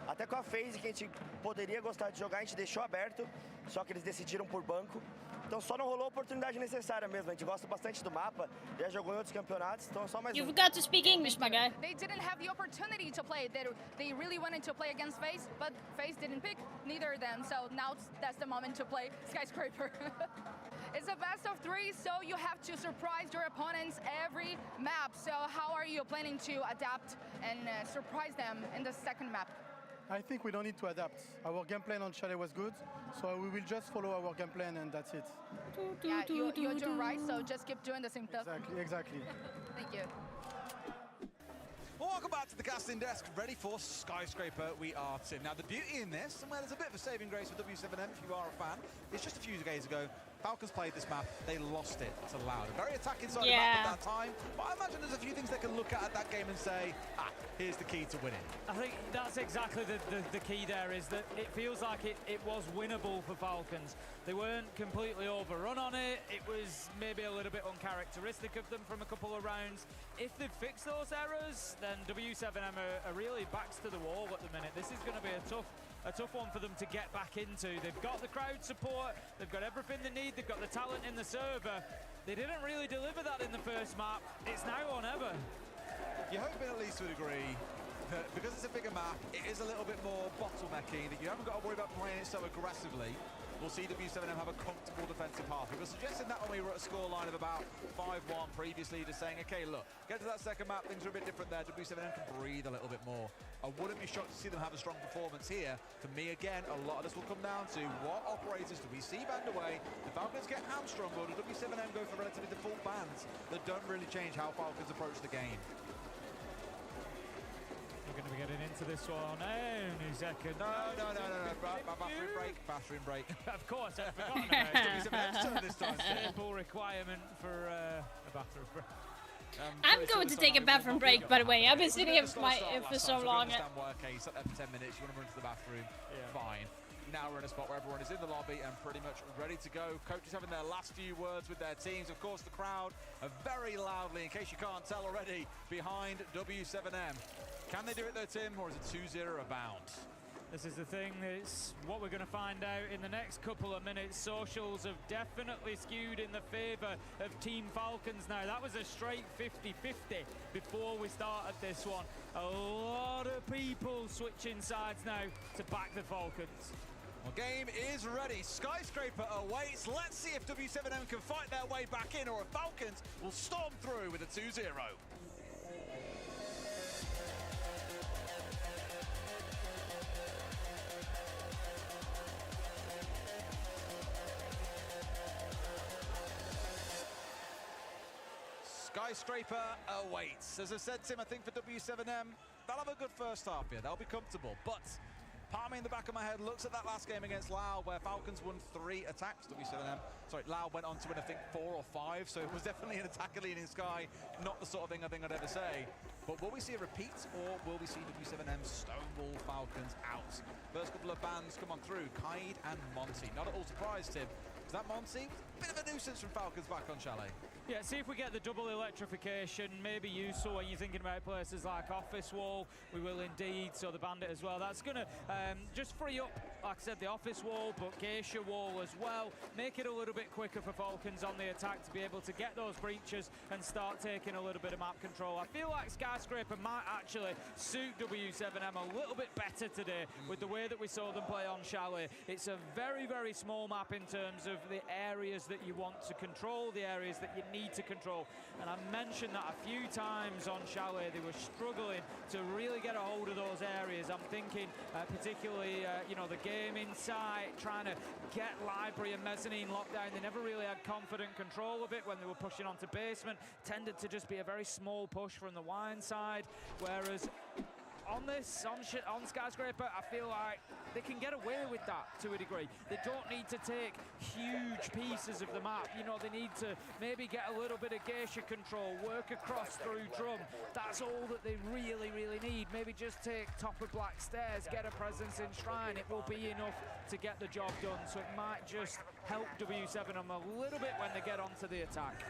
Até com a phase que a gente poderia gostar de jogar, a gente deixou aberto, só que eles decidiram por banco. Então só não rolou a oportunidade necessária mesmo. A gente gosta bastante do mapa, já jogou em outros campeonatos, então só mais You forgot to speak English, my guy. They didn't have the opportunity to play. They really wanted to play against FaZe, but FaZe didn't pick neither of them. So now that's the moment to play Skyscraper. It's a best of 3, so you have to surprise your opponents every map. So how are you planning to adapt and surprise them in the second map? I think we don't need to adapt. Our game plan on Chalet was good, so we will just follow our game plan and that's it. Yeah, you're doing right, so just keep doing the same stuff. Exactly. Thank you. Well, welcome back to the casting desk, ready for Skyscraper. We are, Tim. Now, the beauty in this, and where there's a bit of a saving grace for W7M if you are a fan, is just a few days ago, Falcons played this map, they lost it to Loud. A very attacking side of the map at that time, but I imagine there's a few things they can look at that game and say, here's the key to winning. I think that's exactly the key there, is that it feels like it was winnable for Falcons. They weren't completely overrun on it. It was maybe a little bit uncharacteristic of them from a couple of rounds. If they've fixed those errors, then W7M are really backs to the wall at the minute. This is going to be a tough one for them to get back into. They've got the crowd support, they've got everything they need, they've got the talent in the server. They didn't really deliver that in the first map. It's now or never. You're hoping at least to a degree that because it's a bigger map, it is a little bit more bottlenecky, that you haven't got to worry about playing it so aggressively. We'll see W7M have a comfortable defensive half. We were suggesting that when we were at a scoreline of about 5-1 previously, just saying, okay, look, get to that second map, things are a bit different there. W7M can breathe a little bit more. I wouldn't be shocked to see them have a strong performance here. For me, again, a lot of this will come down to what operators do we see banned away. The Falcons get hamstrung, or do W7M go for relatively default bans that don't really change how Falcons approach the game? We're going to be getting into this one any second. No. Bathroom break. Of course, I've forgotten about it. This time. Simple requirement for a bathroom break. I'm going to take a bathroom break, by the way. I've been sitting here for so long. Okay, you sat there for 10 minutes, you want to run to the bathroom, fine. Now we're in a spot where everyone is in the lobby and pretty much ready to go. Coaches having their last few words with their teams. Of course, the crowd are very loudly, in case you can't tell already, behind W7M. Can they do it though, Tim, or is it 2-0 a bound? This is the thing, it's what we're going to find out in the next couple of minutes. Socials have definitely skewed in the favour of Team Falcons now. That was a straight 50-50 before we started this one. A lot of people switching sides now to back the Falcons. Well, game is ready. Skyscraper awaits. Let's see if W7M can fight their way back in, or if Falcons will storm through with a 2-0. Skyscraper awaits. As I said, Tim, I think for W7M, they'll have a good first half here. They'll be comfortable. But part of me in the back of my head looks at that last game against Lao, where Falcons won 3 attacks. Lao went on to win, I think, 4 or 5. So it was definitely an attacker-leaning Sky. Not the sort of thing I think I'd ever say. But will we see a repeat, or will we see W7M stonewall Falcons out? First couple of bans come on through, Kaid and Monty. Not at all surprised, Tim. Is that Monty? Bit of a nuisance from Falcons back on Chalet. Yeah, see if we get the double electrification, maybe useful when you're thinking about places like Office Wall. We will indeed, so the Bandit as well. That's going to just free up, like I said, the Office Wall, but Geisha Wall as well. Make it a little bit quicker for Falcons on the attack to be able to get those breaches and start taking a little bit of map control. I feel like Skyscraper might actually suit W7M a little bit better today with the way that we saw them play on Chalet. It's a very, very small map in terms of the areas that you want to control, the areas that you need to control. And I mentioned that a few times on Chalet, they were struggling to really get a hold of those areas. I'm thinking particularly, you know, the game inside, trying to get Library and Mezzanine locked down. They never really had confident control of it when they were pushing onto basement. Tended to just be a very small push from the wine side, whereas on Skyscraper, I feel like they can get away with that to a degree. They don't need to take huge pieces of the map. You know, they need to maybe get a little bit of Geisha control, work across through Drum. That's all that they really, really need. Maybe just take top of Black Stairs, get a presence in Shrine. It will be enough to get the job done. So it might just help W7M a little bit when they get onto the attack.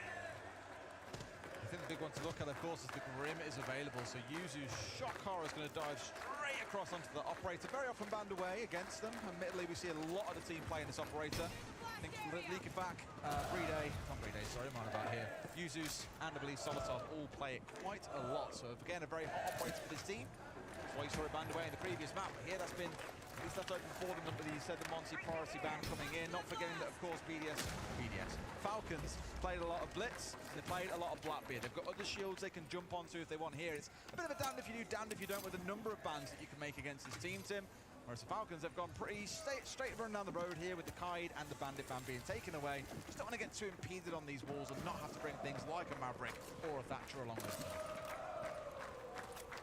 I think the big one to look at, of course, is the perimeters available. So Yuzu's shock horror is going to dive straight across onto the operator. Very often banned away against them. Admittedly, we see a lot of the team playing this operator. I think leaking back, sorry, I'm on about here. Yuzu's and I believe Solotov all play it quite a lot. So again, a very hot operator for this team. That's why you saw it banned away in the previous map. But here, that's been at least left open for them. But he said the Monty priority ban coming in. Not forgetting that, of course, Falcons played a lot of Blitz. They played a lot of Blackbeard. They've got other shields they can jump onto if they want here. It's a bit of a damned if you do, damned if you don't with the number of bans that you can make against this team, Tim. Whereas the Falcons have gone pretty straight run down the road here with the Kaid and the Bandit ban being taken away. Just don't want to get too impeded on these walls and not have to bring things like a Maverick or a Thatcher along with them.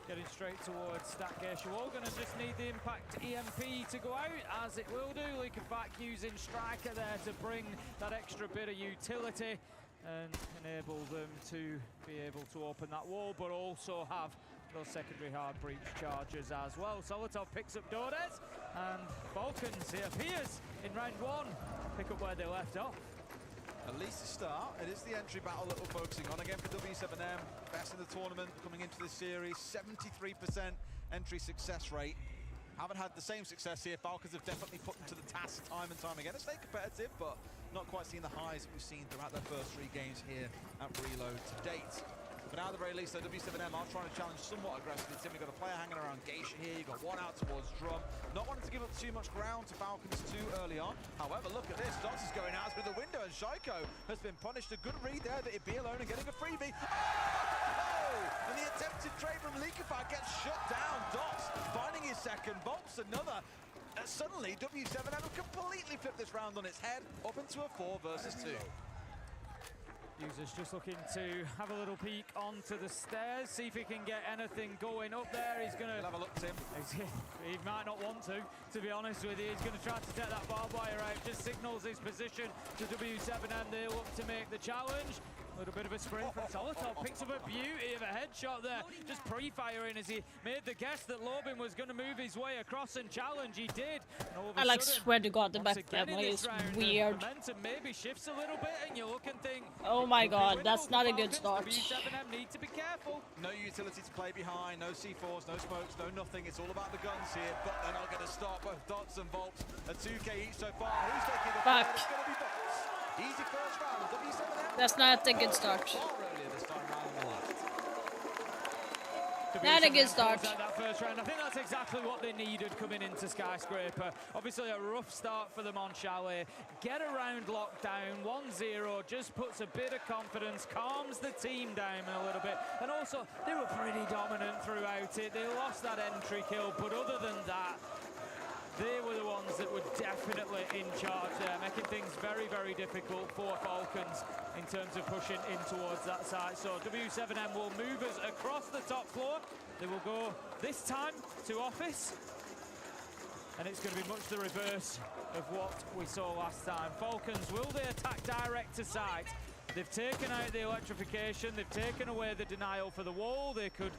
Getting straight towards that Geisha Wall. Going to just need the impact EMP to go out, as it will do. Leaking back using Striker there to bring that extra bit of utility and enable them to be able to open that wall, but also have those secondary hard breach charges as well. Solotov picks up Dores, and Falcons, it appears, in round 1, pick up where they left off. At least a start. It is the entry battle that we're focusing on again for W7M. Best in the tournament coming into this series. 73% entry success rate. Haven't had the same success here. Falcons have definitely put them to the task time and time again. It's stayed competitive, but not quite seen the highs that we've seen throughout their first 3 games here at Reload to date. But now at the very least, W7M are trying to challenge somewhat aggressively. Tim, you've got a player hanging around Geisha here. You've got one out towards Drum. Not wanting to give up too much ground to Falcons too early on. However, look at this. Dots is going out through the window, and Shaiko has been punished. A good read there that he'd be alone and getting a freebie. Oh! And the attempted trade from Leakify gets shut down. Dots finding his second, bolts another. Suddenly, W7M have completely flipped this round on its head, up into a 4 versus 2. User's just looking to have a little peek onto the stairs, see if he can get anything going up there. He's going to have a look, Tim. He might not want to be honest with you. He's going to try to take that barbed wire out. Just signals his position to W7M. They look to make the challenge. A little bit of a sprint from Solotov. Picks up a beauty of a headshot there. Just pre-firing as he made the guess that Lobin was going to move his way across and challenge. He did. I like swear to God, the back family is weird. Momentum maybe shifts a little bit, and you look and think, oh my God, that's not a good start. W7M need to be careful. No utility to play behind, no C4s, no smokes, no nothing. It's all about the guns here, but they're not going to stop. Both Dots and Volts are 2k each so far. Who's taking the Fuck. It's going to be Volts. Easy first round. W7M. That's not a good start. This time round in the last. Not a good start. That first round. I think that's exactly what they needed coming into Skyscraper. Obviously a rough start for them on Chalet. Get a round locked down, 1-0, just puts a bit of confidence, calms the team down a little bit. And also, they were pretty dominant throughout it. They lost that entry kill, but other than that, they were the ones that were definitely in charge there, making things very, very difficult for Falcons in terms of pushing in towards that side. So W7M will move us across the top floor. They will go this time to office. And it's going to be much the reverse of what we saw last time. Falcons, will they attack direct to site? They've taken out the electrification, they've taken away the denial for the wall. They could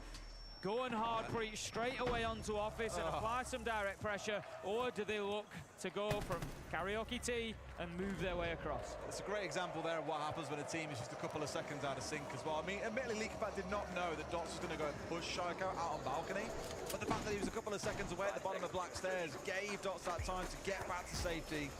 go and hard breach straight away onto office and apply some direct pressure, or do they look to go from Karaoke T and move their way across? It's a great example there of what happens when a team is just a couple of seconds out of sync as well. I mean, admittedly, Liquifat did not know that Dots was going to go and push Shaiko out on balcony, but the fact that he was a couple of seconds away at the bottom of Black Stairs gave Dots that time to get back to safety.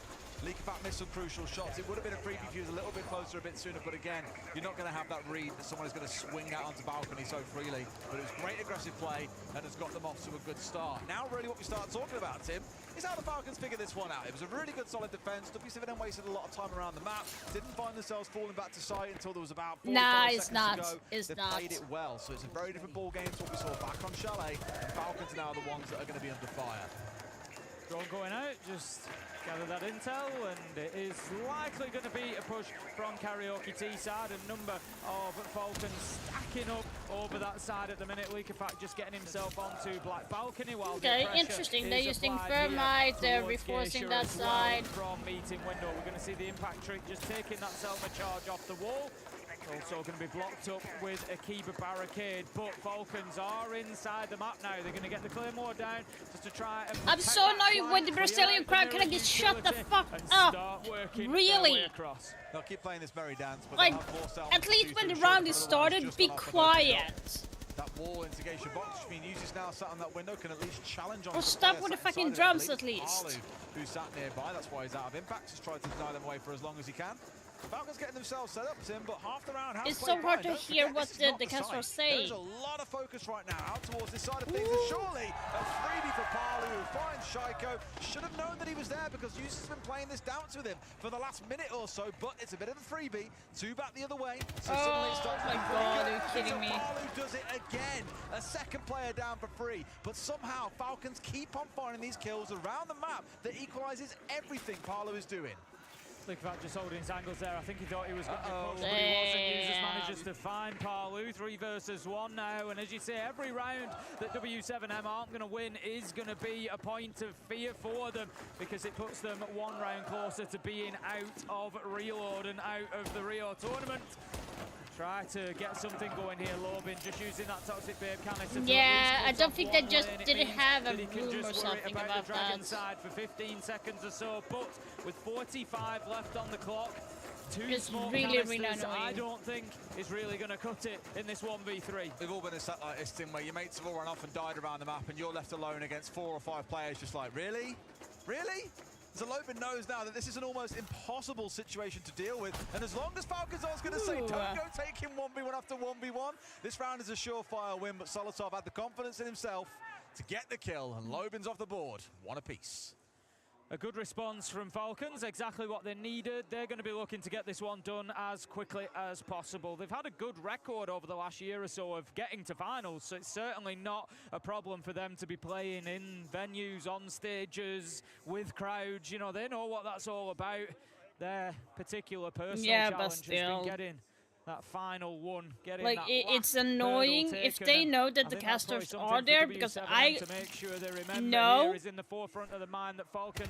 Liquifat missed some crucial shots. It would have been a freebie if he was a little bit closer, a bit sooner, but again, you're not going to have that read that someone is going to swing out onto balcony so freely. But it was great aggressive play and has got them off to a good start. Now really what we start talking about, Tim, is how the Falcons figured this one out. It was a really good solid defense. W7M wasted a lot of time around the map, didn't find themselves falling back to site until there was about 45 seconds to go. They played it well, so it's a very different ball game to what we saw back on Chalet, and Falcons are now the ones that are going to be under fire. Drone going out, just gather that intel, and it is likely going to be a push from Karaoke T side. A number of Falcons stacking up over that side at the minute. Liquifat just getting himself onto Black Balcony while okay, interesting. They're using Thermite, they're reinforcing that side. From meeting window, we're going to see the impact trick just taking that Selma charge off the wall. Also going to be blocked up with a Kiba barricade, but Falcons are inside the map now. They're going to get the Claymore down just to try and... I'm so annoyed when the Brazilian crowd can get shut the fuck up. Really? They'll keep playing this merry dance, but like, at least when the round is started, be quiet. That wall instigation box, which means Uzi's now sat on that window, can at least challenge on. Or stop with the fucking drums at least. Palu, who sat nearby, that's why he's out of impact. He's tried to deny them away for as long as he can. Falcons getting themselves set up, Tim, but half the round has it's so hard to hear what the cast are saying. There's a lot of focus right now out towards this side of things, and surely a freebie for Palu, who finds Shaiko. Should have known that he was there because Uzi's been playing this dance with him for the last minute or so, but it's a bit of a freebie. Two back the other way, so suddenly it starts my god, are you kidding me? Palu does it again. A second player down for free, but somehow Falcons keep on finding these kills around the map that equalizes everything Palu is doing. Liquifat just holding his angles there. I think he thought he was going to be pushed, but he wasn't. Users manages to find Palu. 3 versus 1 now, and as you say, every round that W7M aren't going to win is going to be a point of fear for them, because it puts them 1 round closer to being out of Reload and out of the Rio tournament. Try to get something going here, Lobin just using that toxic babe canister. Yeah, I don't think they just didn't have a room or something about the Dragon side for 15 seconds or so, but with 45 left on the clock, 2 smoke canisters, I don't think is really going to cut it in this 1v3. We've all been a set like this, Tim, where your mates have all run off and died around the map, and you're left alone against 4 or 5 players, just like, really? Really? So Lobin knows now that this is an almost impossible situation to deal with, and as long as Falcons are going to say, don't go take him 1v1 after 1v1, this round is a surefire win, but Solotov had the confidence in himself to get the kill, and Lobin's off the board, 1 apiece. A good response from Falcons, exactly what they needed. They're going to be looking to get this one done as quickly as possible. They've had a good record over the last year or so of getting to finals, so it's certainly not a problem for them to be playing in venues, on stages, with crowds. You know, they know what that's all about. Their particular personal challenge has been getting that final one, getting like that it's annoying if they know that the casters are there, because I to make sure they remember know is in the forefront of the mind that Falcon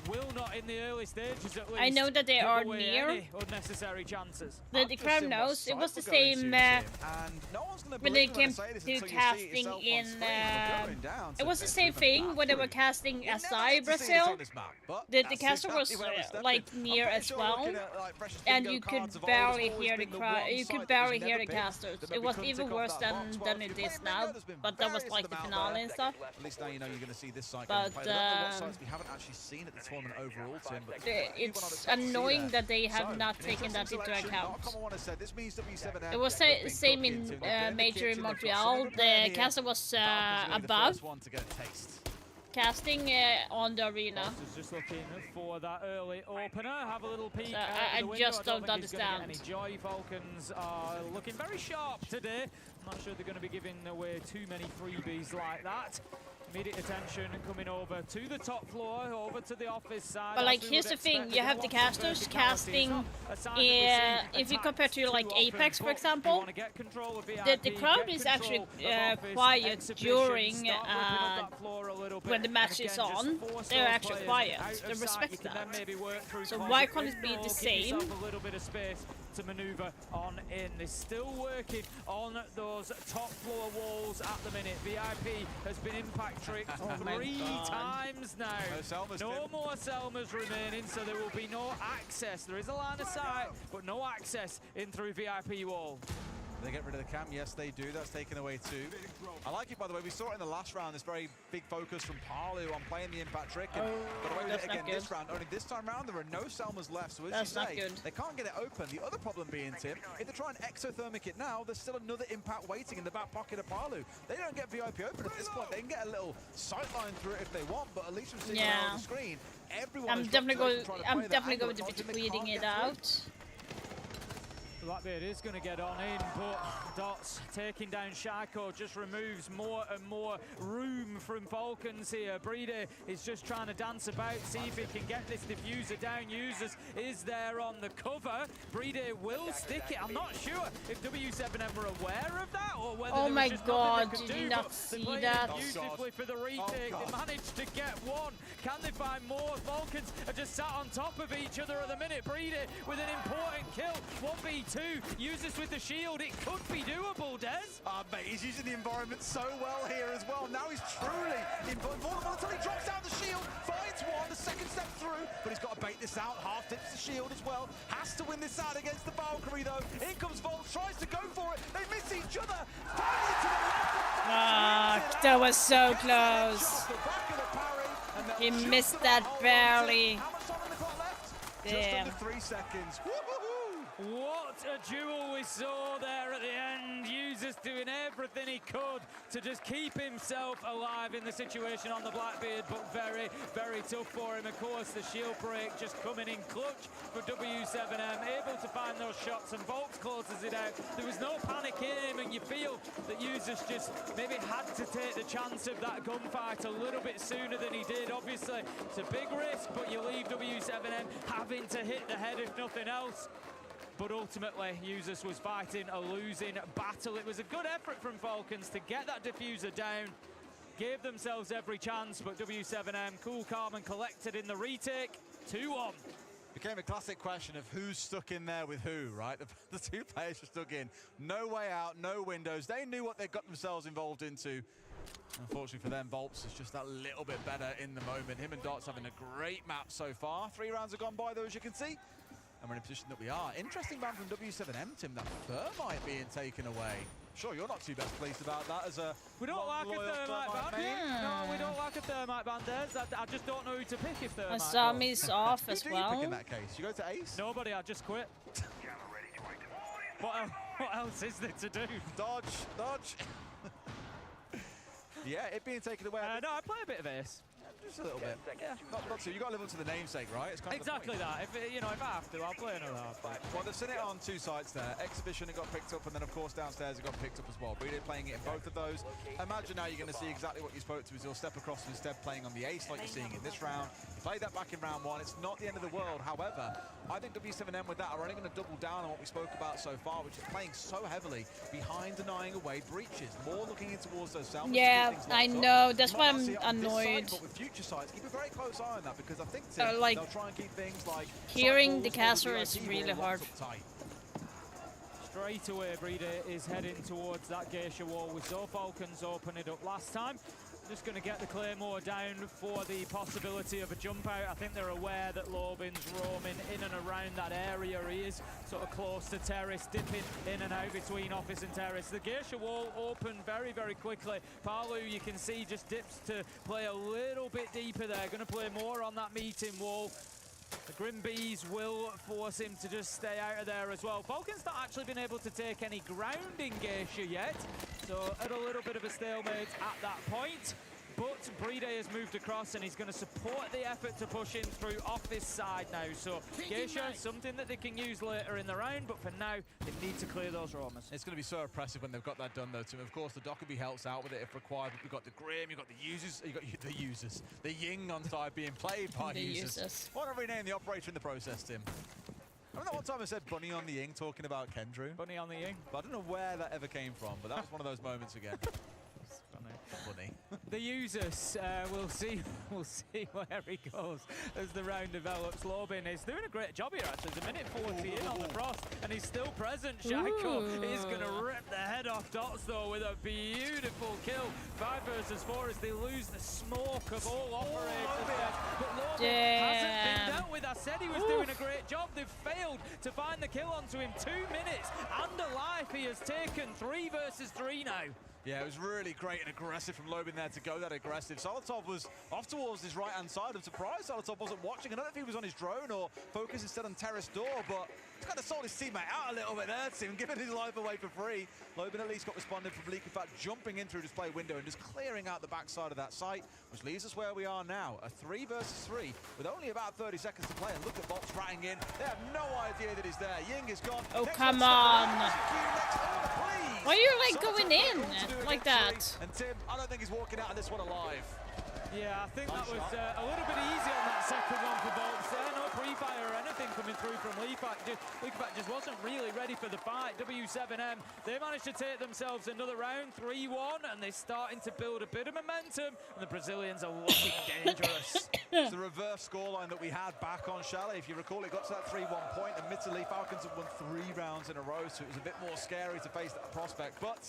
will not, in the early stages at least, I know that they are near any unnecessary chances. The crowd knows. It was the same when they came to casting in it was the same thing when they were casting SI Brazil. The caster was like near as well, and you could barely hear the crowd. You could barely hear the casters. It was even worse than it is now, but that was like the finale and stuff. At least now you know you're going to see this site. But I don't know what sites we haven't actually seen at the tournament overall, Tim, but it's annoying that they have not taken that into account. It was the same in Major in Montreal. The caster was above casting on the arena. Just looking for that early opener. Have a little peek. I just don't understand. Any joy. Falcons are looking very sharp today. I'm not sure they're going to be giving away too many freebies like that. Immediate attention coming over to the top floor, over to the office side. But like, here's the thing: you have the casters casting. If you compare to like Apex, for example, the crowd is actually quiet during when the match is on. They're actually quiet. They respect that. So why can't it be the same? A little bit of space to maneuver on in. They're still working on those top floor walls at the minute. VIP has been impact tricked 3 times now. No more Selmas remaining, so there will be no access. There is a line of sight, but no access in through VIP wall. They get rid of the cam, yes they do, that's taken away too. I like it, by the way, we saw it in the last round, this very big focus from Palu on playing the impact trick, and got away with it again this round. Only this time round, there are no Selmas left, so as you say, they can't get it open. The other problem being, Tim, if they try and exothermic it now, there's still another impact waiting in the back pocket of Palu. They don't get VIP open at this point. They can get a little sightline through it if they want, but at least we're seeing it on the screen. Everyone I'm definitely going to be tweeting it out. Blackbeard is going to get on in, but Dots taking down Shaco just removes more and more room from Falcons here. Brede is just trying to dance about, see if he can get this diffuser down. Users is there on the cover. Brede will stick it. I'm not sure if W7M were aware of that or whether oh my just god, did you not see that? Beautifully for the retake. They managed to get one. Can they find more? Falcons are just sat on top of each other at the minute. Brede with an important kill. 1v2. Uses with the shield. It could be doable, Des. Mate, he's using the environment so well here as well. Now he's truly invulnerable until he drops down the shield. Finds one, the second step through, but he's got to bait this out. Half dips the shield as well. Has to win this out against the Valkyrie, though. In comes Volt, tries to go for it. They miss each other. Finally to the left. That was so close. He missed that barely. How much time on the clock left? Damn. Just under 3 seconds. What a duel we saw there at the end. Users doing everything he could to just keep himself alive in the situation on the Blackbeard, but very, very tough for him. Of course, the shield break just coming in clutch for W7M, able to find those shots, and Volks closes it out. There was no panic in him, and you feel that Users just maybe had to take the chance of that gunfight a little bit sooner than he did. Obviously, it's a big risk, but you leave W7M having to hit the head if nothing else. But ultimately, Users was fighting a losing battle. It was a good effort from Falcons to get that diffuser down. Gave themselves every chance, but W7M, cool, calm and collected in the retake. 2-1. Became a classic question of who's stuck in there with who, right? The two players were stuck in. No way out, no windows. They knew what they got themselves involved into. Unfortunately for them, Volps is just that little bit better in the moment. Him and Dots having a great map so far. 3 rounds have gone by, though, as you can see. And we're in a position that we are. Interesting ban from W7M, Tim, that Thermite being taken away. Sure, you're not too best pleased about that as a We don't like a Thermite ban. No, we don't like a Thermite ban, Des. I just don't know who to pick if Thermite. Asami's off as Who do well. you pick in that case? You go to Ace? Nobody, I just quit. What else is there to do? Dodge, dodge. Yeah, it being taken away. No, I play a bit of Ace. Just a little bit. Yeah. Not too. You got to live up to the namesake, right? It's kind exactly of that. If I have to, I'll play another halfback. Well, they've seen it on 2 sites there. Exhibition, it got picked up, and then of course downstairs it got picked up as well. Brede playing it in both of those. Imagine now you're going to see exactly what you spoke to, is he'll step across and instead playing on the Ace like you're seeing in this round. He played that back in round 1. It's not the end of the world. However, I think W7M with that are only going to double down on what we spoke about so far, which is playing so heavily behind, denying away breaches. More looking in towards those Selmas. Yeah, I know. That's why I'm annoyed. But with future sites, keep a very close eye on that, because I think like, they'll try and keep things like hearing the caster is really hard. Straight away, Brede is heading towards that geisha wall. We saw Falcons open it up last time. Just going to get the Claymore down for the possibility of a jump out. I think they're aware that Lobin's roaming in and around that area. He is sort of close to terrace, dipping in and out between office and terrace. The geisha wall opened very, very quickly. Palu, you can see, just dips to play a little bit deeper there. Going to play more on that meeting wall. The Grim Bees will force him to just stay out of there as well. Falcon's not actually been able to take any ground in Geisha yet, so at a little bit of a stalemate at that point. but Brede has moved across and he's going to support the effort to push in through off this side now. So Geisha, something that they can use later in the round, but for now, they need to clear those roamers. It's going to be so impressive when they've got that done, though, Tim. Of course, the Dokkaebi helps out with it if required. We've got the Grim, you've got the users, you've got the users. The Ying on side being played by users. Why not rename the operator in the process, Tim? I don't know what time I said Bunny on the Ying talking about Kendrew. Bunny on the Ying. But I don't know where that ever came from, but that was one of those moments again. Bunny. The users, we'll see where he goes as the round develops. Lobin is doing a great job here, actually. It's a minute 40 in on the frost, and he's still present. Shaco is going to rip the head off Dots, though, with a beautiful kill. 5 versus 4 as they lose the smoke of all operators there. But Lobin hasn't been dealt with. I said he was doing a great job. They've failed to find the kill onto him. 2 minutes and a life he has taken. 3 versus 3 now. Yeah, it was really great and aggressive from Lobin there to go that aggressive. Solotov was off towards his right-hand side. I'm surprised Solotov wasn't watching. I don't know if he was on his drone or focused instead on Terrace Door, but he's kind of sold his teammate out a little bit there, Tim, giving his life away for free. Lobin at least got responded from Leak, in fact, jumping in through display window and just clearing out the backside of that site, which leaves us where we are now, a 3 versus 3, with only about 30 seconds to play. And look at Bolts ratting in. They have no idea that he's there. Ying is gone. Oh, come on. Why are you, like, going in like that? And Tim, I don't think he's walking out of this one alive. Yeah, I think that was a little bit easy on that second one for Bolts there. No pre-fire or anything coming through from Leafback. Leafback just wasn't really ready for the fight. W7M, they managed to take themselves another round, 3-1, and they're starting to build a bit of momentum, and the Brazilians are looking dangerous. It's the reverse scoreline that we had back on Chalet. If you recall, it got to that 3-1 point. Admittedly, Falcons have won 3 rounds in a row, so it was a bit more scary to face that prospect, but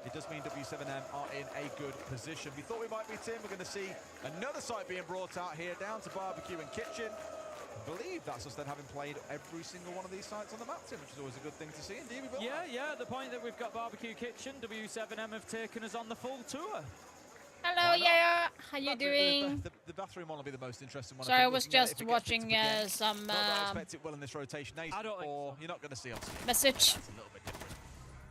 it does mean W7M are in a good position. We thought we might be, Tim. We're going to see another site being brought out here, down to Barbecue and Kitchen. I believe that's us then having played every single one of these sites on the map, Tim, which is always a good thing to see. Indeed, we yeah, the point that we've got Barbecue Kitchen, W7M have taken us on the full tour. Hello, yeah. How you doing? The bathroom one will be the most interesting one. Sorry, I was just watching some. Not that I expect it will in this rotation, I don't or you're not going to see on screen. Message. It's a little bit different.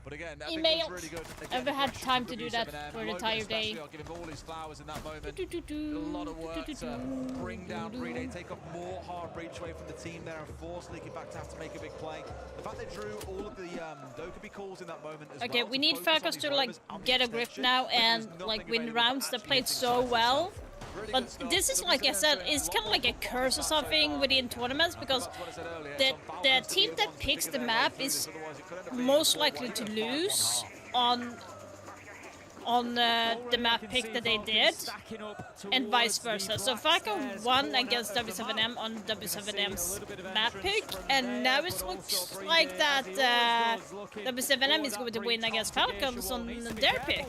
But again, I email. think it was really good. Never had time to do that for the entire day. I'll give him all his flowers in that moment. A lot of work to bring down Brede, take up more hard breach away from the team there, and force Leaky back to have to make a big play. The fact they drew all of the Dokkaebi calls in that moment as well. Okay, we need Falcons to like get a grip now and like win rounds. They played so well. But this is, like I said, it's kind of like a curse or something within tournaments, because the team that picks the map is most likely to lose on the map pick that they did, and vice versa. So Falcon won against W7M on W7M's map pick, and now it looks like that W7M is going to win against Falcons on their pick.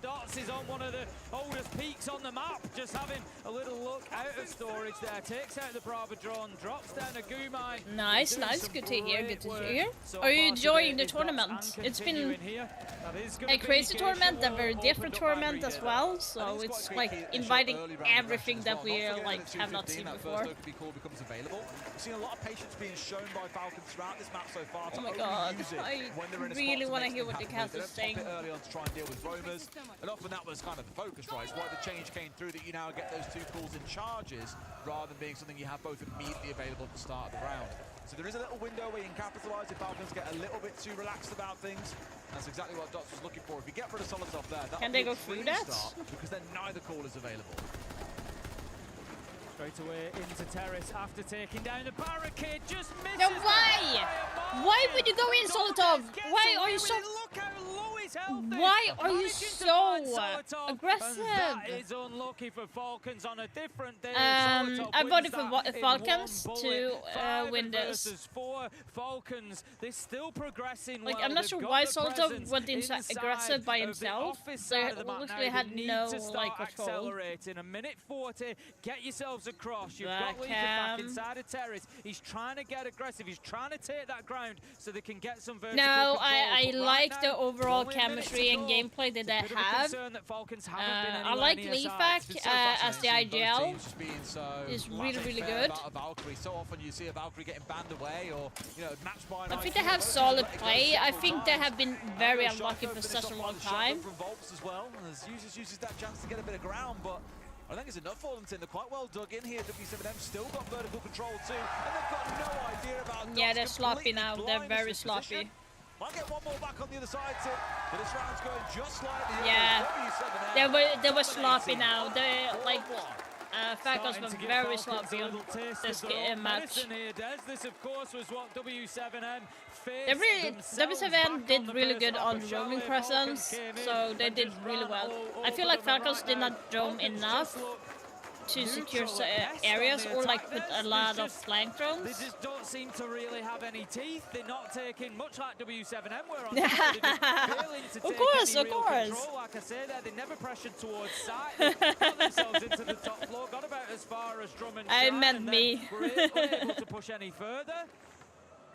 Dots is on one of the oldest peaks on the map, just having a little look out of storage there, takes out the Brava drone, drops down a Gumai. Nice, good to hear, good to hear. Are you enjoying the tournament? It's been a crazy tournament, a very different tournament as well, so it's like inviting everything that we like have not seen before. We've seen a lot of patience being shown by Falcons throughout this map so far. Oh my god, I really want to hear what the cast is saying. Early on to try and deal with roamers, and often that was kind of the focus, right? It's why the change came through, that you now get those 2 calls in charges rather than being something you have both immediately available at the start of the round. So there is a little window where you can capitalise if Falcons get a little bit too relaxed about things. That's exactly what Dots was looking for. If you get rid of Solotov there, can they go through that? Because then neither call is available. Straight away into Terrace after taking down the barricade, just misses. No, why? Why would you go in, Solotov? Why are you so... Why are you so aggressive? That is unlucky for Falcons on a different day. I voted for Falcons to win this. 4 Falcons, they're still progressing. Like, I'm not sure why Solotov went into aggressive by himself. They literally had no like control. Accelerate in a minute 40. Get yourselves across. You've got Leaker back inside of Terrace. He's trying to get aggressive. He's trying to take that ground so they can get some vertical control. I like the overall chemistry and gameplay that they have. I like Leafak as the IGL. Is really good. So often you see a Valkyrie getting banned away or, you know, matched by an I think they have solid play. I think they have been very unlucky for such a long time. From Volps as well, and as users uses that chance to get a bit of ground, but I think it's enough for them. They're quite well dug in here. W7M still got vertical control too, and they've got no idea about. Yeah, they're sloppy now. They're very sloppy. Might get one more back on the other side, Tim, but this round's going just like the yeah, W7M. they were sloppy now. They like. Falcons were very sloppy on this match. This, of course, was what W7M W7M did really good on roaming presence, so they did really well. I feel like Falcons did not roam enough to secure areas or like put a lot of flank drones. They just don't seem to really have any teeth. They're not taking much like W7M were on. They're just failing to take any real control. Like I say there, they never pressured towards side. They got themselves into the top floor, got about as far as Drummond. I meant me. Were unable to push any further.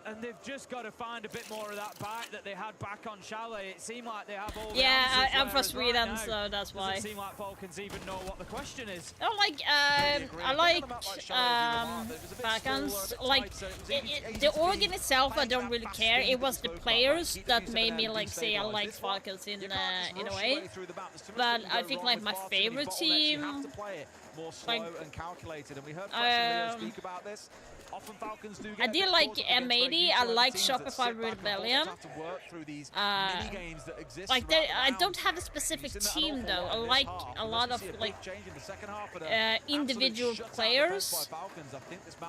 And they've just got to find a bit more of that bite that they had back on Chalet. It seemed like they have all the answers, I'm from Sweden, right so that's why. Doesn't seem like Falcons even know what the question is. I like Falcons. Like the organ itself, I don't really care. It was the players that made me like say I like Falcons in a way. But I think like my favorite team, like I did like M80. I like Shopify Rebellion. Like I don't have a specific team though. I like a lot of like individual players.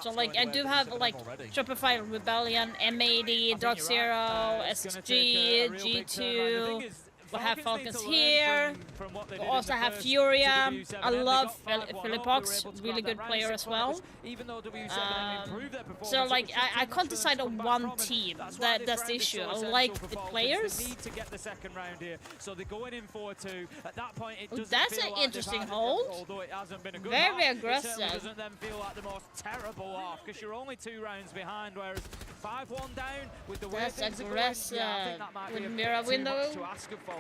So like I do have like Shopify Rebellion, M80, Dark Zero, SG, G2. We have Falcons here. We also have Furia. I love Philippox, really good player as well. So like I can't decide on one team. That's the issue. I like the players. To get the second round here, so they're going in 4-2. At that point, it doesn't that's feel an like interesting had hold. Although it hasn't been a good very half, aggressive. It certainly doesn't then feel like the most terrible half because you're only 2 rounds behind, whereas 5-1 down with the way things are going. Yeah, I think that might be a mirror bit window. too much to ask of Falcons.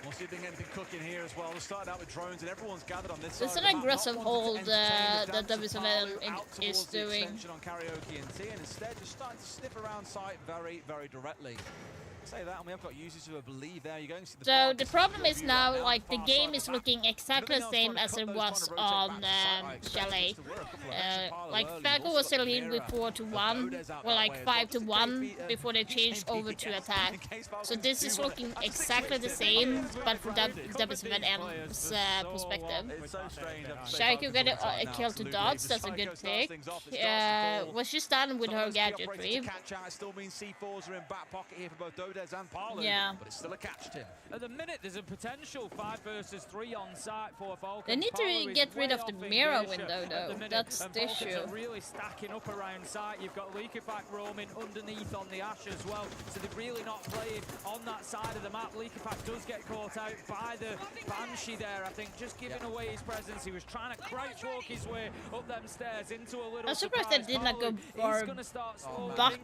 We'll see if they can get anything cooking here as well. They're starting out with drones and everyone's gathered on this It's side. an aggressive hold that W7M is doing. On Karaoke and T, and instead just starting to sniff around site very, very directly. Say that, and we have got users who believe there. You're going to see the so the problem is now, like the game is looking exactly the same as it was on Chalet. Like Falco was still lead with 4-1, or like 5-1 before they changed over to attack. So this is looking exactly the same, but from W7M's perspective. Shaiko got a kill to dodge. That's a good pick. Was she stunned with her gadgetry? Still means C4s are in back pocket here for both Dodez and Parlo, yeah. But it's still a catch, Tim. At the minute, there's a potential 5 versus 3 on site for Falcons. They need to get rid of the mirror window, though. That's the issue. Are really stacking up around site. You've got Leakerpack roaming underneath on the Ash as well, so they're really not playing on that side of the map. Leakerpack does get caught out by the Banshee there, I think, just giving away his presence. He was trying to crouch walk his way up them stairs into a little. I'm surprised they did not go for back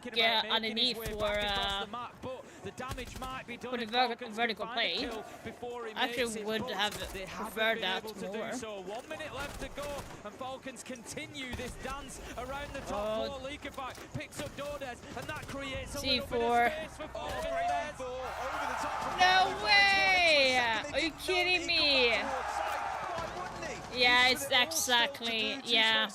underneath the damage might be done for the vertical play. I actually would have preferred that more. So 1 minute left to go, and Falcons continue this dance around the top floor. Leakerback picks up Dodez, and that creates a little bit of space for Falcons. No way! Are you kidding me? Yeah, it's exactly, yeah.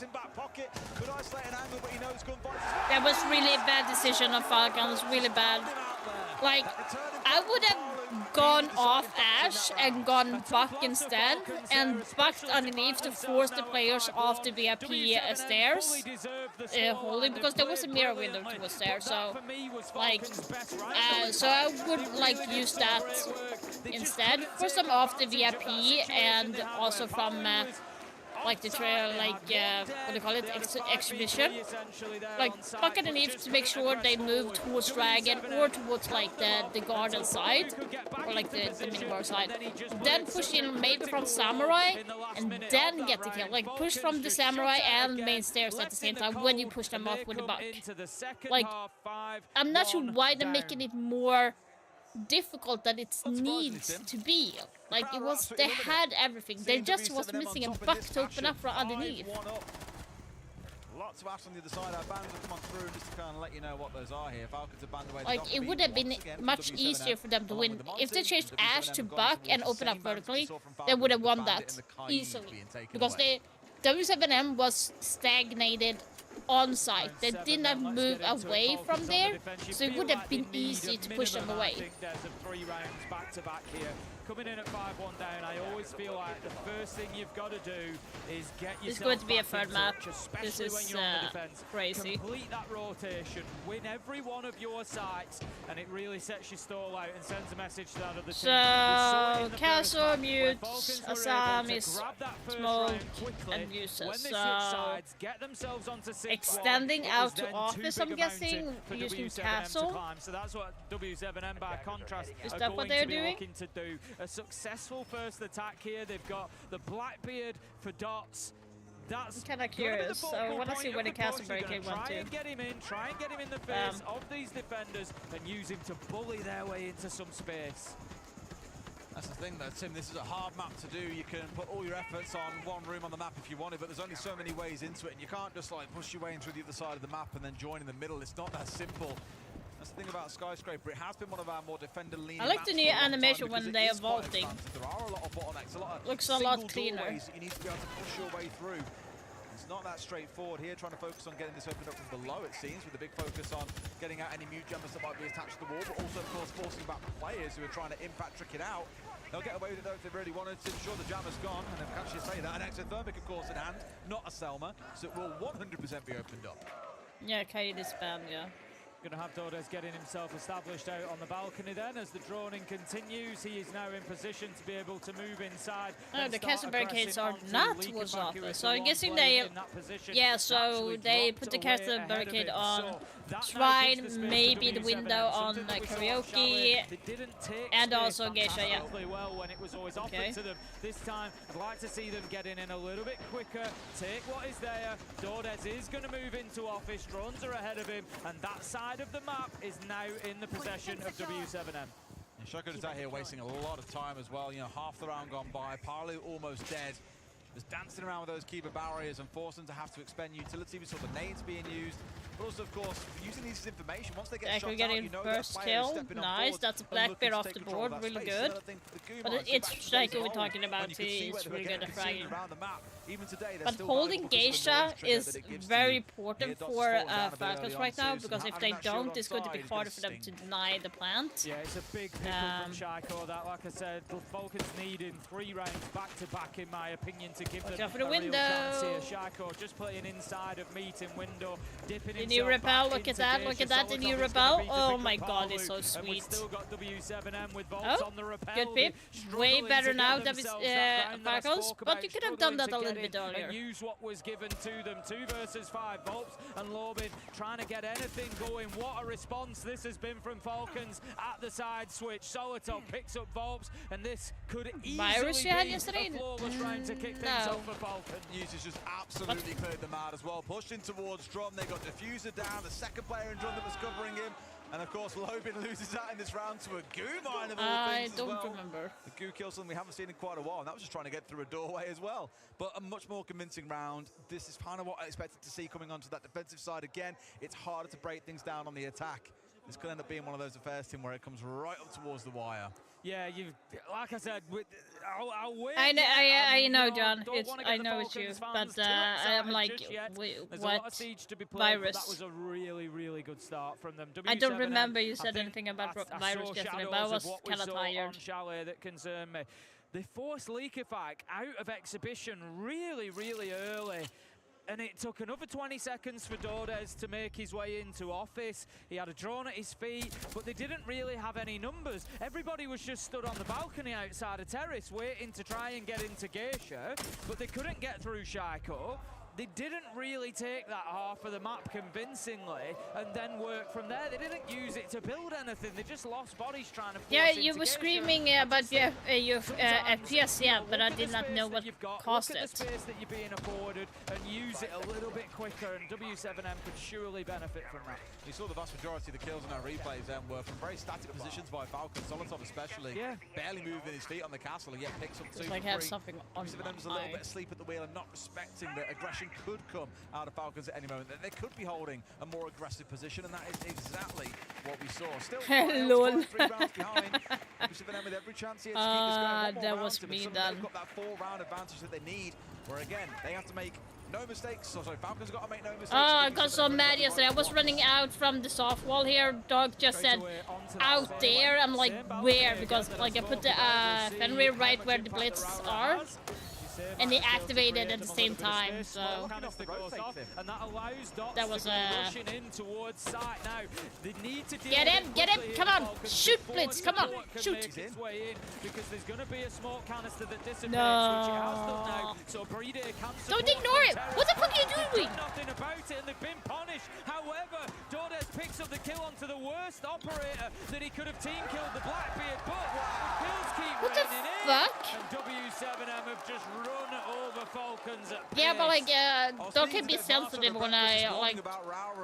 That was really a bad decision of Falcons, really bad. Like, I would have gone off Ash and gone Buck instead, and bucked underneath to force the players off the VIP stairs. Wholly, because there was a mirror window towards there, so, like, so I would, like, use that instead. Force them off the VIP, and also from, like the trail, like what do you call it, exhibition, like buck underneath to make sure they move towards Dragon or towards like the garden side, or like the minibar side. Then push in maybe from Samurai, and then get the kill. Like push from the Samurai and main stairs at the same time when you push them off with the buck. Like, I'm not sure why they're making it more difficult that it needs to be. Like it was, they had everything. They just was missing a buck to open up from underneath. Lots of ash on the other side. Our bands have come on through just to kind of let you know what those are here. Falcons have banned away. Like it would have been much easier for them to win if they changed Ash to Buck and open up vertically. They would have won that easily because W7M was stagnated on site. They did not move away from there, so it would have been easy to push them away. I think there's a 3 rounds back to back here. Coming in at 5-1 down, I always feel like the first thing you've got to do is get yourself. It's going to be a third map. This is when you're on the defense. crazy. Complete that rotation, win every one of your sites, and it really sets your stall out and sends a message to that other team. So Castle mutes, Assam is small and useless. So get themselves onto 6-1. Extending out to office, I'm guessing, using Castle. So that's what W7M by contrast is are that what going they're to be doing? looking to do. A successful first attack here. They've got the Blackbeard for dots. That's kind of curious. So I want to see where the Castle Barricade went to. Try and get him in the face of these defenders and use him to bully their way into some space. That's the thing though, Tim, this is a hard map to do. You can put all your efforts on one room on the map if you want it, but there's only so many ways into it, and you can't just like push your way in through the other side of the map and then join in the middle. It's not that simple. That's the thing about Skyscraper. It has been one of our more defender-leaning. I like the new animation when they are vaulting. There are a lot of bottlenecks, a lot of looks a lot cleaner. That you need to be able to push your way through. It's not that straightforward here. Trying to focus on getting this opened up from below, it seems, with a big focus on getting out any mute jammers that might be attached to the wall, but also, of course, forcing back players who are trying to impact trick it out. They'll get away with it though if they really wanted to. Sure, the jammer's gone, and I can actually say that. An exothermic, of course, in hand, not a Selma, so it will 100% be opened up. Yeah, Kaid is spam, yeah. Going to have Dordes getting himself established out on the balcony then. As the droning continues, he is now in position to be able to move inside. Oh, the Castle Barricades are not towards office, so I'm guessing they... Yeah, so they put the Castle Barricade on Shrine, maybe the window on Karaoke, and also Geisha, yeah. Well when it was always offered to them. This time, I'd like to see them getting in a little bit quicker, take what is there. Dordes is going to move into office, drones are ahead of him, and that side of the map is now in the possession of W7M. Shoko is out here wasting a lot of time as well. You know, half the round gone by. Parlu almost dead. Just dancing around with those Kiba barriers and forcing them to have to expend utility. We saw the nades being used. But also, of course, using these information, once they get shot out, you know first kill. Nice, that's a Blackbeard off the board, really good. But it's Shaiko we're talking about, he's really good at fragging. But holding Geisha is very important for Falcons right now, because if they don't, it's going to be harder for them to deny the plant. Yeah, it's a big pickle from Shaiko, that, like I said, the Falcons needing 3 rounds back-to-back, in my opinion, to give them out for the a window. real chance here. Shaiko just playing inside of meeting window, dipping the new repel, look at that, the new repel. Oh my god, it's so sweet. We've still got W7M with bolts on the repel. Good pip. Way better now, Falcons, but you could have done that a little bit earlier. And use what was given to them. 2 versus 5. Volps and Lorbin trying to get anything going. What a response this has been from Falcons at the side switch. Solotov picks up Volps, and this could easily be a flawless round to kick things off for Falcons. Users just absolutely cleared them out as well. Pushed in towards Drum. They got Diffuser down. The second player in Drum that was covering him. And of course, Lobin loses out in this round to a goo mine of all things as well. I don't remember. The goo kill something we haven't seen in quite a while, and that was just trying to get through a doorway as well. But a much more convincing round. This is kind of what I expected to see coming onto that defensive side again. It's harder to break things down on the attack. This could end up being one of those affairs, Tim, where it comes right up towards the wire. Yeah, like I said, I'll win. I know, John. I know it's you, but I'm like, wait, what? Virus. That was a really, really good start from them. I don't remember you said anything about Virus yesterday, but I was kind of tired. Chalet that concerned me. They forced Leakyfag out of exhibition really, really early. And it took another 20 seconds for Dordes to make his way into office. He had a drone at his feet, but they didn't really have any numbers. Everybody was just stood on the balcony outside of terrace waiting to try and get into Geisha, but they couldn't get through Shaiko. they didn't really take that half of the map convincingly and then work from there. They didn't use it to build anything. They just lost bodies trying to force Yeah, you were integration. screaming about your FPS, yeah, but I did not know what caused Look at it. the space that you're being afforded and use it a little bit quicker, and W7M could surely benefit from that. You saw the vast majority of the kills in our replays then were from very static positions by Falcon. Solotov especially, barely moving his feet on the castle, and yet picks up 2 Just for like have free. something on W7M's a little bit asleep at the wheel and not respecting that aggression could come out of Falcons at any moment. That they could be holding a more aggressive position, and that is exactly what we saw. Still, Lol. 3 rounds behind. W7M with every chance here to keep this going. One more that round was to, but me suddenly then. they've got that 4-round advantage that they need, where again, they have to make no mistakes. So sorry, Falcons got to make no mistakes. Oh, I got so mad yesterday. I was running out from the soft wall here. Dog just said out there. I'm like, where? Because like I put the Fenrir right where the blitz are. And they activated at the same time, so that was rushing in towards site now. They need to get him, come on, shoot Blitz, come on, shoot. Its way in because there's going to be a smoke canister that dissipates, No. which it has done now. So Breeder can Don't ignore it. What the fuck are you doing? Nothing about it, and they've been punished. However, Dordes picks up the kill onto the worst operator that he could have team killed, the Blackbeard, but the kills keep What the raining in. fuck? And W7M have just run over Falcons at Yeah, but like, pace. don't get me sensitive when I like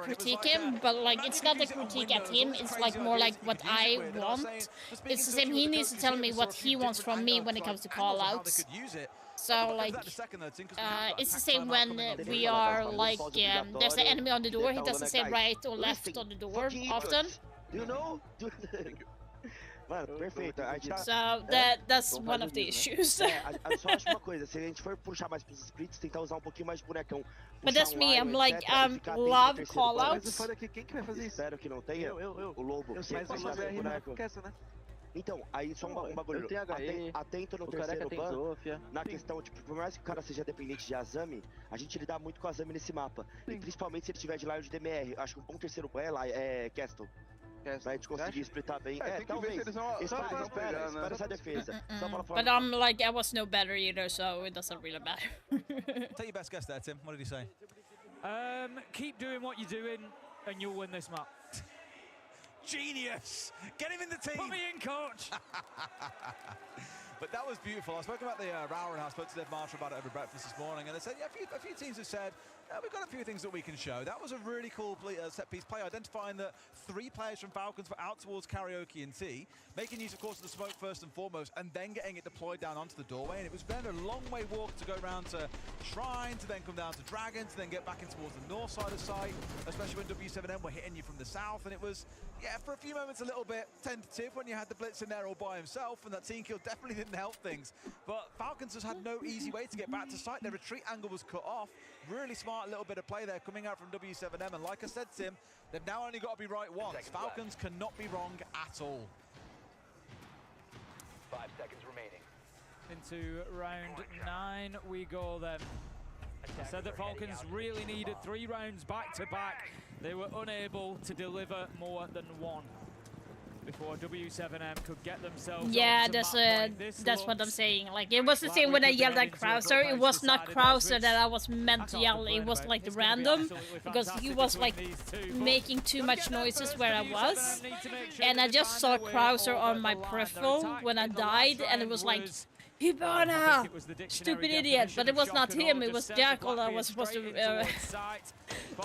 critique him, but like, it's not a critique at him. It's like more like what I want. It's the same. He needs to tell me what he wants from me when it comes to callouts. So like, it's the same when we are like, there's an enemy on the door. He doesn't say right or left on the door often. Do you know? Mano, perfeito. A gente tá, So that's one of the issues. Só acho uma coisa, se a gente for puxar mais pros splits, tentar usar um pouquinho mais de bonecão. But that's me. I'm like, love callouts. Espero que não tenha. O Lobo. Então, aí só um bagulho. Atento no terceiro ban, na questão, tipo, por mais que o cara seja dependente de Azami, a gente lidar muito com Azami nesse mapa. E principalmente se ele tiver de Lion de DMR. Acho que um bom terceiro ban é Castle. Pra gente conseguir splitar bem. Talvez. Espera essa defesa. But I'm like, I was no better either, so it doesn't really matter. Take your best guess there, Tim. What did he say? Keep doing what you're doing, and you'll win this map. Genius! Get him in the team! Put me in, coach! But that was beautiful. I spoke about the Rauer, I spoke to Dev Marshall about it over breakfast this morning, and they said, yeah, a few teams have said, we've got a few things that we can show. That was a really cool set-piece play, identifying that 3 players from Falcons were out towards Karaoke and T, making use, of course, of the smoke first and foremost, and then getting it deployed down onto the doorway. And it was then a long way walk to go around to Shrine, to then come down to Dragon, to then get back in towards the north side of site, especially when W7M were hitting you from the south. And it was, yeah, for a few moments a little bit tentative when you had the Blitz in there all by himself, and that team kill definitely didn't help things. But Falcons just had no easy way to get back to site. Their retreat angle was cut off. Really smart little bit of play there coming out from W7M. And like I said, Tim, they've now only got to be right once. Falcons cannot be wrong at all. 5 seconds remaining. Into round 9 we go then. I said that Falcons really needed 3 rounds back to back. They were unable to deliver more than 1 before W7M could get themselves. Yeah, that's what I'm saying. Like, it was the same when I yelled at Krauser. It was not Krauser that I was meant to yell. It was like random, because he was like making too much noises where I was, and I just saw Krauser on my peripheral when I died, and it was like, Hibana! Stupid idiot! But it was not him, it was Jackal that was supposed to...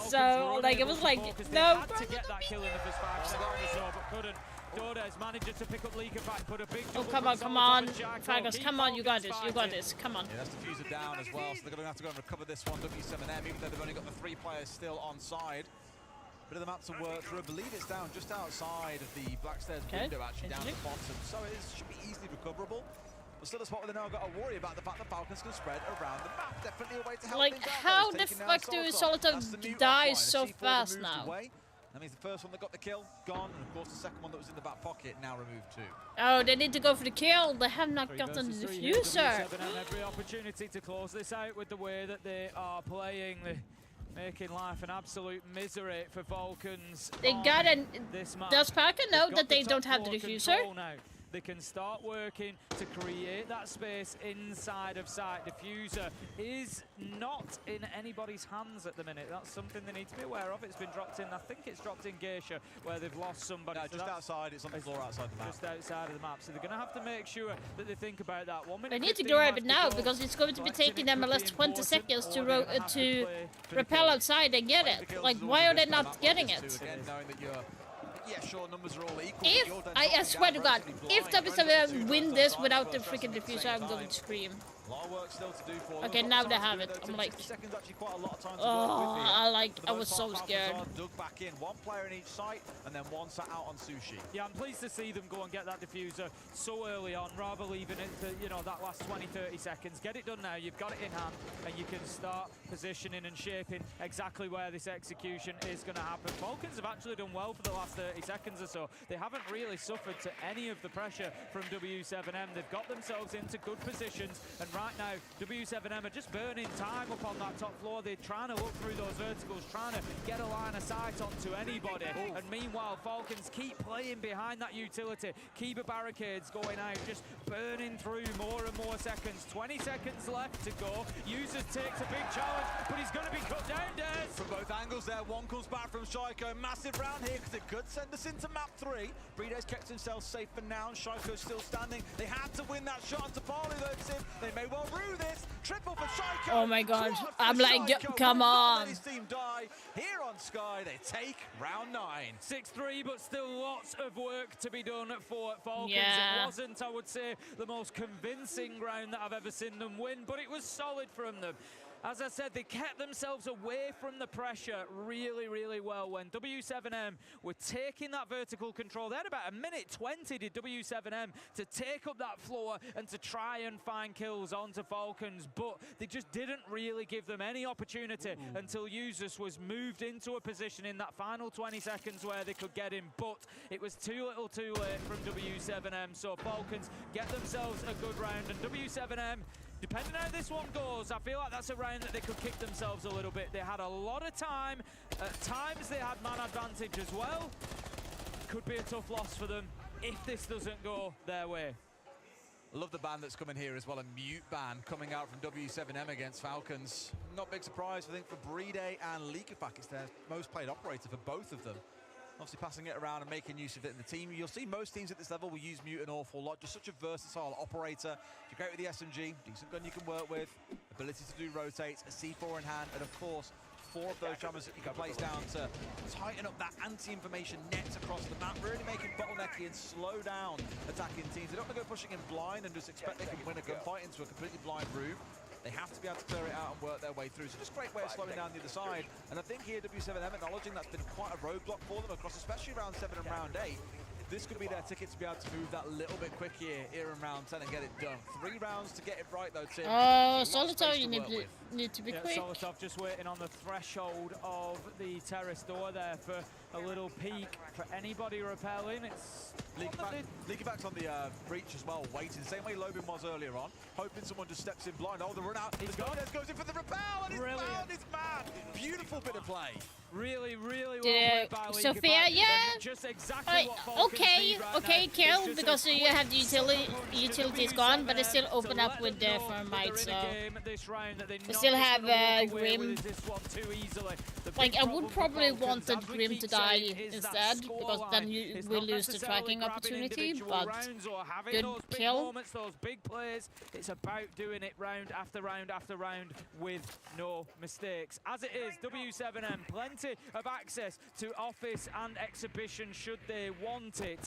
So, like, it was like, no! To get that kill in the first 5 seconds, but couldn't. Dordes managed to pick up Leaker back, put a big oh, come on, Fragos, come on, you got this, come on. Yeah, that's diffuser down as well, so they're going to have to go and recover this one, W7M, even though they've only got the 3 players still on side. Bit of the map to work through. I believe it's down just outside of the Blackstairs window, actually, down the bottom, so it should be easily recoverable. But still a spot where they've now got to worry about the fact that Falcons can spread around the map. Definitely a way to help like, things out. how the fuck do Solotov die so fast now? That means the first one that got the kill, gone, and of course the second one that was in the back pocket, now removed too. Oh, they need to go for the kill. They have not gotten the diffuser. Every opportunity to close this out with the way that they are playing. Making life an absolute misery for Falcons. They got an... Does Parker know that they don't have the diffuser? they can start working to create that space inside of site. Diffuser is not in anybody's hands at the minute. That's something they need to be aware of. It's been dropped in, I think it's dropped in Geisha, where they've lost somebody. No, just outside, it's on the floor outside the map. Just outside of the map. So they're going to have to make sure that they think about that. 1 minute. They need to grab it now because it's going to be taking them at least 20 seconds to repel outside and get it. Like, why are they not getting it? Again, knowing that you're, yeah, sure, numbers are all equal. If, I swear to God, if W7 win this without the freaking diffuser, I'm going to scream. A lot of work still to do for them. Okay, now they have it. I'm like, I was so scared. Dug back in, one player in each site, and then one sat out on Sushi. Yeah, I'm pleased to see them go and get that diffuser so early on, rather leaving it to, you know, that last 20-30 seconds. Get it done now, you've got it in hand, and you can start positioning and shaping exactly where this execution is going to happen. Falcons have actually done well for the last 30 seconds or so. They haven't really suffered to any of the pressure from W7M. They've got themselves into good positions, and right now, W7M are just burning time up on that top floor. They're trying to look through those verticals, trying to get a line of sight onto anybody. And meanwhile, Falcons keep playing behind that utility. Keep barricades going out, just burning through more and more seconds. 20 seconds left to go. Users takes a big challenge, but he's going to be cut down, Des. From both angles there, one comes back from Shaiko. Massive round here, because it could send us into map 3. Breede's kept himself safe for now, and Shaiko's still standing. They had to win that shot onto Parley, though, Tim. They may well rue this. Triple for Shaiko. Oh my God, I'm like, come on. His team die. Here on Sky, they take round 9. 6-3, but still lots of work to be done for Falcons. Yeah. It wasn't, I would say, the most convincing round that I've ever seen them win, but it was solid from them. As I said, they kept themselves away from the pressure really, really well when W7M were taking that vertical control. They had about 1:20 did W7M to take up that floor and to try and find kills onto Falcons, but they just didn't really give them any opportunity until Usus was moved into a position in that final 20 seconds where they could get him, but it was too little too late from W7M, so Falcons get themselves a good round, and W7M, depending on how this one goes, I feel like that's a round that they could kick themselves a little bit. They had a lot of time. At times they had man advantage as well. Could be a tough loss for them if this doesn't go their way. I love the ban that's coming here as well, a mute ban coming out from W7M against Falcons. Not big surprise, I think, for Breede and Leakafak. It's their most played operator for both of them. Obviously passing it around and making use of it in the team. You'll see most teams at this level will use mute an awful lot. Just such a versatile operator. If you're great with the SMG, decent gun you can work with, ability to do rotates, a C4 in hand, and of course, 4 of those jammers that you can place down to tighten up that anti-information net across the map, really making bottlenecky and slow down attacking teams. They don't want to go pushing in blind and just expect they can win a gunfight into a completely blind room. They have to be able to clear it out and work their way through. So just a great way of slowing down the other side. And I think here W7M acknowledging that's been quite a roadblock for them across especially round 7 and round 8. This could be their ticket to be able to move that little bit quick here in round 10 and get it done. 3 rounds to get it right though, Tim. Oh, Solitaire, you need to be quick. Solitaire just waiting on the threshold of the terrace door there for a little peek for anybody repelling. It's Leakafak's on the breach as well, waiting. Same way Lobin was earlier on, hoping someone just steps in blind. Oh, the run out. The Gomez goes in for the repel, and he's found his man. Beautiful bit of play. Really, really well played by Sophia, Leakafak. yeah. Just exactly what Falcons need right okay, now. kill, because you have the utilities gone, but they still open up with the Thermite, so... They still have Grim. Like, I would probably want the Grim to die instead, because then you will lose the tracking opportunity, but good kill. Those big plays, it's about doing it round after round after round with no mistakes. As it is, W7M, plenty of access to office and exhibition should they want it.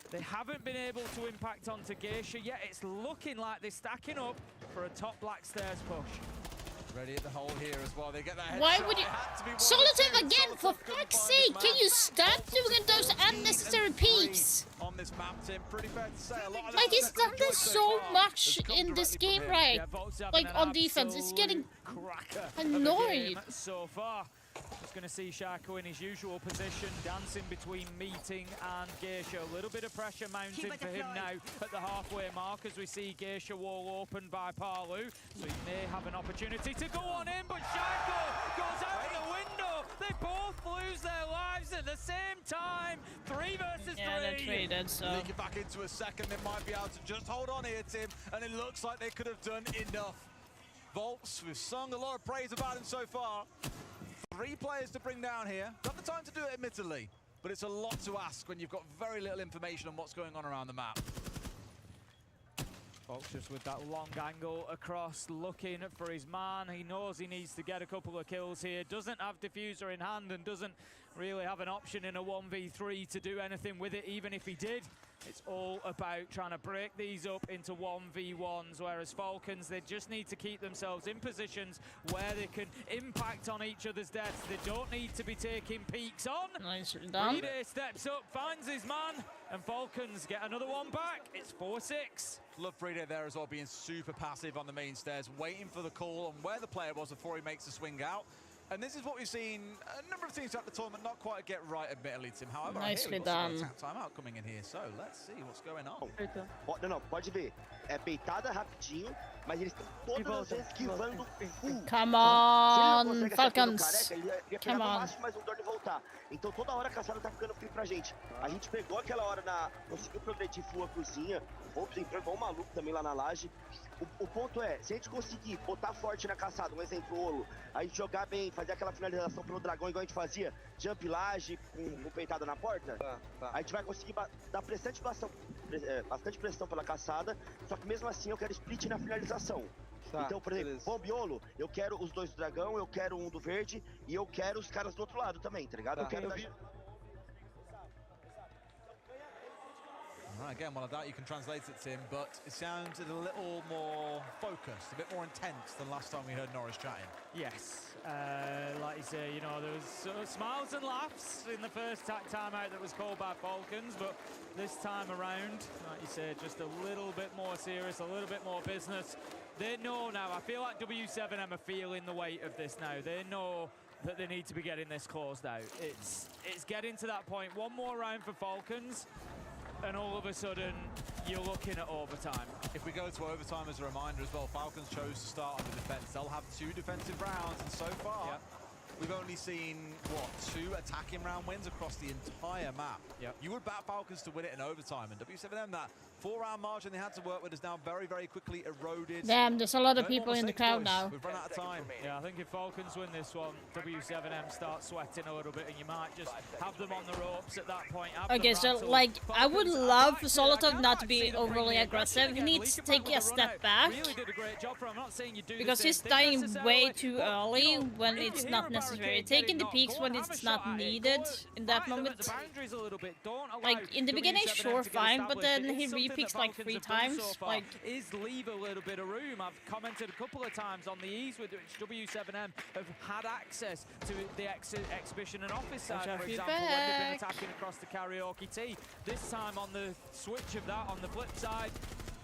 They haven't been able to impact onto Geisha yet. It's looking like they're stacking up for a top black stairs push. Ready at the hole here as well. They get that headshot. Why would you... Solitaire again, for fuck's sake! Can you stop doing those unnecessary peeks? On this map, Tim, pretty fair to say. Like, he's done this so much in this game, right? Like, on defense, it's getting annoyed. So far. Just going to see Shaiko in his usual position, dancing between Meeting and Geisha. A little bit of pressure mounting for him now at the halfway mark as we see Geisha wall opened by Parlu. So he may have an opportunity to go on in, but Shaiko goes out the window. They both lose their lives at the same time. 3 3 versus 3. Yeah, they're traded, so... Leak it back into a second, they might be able to just hold on here, Tim, and it looks like they could have done enough. Volts, we've sung a lot of praise about him so far. 3 players to bring down here. Got the time to do it, admittedly, but it's a lot to ask when you've got very little information on what's going on around the map. Volts just with that long angle across, looking for his man. He knows he needs to get a couple of kills here. Doesn't have diffuser in hand and doesn't really have an option in a 1v3 to do anything with it, even if he did. It's all about trying to break these up into 1v1s, whereas Falcons, they just need to keep themselves in positions where they can impact on each other's deaths. They don't need to be taking peeks on. Nice done. Ride steps up, finds his man, and Falcons get another one back. It's 4-6. Love Frida there as well, being super passive on the main stairs, waiting for the call on where the player was before he makes the swing out. And this is what we've seen a number of teams throughout the tournament not quite get right, admittedly, Tim. However, Nicely done. Timeout coming in here, so let's see what's going on. Não, pode ver. É peitada rapidinho, mas eles estão todas as vezes esquivando full. Come on, Falcons. Careca, ele ia pegar no máximo mais um dano e voltar. Então toda hora a caçada tá ficando free pra gente. A gente pegou aquela hora conseguiu progredir full a cozinha. O Volps entrou igual um maluco também lá na laje. O ponto é, se a gente conseguir botar forte na caçada, um exemplo, Olo, a gente jogar bem, fazer aquela finalização pelo dragão igual a gente fazia, jump laje com peitada na porta, a gente vai conseguir dar bastante pressão pela caçada, só que mesmo assim eu quero split na finalização. Então, por exemplo, Bombiolo, eu quero os 2 do dragão, eu quero um do verde e eu quero os caras do outro lado também, tá ligado? Eu quero Right, again, well, I doubt you can translate it, Tim, but it sounded a little more focused, a bit more intense than last time we heard Norris chatting. Yes, like you say, you know, there was smiles and laughs in the first timeout that was called by Falcons, but this time around, like you say, just a little bit more serious, a little bit more business. They know now, I feel like W7M are feeling the weight of this now. They know that they need to be getting this closed out. It's getting to that point. One more round for Falcons, and all of a sudden, you're looking at overtime. If we go to overtime as a reminder as well, Falcons chose to start on the defense. They'll have 2 defensive rounds, and so far, we've only seen, what, 2 attacking round wins across the entire map. You would back Falcons to win it in overtime, and W7M, that 4-round margin they had to work with is now very, very quickly eroded. Damn, there's a lot of people in the crowd now. We've run out of time. Yeah, I think if Falcons win this one, W7M start sweating a little bit, and you might just have them on the ropes at that point. Okay, so, like, I would love for Solotov not to be overly aggressive. He needs to take a step back. Because he's dying way too early when it's not necessary. Taking the peaks when it's not needed in that moment. Like, in the beginning, sure, fine, but then he re-peaks like 3 times. Like, is leave a little bit of room. I've commented a couple of times on the ease with which W7M have had access to the exhibition and office side, for example, when they've been attacking across the karaoke tee. This time on the switch of that, on the flip side,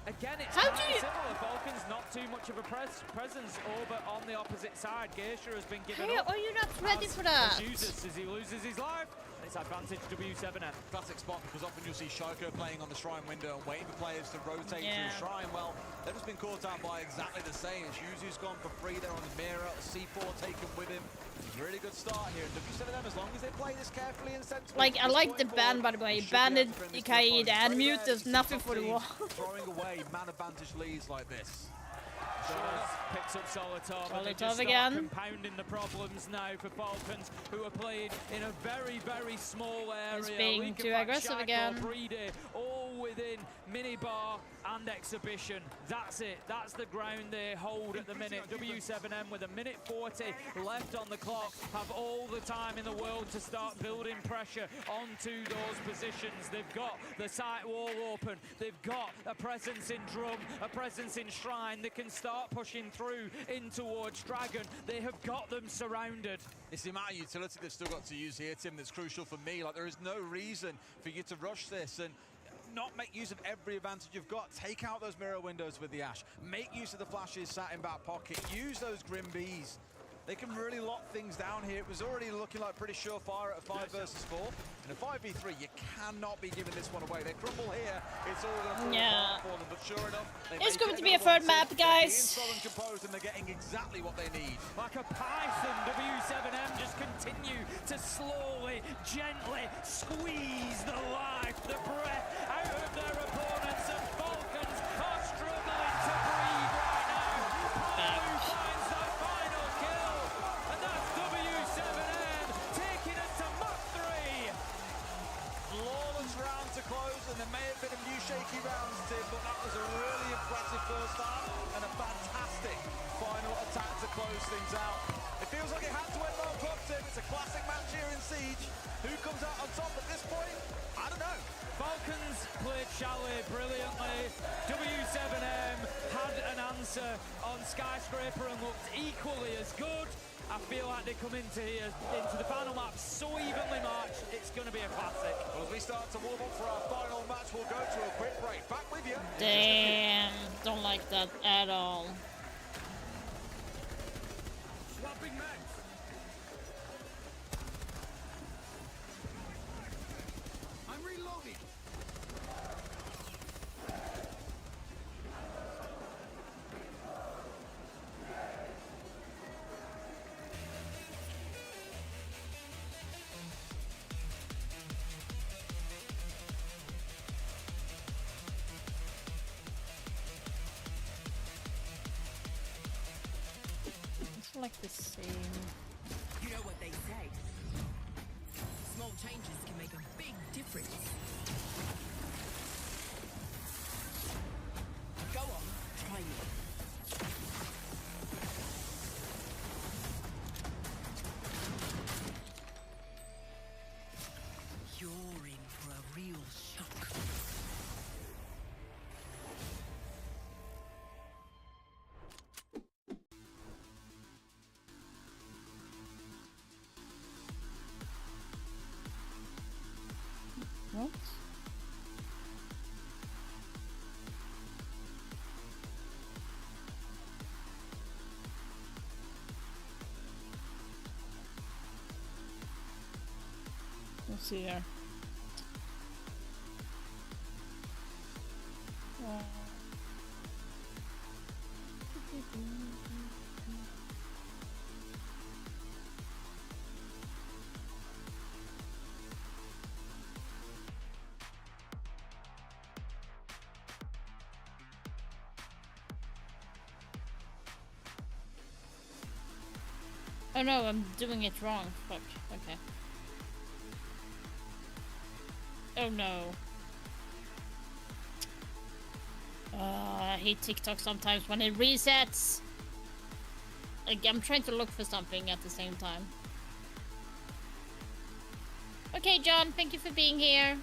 again, it's similar. Falcons not too much of a presence over on the opposite side. Geisha has been given up. Are you not ready for that? As he loses his life. It's advantage W7M. Classic spot, because often you'll see Shoko playing on the shrine window and waiting for players to rotate to the shrine. Well, they've just been caught out by exactly the same. Yuzu's gone for free there on the mirror. C4 taken with him. Really good start here. W7M, as long as they play this carefully and sensibly. Like, I like the ban, by the way. Banded Kaid and Mute. There's nothing for the wall. Throwing away man advantage leads like this. Picks up Solotov again. Compounding the problems now for Falcons, who are playing in a very, very small area. He's being too aggressive again. All within minibar and exhibition. That's it. That's the ground they hold at the minute. W7M with 1:40 left on the clock have all the time in the world to start building pressure onto those positions. They've got the site wall open. They've got a presence in drum, a presence in shrine. They can start pushing through in towards Dragon. They have got them surrounded. It's the amount of utility they've still got to use here, Tim, that's crucial for me. Like, there is no reason for you to rush this and not make use of every advantage you've got. Take out those mirror windows with the Ash. Make use of the flashes sat in back pocket. Use those Grim Bees. They can really lock things down here. It was already looking like pretty surefire at a 5 versus 4. In a 5v3, you cannot be giving this one away. They crumble here. It's all going to fall apart for them, but sure enough, it's going to be a third map, guys. Being solid and composed, and they're getting exactly what they need. Like a python, W7M just continue continue to slowly, gently squeeze the life, the breath out of their opponents, and Falcons are struggling to breathe right now. Who finds that final kill? And that's W7M taking us to map 3. Flawless round to close, and there may have been a few shaky rounds, Tim, but that was a really impressive first half and a fantastic final attack to close things out. It feels like it had to end on top, Tim. It's a classic match here in Siege. Who comes out on top at this point? I don't know. Falcons played Chalet brilliantly. W7M had an answer on Skyscraper and looked equally as good. I feel like they come into the final map so evenly matched, it's going to be a classic. Well, as we start to warm up for our final match, we'll go to a quick break. Back with you. Damn, don't like that at all. Swapping mags. I'm reloading. It's like the same. You know what they say. Small changes can make a big difference. Go on, try it. You're in for a real shock. What? Let's see here. Oh no, I'm doing it wrong. Fuck. Okay. Oh no. I hate TikTok sometimes when it resets. Like, I'm trying to look for something at the same time. Okay, John, thank you for being here.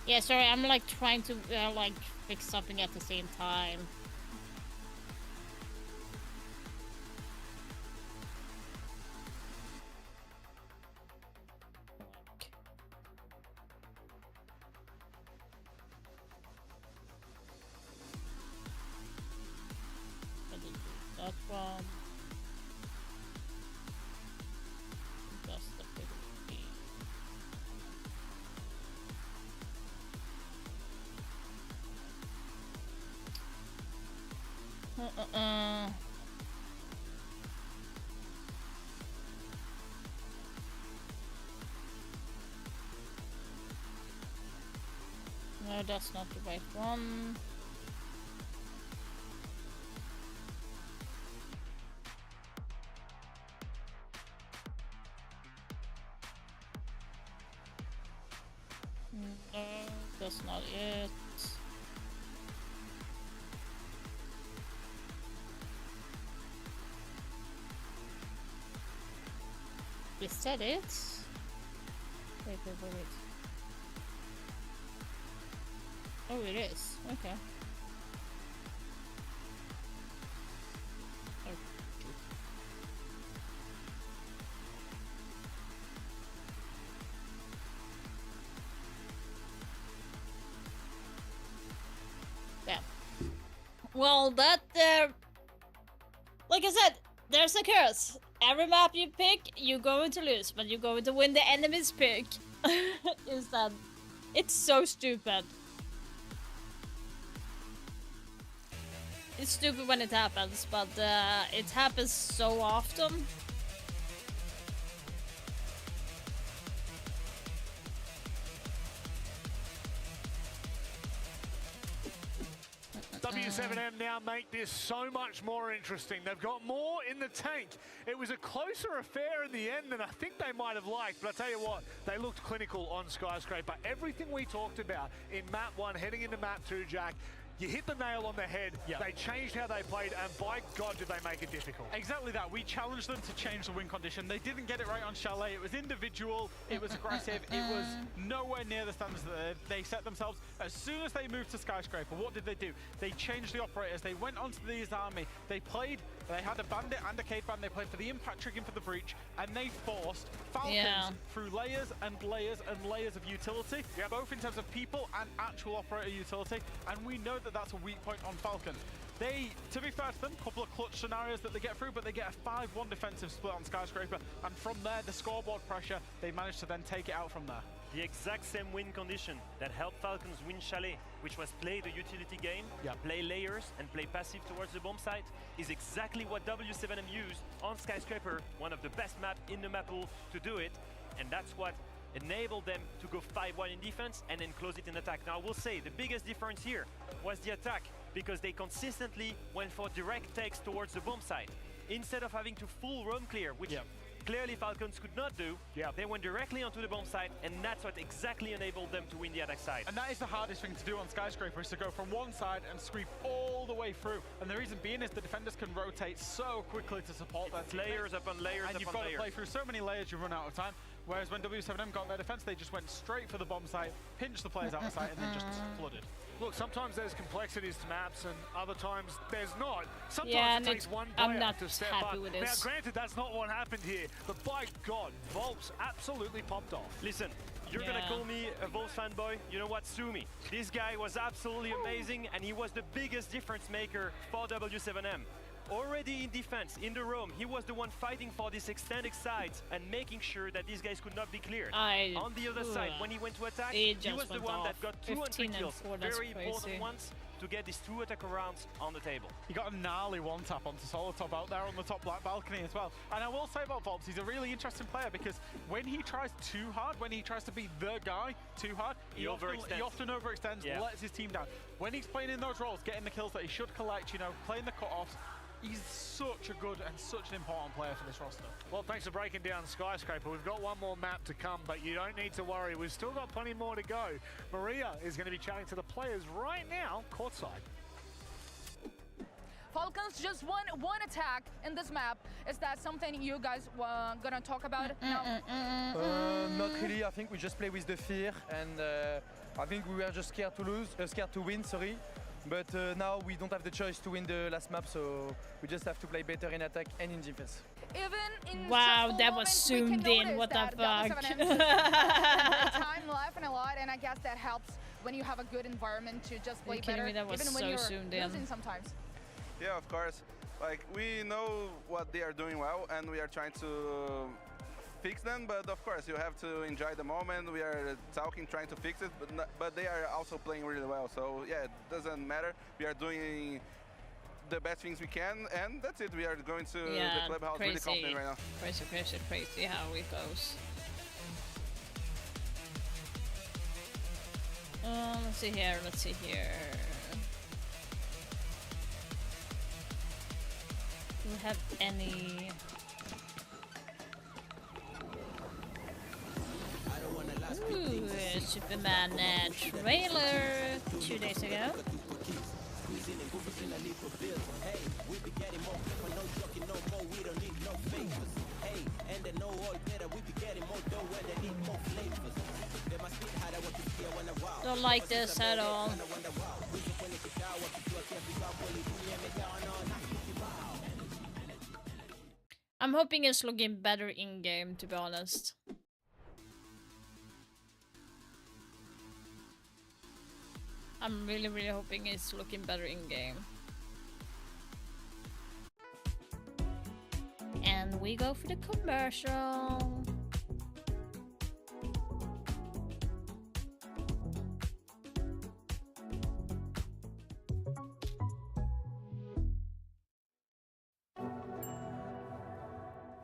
Yeah, sorry, I'm like trying to like fix something at the same time. That one. Just the pretty. No, that's not the right one. No, that's not it. Is that it? Wait. Oh, it is. Okay. Oh, shoot. Yeah. Well, that like I said, there's a curse. Every map you pick, you're going to lose, but you're going to win the enemy's pick. Is that? It's so stupid. It's stupid when it happens, but it happens so often. W7M now make this so much more interesting. They've got more in the tank. It was a closer affair in the end than I think they might have liked, but I tell you what, they looked clinical on Skyscraper. Everything we talked about in map 1 heading into map 2, Jack, you hit the nail on the head. Yep. They changed how they played, and by God, did they make it difficult. Exactly that. We challenged them to change the win condition. They didn't get it right on Chalet. It was individual. It was aggressive. It was nowhere near the standards that they set themselves. As soon as they moved to Skyscraper, what did they do? They changed the operators. They went onto the army. They played. They had a bandit and a Cade band. They played for the impact triggering for the breach, and they forced Falcons through layers and layers and layers of utility, both in terms of people and actual operator utility. And we know that that's a weak point on Falcons. They, to be fair to them, a couple of clutch scenarios that they get through, but they get a 5-1 defensive split on Skyscraper, and from there, the scoreboard pressure, they managed to then take it out from there. The exact same win condition that helped Falcons win Chalet, which was play the utility game, play layers, and play passive towards the bomb site, is exactly what W7M used on Skyscraper, one of the best maps in the map pool, to do it, and that's what enabled them to go 5-1 in defense and then close it in attack. Now, I will say the biggest difference here was the attack, because they consistently went for direct takes towards the bomb site. Instead of having to full roam clear, which clearly Falcons could not do, they went directly onto the bomb site, and that's what exactly enabled them to win the attack side. And that is the hardest thing to do on Skyscraper, is to go from one side and sweep all the way through. And the reason being is the defenders can rotate so quickly to support that. Layers upon layers and you've got to play through so many layers, you run out of time. Whereas when W7M got their defense, they just went straight for the bomb site, pinched the players out of sight, and then just flooded. Look, sometimes there's complexities to maps, and other times there's not. Sometimes it takes one player to step up. With now, this. granted, that's not what happened here, but by God, Volps absolutely popped off. Listen, you're gonna call me a Volps fanboy? You know what? Sue me. This guy was absolutely amazing, and he was the biggest difference maker for W7M. Already in defense, in the roam, he was the one fighting for this extended sides and making sure that these guys could not be cleared. On the other side, when he went to attack, he was the one that got 200 kills, very important ones, to get these 2 attack rounds on the table. He got a gnarly one-tap onto Solotop out there on the top black balcony as well. And I will say about Volps, he's a really interesting player, because when he tries too hard, when he tries to be the guy too hard, he often overextends, lets his team down. When he's playing in those roles, getting the kills that he should collect, you know, playing the cut-offs, he's such a good and such an important player for this roster. Well, thanks for breaking down Skyscraper. We've got one more map to come, but you don't need to worry. We've still got plenty more to go. Maria is going to be chatting to the players right now, courtside. Falcons just won one attack in this map. Is that something you guys were gonna talk about? Not really. I think we just play with the fear, and I think we were just scared to lose, scared to win. Sorry. But now we don't have the choice to win the last map, so we just have to play better in attack and in defense. Even in wow, that was zoomed in. What the fuck? Time left and a lot, and I guess that helps when you have a good environment to just play better, me? That was even when so you're zoomed in. losing sometimes. Yeah, of course. Like, we know what they are doing well, and we are trying to fix them, but of course you have to enjoy the moment. We are talking, trying to fix it, but they are also playing really well, so yeah, it doesn't matter. We are doing the best things we can, and that's it. We are going to the clubhouse really confident right now. Crazy how it goes. Let's see here. Do we have any... Ooh, Superman trailer 2 days ago. Don't like this at all. I'm hoping it's looking better in-game, to be honest. I'm really hoping it's looking better in-game. And we go for the commercial.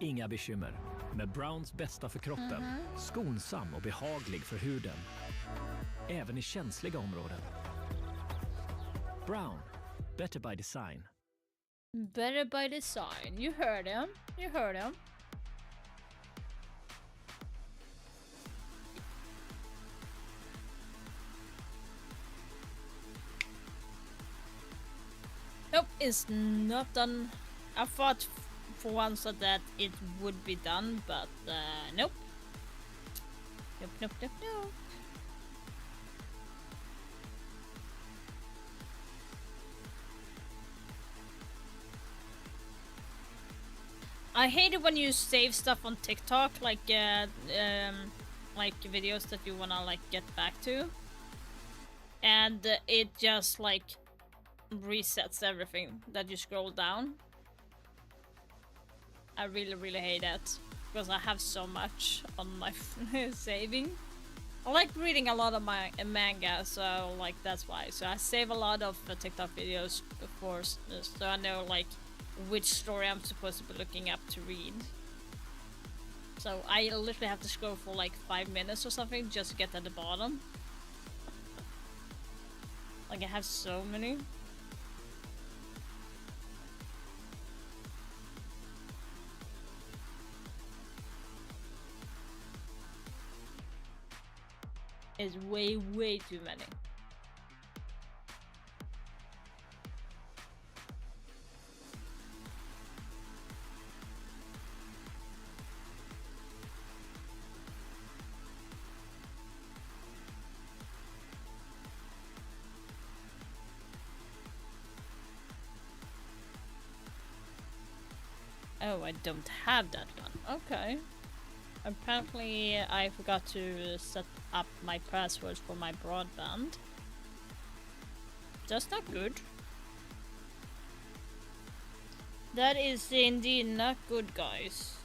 Inga bekymmer. Med Browns bästa för kroppen. Skonsam och behaglig för huden. Även i känsliga områden. Brown. Better by design. Better by design. You heard him. You heard him. Nope, it's not done. I thought for once that it would be done, but nope. Nope, nope, nope, nope. I hate it when you save stuff on TikTok, like videos that you wanna like get back to, and it just like resets everything that you scroll down. I really hate that because I have so much on my saving. I like reading a lot of my manga, so like that's why. So I save a lot of TikTok videos, of course, so I know like which story I'm supposed to be looking up to read. So I literally have to scroll for like 5 minutes or something just to get to the bottom. Like I have so many. It's way too many. Oh, I don't have that one. Okay. Apparently, I forgot to set up my passwords for my broadband. That's not good. That is indeed not good, guys.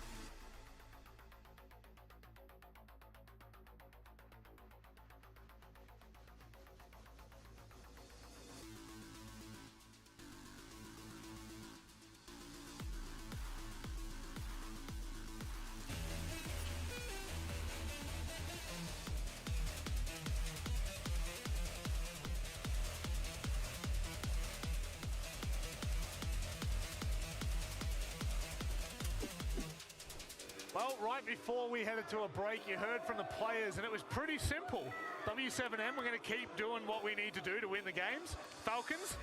Well, right before we headed to a break, you heard from the players, and it was pretty simple. W7M, we're going to keep doing what we need to do to win the games. Falcons,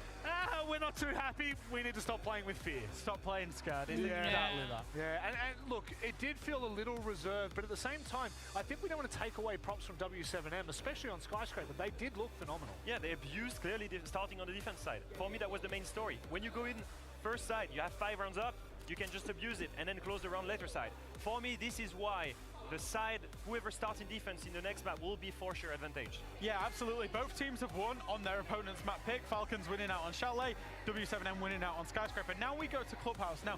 we're not too happy. We need to stop playing with fear. Stop playing scared. Yeah. Exactly that. Yeah, and look, it did feel a little reserved, but at the same time, I think we don't want to take away props from W7M, especially on Skyscraper. They did look phenomenal. Yeah, they abused clearly starting on the defense side. For me, that was the main story. When you go in first side, you have 5 rounds up, you can just abuse it and then close the round later side. For me, this is why the side, whoever starts in defense in the next map will be for sure advantage. Yeah, absolutely. Both teams have won on their opponent's map pick. Falcons winning out on Chalet, W7M winning out on Skyscraper. Now we go to Clubhouse. Now,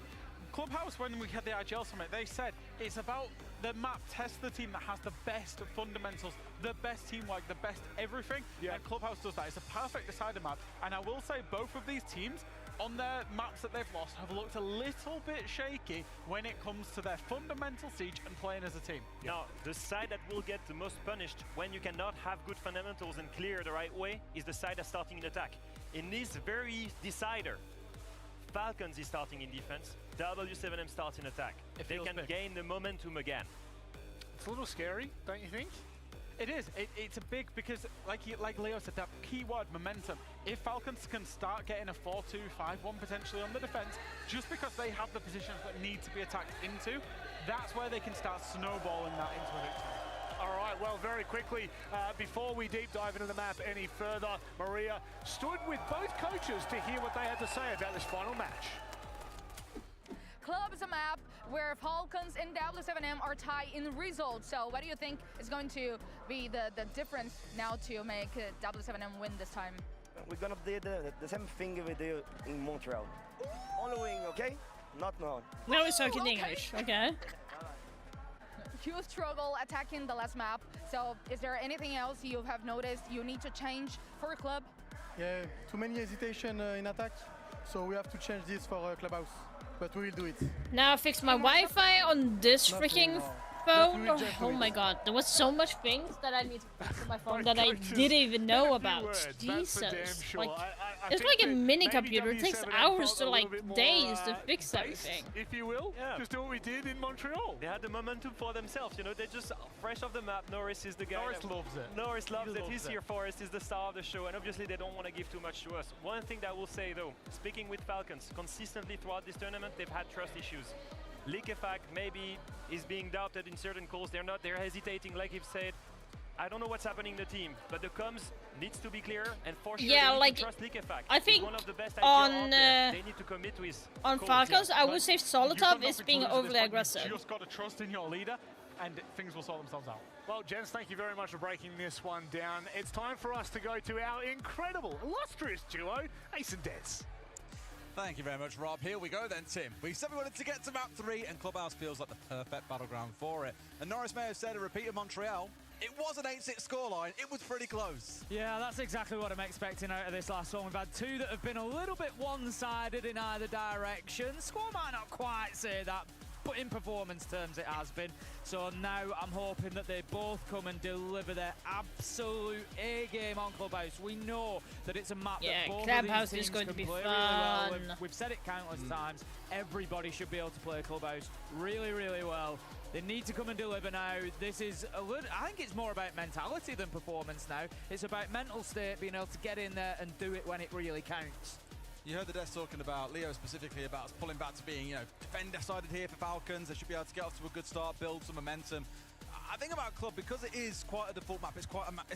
Clubhouse, when we had the IGL Summit, they said it's about the map, test the team that has the best fundamentals, the best teamwork, the best everything. Yeah. And Clubhouse does that. It's a perfect decider map. And I will say both of these teams on their maps that they've lost have looked a little bit shaky when it comes to their fundamental siege and playing as a team. Now, the side that will get the most punished when you cannot have good fundamentals and clear the right way is the side that's starting in attack. In this very decider, Falcons is starting in defense, W7M starts in attack. They can gain the momentum again. It's a little scary, don't you think? It is. It's a big, because like Leo said, that keyword momentum. If Falcons can start getting a 4-2, 5-1 potentially on the defense, just because they have the positions that need to be attacked into, that's where they can start snowballing that into a victory. All right, well, very quickly, before we deep dive into the map any further, Maria stood with both coaches to hear what they had to say about this final match. Club is a map where Falcons and W7M are tied in results. So what do you think is going to be the difference now to make W7M win this time? We're gonna do the same thing we do in Montreal. Only win, okay? Not known. Now we're talking English, okay? You struggle attacking the last map. So is there anything else you have noticed you need to change for a club? Yeah, too many hesitation in attack. So we have to change this for Clubhouse. But we will do it. Now I fixed my Wi-Fi on this freaking phone. Oh my god, there was so much things that I need to fix on my phone that I didn't even know about. Jesus, like it's like a mini computer. It takes hours to like days to fix everything. If you will, just do what we did in Montreal. They had the momentum for themselves, you know, they're just fresh off the map. Norris is the guy. Norris loves it. Norris loves it. He's here for us, is the star of the show, and obviously they don't want to give too much to us. One thing that I will say though, speaking with Falcons, consistently throughout this tournament, they've had trust issues. Liquefact maybe is being doubted in certain calls. They're hesitating, like you've said. I don't know what's happening in the team, but the comms needs to be clear, and for sure yeah, they need like to trust Liquefact. I think one of the best on they need to commit to his on calls, Falcons, yeah. I would say Solotov is being overly aggressive. You just got to trust in your leader, and things will sort themselves out. Well, gents, thank you very much for breaking this one down. It's time for us to go to our incredible, illustrious duo, Ace and Des. Thank you very much, Rob. Here we go then, Tim. We said we wanted to get to map 3, and Clubhouse feels like the perfect battleground for it. And Norris may have said a repeat of Montreal. It was an 8-6 scoreline. It was pretty close. Yeah, that's exactly what I'm expecting out of this last one. We've had two that have been a little bit one-sided in either direction. Score might not quite say that, but in performance terms it has been. So now I'm hoping that they both come and deliver their absolute A-game on Clubhouse. We know that it's a map that both Clubhouse of these is teams going to can be play fun. really well. We've said it countless times. Everybody should be able to play Clubhouse really, really well. They need to come and deliver now. This is a little, I think it's more about mentality than performance now. It's about mental state, being able to get in there and do it when it really counts. You heard the Des talking about, Leo specifically, about us pulling back to being, you know, defender-sided here for Falcons. They should be able to get off to a good start, build some momentum. I think about Club, because it is quite a default map, it's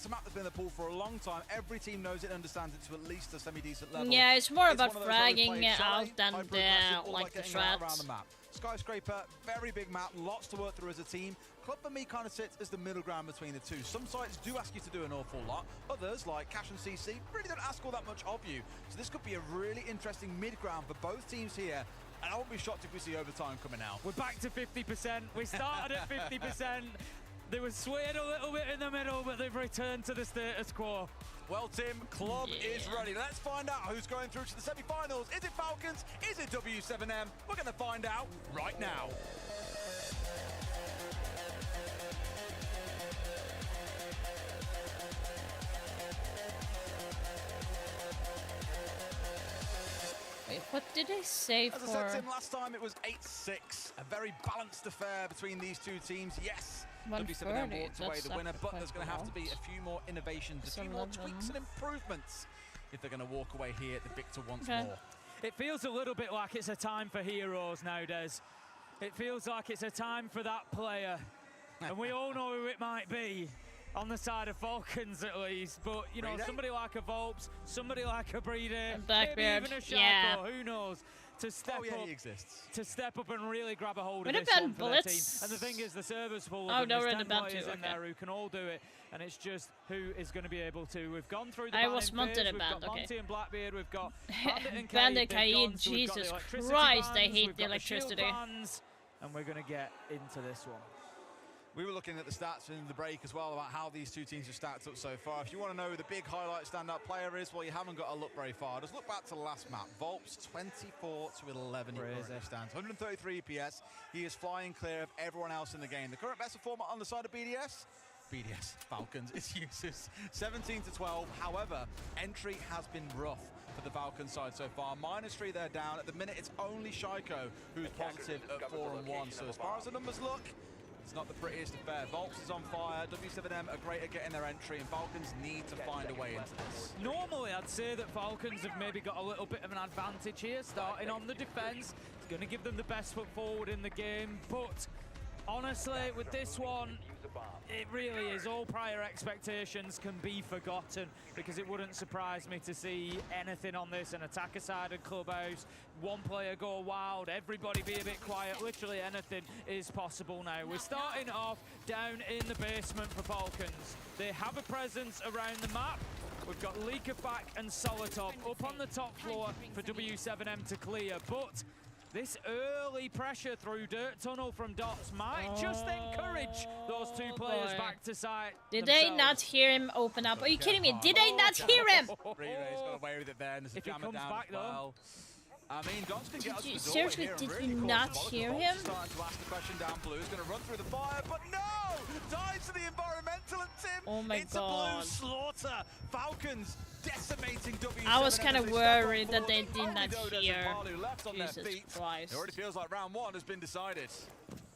a map that's been in the pool for a long time. Every team knows it and understands it to at least a semi-decent level. Yeah, it's more about fragging out than like the strats. Around the map. Skyscraper, very big map, lots to work through as a team. Club for me kind of sits as the middle ground between the two. Some sites do ask you to do an awful lot. Others, like Cash and CC, really don't ask all that much of you. So this could be a really interesting mid-ground for both teams here. And I won't be shocked if we see overtime coming out. We're back to 50%. We started at 50%. They were swayed a little bit in the middle, but they've returned to the status quo. Well, Tim, Club is ready. Let's find out who's going through to the semi-finals. Is it Falcons? Is it W7M? We're going to find out right now. Wait, what did I say As for? I said, Tim, last time it was 8-6. A very balanced affair between these two teams. Yes, W7M walked away the winner, but there's going to have to be a few more innovations, a few more tweaks and improvements if they're going to walk away here the victor once more. It feels a little bit like it's a time for heroes nowadays. It feels like it's a time for that player. And we all know who it might be, on the side of Falcons at least. But, you know, somebody like a Volps, somebody like a Breeder, maybe even a Shaco, who knows, to step up. He exists. To step up and really grab a hold of Would this have one been for their team. Blitz. And the thing is, the server's full Oh, of them. no, we're There's in 10 the band players too, in there who can all do it. And it's just who is going to be able to. We've gone through the I banning was Monty phase. the We've band, got okay. Monty and Blackbeard. We've got Bandit and Bandit Kaid. Kaid, Jesus Christ, I hate the electricity. And we're going to get into this one. We were looking at the stats in the break as well about how these two teams have stacked up so far. If you want to know who the big highlight standout player is, well, you haven't got to look very far. Just look back to the last map. Volps 24-11 he currently stands. 133 EPS. He is flying clear of everyone else in the game. The current best performer on the side of BDS, Falcons, is Usus 17-12. However, entry has been rough for the Falcons side so far. -3, they're down. At the minute, it's only Shaiko who's positive at 4-1. So as far as the numbers look, it's not the prettiest affair. Volps is on fire. W7M are great at getting their entry, and Falcons need to find a way into this. Normally, I'd say that Falcons have maybe got a little bit of an advantage here, starting on the defense. It's going to give them the best foot forward in the game, but honestly, with this one, it really is. All prior expectations can be forgotten, because it wouldn't surprise me to see anything on this, an attacker-sided Clubhouse, one player go wild, everybody be a bit quiet. Literally anything is possible now. We're starting off down in the basement for Falcons. They have a presence around the map. We've got Liquefact and Solotov up on the top floor for W7M to clear, but this early pressure through Dirt Tunnel from Dots might just encourage those two players back to site. Did they not hear him open up? Are you kidding me? Did they not hear him? Ray's got away with it there, and If he comes back, though. I mean, Gonz can get us to the doorway Seriously, here and did really you cause not some hear volume. him? Starting to ask the question down blue. Is going to run through the fire, but no! Dies to the environmental, and Tim, Oh my it's God. a blue slaughter. Falcons decimating W7. I was kind of worried that they did Only not Dodos and hear. Palu left on their Jesus feet. Christ. It already feels like round one has been decided.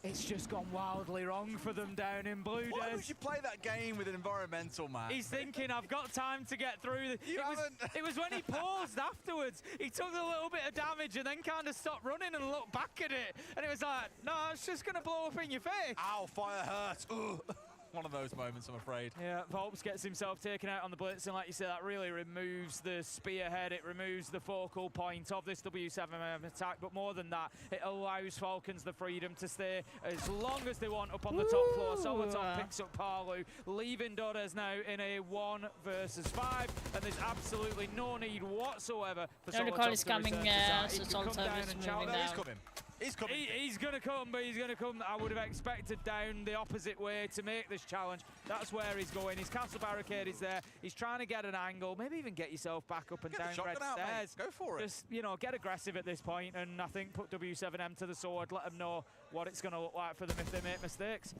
It's just gone wildly wrong for them down in blue. Why would you play that game with an environmental, man? He's thinking, I've got time to get through. It was when he paused afterwards. He took a little bit of damage and then kind of stopped running and looked back at it. And it was like, no, it's just going to blow up in your face. Ow, fire hurts. Ugh. One of those moments, I'm afraid. Yeah, Volps gets himself taken out on the blitz, and like you said, that really removes the spearhead. It removes the focal point of this W7M attack, but more than that, it allows Falcons the freedom to stay as long as they want up on the top floor. Solotov picks up Palu, leaving Dodes now in a 1 versus 5, and there's absolutely no need whatsoever for Solotov to return to side. He can come down and challenge. He's coming. He's coming. He's going to come, but he's going to come, I would have expected, down the opposite way to make this challenge. That's where he's going. His castle barricade is there. He's trying to get an angle, maybe even get yourself back up and down red stairs. Go for it. Just, you know, get aggressive at this point, and I think put W7M to the sword, let them know what it's going to look like for them if they make mistakes.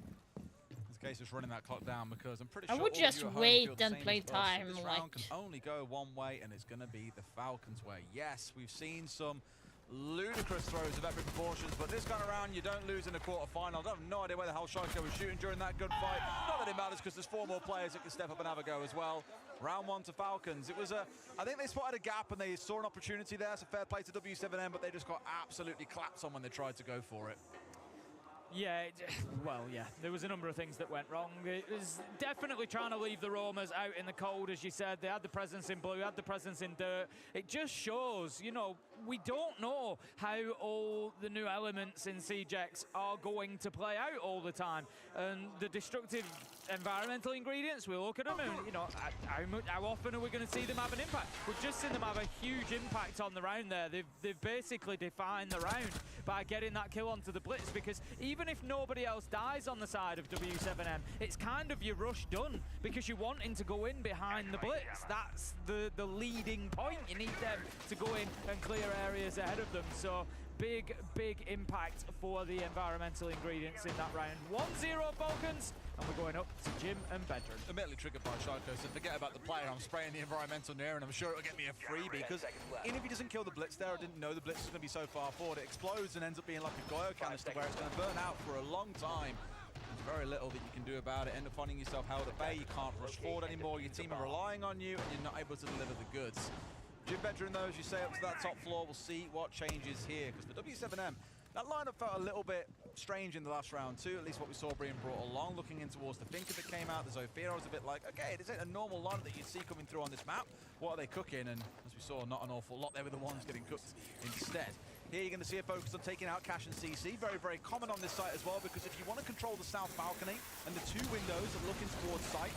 It's a case of running that clock down, because I'm pretty I sure would all just of you at home wait feel the and same play as well. So time, this like- round can only go one way, and it's going to be the Falcons' way. Yes, we've seen some ludicrous throws of epic proportions, but this kind of round you don't lose in the quarterfinal. I have no idea where the hell Shaiko was shooting during that good fight. Not that it matters, because there's 4 more players that can step up and have a go as well. Round 1 to Falcons. It was I think they spotted a gap and they saw an opportunity there, so fair play to W7M, but they just got absolutely clapped on when they tried to go for it. Yeah, well, yeah, there was a number of things that went wrong. It was definitely trying to leave the Roamers out in the cold, as you said. They had the presence in blue, had the presence in dirt. It just shows, you know, we don't know how all the new elements in SiegeX are going to play out all the time. And the destructive environmental ingredients, we look at them and, you know, how often are we going to see them have an impact? We've just seen them have a huge impact on the round there. They've basically defined the round by getting that kill onto the blitz, because even if nobody else dies on the side of W7M, it's kind of your rush done, because you're wanting to go in behind the blitz. That's the leading point. You need them to go in and clear areas ahead of them. So big impact for the environmental ingredients in that round. 1-0 Falcons, and we're going up to Jim and Bedron. Admittedly triggered by Shaiko, so forget about the player. I'm spraying the environmental near, and I'm sure it'll get me a freebie, because even if he doesn't kill the blitz there, I didn't know the blitz was going to be so far forward. It explodes and ends up being like a Goyo canister, where it's going to burn out for a long time. There's very little that you can do about it. End up finding yourself held at bay. You can't rush forward anymore. Your team are relying on you, and you're not able to deliver the goods. Jim Bedron, though, as you say, up to that top floor, we'll see what changes here, because for W7M, that lineup felt a little bit strange in the last round too, at least what we saw being brought along. Looking in towards the Finker that came out, the Zofia was a bit like, okay, this ain't a normal lineup that you'd see coming through on this map. What are they cooking? And as we saw, not an awful lot. They were the ones getting cooked instead. Here you're going to see a focus on taking out Cash and CC. Very, very common on this site as well, because if you want to control the south balcony and the 2 windows that looking towards site,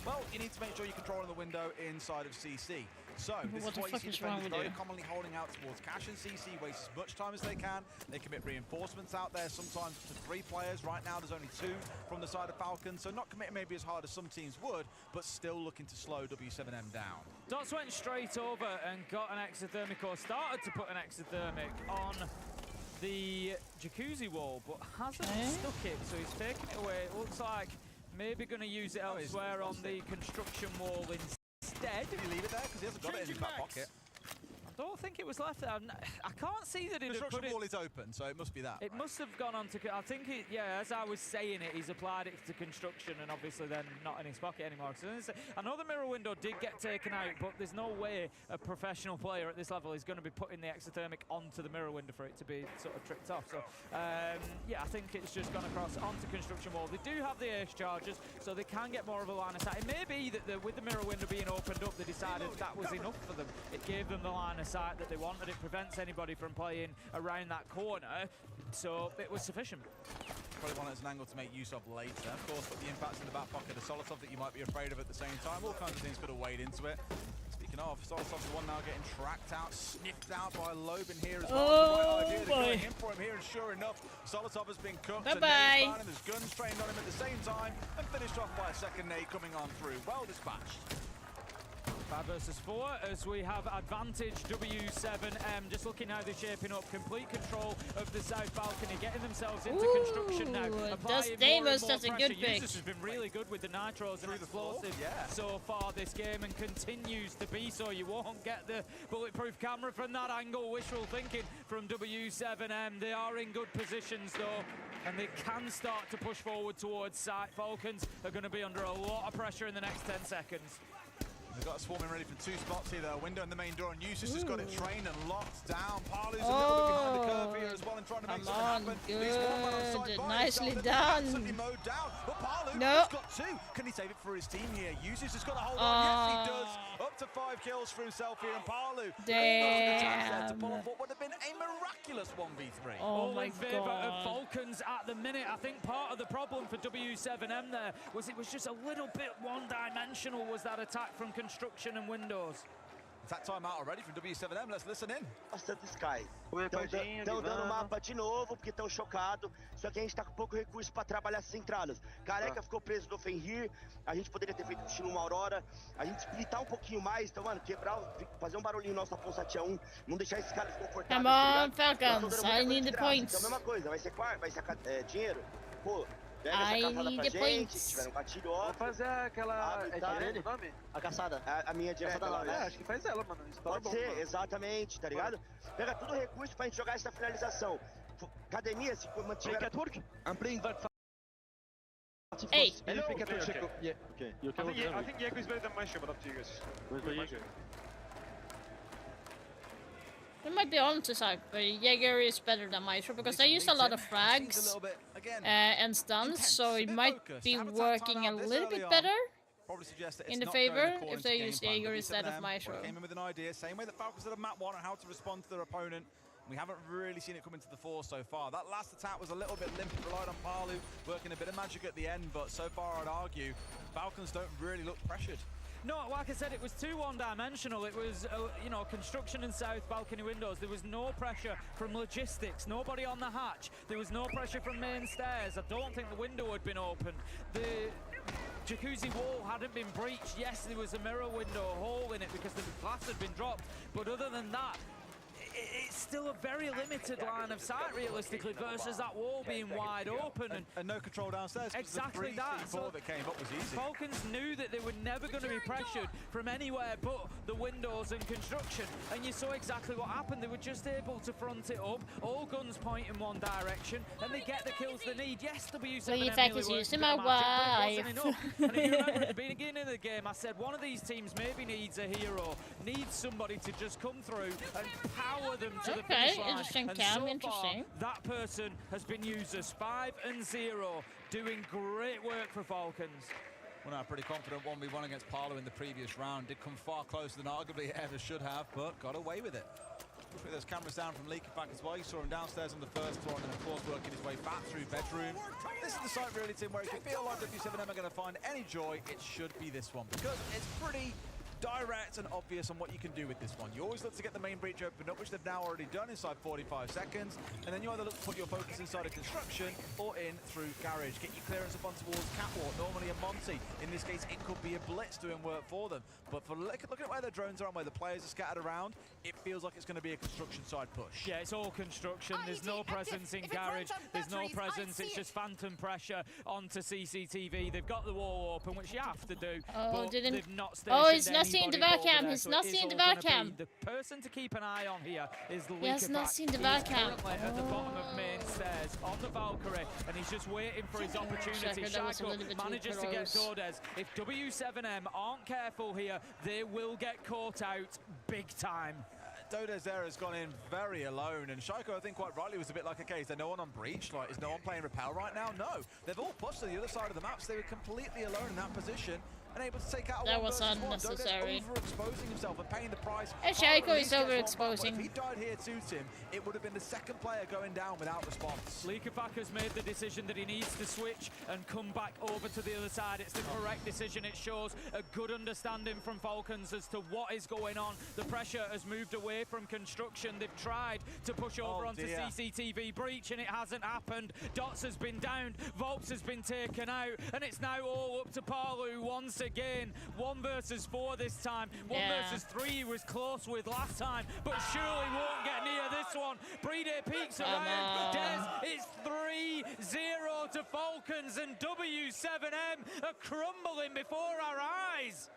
well, you need to make sure you're controlling the window inside of CC. So, this is what you see defenders very commonly holding out towards Cash and CC, waste as much time as they can. They commit reinforcements out there, sometimes to 3 players. Right now, there's only 2 from the side of Falcons, so not committing maybe as hard as some teams would, but still looking to slow W7M down. Dots went straight over and got an exothermic, or started to put an exothermic on the jacuzzi wall, but hasn't stuck it, so he's taking it away. It looks like maybe going to use it elsewhere on the construction wall instead. Did he leave it there? Because he hasn't got it in his back pocket. I don't think it was left there. I can't see that it. The construction wall is open, so it must be that. It must have gone on to. I think it. Yeah, as I was saying it, he's applied it to construction, and obviously then not in his pocket anymore. So I know the mirror window did get taken out, but there's no way a professional player at this level is going to be putting the exothermic onto the mirror window for it to be sort of tricked off. So yeah, I think it's just gone across onto construction wall. They do have the ace charges, so they can get more of a line of sight. It may be that with the mirror window being opened up, they decided that was enough for them. It gave them the line of sight that they wanted. It prevents anybody from playing around that corner, so it was sufficient. Probably one as an angle to make use of later. Of course, but the impacts in the back pocket of Solotov that you might be afraid of at the same time. All kinds of things could have weighed into it. Speaking of, Solotov's the one now getting tracked out, sniffed out by Loben here as well. Oh, idea. They're going in for him here, and sure enough, Solotov has been cooked. And there's guns trained on him at the same time, and finished off by a second nade coming on through. Well dispatched. 5 versus 4 as we have advantage W7M. Just looking how they're shaping up. Complete control of the South Balcony, getting themselves into construction now. Deimos does a good pick. Users has been really good with the nitros and explosive so far this game, and continues to be so. You won't get the bulletproof camera from that angle. Wishful thinking from W7M. They are in good positions though, and they can start to push forward towards site. Falcons are going to be under a lot of pressure in the next 10 seconds. They've got a swarming ready from 2 spots here. A window in the main door, and Eustace has got it trained and locked down. Parley's a little bit behind the curve here as well and trying to make something happen. Good. Nicely done. Absolutely mowed down. But Parley has got 2. Can he save it for his team here? Eustace has got a hold on. Yes, he does. Up to 5 kills for himself here, and Parley to pull off what would have been a miraculous 1v3. All in favour of Falcons at the minute. I think part of the problem for W7M there was it was just a little bit one-dimensional, was that attack from construction and windows. That time out already from W7M, let's listen in. Bastante Sky. Estão dando mapa de novo porque estão chocados. Só que a gente tá com pouco recurso para trabalhar essas entradas. Careca ficou preso no Fenrir. A gente poderia ter feito estilo uma Aurora. A gente splitar um pouquinho mais. Então, mano, quebrar, fazer um barulhinho nosso na Ponsat 1. Não deixar esses caras confortáveis. Come on, Falcons. I need the points. Então, a mesma coisa. Vai ser dinheiro. Pô. Pega I essa caçada need pra the gente, points. se tiver um gatilho, ó. Vou fazer aquela... É o nome? A caçada. A minha direta lá, né? Acho que faz ela, mano. Pode ser, exatamente, tá ligado? Pega todo o recurso pra gente jogar essa finalização. Academia, se mantiver... I'm playing that. Hey! Hello! I think Jaeger is better than Maestro, but up to you guys. It might be on to side, but Jaeger is better than Maestro because they used a lot of frags and stuns, so it might be working a little bit better in the favor if they use Jaeger instead of Maestro. Came in with an idea, same way that Falcons did of map 1 on how to respond to their opponent. We haven't really seen it come into the fore so far. That last attack was a little bit limp, relied on Parlu, working a bit of magic at the end, but so far I'd argue Falcons don't really look pressured. No, like I said, it was too one-dimensional. It was, construction and South Balcony windows. There was no pressure from logistics, nobody on the hatch. There was no pressure from main stairs. I don't think the window had been opened. The jacuzzi wall hadn't been breached. Yes, there was a mirror window hole in it because the glass had been dropped. But other than that, it's still a very limited line of sight, realistically, versus that wall being wide open. And no control downstairs. Exactly that. So that came up was easy. Falcons knew that they were never going to be pressured from anywhere but the windows and construction. And you saw exactly what happened. They were just able to front it up. All guns point in one direction, and they get the kills they need. Yes, W7M really worked my wife. And if you remember at the beginning of the game, I said one of these teams maybe needs a hero, needs somebody to just come through and power them to the finish line. Interesting, and Cam, so interesting. Far, that person has been used as 5-0, doing great work for Falcons. Well, no, pretty confident 1v1 against Parlo in the previous round. Did come far closer than arguably it ever should have, but got away with it. Put those cameras down from Leakerback as well. You saw him downstairs on the first floor and then, of course, working his way back through bedroom. This is the site, really, team, where if you feel like W7M are going to find any joy, it should be this one, because it's pretty direct and obvious on what you can do with this one. You always look to get the main breach opened up, which they've now already done inside 45 seconds, and then you either look to put your focus inside of construction or in through garage. Get your clearance up on towards catwalk, normally a Monty. In this case, it could be a blitz doing work for them. But for looking at where their drones are and where the players are scattered around, it feels like it's going to be a construction side push. Yeah, it's all construction. There's no presence in garage. There's no presence. It's just phantom pressure onto CCTV. They've got the wall open, which you have to do. Oh, but didn't. They've not stationed Oh, he's not seeing the Varcam. He's not seeing the Varcam. The person to keep an eye on here is the He has not seen the Varcam. Varcam. At the bottom of main stairs on the Valkyrie, and he's just waiting for his opportunity. Shaco manages to get Dordes. If W7M aren't careful here, they will get caught out big time. Dordes there has gone in very alone, and Shaiko, I think quite rightly, was a bit like, okay, is there no one on breach? Like, is no one playing Repel right now? No. They've all pushed to the other side of the map, so they were completely alone in that position and able to take out that one was versus unnecessary. One. Overexposing himself and paying the price. And Shaiko is overexposing. If he died here to him, it would have been the second player going down without response. Leakerback has made the decision that he needs to switch and come back over to the other side. It's the correct decision. It shows a good understanding from Falcons as to what is going on. The pressure has moved away from construction. They've tried to push over onto CCTV breach, and it hasn't happened. Dots has been downed, Volts has been taken out, and it's now all up to Parlu. 1 once again. 1 versus 4 this time. 1 versus 3 he was close with last time, but surely won't get near this one. Brede peeks around. Des, it's 3-0 to Falcons, and W7M are crumbling before our eyes.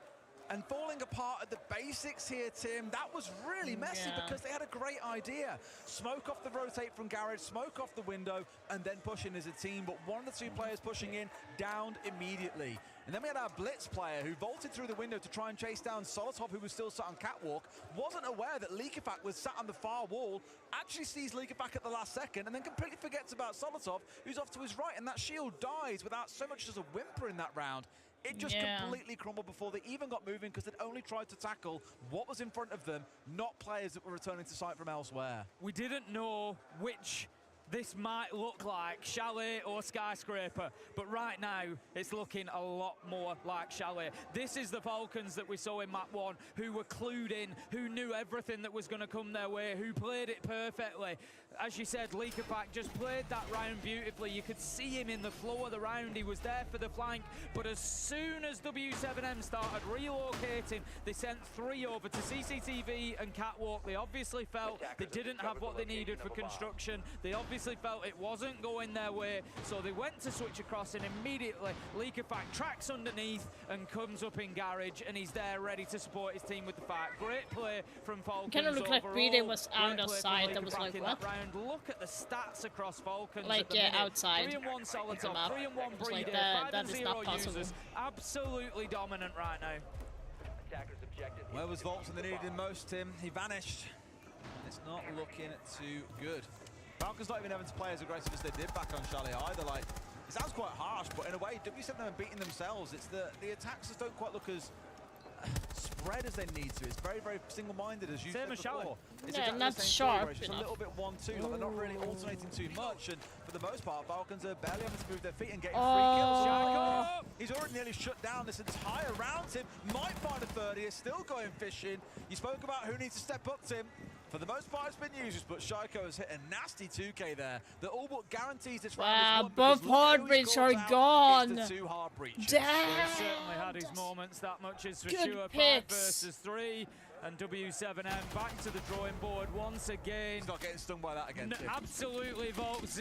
And falling apart at the basics here, Tim, that was really messy because they had a great idea. Smoke off the rotate from Garage, smoke off the window, and then push in as a team. But one of the 2 players pushing in downed immediately. And then we had our Blitz player who vaulted through the window to try and chase down Solotov, who was still sat on Catwalk, wasn't aware that Leakafak was sat on the far wall, actually sees Leakafak at the last second, and then completely forgets about Solotov, who's off to his right, and that shield dies without so much as a whimper in that round. It just completely crumbled before they even got moving because they'd only tried to tackle what was in front of them, not players that were returning to site from elsewhere. We didn't know which this might look like, Chalet or Skyscraper, but right now it's looking a lot more like Chalet. This is the Falcons that we saw in map 1, who were clued in, who knew everything that was going to come their way, who played it perfectly. As you said, Leakafak just played that round beautifully. You could see him in the flow of the round. He was there for the flank, but as soon as W7M started relocating, they sent 3 over to CCTV and Catwalk. They obviously felt they didn't have what they needed for construction. They obviously felt it wasn't going their way, so they went to switch across, and immediately Leakafak tracks underneath and comes up in Garage, and he's there ready to support his team with the fight. Great play from Falcons. Kind of looked like Brede was out of sight. That was like, what? Look at the stats across Falcons. Like, outside. 3-1 Solotov, 3-1 Brede, like that is not possible. users. Absolutely dominant right now. Where was Volks when they needed him most, Tim? He vanished. And it's not looking too good. Falcons not even having to play as aggressive as they did back on Chalet either. Like, it sounds quite harsh, but in a way, W7 are beating themselves. It's the attacks just don't quite look as spread as they need to. It's very, very single-minded, as you said before. It's exactly not the same sharp story, it's just a little bit 1-2. Like, they're not really alternating too much, and for the most part, Falcons are barely having to move their feet and getting 3 kills. Shako! He's already nearly shut down this entire round, Tim. Might find a 30, is still going fishing. You spoke about who needs to step up, Tim. For the most part, it's been users, but Shiko has hit a nasty 2K there that all but guarantees this round. Wow, both hard breach are gone. It's the 2 hard breaches. He certainly had his moments, that much is for sure. 5 versus 3. And W7M back to the drawing board once again. He's not getting stung by that again. Absolutely, Volks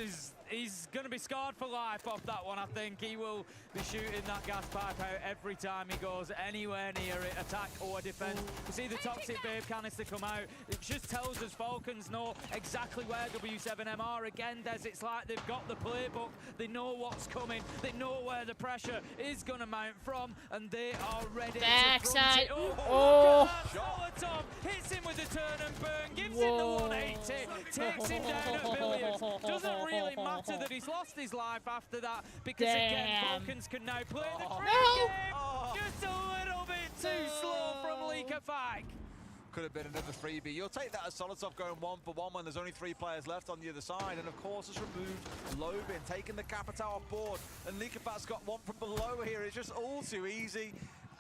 he's going to be scarred for life off that one, I think. He will be shooting that gas pipe out every time he goes anywhere near it, attack or defense. You see the Toxic Babe canister come out. It just tells us Falcons know exactly where W7M are. Again, Des, it's like they've got the playbook. They know what's coming. They know where the pressure is going to mount from, and they are ready to front it. Oh! Solotov hits him with a turn and burn, gives him the 180, takes him down at billions. Doesn't really matter that he's lost his life after that, because again, Falcons can now play the free game. Just a little bit too slow from Leakafak. Could have been another freebie. You'll take that as Solotov going 1-for-1 when there's only 3 players left on the other side. And of course, has removed Lobin, taking the Capitao off board. And Leakafak's got one from below here. It's just all too easy.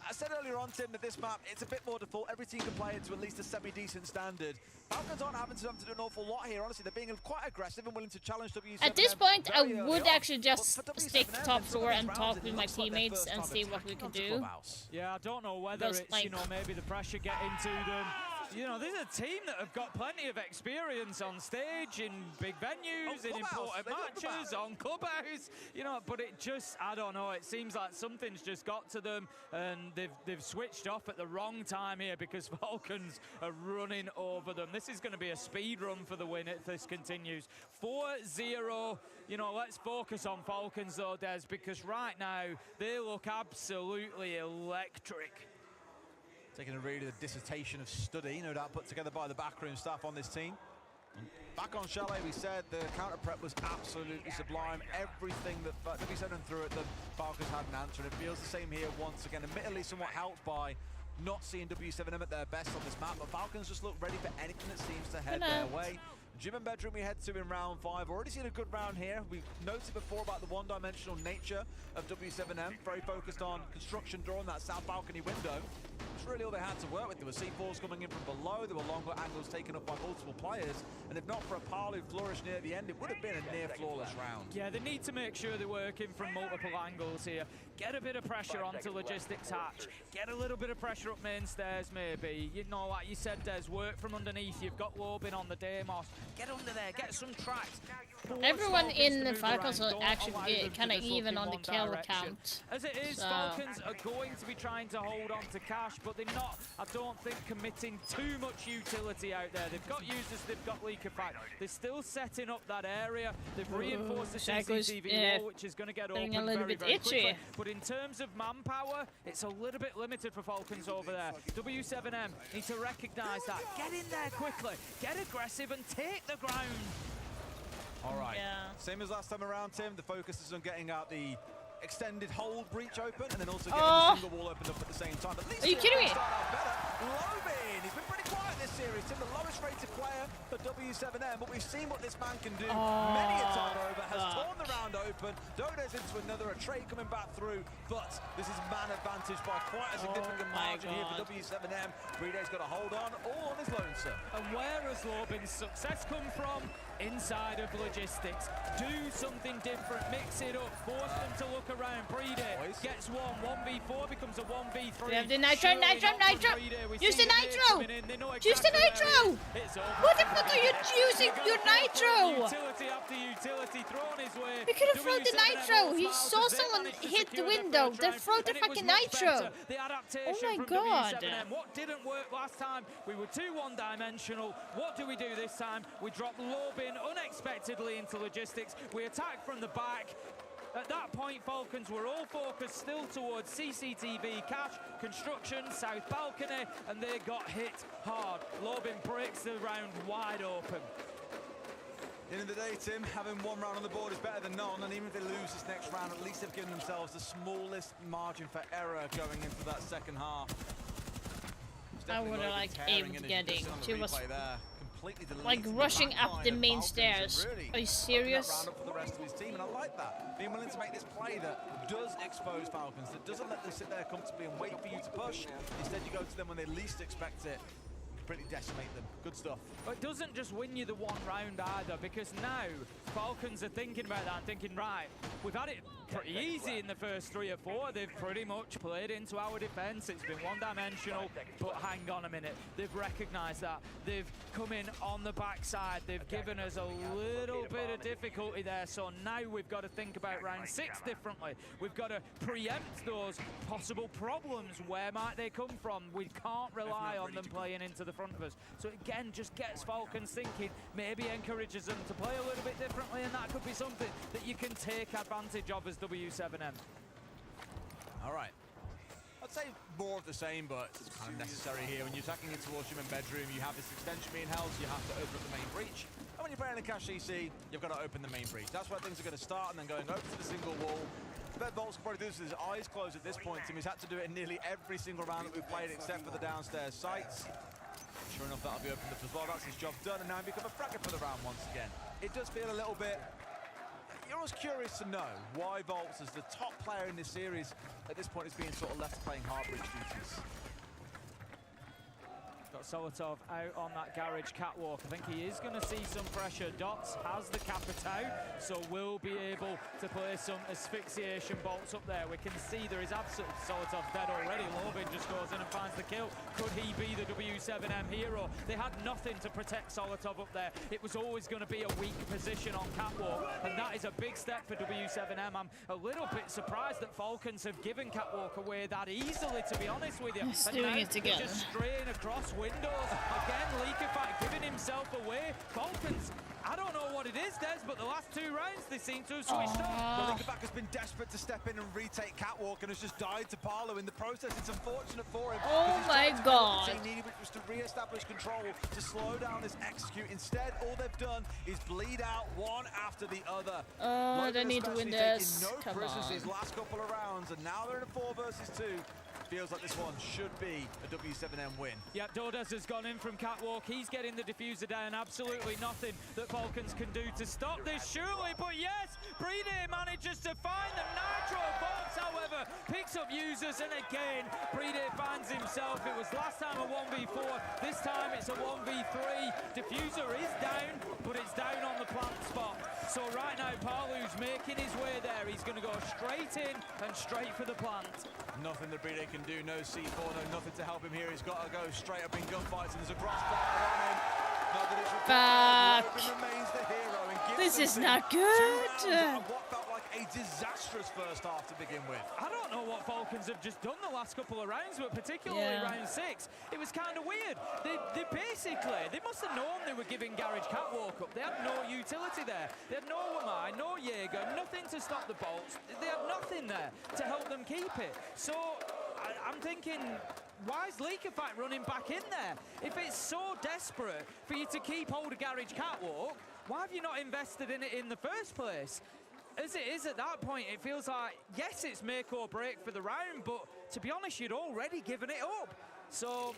I said earlier on, Tim, that this map, it's a bit more default. Every team can play it to at least a semi-decent standard. Falcons aren't having to do an awful lot here. Honestly, they're being quite aggressive and willing to challenge W7M. At this point, I would actually just stick top 4 and talk with my teammates and see what we can do. Yeah, I don't know whether it's, you know, maybe the pressure getting to them. You know, this is a team that have got plenty of experience on stage, in big venues, in important matches, on Clubhouse, you know, but it just, I don't know, it seems like something's just got to them, and they've switched off at the wrong time here because Falcons are running over them. This is going to be a speed run for the win if this continues. 4-0, you know, let's focus on Falcons though, Des, because right now they look absolutely electric. Taking a read of the dissertation of study, no doubt put together by the backroom staff on this team. And back on Chalet, we said the counter prep was absolutely sublime. Everything that W7 threw at them, Falcons had an answer, and it feels the same here once again. Admittedly, somewhat helped by not seeing W7M at their best on this map, but Falcons just look ready for anything that seems to head their way. Gym and bedroom we head to in round 5. Already seen a good round here. We've noted before about the one-dimensional nature of W7M. Very focused on construction, drawing that south balcony window. that's really all they had to work with. There were C4s coming in from below, there were longer angles taken up by multiple players, and if not for a Paul who flourished near the end, it would have been a near flawless round. Yeah, they need to make sure they're working from multiple angles here. Get a bit of pressure onto Logistics Hatch. Get a little bit of pressure up main stairs, maybe. You know, like you said, Des, work from underneath. You've got Lobin on the Deimos. Get under there, get some tracks. Everyone in the Falcons are actually kind of even on the kill count. As it is, so. Falcons are going to be trying to hold on to cash, but they're not, I don't think, committing too much utility out there. They've got users, they've got Liquefy. They're still setting up that area. They've reinforced the CCTV wall, which is going to get open very quickly. But in terms of manpower, it's a little bit limited for Falcons over there. W7M need to recognise that. Get in there quickly, get aggressive and take the ground. All right, same as last time around, Tim. The focus is on getting out the extended hold breach open and then also getting the single wall opened up at the same time. At least are you kidding me? Start out better. Lobin, he's been pretty quiet this series. Tim, the lowest rated player for W7M, but we've seen what this man can do. Many a time over, has torn the round open. Dodo's into another, a trade coming back through, but this is man advantage by quite a significant margin here for W7M. Breeday's got to hold on, all on his lonesome. And where has Lobin's success come from? Inside of Logistics. Do something different, mix it up, force them to look around. Breeday gets 1v4 becomes a 1v3. We have the Nitro. Use the Nitro! Use the Nitro! What the fuck are you using your Nitro? Utility after utility thrown his way. We could have thrown the Nitro. He saw someone hit the window. Then throw the fucking Nitro. Oh my god. What didn't work last time? We were too one-dimensional. What do we do this time? We drop Lobin unexpectedly into Logistics. We attack from the back. At that point, Falcons were all focused still towards CCTV, cash, construction, south balcony, and they got hit hard. Lobin breaks the round wide open. End of the day, Tim, having one round on the board is better than none, and even if they lose this next round, at least they've given themselves the smallest margin for error going into that second half. I would have like aimed getting. She was completely like rushing up the main stairs. Really are you serious? For the rest of his team, and I like that. Being willing to make this play that does expose Falcons, that doesn't let them sit there comfortably and wait for you to push. Instead, you go to them when they least expect it. Completely decimate them. Good stuff. But it doesn't just win you the one round either, because now Falcons are thinking about that and thinking, right, we've had it pretty easy in the first 3 or 4. They've pretty much played into our defense. It's been one-dimensional, but hang on a minute. They've recognized that. They've come in on the backside. They've given us a little bit of difficulty there. So now we've got to think about round 6 differently. We've got to preempt those possible problems. Where might they come from? We can't rely on them playing into the front of us. So again, just gets Falcons thinking, maybe encourages them to play a little bit differently, and that could be something that you can take advantage of as W7M. All right. I'd say more of the same, but it's kind of necessary here. When you're attacking it towards your main bedroom, you have this extension being held, so you have to open up the main breach. And when you're playing a cash CC, you've got to open the main breach. That's where things are going to start, and then going over to the single wall. Bet Volts can probably do this with his eyes closed at this point, and he's had to do it in nearly every single round that we've played, except for the downstairs sites. Sure enough, that'll be opened up as well. That's his job done, and now he become a fragger for the round once again. It does feel a little bit... You're always curious to know why Volts, as the top player in this series, at this point is being sort of left playing hard bridge duties. Got Solotov out on that garage catwalk. I think he is going to see some pressure. Dots has the Capitao, so will be able to play some asphyxiation bolts up there. We can see there is absolutely Solotov dead already. Lobin just goes in and finds the kill. Could he be the W7M hero? They had nothing to protect Solotov up there. It was always going to be a weak position on catwalk, and that is a big step for W7M. I'm a little bit surprised that Falcons have given catwalk away that easily, to be honest with you. He's doing it again. Just straying across windows. Again, Liquefy giving himself away. Falcons, I don't know what it is, Des, but the last 2 rounds they seem to have switched up. Well, Liquefy has been desperate to step in and retake catwalk and has just died to Parlo in the process. It's unfortunate for him. Oh my god. He needed, which was to re-establish control, to slow down this execute. Instead, all they've done is bleed out one after the other. Oh, they need to win this. No prisoners these last couple of rounds, and now they're in a 4 versus 2. Feels like this one should be a W7M win. Yep, Dodas has gone in from catwalk. He's getting the diffuser down. Absolutely nothing that Falcons can do to stop this, surely. But yes, Breedey manages to find the Nitro. Fox, however, picks picks up users, and again, Prede finds himself. It was last time a 1v4, this time it's a 1v3. Diffuser is down, but it's down on the plant spot. So right now, Palu's making his way there. He's going to go straight in and straight for the plant. Nothing that Prede can do, no C4, no nothing to help him here. He's got to go straight up in gunfights, and there's a crossfire on him. Not that it's Fuck. remains the hero and gives This is them not 2 good. rounds of what felt like a disastrous first half to begin with. I don't know what Falcons have just done the last couple of rounds, but particularly round 6, it was kind of weird. They basically, they must have known they were giving Garage Catwalk up. They had no utility there. They had no Wamai, no Jaeger, nothing to stop the bolts. They had nothing there to help them keep it. So I'm thinking, why is Liquefight running back in there? If it's so desperate for you to keep hold of Garage Catwalk, why have you not invested in it in the first place? As it is at that point, it feels like, yes, it's make or break for the round, but to be honest, you'd already given it up. So,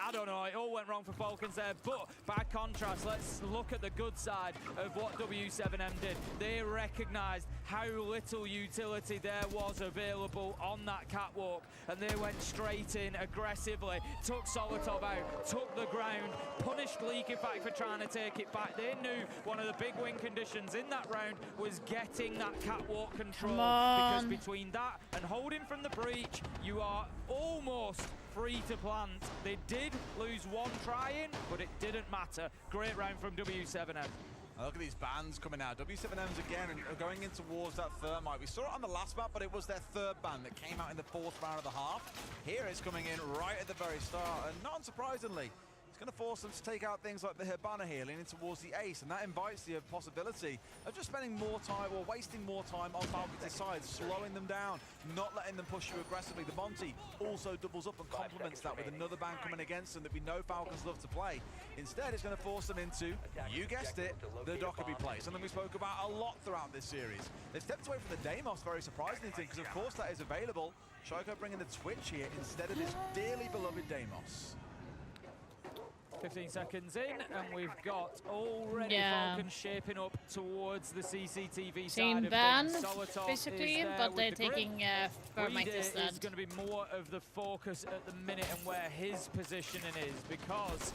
I don't know, it all went wrong for Falcons there, but by contrast, let's look at the good side of what W7M did. They recognised how little utility there was available on that catwalk, and they went straight in aggressively, took Solotov out, took the ground, punished Liquefight for trying to take it back. They knew one of the big win conditions in that round was getting that catwalk control, because between that and holding from the breach, you are almost free to plant. They did lose one try-in, but it didn't matter. Great round from W7M. Look at these bans coming out. W7M's again and going in towards that thermite. We saw it on the last map, but it was their third ban that came out in the 4th round of the half. Here it's coming in right at the very start, and not unsurprisingly, it's going to force them to take out things like the Hibana here, leaning towards the ace, and that invites the possibility of just spending more time or wasting more time on Falcons' side, slowing them down, not letting them push you aggressively. The Monty also doubles up and complements that with another ban coming against them that we know Falcons love to play. Instead, it's going to force them into, you guessed it, the Dockerby play, something we spoke about a lot throughout this series. They've stepped away from the Deimos, very surprisingly, because of course that is available. Shoko bringing the Twitch here instead of his dearly beloved Deimos. 15 seconds in, and we've got already Falcons shaping up towards the CCTV Same side ban, of things. Solotov basically, but they're taking Thermite instead. Is going to be more of the focus at the minute and where his positioning is, because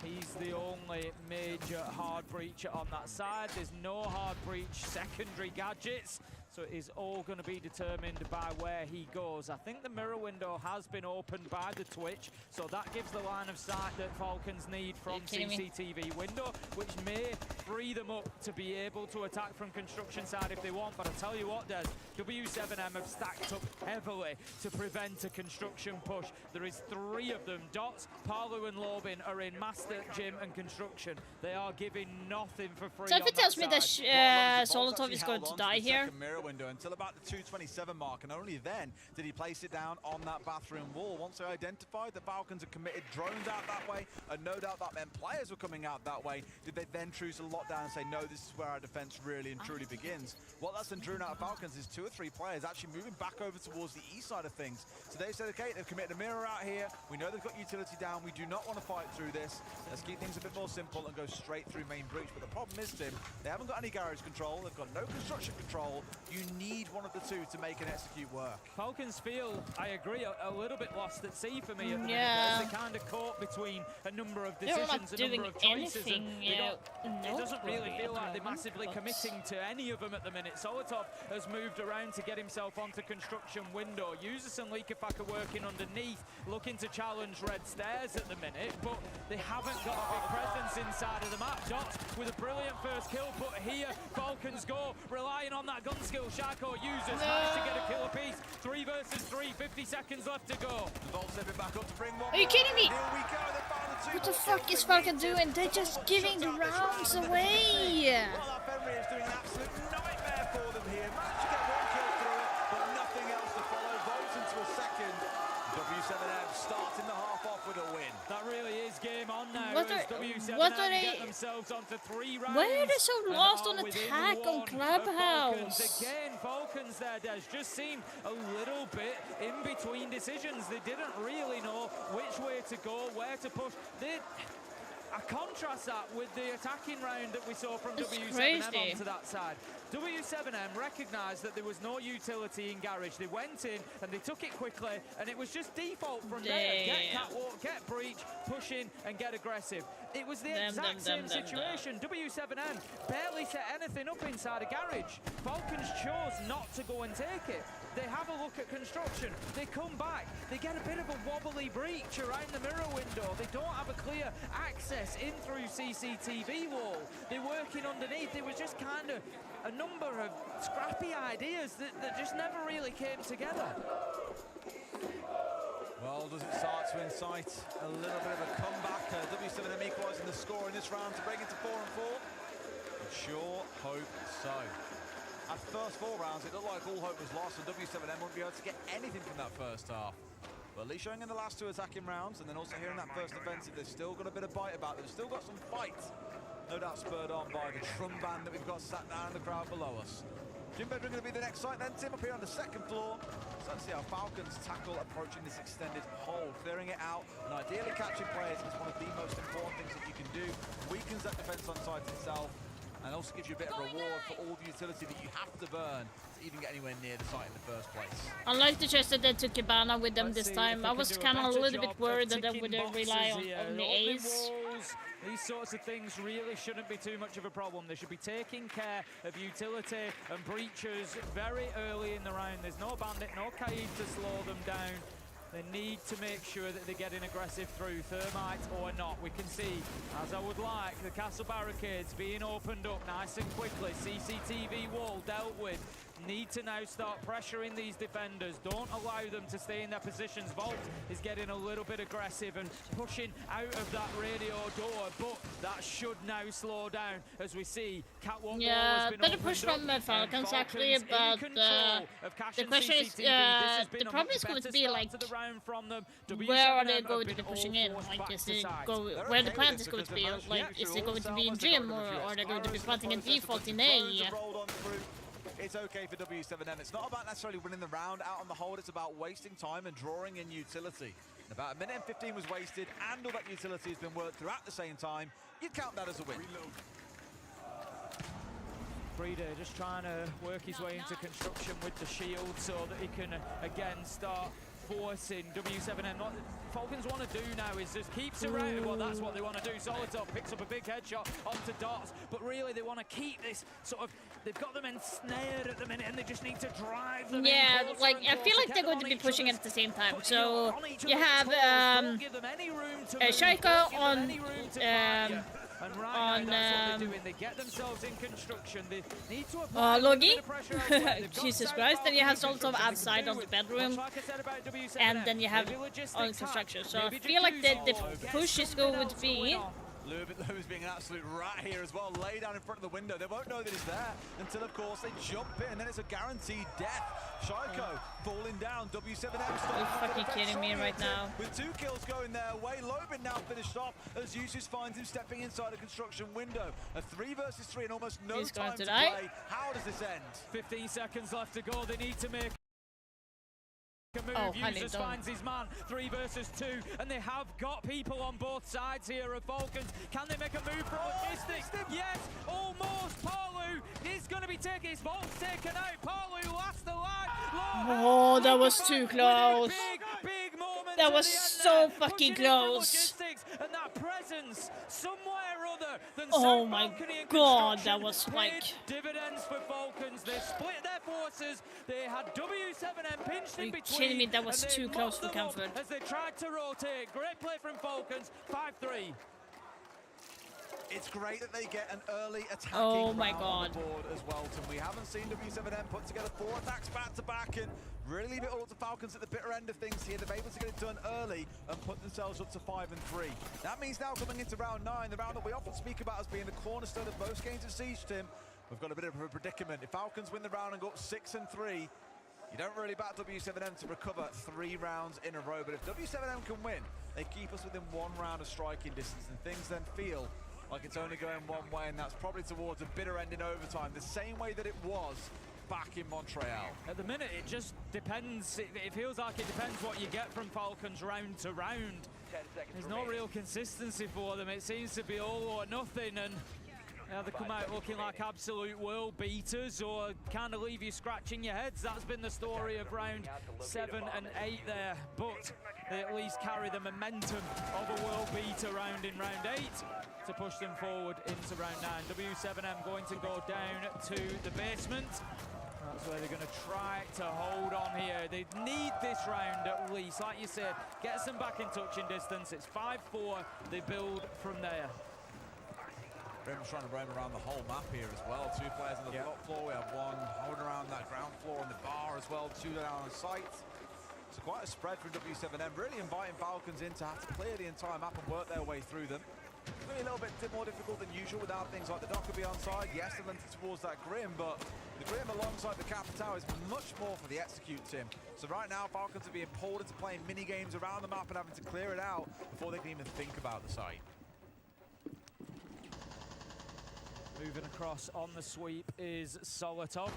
he's the only major hard breacher on that side. There's no hard breach secondary gadgets, so it is all going to be determined by where he goes. I think the mirror window has been opened by the Twitch, so that gives the line of sight that Falcons need from CCTV window, which may free them up to be able to attack from construction side if they want. But I tell you what, Des, W7M have stacked up heavily to prevent a construction push. There is 3 of them. Dots, Palu and Lobin are in Master, Gym and Construction. They are giving nothing for free. So if it tells me that Solotov is going to die here, window until about the 227 mark, and only then did he place it down on that bathroom wall. Once they identified the Falcons had committed drones out that way, and no doubt that meant players were coming out that way, did they then choose to lock down and say, no, this is where our defense really and truly begins? What that's then drew out of Falcons is 2 or 3 players actually moving back over towards the east side of things. So they said, okay, they've committed a mirror out here, we know they've got utility down, we do not want to fight through this, let's keep things a bit more simple and go straight through main breach. But the problem is, Tim, they haven't got any garage control, they've got no construction control. You need one of the 2 to make and execute work. Falcons feel, I agree, a little bit lost at sea for me at the minute. They're kind of caught between a number of decisions, a number of choices, and it doesn't really feel like they're massively committing to any of them at the minute. Solotov has moved around to get himself onto construction window. Users and Liquefight are working underneath, looking to challenge red stairs at the minute, but they haven't got a big presence inside of the map. Dots with a brilliant first kill, but here Falcons go, relying on that gun skill. Shako users managed to get a kill apiece. 3 versus 3, 50 seconds left to go. Back up to bring one. Are you kidding me? Here we go, they found the 2. What the fuck is Falcon doing? They're just giving the rounds away. Well, our Fenrir is doing an absolute nightmare for them here. Managed to get 1 kill through it, but nothing else to follow. Volts into a second. W7M starting the half off with a win. That really is game on now. What are they? Get themselves onto 3 rounds. Why are they so lost on attack on Clubhouse? Again, Falcons there, Des, just seemed a little bit in between decisions. They didn't really know which way to go, where to push. I contrast that with the attacking round that we saw from It's W7M crazy. onto that side. W7M recognised that there was no utility in Garage. They went in and they took it quickly, and it was just default from there. Get catwalk, get breach, push in, and get aggressive. It was the exact same situation. W7M barely set anything up inside a Garage. Falcons chose not to go and take it. They have a look at construction. They come back. They get a bit of a wobbly breach around the mirror window. They don't have a clear access in through CCTV wall. They're working underneath. It was just kind of a number of scrappy ideas that just never really came together. Well, does it start to incite a little bit of a comeback? W7M equalising the score in this round to bring it to 4-4? I sure hope so. At first 4 rounds, it looked like all hope was lost and W7M wouldn't be able to get anything from that first half. But at least showing in the last 2 attacking rounds, and then also here in that first offensive, they've still got a bit of bite about them. They've still got some fight. No doubt spurred on by the drum band that we've got sat down in the crowd below us. Gym bedroom going to be the next site then. Tim up here on the 2nd floor. So let's see how Falcons tackle approaching this extended hold. Clearing it out and ideally catching players is one of the most important things that you can do. Weakens that defense on site itself, and also gives you a bit of reward for all the utility that you have to burn to even get anywhere near the site in the first place. I like the choice that they took Cabana with them this time. I was kind of a little bit worried that they would rely on the ace. These sorts of things really shouldn't be too much of a problem. They should be taking care of utility and breachers very early in the round. There's no bandit, no Kaid to slow them down. They need to make sure that they're getting aggressive through, thermite or not. We can see, as I would like, the castle barricades being opened up nice and quickly. CCTV wall dealt with. Need to now start pressuring these defenders. Don't allow them to stay in their positions. Volt is getting a little bit aggressive and pushing out of that radio door, but that should now slow down as we see catwalk. Yeah, better push from Falcons actually, but the question is, the problem is going to be like, where are they going to be pushing in? Like, is it where the plant is going to be? Like, is it going to be in gym, or are they going to be planting a default in A? It's okay for W7M. It's not about necessarily winning the round out on the hold. It's about wasting time and drawing in utility. And about 1 minute and 15 was wasted, and all that utility has been worked through at the same time. You'd count that as a win. Breeder just trying to work his way into construction with the shield so that he can again start forcing W7M. What Falcons want to do now is just keep surrounded. Well, that's what they want to do. Solitop picks up a big headshot onto Dots, but really they want to keep this sort of, they've got them ensnared at the minute and they just need to drive them in like, I feel like they're going to be pushing it at the same time. So you have Shaika on they get themselves in construction. They need to Logi. Jesus Christ. Then you have Solitov outside on the bedroom, and then you have on construction. So I feel like the push is going to be. Lou is being an absolute rat here as well, lay down in front of the window. They won't know that he's there until, of course, they jump in, and then it's a guaranteed death. Shaiko falling down. W7M Are you fucking kidding me right now? With 2 kills going their way, Lobin now finished off as Usus finds him stepping inside a construction window. A 3 versus 3 and almost no time to play. How does this end? 15 seconds left to go. They need to make a move. Usus finds his man. 3 versus 2, and they have got people on both sides here of Falcons. Can they make a move from logistics? Yes, almost. Parlu is going to be taken. His Volt's taken out. Parlu last alive. Oh, that was too close. Big moment. That was so fucking close. And that presence somewhere other than oh my god, that was like dividends for Falcons. They split their forces. They had W7M pinched in between. Kidding me, that was too close for comfort. As they tried to rotate. Great play from Falcons. 5-3. It's great that they get an early attacking round on the board as well, Tim. We haven't seen W7M put together 4 attacks back-to-back and really leave it all up to Falcons at the bitter end of things here. They're able to get it done early and put themselves up to 5-3. That means now coming into round 9, the round that we often speak about as being the cornerstone of most games of Siege, Tim, we've got a bit of a predicament. If Falcons win the round and go up 6-3, you don't really back W7M to recover 3 rounds in a row. But if W7M can win, they keep us within 1 round of striking distance, and things then feel like it's only going one way, and that's probably towards a bitter end in overtime, the same way that it was back in Montreal. At the minute, it just depends. It feels like it depends what you get from Falcons round to round. there's no real consistency for them. It seems to be all or nothing, and they come out looking like absolute world beaters or kind of leave you scratching your heads. That's been the story of round 7 and 8 there, but they at least carry the momentum of a world beater round in round 8 to push them forward into round 9. W7M going to go down to the basement. That's where they're going to try to hold on here. They need this round at least. Like you said, gets them back in touching distance. It's 5-4. They build from there. Rim's trying to roam around the whole map here as well. 2 players on the top floor. We have 1 hovering around that ground floor on the bar as well. 2 down on site. So quite a spread from W7M. Really inviting Falcons in to have to clear the entire map and work their way through them. It's going to be a little bit more difficult than usual without things like the Dockerby on side. Yes, they're linked towards that Grim, but the Grim alongside the Captain Tower is much more for the execute team. So right now, Falcons are being pulled into playing mini games around the map and having to clear it out before they can even think about the site. Moving across on the sweep is Solotov.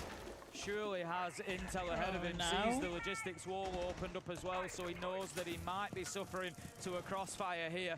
Surely has intel ahead of him, sees the logistics wall opened up as well, so he knows that he might be suffering to a crossfire here,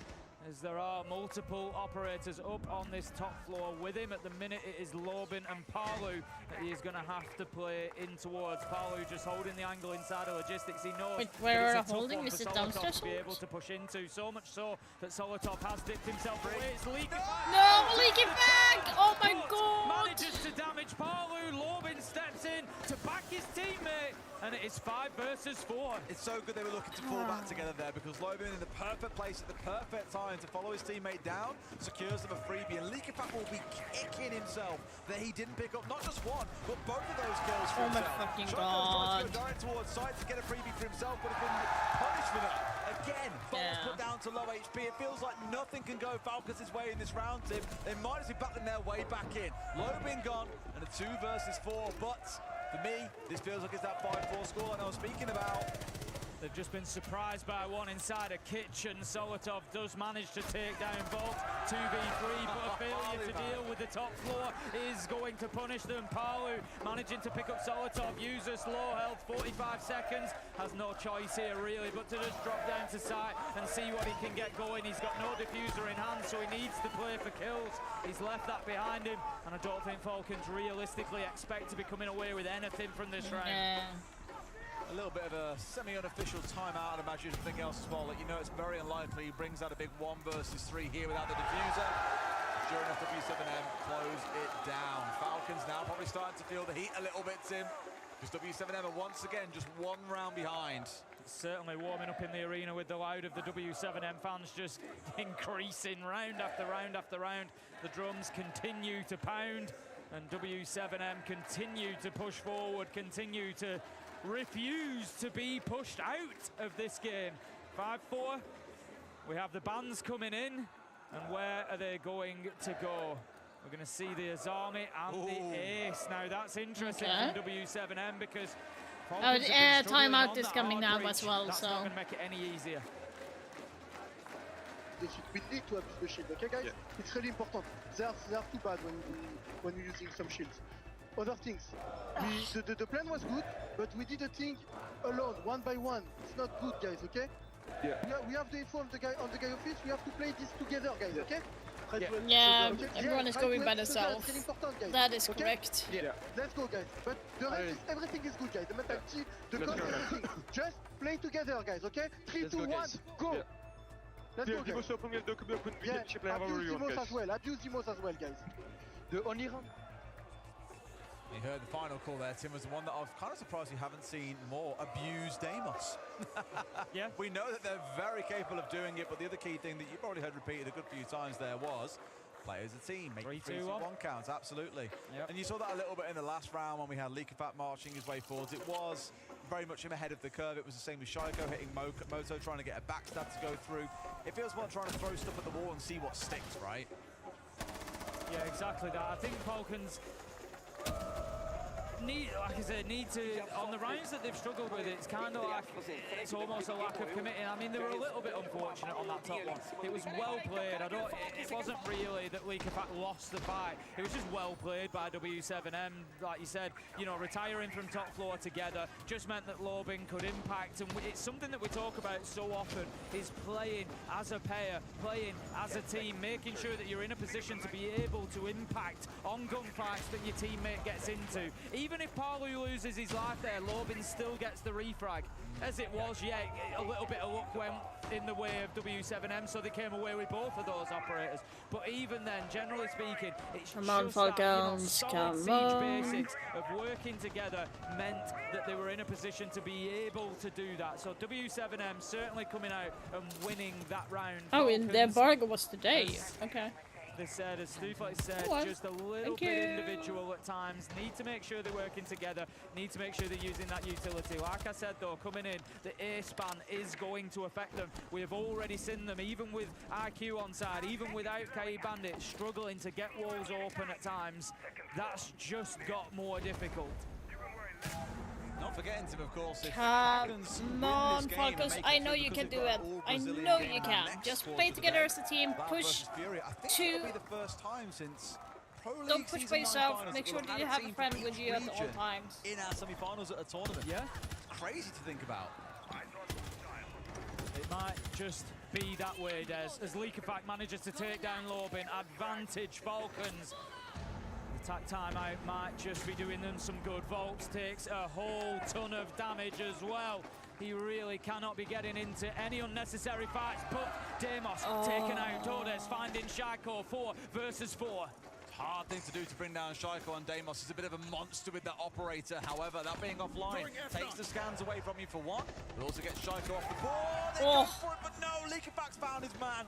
as there are multiple operators up on this top floor with him. At the minute, it is Lobin and Palu that he is going to have to play in towards. Palu just holding the angle inside of logistics. He knows Wait, where that are it's a tough holding? one Is for it Solotov downstairs? to be able to push into. So much so that Solotov has dipped himself away. It's leaking back. No, leaking back! Oh my god! Manages to damage Palu. Lobin steps in to back his teammate. And it is 5 versus 4. It's so good they were looking to fall back together there, because Lobin in the perfect place at the perfect time to follow his teammate down, secures them a freebie, and Leakifat will be kicking himself that he didn't pick up not just 1, but both of those kills for himself. himself. Oh my fucking Shotgun's trying to god. go direct towards side to get a freebie for himself, but it's been punished for that. Again, Falls put down to low HP. It feels like nothing can go Falcons' way in this round, Tim. They might as well be battling their way back in. Lobin gone, and a 2 versus 4, but for me, this feels like it's that 5-4 score I was speaking about. They've just been surprised by 1 inside a kitchen. Solotov does manage to take down Volt 2v3, but a failure to deal with the top floor is going to punish them. Palu managing to pick up Solotov, uses low health, 45 seconds, has no choice here really, but to just drop down to site and see what he can get going. He's got no diffuser in hand, so he needs to play for kills. He's left that behind him, and I don't think Falcons realistically expect to be coming away with anything from this round. A little bit of a semi-unofficial timeout, I'd imagine, everything else as well. Like, you know, it's very unlikely he brings out a big 1 versus 3 here without the diffuser. Sure enough, W7M close it down. Falcons now probably starting to feel the heat a little bit, Tim. Because W7M are once again just 1 round behind. Certainly warming up in the arena with the loud of the W7M fans just increasing round after round after round. The drums continue to pound, and W7M continue to push forward, continue to refuse to be pushed out of this game. 5-4. We have the bands coming in, and where are they going to go? We're going to see the Azami and the Ace. Now that's interesting from W7M, because timeout is coming now as well, that's so not going to make it any easier. We need to abuse the shield, okay guys? It's really important. They are too bad when you're using some shields. Other things, the plan was good, but we did a thing alone, 1 by 1. It's not good, guys, okay? We have the info on the guy office. We have to play this together, guys, okay? Everyone is going by themselves. That is correct. Let's go, guys. But the rest is, everything is good, guys. The mentality, the code, everything. Just play together, guys, okay? 3, 2, 1, go! Let's go, guys. Abuse Demos as well. Abuse Demos as well, guys. The only round. You heard the final call there, Tim, was the one that I was kind of surprised you haven't seen more. Abuse Deimos. We know that they're very capable of doing it, but the other key thing that you probably heard repeated a good few times there was play as a team, make 3, 2, 1 counts, absolutely. And you saw that a little bit in the last round when we had Leakifat marching his way forwards. It was very much him ahead of the curve. It was the same with Shaiko hitting Moto, trying to get a backstab to go through. It feels more trying to throw stuff at the wall and see what sticks, right? Yeah, exactly that. I think Falcons like I said, need to, on the rounds that they've struggled with, it's kind of like, it's almost a lack of committing. I mean, they were a little bit unfortunate on that top one. It was well played. It wasn't really that Leakerfact lost the fight. It was just well played by W7M. Like you said, you know, retiring from top floor together just meant that Lobin could impact, and it's something that we talk about so often, is playing as a pair, playing as a team, making sure that you're in a position to be able to impact on gunfights that your teammate gets into. Even if Palu loses his life there, Lobin still gets the refrag. As it was, yeah, a little bit of luck went in the way of W7M, so they came away with both of those operators. But even then, generally speaking, it's come on, just Falcons, that, you know, solid come siege on. basics of working together meant that they were in a position to be able to do that. So W7M certainly coming out and winning that round. Oh, and the embargo was today. Okay. They said, as Stuflex said, Oh, just a little bit individual at times. Need to make sure they're working together. Need to make sure they're using that utility. Like I said, though, coming in, the A span is going to affect them. We have already seen them, even with IQ on side, even without KE Bandit, struggling to get walls open at times. That's just got more difficult. Not forgetting to, of course, if Come on, Falcons, I know you can do it. I know you can. Just play together as a team, push to... Don't push by yourself, make sure that you have a friend with you at all times. In our semi-finals at a tournament. Yeah. Crazy to think about. It might just be that way, Des, as Leakerfact manages to take down Lobin. Advantage Falcons. Attack timeout might just be doing them some good. Volks takes a whole ton of damage as well. He really cannot be getting into any unnecessary fights, but Deimos taken out. Tordes finding Shaiko 4 versus 4. Hard thing to do to bring down Shaiko, and Deimos is a bit of a monster with that operator. However, that being offline takes the scans away from you for one. But also gets Shaiko off the board. They go for it, but no, Leakerfact's found his man.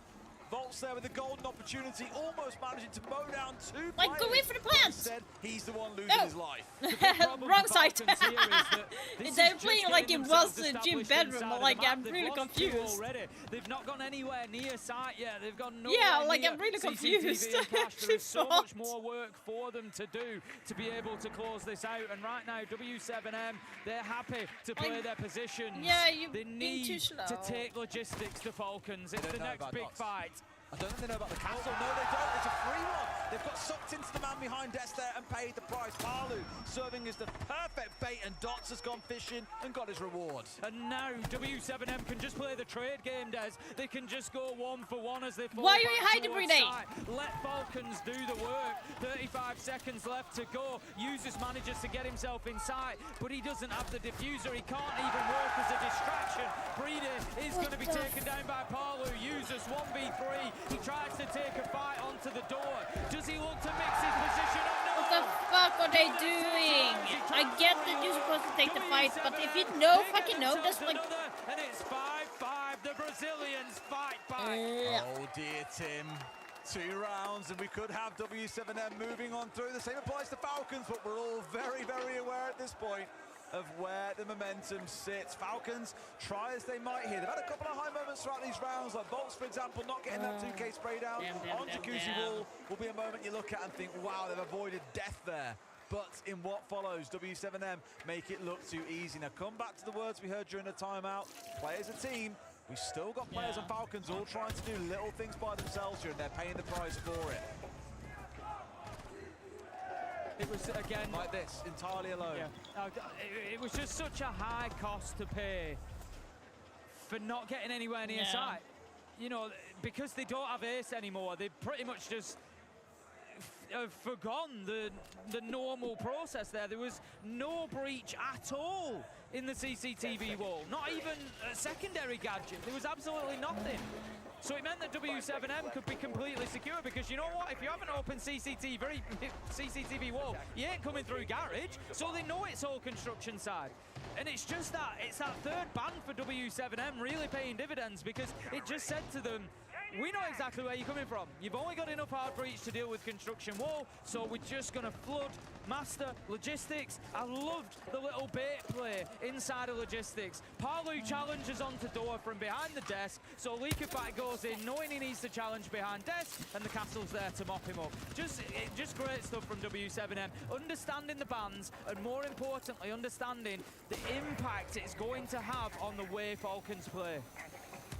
Volts there with a golden opportunity, almost managing to mow down two players. Like, go in for the plant! Instead, he's the one losing his life. Wrong side. They're playing like it was a gym bedroom, like I'm really confused. Already. They've not gone anywhere near site yet. They've gone nowhere like I'm really confused. There is so much more work for them to do to be able to close this out. And right now, W7M, they're happy to play their positions. Yeah, you've they been need too slow. to take logistics to Falcons. It's the next big fight. I don't think they know about the castle. No, they don't. It's a free one. They've got sucked into the man behind Des there and paid the price. Palu serving as the perfect bait, and Dots has gone fishing and got his reward. And now W7M can just play the trade game, Des. They can just go 1 for 1 as they fall. Why are you hiding, Renee? Let Falcons do the work. 35 seconds left to go. Uses manages to get himself inside, but he doesn't have the diffuser. He can't even work as a distraction. Breeder is going to be taken down by Palu. Users 1v3. He tries to take a fight onto the door. Does he look to mix his position or no? What the fuck are they doing? I get that you're supposed to take the fight, but if you know, fucking know, that's like... And it's 5-5. The Brazilians fight back. Oh dear, Tim. 2 rounds, and we could have W7M moving on through. The same applies to Falcons, but we're all very, very aware at this point of where the momentum sits. Falcons, try as they might here. They've had a couple of high moments throughout these rounds, like Volts, for example, not getting that 2K spray down on Jacuzzi Wall will be a moment you look at and think, wow, they've avoided death there. But in what follows, W7M make it look too easy. Now come back to the words we heard during the timeout. Play as a team. We've still got players on Falcons all trying to do little things by themselves here, and they're paying the price for it. It was, again, like this, entirely alone. Yeah. It was just such a high cost to pay for not getting anywhere near site. You know, because they don't have ace anymore, they pretty much just have forgone the normal process there. There was no breach at all in the CCTV wall, not even a secondary gadget. There was absolutely nothing. So it meant that W7M could be completely secure, because you know what? If you have an open CCTV wall, you ain't coming through garage, so they know it's all construction side. And it's just that, it's that third ban for W7M really paying dividends, because it just said to them, we know exactly where you're coming from. You've only got enough hard breach to deal with construction wall, so we're just going to flood master logistics. I loved the little bait play inside of logistics. Palu challenges onto door from behind the desk, so Leakifat goes in knowing he needs to challenge behind desk, and the castle's there to mop him up. Just great stuff from W7M. Understanding the bans, and more importantly, understanding the impact it's going to have on the way Falcons play.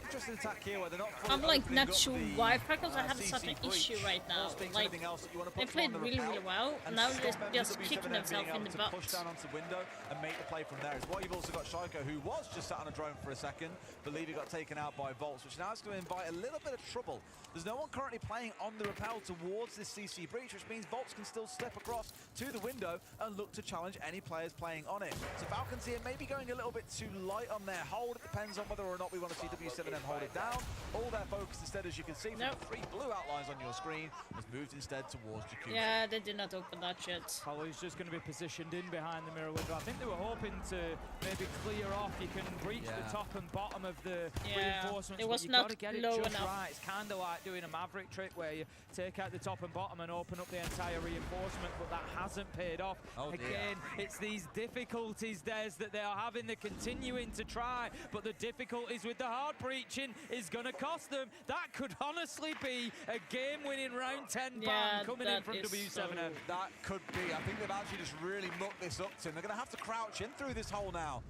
Interesting attack here where they're not I'm like not sure why Freckles are having such an issue right now. Like, they played really, really well, and now they're just kicking themselves in the butt. Push down onto window and make the play from there. It's why you've also got Shaiko, who was just sat on a drone for a second. Believe he got taken out by Volts, which now is going to invite a little bit of trouble. There's no one currently playing on the rappel towards this CC breach, which means Volts can still step across to the window and look to challenge any players playing on it. So Falcons here maybe going a little bit too light on their hold. It depends on whether or not we want to see W7M hold it down. All their focus instead, as you can see from the 3 blue outlines on your screen, has moved instead towards Jacuzzi. Yeah, they did not open that shit. Palu's just going to be positioned in behind the mirror window. I think they were hoping to maybe clear off. You can breach the top and bottom of the reinforcements, it was but you've not got to get it low just enough. right. It's kind of like doing a Maverick trick where you take out the top and bottom and open up the entire reinforcement, but that hasn't paid off. Again, it's these difficulties, Des, that they are having. They're continuing to try, but the difficulties with the hard breaching is going to cost them. That could honestly be a game-winning round 10 ban coming in from W7M. That could be. I think they've actually just really mucked this up, Tim. They're going to have to crouch in through this hole now.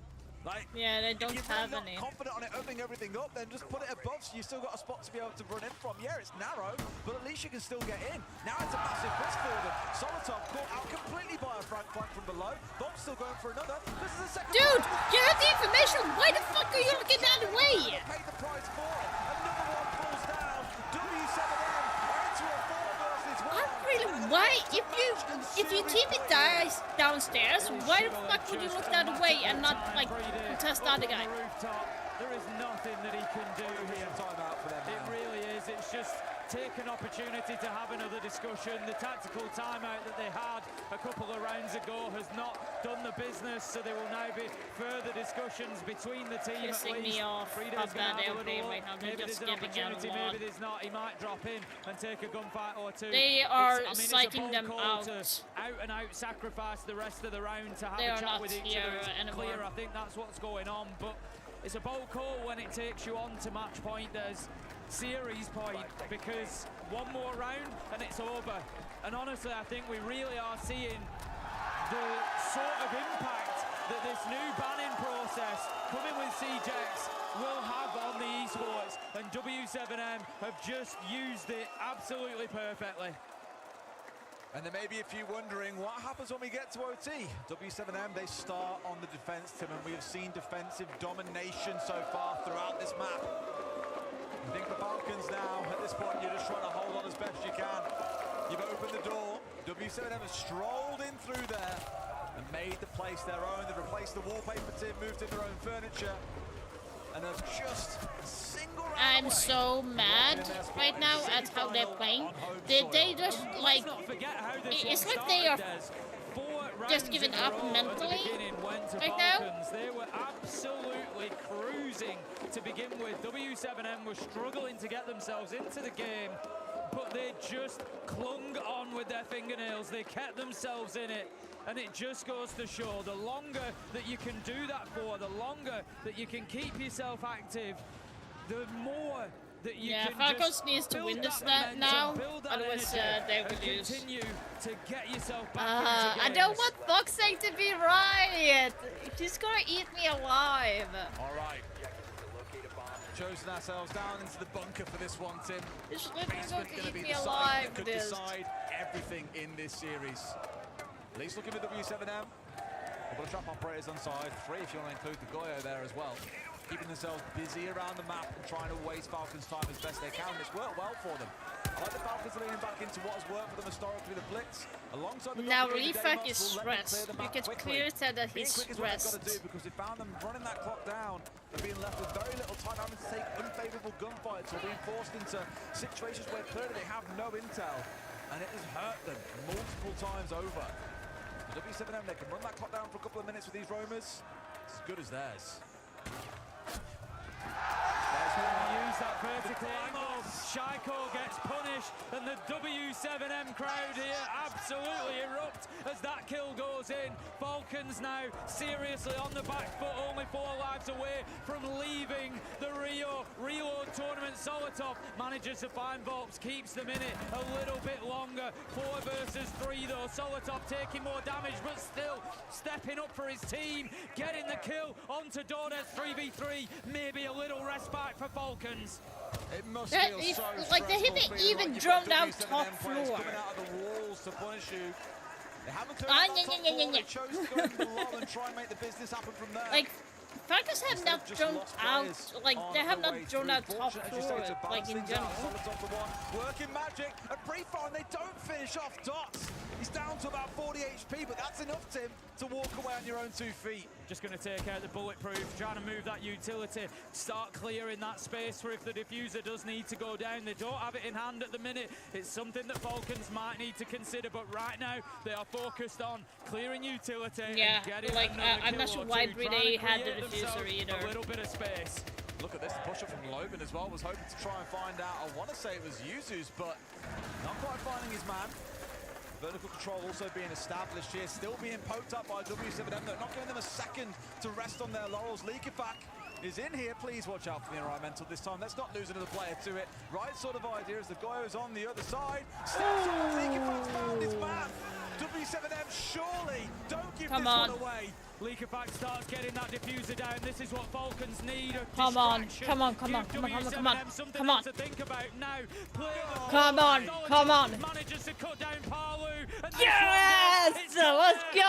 Like, yeah, they don't have any. Confident on it opening everything up, then just put it above so you've still got a spot to be able to run in from. Yeah, it's narrow, but at least you can still get in. Now it's a massive risk for them. Solitov caught out completely by a flank from below. Bob's still going for another. This is a second. Dude, get out the information. Why the fuck are you looking that way? Pay the price for it. Another one falls down. W7M are into a 4 versus 1. Really, why? If your teammate dies downstairs, why the fuck would you look that way and not like test the other guy? There is nothing that he can do here. It really is. It's just take an opportunity to have another discussion. The tactical timeout that they had a couple of rounds ago has not done the business, so there will now be further discussions between the team. Pissing me off how bad they are playing right now. They're just giving out a lot. Maybe there's not. He might drop in and take a gunfight or two. They are psyching them out. Out and out sacrifice the rest of the round to have they a chat with each other. It's anymore. clear. I think that's what's going on, but it's a bold call when it takes you on to match point. There's series point, because one more round and it's over. And honestly, I think we really are seeing the sort of impact that this new banning process coming with SiegeX will have on the esports, and W7M have just used it absolutely perfectly. And there may be a few wondering what happens when we get to OT. W7M, they start on the defense, Tim, and we have seen defensive domination so far throughout this map. I think the Falcons now, at this point, you're just trying to hold on as best you can. You've opened the door. W7M has strolled in through there and made the place their own. They've replaced the wallpaper, Tim, moved in their own furniture, and have just single round I'm so mad right now at how they're playing. They just like, it's like they are just giving up mentally right now. They were absolutely cruising to begin with. W7M were struggling to get themselves into the game, but they just clung on with their fingernails. They kept themselves in it. And it just goes to show, the longer that you can do that for, the longer that you can keep yourself active, the more that you can Falcons just needs to win this momentum, now, build otherwise they will lose. Continue to get yourself back into I games. don't want Boxing to be right. He's gonna eat me alive. All right. Chosen ourselves down into the bunker for this one, Tim. It's literally Basement going to gonna be eat me the side alive. that could decide everything in this series. At least looking at W7M. Couple of trap operators on side, 3 if you want to include the Goyo there as well. Keeping themselves busy around the map and trying to waste Falcons' time as best they can. It's worked well for them. I like the Falcons leaning back into what has worked for them historically, the blitz. Alongside the now Refak is stressed. You can clearly tell that he's stressed. Do because they found them running that clock down and being left with very little time, having to take unfavourable gunfights or being forced into situations where clearly they have no intel, and it has hurt them multiple times over. W7M, they can run that clock down for a couple of minutes with these roamers. It's as good as theirs. Use that vertical angle. Shaiko gets punished, and the W7M crowd here absolutely erupt as that kill goes in. Falcons now seriously on the back foot, only 4 lives away from leaving the Rio Reload tournament. Solotov manages to find Volps, keeps them in it a little bit longer. 4 versus 3 though. Solotov taking more damage, but still stepping up for his team, getting the kill onto Dordes. 3v3, maybe a little respite for Falcons. It must feel so like they haven't even droned out top floor. Coming out of the walls to punish you. They haven't turned out top floor. They chose to go into the low and try and make the business happen from there. Like, Falcons have not drawn out, like, they have not drawn out top floor, like, in general. Working magic and pre-fire, and they don't finish off Dots. He's down to about 40 HP, but that's enough, Tim, to walk away on your own 2 feet. Just going to take out the bulletproof, trying to move that utility, start clearing that space for if the diffuser does need to go down. They don't have it in hand at the minute. It's something that Falcons might need to consider, but right now they are focused on clearing utility. Yeah, and getting like, I'm not sure why Brady had the diffuser either. A little bit of space. Look at this, the push-up from Logan as well. Was hoping to try and find out. I want to say it was Yuzu's, but not quite finding his man. Vertical control also being established here, still being poked up by W7M. They're not giving them a second to rest on their laurels. Leakifak is in here. Please watch out for the environmental this time. Let's not lose another player to it. Right sort of idea as the Goyo's on the other side. Steps on, Leakifak's found his man. W7M, surely don't give this one away. Leakifak starts getting that diffuser down. This is what Falcons need. Come on, come on, come on, come on, come on, come on, come on. To think about now. Come on, come on. Manages to cut down Palu. Yes! Let's go!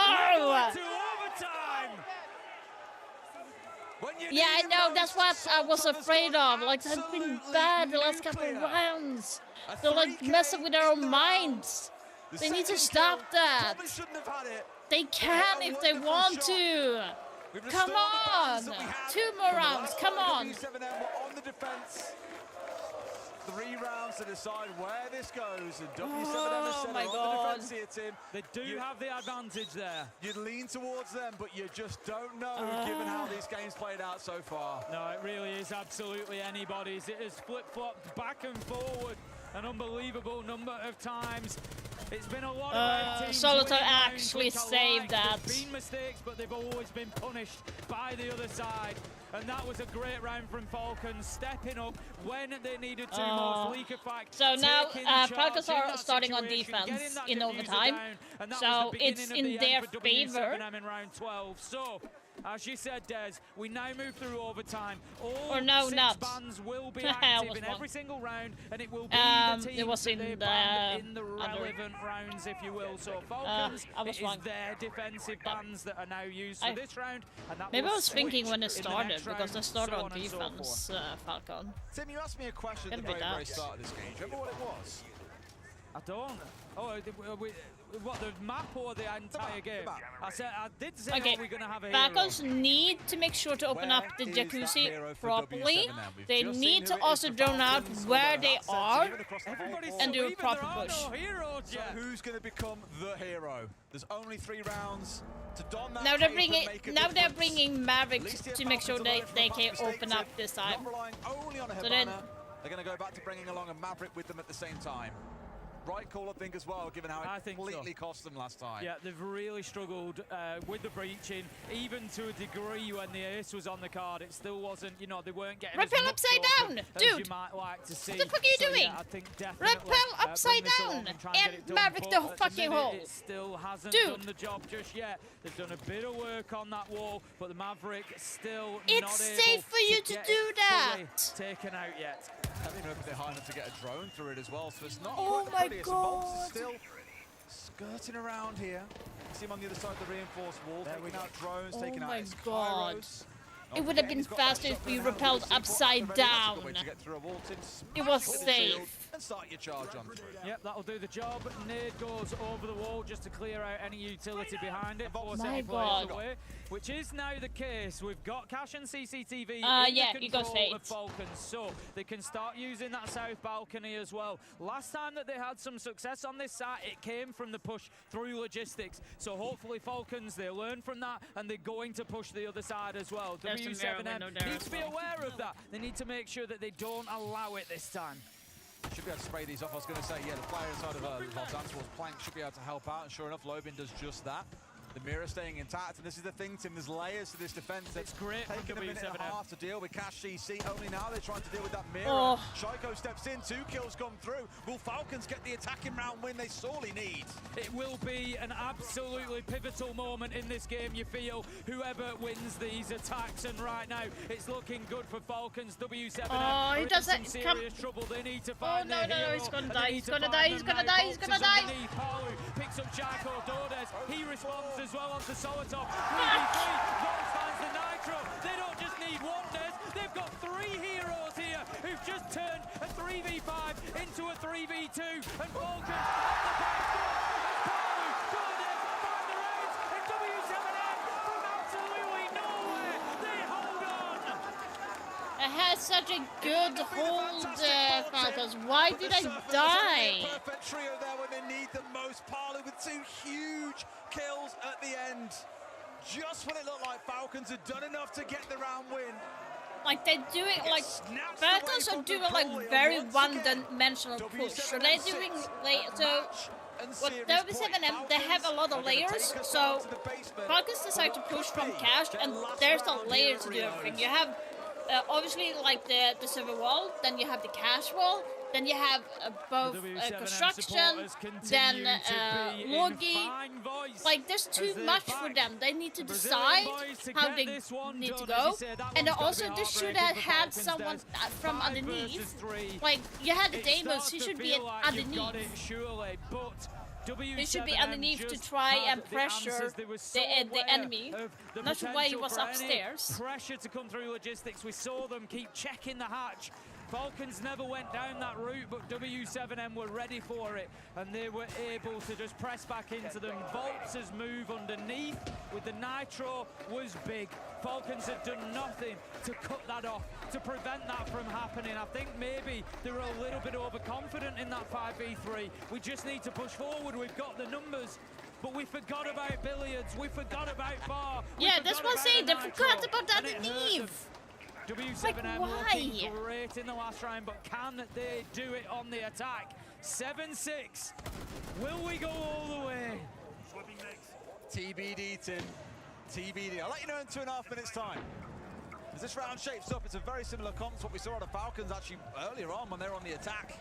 Yeah, I know, that's what I was afraid of. Like, that's been bad the last couple of rounds. They're like messing with their own minds. They need to stop that. They can if they want to. Come on. 2 more rounds. Come on. W7M were on the defense. 3 rounds to decide where this goes. And W7M is set on the defense here, Tim. They do have the advantage there. You'd lean towards them, but you just don't know, given how these games played out so far. No, it really is absolutely anybody's. It has flip-flopped back and forward an unbelievable number of times. It's been a lot of teams Solitaire actually saved that. There's been mistakes, but they've always been punished by the other side. And that was a great round from Falcons, stepping up when they needed to most. Leakifak so now Falcons are starting on defense in overtime. So it's in their favor. In round 12. So, as you said, Des, we now move through overtime. All or no, 6 not. bans will be active in every single round, and it will be the teams it was in the relevant rounds, if you will. So Falcons, it is their defensive bans that are now used for this round. And that maybe I was thinking when it it started, because they started on defense, Falcon. Tim, you asked me a question at the very start of this game. Do you remember what it was? I don't. Oh, what, the map or the entire game? I did say okay. we're going to have a Falcons need to make sure to open up the jacuzzi properly. They need to also drone out where they are and do a proper push. So who's going to become the hero? There's only 3 rounds to don that. Now they're bringing Maverick to make sure they can open up this time. Not relying only on a Hibana. They're going to go back to bringing along a Maverick with them at the same time. Right call, I think, as well, given how it completely cost them last time. Yeah, they've really struggled with the breaching, even to a degree when the ace was on the card. It still wasn't, you know, they weren't getting Repel upside down! Dude! You might like to see. What the fuck are you doing? Yeah, I think definitely, Repel upside down! And Maverick the fucking hole! It still hasn't Dude. done the job just yet. They've done a bit of work on that wall, but the Maverick still it's not safe for you to do that! Taken out yet. I don't know if they're high enough to get a drone through it as well, so it's not oh quite my the prettiest. God. Bolts is still skirting around here. See him on the other side of the reinforced wall, taking out drones, taking out his Kairos. It would have been faster if we repelled upside down. It was safe. And start your charge on through. Yep, that'll do the job. Nade goes over the wall just to clear out any utility behind it. Oh my God. Away, which is now the case. We've got cache and CCTV in yeah, the you go control of straight. Falcons, so they can start using that south balcony as well. Last time that they had some success on this site, it came from the push through logistics. So hopefully Falcons, they learn from that, and they're going to push the other side as well. W7M needs to be aware of that. They need to make sure that they don't allow it this time. should be able to spray these off. I was going to say, yeah, the player inside of Valdan's Plank should be able to help out, and sure enough, Lobin does just that. The mirror staying intact, and this is the thing, Tim, there's layers to this defense. It's great. Taking a minute and a half to deal with Cash CC. Only now they're trying to deal with that mirror. Oh. Shaiko steps in, 2 kills come through. Will Falcons get the attacking round win they sorely need? It will be an absolutely pivotal moment in this game, you feel, whoever wins these attacks, and right now it's looking good for Falcons. W7 Oh, he doesn't some come. serious trouble. They need to Oh find no, their no, no, hero, he's gonna and die, they he's need to gonna find die, them he's gonna now. die, he's gonna Bolts is die. underneath. Palu picks up Jaco Dordes. He responds as well onto Solotov. 3v3. Volts finds the Nitro. They don't just need one, Des. They've got 3 heroes here who've just turned a 3v5 into a 3v2. And Falcons on the back foot. Palu, Dordes find the reins. And W7M from absolutely nowhere. They hold on. I had such a good hold, Falcons. Why did I die? Perfect trio there when they need the most. Palu with 2 huge kills at the end. Just when it looked like Falcons had done enough to get the round win. Like they're doing like Falcons are doing like very one-dimensional push. So they're doing so. What W7M, they have a lot of layers. So Falcons decide to push from Cash, and there's a layer to do everything. You have obviously like the server wall, then you have the Cash wall. Then you have both construction, then logging. Like, there's too much for them. They need to decide how they need to go. And also, they should have had someone from underneath. Like, you had the Daemons, he should be underneath. He should be underneath to try and pressure the enemy. Not sure why he was upstairs. Pressure to come through logistics. We saw them keep checking the hatch. Falcons never went down that route, but W7M were ready for it, and they were able to just press back into them. Volts' move underneath with the Nitro was big. Falcons had done nothing to cut that off, to prevent that from happening. I think maybe they were a little bit overconfident in that 5v3. We just need to push forward. We've got the numbers. But we forgot about Billiards. We forgot about Bar. Yeah, that's what I'm saying. They forgot about that underneath. W7M looking great in the last round, but can they do it on the attack? 7-6. Will we go all the way? TBD, Tim. TBD. I'll let you know in 2.5 minutes' time. As this round shapes up, it's a very similar comp to what we saw out of Falcons actually earlier on when they were on the attack.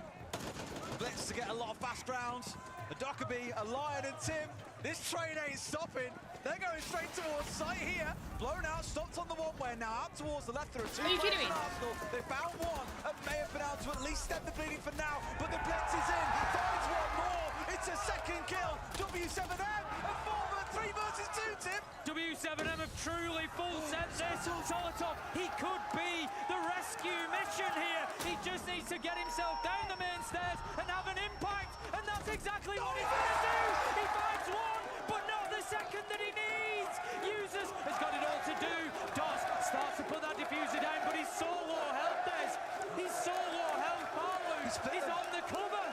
Blitz to get a lot of fast rounds. A Dockerby, a Lion, and Tim. This train ain't stopping. They're going straight towards site here. Blown out, stopped on the one-way now. Out towards the left, there are 2 players in Arsenal. They found one and may have been able to at least stem the bleeding for now. But the Blitz is in. Finds one more. It's a second kill. W7M, a 3 versus 2, Tim. W7M have truly full sent this. Solotov, he could be the rescue mission here. He just needs to get himself down the main stairs and have an impact. And that's exactly what he's going to do. He finds one, but not the second that he needs. Users has got it all to do. Does starts to put that diffuser down, but he's so low health, Des. He's so low health, Palu. He's on the cover.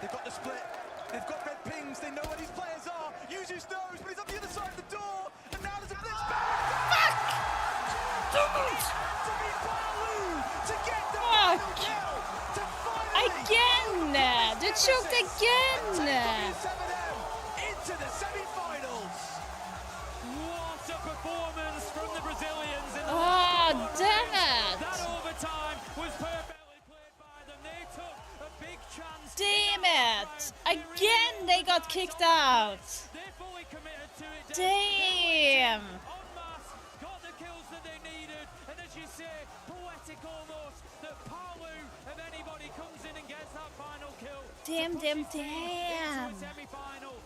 They've got the split. They've got red pings. They know where these players are. Users knows, but he's on the other side of the door. And now there's a blitz back. Fuck! To be Palu to get the final kill. To finally Again! They choked again! W7M into the semi-finals. What a performance from the Brazilians in the Oh, damn it! That overtime was perfectly played by them. They took a big chance. Damn it! Again they got kicked out! They're fully committed to it. Damn! Got the kills that they needed, and as you say, poetic almost that Palu, if anybody comes in and gets that final kill. Damn, damn, damn!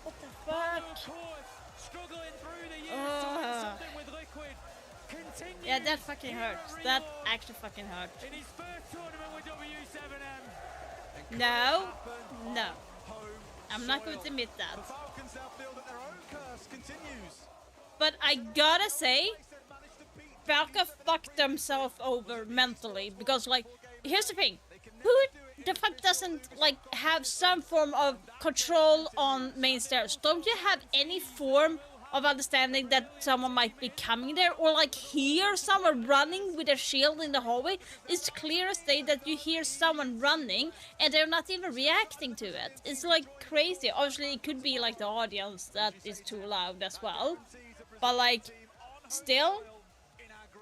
What the fuck? Struggling through the years to win something with Liquid. Yeah, that fucking hurts. That actually fucking hurt. In his first tournament with W7M. No, no. I'm not going to admit that. But I gotta say, Falca fucked themselves over mentally because, like, here's the thing: who the fuck doesn't like have some form of control on main stairs? Don't you have any form of understanding that someone might be coming there, or like hear someone running with a shield in the hallway. It's clear as day that you hear someone running and they're not even reacting to it. It's like crazy. Obviously it could be like the audience that is too loud as well, but like still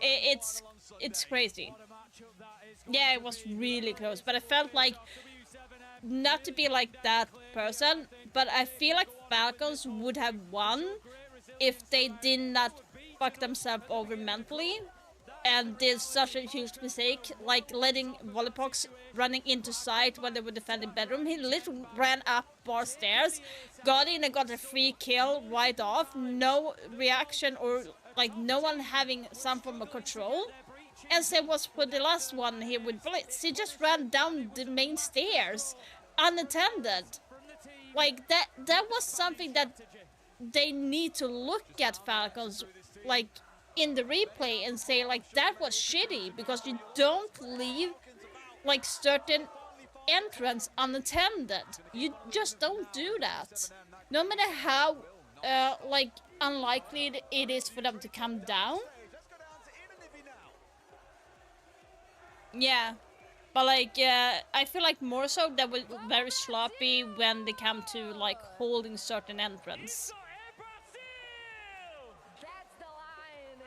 it's crazy. Yeah, it was really close, but I felt like, not to be like that person, but I feel like Falcons would have won if they did not fuck themselves over mentally and did such a huge mistake, like letting Volleypox running into sight when they were defending bedroom. He literally ran up bar stairs, got in and got a free kill right off, no reaction or like no one having some form of control. And same was for the last one here with Blitz. He just ran down the main stairs unattended. Like that was something that they need to look at Falcons like in the replay and say like that was shitty, because you don't leave like certain entrance unattended. You just don't do that. No matter how like unlikely it is for them to come down. Yeah, but like I feel like more so that was very sloppy when they come to like holding certain entrance. That's the line.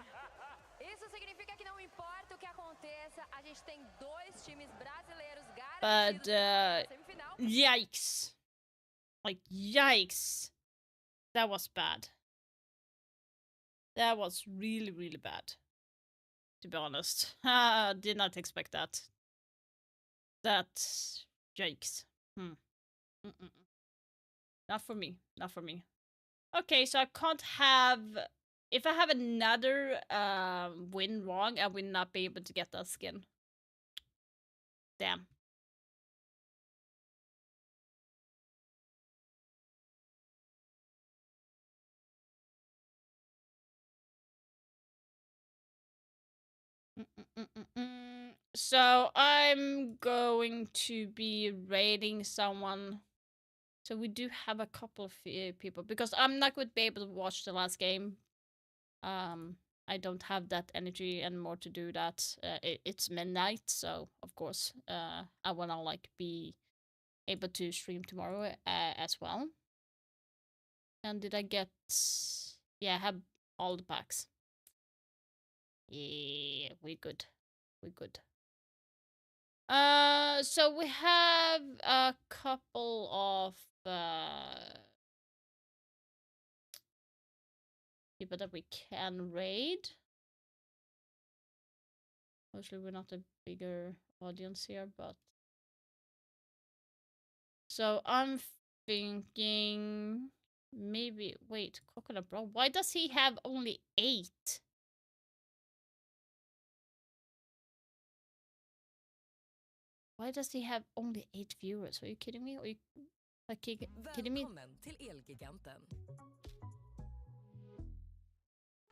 Isso significa que não importa o que aconteça, a gente tem dois times brasileiros But garantidos na semifinal. yikes. Like yikes. That was bad. That was really, really bad. To be honest. Did not expect that. That's yikes. Not for me. Not for me. Okay, so I can't have... If I have another win wrong, I will not be able to get that skin. Damn. So I'm going to be raiding someone. So we do have a couple of people, because I'm not going to be able to watch the last game. I don't have that energy anymore to do that. It's midnight, so of course I wanna like be able to stream tomorrow as well. And did I get... Yeah, I have all the packs. Yeah, we're good. We're good. So we have a couple of people that we can raid. Mostly we're not a bigger audience here, but... So I'm thinking... Maybe... Wait, Coconut Bro, why does he have only 8? Why does he have only 8 viewers? Are you kidding me? Are you like kidding me?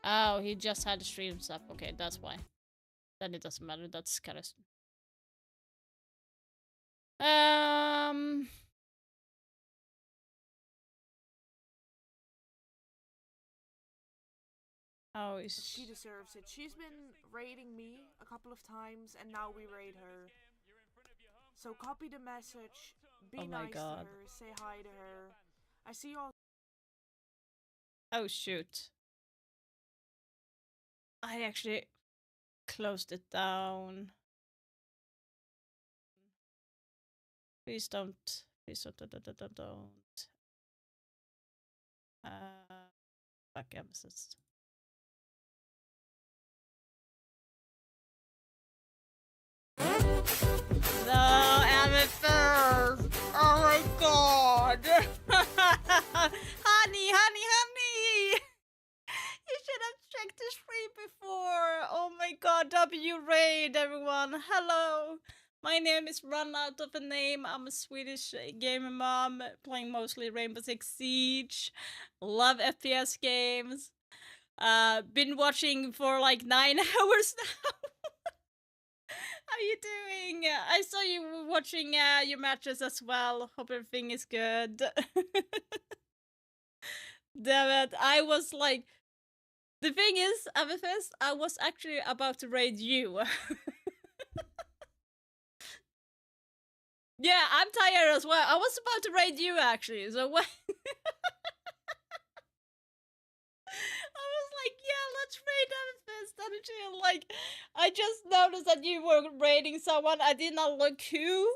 Oh, he just had the streams up. Okay, that's why. Then it doesn't matter. That's kind of... Oh, she deserves it. She's been raiding me a couple of times, and now we raid her. So copy the message, be nice to her, say hi to her. I see all... Oh, shoot. I actually closed it down. Please don't. Please don't. Back emphasis. No, MFers! Oh my god! honey! You should have checked the stream before! Oh my god, W raid everyone! Hello! My name is Run Out of a Name. I'm a Swedish gamer mom, playing mostly Rainbow Six Siege. Love FPS games. Been watching for like 9 hours now. How you doing? I saw you watching your matches as well. Hope everything is good. Damn it. I was like... The thing is, Amethyst, I was actually about to raid you. Yeah, I'm tired as well. I was about to raid you, actually. So when... I was like, yeah, let's raid Amethyst Energy. And like, I just noticed that you were raiding someone. I did not look who.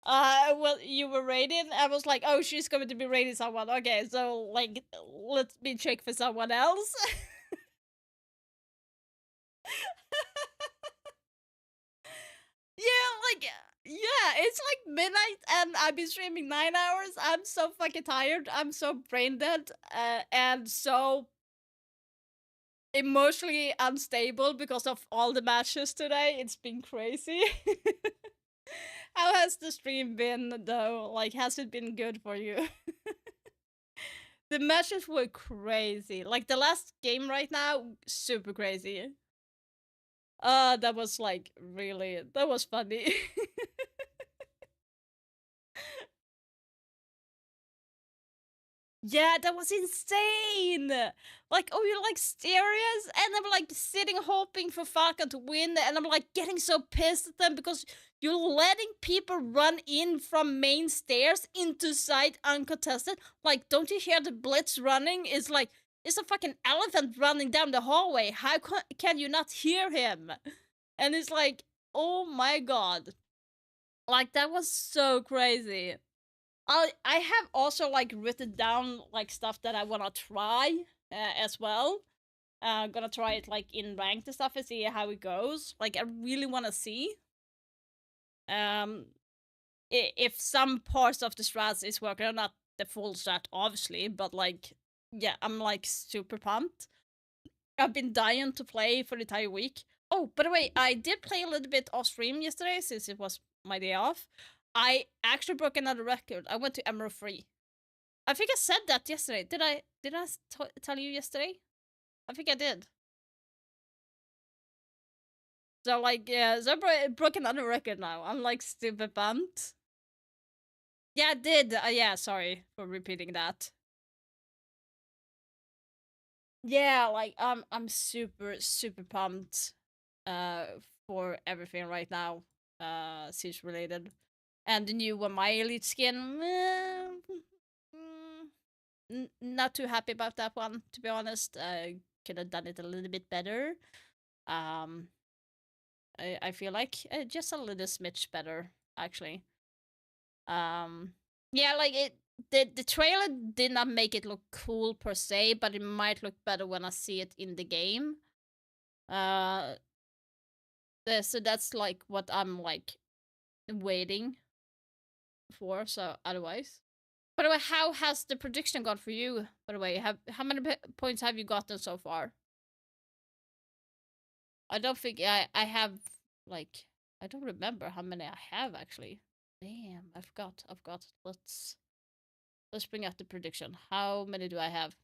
Well, you were raiding. I was like, oh, she's going to be raiding someone. Okay, so like, let me check for someone else. Yeah, like, yeah, it's like midnight and I've been streaming 9 hours. I'm so fucking tired. I'm so brain dead and so emotionally unstable because of all the matches today. It's been crazy. How has the stream been though? Like, has it been good for you? The matches were crazy. Like, the last game right now, super crazy. That was like, really, that was funny. Yeah, that was insane! Like, oh, you're like serious? And I'm like sitting hoping for Falcon to win, and I'm like getting so pissed at them because you're letting people run in from main stairs into side uncontested. Like, don't you hear the blitz running? It's like, it's a fucking elephant running down the hallway. How can you not hear him? And it's like, oh my god. Like, that was so crazy. I have also like written down like stuff that I wanna try as well. Gonna try it like in ranked and stuff and see how it goes. Like, I really wanna see if some parts of the strats is working, not the full strat obviously, but like, yeah, I'm like super pumped. I've been dying to play for the entire week. Oh, by the way, I did play a little bit off stream yesterday since it was my day off. I actually broke another record. I went to Emerald 3. I think I said that yesterday. Did I tell you yesterday? I think I did. So like, yeah, so I broke another record now. I'm like super pumped. Yeah, I did. Yeah, sorry for repeating that. Yeah, like I'm super pumped for everything right now. Siege related. And the new my elite skin. Not too happy about that one, to be honest. I could have done it a little bit better. I feel like just a little smidge better, actually. Yeah, like the trailer did not make it look cool per se, but it might look better when I see it in the game. So that's like what I'm like waiting for. So otherwise, by the way, how has the prediction gone for you? By the way, how many points have you gotten so far? I don't think I have like, I don't remember how many I have actually. Damn, I've got. Let's bring out the prediction. How many do I have?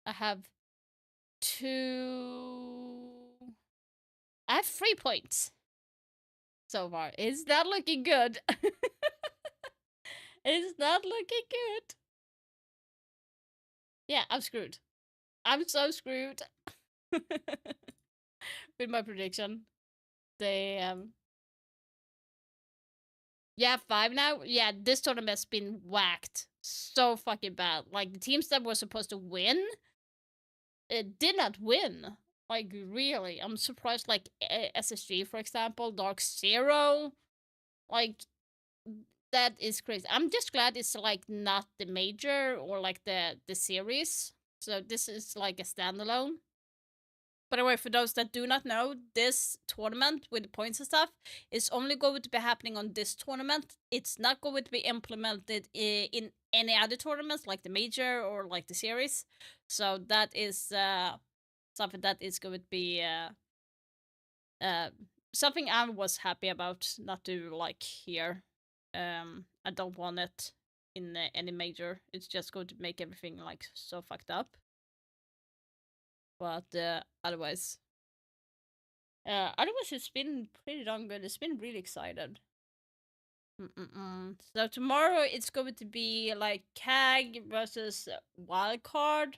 I have 2. I have 3 points so far. Is that looking good? Is that looking good? Yeah, I'm screwed. I'm so screwed with my prediction. Damn. Yeah, 5 now? Yeah, this tournament's been whacked so fucking bad. Like, the teams that were supposed to win, it did not win. Like, really. I'm surprised, like, SSG, for example, Dark Zero. Like, that is crazy. I'm just glad it's, like, not the major or, like, the series. So this is, like, a standalone. By the way, for those that do not know, this tournament with the points and stuff is only going to be happening on this tournament. It's not going to be implemented in any other tournaments, like the major or like the series. So that is something that is going to be something I was happy about not to like here. I don't want it in any major. It's just going to make everything like so fucked up. But otherwise it's been pretty darn good. It's been really excited. So tomorrow it's going to be like CAG versus Wildcard,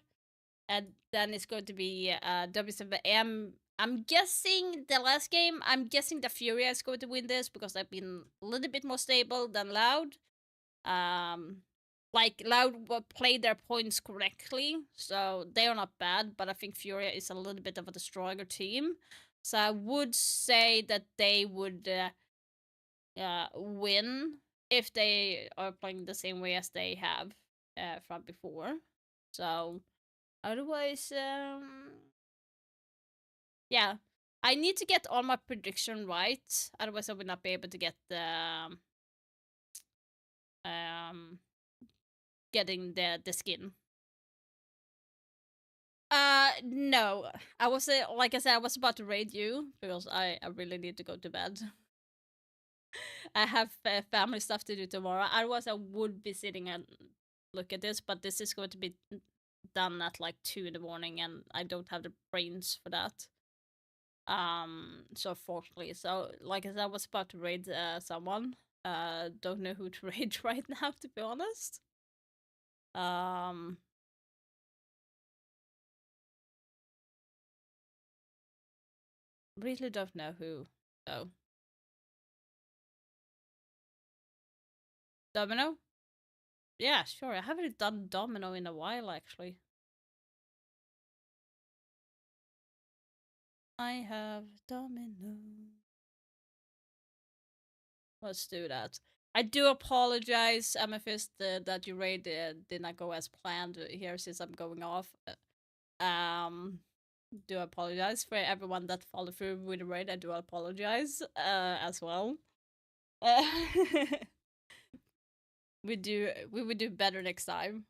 and then it's going to be W7M. I'm guessing the last game, I'm guessing the Furia is going to win this because they've been a little bit more stable than Loud. Like Loud played their points correctly, so they are not bad, but I think Furia is a little bit of a stronger team. So I would say that they would win if they are playing the same way as they have from before. So otherwise, yeah, I need to get all my prediction right. Otherwise, I will not be able to get the getting the skin. No, I was like I said, I was about to raid you because I really need to go to bed. I have family stuff to do tomorrow. Otherwise, I would be sitting and look at this, but this is going to be done at like 2 in the morning, and I don't have the brains for that. So fortunately, so like I said, I was about to raid someone. Don't know who to raid right now, to be honest. Really don't know who, though. Domino? Yeah, sure. I haven't done Domino in a while, actually. I have Domino. Let's do that. I do apologize, Amethyst, that your raid did not go as planned here since I'm going off. Do apologize for everyone that followed through with the raid. I do apologize as well. We would do better next time.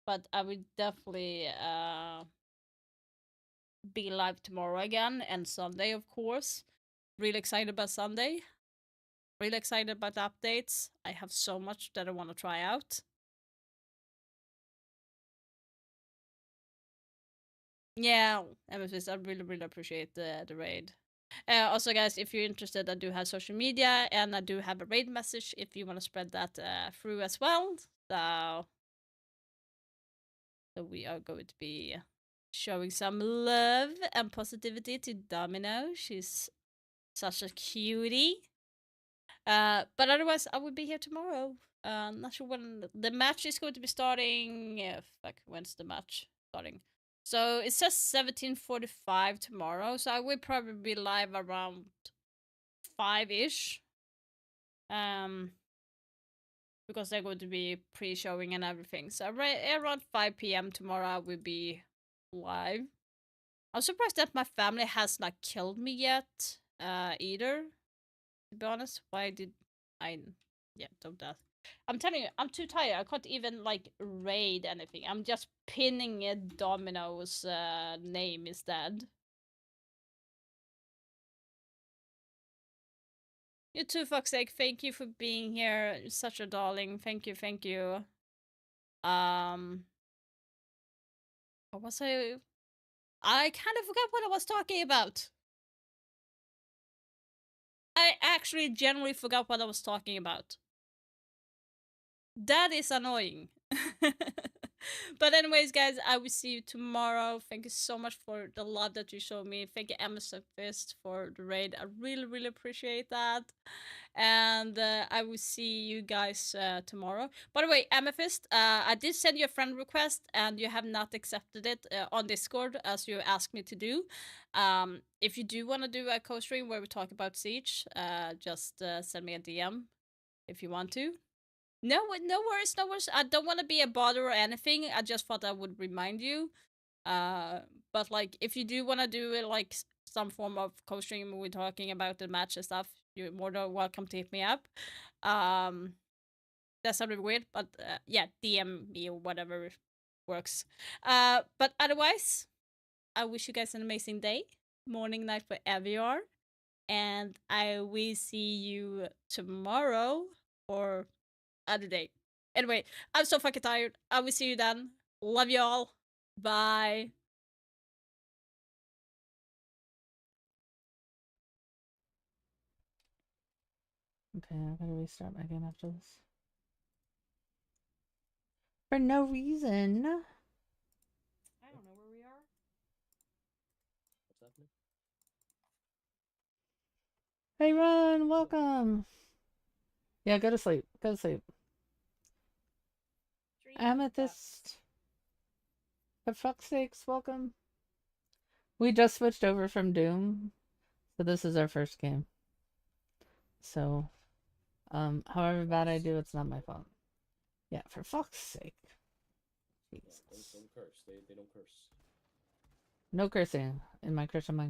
But I would definitely be live tomorrow again, and Sunday, of course. Really excited about Sunday. Really excited about the updates. I have so much that I want to try out. Yeah, Amethyst, I really appreciate the raid. Also, guys, if you're interested, I do have social media, and I do have a raid message if you want to spread that through as well. So we are going to be showing some love and positivity to Domino. She's such a cutie. But otherwise, I will be here tomorrow. Not sure when the match is going to be starting. When's the match starting? So it says 17:45 tomorrow, so I will probably be live around 5-ish. Because they're going to be pre-showing and everything. So around 5 p.m. tomorrow I will be live. I'm surprised that my family has not killed me yet, either. To be honest, why did I... Yeah, don't ask. I'm telling you, I'm too tired. I can't even, like, raid anything. I'm just pinning a Domino's name instead. You too, fuck's sake. Thank you for being here. You're such a darling. Thank you, thank you. What was I kind of forgot what I was talking about. I actually genuinely forgot what I was talking about. That is annoying. But anyways, guys, I will see you tomorrow. Thank you so much for the love that you showed me. Thank you, Amethyst, for the raid. I really appreciate that. And I will see you guys tomorrow. By the way, Amethyst, I did send you a friend request, and you have not accepted it on Discord, as you asked me to do. If you do want to do a co-stream where we talk about Siege, just send me a DM if you want to. No worries. I don't want to be a bother or anything. I just thought I would remind you. But like, if you do want to do it, like some form of co-stream, we're talking about the match and stuff, you're more than welcome to hit me up. That sounded weird, but yeah, DM me or whatever works. But otherwise, I wish you guys an amazing day, morning, night, wherever you are, and I will see you tomorrow or other day. Anyway, I'm so fucking tired. I will see you then. Love y'all. Bye. Okay, I gotta restart my game after this. For no reason. I don't know where we are. What's happening? Hey, Ron, welcome. Yeah, go to sleep. Go to sleep. Amethyst. For fuck's sakes, welcome. We just switched over from Doom, so this is our first game. So, however bad I do, it's not my fault. Yeah, for fuck's sake. Jesus. Don't curse. They don't curse. No cursing in my Christian mind.